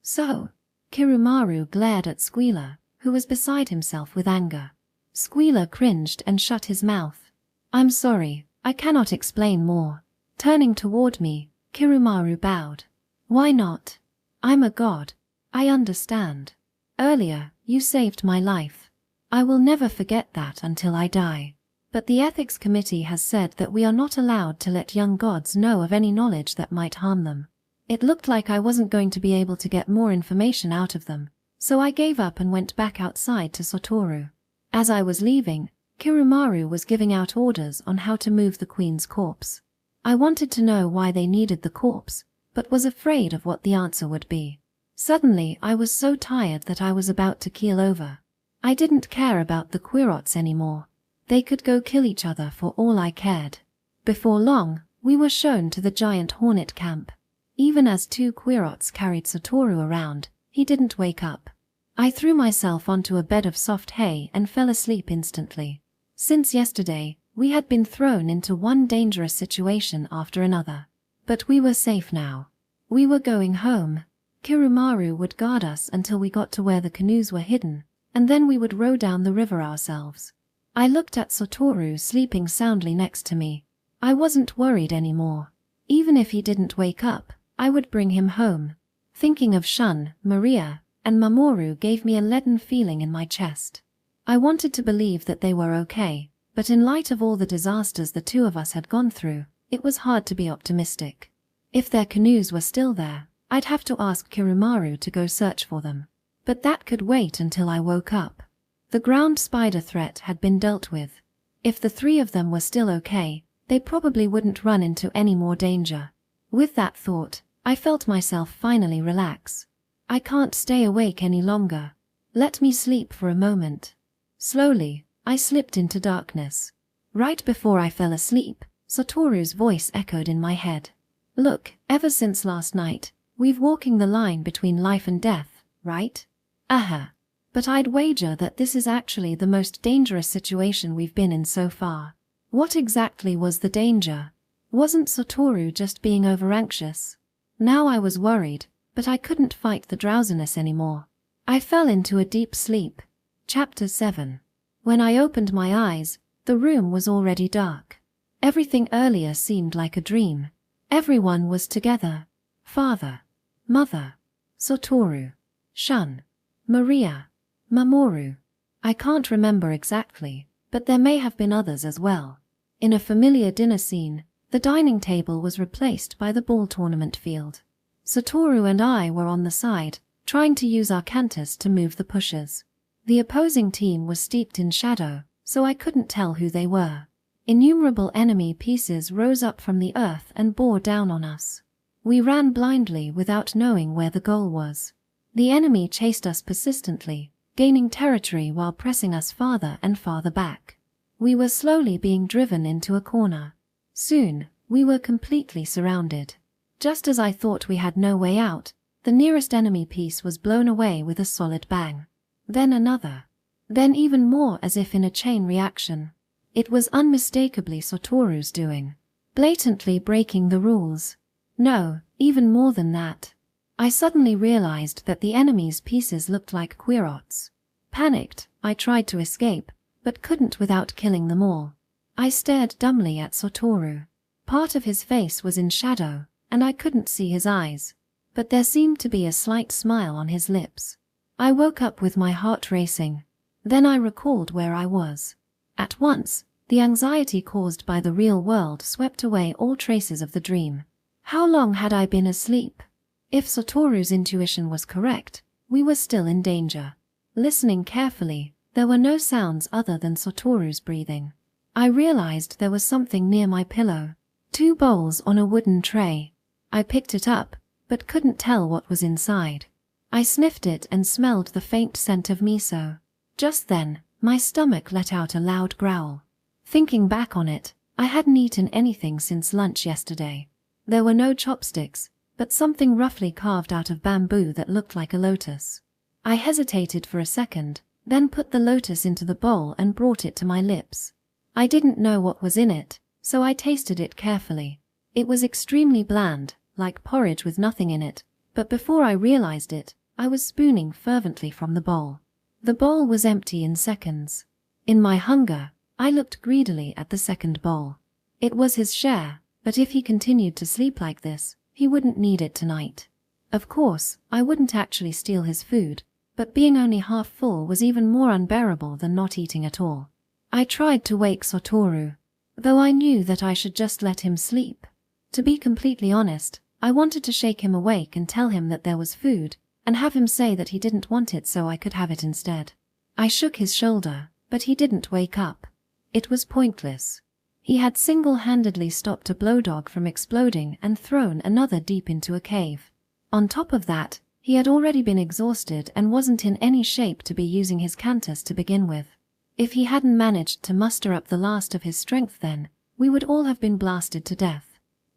[SPEAKER 1] So? Kumaru glared at Squealer, who was beside himself with anger. Squealer cringed and shut his mouth. I'm sorry, I cannot explain more. Turning toward me, Kumaru bowed. Why not? I'm a god. I understand. Earlier, you saved my life. I will never forget that until I die. But the ethics committee has said that we are not allowed to let young gods know of any knowledge that might harm them. It looked like I wasn't going to be able to get more information out of them, so I gave up and went back outside to Satoru. As I was leaving, Kumaru was giving out orders on how to move the queen's corpse. I wanted to know why they needed the corpse, but was afraid of what the answer would be. Suddenly I was so tired that I was about to keel over. I didn't care about the querots anymore. They could go kill each other for all I cared. Before long, we were shown to the giant hornet camp. Even as two querots carried Satoru around, he didn't wake up. I threw myself onto a bed of soft hay and fell asleep instantly. Since yesterday, we had been thrown into one dangerous situation after another. But we were safe now. We were going home. Kumaru would guard us until we got to where the canoes were hidden, and then we would row down the river ourselves. I looked at Satoru sleeping soundly next to me. I wasn't worried anymore. Even if he didn't wake up, I would bring him home. Thinking of Shun, Maria, and Mamoru gave me a leaden feeling in my chest. I wanted to believe that they were okay, but in light of all the disasters the two of us had gone through, it was hard to be optimistic. If their canoes were still there, I'd have to ask Kumaru to go search for them. But that could wait until I woke up. The ground spider threat had been dealt with. If the three of them were still okay, they probably wouldn't run into any more danger. With that thought, I felt myself finally relax. I can't stay awake any longer. Let me sleep for a moment. Slowly, I slipped into darkness. Right before I fell asleep, Satoru's voice echoed in my head. Look, ever since last night, we've walking the line between life and death, right? But I'd wager that this is actually the most dangerous situation we've been in so far. What exactly was the danger? Wasn't Satoru just being over-anxious? Now I was worried, but I couldn't fight the drowsiness anymore. I fell into a deep sleep. Chapter 7. When I opened my eyes, the room was already dark. Everything earlier seemed like a dream. Everyone was together. Father, Mother, Satoru, Shun, Maria, Mamoru. I can't remember exactly, but there may have been others as well. In a familiar dinner scene, the dining table was replaced by the ball tournament field. Satoru and I were on the side, trying to use our cantis to move the pushers. The opposing team was steeped in shadow, so I couldn't tell who they were. Innumerable enemy pieces rose up from the earth and bore down on us. We ran blindly without knowing where the goal was. The enemy chased us persistently, gaining territory while pressing us farther and farther back. We were slowly being driven into a corner. Soon, we were completely surrounded. Just as I thought we had no way out, the nearest enemy piece was blown away with a solid bang. Then another. Then even more, as if in a chain reaction. It was unmistakably Satoru's doing. Blatantly breaking the rules. No, even more than that. I suddenly realized that the enemy's pieces looked like querots. Panicked, I tried to escape, but couldn't without killing them all. I stared dumbly at Satoru. Part of his face was in shadow, and I couldn't see his eyes. But there seemed to be a slight smile on his lips. I woke up with my heart racing. Then I recalled where I was. At once, the anxiety caused by the real world swept away all traces of the dream. How long had I been asleep? If Satoru's intuition was correct, we were still in danger. Listening carefully, there were no sounds other than Satoru's breathing. I realized there was something near my pillow. 2 bowls on a wooden tray. I picked it up, but couldn't tell what was inside. I sniffed it and smelled the faint scent of miso. Just then, My stomach let out a loud growl. Thinking back on it, I hadn't eaten anything since lunch yesterday. There were no chopsticks, but something roughly carved out of bamboo that looked like a lotus. I hesitated for a second, then put the lotus into the bowl and brought it to my lips. I didn't know what was in it, so I tasted it carefully. It was extremely bland, like porridge with nothing in it, but before I realized it, I was spooning fervently from the bowl. The bowl was empty in seconds. In my hunger, I looked greedily at the second bowl. It was his share, but if he continued to sleep like this, he wouldn't need it tonight. Of course, I wouldn't actually steal his food, but being only half full was even more unbearable than not eating at all. I tried to wake Satoru, though I knew that I should just let him sleep. To be completely honest, I wanted to shake him awake and tell him that there was food, and have him say that he didn't want it so I could have it instead. I shook his shoulder, but he didn't wake up. It was pointless. He had single-handedly stopped a blowdog from exploding and thrown another deep into a cave. On top of that, he had already been exhausted and wasn't in any shape to be using his cantis to begin with. If he hadn't managed to muster up the last of his strength then, we would all have been blasted to death.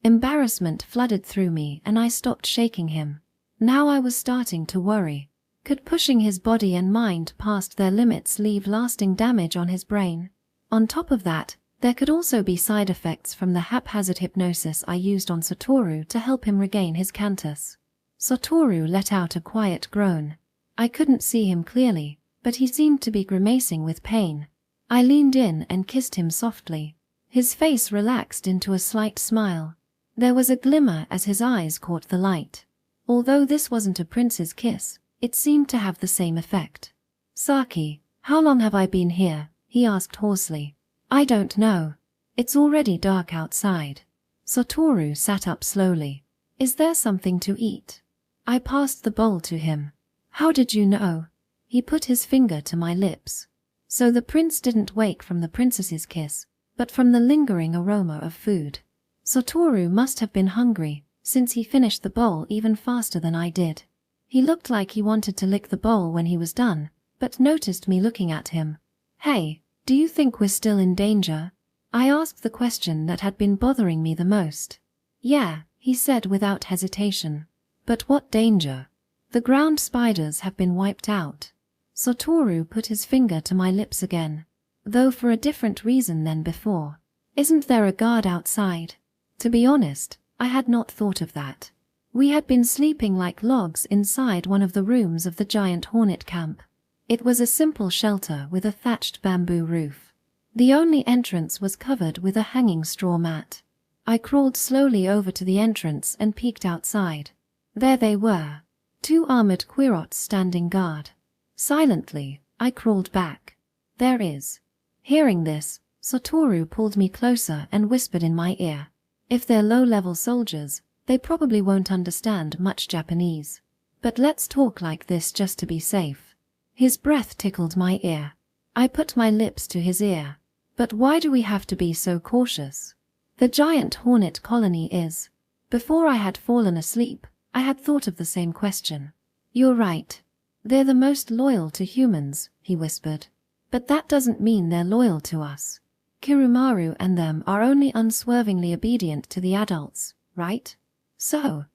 [SPEAKER 1] Embarrassment flooded through me and I stopped shaking him. Now I was starting to worry. Could pushing his body and mind past their limits leave lasting damage on his brain? On top of that, there could also be side effects from the haphazard hypnosis I used on Satoru to help him regain his cantis. Satoru let out a quiet groan. I couldn't see him clearly, but he seemed to be grimacing with pain. I leaned in and kissed him softly. His face relaxed into a slight smile. There was a glimmer as his eyes caught the light. Although this wasn't a prince's kiss, it seemed to have the same effect. "Saki, how long have I been here?" he asked hoarsely. "I don't know. It's already dark outside." Satoru sat up slowly. "Is there something to eat?" I passed the bowl to him. "How did you know?" He put his finger to my lips. So the prince didn't wake from the princess's kiss, but from the lingering aroma of food. Satoru must have been hungry, since he finished the bowl even faster than I did. He looked like he wanted to lick the bowl when he was done, but noticed me looking at him. "Hey, do you think we're still in danger?" I asked the question that had been bothering me the most. "Yeah," he said without hesitation. "But what danger?" "The ground spiders have been wiped out." Satoru put his finger to my lips again, though for a different reason than before. "Isn't there a guard outside?" To be honest, I had not thought of that. We had been sleeping like logs inside one of the rooms of the giant hornet camp. It was a simple shelter with a thatched bamboo roof. The only entrance was covered with a hanging straw mat. I crawled slowly over to the entrance and peeked outside. There they were, 2 armored quirrots standing guard. Silently, I crawled back. "There is." Hearing this, Satoru pulled me closer and whispered in my ear. "If they're low-level soldiers, they probably won't understand much Japanese. But let's talk like this just to be safe." His breath tickled my ear. I put my lips to his ear. "But why do we have to be so cautious?" "The giant hornet colony is." Before I had fallen asleep, I had thought of the same question. "You're right. They're the most loyal to humans," he whispered. "But that doesn't mean they're loyal to us. Kumaru and them are only unswervingly obedient to the adults, right? So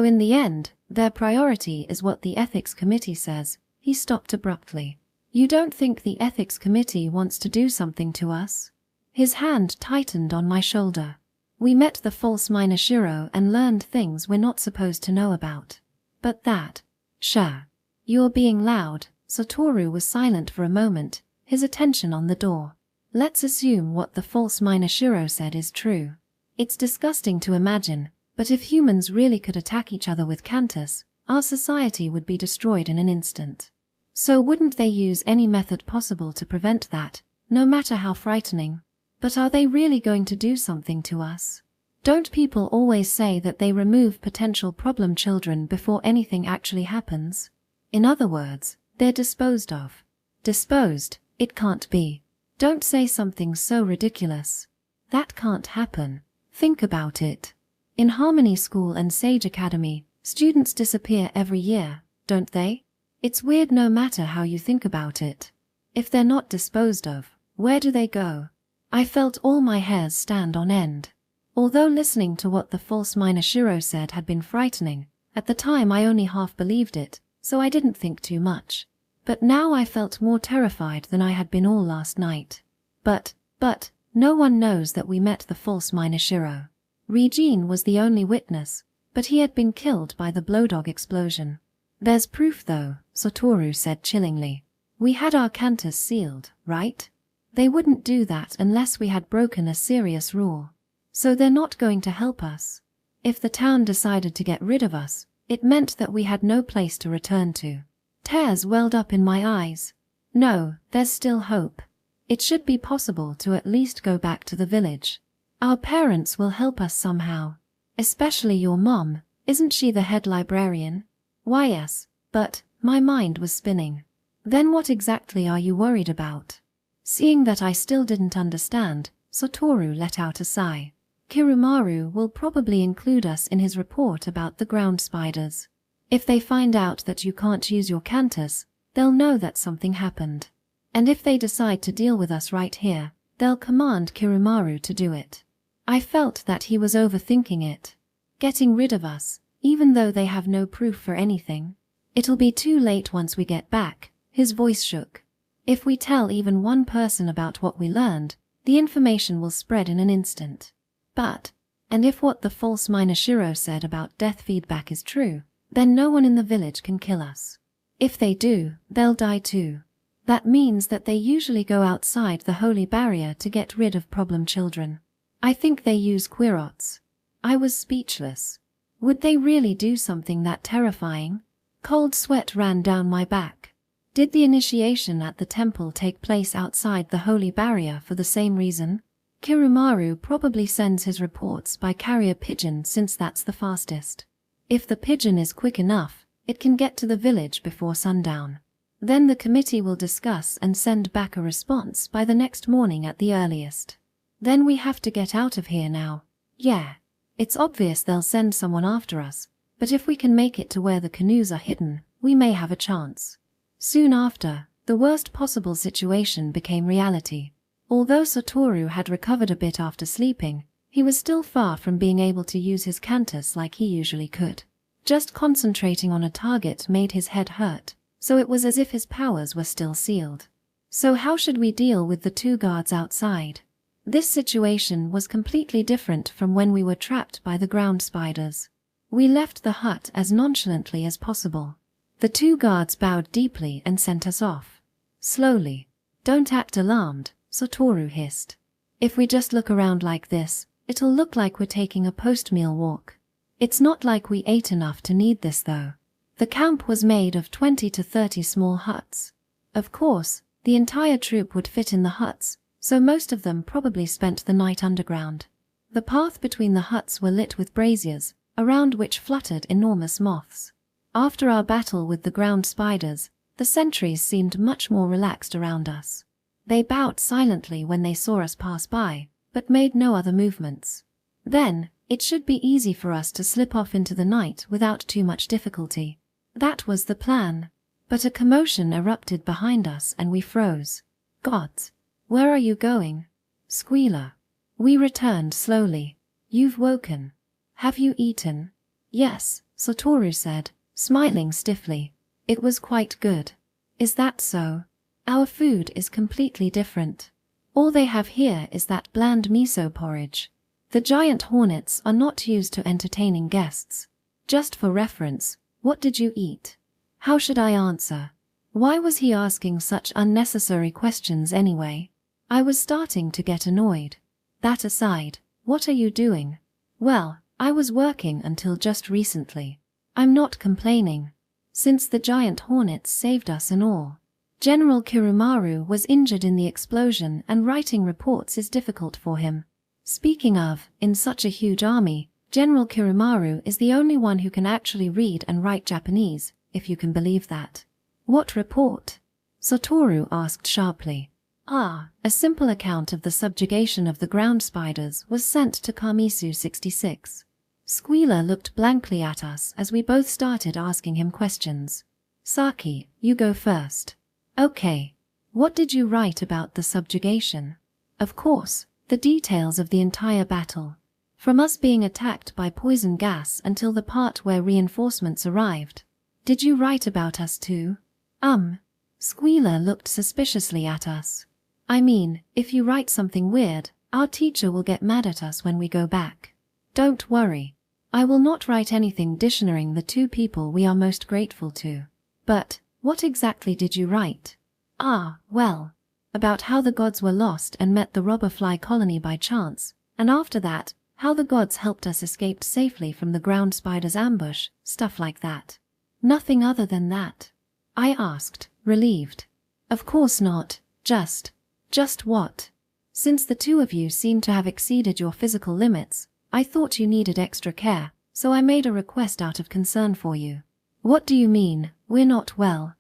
[SPEAKER 1] in the end, their priority is what the ethics committee says." He stopped abruptly. "You don't think the ethics committee wants to do something to us?" His hand tightened on my shoulder. "We met the false miner Shiro and learned things we're not supposed to know about. But that..." "Sure. You're being loud." Satoru was silent for a moment, his attention on the door. "Let's assume what the false miner Shiro said is true. It's disgusting to imagine, but if humans really could attack each other with cantis, our society would be destroyed in an instant. So wouldn't they use any method possible to prevent that, no matter how frightening? But are they really going to do something to us? Don't people always say that they remove potential problem children before anything actually happens? In other words, they're disposed of." "Disposed? It can't be. Don't say something so ridiculous. That can't happen. Think about it. In Harmony School and Sage Academy, students disappear every year, don't they? It's weird no matter how you think about it. If they're not disposed of, where do they go? I felt all my hairs stand on end. Although listening to what the false miner Shiro said had been frightening, at the time I only half believed it, so I didn't think too much. But now I felt more terrified than I had been all last night. But, no one knows that we met the false miner Shiro. Regene was the only witness, but he had been killed by the blowdog explosion. There's proof though, Satoru said chillingly. We had our cantis sealed, right? They wouldn't do that unless we had broken a serious rule. So they're not going to help us. If the town decided to get rid of us, it meant that we had no place to return to. Tears welled up in my eyes. No, there's still hope. It should be possible to at least go back to the village. Our parents will help us somehow. Especially your mom, isn't she the head librarian? Why yes, but my mind was spinning. Then what exactly are you worried about? Seeing that I still didn't understand, Satoru let out a sigh. Kumaru will probably include us in his report about the ground spiders. If they find out that you can't use your cantis, they'll know that something happened. And if they decide to deal with us right here, they'll command Kumaru to do it. I felt that he was overthinking it. Getting rid of us, even though they have no proof for anything. It'll be too late once we get back. His voice shook. If we tell even one person about what we learned, the information will spread in an instant. And if what the false miner Shiro said about death feedback is true, then no one in the village can kill us. If they do, they'll die too. That means that they usually go outside the holy barrier to get rid of problem children. I think they use quats. I was speechless. Would they really do something that terrifying? Cold sweat ran down my back. Did the initiation at the temple take place outside the holy barrier for the same reason? Kumaru probably sends his reports by carrier pigeon since that's the fastest. If the pigeon is quick enough, it can get to the village before sundown. Then the committee will discuss and send back a response by the next morning at the earliest. Then we have to get out of here now. Yeah. It's obvious they'll send someone after us, but if we can make it to where the canoes are hidden, we may have a chance. Soon after, the worst possible situation became reality. Although Satoru had recovered a bit after sleeping, he was still far from being able to use his cantis like he usually could. Just concentrating on a target made his head hurt, so it was as if his powers were still sealed. So how should we deal with the two guards outside? This situation was completely different from when we were trapped by the ground spiders. We left the hut as nonchalantly as possible. The two guards bowed deeply and sent us off. Slowly. Don't act alarmed, Satoru hissed. If we just look around like this, it'll look like we're taking a post-meal walk. It's not like we ate enough to need this though. The camp was made of 20 to 30 small huts. Of course, the entire troop would fit in the huts, so most of them probably spent the night underground. The path between the huts were lit with braziers, around which fluttered enormous moths. After our battle with the ground spiders, the sentries seemed much more relaxed around us. They bowed silently when they saw us pass by, but made no other movements. Then, it should be easy for us to slip off into the night without too much difficulty. That was the plan. But a commotion erupted behind us and we froze. Gods! Where are you going? Squealer. We returned slowly. You've woken. Have you eaten? Yes, Satoru said, smiling stiffly. It was quite good. Is that so? Our food is completely different. All they have here is that bland miso porridge. The giant hornets are not used to entertaining guests. Just for reference, what did you eat? How should I answer? Why was he asking such unnecessary questions anyway? I was starting to get annoyed. That aside, what are you doing? Well, I was working until just recently. I'm not complaining. Since the giant hornets saved us and all. General Kumaru was injured in the explosion and writing reports is difficult for him. Speaking of, in such a huge army, General Kumaru is the only one who can actually read and write Japanese, if you can believe that. What report? Satoru asked sharply. A simple account of the subjugation of the ground spiders was sent to Kamisu 66. Squealer looked blankly at us as we both started asking him questions. Saki, you go first. Okay. What did you write about the subjugation? Of course, the details of the entire battle. From us being attacked by poison gas until the part where reinforcements arrived. Did you write about us too? Squealer looked suspiciously at us. I mean, if you write something weird, our teacher will get mad at us when we go back. Don't worry. I will not write anything dictionarying the two people we are most grateful to. But, what exactly did you write? Well, about how the gods were lost and met the robberfly colony by chance, and after that, how the gods helped us escape safely from the ground spider's ambush, stuff like that. Nothing other than that? I asked, relieved. Of course not, just what? Since the two of you seem to have exceeded your physical limits, I thought you needed extra care, so I made a request out of concern for you. What do you mean, we're not well?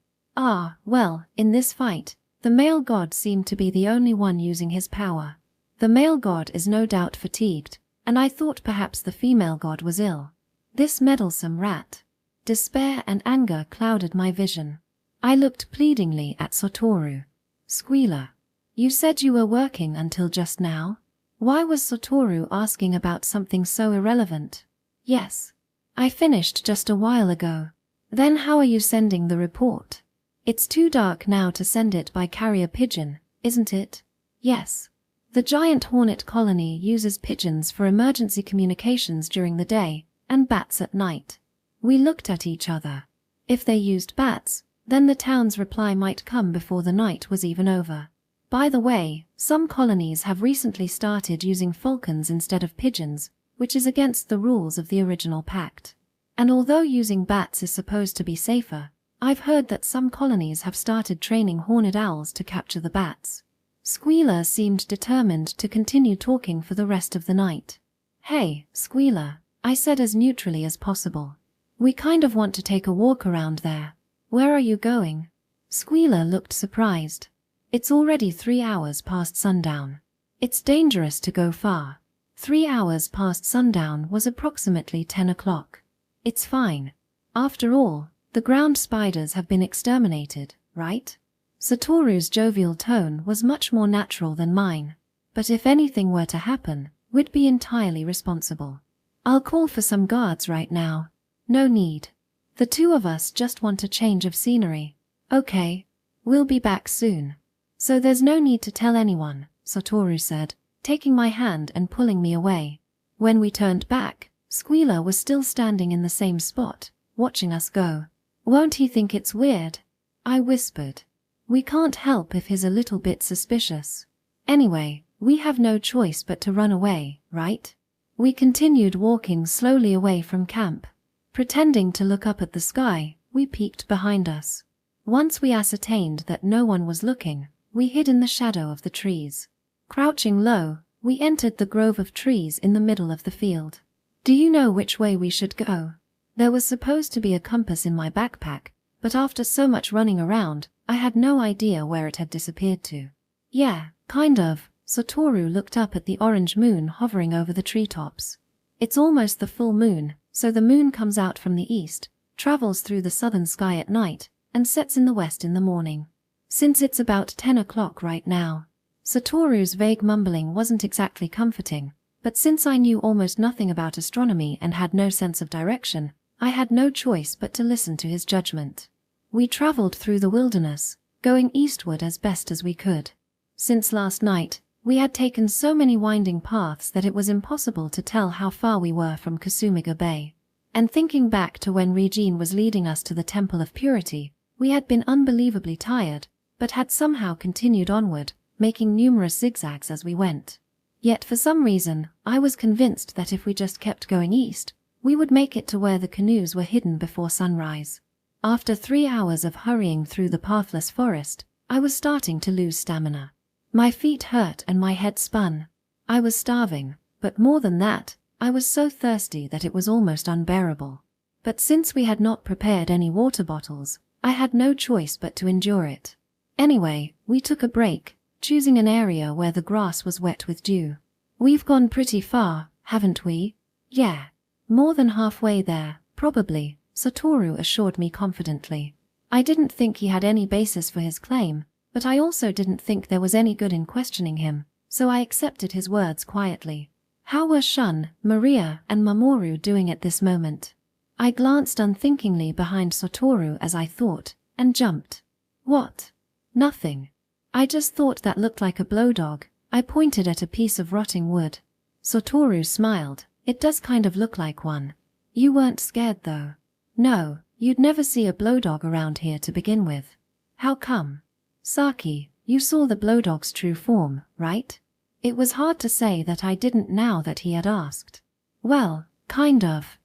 [SPEAKER 1] Well, in this fight, the male god seemed to be the only one using his power. The male god is no doubt fatigued, and I thought perhaps the female god was ill. This meddlesome rat. Despair and anger clouded my vision. I looked pleadingly at Satoru. Squealer. You said you were working until just now? Why was Satoru asking about something so irrelevant? Yes. I finished just a while ago. Then how are you sending the report? It's too dark now to send it by carrier pigeon, isn't it? Yes. The giant hornet colony uses pigeons for emergency communications during the day, and bats at night. We looked at each other. If they used bats, then the town's reply might come before the night was even over. By the way, some colonies have recently started using falcons instead of pigeons, which is against the rules of the original pact. And although using bats is supposed to be safer, I've heard that some colonies have started training horned owls to capture the bats. Squealer seemed determined to continue talking for the rest of the night. Hey, Squealer, I said as neutrally as possible. We kind of want to take a walk around there. Where are you going? Squealer looked surprised. It's already 3 hours past sundown. It's dangerous to go far. 3 hours past sundown was approximately 10 o'clock. It's fine. After all, the ground spiders have been exterminated, right? Satoru's jovial tone was much more natural than mine. But if anything were to happen, we'd be entirely responsible. I'll call for some guards right now. No need. The two of us just want a change of scenery. Okay. We'll be back soon. So there's no need to tell anyone, Satoru said, taking my hand and pulling me away. When we turned back, Squealer was still standing in the same spot, watching us go. Won't he think it's weird? I whispered. We can't help if he's a little bit suspicious. Anyway, we have no choice but to run away, right? We continued walking slowly away from camp. Pretending to look up at the sky, we peeked behind us. Once we ascertained that no one was looking, we hid in the shadow of the trees. Crouching low, we entered the grove of trees in the middle of the field. Do you know which way we should go? There was supposed to be a compass in my backpack, but after so much running around, I had no idea where it had disappeared to. Yeah, kind of. Satoru looked up at the orange moon hovering over the treetops. It's almost the full moon, so the moon comes out from the east, travels through the southern sky at night, and sets in the west in the morning. Since it's about 10 o'clock right now. Satoru's vague mumbling wasn't exactly comforting, but since I knew almost nothing about astronomy and had no sense of direction, I had no choice but to listen to his judgment. We traveled through the wilderness, going eastward as best as we could. Since last night, we had taken so many winding paths that it was impossible to tell how far we were from Kusumiga Bay. And thinking back to when Regene was leading us to the Temple of Purity, we had been unbelievably tired, but had somehow continued onward, making numerous zigzags as we went. Yet for some reason, I was convinced that if we just kept going east, we would make it to where the canoes were hidden before sunrise. After 3 hours of hurrying through the pathless forest, I was starting to lose stamina. My feet hurt and my head spun. I was starving, but more than that, I was so thirsty that it was almost unbearable. But since we had not prepared any water bottles, I had no choice but to endure it. Anyway, we took a break, choosing an area where the grass was wet with dew. We've gone pretty far, haven't we? Yeah. More than halfway there, probably, Satoru assured me confidently. I didn't think he had any basis for his claim, but I also didn't think there was any good in questioning him, so I accepted his words quietly. How were Shun, Maria, and Mamoru doing at this moment? I glanced unthinkingly behind Satoru as I thought, and jumped. What? Nothing. I just thought that looked like a blowdog. I pointed at a piece of rotting wood. Satoru smiled. It does kind of look like one. You weren't scared though. No, you'd never see a blowdog around here to begin with. How come? Saki, you saw the blowdog's true form, right? It was hard to say that I didn't now that he had asked. Well, kind of.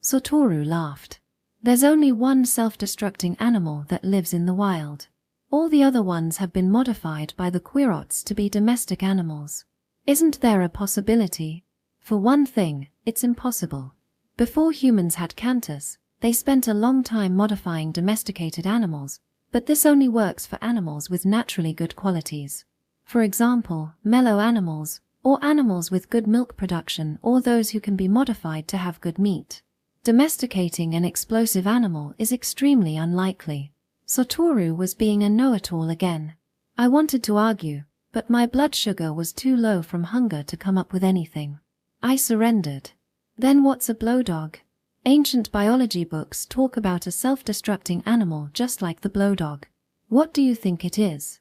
[SPEAKER 1] Satoru laughed. There's only one self-destructing animal that lives in the wild. All the other ones have been modified by the quarots to be domestic animals. Isn't there a possibility? For one thing, it's impossible. Before humans had cantis, they spent a long time modifying domesticated animals, but this only works for animals with naturally good qualities. For example, mellow animals, or animals with good milk production, or those who can be modified to have good meat. Domesticating an explosive animal is extremely unlikely. Satoru was being a know-it-all again. I wanted to argue, but my blood sugar was too low from hunger to come up with anything. I surrendered. Then what's a blowdog? Ancient biology books talk about a self-destructing animal just like the blowdog. What do you think it is?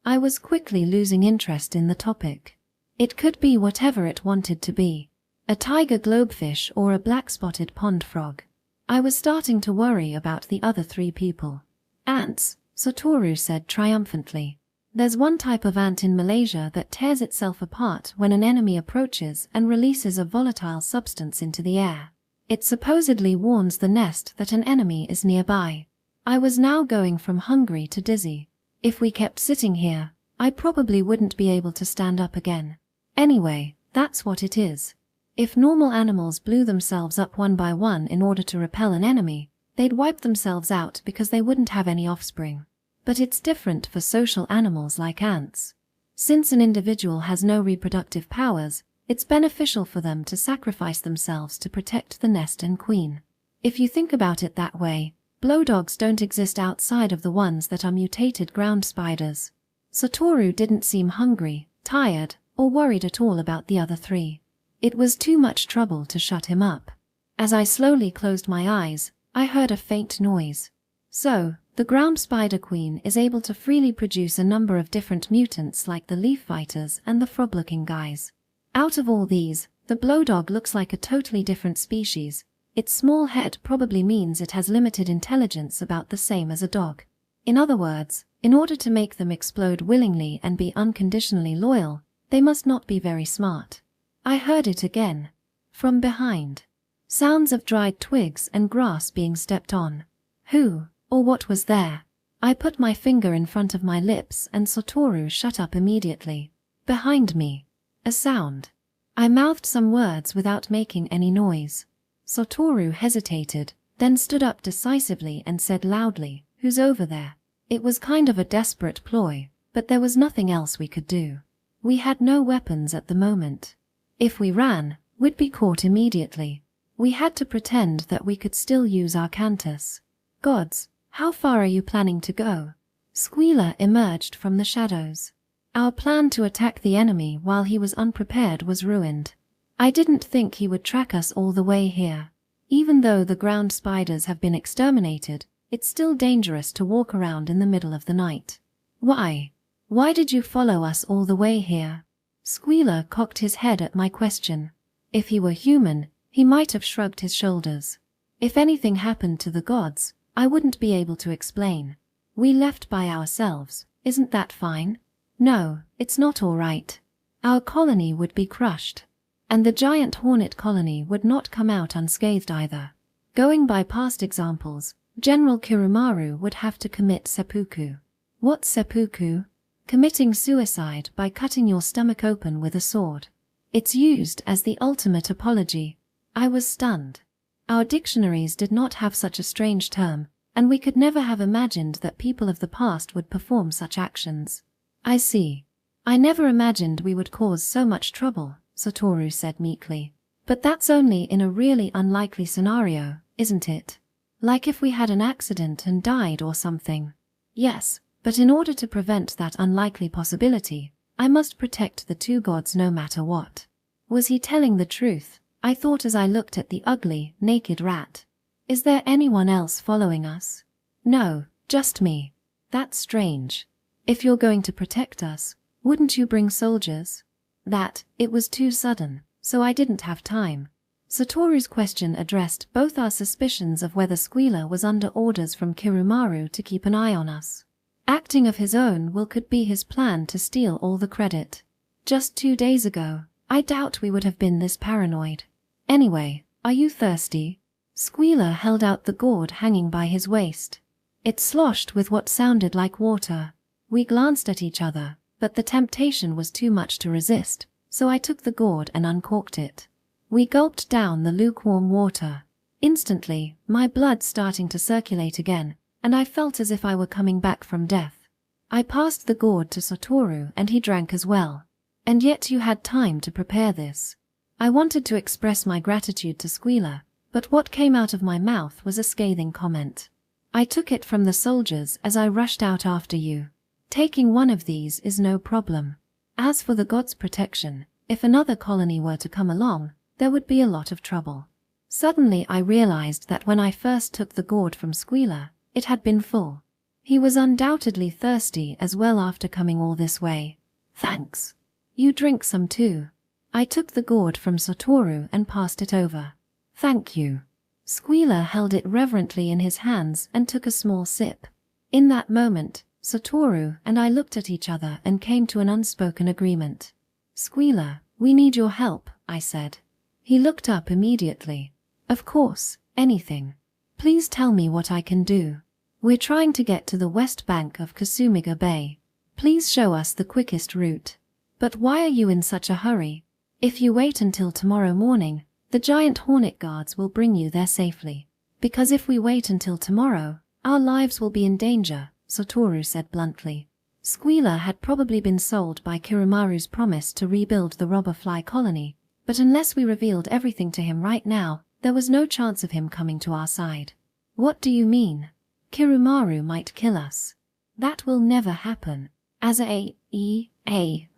[SPEAKER 1] I was quickly losing interest in the topic. It could be whatever it wanted to be. A tiger globefish or a black-spotted pond frog. I was starting to worry about the other three people. Ants, Satoru said triumphantly. There's one type of ant in Malaysia that tears itself apart when an enemy approaches and releases a volatile substance into the air. It supposedly warns the nest that an enemy is nearby. I was now going from hungry to dizzy. If we kept sitting here, I probably wouldn't be able to stand up again. Anyway, that's what it is. If normal animals blew themselves up one by one in order to repel an enemy, they'd wipe themselves out because they wouldn't have any offspring. But it's different for social animals like ants. Since an individual has no reproductive powers, it's beneficial for them to sacrifice themselves to protect the nest and queen. If you think about it that way, blowdogs don't exist outside of the ones that are mutated ground spiders. Satoru didn't seem hungry, tired, or worried at all about the other three. It was too much trouble to shut him up. As I slowly closed my eyes, I heard a faint noise. So, the ground spider queen is able to freely produce a number of different mutants like the leaf fighters and the frog-looking guys. Out of all these, the blowdog looks like a totally different species. Its small head probably means it has limited intelligence, about the same as a dog. In other words, in order to make them explode willingly and be unconditionally loyal, they must not be very smart. I heard it again. From behind. Sounds of dried twigs and grass being stepped on. Who, or what was there? I put my finger in front of my lips and Satoru shut up immediately. Behind me. A sound. I mouthed some words without making any noise. Satoru hesitated, then stood up decisively and said loudly, "Who's over there?" It was kind of a desperate ploy, but there was nothing else we could do. We had no weapons at the moment. If we ran, we'd be caught immediately. We had to pretend that we could still use our cantis. Gods, how far are you planning to go? Squealer emerged from the shadows. Our plan to attack the enemy while he was unprepared was ruined. I didn't think he would track us all the way here. Even though the ground spiders have been exterminated, it's still dangerous to walk around in the middle of the night. Why? Why did you follow us all the way here? Squealer cocked his head at my question. If he were human, he might have shrugged his shoulders. If anything happened to the gods, I wouldn't be able to explain. We left by ourselves, isn't that fine? No, it's not all right. Our colony would be crushed. And the giant hornet colony would not come out unscathed either. Going by past examples, General Kumaru would have to commit seppuku. What's seppuku? Committing suicide by cutting your stomach open with a sword. It's used as the ultimate apology. I was stunned. Our dictionaries did not have such a strange term, and we could never have imagined that people of the past would perform such actions. I see. I never imagined we would cause so much trouble, Satoru said meekly. But that's only in a really unlikely scenario, isn't it? Like if we had an accident and died or something. Yes, but in order to prevent that unlikely possibility, I must protect the two gods no matter what. Was he telling the truth? I thought as I looked at the ugly, naked rat. Is there anyone else following us? No, just me. That's strange. If you're going to protect us, wouldn't you bring soldiers? It was too sudden, so I didn't have time. Satoru's question addressed both our suspicions of whether Squealer was under orders from Kumaru to keep an eye on us. Acting of his own will could be his plan to steal all the credit. Just 2 days ago, I doubt we would have been this paranoid. Anyway, are you thirsty? Squealer held out the gourd hanging by his waist. It sloshed with what sounded like water. We glanced at each other, but the temptation was too much to resist, so I took the gourd and uncorked it. We gulped down the lukewarm water. Instantly, my blood starting to circulate again, and I felt as if I were coming back from death. I passed the gourd to Satoru and he drank as well. And yet you had time to prepare this. I wanted to express my gratitude to Squealer, but what came out of my mouth was a scathing comment. I took it from the soldiers as I rushed out after you. Taking one of these is no problem. As for the god's protection, if another colony were to come along, there would be a lot of trouble. Suddenly I realized that when I first took the gourd from Squealer, it had been full. He was undoubtedly thirsty as well after coming all this way. Thanks. You drink some too. I took the gourd from Satoru and passed it over. Thank you. Squealer held it reverently in his hands and took a small sip. In that moment, Satoru and I looked at each other and came to an unspoken agreement. Squealer, we need your help, I said. He looked up immediately. Of course, anything. Please tell me what I can do. We're trying to get to the west bank of Kusumiga Bay. Please show us the quickest route. But why are you in such a hurry? If you wait until tomorrow morning, the giant hornet guards will bring you there safely. Because if we wait until tomorrow, our lives will be in danger, Satoru said bluntly. Squealer had probably been sold by Kumaru's promise to rebuild the robberfly colony, but unless we revealed everything to him right now, there was no chance of him coming to our side. What do you mean? Kumaru might kill us. That will never happen. As the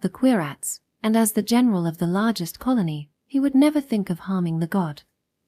[SPEAKER 1] Quirats, and as the general of the largest colony, he would never think of harming the god.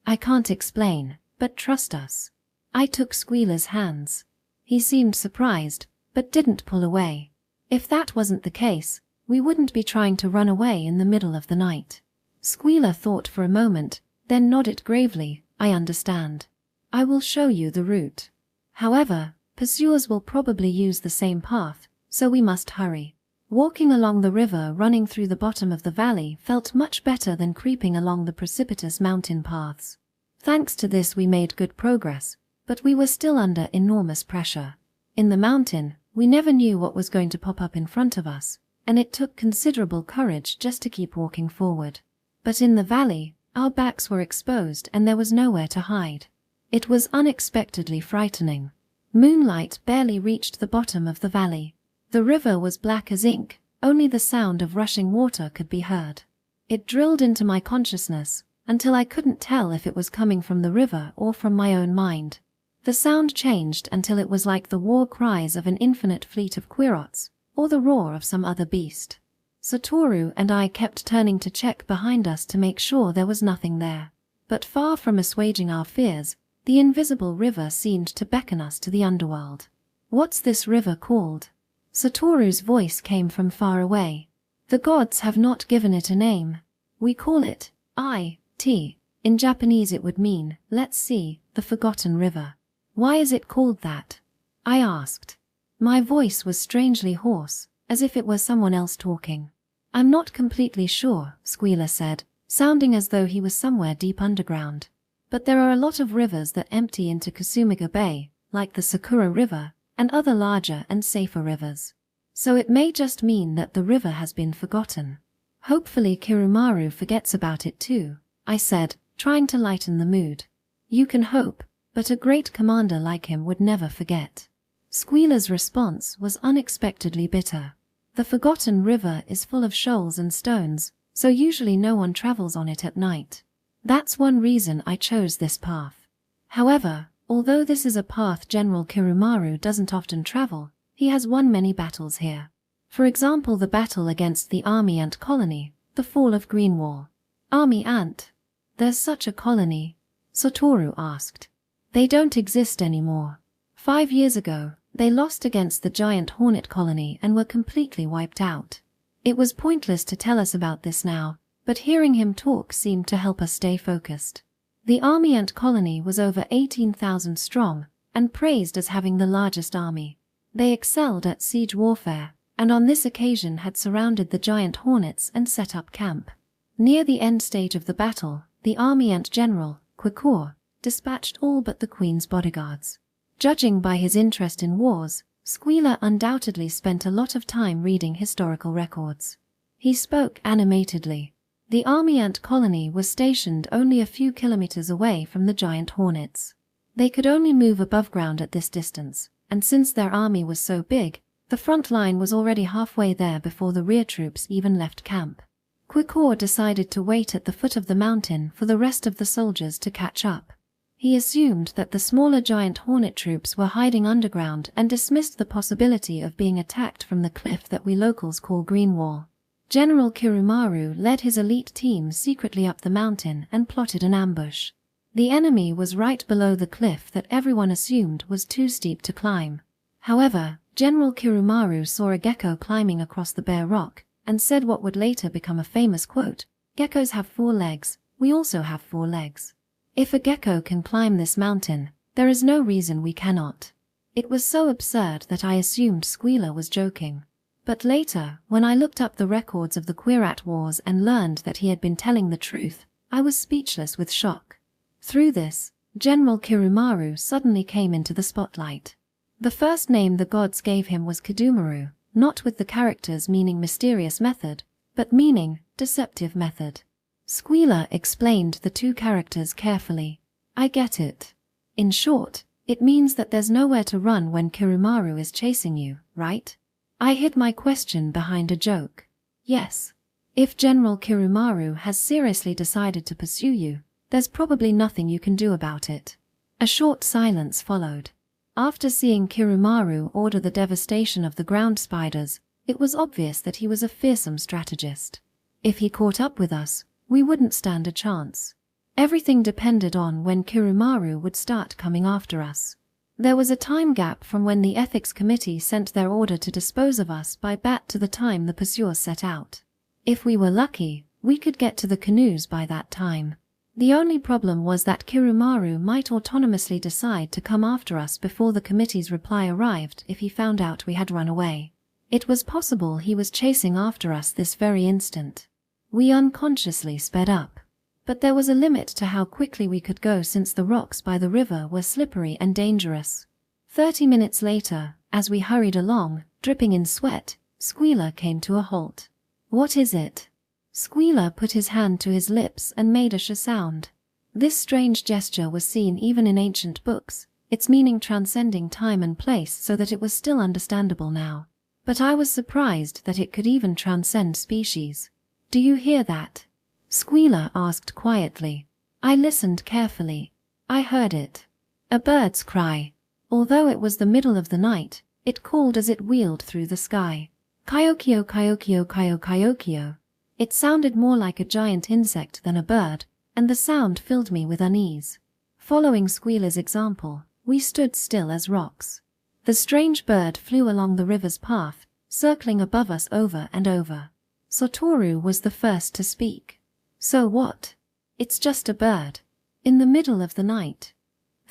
[SPEAKER 1] I can't explain, but trust us. I took Squealer's hands. He seemed surprised, but didn't pull away. If that wasn't the case, we wouldn't be trying to run away in the middle of the night. Squealer thought for a moment, then nodded gravely. I understand. I will show you the route. However, pursuers will probably use the same path, so we must hurry. Walking along the river running through the bottom of the valley felt much better than creeping along the precipitous mountain paths. Thanks to this we made good progress, but we were still under enormous pressure. In the mountain, we never knew what was going to pop up in front of us, and it took considerable courage just to keep walking forward. But in the valley, our backs were exposed and there was nowhere to hide. It was unexpectedly frightening. Moonlight barely reached the bottom of the valley. The river was black as ink, only the sound of rushing water could be heard. It drilled into my consciousness, until I couldn't tell if it was coming from the river or from my own mind. The sound changed until it was like the war cries of an infinite fleet of Quirats, or the roar of some other beast. Satoru and I kept turning to check behind us to make sure there was nothing there. But far from assuaging our fears, the invisible river seemed to beckon us to the underworld. What's this river called? Satoru's voice came from far away. The gods have not given it a name. We call it I.T. In Japanese it would mean, let's see, the Forgotten River. Why is it called that? I asked. My voice was strangely hoarse, as if it were someone else talking. I'm not completely sure, Squealer said, sounding as though he was somewhere deep underground. But there are a lot of rivers that empty into Kusumiga Bay, like the Sakura River, and other larger and safer rivers. So it may just mean that the river has been forgotten. Hopefully Kumaru forgets about it too, I said, trying to lighten the mood. You can hope, but a great commander like him would never forget. Squealer's response was unexpectedly bitter. The Forgotten River is full of shoals and stones, so usually no one travels on it at night. That's one reason I chose this path. However, although this is a path General Kumaru doesn't often travel, He has won many battles here. For example, the battle against the army ant colony, the fall of Greenwall. Army ant? There's such a colony? Satoru asked. They don't exist anymore. 5 years ago, they lost against the giant hornet colony and were completely wiped out. It was pointless to tell us about this now, but hearing him talk seemed to help us stay focused. The army ant colony was over 18,000 strong, and praised as having the largest army. They excelled at siege warfare, and on this occasion had surrounded the giant hornets and set up camp. Near the end stage of the battle, the army ant general, Quat, dispatched all but the queen's bodyguards. Judging by his interest in wars, Squealer undoubtedly spent a lot of time reading historical records. He spoke animatedly. The army ant colony was stationed only a few kilometers away from the giant hornets. They could only move above ground at this distance, and since their army was so big, the front line was already halfway there before the rear troops even left camp. Quat decided to wait at the foot of the mountain for the rest of the soldiers to catch up. He assumed that the smaller giant hornet troops were hiding underground and dismissed the possibility of being attacked from the cliff that we locals call Greenwall. General Kumaru led his elite team secretly up the mountain and plotted an ambush. The enemy was right below the cliff that everyone assumed was too steep to climb. However, General Kumaru saw a gecko climbing across the bare rock and said what would later become a famous quote, "Geckos have 4 legs, we also have 4 legs. If a gecko can climb this mountain, there is no reason we cannot." It was so absurd that I assumed Squealer was joking. But later, when I looked up the records of the Quat Wars and learned that he had been telling the truth, I was speechless with shock. Through this, General Kumaru suddenly came into the spotlight. The first name the gods gave him was Kumaru, not with the characters meaning mysterious method, but meaning deceptive method. Squealer explained the 2 characters carefully. I get it. In short, it means that there's nowhere to run when Kumaru is chasing you, right? I hid my question behind a joke. Yes. If General Kumaru has seriously decided to pursue you, there's probably nothing you can do about it. A short silence followed. After seeing Kumaru order the devastation of the ground spiders, it was obvious that he was a fearsome strategist. If he caught up with us, we wouldn't stand a chance. Everything depended on when Kumaru would start coming after us. There was a time gap from when the ethics committee sent their order to dispose of us by bat to the time the pursuers set out. If we were lucky, we could get to the canoes by that time. The only problem was that Kumaru might autonomously decide to come after us before the committee's reply arrived if he found out we had run away. It was possible he was chasing after us this very instant. We unconsciously sped up. But there was a limit to how quickly we could go since the rocks by the river were slippery and dangerous. 30 minutes later, as we hurried along, dripping in sweat, Squealer came to a halt. "What is it?" Squealer put his hand to his lips and made a sh sound. This strange gesture was seen even in ancient books, its meaning transcending time and place so that it was still understandable now. But I was surprised that it could even transcend species. "Do you hear that?" Squealer asked quietly. I listened carefully. I heard it. A bird's cry. Although it was the middle of the night, it called as it wheeled through the sky. Kyokyo, kyokyo, kyokyo. It sounded more like a giant insect than a bird, and the sound filled me with unease. Following Squealer's example, we stood still as rocks. The strange bird flew along the river's path, circling above us over and over. Satoru was the first to speak. "So what? It's just a bird. In the middle of the night."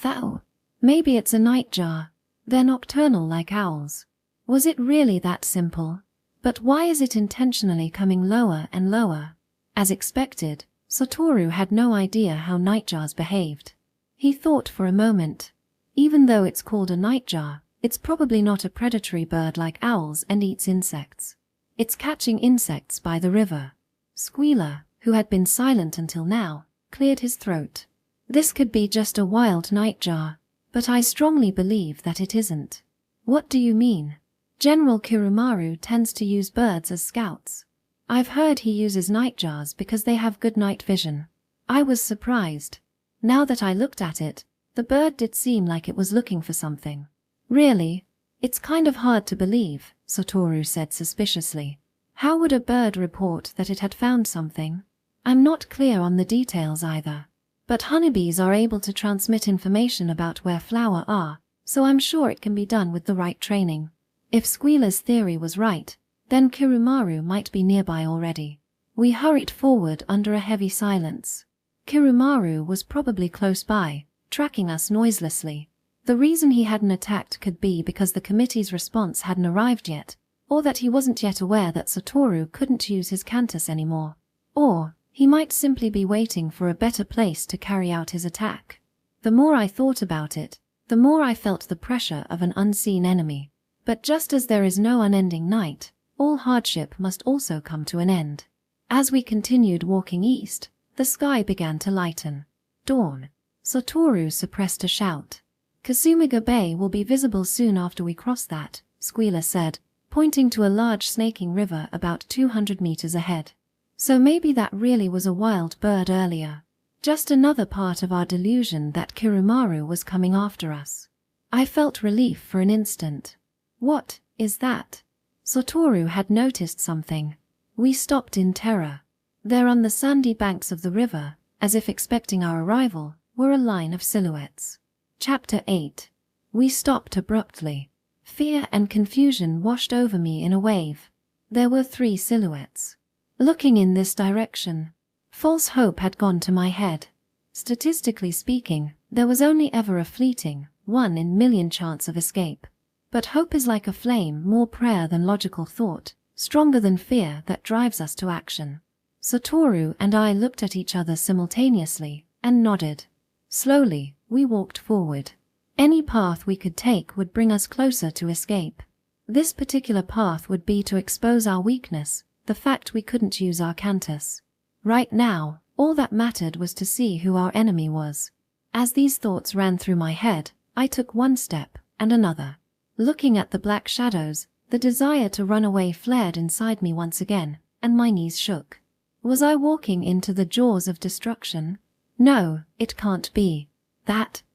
[SPEAKER 1] "Thou? Maybe it's a nightjar. They're nocturnal like owls." Was it really that simple? But why is it intentionally coming lower and lower? As expected, Satoru had no idea how nightjars behaved. He thought for a moment. Even though it's called a nightjar, it's probably not a predatory bird like owls and eats insects. It's catching insects by the river. Squealer, who had been silent until now, cleared his throat. This could be just a wild nightjar, but I strongly believe that it isn't. What do you mean? General Kumaru tends to use birds as scouts. I've heard he uses nightjars because they have good night vision. I was surprised. Now that I looked at it, the bird did seem like it was looking for something. Really? It's kind of hard to believe, Satoru said suspiciously. How would a bird report that it had found something? I'm not clear on the details either. But honeybees are able to transmit information about where flowers are, so I'm sure it can be done with the right training. If Squealer's theory was right, then Kumaru might be nearby already. We hurried forward under a heavy silence. Kumaru was probably close by, tracking us noiselessly. The reason he hadn't attacked could be because the committee's response hadn't arrived yet, or that he wasn't yet aware that Satoru couldn't use his cantis anymore. Or he might simply be waiting for a better place to carry out his attack. The more I thought about it, the more I felt the pressure of an unseen enemy. But just as there is no unending night, all hardship must also come to an end. As we continued walking east, the sky began to lighten. Dawn. Satoru suppressed a shout. Kasumiga Bay will be visible soon after we cross that, Squealer said, pointing to a large snaking river about 200 meters ahead. So maybe that really was a wild bird earlier. Just another part of our delusion that Kumaru was coming after us. I felt relief for an instant. What is that? Satoru had noticed something. We stopped in terror. There on the sandy banks of the river, as if expecting our arrival, were a line of silhouettes. Chapter 8. We stopped abruptly. Fear and confusion washed over me in a wave. There were 3 silhouettes. Looking in this direction, false hope had gone to my head. Statistically speaking, there was only ever a fleeting, 1 in a million chance of escape. But hope is like a flame, more prayer than logical thought, stronger than fear that drives us to action. Satoru and I looked at each other simultaneously and nodded. Slowly, we walked forward. Any path we could take would bring us closer to escape. This particular path would be to expose our weakness, the fact we couldn't use our cantis. Right now, all that mattered was to see who our enemy was. As these thoughts ran through my head, I took one step and another. Looking at the black shadows, the desire to run away flared inside me once again, and my knees shook. Was I walking into the jaws of destruction? No, it can't be.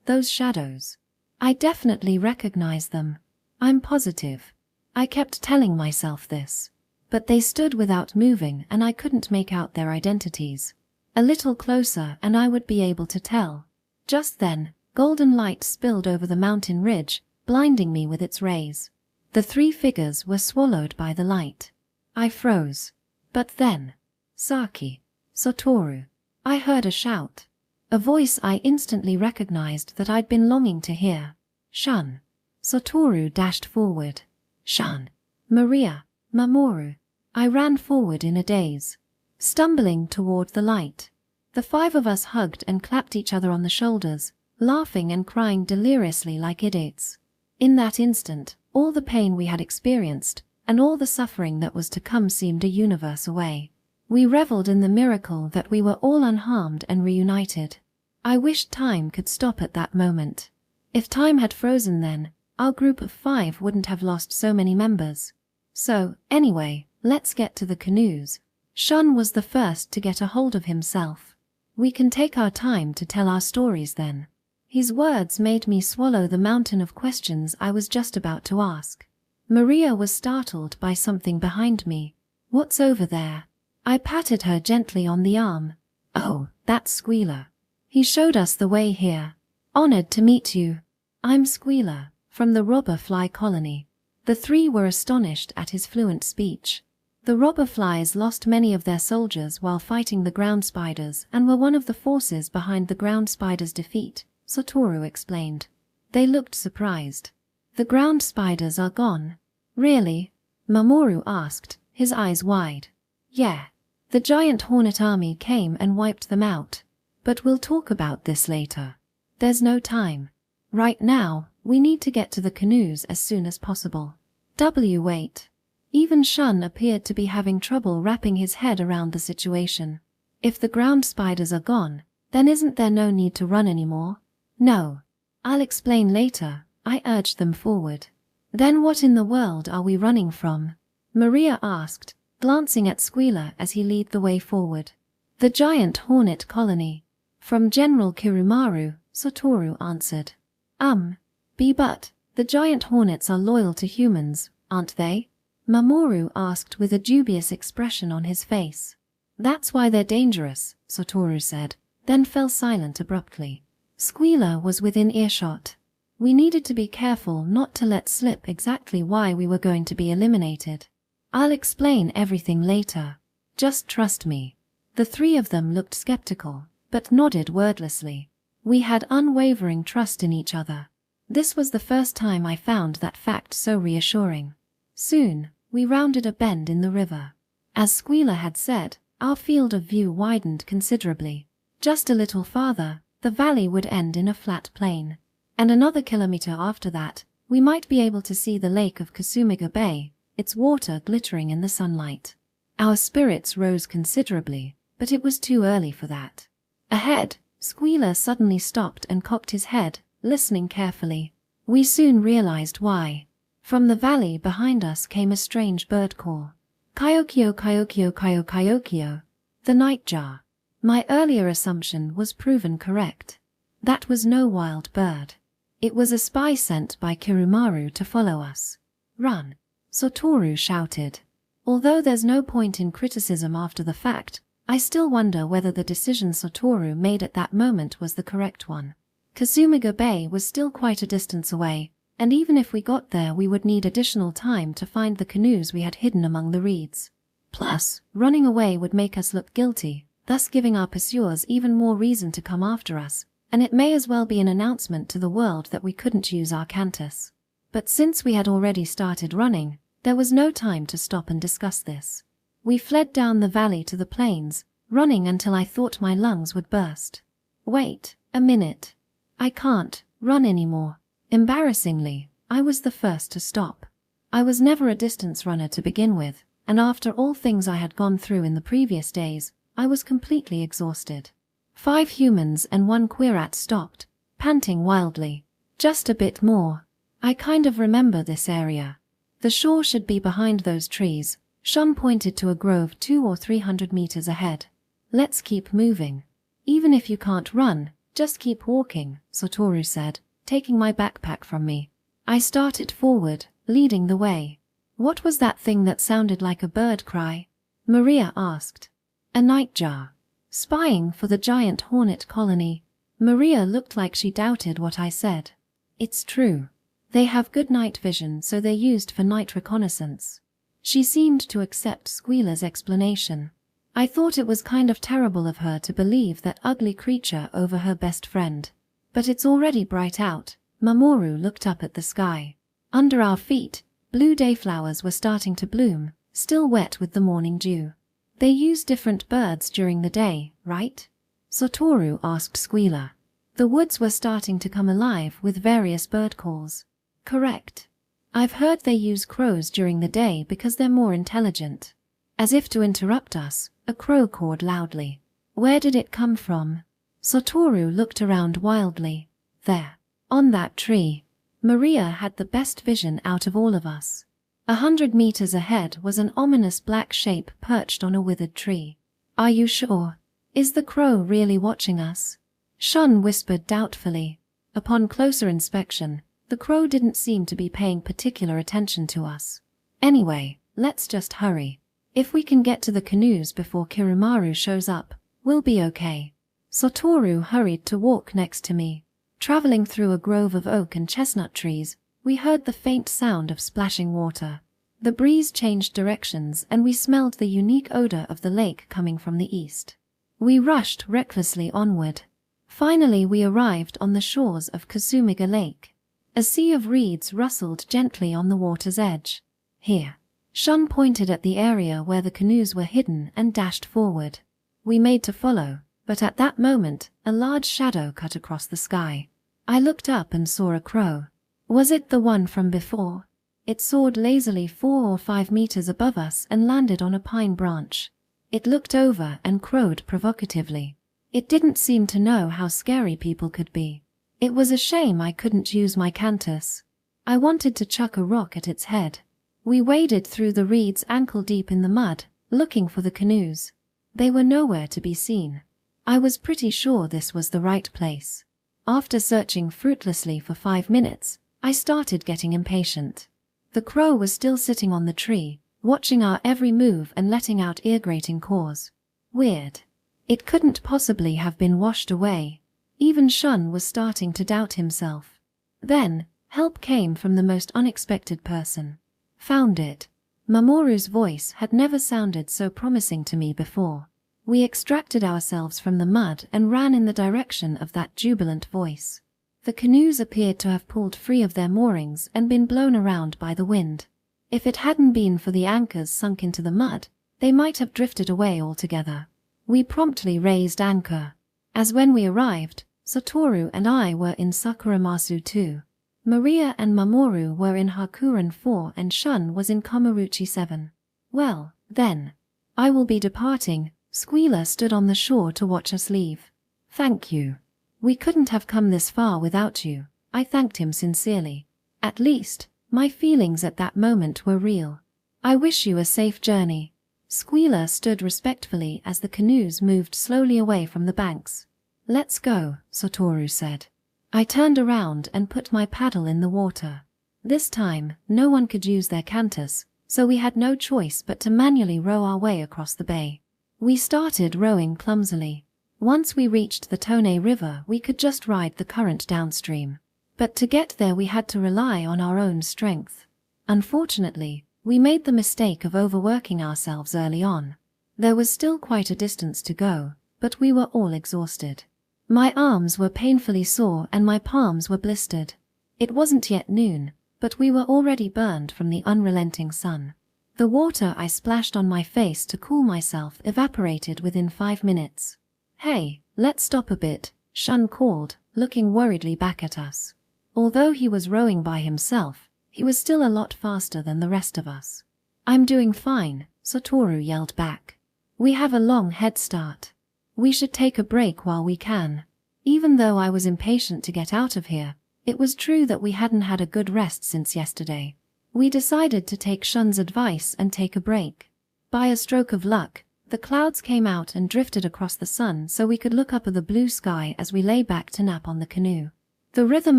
[SPEAKER 1] Those shadows. I definitely recognize them. I'm positive. I kept telling myself this. But they stood without moving and I couldn't make out their identities. A little closer and I would be able to tell. Just then, golden light spilled over the mountain ridge, blinding me with its rays. The 3 figures were swallowed by the light. I froze. But then, Saki, Satoru. I heard a shout. A voice I instantly recognized that I'd been longing to hear. Shun. Satoru dashed forward. Shun. Maria. Mamoru. I ran forward in a daze, stumbling toward the light. The 5 of us hugged and clapped each other on the shoulders, laughing and crying deliriously like idiots. In that instant, all the pain we had experienced, and all the suffering that was to come seemed a universe away. We reveled in the miracle that we were all unharmed and reunited. I wished time could stop at that moment. If time had frozen then, our group of 5 wouldn't have lost so many members. So, anyway, let's get to the canoes. Shun was the first to get a hold of himself. We can take our time to tell our stories then. His words made me swallow the mountain of questions I was just about to ask. Maria was startled by something behind me. What's over there? I patted her gently on the arm. Oh, that's Squealer. He showed us the way here. Honored to meet you. I'm Squealer, from the robberfly colony. The 3 were astonished at his fluent speech. The robberflies lost many of their soldiers while fighting the ground spiders and were one of the forces behind the ground spiders' defeat, Satoru explained. They looked surprised. The ground spiders are gone. Really? Mamoru asked, his eyes wide. Yeah. The giant hornet army came and wiped them out. But we'll talk about this later. There's no time. Right now, we need to get to the canoes as soon as possible. Wait. Even Shun appeared to be having trouble wrapping his head around the situation. If the ground spiders are gone, then isn't there no need to run anymore? No. I'll explain later, I urged them forward. Then what in the world are we running from? Maria asked, glancing at Squealer as he led the way forward. The giant hornet colony. From General Kumaru, Satoru answered. But The giant hornets are loyal to humans, aren't they? Mamoru asked with a dubious expression on his face. That's why they're dangerous, Satoru said, then fell silent abruptly. Squealer was within earshot. We needed to be careful not to let slip exactly why we were going to be eliminated. I'll explain everything later. Just trust me. The three of them looked skeptical, but nodded wordlessly. We had unwavering trust in each other. This was the first time I found that fact so reassuring. Soon, we rounded a bend in the river. As Squealer had said, our field of view widened considerably. Just a little farther, the valley would end in a flat plain. And another kilometer after that, we might be able to see the lake of Kasumiga Bay, its water glittering in the sunlight. Our spirits rose considerably, but it was too early for that. Ahead, Squealer suddenly stopped and cocked his head, listening carefully. We soon realized why. From the valley behind us came a strange bird call. Kyokyo kyokyo kyo kyokyo. The nightjar. My earlier assumption was proven correct. That was no wild bird. It was a spy sent by Kumaru to follow us. Run! Satoru shouted. Although there's no point in criticism after the fact, I still wonder whether the decision Satoru made at that moment was the correct one. Kasumiga Bay was still quite a distance away, and even if we got there we would need additional time to find the canoes we had hidden among the reeds. Plus, running away would make us look guilty, thus giving our pursuers even more reason to come after us, and it may as well be an announcement to the world that we couldn't use our cantis. But since we had already started running, there was no time to stop and discuss this. We fled down the valley to the plains, running until I thought my lungs would burst. Wait a minute. I can't run anymore. Embarrassingly, I was the first to stop. I was never a distance runner to begin with, and after all things I had gone through in the previous days, I was completely exhausted. 5 humans and 1 quat stopped, panting wildly. Just a bit more. I kind of remember this area. The shore should be behind those trees. Shun pointed to a grove 200 or 300 meters ahead. Let's keep moving. Even if you can't run, just keep walking, Satoru said, taking my backpack from me. I started forward, leading the way. What was that thing that sounded like a bird cry? Maria asked. A nightjar. Spying for the giant hornet colony. Maria looked like she doubted what I said. It's true. They have good night vision, so they're used for night reconnaissance. She seemed to accept Squealer's explanation. I thought it was kind of terrible of her to believe that ugly creature over her best friend. But it's already bright out. Mamoru looked up at the sky. Under our feet, blue dayflowers were starting to bloom, still wet with the morning dew. They use different birds during the day, right? Satoru asked Squealer. The woods were starting to come alive with various bird calls. Correct. I've heard they use crows during the day because they're more intelligent. As if to interrupt us, a crow cawed loudly. Where did it come from? Satoru looked around wildly. There. On that tree. Maria had the best vision out of all of us. 100 meters ahead was an ominous black shape perched on a withered tree. Are you sure? Is the crow really watching us? Shun whispered doubtfully. Upon closer inspection, the crow didn't seem to be paying particular attention to us. Anyway, let's just hurry. If we can get to the canoes before Kumaru shows up, we'll be okay. Satoru hurried to walk next to me. Traveling through a grove of oak and chestnut trees, we heard the faint sound of splashing water. The breeze changed directions and we smelled the unique odor of the lake coming from the east. We rushed recklessly onward. Finally we arrived on the shores of Kasumiga Lake. A sea of reeds rustled gently on the water's edge. Here. Shun pointed at the area where the canoes were hidden and dashed forward. We made to follow, but at that moment, a large shadow cut across the sky. I looked up and saw a crow. Was it the one from before? It soared lazily 4 or 5 meters above us and landed on a pine branch. It looked over and crowed provocatively. It didn't seem to know how scary people could be. It was a shame I couldn't use my cantis. I wanted to chuck a rock at its head. We waded through the reeds ankle-deep in the mud, looking for the canoes. They were nowhere to be seen. I was pretty sure this was the right place. After searching fruitlessly for 5 minutes, I started getting impatient. The crow was still sitting on the tree, watching our every move and letting out ear-grating caws. Weird. It couldn't possibly have been washed away. Even Shun was starting to doubt himself. Then, help came from the most unexpected person. Found it. Mamoru's voice had never sounded so promising to me before. We extracted ourselves from the mud and ran in the direction of that jubilant voice. The canoes appeared to have pulled free of their moorings and been blown around by the wind. If it hadn't been for the anchors sunk into the mud, they might have drifted away altogether. We promptly raised anchor. As when we arrived, Satoru and I were in Sakuramasu 2. Maria and Mamoru were in Hakuran 4 and Shun was in Komaruchi 7. Well, then. I will be departing. Squealer stood on the shore to watch us leave. Thank you. We couldn't have come this far without you. I thanked him sincerely. At least, my feelings at that moment were real. I wish you a safe journey. Squealer stood respectfully as the canoes moved slowly away from the banks. Let's go, Satoru said. I turned around and put my paddle in the water. This time, no one could use their cantis, so we had no choice but to manually row our way across the bay. We started rowing clumsily. Once we reached the Tone River, we could just ride the current downstream. But to get there we had to rely on our own strength. Unfortunately, we made the mistake of overworking ourselves early on. There was still quite a distance to go, but we were all exhausted. My arms were painfully sore and my palms were blistered. It wasn't yet noon, but we were already burned from the unrelenting sun. The water I splashed on my face to cool myself evaporated within 5 minutes. Hey, let's stop a bit, Shun called, looking worriedly back at us. Although he was rowing by himself, he was still a lot faster than the rest of us. I'm doing fine, Satoru yelled back. We have a long head start. We should take a break while we can. Even though I was impatient to get out of here, it was true that we hadn't had a good rest since yesterday. We decided to take Shun's advice and take a break. By a stroke of luck, the clouds came out and drifted across the sun so we could look up at the blue sky as we lay back to nap on the canoe. The rhythm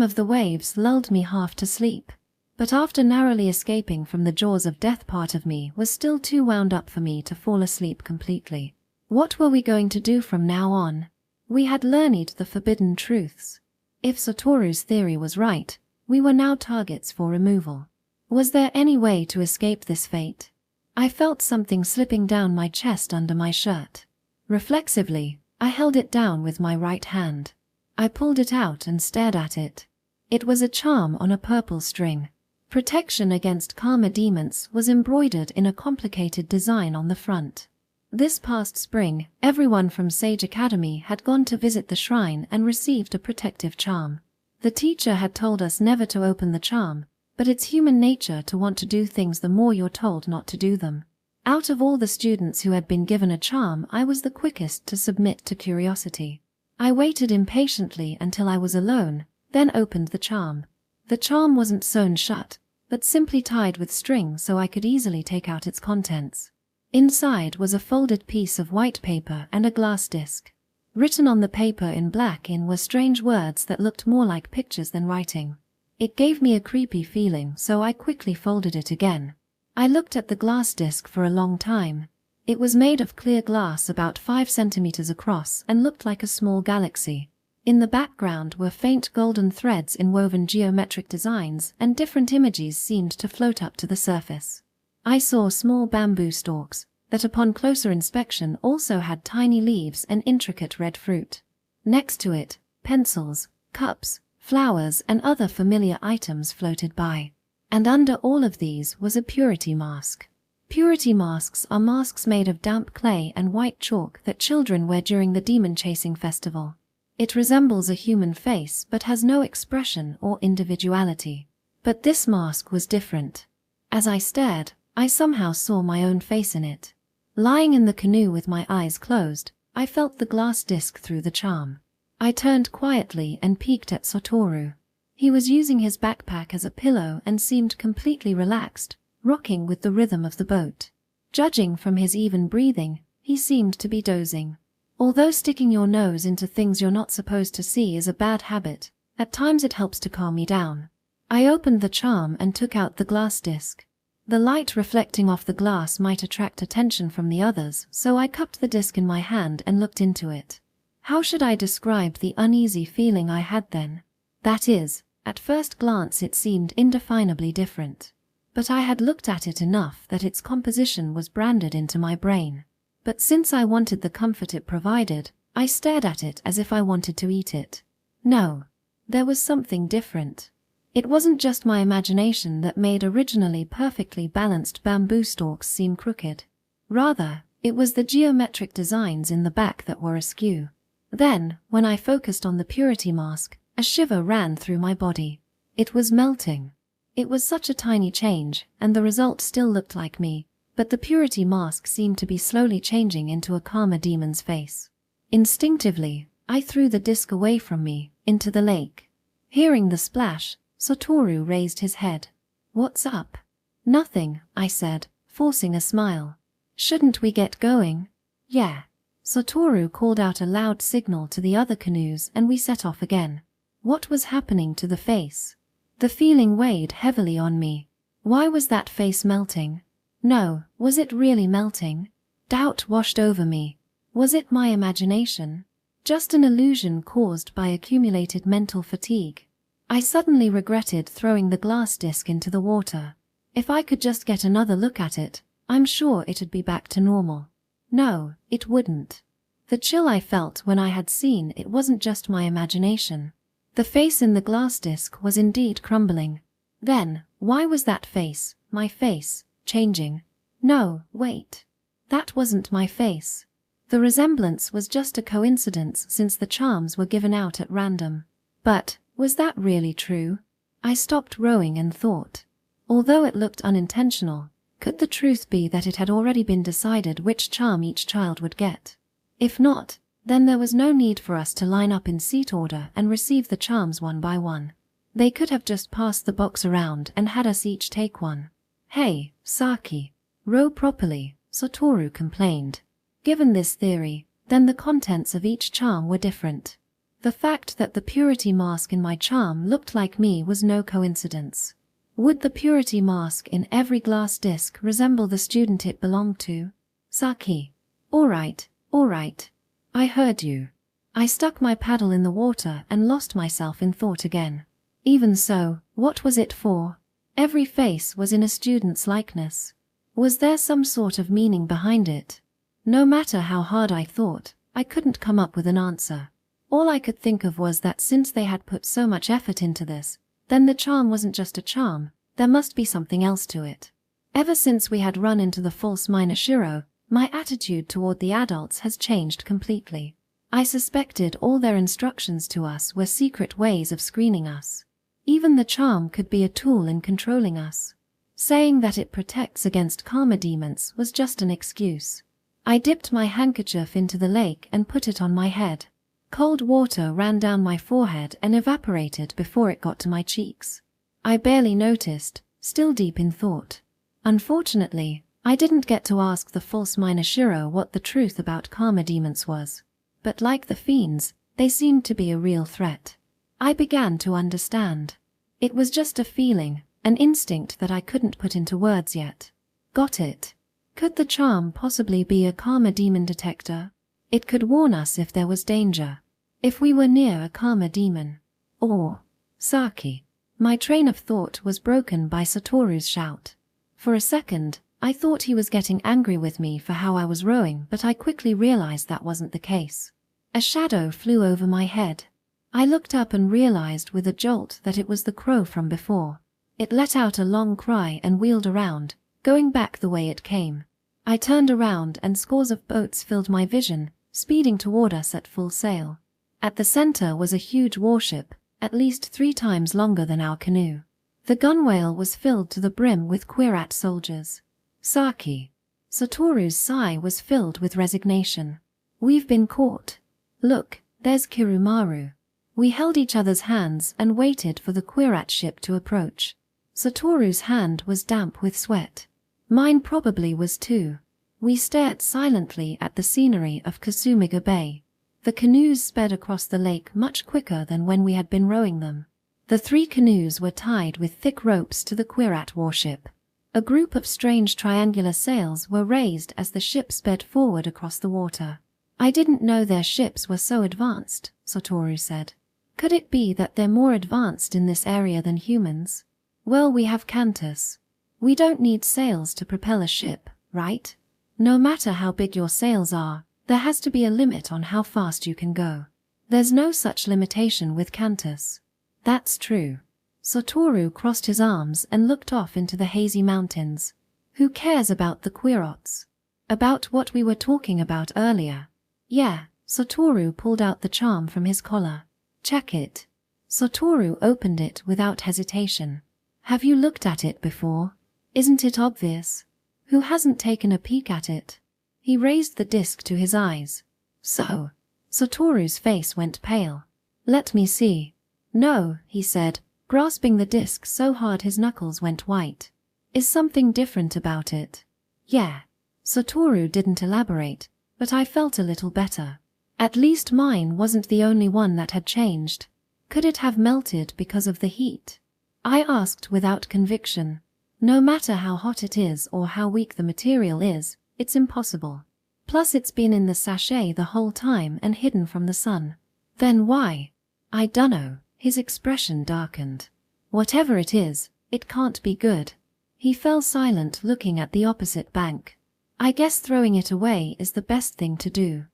[SPEAKER 1] of the waves lulled me half to sleep. But after narrowly escaping from the jaws of death, part of me was still too wound up for me to fall asleep completely. What were we going to do from now on? We had learned the forbidden truths. If Satoru's theory was right, we were now targets for removal. Was there any way to escape this fate? I felt something slipping down my chest under my shirt. Reflexively, I held it down with my right hand. I pulled it out and stared at it. It was a charm on a purple string. Protection against karma demons was embroidered in a complicated design on the front. This past spring, everyone from Sage Academy had gone to visit the shrine and received a protective charm. The teacher had told us never to open the charm, but it's human nature to want to do things the more you're told not to do them. Out of all the students who had been given a charm, I was the quickest to submit to curiosity. I waited impatiently until I was alone, then opened the charm. The charm wasn't sewn shut, but simply tied with string so I could easily take out its contents. Inside was a folded piece of white paper and a glass disc. Written on the paper in black ink were strange words that looked more like pictures than writing. It gave me a creepy feeling, so I quickly folded it again. I looked at the glass disc for a long time. It was made of clear glass about 5 centimeters across and looked like a small galaxy. In the background were faint golden threads in woven geometric designs, and different images seemed to float up to the surface. I saw small bamboo stalks that upon closer inspection also had tiny leaves and intricate red fruit. Next to it, pencils, cups, flowers and other familiar items floated by. And under all of these was a purity mask. Purity masks are masks made of damp clay and white chalk that children wear during the demon-chasing festival. It resembles a human face but has no expression or individuality. But this mask was different. As I stared, I somehow saw my own face in it. Lying in the canoe with my eyes closed, I felt the glass disc through the charm. I turned quietly and peeked at Satoru. He was using his backpack as a pillow and seemed completely relaxed, rocking with the rhythm of the boat. Judging from his even breathing, he seemed to be dozing. Although sticking your nose into things you're not supposed to see is a bad habit, at times it helps to calm me down. I opened the charm and took out the glass disc. The light reflecting off the glass might attract attention from the others, so I cupped the disc in my hand and looked into it. How should I describe the uneasy feeling I had then? That is, at first glance it seemed indefinably different. But I had looked at it enough that its composition was branded into my brain. But since I wanted the comfort it provided, I stared at it as if I wanted to eat it. No, there was something different. It wasn't just my imagination that made originally perfectly balanced bamboo stalks seem crooked. Rather, it was the geometric designs in the back that were askew. Then, when I focused on the purity mask, a shiver ran through my body. It was melting. It was such a tiny change, and the result still looked like me, but the purity mask seemed to be slowly changing into a karma demon's face. Instinctively, I threw the disc away from me, into the lake. Hearing the splash, Satoru raised his head. "What's up?" "Nothing," I said, forcing a smile. "Shouldn't we get going?" "Yeah." Satoru called out a loud signal to the other canoes and we set off again. What was happening to the face? The feeling weighed heavily on me. Why was that face melting? No, was it really melting? Doubt washed over me. Was it my imagination? Just an illusion caused by accumulated mental fatigue? I suddenly regretted throwing the glass disc into the water. If I could just get another look at it, I'm sure it'd be back to normal. No, it wouldn't. The chill I felt when I had seen it wasn't just my imagination. The face in the glass disc was indeed crumbling. Then, why was that face, my face, changing? No, wait. That wasn't my face. The resemblance was just a coincidence since the charms were given out at random. But, was that really true? I stopped rowing and thought. Although it looked unintentional, could the truth be that it had already been decided which charm each child would get? If not, then there was no need for us to line up in seat order and receive the charms one by one. They could have just passed the box around and had us each take one. "Hey, Saki, row properly," Satoru complained. Given this theory, then the contents of each charm were different. The fact that the purity mask in my charm looked like me was no coincidence. Would the purity mask in every glass disc resemble the student it belonged to? "Saki. All right. I heard you." I stuck my paddle in the water and lost myself in thought again. Even so, what was it for? Every face was in a student's likeness. Was there some sort of meaning behind it? No matter how hard I thought, I couldn't come up with an answer. All I could think of was that since they had put so much effort into this, then the charm wasn't just a charm, there must be something else to it. Ever since we had run into the false minor Shiro, my attitude toward the adults has changed completely. I suspected all their instructions to us were secret ways of screening us. Even the charm could be a tool in controlling us. Saying that it protects against karma demons was just an excuse. I dipped my handkerchief into the lake and put it on my head. Cold water ran down my forehead and evaporated before it got to my cheeks. I barely noticed, still deep in thought. Unfortunately, I didn't get to ask the false minor Shiro what the truth about karma demons was. But like the fiends, they seemed to be a real threat. I began to understand. It was just a feeling, an instinct that I couldn't put into words yet. Got it. Could the charm possibly be a karma demon detector? It could warn us if there was danger, if we were near a karma demon. Or, Saki. My train of thought was broken by Satoru's shout. For a second, I thought he was getting angry with me for how I was rowing, but I quickly realized that wasn't the case. A shadow flew over my head. I looked up and realized with a jolt that it was the crow from before. It let out a long cry and wheeled around, going back the way it came. I turned around and scores of boats filled my vision, speeding toward us at full sail. At the center was a huge warship, at least 3 times longer than our canoe. The gunwale was filled to the brim with quat soldiers. Saki. Satoru's sigh was filled with resignation. We've been caught. Look, there's Kumaru. We held each other's hands and waited for the quat ship to approach. Satoru's hand was damp with sweat. Mine probably was too. We stared silently at the scenery of Kasumiga Bay. The canoes sped across the lake much quicker than when we had been rowing them. The 3 canoes were tied with thick ropes to the quat warship. A group of strange triangular sails were raised as the ship sped forward across the water. I didn't know their ships were so advanced, Satoru said. Could it be that they're more advanced in this area than humans? Well, we have cantis. We don't need sails to propel a ship, right? No matter how big your sails are, there has to be a limit on how fast you can go. There's no such limitation with cantis. That's true. Satoru crossed his arms and looked off into the hazy mountains. Who cares about the quirrots? About what we were talking about earlier. Yeah, Satoru pulled out the charm from his collar. Check it. Satoru opened it without hesitation. Have you looked at it before? Isn't it obvious? Who hasn't taken a peek at it? He raised the disc to his eyes. So. Satoru's face went pale. Let me see. No, he said, grasping the disc so hard his knuckles went white. Is something different about it? Yeah. Satoru didn't elaborate, but I felt a little better. At least mine wasn't the only one that had changed. Could it have melted because of the heat? I asked without conviction. No matter how hot it is or how weak the material is, it's impossible. Plus it's been in the sachet the whole time and hidden from the sun. Then why? I dunno. His expression darkened. Whatever it is, it can't be good. He fell silent, looking at the opposite bank. I guess throwing it away is the best thing to do.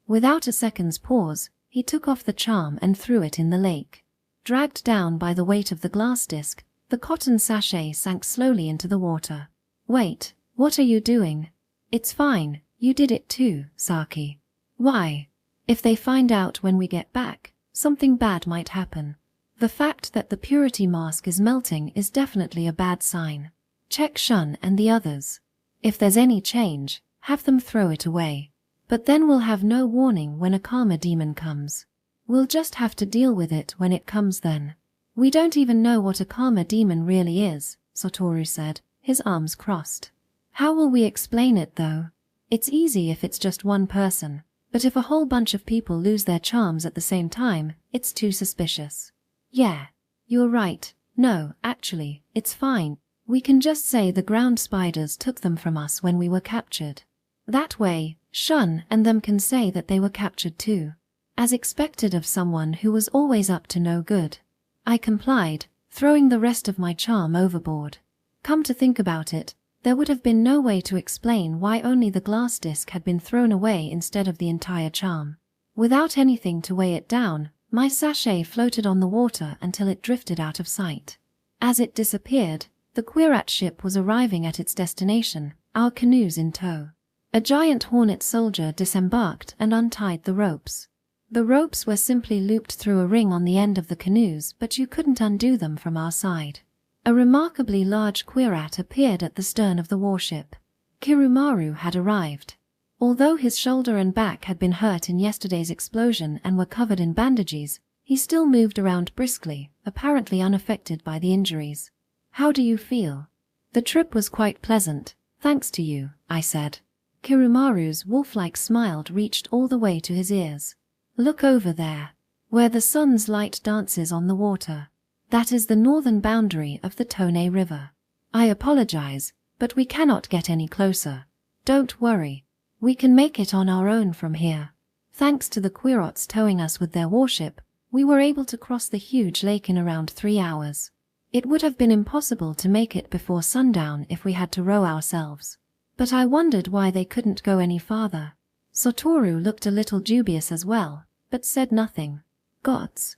[SPEAKER 1] Without a second's pause, he took off the charm and threw it in the lake. Dragged down by the weight of the glass disc, the cotton sachet sank slowly into the water. Wait, what are you doing? It's fine, you did it too, Saki. Why? If they find out when we get back, something bad might happen. The fact that the purity mask is melting is definitely a bad sign. Check Shun and the others. If there's any change, have them throw it away. But then we'll have no warning when a karma demon comes. We'll just have to deal with it when it comes then. We don't even know what a karma demon really is, Satoru said, his arms crossed. How will we explain it though? It's easy if it's just one person. But if a whole bunch of people lose their charms at the same time, it's too suspicious. Yeah, you're right. No, actually, it's fine. We can just say the ground spiders took them from us when we were captured. That way, Shun and them can say that they were captured too. As expected of someone who was always up to no good. I complied, throwing the rest of my charm overboard. Come to think about it, there would have been no way to explain why only the glass disc had been thrown away instead of the entire charm. Without anything to weigh it down, my sachet floated on the water until it drifted out of sight. As it disappeared, the quat ship was arriving at its destination, our canoes in tow. A giant hornet soldier disembarked and untied the ropes. The ropes were simply looped through a ring on the end of the canoes, but you couldn't undo them from our side. A remarkably large quat appeared at the stern of the warship. Kumaru had arrived. Although his shoulder and back had been hurt in yesterday's explosion and were covered in bandages, he still moved around briskly, apparently unaffected by the injuries. How do you feel? The trip was quite pleasant, thanks to you, I said. Kumaru's wolf-like smile reached all the way to his ears. Look over there, where the sun's light dances on the water. That is the northern boundary of the Tone River. I apologize, but we cannot get any closer. Don't worry. We can make it on our own from here. Thanks to the quirrots towing us with their warship, we were able to cross the huge lake in around 3 hours. It would have been impossible to make it before sundown if we had to row ourselves. But I wondered why they couldn't go any farther. Satoru looked a little dubious as well, but said nothing. Gods.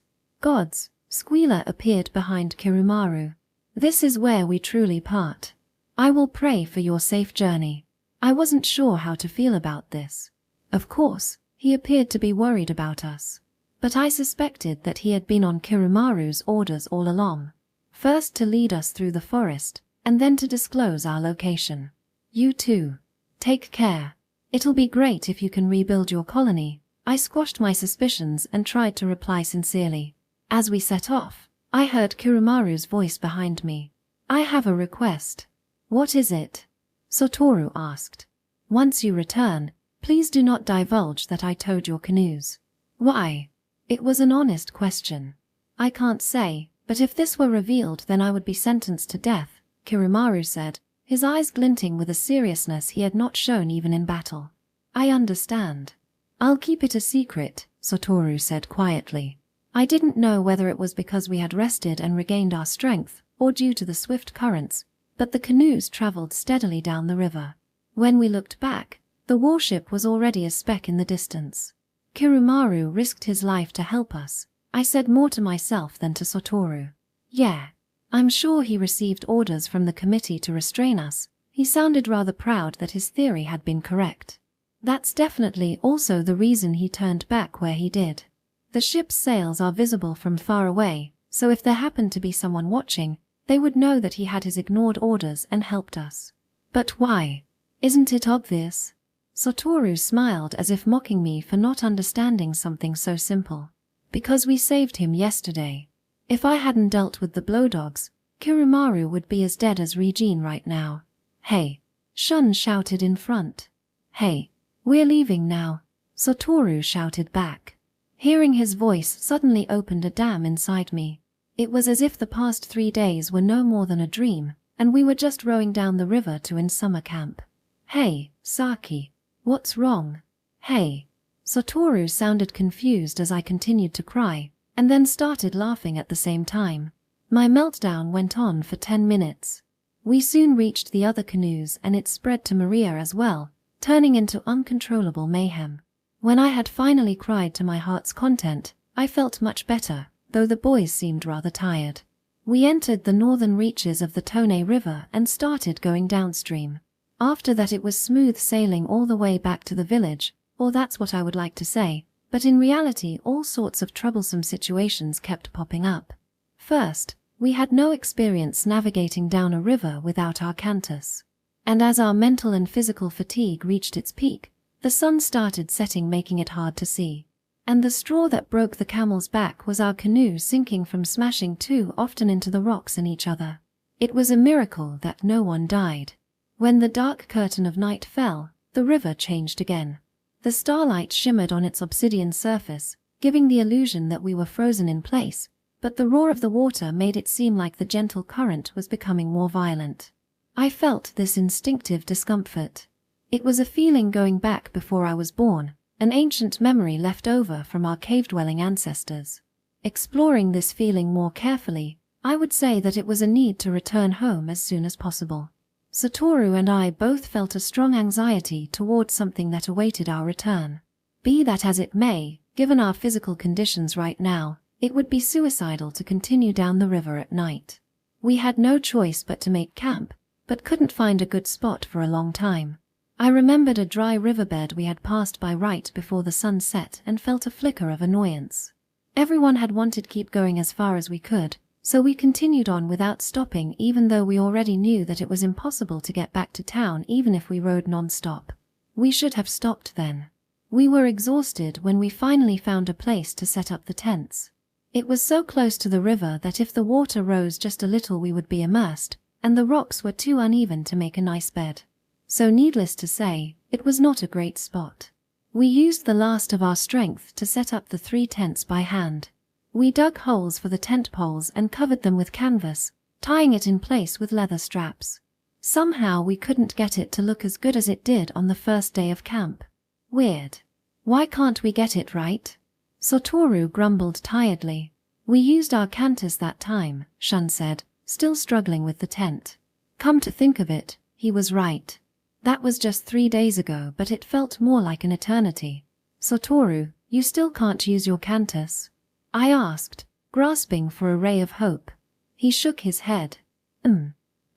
[SPEAKER 1] Squealer appeared behind Kumaru. This is where we truly part. I will pray for your safe journey. I wasn't sure how to feel about this. Of course, he appeared to be worried about us. But I suspected that he had been on Kumaru's orders all along. First to lead us through the forest, and then to disclose our location. You too. Take care. It'll be great if you can rebuild your colony. I squashed my suspicions and tried to reply sincerely. As we set off, I heard Kumaru's voice behind me. I have a request. What is it? Satoru asked. Once you return, please do not divulge that I towed your canoes. Why? It was an honest question. I can't say, but if this were revealed then I would be sentenced to death, Kumaru said, his eyes glinting with a seriousness he had not shown even in battle. I understand. I'll keep it a secret, Satoru said quietly. I didn't know whether it was because we had rested and regained our strength, or due to the swift currents, but the canoes traveled steadily down the river. When we looked back, the warship was already a speck in the distance. Kumaru risked his life to help us, I said more to myself than to Satoru. Yeah. I'm sure he received orders from the committee to restrain us. He sounded rather proud that his theory had been correct. That's definitely also the reason he turned back where he did. The ship's sails are visible from far away, so if there happened to be someone watching, they would know that he had his ignored orders and helped us. But why? Isn't it obvious? Satoru smiled as if mocking me for not understanding something so simple. Because we saved him yesterday. If I hadn't dealt with the blowdogs, Kumaru would be as dead as Regene right now. Hey! Shun shouted in front. Hey! We're leaving now, Satoru shouted back. Hearing his voice suddenly opened a dam inside me. It was as if the past 3 days were no more than a dream, and we were just rowing down the river to in summer camp. Hey, Saki, what's wrong? Hey. Satoru sounded confused as I continued to cry, and then started laughing at the same time. My meltdown went on for 10 minutes. We soon reached the other canoes and it spread to Maria as well, turning into uncontrollable mayhem. When I had finally cried to my heart's content, I felt much better, though the boys seemed rather tired. We entered the northern reaches of the Tone River and started going downstream. After that it was smooth sailing all the way back to the village, or that's what I would like to say, but in reality all sorts of troublesome situations kept popping up. First, we had no experience navigating down a river without our cantis. And as our mental and physical fatigue reached its peak, the sun started setting, making it hard to see. And the straw that broke the camel's back was our canoe sinking from smashing too often into the rocks and each other. It was a miracle that no one died. When the dark curtain of night fell, the river changed again. The starlight shimmered on its obsidian surface, giving the illusion that we were frozen in place, but the roar of the water made it seem like the gentle current was becoming more violent. I felt this instinctive discomfort. It was a feeling going back before I was born, an ancient memory left over from our cave-dwelling ancestors. Exploring this feeling more carefully, I would say that it was a need to return home as soon as possible. Satoru and I both felt a strong anxiety towards something that awaited our return. Be that as it may, given our physical conditions right now, it would be suicidal to continue down the river at night. We had no choice but to make camp, but couldn't find a good spot for a long time. I remembered a dry riverbed we had passed by right before the sun set and felt a flicker of annoyance. Everyone had wanted to keep going as far as we could, so we continued on without stopping even though we already knew that it was impossible to get back to town even if we rode non-stop. We should have stopped then. We were exhausted when we finally found a place to set up the tents. It was so close to the river that if the water rose just a little we would be immersed, and the rocks were too uneven to make a nice bed. So needless to say, it was not a great spot. We used the last of our strength to set up the 3 tents by hand. We dug holes for the tent poles and covered them with canvas, tying it in place with leather straps. Somehow we couldn't get it to look as good as it did on the first day of camp. Weird. Why can't we get it right? Satoru grumbled tiredly. We used our cantis that time, Shun said, still struggling with the tent. Come to think of it, he was right. That was just 3 days ago, but it felt more like an eternity. Satoru, you still can't use your cantis? I asked, grasping for a ray of hope. He shook his head.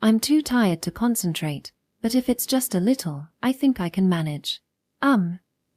[SPEAKER 1] I'm too tired to concentrate, but if it's just a little, I think I can manage.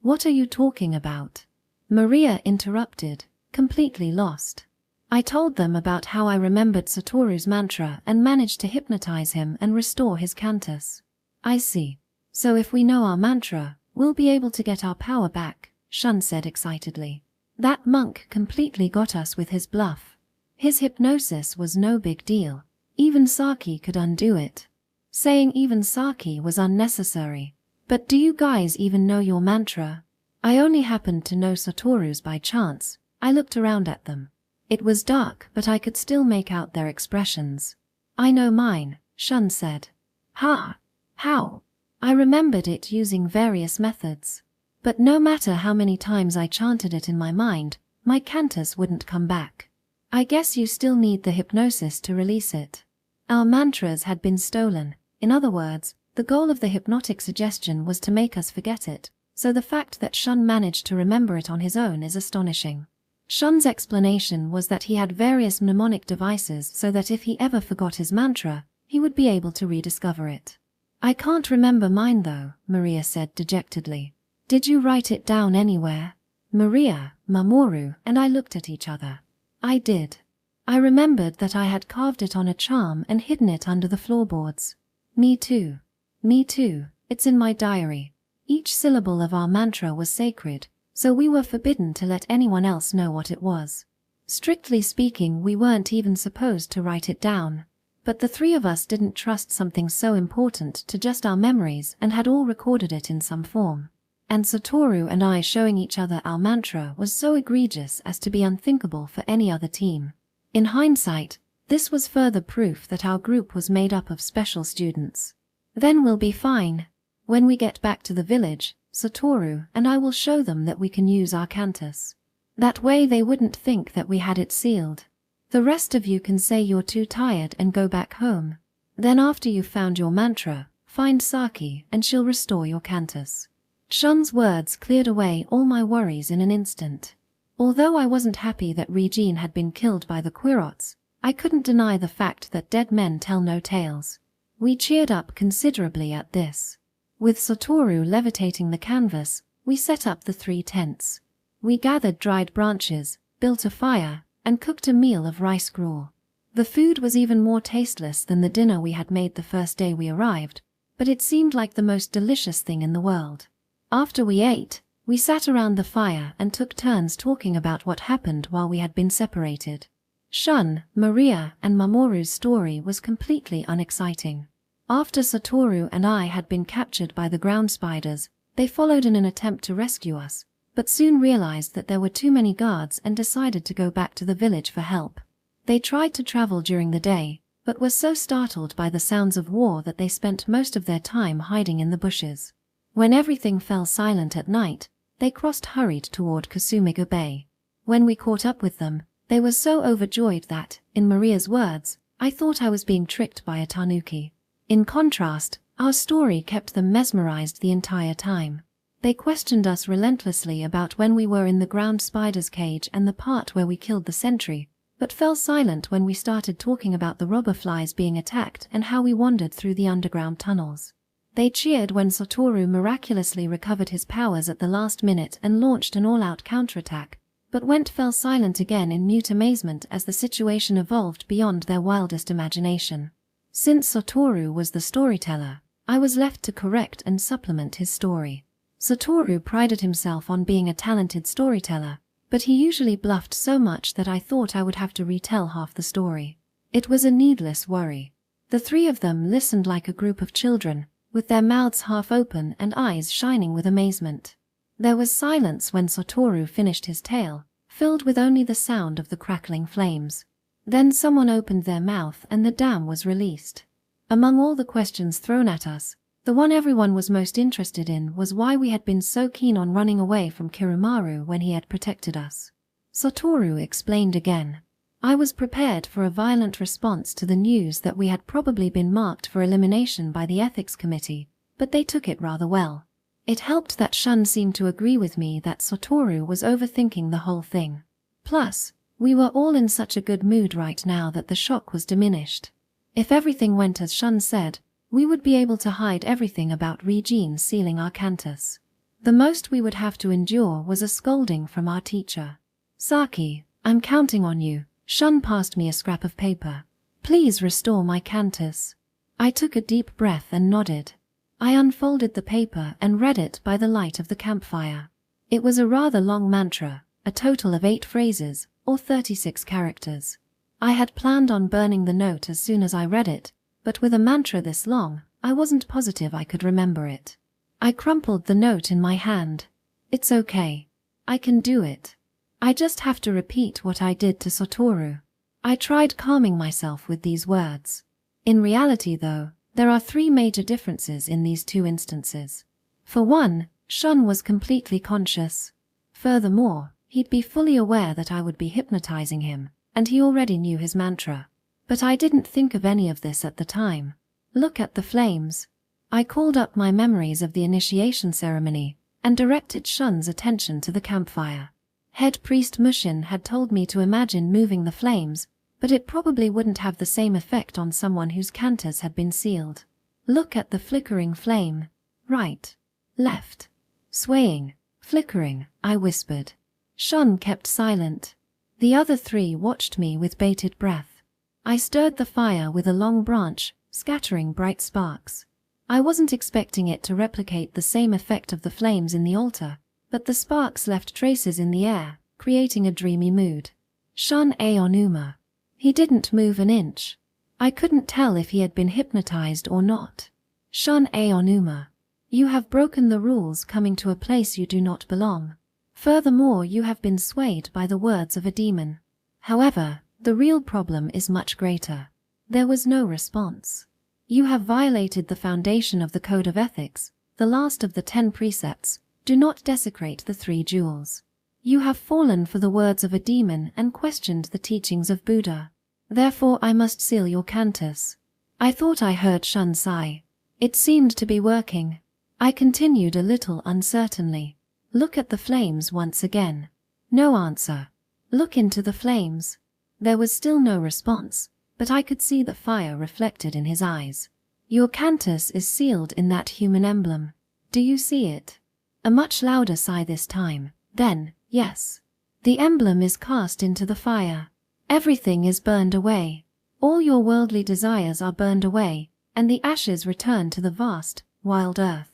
[SPEAKER 1] What are you talking about? Maria interrupted, completely lost. I told them about how I remembered Satoru's mantra and managed to hypnotize him and restore his cantis. I see. So if we know our mantra, we'll be able to get our power back, Shun said excitedly. That monk completely got us with his bluff. His hypnosis was no big deal. Even Saki could undo it. Saying even Saki was unnecessary. But do you guys even know your mantra? I only happened to know Satoru's by chance. I looked around at them. It was dark, but I could still make out their expressions. I know mine, Shun said. Ha! How? I remembered it using various methods. But no matter how many times I chanted it in my mind, my cantis wouldn't come back. I guess you still need the hypnosis to release it. Our mantras had been stolen. In other words, the goal of the hypnotic suggestion was to make us forget it, so the fact that Shun managed to remember it on his own is astonishing. Shun's explanation was that he had various mnemonic devices so that if he ever forgot his mantra, he would be able to rediscover it. I can't remember mine though, Maria said dejectedly. Did you write it down anywhere? Maria, Mamoru, and I looked at each other. I did. I remembered that I had carved it on a charm and hidden it under the floorboards. Me too. Me too, it's in my diary. Each syllable of our mantra was sacred, so we were forbidden to let anyone else know what it was. Strictly speaking, we weren't even supposed to write it down. But the three of us didn't trust something so important to just our memories and had all recorded it in some form. And Satoru and I showing each other our mantra was so egregious as to be unthinkable for any other team. In hindsight, this was further proof that our group was made up of special students. Then we'll be fine. When we get back to the village, Satoru and I will show them that we can use our cantis. That way they wouldn't think that we had it sealed. The rest of you can say you're too tired and go back home. Then after you've found your mantra, find Saki and she'll restore your cantis. Shun's words cleared away all my worries in an instant. Although I wasn't happy that Regene had been killed by the Quirots, I couldn't deny the fact that dead men tell no tales. We cheered up considerably at this. With Satoru levitating the canvas, we set up the 3 tents. We gathered dried branches, built a fire, and cooked a meal of rice gruel. The food was even more tasteless than the dinner we had made the first day we arrived, but it seemed like the most delicious thing in the world. After we ate, we sat around the fire and took turns talking about what happened while we had been separated. Shun, Maria, and Mamoru's story was completely unexciting. After Satoru and I had been captured by the ground spiders, they followed in an attempt to rescue us, but soon realized that there were too many guards and decided to go back to the village for help. They tried to travel during the day, but were so startled by the sounds of war that they spent most of their time hiding in the bushes. When everything fell silent at night, they hurried toward Kasumiga Bay. When we caught up with them, they were so overjoyed that, in Maria's words, I thought I was being tricked by a tanuki. In contrast, our story kept them mesmerized the entire time. They questioned us relentlessly about when we were in the ground spider's cage and the part where we killed the sentry, but fell silent when we started talking about the robberflies being attacked and how we wandered through the underground tunnels. They cheered when Satoru miraculously recovered his powers at the last minute and launched an all-out counterattack, but fell silent again in mute amazement as the situation evolved beyond their wildest imagination. Since Satoru was the storyteller, I was left to correct and supplement his story. Satoru prided himself on being a talented storyteller, but he usually bluffed so much that I thought I would have to retell half the story. It was a needless worry. The 3 of them listened like a group of children, with their mouths half open and eyes shining with amazement. There was silence when Satoru finished his tale, filled with only the sound of the crackling flames. Then someone opened their mouth and the dam was released. Among all the questions thrown at us, the one everyone was most interested in was why we had been so keen on running away from Kumaru when he had protected us. Satoru explained again. I was prepared for a violent response to the news that we had probably been marked for elimination by the ethics committee, but they took it rather well. It helped that Shun seemed to agree with me that Satoru was overthinking the whole thing. Plus, we were all in such a good mood right now that the shock was diminished. If everything went as Shun said, we would be able to hide everything about Regene sealing our cantis. The most we would have to endure was a scolding from our teacher. Saki, I'm counting on you. Shun passed me a scrap of paper. Please restore my cantis. I took a deep breath and nodded. I unfolded the paper and read it by the light of the campfire. It was a rather long mantra, a total of 8 phrases, or 36 characters. I had planned on burning the note as soon as I read it, but with a mantra this long, I wasn't positive I could remember it. I crumpled the note in my hand. It's okay. I can do it. I just have to repeat what I did to Satoru. I tried calming myself with these words. In reality though, there are 3 major differences in these 2 instances. For one, Shun was completely conscious. Furthermore, he'd be fully aware that I would be hypnotizing him, and he already knew his mantra. But I didn't think of any of this at the time. Look at the flames. I called up my memories of the initiation ceremony, and directed Shun's attention to the campfire. Head priest Mushin had told me to imagine moving the flames, but it probably wouldn't have the same effect on someone whose cantis had been sealed. Look at the flickering flame. Right. Left. Swaying. Flickering, I whispered. Shun kept silent. The other 3 watched me with bated breath. I stirred the fire with a long branch, scattering bright sparks. I wasn't expecting it to replicate the same effect of the flames in the altar, but the sparks left traces in the air, creating a dreamy mood. Shun Aonuma. He didn't move an inch. I couldn't tell if he had been hypnotized or not. Shun Aonuma. You have broken the rules coming to a place you do not belong. Furthermore, you have been swayed by the words of a demon. However, the real problem is much greater. There was no response. You have violated the foundation of the Code of Ethics, the last of the 10 precepts. Do not desecrate the 3 jewels. You have fallen for the words of a demon and questioned the teachings of Buddha. Therefore I must seal your cantis. I thought I heard Shun sigh. It seemed to be working. I continued a little uncertainly. Look at the flames once again. No answer. Look into the flames. There was still no response, but I could see the fire reflected in his eyes. Your cantis is sealed in that human emblem. Do you see it? A much louder sigh this time. Then, yes. The emblem is cast into the fire. Everything is burned away. All your worldly desires are burned away, and the ashes return to the vast, wild earth.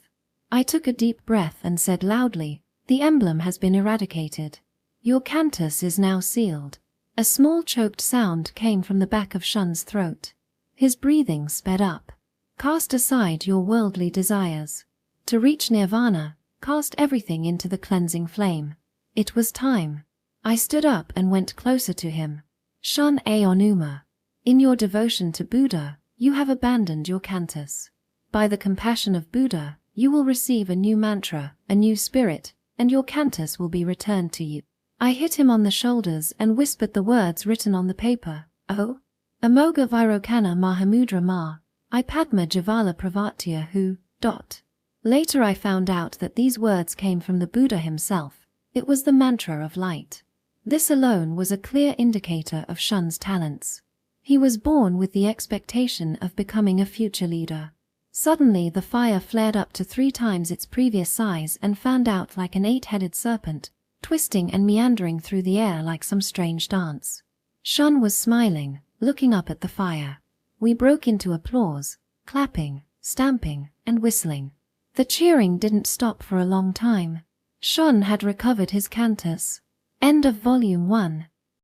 [SPEAKER 1] I took a deep breath and said loudly, the emblem has been eradicated. Your cantis is now sealed. A small choked sound came from the back of Shun's throat. His breathing sped up. Cast aside your worldly desires. To reach nirvana, cast everything into the cleansing flame. It was time. I stood up and went closer to him. Shun Aonuma. In your devotion to Buddha, you have abandoned your cantis. By the compassion of Buddha, you will receive a new mantra, a new spirit, and your cantis will be returned to you. I hit him on the shoulders and whispered the words written on the paper. Oh? Amoga Virokana Mahamudra Ma. I Padma Javala Pravatya who. Later I found out that these words came from the Buddha himself. It was the mantra of light. This alone was a clear indicator of Shun's talents. He was born with the expectation of becoming a future leader. Suddenly the fire flared up to 3 times its previous size and fanned out like an 8-headed serpent, twisting and meandering through the air like some strange dance. Shun was smiling, looking up at the fire. We broke into applause, clapping, stamping, and whistling. The cheering didn't stop for a long time. Shun had recovered his cantis. End of Volume 1.